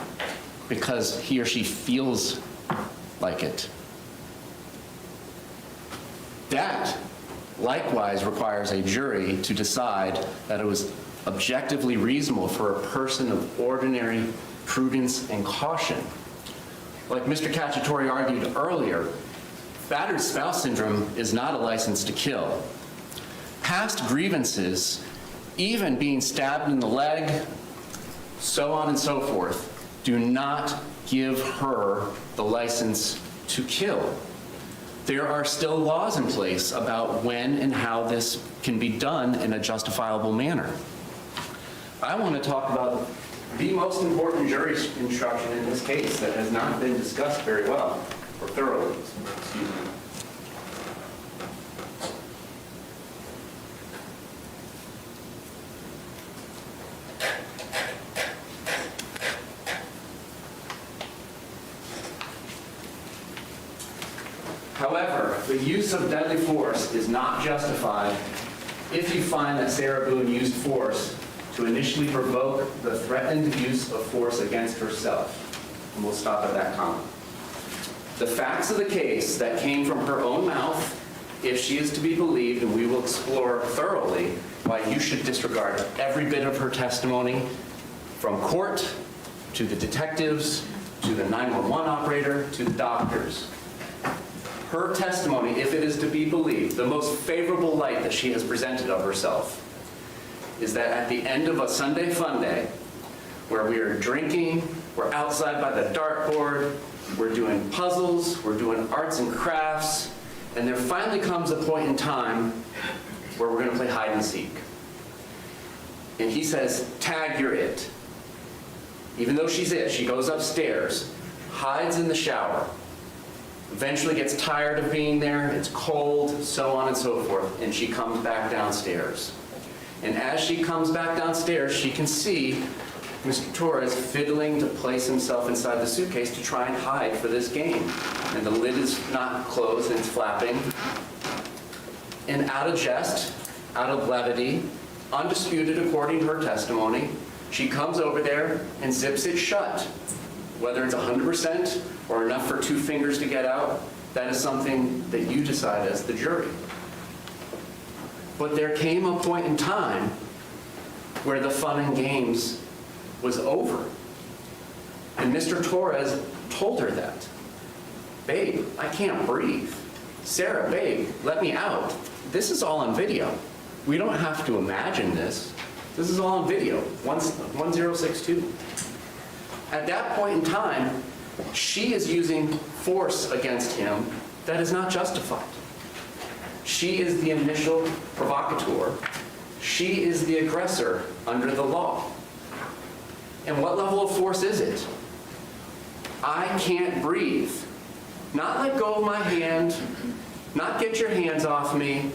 because he or she feels like it. That likewise requires a jury to decide that it was objectively reasonable for a person of ordinary prudence and caution. Like Mr. Cacciatore argued earlier, battered spouse syndrome is not a license to kill. Past grievances, even being stabbed in the leg, so on and so forth, do not give her the license to kill. There are still laws in place about when and how this can be done in a justifiable manner. I want to talk about the most important jury instruction in this case that has not been discussed very well, or thoroughly. Excuse me. However, the use of deadly force is not justified if you find that Sarah Boone used force to initially provoke the threatened use of force against herself. And we'll stop at that comment. The facts of the case that came from her own mouth, if she is to be believed, and we will explore thoroughly why you should disregard every bit of her testimony, from court to the detectives, to the 911 operator, to the doctors. Her testimony, if it is to be believed, the most favorable light that she has presented of herself, is that at the end of a Sunday fun day, where we are drinking, we're outside by the dartboard, we're doing puzzles, we're doing arts and crafts, and there finally comes a point in time where we're going to play hide and seek. And he says, "Tag, you're it." Even though she's it, she goes upstairs, hides in the shower, eventually gets tired of being there, it's cold, so on and so forth, and she comes back downstairs. And as she comes back downstairs, she can see Mr. Torres fiddling to place himself inside the suitcase to try and hide for this game. And the lid is not closed and it's flapping. And out of jest, out of levity, undisputed according to her testimony, she comes over there and zips it shut. Whether it's 100% or enough for 2 fingers to get out, that is something that you decide as the jury. But there came a point in time where the fun and games was over. And Mr. Torres told her that. "Babe, I can't breathe. Sarah, babe, let me out. This is all on video. We don't have to imagine this. This is all on video." 1062. At that point in time, she is using force against him that is not justified. She is the initial provocateur. She is the aggressor under the law. And what level of force is it? "I can't breathe." Not let go of my hand, not get your hands off me.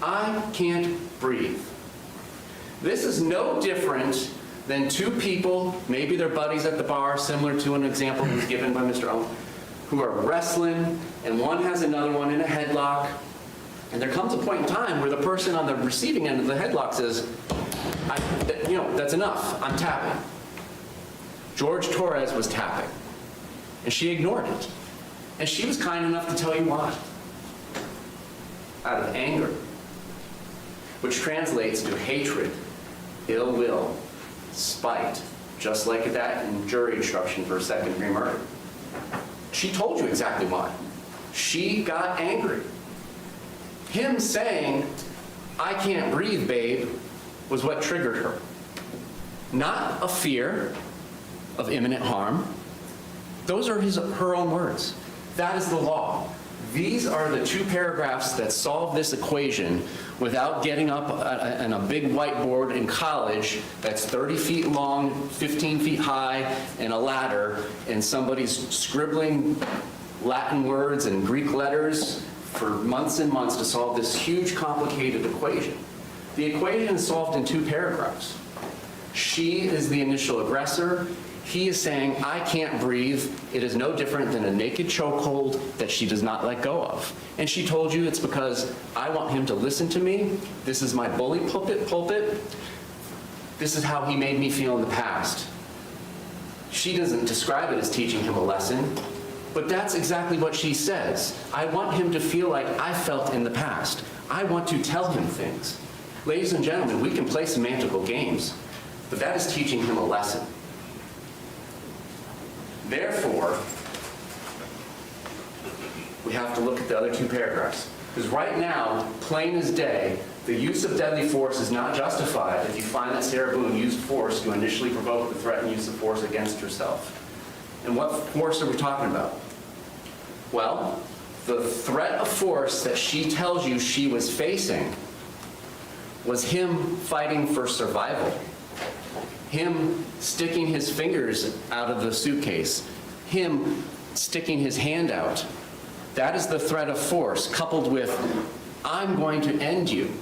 I can't breathe. This is no different than 2 people, maybe they're buddies at the bar, similar to an example that was given by Mr. Owen, who are wrestling, and one has another one in a headlock. And there comes a point in time where the person on the receiving end of the headlock says, that's enough, I'm tapping. George Torres was tapping, and she ignored it. And she was kind enough to tell you why. Out of anger, which translates to hatred, ill will, spite, just like that in jury instruction for second-degree murder. She told you exactly why. She got angry. Him saying, "I can't breathe, babe," was what triggered her. Not a fear of imminent harm. Those are her own words. That is the law. These are the 2 paragraphs that solve this equation without getting up on a big whiteboard in college that's 30 feet long, 15 feet high, and a ladder, and somebody's scribbling Latin words and Greek letters for months and months to solve this huge, complicated equation. The equation is solved in 2 paragraphs. She is the initial aggressor. He is saying, "I can't breathe." It is no different than a naked chokehold that she does not let go of. And she told you it's because I want him to listen to me. This is my bully pulpit. This is how he made me feel in the past. She doesn't describe it as teaching him a lesson, but that's exactly what she says. I want him to feel like I felt in the past. I want to tell him things. Ladies and gentlemen, we can play semantical games, but that is teaching him a lesson. Therefore, we have to look at the other 2 paragraphs. Because right now, plain as day, the use of deadly force is not justified if you find that Sarah Boone used force to initially provoke the threatened use of force against herself. And what force are we talking about? Well, The threat of force that she tells you she was facing was him fighting for survival, him sticking his fingers out of the suitcase, him sticking his hand out. That is the threat of force, coupled with, I'm going to end you.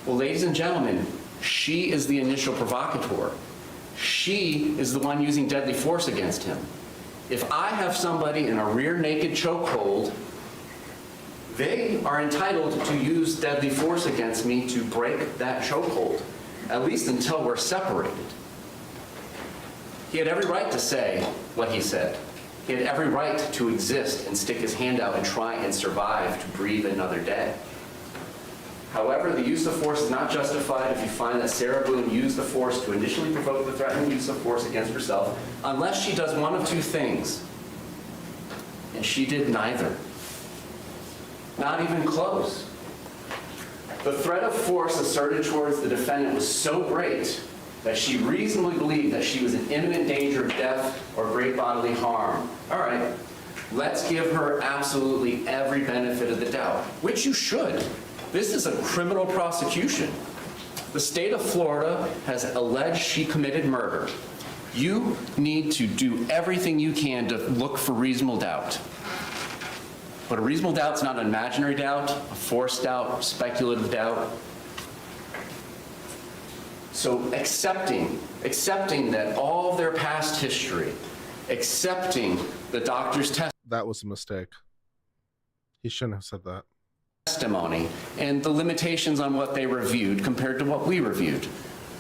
Well, ladies and gentlemen, she is the initial provocateur. She is the one using deadly force against him. If I have somebody in a rear naked chokehold, they are entitled to use deadly force against me to break that chokehold, at least until we're separated. He had every right to say what he said. He had every right to exist and stick his hand out and try and survive to breathe another day. However, the use of force is not justified if you find that Sarah Boone used the force to initially provoke the threatened use of force against herself, unless she does one of two things. And she did neither. Not even close. The threat of force asserted towards the defendant was so great that she reasonably believed that she was in imminent danger of death or great bodily harm. All right, let's give her absolutely every benefit of the doubt, which you should. This is a criminal prosecution. The state of Florida has alleged she committed murder. You need to do everything you can to look for reasonable doubt. But a reasonable doubt is not an imaginary doubt, a forced doubt, speculative doubt. So accepting that all of their past history, accepting the doctor's That was a mistake. He shouldn't have said that. testimony and the limitations on what they reviewed compared to what we reviewed.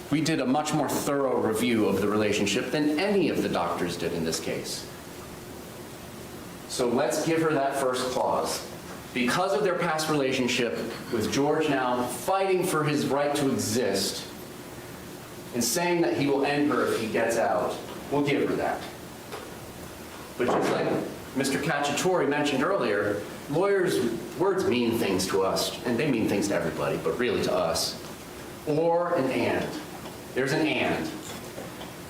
We did a much more thorough review of the relationship than any of the doctors did in this case. So let's give her that first clause. Because of their past relationship, with George now fighting for his right to exist and saying that he will end her if he gets out, we'll give her that. But just like Mr. Cacciatore mentioned earlier, lawyers' words mean things to us, and they mean things to everybody, but really to us. Or an and. There's an and.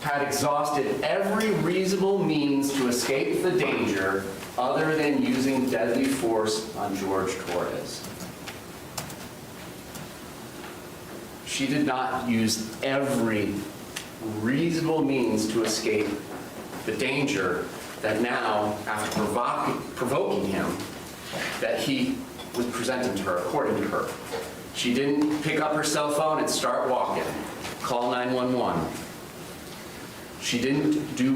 Had exhausted every reasonable means to escape the danger other than using deadly force on George Torres. She did not use every reasonable means to escape the danger that now, after provoking him, that he was presenting to her, according to her. She didn't pick up her cell phone and start walking, call 911. She didn't do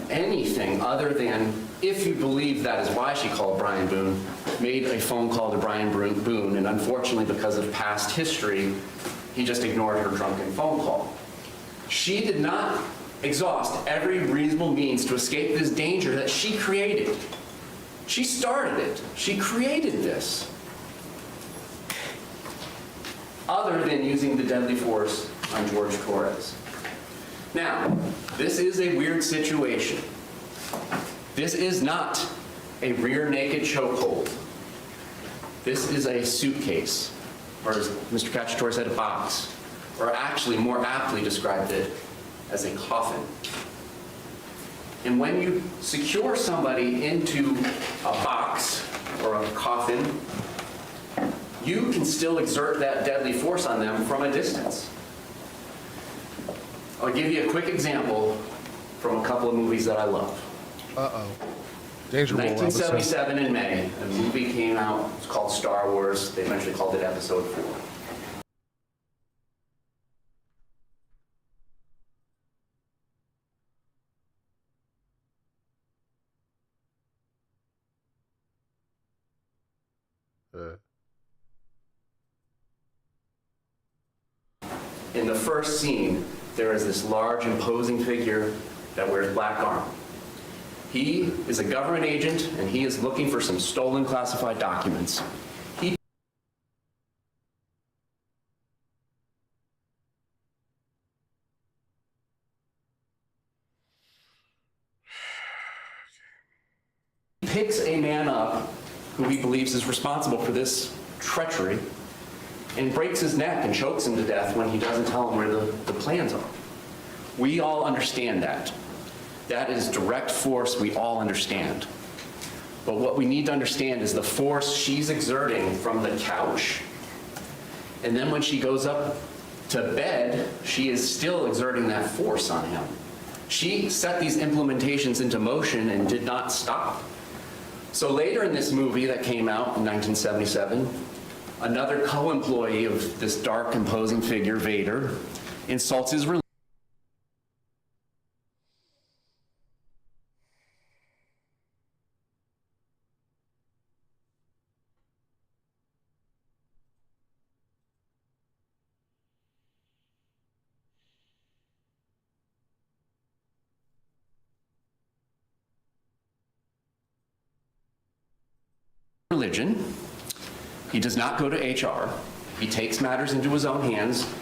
anything other than, if you believe that is why she called Brian Boone, made a phone call to Brian Boone, and unfortunately because of past history, he just ignored her drunken phone call. She did not exhaust every reasonable means to escape this danger that she created. She started it. She created this. Other than using the deadly force on George Torres. Now, this is a weird situation. This is not a rear naked chokehold. This is a suitcase, or as Mr. Cacciatore said, a box, or actually more aptly described it as a coffin. And when you secure somebody into a box or a coffin, you can still exert that deadly force on them from a distance. I'll give you a quick example from a couple of movies that I love. Uh-oh. Danger Will, 1977 in May, a movie came out, it's called Star Wars. They eventually called it Episode 4. In the first scene, there is this large, imposing figure that wears black armor. He is a government agent, and he is looking for some stolen classified documents. He picks a man up who he believes is responsible for this treachery and breaks his neck and chokes him to death when he doesn't tell him where the plans are. We all understand that. That is direct force we all understand. But what we need to understand is the force she's exerting from the couch. And then when she goes up to bed, she is still exerting that force on him. She set these implementations into motion and did not stop. So later in this movie that came out in 1977, another co-employee of this dark, imposing figure, Vader, insults his religion. He does not go to HR. He takes matters into his own hands.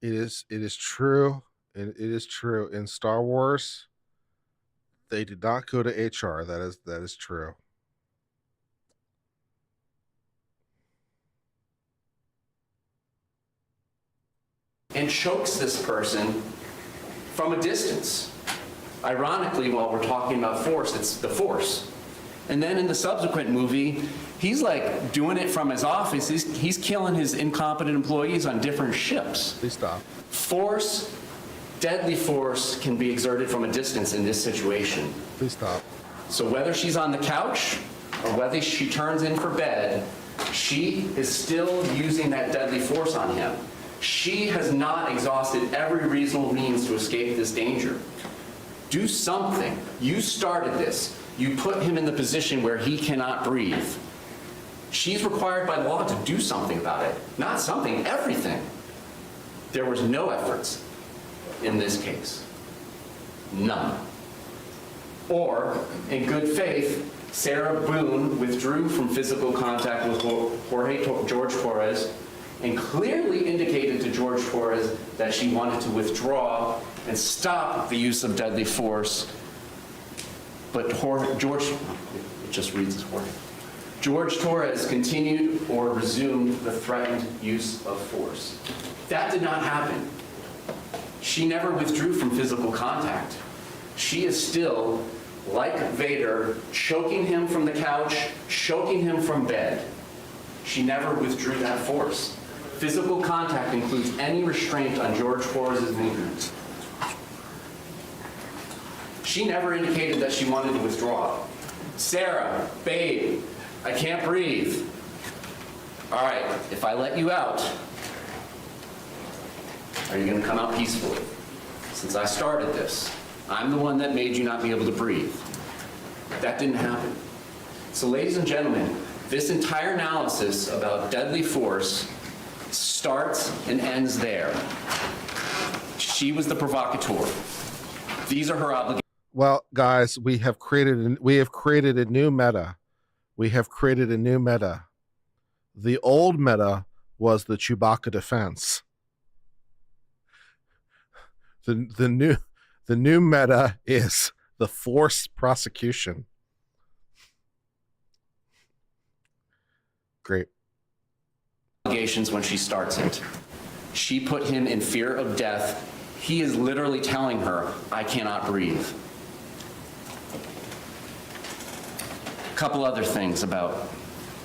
It is true. It is true. In Star Wars, they did not go to HR. That is true. And chokes this person from a distance. Ironically, while we're talking about force, it's the force. And then in the subsequent movie, he's like doing it from his office. He's killing his incompetent employees on different ships. Please stop. Force, deadly force, can be exerted from a distance in this situation. Please stop. So whether she's on the couch or whether she turns in for bed, she is still using that deadly force on him. She has not exhausted every reasonable means to escape this danger. Do something. You started this. You put him in the position where he cannot breathe. She's required by law to do something about it. Not something, everything. There was no efforts in this case. None. Or, in good faith, Sarah Boone withdrew from physical contact with George Torres and clearly indicated to George Torres that she wanted to withdraw and stop the use of deadly force. But George Torres continued or resumed the threatened use of force. That did not happen. She never withdrew from physical contact. She is still, like Vader, choking him from the couch, choking him from bed. She never withdrew that force. Physical contact includes any restraint on George Torres' movements. She never indicated that she wanted to withdraw. Sarah, babe, I can't breathe. All right, if I let you out, are you going to come out peacefully? Since I started this, I'm the one that made you not be able to breathe. That didn't happen. So ladies and gentlemen, this entire analysis about deadly force starts and ends there. She was the provocateur. These are her obligations. Well, guys, we have created a new meta. We have created a new meta. The old meta was the Chewbacca defense. The new meta is the force prosecution. Great. Allegations when she starts it. She put him in fear of death. He is literally telling her, I cannot breathe. A couple other things about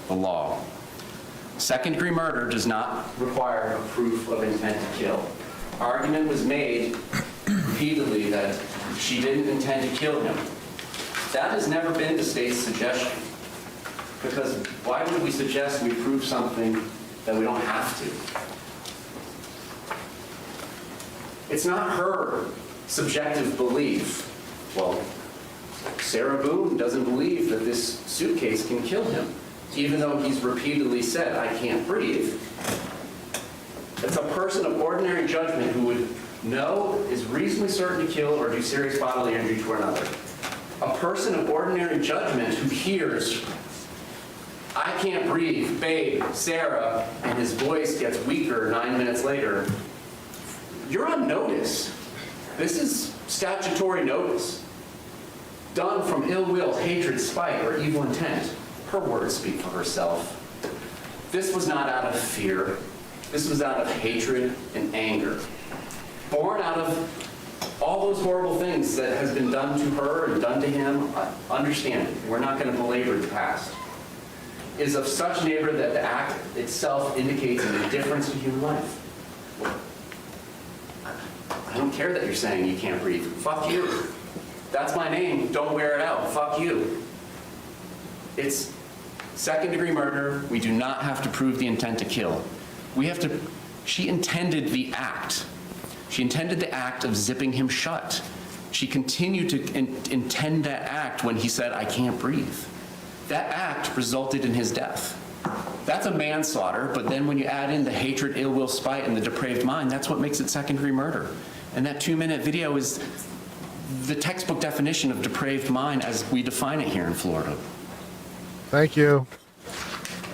the law. Second-degree murder does not require a proof of intent to kill. Argument was made repeatedly that she didn't intend to kill him. That has never been the state's suggestion. Because why would we suggest we prove something that we don't have to? It's not her subjective belief. Well, Sarah Boone doesn't believe that this suitcase can kill him, even though he's repeatedly said, I can't breathe. It's a person of ordinary judgment who would know, is reasonably certain to kill or do serious bodily injury to another. A person of ordinary judgment who hears, I can't breathe, babe, Sarah, and his voice gets weaker 9 minutes later, you're on notice. This is statutory notice. Done from ill will, hatred, spite, or evil intent. Her words speak for herself. This was not out of fear. This was out of hatred and anger. Born out of all those horrible things things that has been done to her and done to him, I understand it. We're not going to belabor the past. Is of such nature that the act itself indicates an indifference to human life. I don't care that you're saying you can't breathe. Fuck you. That's my name. Don't wear it out. Fuck you. It's second-degree murder. We do not have to prove the intent to kill. We have to. She intended the act. She intended the act of zipping him shut. She continued to intend that act when he said, "I can't breathe." That act resulted in his death. That's a manslaughter, but then when you add in the hatred, ill will, spite, and the depraved mind, that's what makes it second-degree murder. And that 2-minute video is the textbook definition of depraved mind as we define it here in Florida. Thank you.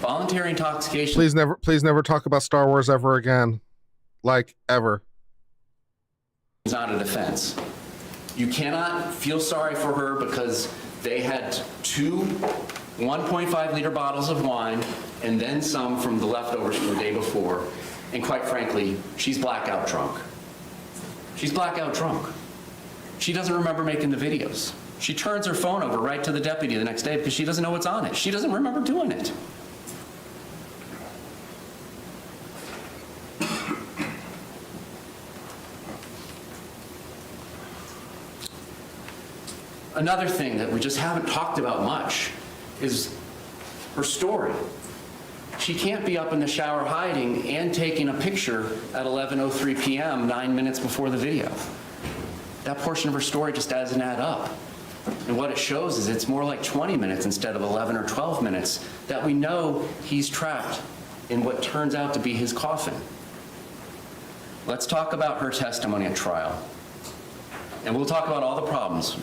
Voluntary intoxication. Please never talk about Star Wars ever again. Like, ever. It's not a defense. You cannot feel sorry for her because they had 2 1.5-liter bottles of wine and then some from the leftovers from the day before. And quite frankly, she's blackout drunk. She's blackout drunk. She doesn't remember making the videos. She turns her phone over right to the deputy the next day because she doesn't know what's on it. She doesn't remember doing it. Another thing that we just haven't talked about much is her story. She can't be up in the shower hiding and taking a picture at 11:03 p.m., 9 minutes before the video. That portion of her story just doesn't add up. And what it shows is it's more like 20 minutes instead of 11 or 12 minutes that we know he's trapped in what turns out to be his coffin. Let's talk about her testimony at trial. And we'll talk about all the problems.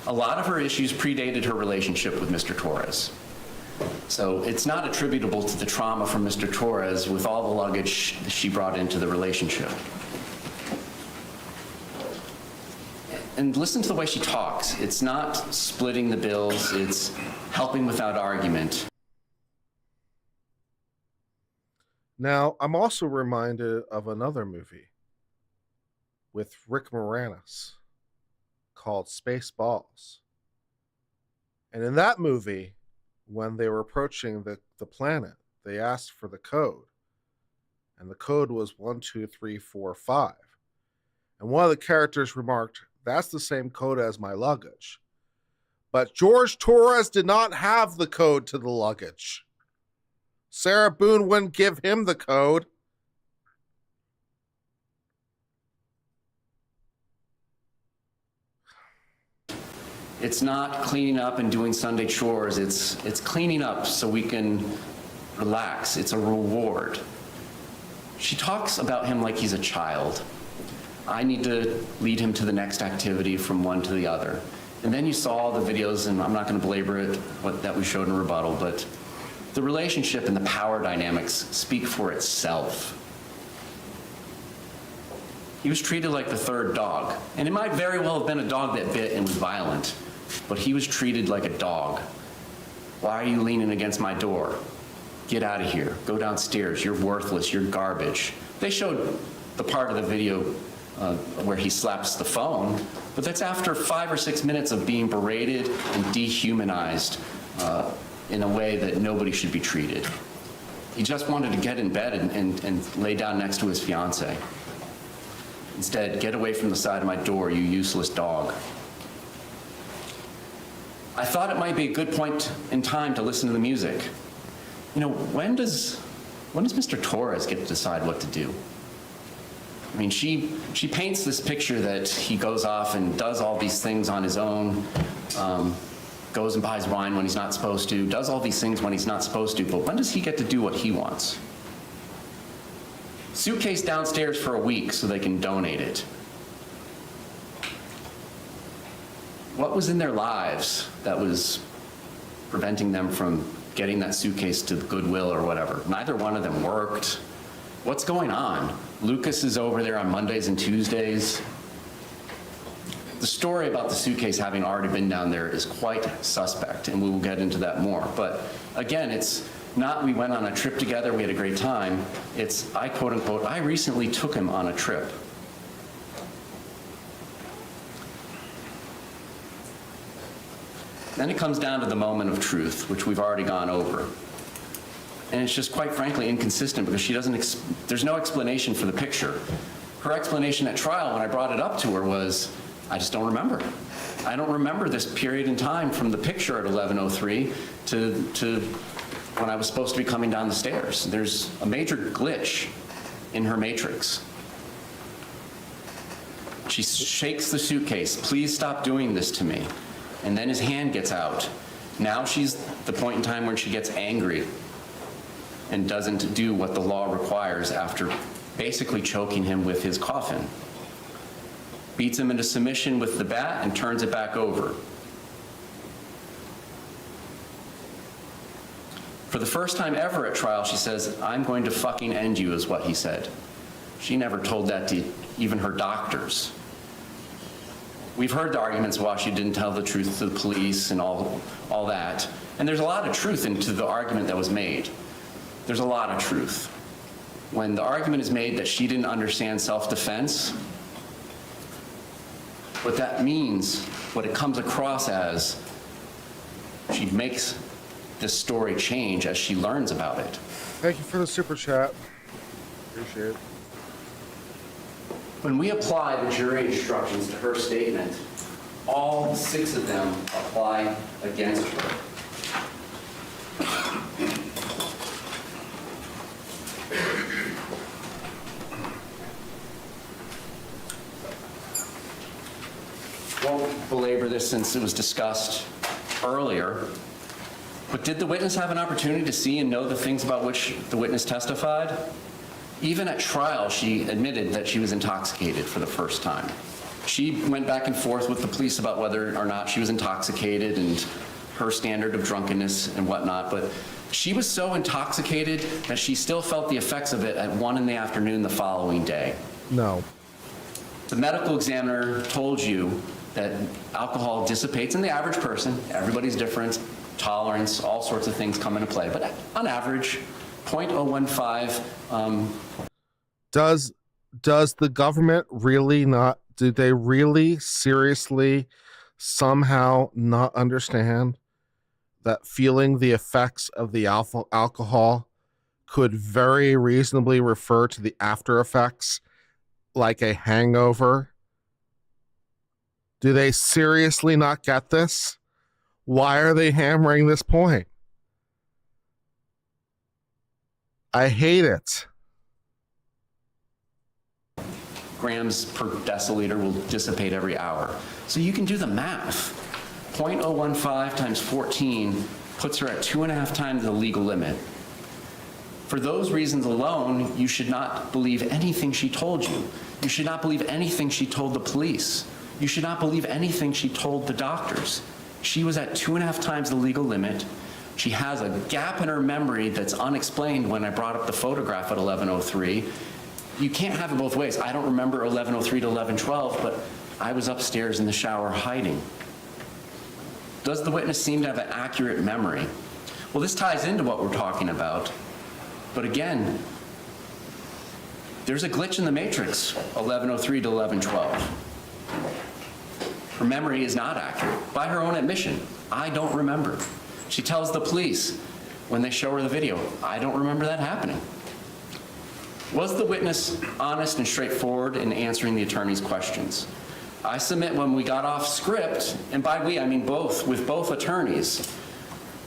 A lot of her issues predated her relationship with Mr. Torres. So it's not attributable to the trauma from Mr. Torres with all the luggage she brought into the relationship. And listen to the way she talks. It's not splitting the bills, it's helping without argument. Now, I'm also reminded of another movie with Rick Moranis called Spaceballs. And in that movie, when they were approaching the planet, they asked for the code. And the code was 12345. And one of the characters remarked, "That's the same code as my luggage." But Jorge Torres did not have the code to the luggage. Sarah Boone wouldn't give him the code. It's not cleaning up and doing Sunday chores. It's cleaning up so we can relax. It's a reward. She talks about him like he's a child. I need to lead him to the next activity from one to the other. And then you saw the videos, and I'm not going to belabor it, that we showed in rebuttal, but the relationship and the power dynamics speak for itself. He was treated like the third dog. And it might very well have been a dog that bit and was violent, but he was treated like a dog. "Why are you leaning against my door? Get out of here. Go downstairs. You're worthless. You're garbage." They showed the part of the video where he slaps the phone, but that's after 5 or 6 minutes of being berated and dehumanized in a way that nobody should be treated. He just wanted to get in bed and lay down next to his fiancée. Instead, "Get away from the side of my door, you useless dog." I thought it might be a good point in time to listen to the music. You know, when does Mr. Torres get to decide what to do? I mean, she paints this picture that he goes off and does all these things on his own, goes and buys wine when he's not supposed to, does all these things when he's not supposed to, but when does he get to do what he wants? Suitcase downstairs for a week so they can donate it. What was in their lives that was preventing them from getting that suitcase to Goodwill or whatever? Neither one of them worked. What's going on? Lucas is over there on Mondays and Tuesdays. The story about the suitcase having already been down there is quite suspect, and we will get into that more. But again, it's not we went on a trip together, we had a great time. It's, I quote unquote, I recently took him on a trip. Then it comes down to the moment of truth, which we've already gone over. And it's just quite frankly inconsistent because she doesn't, there's no explanation for the picture. Her explanation at trial when I brought it up to her was, I just don't remember. I don't remember this period in time from the picture at 11:03 to when I was supposed to be coming down the stairs. There's a major glitch in her matrix. She shakes the suitcase, please stop doing this to me. And then his hand gets out. Now she's the point in time when she gets angry and doesn't do what the law requires after basically choking him with his coffin. Beats him into submission with the bat and turns it back over. For the first time ever at trial, she says, I'm going to fucking end you, is what he said. She never told that to even her doctors. We've heard the arguments why she didn't tell the truth to the police and all that. And there's a lot of truth into the argument that was made. There's a lot of truth. When the argument is made that she didn't understand self-defense, what that means, what it comes across as, she makes this story change as she learns about it. Thank you for the super chat. Appreciate it. When we apply the jury instructions to her statement, all 6 of them apply against her. Won't belabor this since it was discussed earlier, but did the witness have an opportunity to see and know the things about which the witness testified? Even at trial, she admitted that she was intoxicated for the first time. She went back and forth with the police about whether or not she was intoxicated and her standard of drunkenness and whatnot, but she was so intoxicated that she still felt the effects of it at 1 in the afternoon the following day. No. The medical examiner told you that alcohol dissipates in the average person. Everybody's different, tolerance, all sorts of things come into play, but on average, 0.015. Does the government really not, do they really seriously somehow not understand that feeling the effects of the alcohol could very reasonably refer to the after effects like a hangover? Do they seriously not get this? Why are they hammering this point? I hate it. Grams per deciliter will dissipate every hour. So you can do the math. 0.015 times 14 puts her at 2.5 times the legal limit. For those reasons alone, you should not believe anything she told you. You should not believe anything she told the police. You should not believe anything she told the doctors. She was at 2.5 times the legal limit. She has a gap in her memory that's unexplained when I brought up the photograph at 11:03. You can't have it both ways. I don't remember 11:03 to 11:12, but I was upstairs in the shower hiding. Does the witness seem to have an accurate memory? Well, this ties into what we're talking about. But again, there's a glitch in the matrix, 11:03 to 11:12. Her memory is not accurate. By her own admission, I don't remember. She tells the police when they show her the video, I don't remember that happening. Was the witness honest and straightforward in answering the attorney's questions? I submit when we got off script, and by we, I mean both, with both attorneys,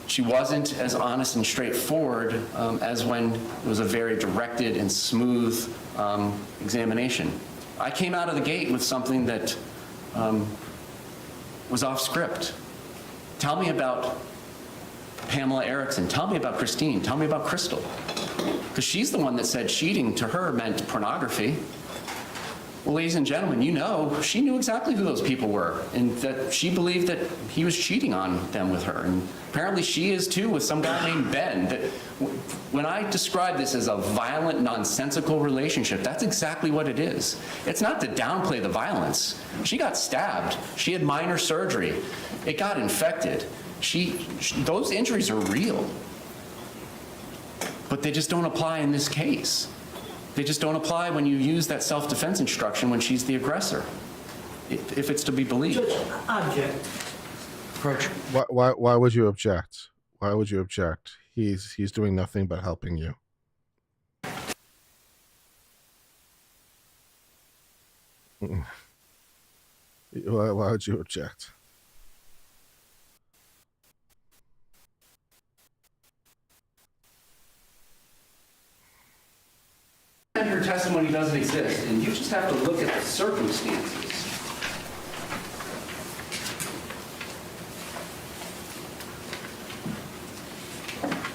she wasn't as honest and straightforward as when it was a very directed and smooth examination. I came out of the gate with something that was off script. Tell me about Pamela Erickson. Tell me about Christine. Tell me about Crystal. Because she's the one that said cheating to her meant pornography. Well, ladies and gentlemen, you know, she knew exactly who those people were, and that she believed that he was cheating on them with her. And apparently she is too, with some guy named Ben. That when I describe this as a violent, nonsensical relationship, that's exactly what it is. It's not to downplay the violence. She got stabbed. She had minor surgery. It got infected. Those injuries are real. But they just don't apply in this case. They just don't apply when you use that self-defense instruction when she's the aggressor, if it's to be believed. Judge, object. approach. Why would you object? Why would you object? He's doing nothing but helping you. Why would you object? Her testimony doesn't exist, and you just have to look at the circumstances.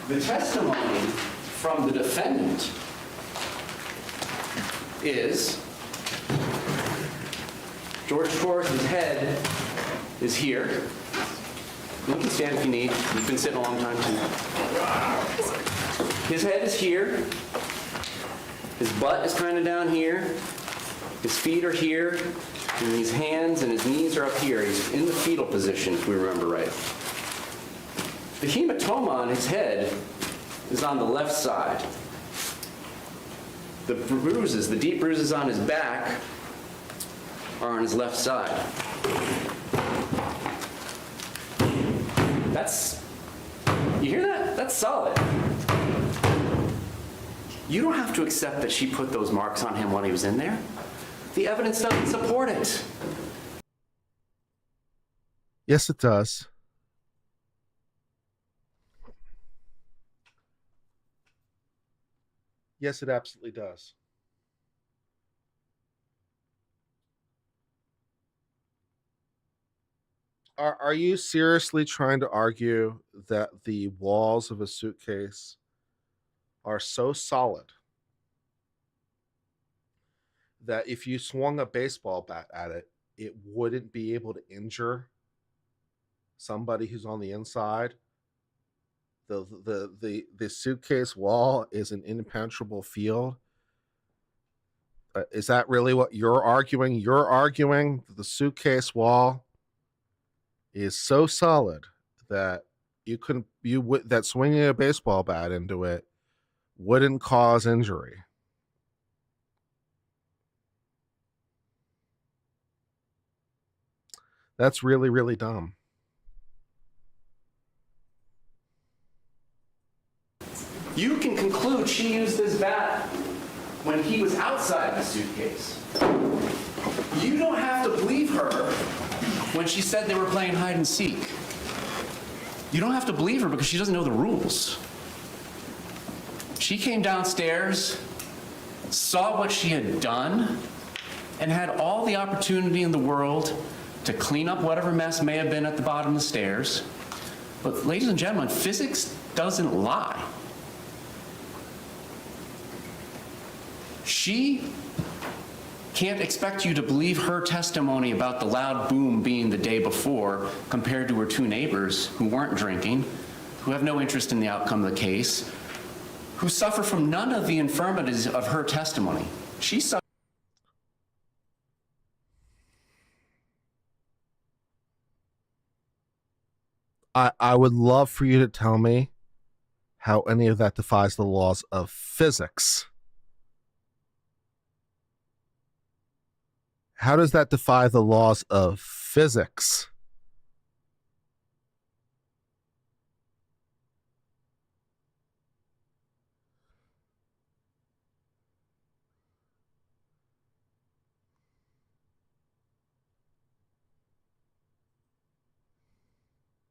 The testimony from the defendant is Jorge Torres' head is here. You can stand if you need. You've been sitting a long time too. His head is here. His butt is kind of down here. His feet are here. And his hands and his knees are up here. He's in the fetal position, if we remember right. The hematoma on his head is on the left side. The bruises, the deep bruises on his back, are on his left side. You hear that? That's solid. You don't have to accept that she put those marks on him while he was in there. The evidence doesn't support it. Yes, it does. Yes, it absolutely does. Are you seriously trying to argue that the walls of a suitcase are so solid that if you swung a baseball bat at it, it wouldn't be able to injure somebody who's on the inside? The suitcase wall is an impenetrable field. Is that really what you're arguing? You're arguing that the suitcase wall is so solid that that swinging a baseball bat into it wouldn't cause injury. That's really, really dumb. You can conclude she used this bat when he was outside the suitcase. You don't have to believe her when she said they were playing hide and seek. You don't have to believe her because she doesn't know the rules. She came downstairs, saw what she had done, and had all the opportunity in the world to clean up whatever mess may have been at the bottom of the stairs. But ladies and gentlemen, physics doesn't lie. She can't expect you to believe her testimony about the loud boom being the day before compared to her two neighbors who weren't drinking, who have no interest in the outcome of the case, who suffer from none of the infirmities of her testimony. She suffered. I would love for you to tell me how any of that defies the laws of physics. How does that defy the laws of physics?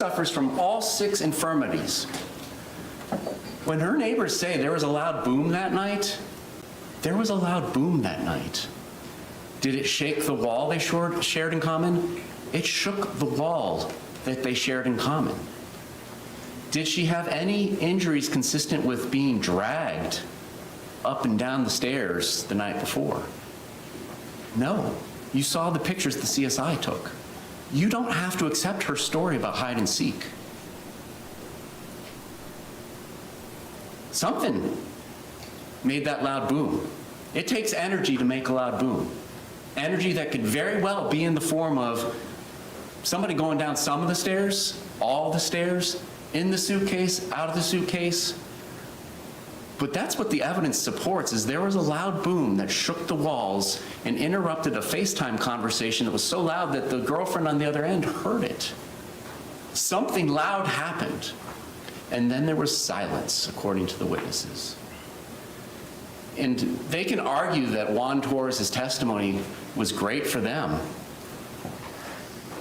Suffers from all 6 infirmities. When her neighbors say there was a loud boom that night, there was a loud boom that night. Did it shake the wall they shared in common? It shook the wall that they shared in common. Did she have any injuries consistent with being dragged up and down the stairs the night before? No. You saw the pictures the CSI took. You don't have to accept her story about hide and seek. Something made that loud boom. It takes energy to make a loud boom. Energy that could very well be in the form of somebody going down some of the stairs, all the stairs, in the suitcase, out of the suitcase. But that's what the evidence supports, is there was a loud boom that shook the walls and interrupted a FaceTime conversation that was so loud that the girlfriend on the other end heard it. Something loud happened, and then there was silence, according to the witnesses. And they can argue that Juan Torres' testimony was great for them.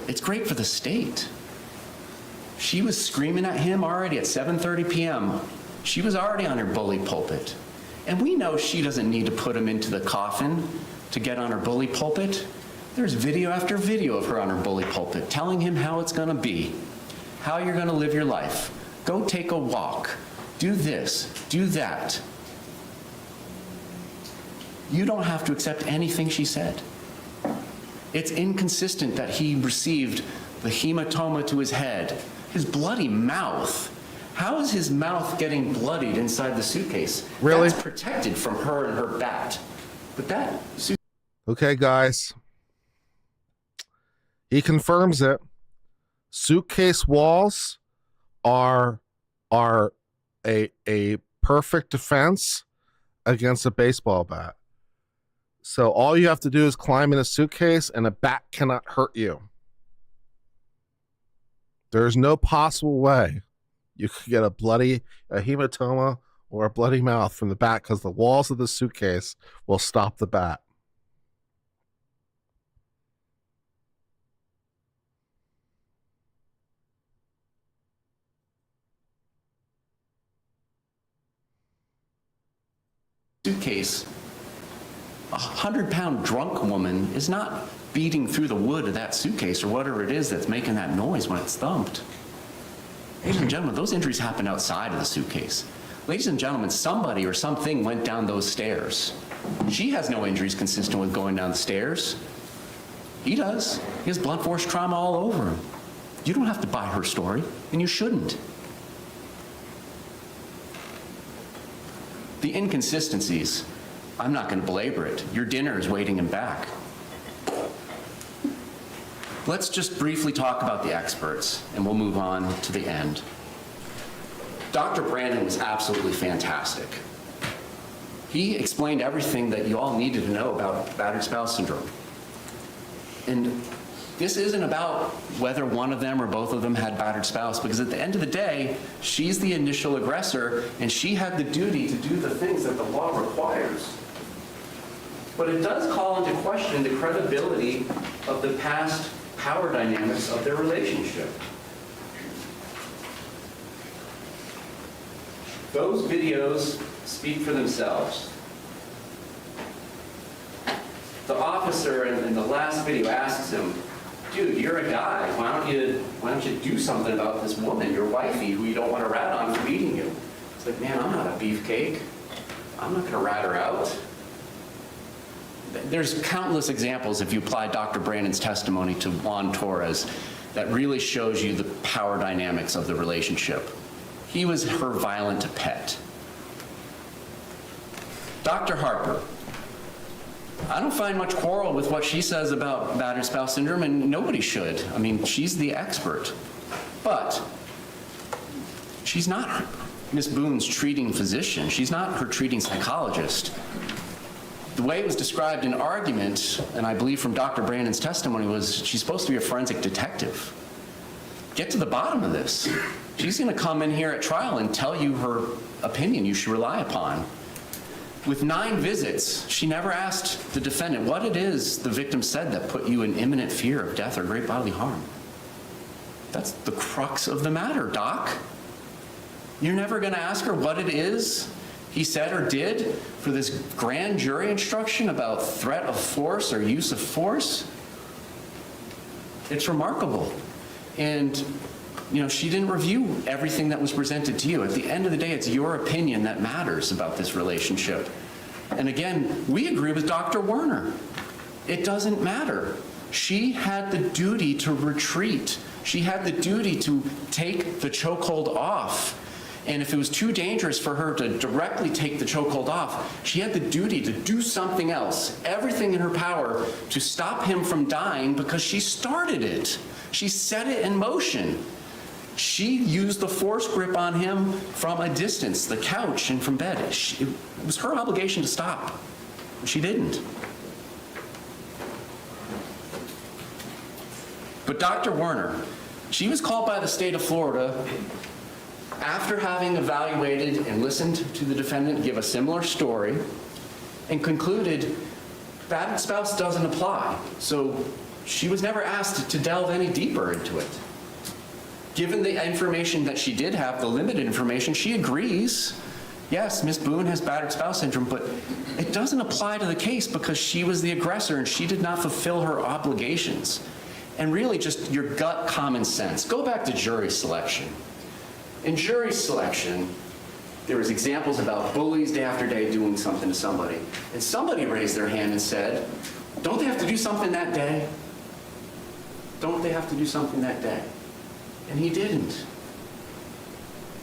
It's great for the state. She was screaming at him already at 7:30 p.m. She was already on her bully pulpit. And we know she doesn't need to put him into the coffin to get on her bully pulpit. There's video after video of her on her bully pulpit telling him how it's gonna be, how you're gonna live your life. Go take a walk, do this, do that. You don't have to accept anything she said. It's inconsistent that he received the hematoma to his head, his bloody mouth. How is his mouth getting bloodied inside the suitcase? Really? That's protected from her and her bat. But that Okay, guys. He confirms it. Suitcase walls are a perfect defense against a baseball bat. So all you have to do is climb in a suitcase and a bat cannot hurt you. There's no possible way you could get a hematoma or a bloody mouth from the bat because the walls of the suitcase will stop the bat. Suitcase, a 100-pound drunk woman is not beating through the wood of that suitcase or whatever it is that's making that noise when it's thumped. Ladies and gentlemen, those injuries happen outside of the suitcase. Ladies and gentlemen, somebody or something went down those stairs. She has no injuries consistent with going down the stairs. He does. He has blunt force trauma all over him. You don't have to buy her story, and you shouldn't. The inconsistencies, I'm not going to belabor it. Your dinner is waiting him back. Let's just briefly talk about the experts, and we'll move on to the end. Dr. Brandon was absolutely fantastic. He explained everything that you all needed to know about battered spouse syndrome. And this isn't about whether one of them or both of them had battered spouse, because at the end of the day, she's the initial aggressor, and she had the duty to do the things that the law requires. But it does call into question the credibility of the past power dynamics of their relationship. Those videos speak for themselves. The officer in the last video asks him, dude, you're a guy. Why don't you do something about this woman, your wifey, who you don't want to rat on for beating you? It's like, man, I'm not a beefcake. I'm not going to rat her out. There's countless examples, if you apply Dr. Brandon's testimony to Juan Torres, that really shows you the power dynamics of the relationship. He was her violent pet. Dr. Harper, I don't find much quarrel with what she says about battered spouse syndrome, and nobody should. I mean, she's the expert. But she's not Ms. Boone's treating physician. She's not her treating psychologist. The way it was described in argument, and I believe from Dr. Brandon's testimony, was she's supposed to be a forensic detective. Get to the bottom of this. She's going to come in here at trial and tell you her opinion you should rely upon. With 9 visits, she never asked the defendant what it is the victim said that put you in imminent fear of death or great bodily harm. That's the crux of the matter, Doc. You're never going to ask her what it is he said or did for this grand jury instruction about threat of force or use of force? It's remarkable. And, you know, she didn't review everything that was presented to you. At the end of the day, it's your opinion that matters about this relationship. And again, we agree with Dr. Werner. It doesn't matter. She had the duty to retreat. She had the duty to take the chokehold off. And if it was too dangerous for her to directly take the chokehold off, she had the duty to do something else, everything in her power, to stop him from dying because she started it. She set it in motion. She used the force grip on him from a distance, the couch and from bed. It was her obligation to stop. She didn't. But Dr. Werner, She was called by the state of Florida after having evaluated and listened to the defendant give a similar story and concluded battered spouse doesn't apply. So she was never asked to delve any deeper into it. Given the information that she did have, the limited information, she agrees, yes, Ms. Boone has battered spouse syndrome, but it doesn't apply to the case because she was the aggressor and she did not fulfill her obligations. And really just your gut common sense. Go back to jury selection. In jury selection, there was examples about bullies day after day doing something to somebody. And somebody raised their hand and said, don't they have to do something that day? Don't they have to do something that day? And he didn't.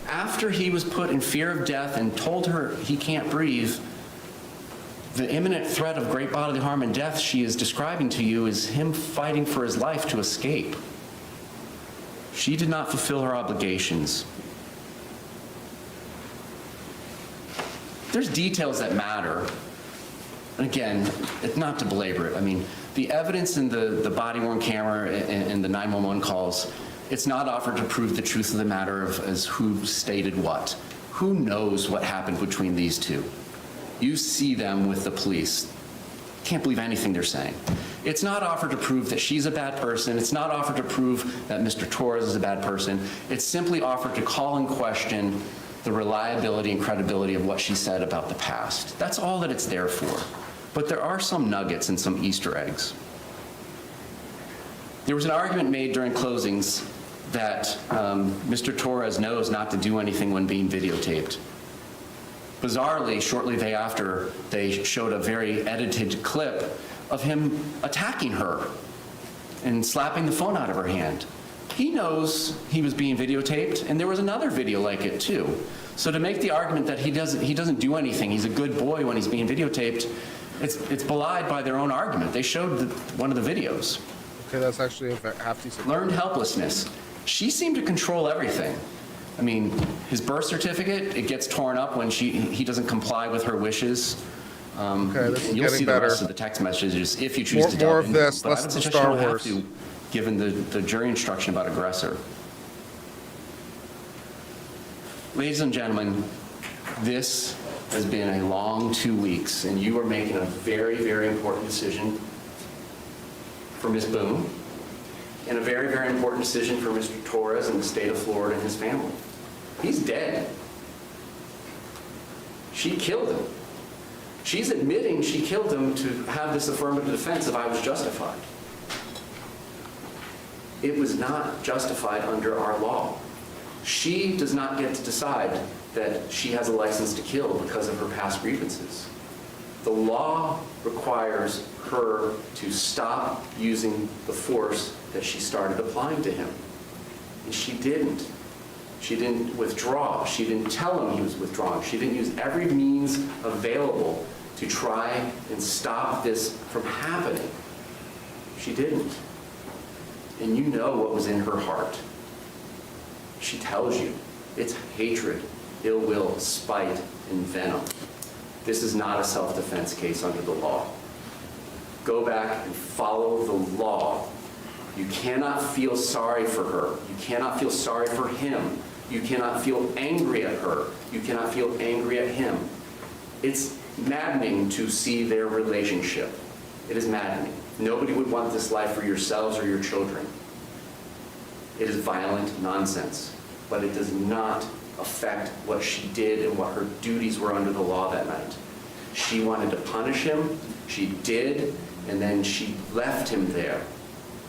After he was put in fear of death and told her he can't breathe, the imminent threat of great bodily harm and death she is describing to you is him fighting for his life to escape. She did not fulfill her obligations. There's details that matter. And again, it's not to belabor it. I mean, the evidence in the body-worn camera and the 911 calls, it's not offered to prove the truth of the matter as who stated what. Who knows what happened between these two? You see them with the police. Can't believe anything they're saying. It's not offered to prove that she's a bad person. It's not offered to prove that Mr. Torres is a bad person. It's simply offered to call in question the reliability and credibility of what she said about the past. That's all that it's there for. But there are some nuggets and some Easter eggs. There was an argument made during closings that Mr. Torres knows not to do anything when being videotaped. Bizarrely, shortly thereafter, they showed a very edited clip of him attacking her and slapping the phone out of her hand. He knows he was being videotaped, and there was another video like it too. So to make the argument that he doesn't do anything, he's a good boy when he's being videotaped, it's belied by their own argument. They showed one of the videos. Okay, that's actually a half decent. Learned helplessness. She seemed to control everything. I mean, his birth certificate, it gets torn up when he doesn't comply with her wishes. Okay, this is you'll see getting the better. rest of the text messages if you choose to More delve of in. this, But I less would to suggest you Star don't have Wars. to, given the jury instruction about aggressor. Ladies and gentlemen, this has been a long 2 weeks, and you are making a very, very important decision for Ms. Boone, and a very, very important decision for Mr. Torres and the state of Florida and his family. He's dead. She killed him. She's admitting she killed him to have this affirmative defense if I was justified. It was not justified under our law. She does not get to decide that she has a license to kill because of her past grievances. The law requires her to stop using the force that she started applying to him. And she didn't. She didn't withdraw. She didn't tell him he was withdrawing. She didn't use every means available to try and stop this from happening. She didn't. And you know what was in her heart. She tells you it's hatred, ill will, spite, and venom. This is not a self-defense case under the law. Go back and follow the law. You cannot feel sorry for her. You cannot feel sorry for him. You cannot feel angry at her. You cannot feel angry at him. It's maddening to see their relationship. It is maddening. Nobody would want this life for yourselves or your children. It is violent nonsense, but it does not affect what she did and what her duties were under the law that night. She wanted to punish him, she did, and then she left him there.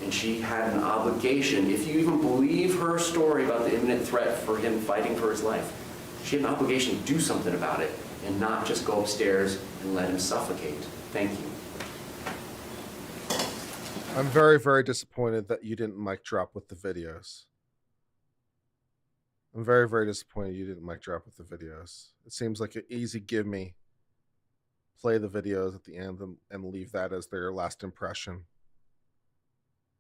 And she had an obligation, if you even believe her story about the imminent threat for him fighting for his life, she had an obligation to do something about it and not just go upstairs and let him suffocate. Thank you. I'm very, very disappointed that you didn't mic drop with the videos. I'm very, very disappointed you didn't mic drop with the videos. It seems like an easy give me. Play the videos at the end and leave that as their last impression.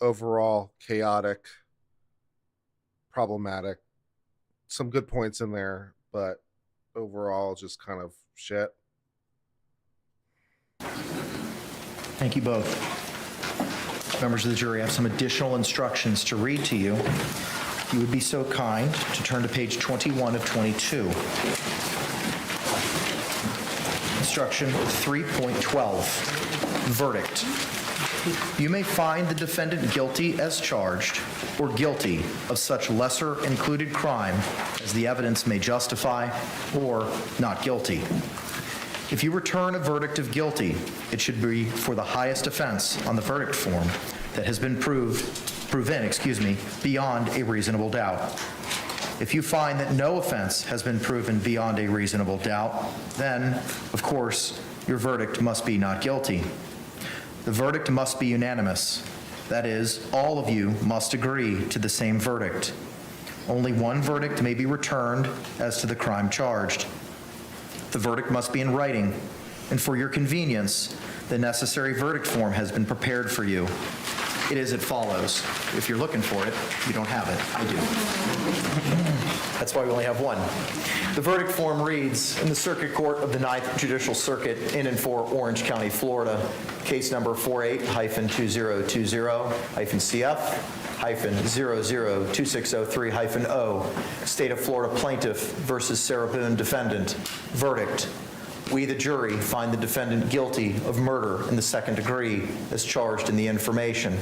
Overall, chaotic, problematic, some good points in there, but overall just kind of shit. Thank you both. Members of the jury, I have some additional instructions to read to you. If you would be so kind to turn to page 21 of 22. Instruction 3.12, verdict. You may find the defendant guilty as charged or guilty of such lesser included crime as the evidence may justify or not guilty. If you return a verdict of guilty, it should be for the highest offense on the verdict form that has been proven, beyond a reasonable doubt. If you find that no offense has been proven beyond a reasonable doubt, then, of course, your verdict must be not guilty. The verdict must be unanimous. That is, all of you must agree to the same verdict. Only one verdict may be returned as to the crime charged. The verdict must be in writing, and for your convenience, the necessary verdict form has been prepared for you. It is as follows. If you're looking for it, you don't have it. I do. That's why we only have one. The verdict form reads, in the Circuit Court of the 9th Judicial Circuit in and for Orange County, Florida, case number 48-2020-CF-002603-0, State of Florida plaintiff versus Sarah Boone defendant. Verdict. We, the jury, find the defendant guilty of murder in the second degree as charged in the information.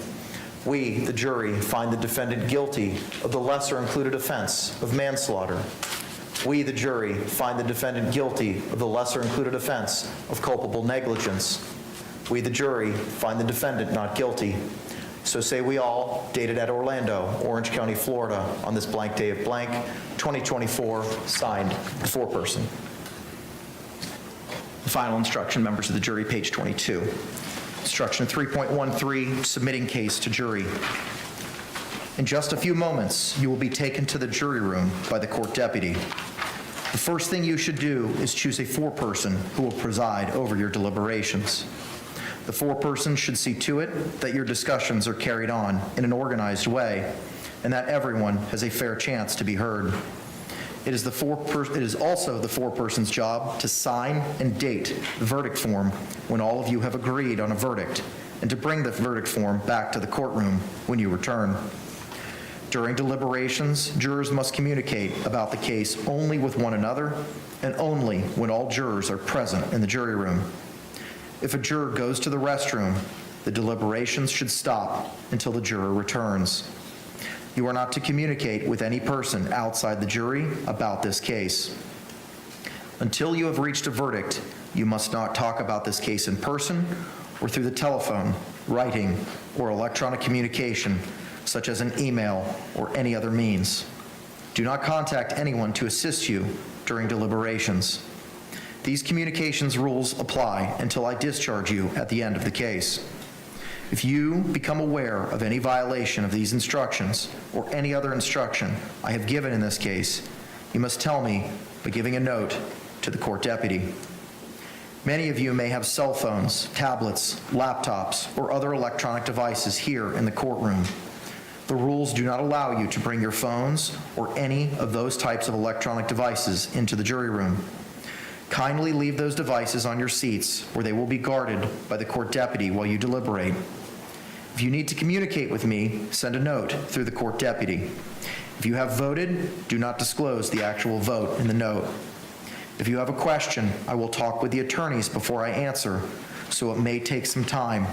We, the jury, find the defendant guilty of the lesser included offense of manslaughter. We, the jury, find the defendant guilty of the lesser included offense of culpable negligence. We, the jury, find the defendant not guilty. So say we all, dated at Orlando, Orange County, Florida, on this blank day of blank, 2024, signed the foreperson. The final instruction, members of the jury, page 22. Instruction 3.13, submitting case to jury. In just a few moments, you will be taken to the jury room by the court deputy. The first thing you should do is choose a foreperson who will preside over your deliberations. The foreperson should see to it that your discussions are carried on in an organized way and that everyone has a fair chance to be heard. It is also the foreperson's job to sign and date the verdict form when all of you have agreed on a verdict and to bring the verdict form back to the courtroom when you return. During deliberations, jurors must communicate about the case only with one another and only when all jurors are present in the jury room. If a juror goes to the restroom, the deliberations should stop until the juror returns. You are not to communicate with any person outside the jury about this case. Until you have reached a verdict, you must not talk about this case in person or through the telephone, writing, or electronic communication, such as an email or any other means. Do not contact anyone to assist you during deliberations. These communications rules apply until I discharge you at the end of the case. If you become aware of any violation of these instructions or any other instruction I have given in this case, you must tell me by giving a note to the court deputy. Many of you may have cell phones, tablets, laptops, or other electronic devices here in the courtroom. The rules do not allow you to bring your phones or any of those types of electronic devices into the jury room. Kindly leave those devices on your seats where they will be guarded by the court deputy while you deliberate. If you need to communicate with me, send a note through the court deputy. If you have voted, do not disclose the actual vote in the note. If you have a question, I will talk with the attorneys before I answer, so it may take some time.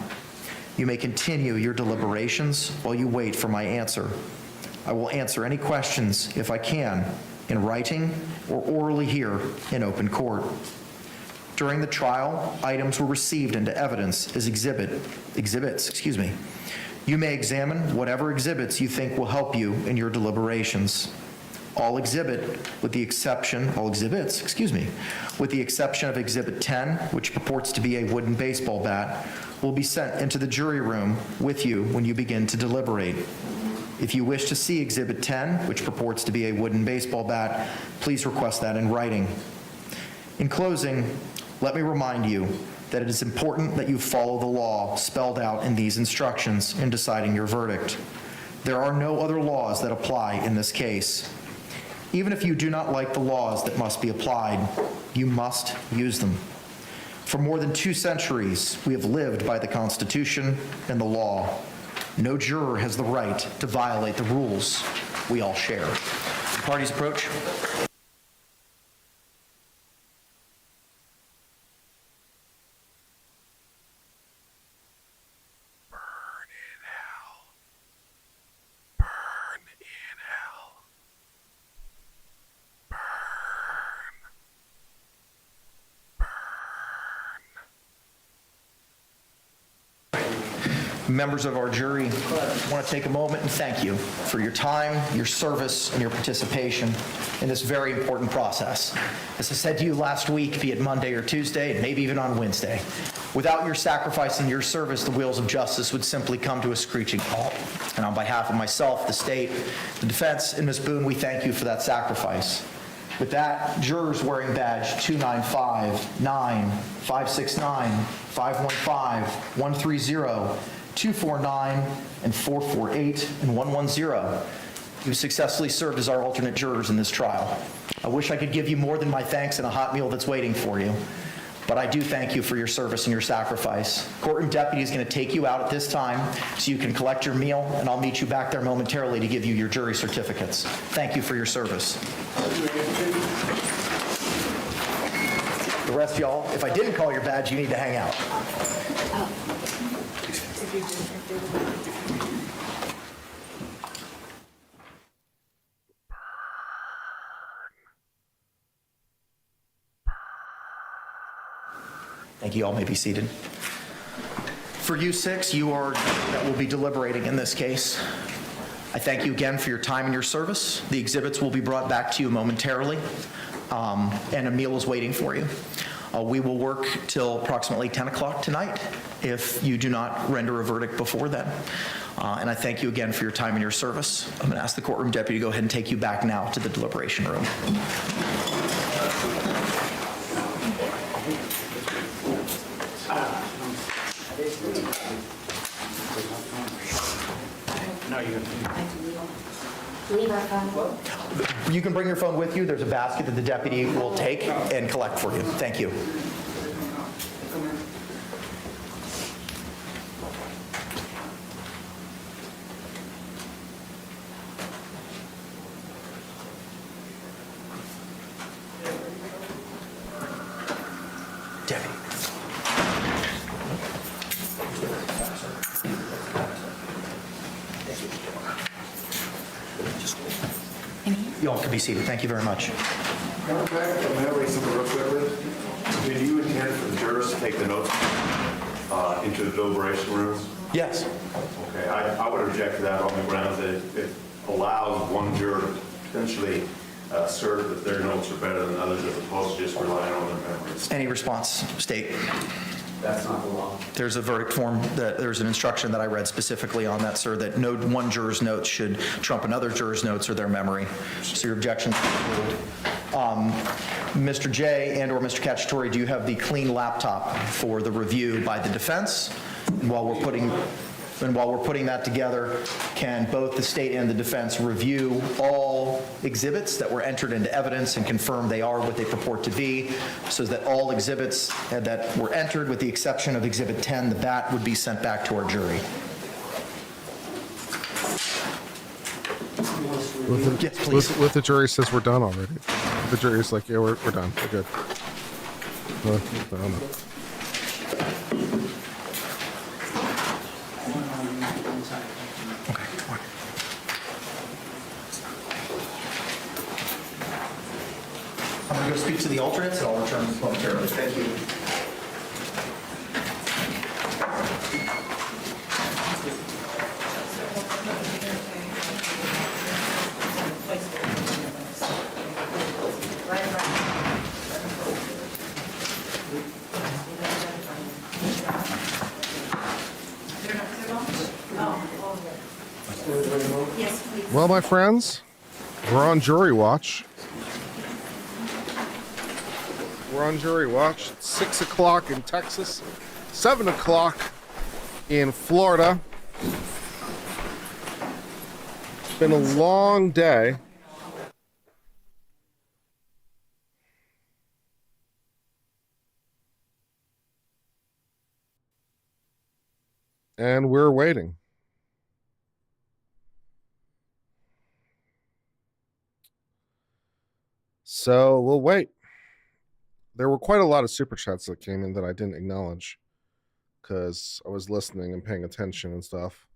You may continue your deliberations while you wait for my answer. I will answer any questions, if I can, in writing or orally here in open court. During the trial, items were received into evidence as exhibits. You may examine whatever exhibits you think will help you in your deliberations. All exhibits, with the exception of Exhibit 10, which purports to be a wooden baseball bat, will be sent into the jury room with you when you begin to deliberate. If you wish to see Exhibit 10, which purports to be a wooden baseball bat, please request that in writing. In closing, let me remind you that it is important that you follow the law spelled out in these instructions in deciding your verdict. There are no other laws that apply in this case. Even if you do not like the laws that must be applied, you must use them. For more than 2 centuries, we have lived by the Constitution and the law. No juror has the right to violate the rules we all share. Parties approach. Members of our jury, I want to take a moment and thank you for your time, your service, and your participation in this very important process. As I said to you last week, be it Monday or Tuesday, and maybe even on Wednesday, without your sacrifice and your service, the wheels of justice would simply come to a screeching halt. And on behalf of myself, the state, the defense, and Ms. Boone, we thank you for that sacrifice. With that, jurors wearing badge 295, 9, 569, 515, 130, 249, and 448, and 110. You've successfully served as our alternate jurors in this trial. I wish I could give you more than my thanks and a hot meal that's waiting for you, but I do thank you for your service and your sacrifice. Courtroom deputy is going to take you out at this time so you can collect your meal, and I'll meet you back there momentarily to give you your jury certificates. Thank you for your service. The rest of y'all, if I didn't call your badge, you need to hang out. Thank you. All may be seated. For you six, that will be deliberating in this case. I thank you again for your time and your service. The exhibits will be brought back to you momentarily, and a meal is waiting for you. We will work till approximately 10 o'clock tonight if you do not render a verdict before then. And I thank you again for your time and your service. I'm going to ask the courtroom deputy to go ahead and take you back now to the deliberation room. You can bring your phone with you. There's a basket that the deputy will take and collect for you. Thank you. Deputy. You all can be seated. Thank you very much. May I raise something real quickly? Did you intend for the jurors to take the notes into the deliberation rooms? Yes. Okay, I would object to that on the grounds that it allows one juror to potentially assert that their notes are better than others as opposed to just relying on their memories. Any response, State? That's not the law. There's a verdict form, there's an instruction that I read specifically on that, sir, that no one juror's notes should trump another juror's notes or their memory. So your objection is ruled. Mr. J and or Mr. Cacciatore, do you have the clean laptop for the review by the defense? And while we're putting that together, can both the state and the defense review all exhibits that were entered into evidence and confirm they are what they purport to be, so that all exhibits that were entered, with the exception of Exhibit 10, the bat, would be sent back to our jury? Yes, please. With the jury says we're done already. The jury's like, yeah, we're done. We're good. No. I'm going to go speak to the alternates, and I'll return momentarily. Thank you. Well, my friends, we're on jury watch. We're on jury watch. It's 6 o'clock in Texas, 7 o'clock in Florida. It's been a long day. And we're waiting. So we'll wait. There were quite a lot of super chats that came in that I didn't acknowledge because I was listening and paying attention and stuff.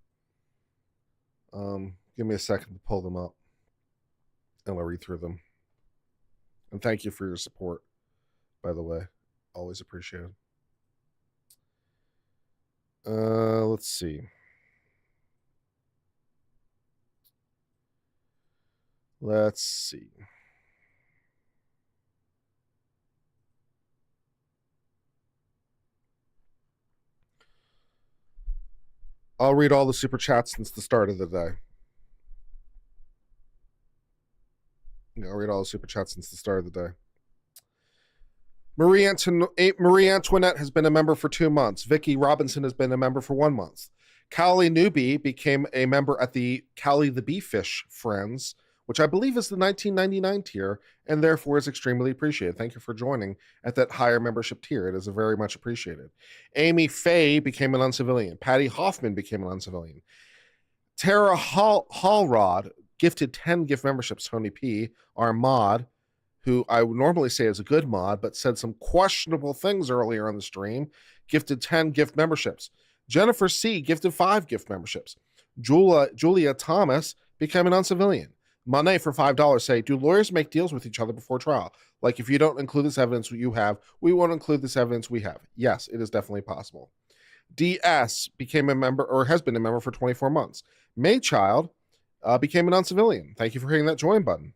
Give me a second to pull them up and I'll read through them. And thank you for your support, by the way. Always appreciated. Let's see. Let's see. I'll read all the super chats since the start of the day. I'll read all the super chats since the start of the day. Marie Antoinette has been a member for 2 months. Vicky Robinson has been a member for 1 month. Callie Newby became a member at the Callie the Beefish Friends, which I believe is the 1999 tier, and therefore is extremely appreciated. Thank you for joining at that higher membership tier. It is very much appreciated. Amy Faye became an uncivilian. Patty Hoffman became an uncivilian. Tara Hallrod gifted 10 gift memberships. Tony P. Our mod, who I would normally say is a good mod, but said some questionable things earlier on the stream, gifted 10 gift memberships. Jennifer C. gifted 5 gift memberships. Julia Thomas became an uncivilian. Monet for $5 say, do lawyers make deals with each other before trial? Like, if you don't include this evidence you have, we won't include this evidence we have. Yes, it is definitely possible. DS became a member, or has been a member for 24 months. Maychild became an uncivilian. Thank you for hitting that join button.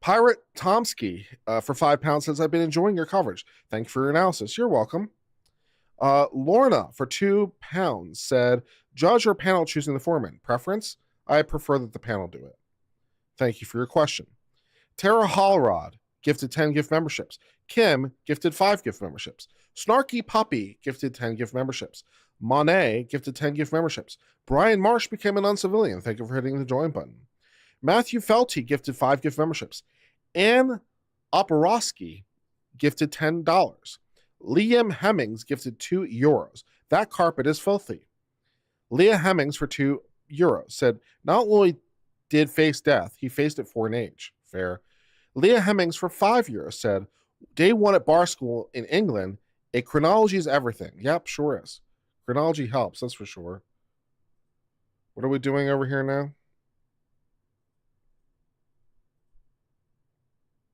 Pirate Tomsky for £5 says, I've been enjoying your coverage. Thank you for your analysis. You're welcome. Lorna for £2 said, judge or panel choosing the foreman. Preference? I prefer that the panel do it. Thank you for your question. Tara Hallrod gifted 10 gift memberships. Kim gifted 5 gift memberships. Snarky Puppy gifted 10 gift memberships. Monet gifted 10 gift memberships. Brian Marsh became an uncivilian. Thank you for hitting the join button. Matthew Felty gifted 5 gift memberships. Ann Oporowski gifted $10. Liam Hemmings gifted €2. That carpet is filthy. Leah Hemmings for €2 said, not only did face death, he faced it for an age. Fair. Leah Hemmings for €5 said, day 1 at bar school in England, a chronology is everything. Yep, sure is. Chronology helps, that's for sure. What are we doing over here now?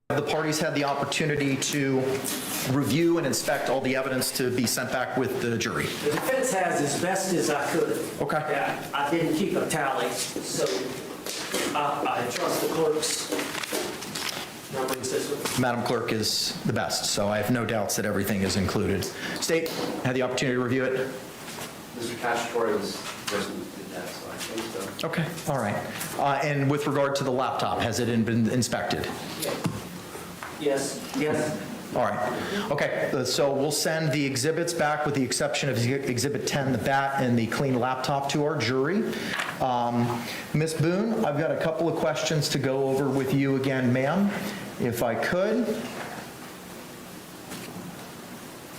The parties had the opportunity to review and inspect all the evidence to be sent back with the jury. The defense has as best as I could. Okay. Yeah, I didn't keep a tally, so I trust the clerk's numbering system. Madam Clerk is the best, so I have no doubts that everything is included. State had the opportunity to review it? Mr. Cacciatore was the person who did that, so I think so. Okay, all right. And with regard to the laptop, has it been inspected? Yes. All right. Okay, so we'll send the exhibits back with the exception of Exhibit 10, the bat, and the clean laptop to our jury. Ms. Boone, I've got a couple of questions to go over with you again, ma'am, if I could.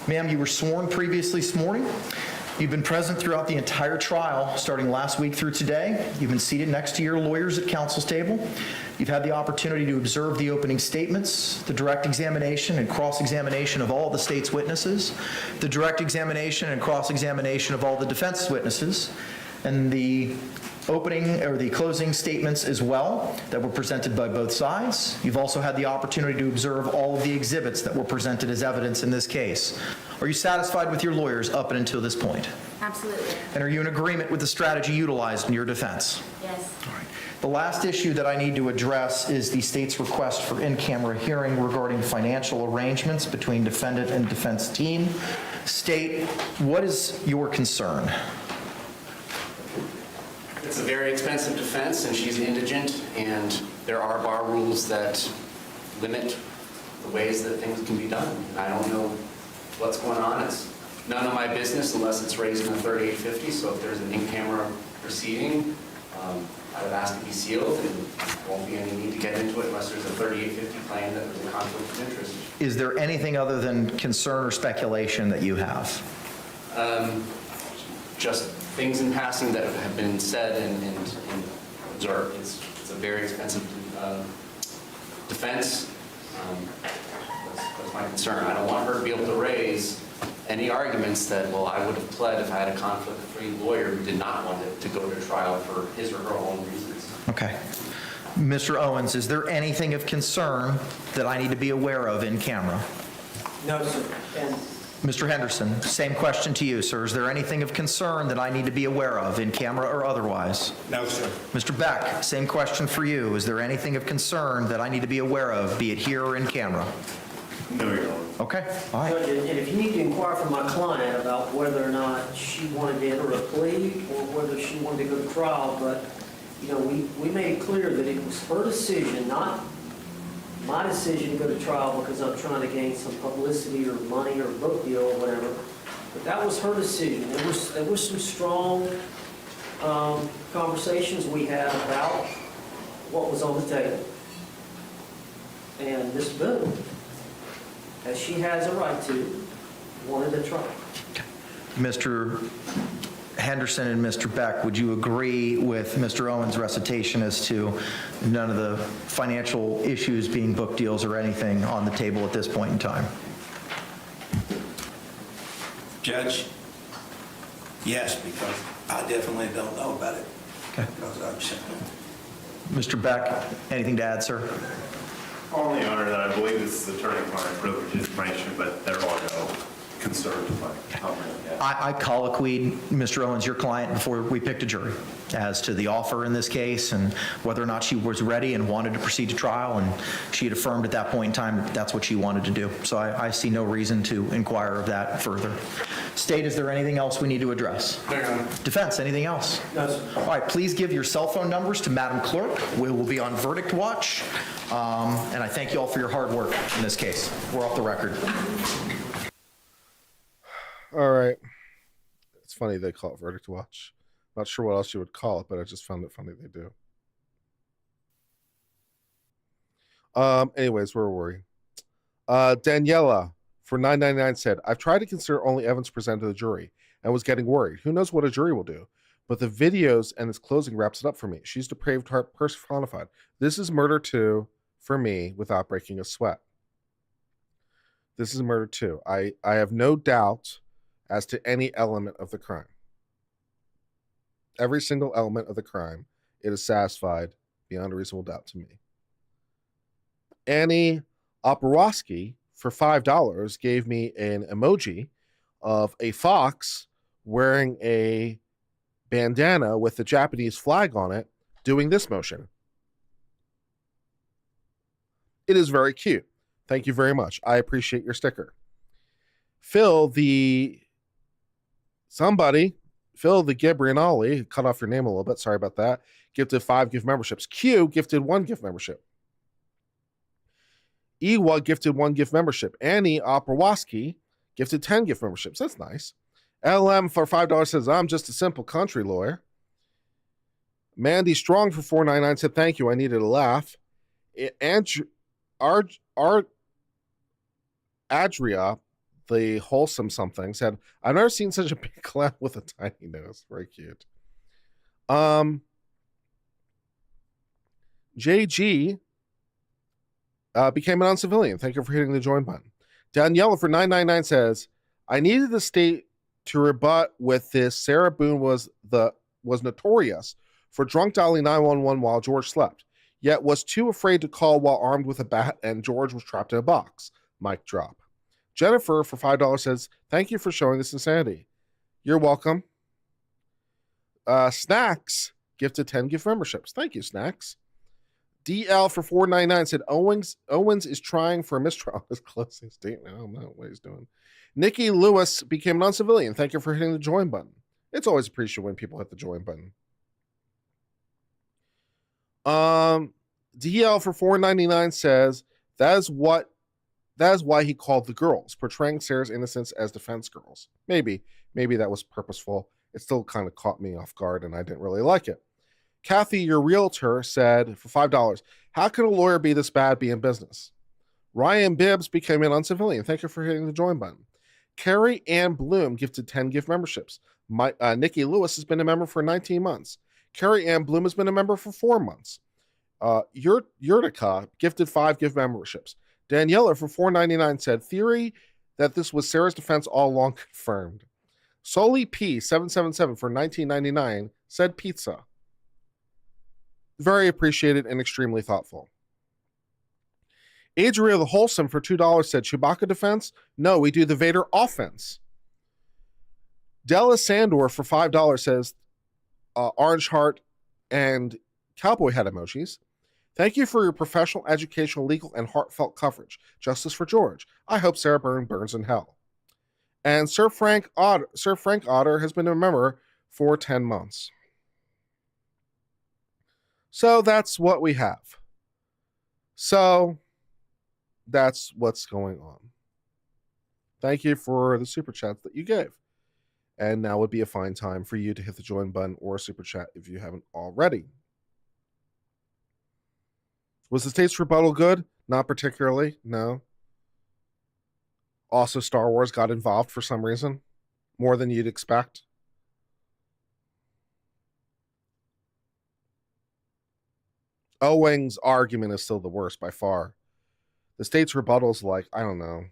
Ma'am, you were sworn previously this morning. You've been present throughout the entire trial, starting last week through today. You've been seated next to your lawyers at counsel's table. You've had the opportunity to observe the opening statements, the direct examination and cross-examination of all the state's witnesses, the direct examination and cross-examination of all the defense witnesses, and the opening or the closing statements as well that were presented by both sides. You've also had the opportunity to observe all of the exhibits that were presented as evidence in this case. Are you satisfied with your lawyers up and until this point? Absolutely. And are you in agreement with the strategy utilized in your defense? Yes. All right. The last issue that I need to address is the state's request for in-camera hearing regarding financial arrangements between defendant and defense team. State, what is your concern? It's a very expensive defense, and she's indigent, and there are bar rules that limit the ways that things can be done. And I don't know what's going on. It's none of my business unless it's raised in a 3850, so if there's an in-camera proceeding, I would ask to be sealed, and there won't be any need to get into it unless there's a 3850 claim that there's a conflict of interest. Is there anything other than concern or speculation that you have? Just things in passing that have been said and observed. It's a very expensive defense. That's my concern. I don't want her to be able to raise any arguments that, well, I would have pled if I had a conflict-free lawyer who did not want it to go to trial for his or her own reasons. Okay. Mr. Owens, is there anything of concern that I need to be aware of in camera? No, sir. And Mr. Henderson, same question to you, sir. Is there anything of concern that I need to be aware of in camera or otherwise? No, sir. Mr. Beck, same question for you. Is there anything of concern that I need to be aware of, be it here or in camera? No, Your Honor. Okay, all right. Judge, and if you need to inquire from my client about whether or not she wanted to enter a plea or whether she wanted to go to trial, but, you know, we made it clear that it was her decision, not my decision to go to trial because I'm trying to gain some publicity or money or book deal or whatever. But that was her decision. There was some strong conversations we had about what was on the table. And Ms. Boone, as she has a right to, wanted a trial. Mr. Henderson and Mr. Beck, would you agree with Mr. Owens' recitation as to none of the financial issues being book deals or anything on the table at this point in time? Judge, yes, because I definitely don't know about it. Okay. Because Mr. Beck, anything to add, sir? Only, Your Honor, that I believe this is attorney-client privilege information, but there are no concerns about how many. I colloquied Mr. Owens, your client, before we picked a jury as to the offer in this case and whether or not she was ready and wanted to proceed to trial, and she had affirmed at that point in time that that's what she wanted to do. So I see no reason to inquire of that further. State, is there anything else we need to address? No, Your Honor. Defense, anything else? No, sir. All right, please give your cell phone numbers to Madam Clerk. We will be on verdict watch. And I thank you all for your hard work in this case. We're off the record. All right. It's funny they call it verdict watch. Not sure what else you would call it, but I just found it funny they do. Anyways, where were we? Daniela for $9.99 said, I've tried to consider only evidence presented to the jury and was getting worried. Who knows what a jury will do? But the videos and its closing wraps it up for me. She's depraved heart personified. This is murder too for me without breaking a sweat. This is murder too. I have no doubt as to any element of the crime. Every single element of the crime, it is satisfied beyond a reasonable doubt to me. Annie Oporowski for $5 gave me an emoji of a fox wearing a bandana with the Japanese flag on it doing this motion. It is very cute. Thank you very much. I appreciate your sticker. Phil the Gibrianoli, cut off your name a little bit, sorry about that, gifted 5 gift memberships. Q gifted 1 gift membership. Ewa gifted 1 gift membership. Annie Oporowski gifted 10 gift memberships. That's nice. LM for $5 says, I'm just a simple country lawyer. Mandy Strong for $4.99 said, thank you, I needed a laugh. Adria, the wholesome something, said, I've never seen such a big clown with a tiny nose. Very cute. JG became an uncivilian. Thank you for hitting the join button. Daniela for $9.99 says, I needed the state to rebut with this. Sarah Boone was notorious for drunk dialing 911 while George slept, yet was too afraid to call while armed with a bat, and George was trapped in a box. Mic drop. Jennifer for $5 says, thank you for showing this insanity. You're welcome. Snacks gifted 10 gift memberships. Thank you, Snacks. DL for $4.99 said, Owens is trying for a mistrial. His closing statement. I don't know what he's doing. Nikki Lewis became an uncivilian. Thank you for hitting the join button. It's always appreciated when people hit the join button. DL for $4.99 says, that is why he called the girls, portraying Sarah's innocence as defense girls. Maybe that was purposeful. It still kind of caught me off guard, and I didn't really like it. Kathy, your realtor, said for $5, how can a lawyer be this bad, be in business? Ryan Bibbs became an uncivilian. Thank you for hitting the join button. Carrie Ann Bloom gifted 10 gift memberships. Nikki Lewis has been a member for 19 months. Carrie Ann Bloom has been a member for 4 months. Yurtica gifted 5 gift memberships. Daniela for $4.99 said, theory that this was Sarah's defense all along confirmed. Soli P777 for $19.99 said pizza. Very appreciated and extremely thoughtful. Adria the Wholesome for $2 said, Chewbacca defense? No, we do the Vader offense. Della Sandor for $5 says, orange heart and cowboy head emojis. Thank you for your professional, educational, legal, and heartfelt coverage. Justice for George. I hope Sarah Boone burns in hell. And Sir Frank Otter has been a member for 10 months. So that's what we have. So that's what's going on. Thank you for the super chats that you gave. And now would be a fine time for you to hit the join button or super chat if you haven't already. Was the state's rebuttal good? Not particularly, no. Also, Star Wars got involved for some reason, more than you'd expect. Owing's argument is still the worst by far. The state's rebuttal is like, I don't know,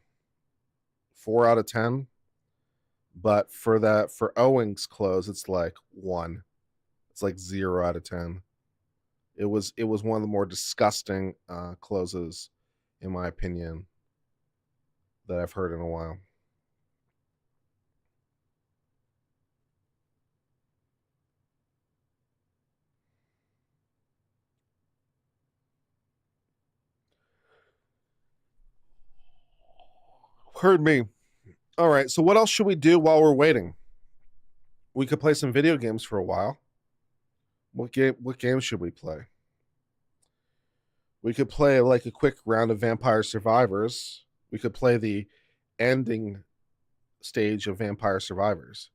4 out of 10. But for Owing's close, it's like 1. It's like 0 out of 10. It was one of the more disgusting closes, in my opinion, that I've heard in a while. Heard me. All right, so what else should we do while we're waiting? We could play some video games for a while. What game should we play? We could play like a quick round of Vampire Survivors. We could play the ending stage of Vampire Survivors.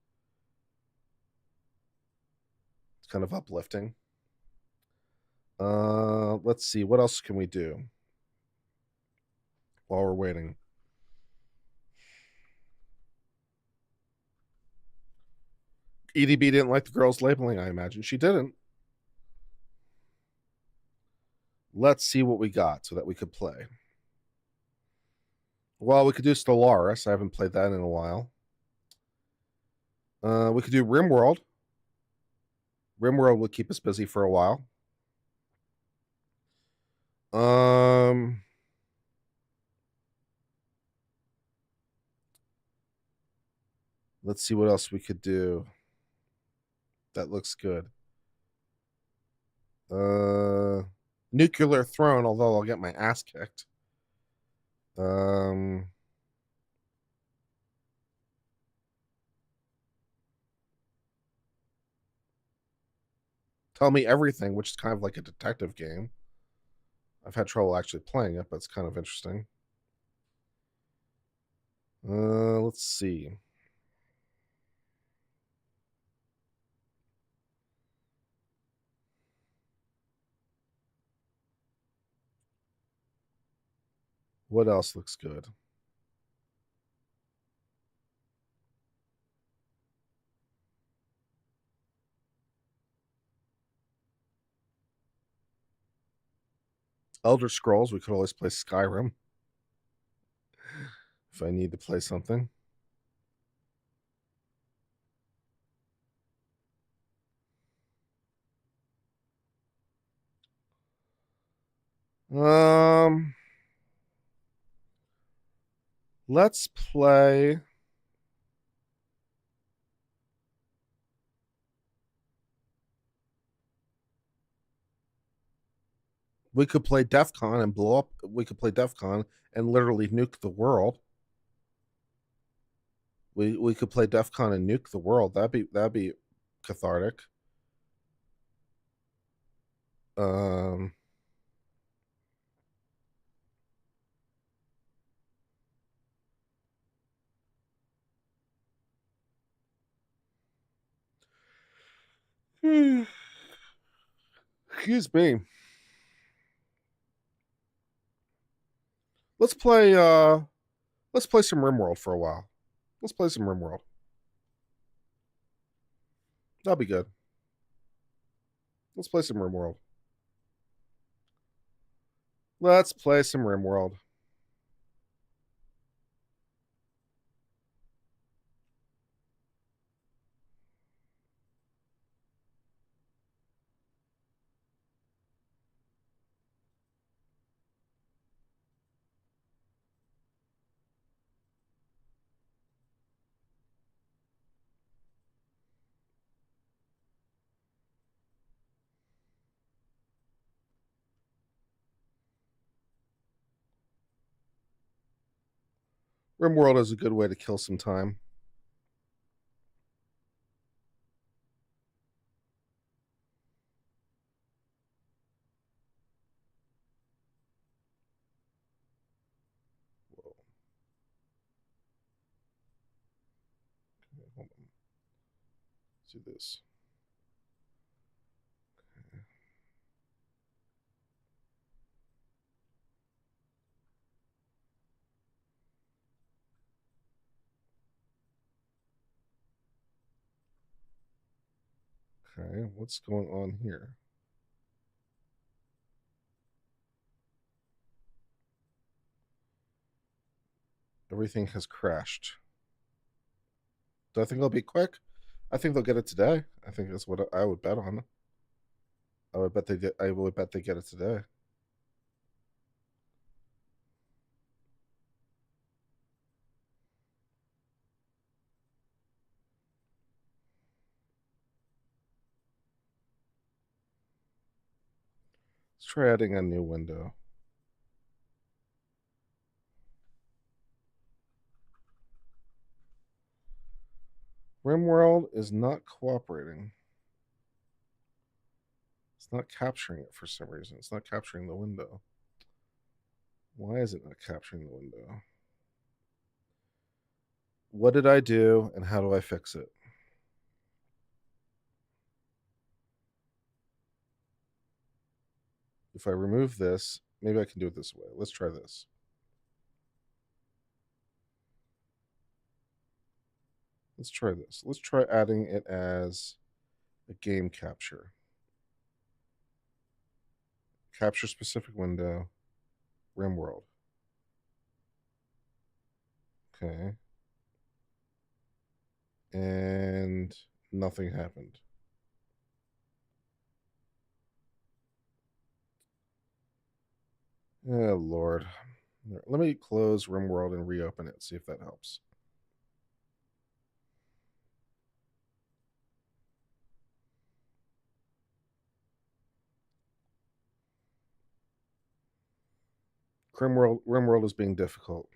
It's kind of uplifting. Let's see, what else can we do while we're waiting? EDB didn't like the girl's labeling, I imagine. She didn't. Let's see what we got so that we could play. Well, we could do Stellaris. I haven't played that in a while. We could do RimWorld. RimWorld would keep us busy for a while. Let's see what else we could do. That looks good. Nuclear Throne, although I'll get my ass kicked. Tell Me Everything, which is kind of like a detective game. I've had trouble actually playing it, but it's kind of interesting. Let's see. What else looks good? Elder Scrolls, we could always play Skyrim. If I need to play something. Let's play. We could play DEF CON and blow up. We could play DEF CON and literally nuke the world. We could play DEF CON and nuke the world. That'd be cathartic. Excuse me. Let's play some RimWorld for a while. Let's play some RimWorld. That'll be good. Let's play some RimWorld. Let's play some RimWorld. RimWorld is a good way to kill some time. Whoa. Okay, hold on. Let's do this. Okay, what's going on here? Everything has crashed. Do I think they'll be quick? I think they'll get it today. I think that's what I would bet on. I would bet they get it today. Let's try adding a new window. RimWorld is not cooperating. It's not capturing it for some reason. It's not capturing the window. Why is it not capturing the window? What did I do and how do I fix it? If I remove this, maybe I can do it this way. Let's try this. Let's try this. Let's try adding it as a game capture. Capture specific window, RimWorld. Okay. And nothing happened. Oh, Lord. Let me close RimWorld and reopen it, see if that helps. RimWorld is being difficult.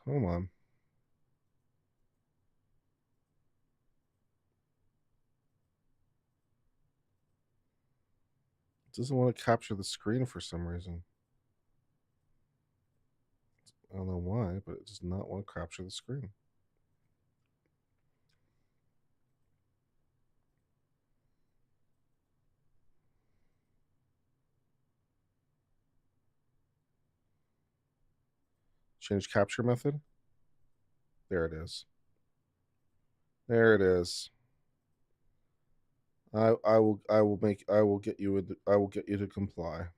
Come on. It doesn't want to capture the screen for some reason. I don't know why, but it does not want to capture the screen. Change capture method. There it is. There it is. I will get you to comply.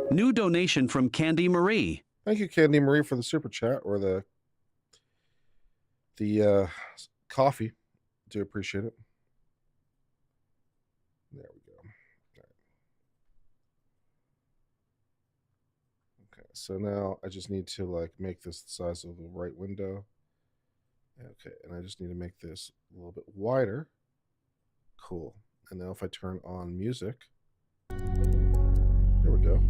New donation from Candy Marie. Thank you, Candy Marie, for the super chat or the coffee. Do appreciate it. There we go. Okay, so now I just need to like make this the size of the right window. Okay, and I just need to make this a little bit wider. Cool. And now if I turn on music, there we go.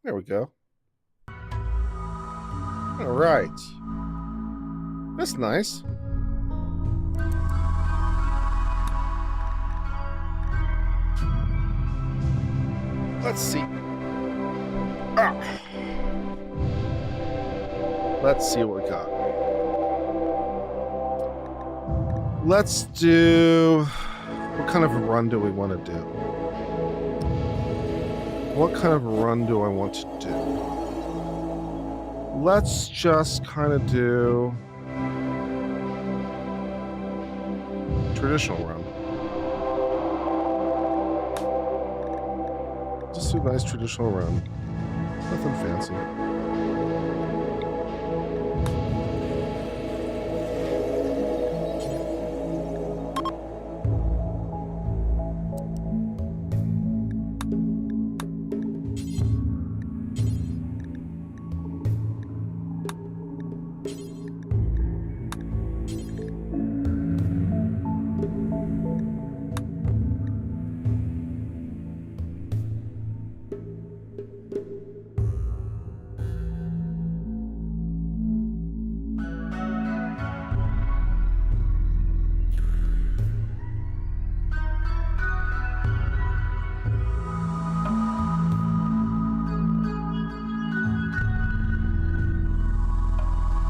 There we go. All right. That's nice. Let's see. Let's see what we got. Let's do... What kind of a run do we want to do? What kind of a run do I want to do? Let's just kind of do... traditional run. Just a nice traditional run. Nothing fancy.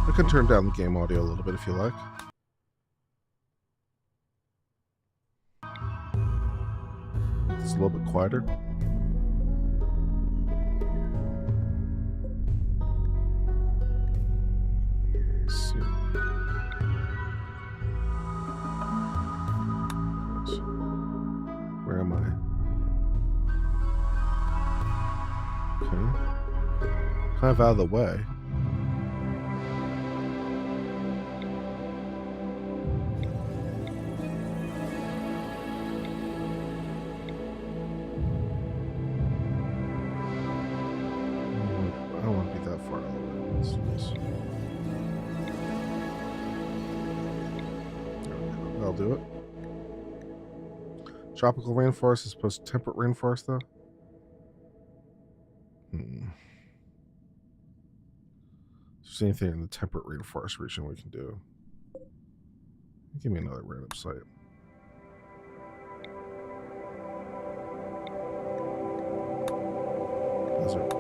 I can turn down the game audio a little bit if you like. It's a little bit quieter. Let's see. Where am I? Okay. Kind of out of the way. That'll do it. Tropical rainforest is supposed to temperate rainforest, though. If there's anything in the temperate rainforest region we can do. Give me another random site. Desert,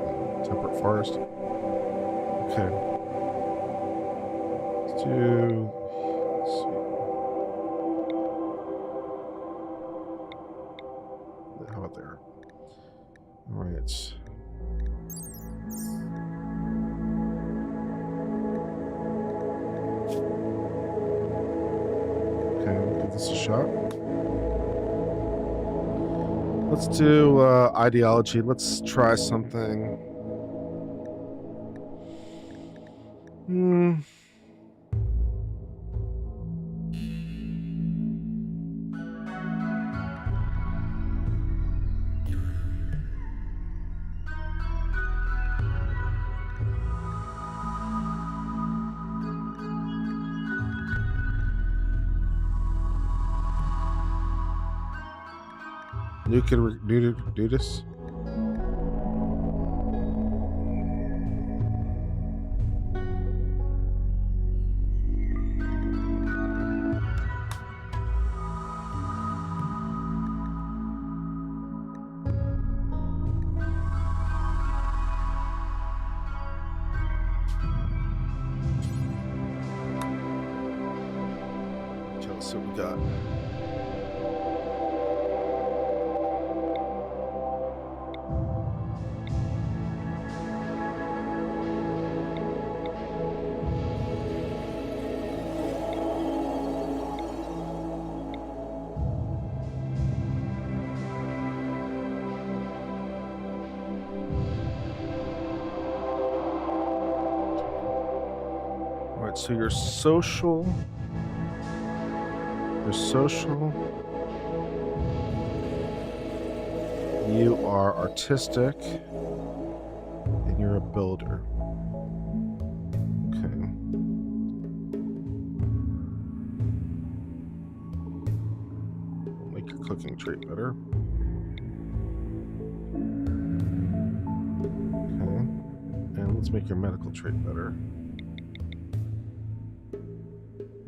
temperate forest. Okay. Let's do. Let's see. How about there? All right. Okay, we'll give this a shot. Let's do ideology. Let's try something. Nudis. Okay, let's see what we got. So you're social, you are artistic, and you're a builder. Okay. We'll make your cooking trait better. Okay. And let's make your medical trait better.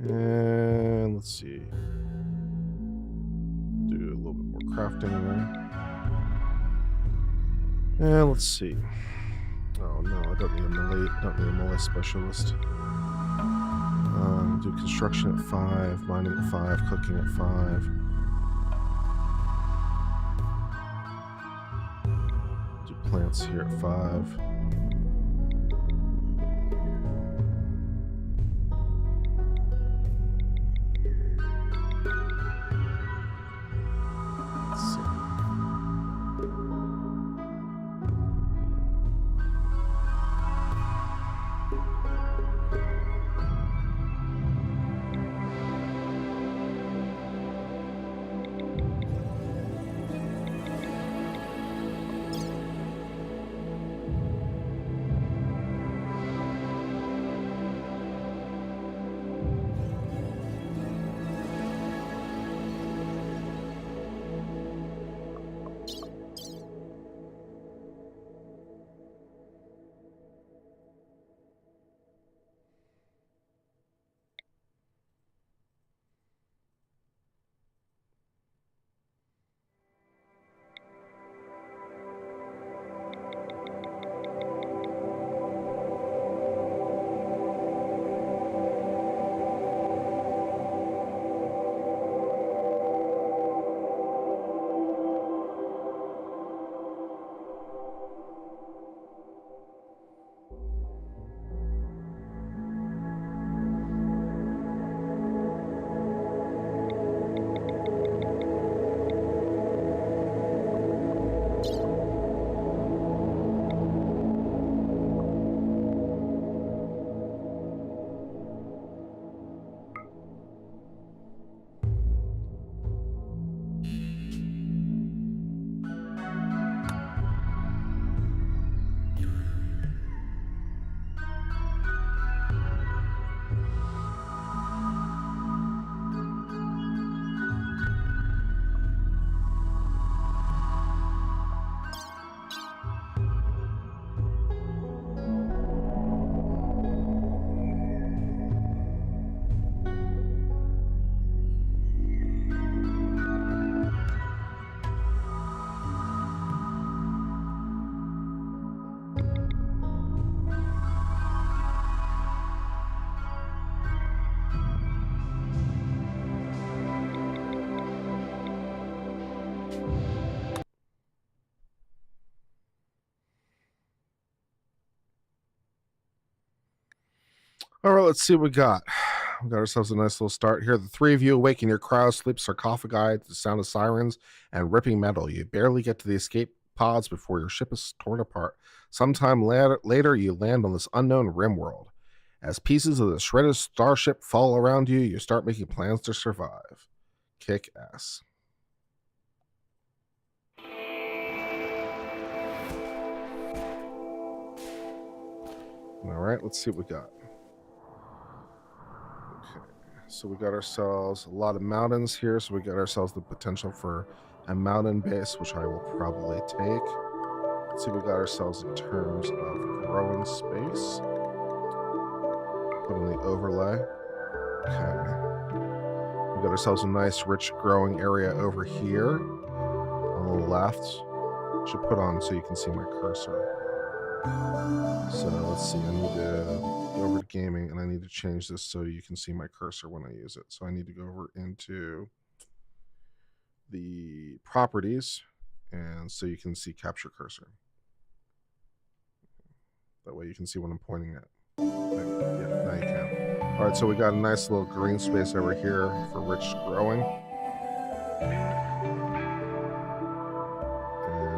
And let's see. Do a little bit more crafting there. And let's see. Oh no, I don't need a melee specialist. Do construction at 5, mining at 5, cooking at 5. Do plants here at 5. All right, let's see what we got. We got ourselves a nice little start here. The three of you awake in your cryo sleep sarcophagi to the sound of sirens and ripping metal. You barely get to the escape pods before your ship is torn apart. Sometime later, you land on this unknown rim world. As pieces of the shredded starship fall around you, you start making plans to survive. Kick ass. All right, let's see what we got. Okay, so we got ourselves a lot of mountains here. So we got ourselves the potential for a mountain base, which I will probably take. Let's see what we got ourselves in terms of growing space. Put on the overlay. Okay. We got ourselves a nice, rich growing area over here on the left. Should put on so you can see my cursor. So let's see, I need to go over to gaming and I need to change this so you can see my cursor when I use it. So I need to go over into the properties and so you can see capture cursor. That way you can see what I'm pointing at. Yeah, now you can. All right, so we got a nice little green space over here for rich growing.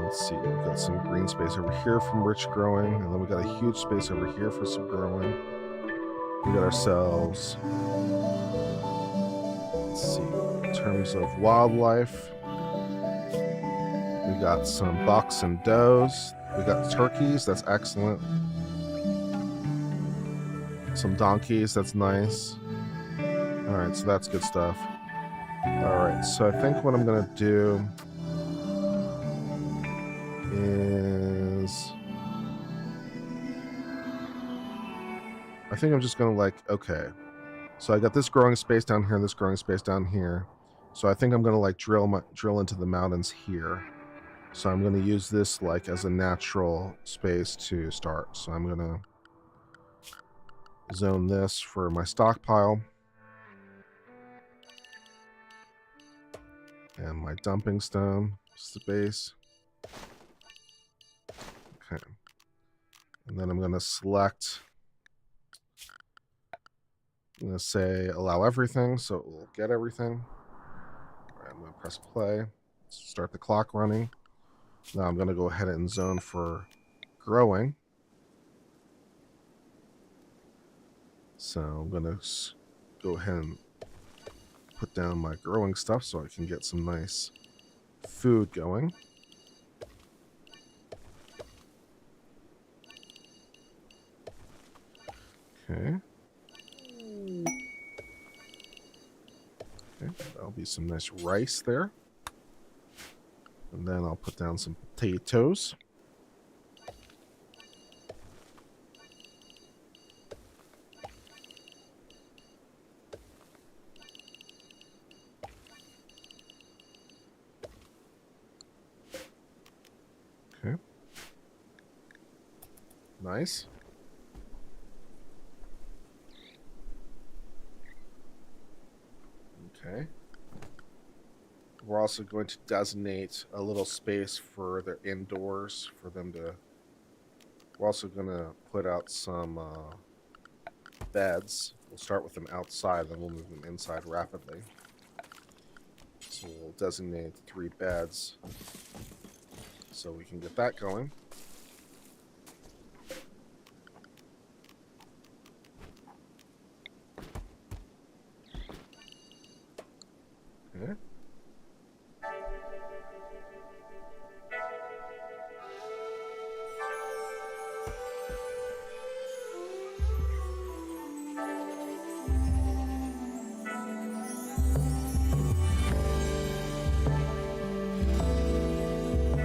Let's see, we've got some green space over here from rich growing, and then we got a huge space over here for some growing. We got ourselves, let's see, in terms of wildlife, we got some bucks and does. We got turkeys, that's excellent. Some donkeys, that's nice. All right, so that's good stuff. All right, so I think what I'm gonna do is I think I'm just gonna okay, so I got this growing space down here and this growing space down here, so I think I'm gonna drill into the mountains here. So I'm gonna use this as a natural space to start. So I'm gonna zone this for my stockpile and my dumping stone space. Okay, and then I'm going to select, I'm going to say allow everything, so it will get everything. All right, I'm going to press play, start the clock running. Now I'm going to go ahead and zone for growing. So I'm going to go ahead and put down my growing stuff so I can get some nice food going. Okay. Okay, that'll be some nice rice there. And then I'll put down some potatoes. Okay. Nice. Okay. We're also going to designate a little space for the indoors for them to. We're also going to put out some beds. We'll start with them outside, then we'll move them inside rapidly. So we'll designate 3 beds so we can get that going. Okay.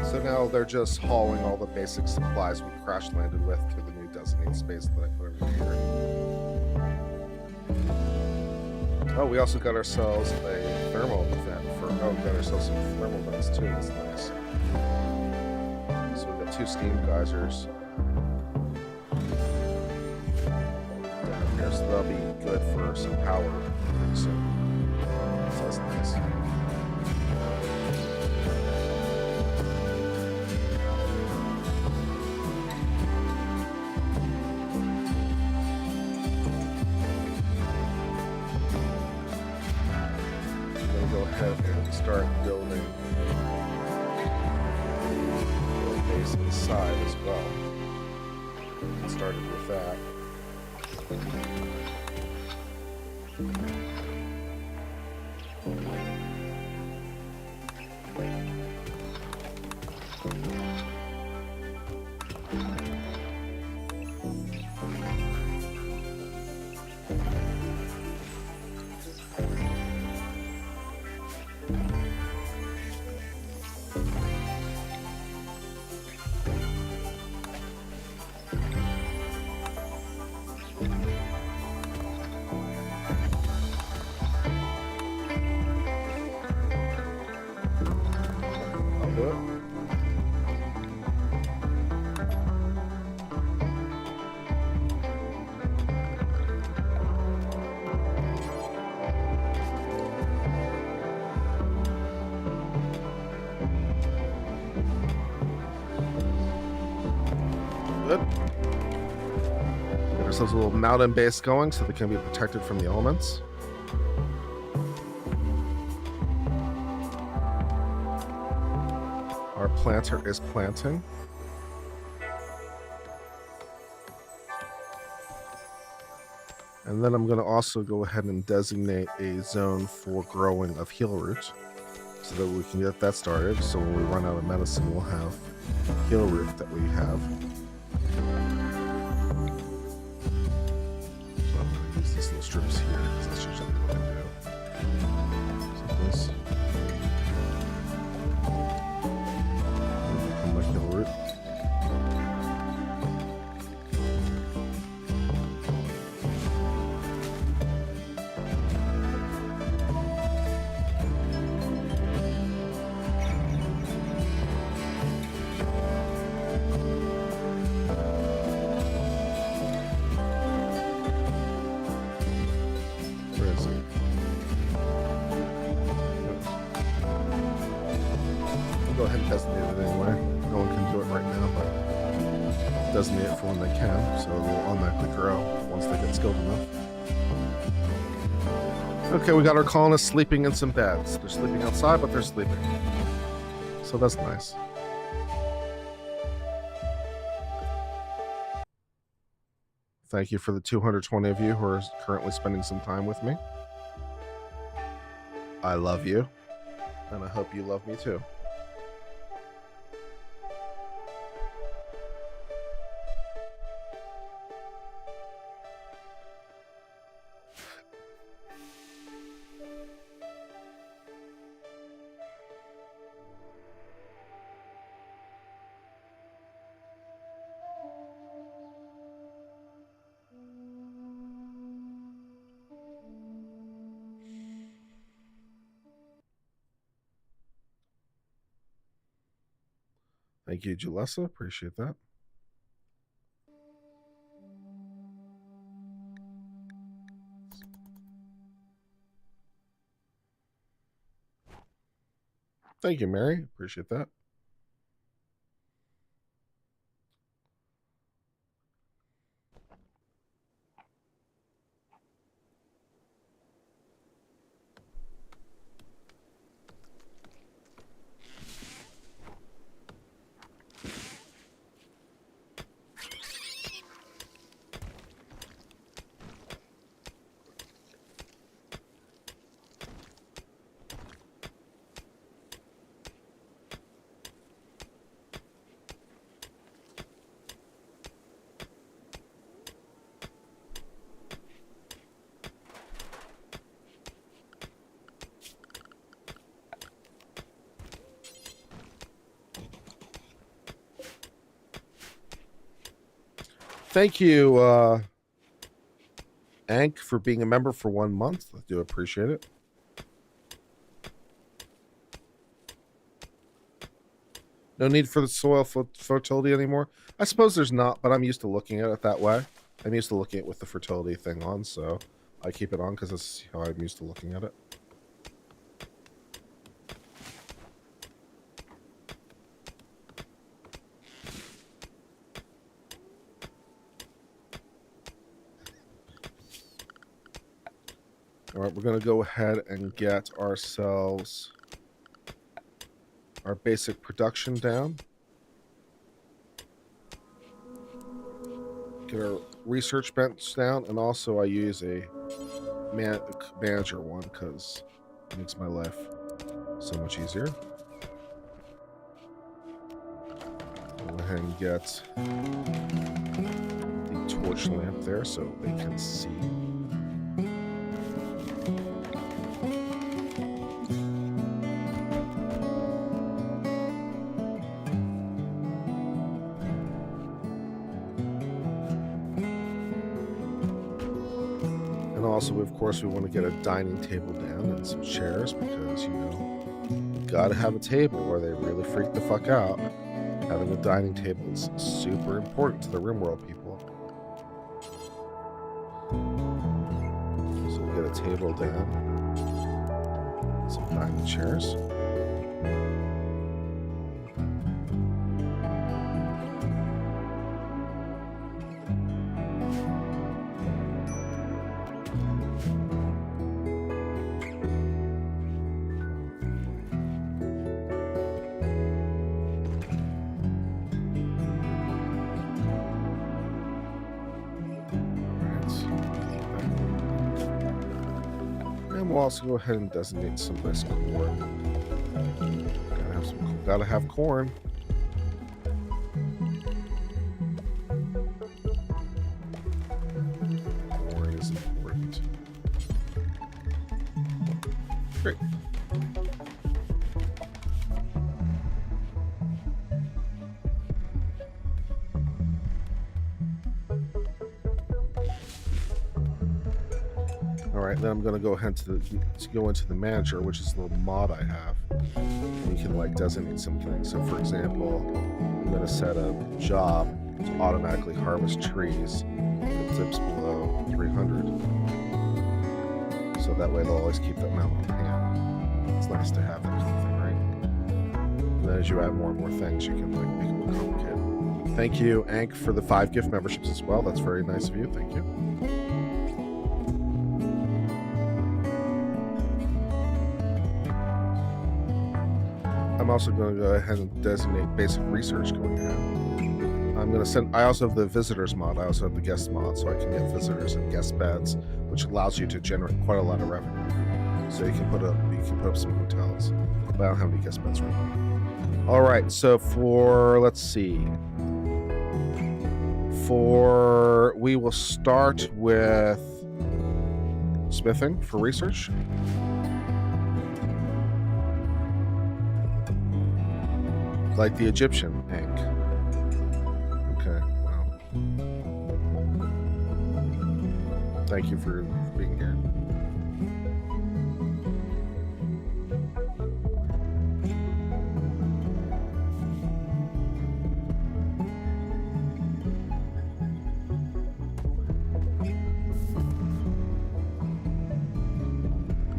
So now they're just hauling all the basic supplies we crash landed with to the new designated space that I put over here. Oh, we also got ourselves a thermal vent we got ourselves some thermal vents too. That's nice. So we got 2 steam geysers down here, so that'll be good for some power pretty soon. So that's nice. ahead and start building the base on the side as well. Started with that. I'll do it. Good. Get ourselves a little mountain base going so they can be protected from the elements. Our planter is planting. And then I'm going to also go ahead and designate a zone for growing of heal root so that we can get that started. So when we run out of medicine, we'll have heal root that we have. So I'm going to use these little strips here because that's usually what I do. So this. Become my heal root. Where is it? I'll go ahead and designate it anyway. No one can do it right now, but designate it for when they can, so they'll automatically grow once they get skilled enough. Okay, we got our colonists sleeping in some beds. They're sleeping outside, but they're sleeping. So that's nice. Thank you for the 220 of you who are currently spending some time with me. I love you, and I hope you love me too. Thank you, Julessa. Appreciate that. Thank you, Mary. Appreciate that. Thank you, Ank, for being a member for 1 month. I do appreciate it. No need for the soil fertility anymore. I suppose there's not, but I'm used to looking at it that way. I'm used to looking at it with the fertility thing on, so I keep it on because that's how I'm used to looking at it. All right, we're going to go ahead and get ourselves our basic production down. Get our research bench down, and also I use a manager one because it makes my life so much easier. Go ahead and get the torch lamp there so they can see. And also, of course, we want to get a dining table down and some chairs because, you know, you gotta have a table or they really freak the fuck out. Having a dining table is super important to the RimWorld people. So we'll get a table down, some dining chairs. And we'll also go ahead and designate some nice corn. Gotta have corn. Corn is important. Great. All right, then I'm going to go ahead to go into the manager, which is the little mod I have. And you can like designate some things. So, for example, I'm going to set a job to automatically harvest trees if it dips below 300. So that way they'll always keep that amount on hand. It's nice to have that kind of thing, right? And then as you add more and more things, you can like make it more complicated. Thank you, Ank, for the 5 gift memberships as well. That's very nice of you. Thank you. I'm also going to go ahead and designate basic research going ahead. I'm going to send, I also have the visitors mod. I also have the guest mod, so I can get visitors and guest beds, which allows you to generate quite a lot of revenue. So you can put up some hotels, but I don't have any guest beds right now. All right, so let's see. We will start with smithing for research. Like the Egyptian ink. Okay, well. Thank you for being here.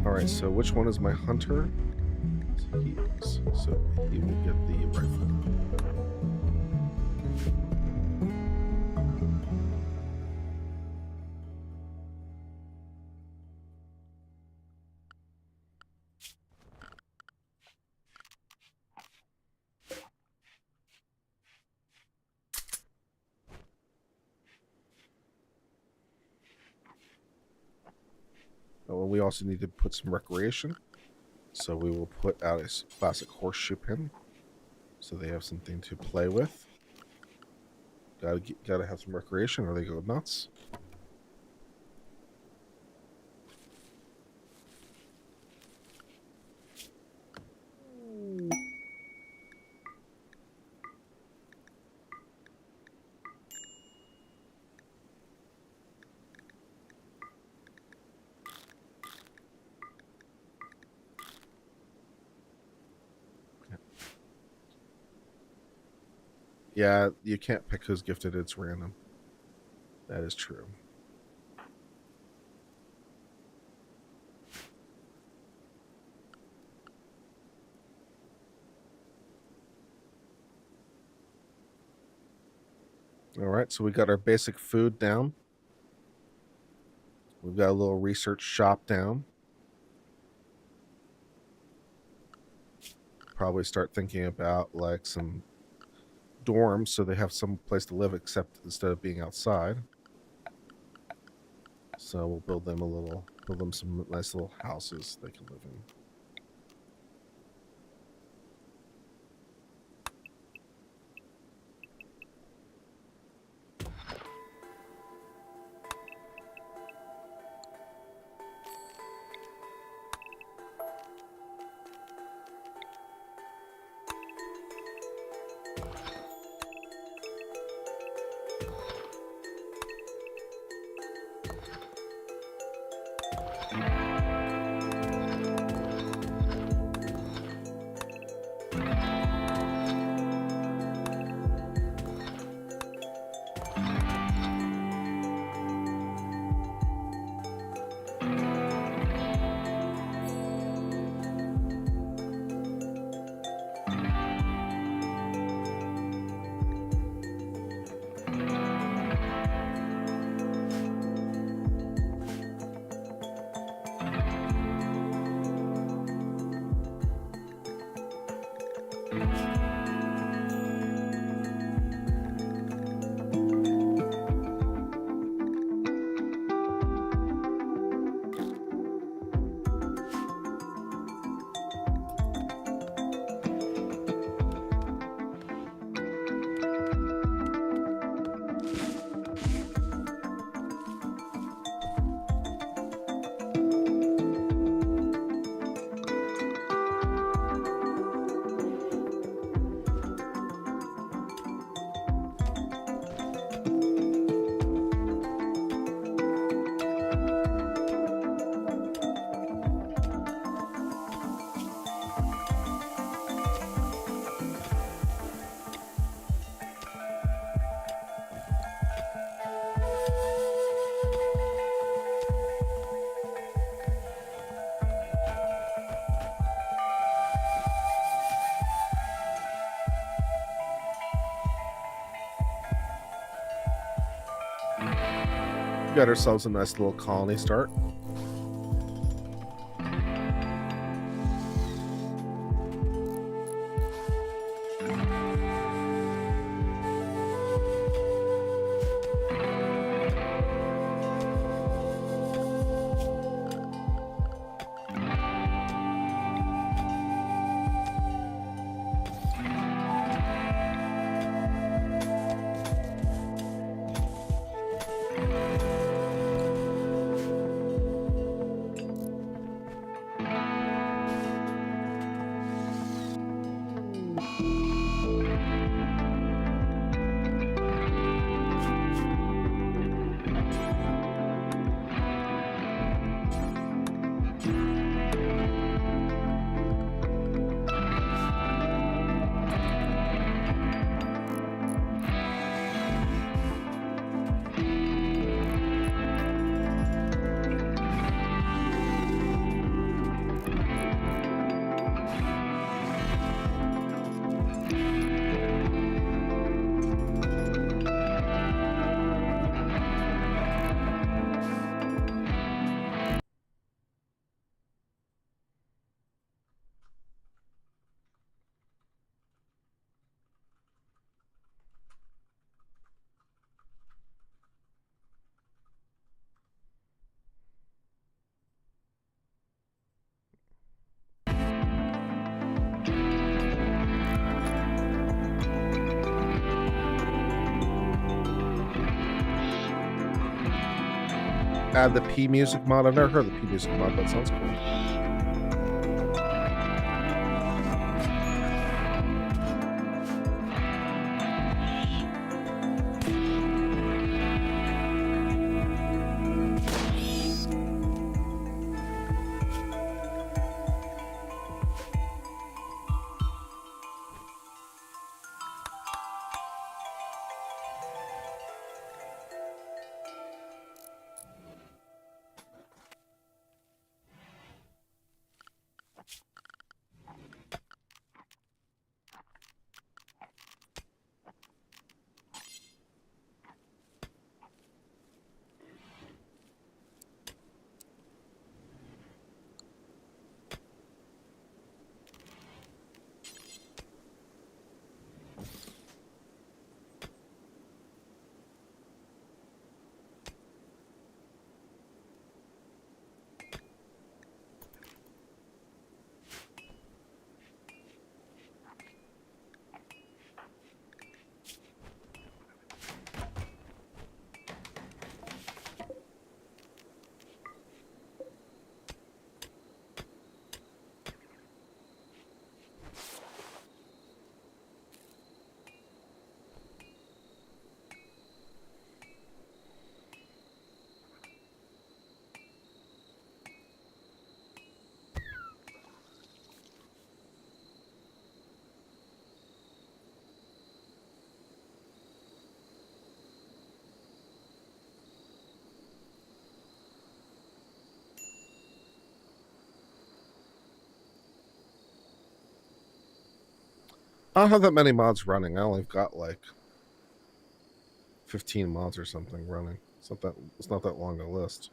All right, so which one is my hunter? He is. So he will get the rifle. Oh, we also need to put some recreation. So we will put out a classic horseshoe pin, so they have something to play with. Gotta have some recreation, or they go nuts. Yeah, you can't pick who's gifted, it's random. That is true. All right, so we got our basic food down. We've got a little research shop down. Probably start thinking about like some dorms so they have some place to live except instead of being outside. So we'll build them some nice little houses they can live in. Got ourselves a nice little colony start. Add the P music mod. I've never heard of the P music mod, but it sounds cool. I don't have that many mods running. I only got like 15 mods or something running. It's not that long a list.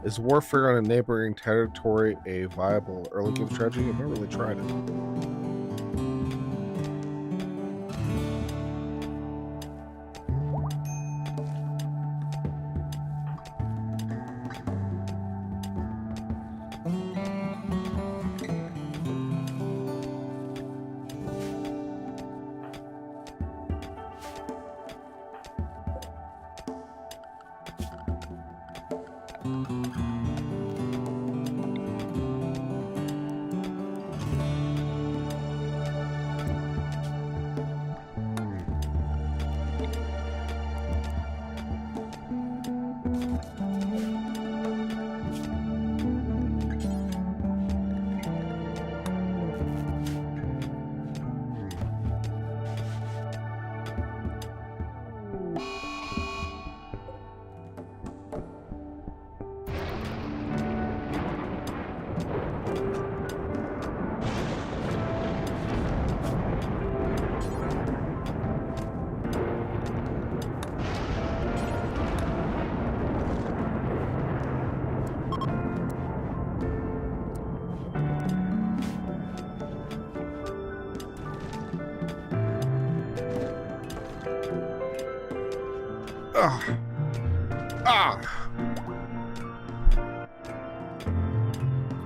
Is warfare on a neighboring territory a viable early game strategy? I've never really tried it.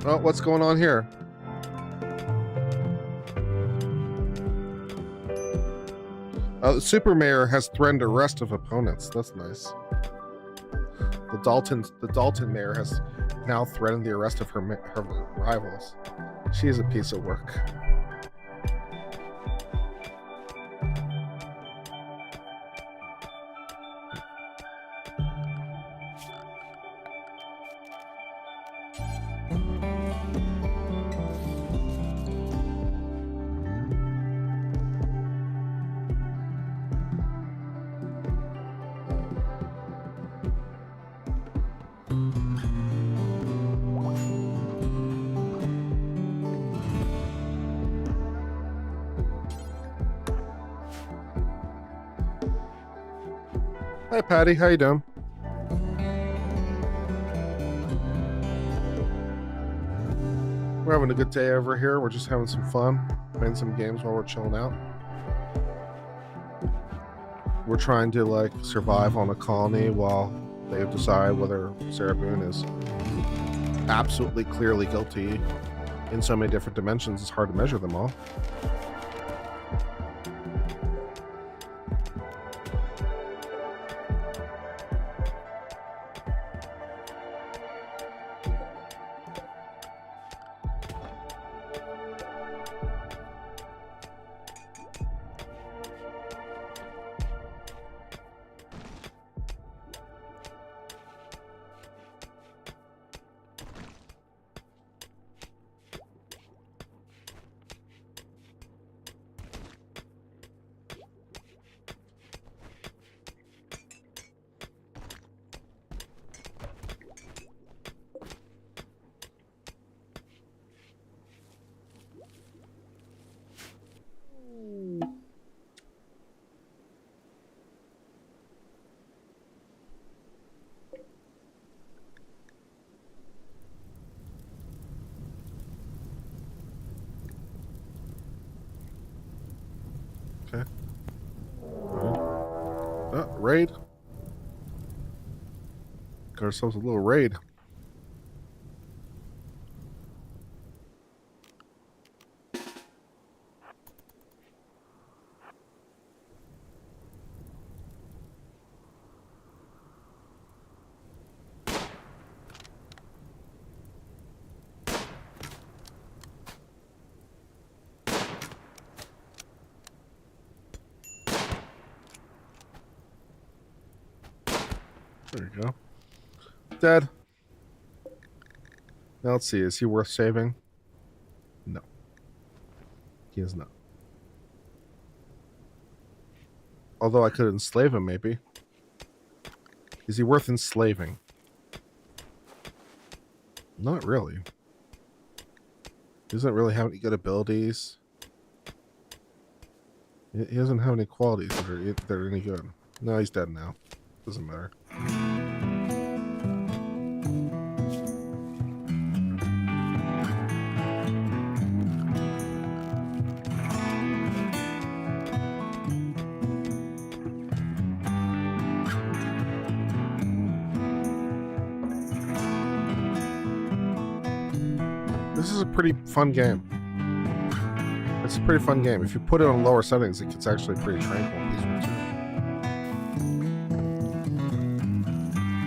Oh, what's going on here? The super mayor has threatened arrest of opponents. That's nice. The Dalton mayor has now threatened the arrest of her rivals. She is a piece of work. Hi, Patty. How you doing? We're having a good day over here. We're just having some fun, playing some games while we're chilling out. We're trying to like survive on a colony while they decide whether Sarah Boone is absolutely clearly guilty in so many different dimensions. It's hard to measure them all. Okay. Raid. Got ourselves a little raid. There you go. Dead. Now let's see. Is he worth saving? No. He is not. Although I could enslave him, maybe. Is he worth enslaving? Not really. He doesn't really have any good abilities. He doesn't have any qualities that are any good. No, he's dead now. Doesn't matter. This is a pretty fun game. It's a pretty fun game. If you put it on lower settings, it gets actually pretty tranquil and peaceful too.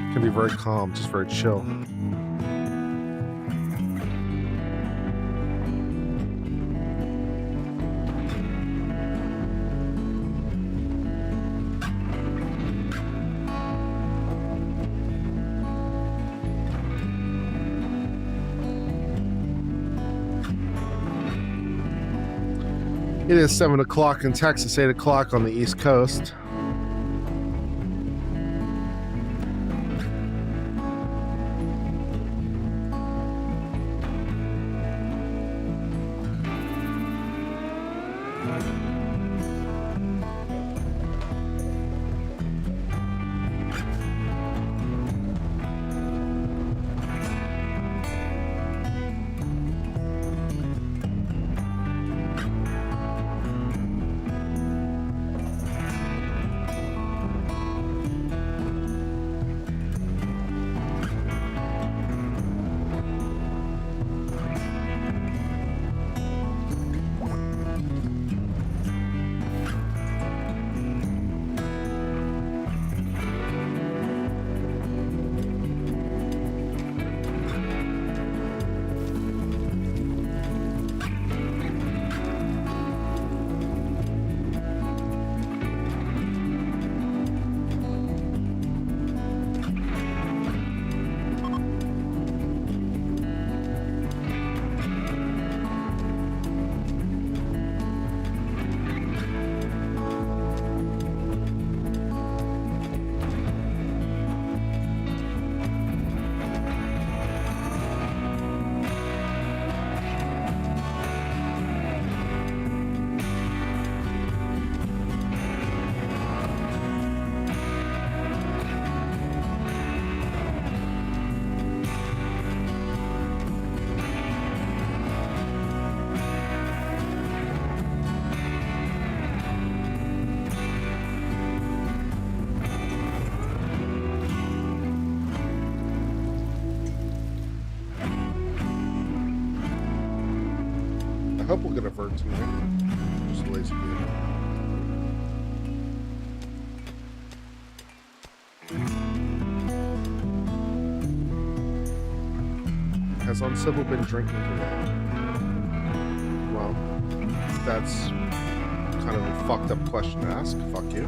It can be very calm, just very chill. It is 7 o'clock in Texas, 8 o'clock on the East Coast. I hope we'll get a vert tonight. Just a lazy game. Has Uncivil been drinking today? Well, that's kind of a fucked up question to ask. Fuck you.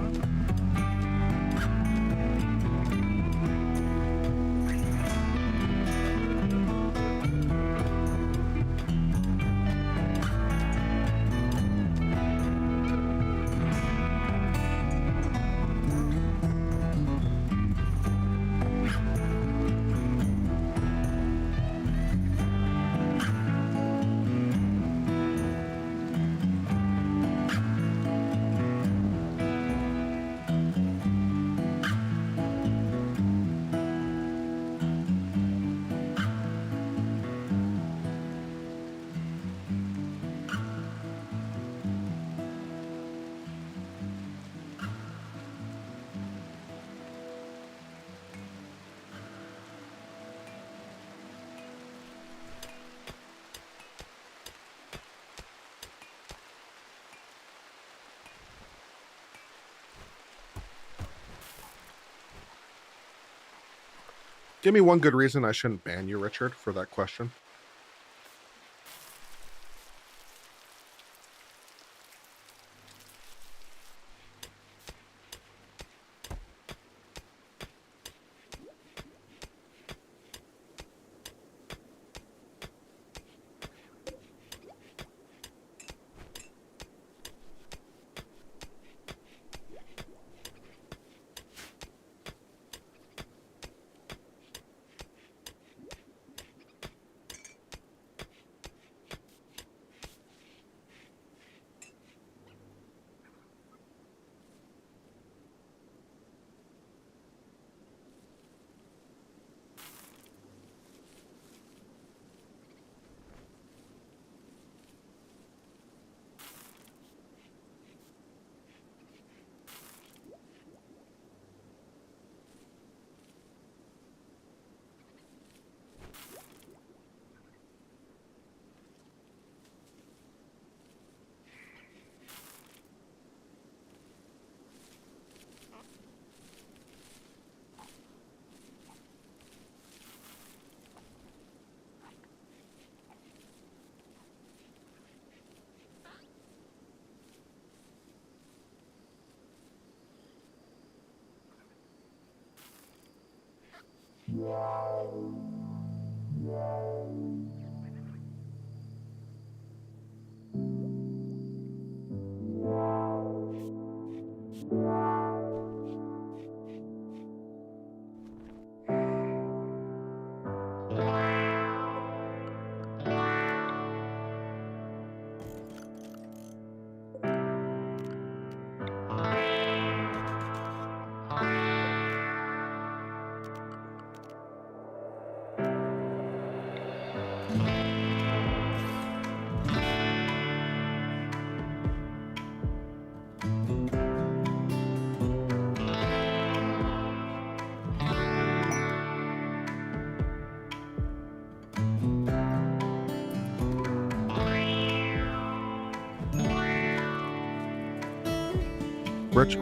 Give me one good reason I shouldn't ban you, Richard, for that question.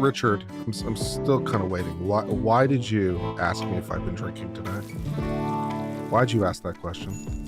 Richard, I'm still kind of waiting. Why did you ask me if I've been drinking tonight? Why'd you ask that question?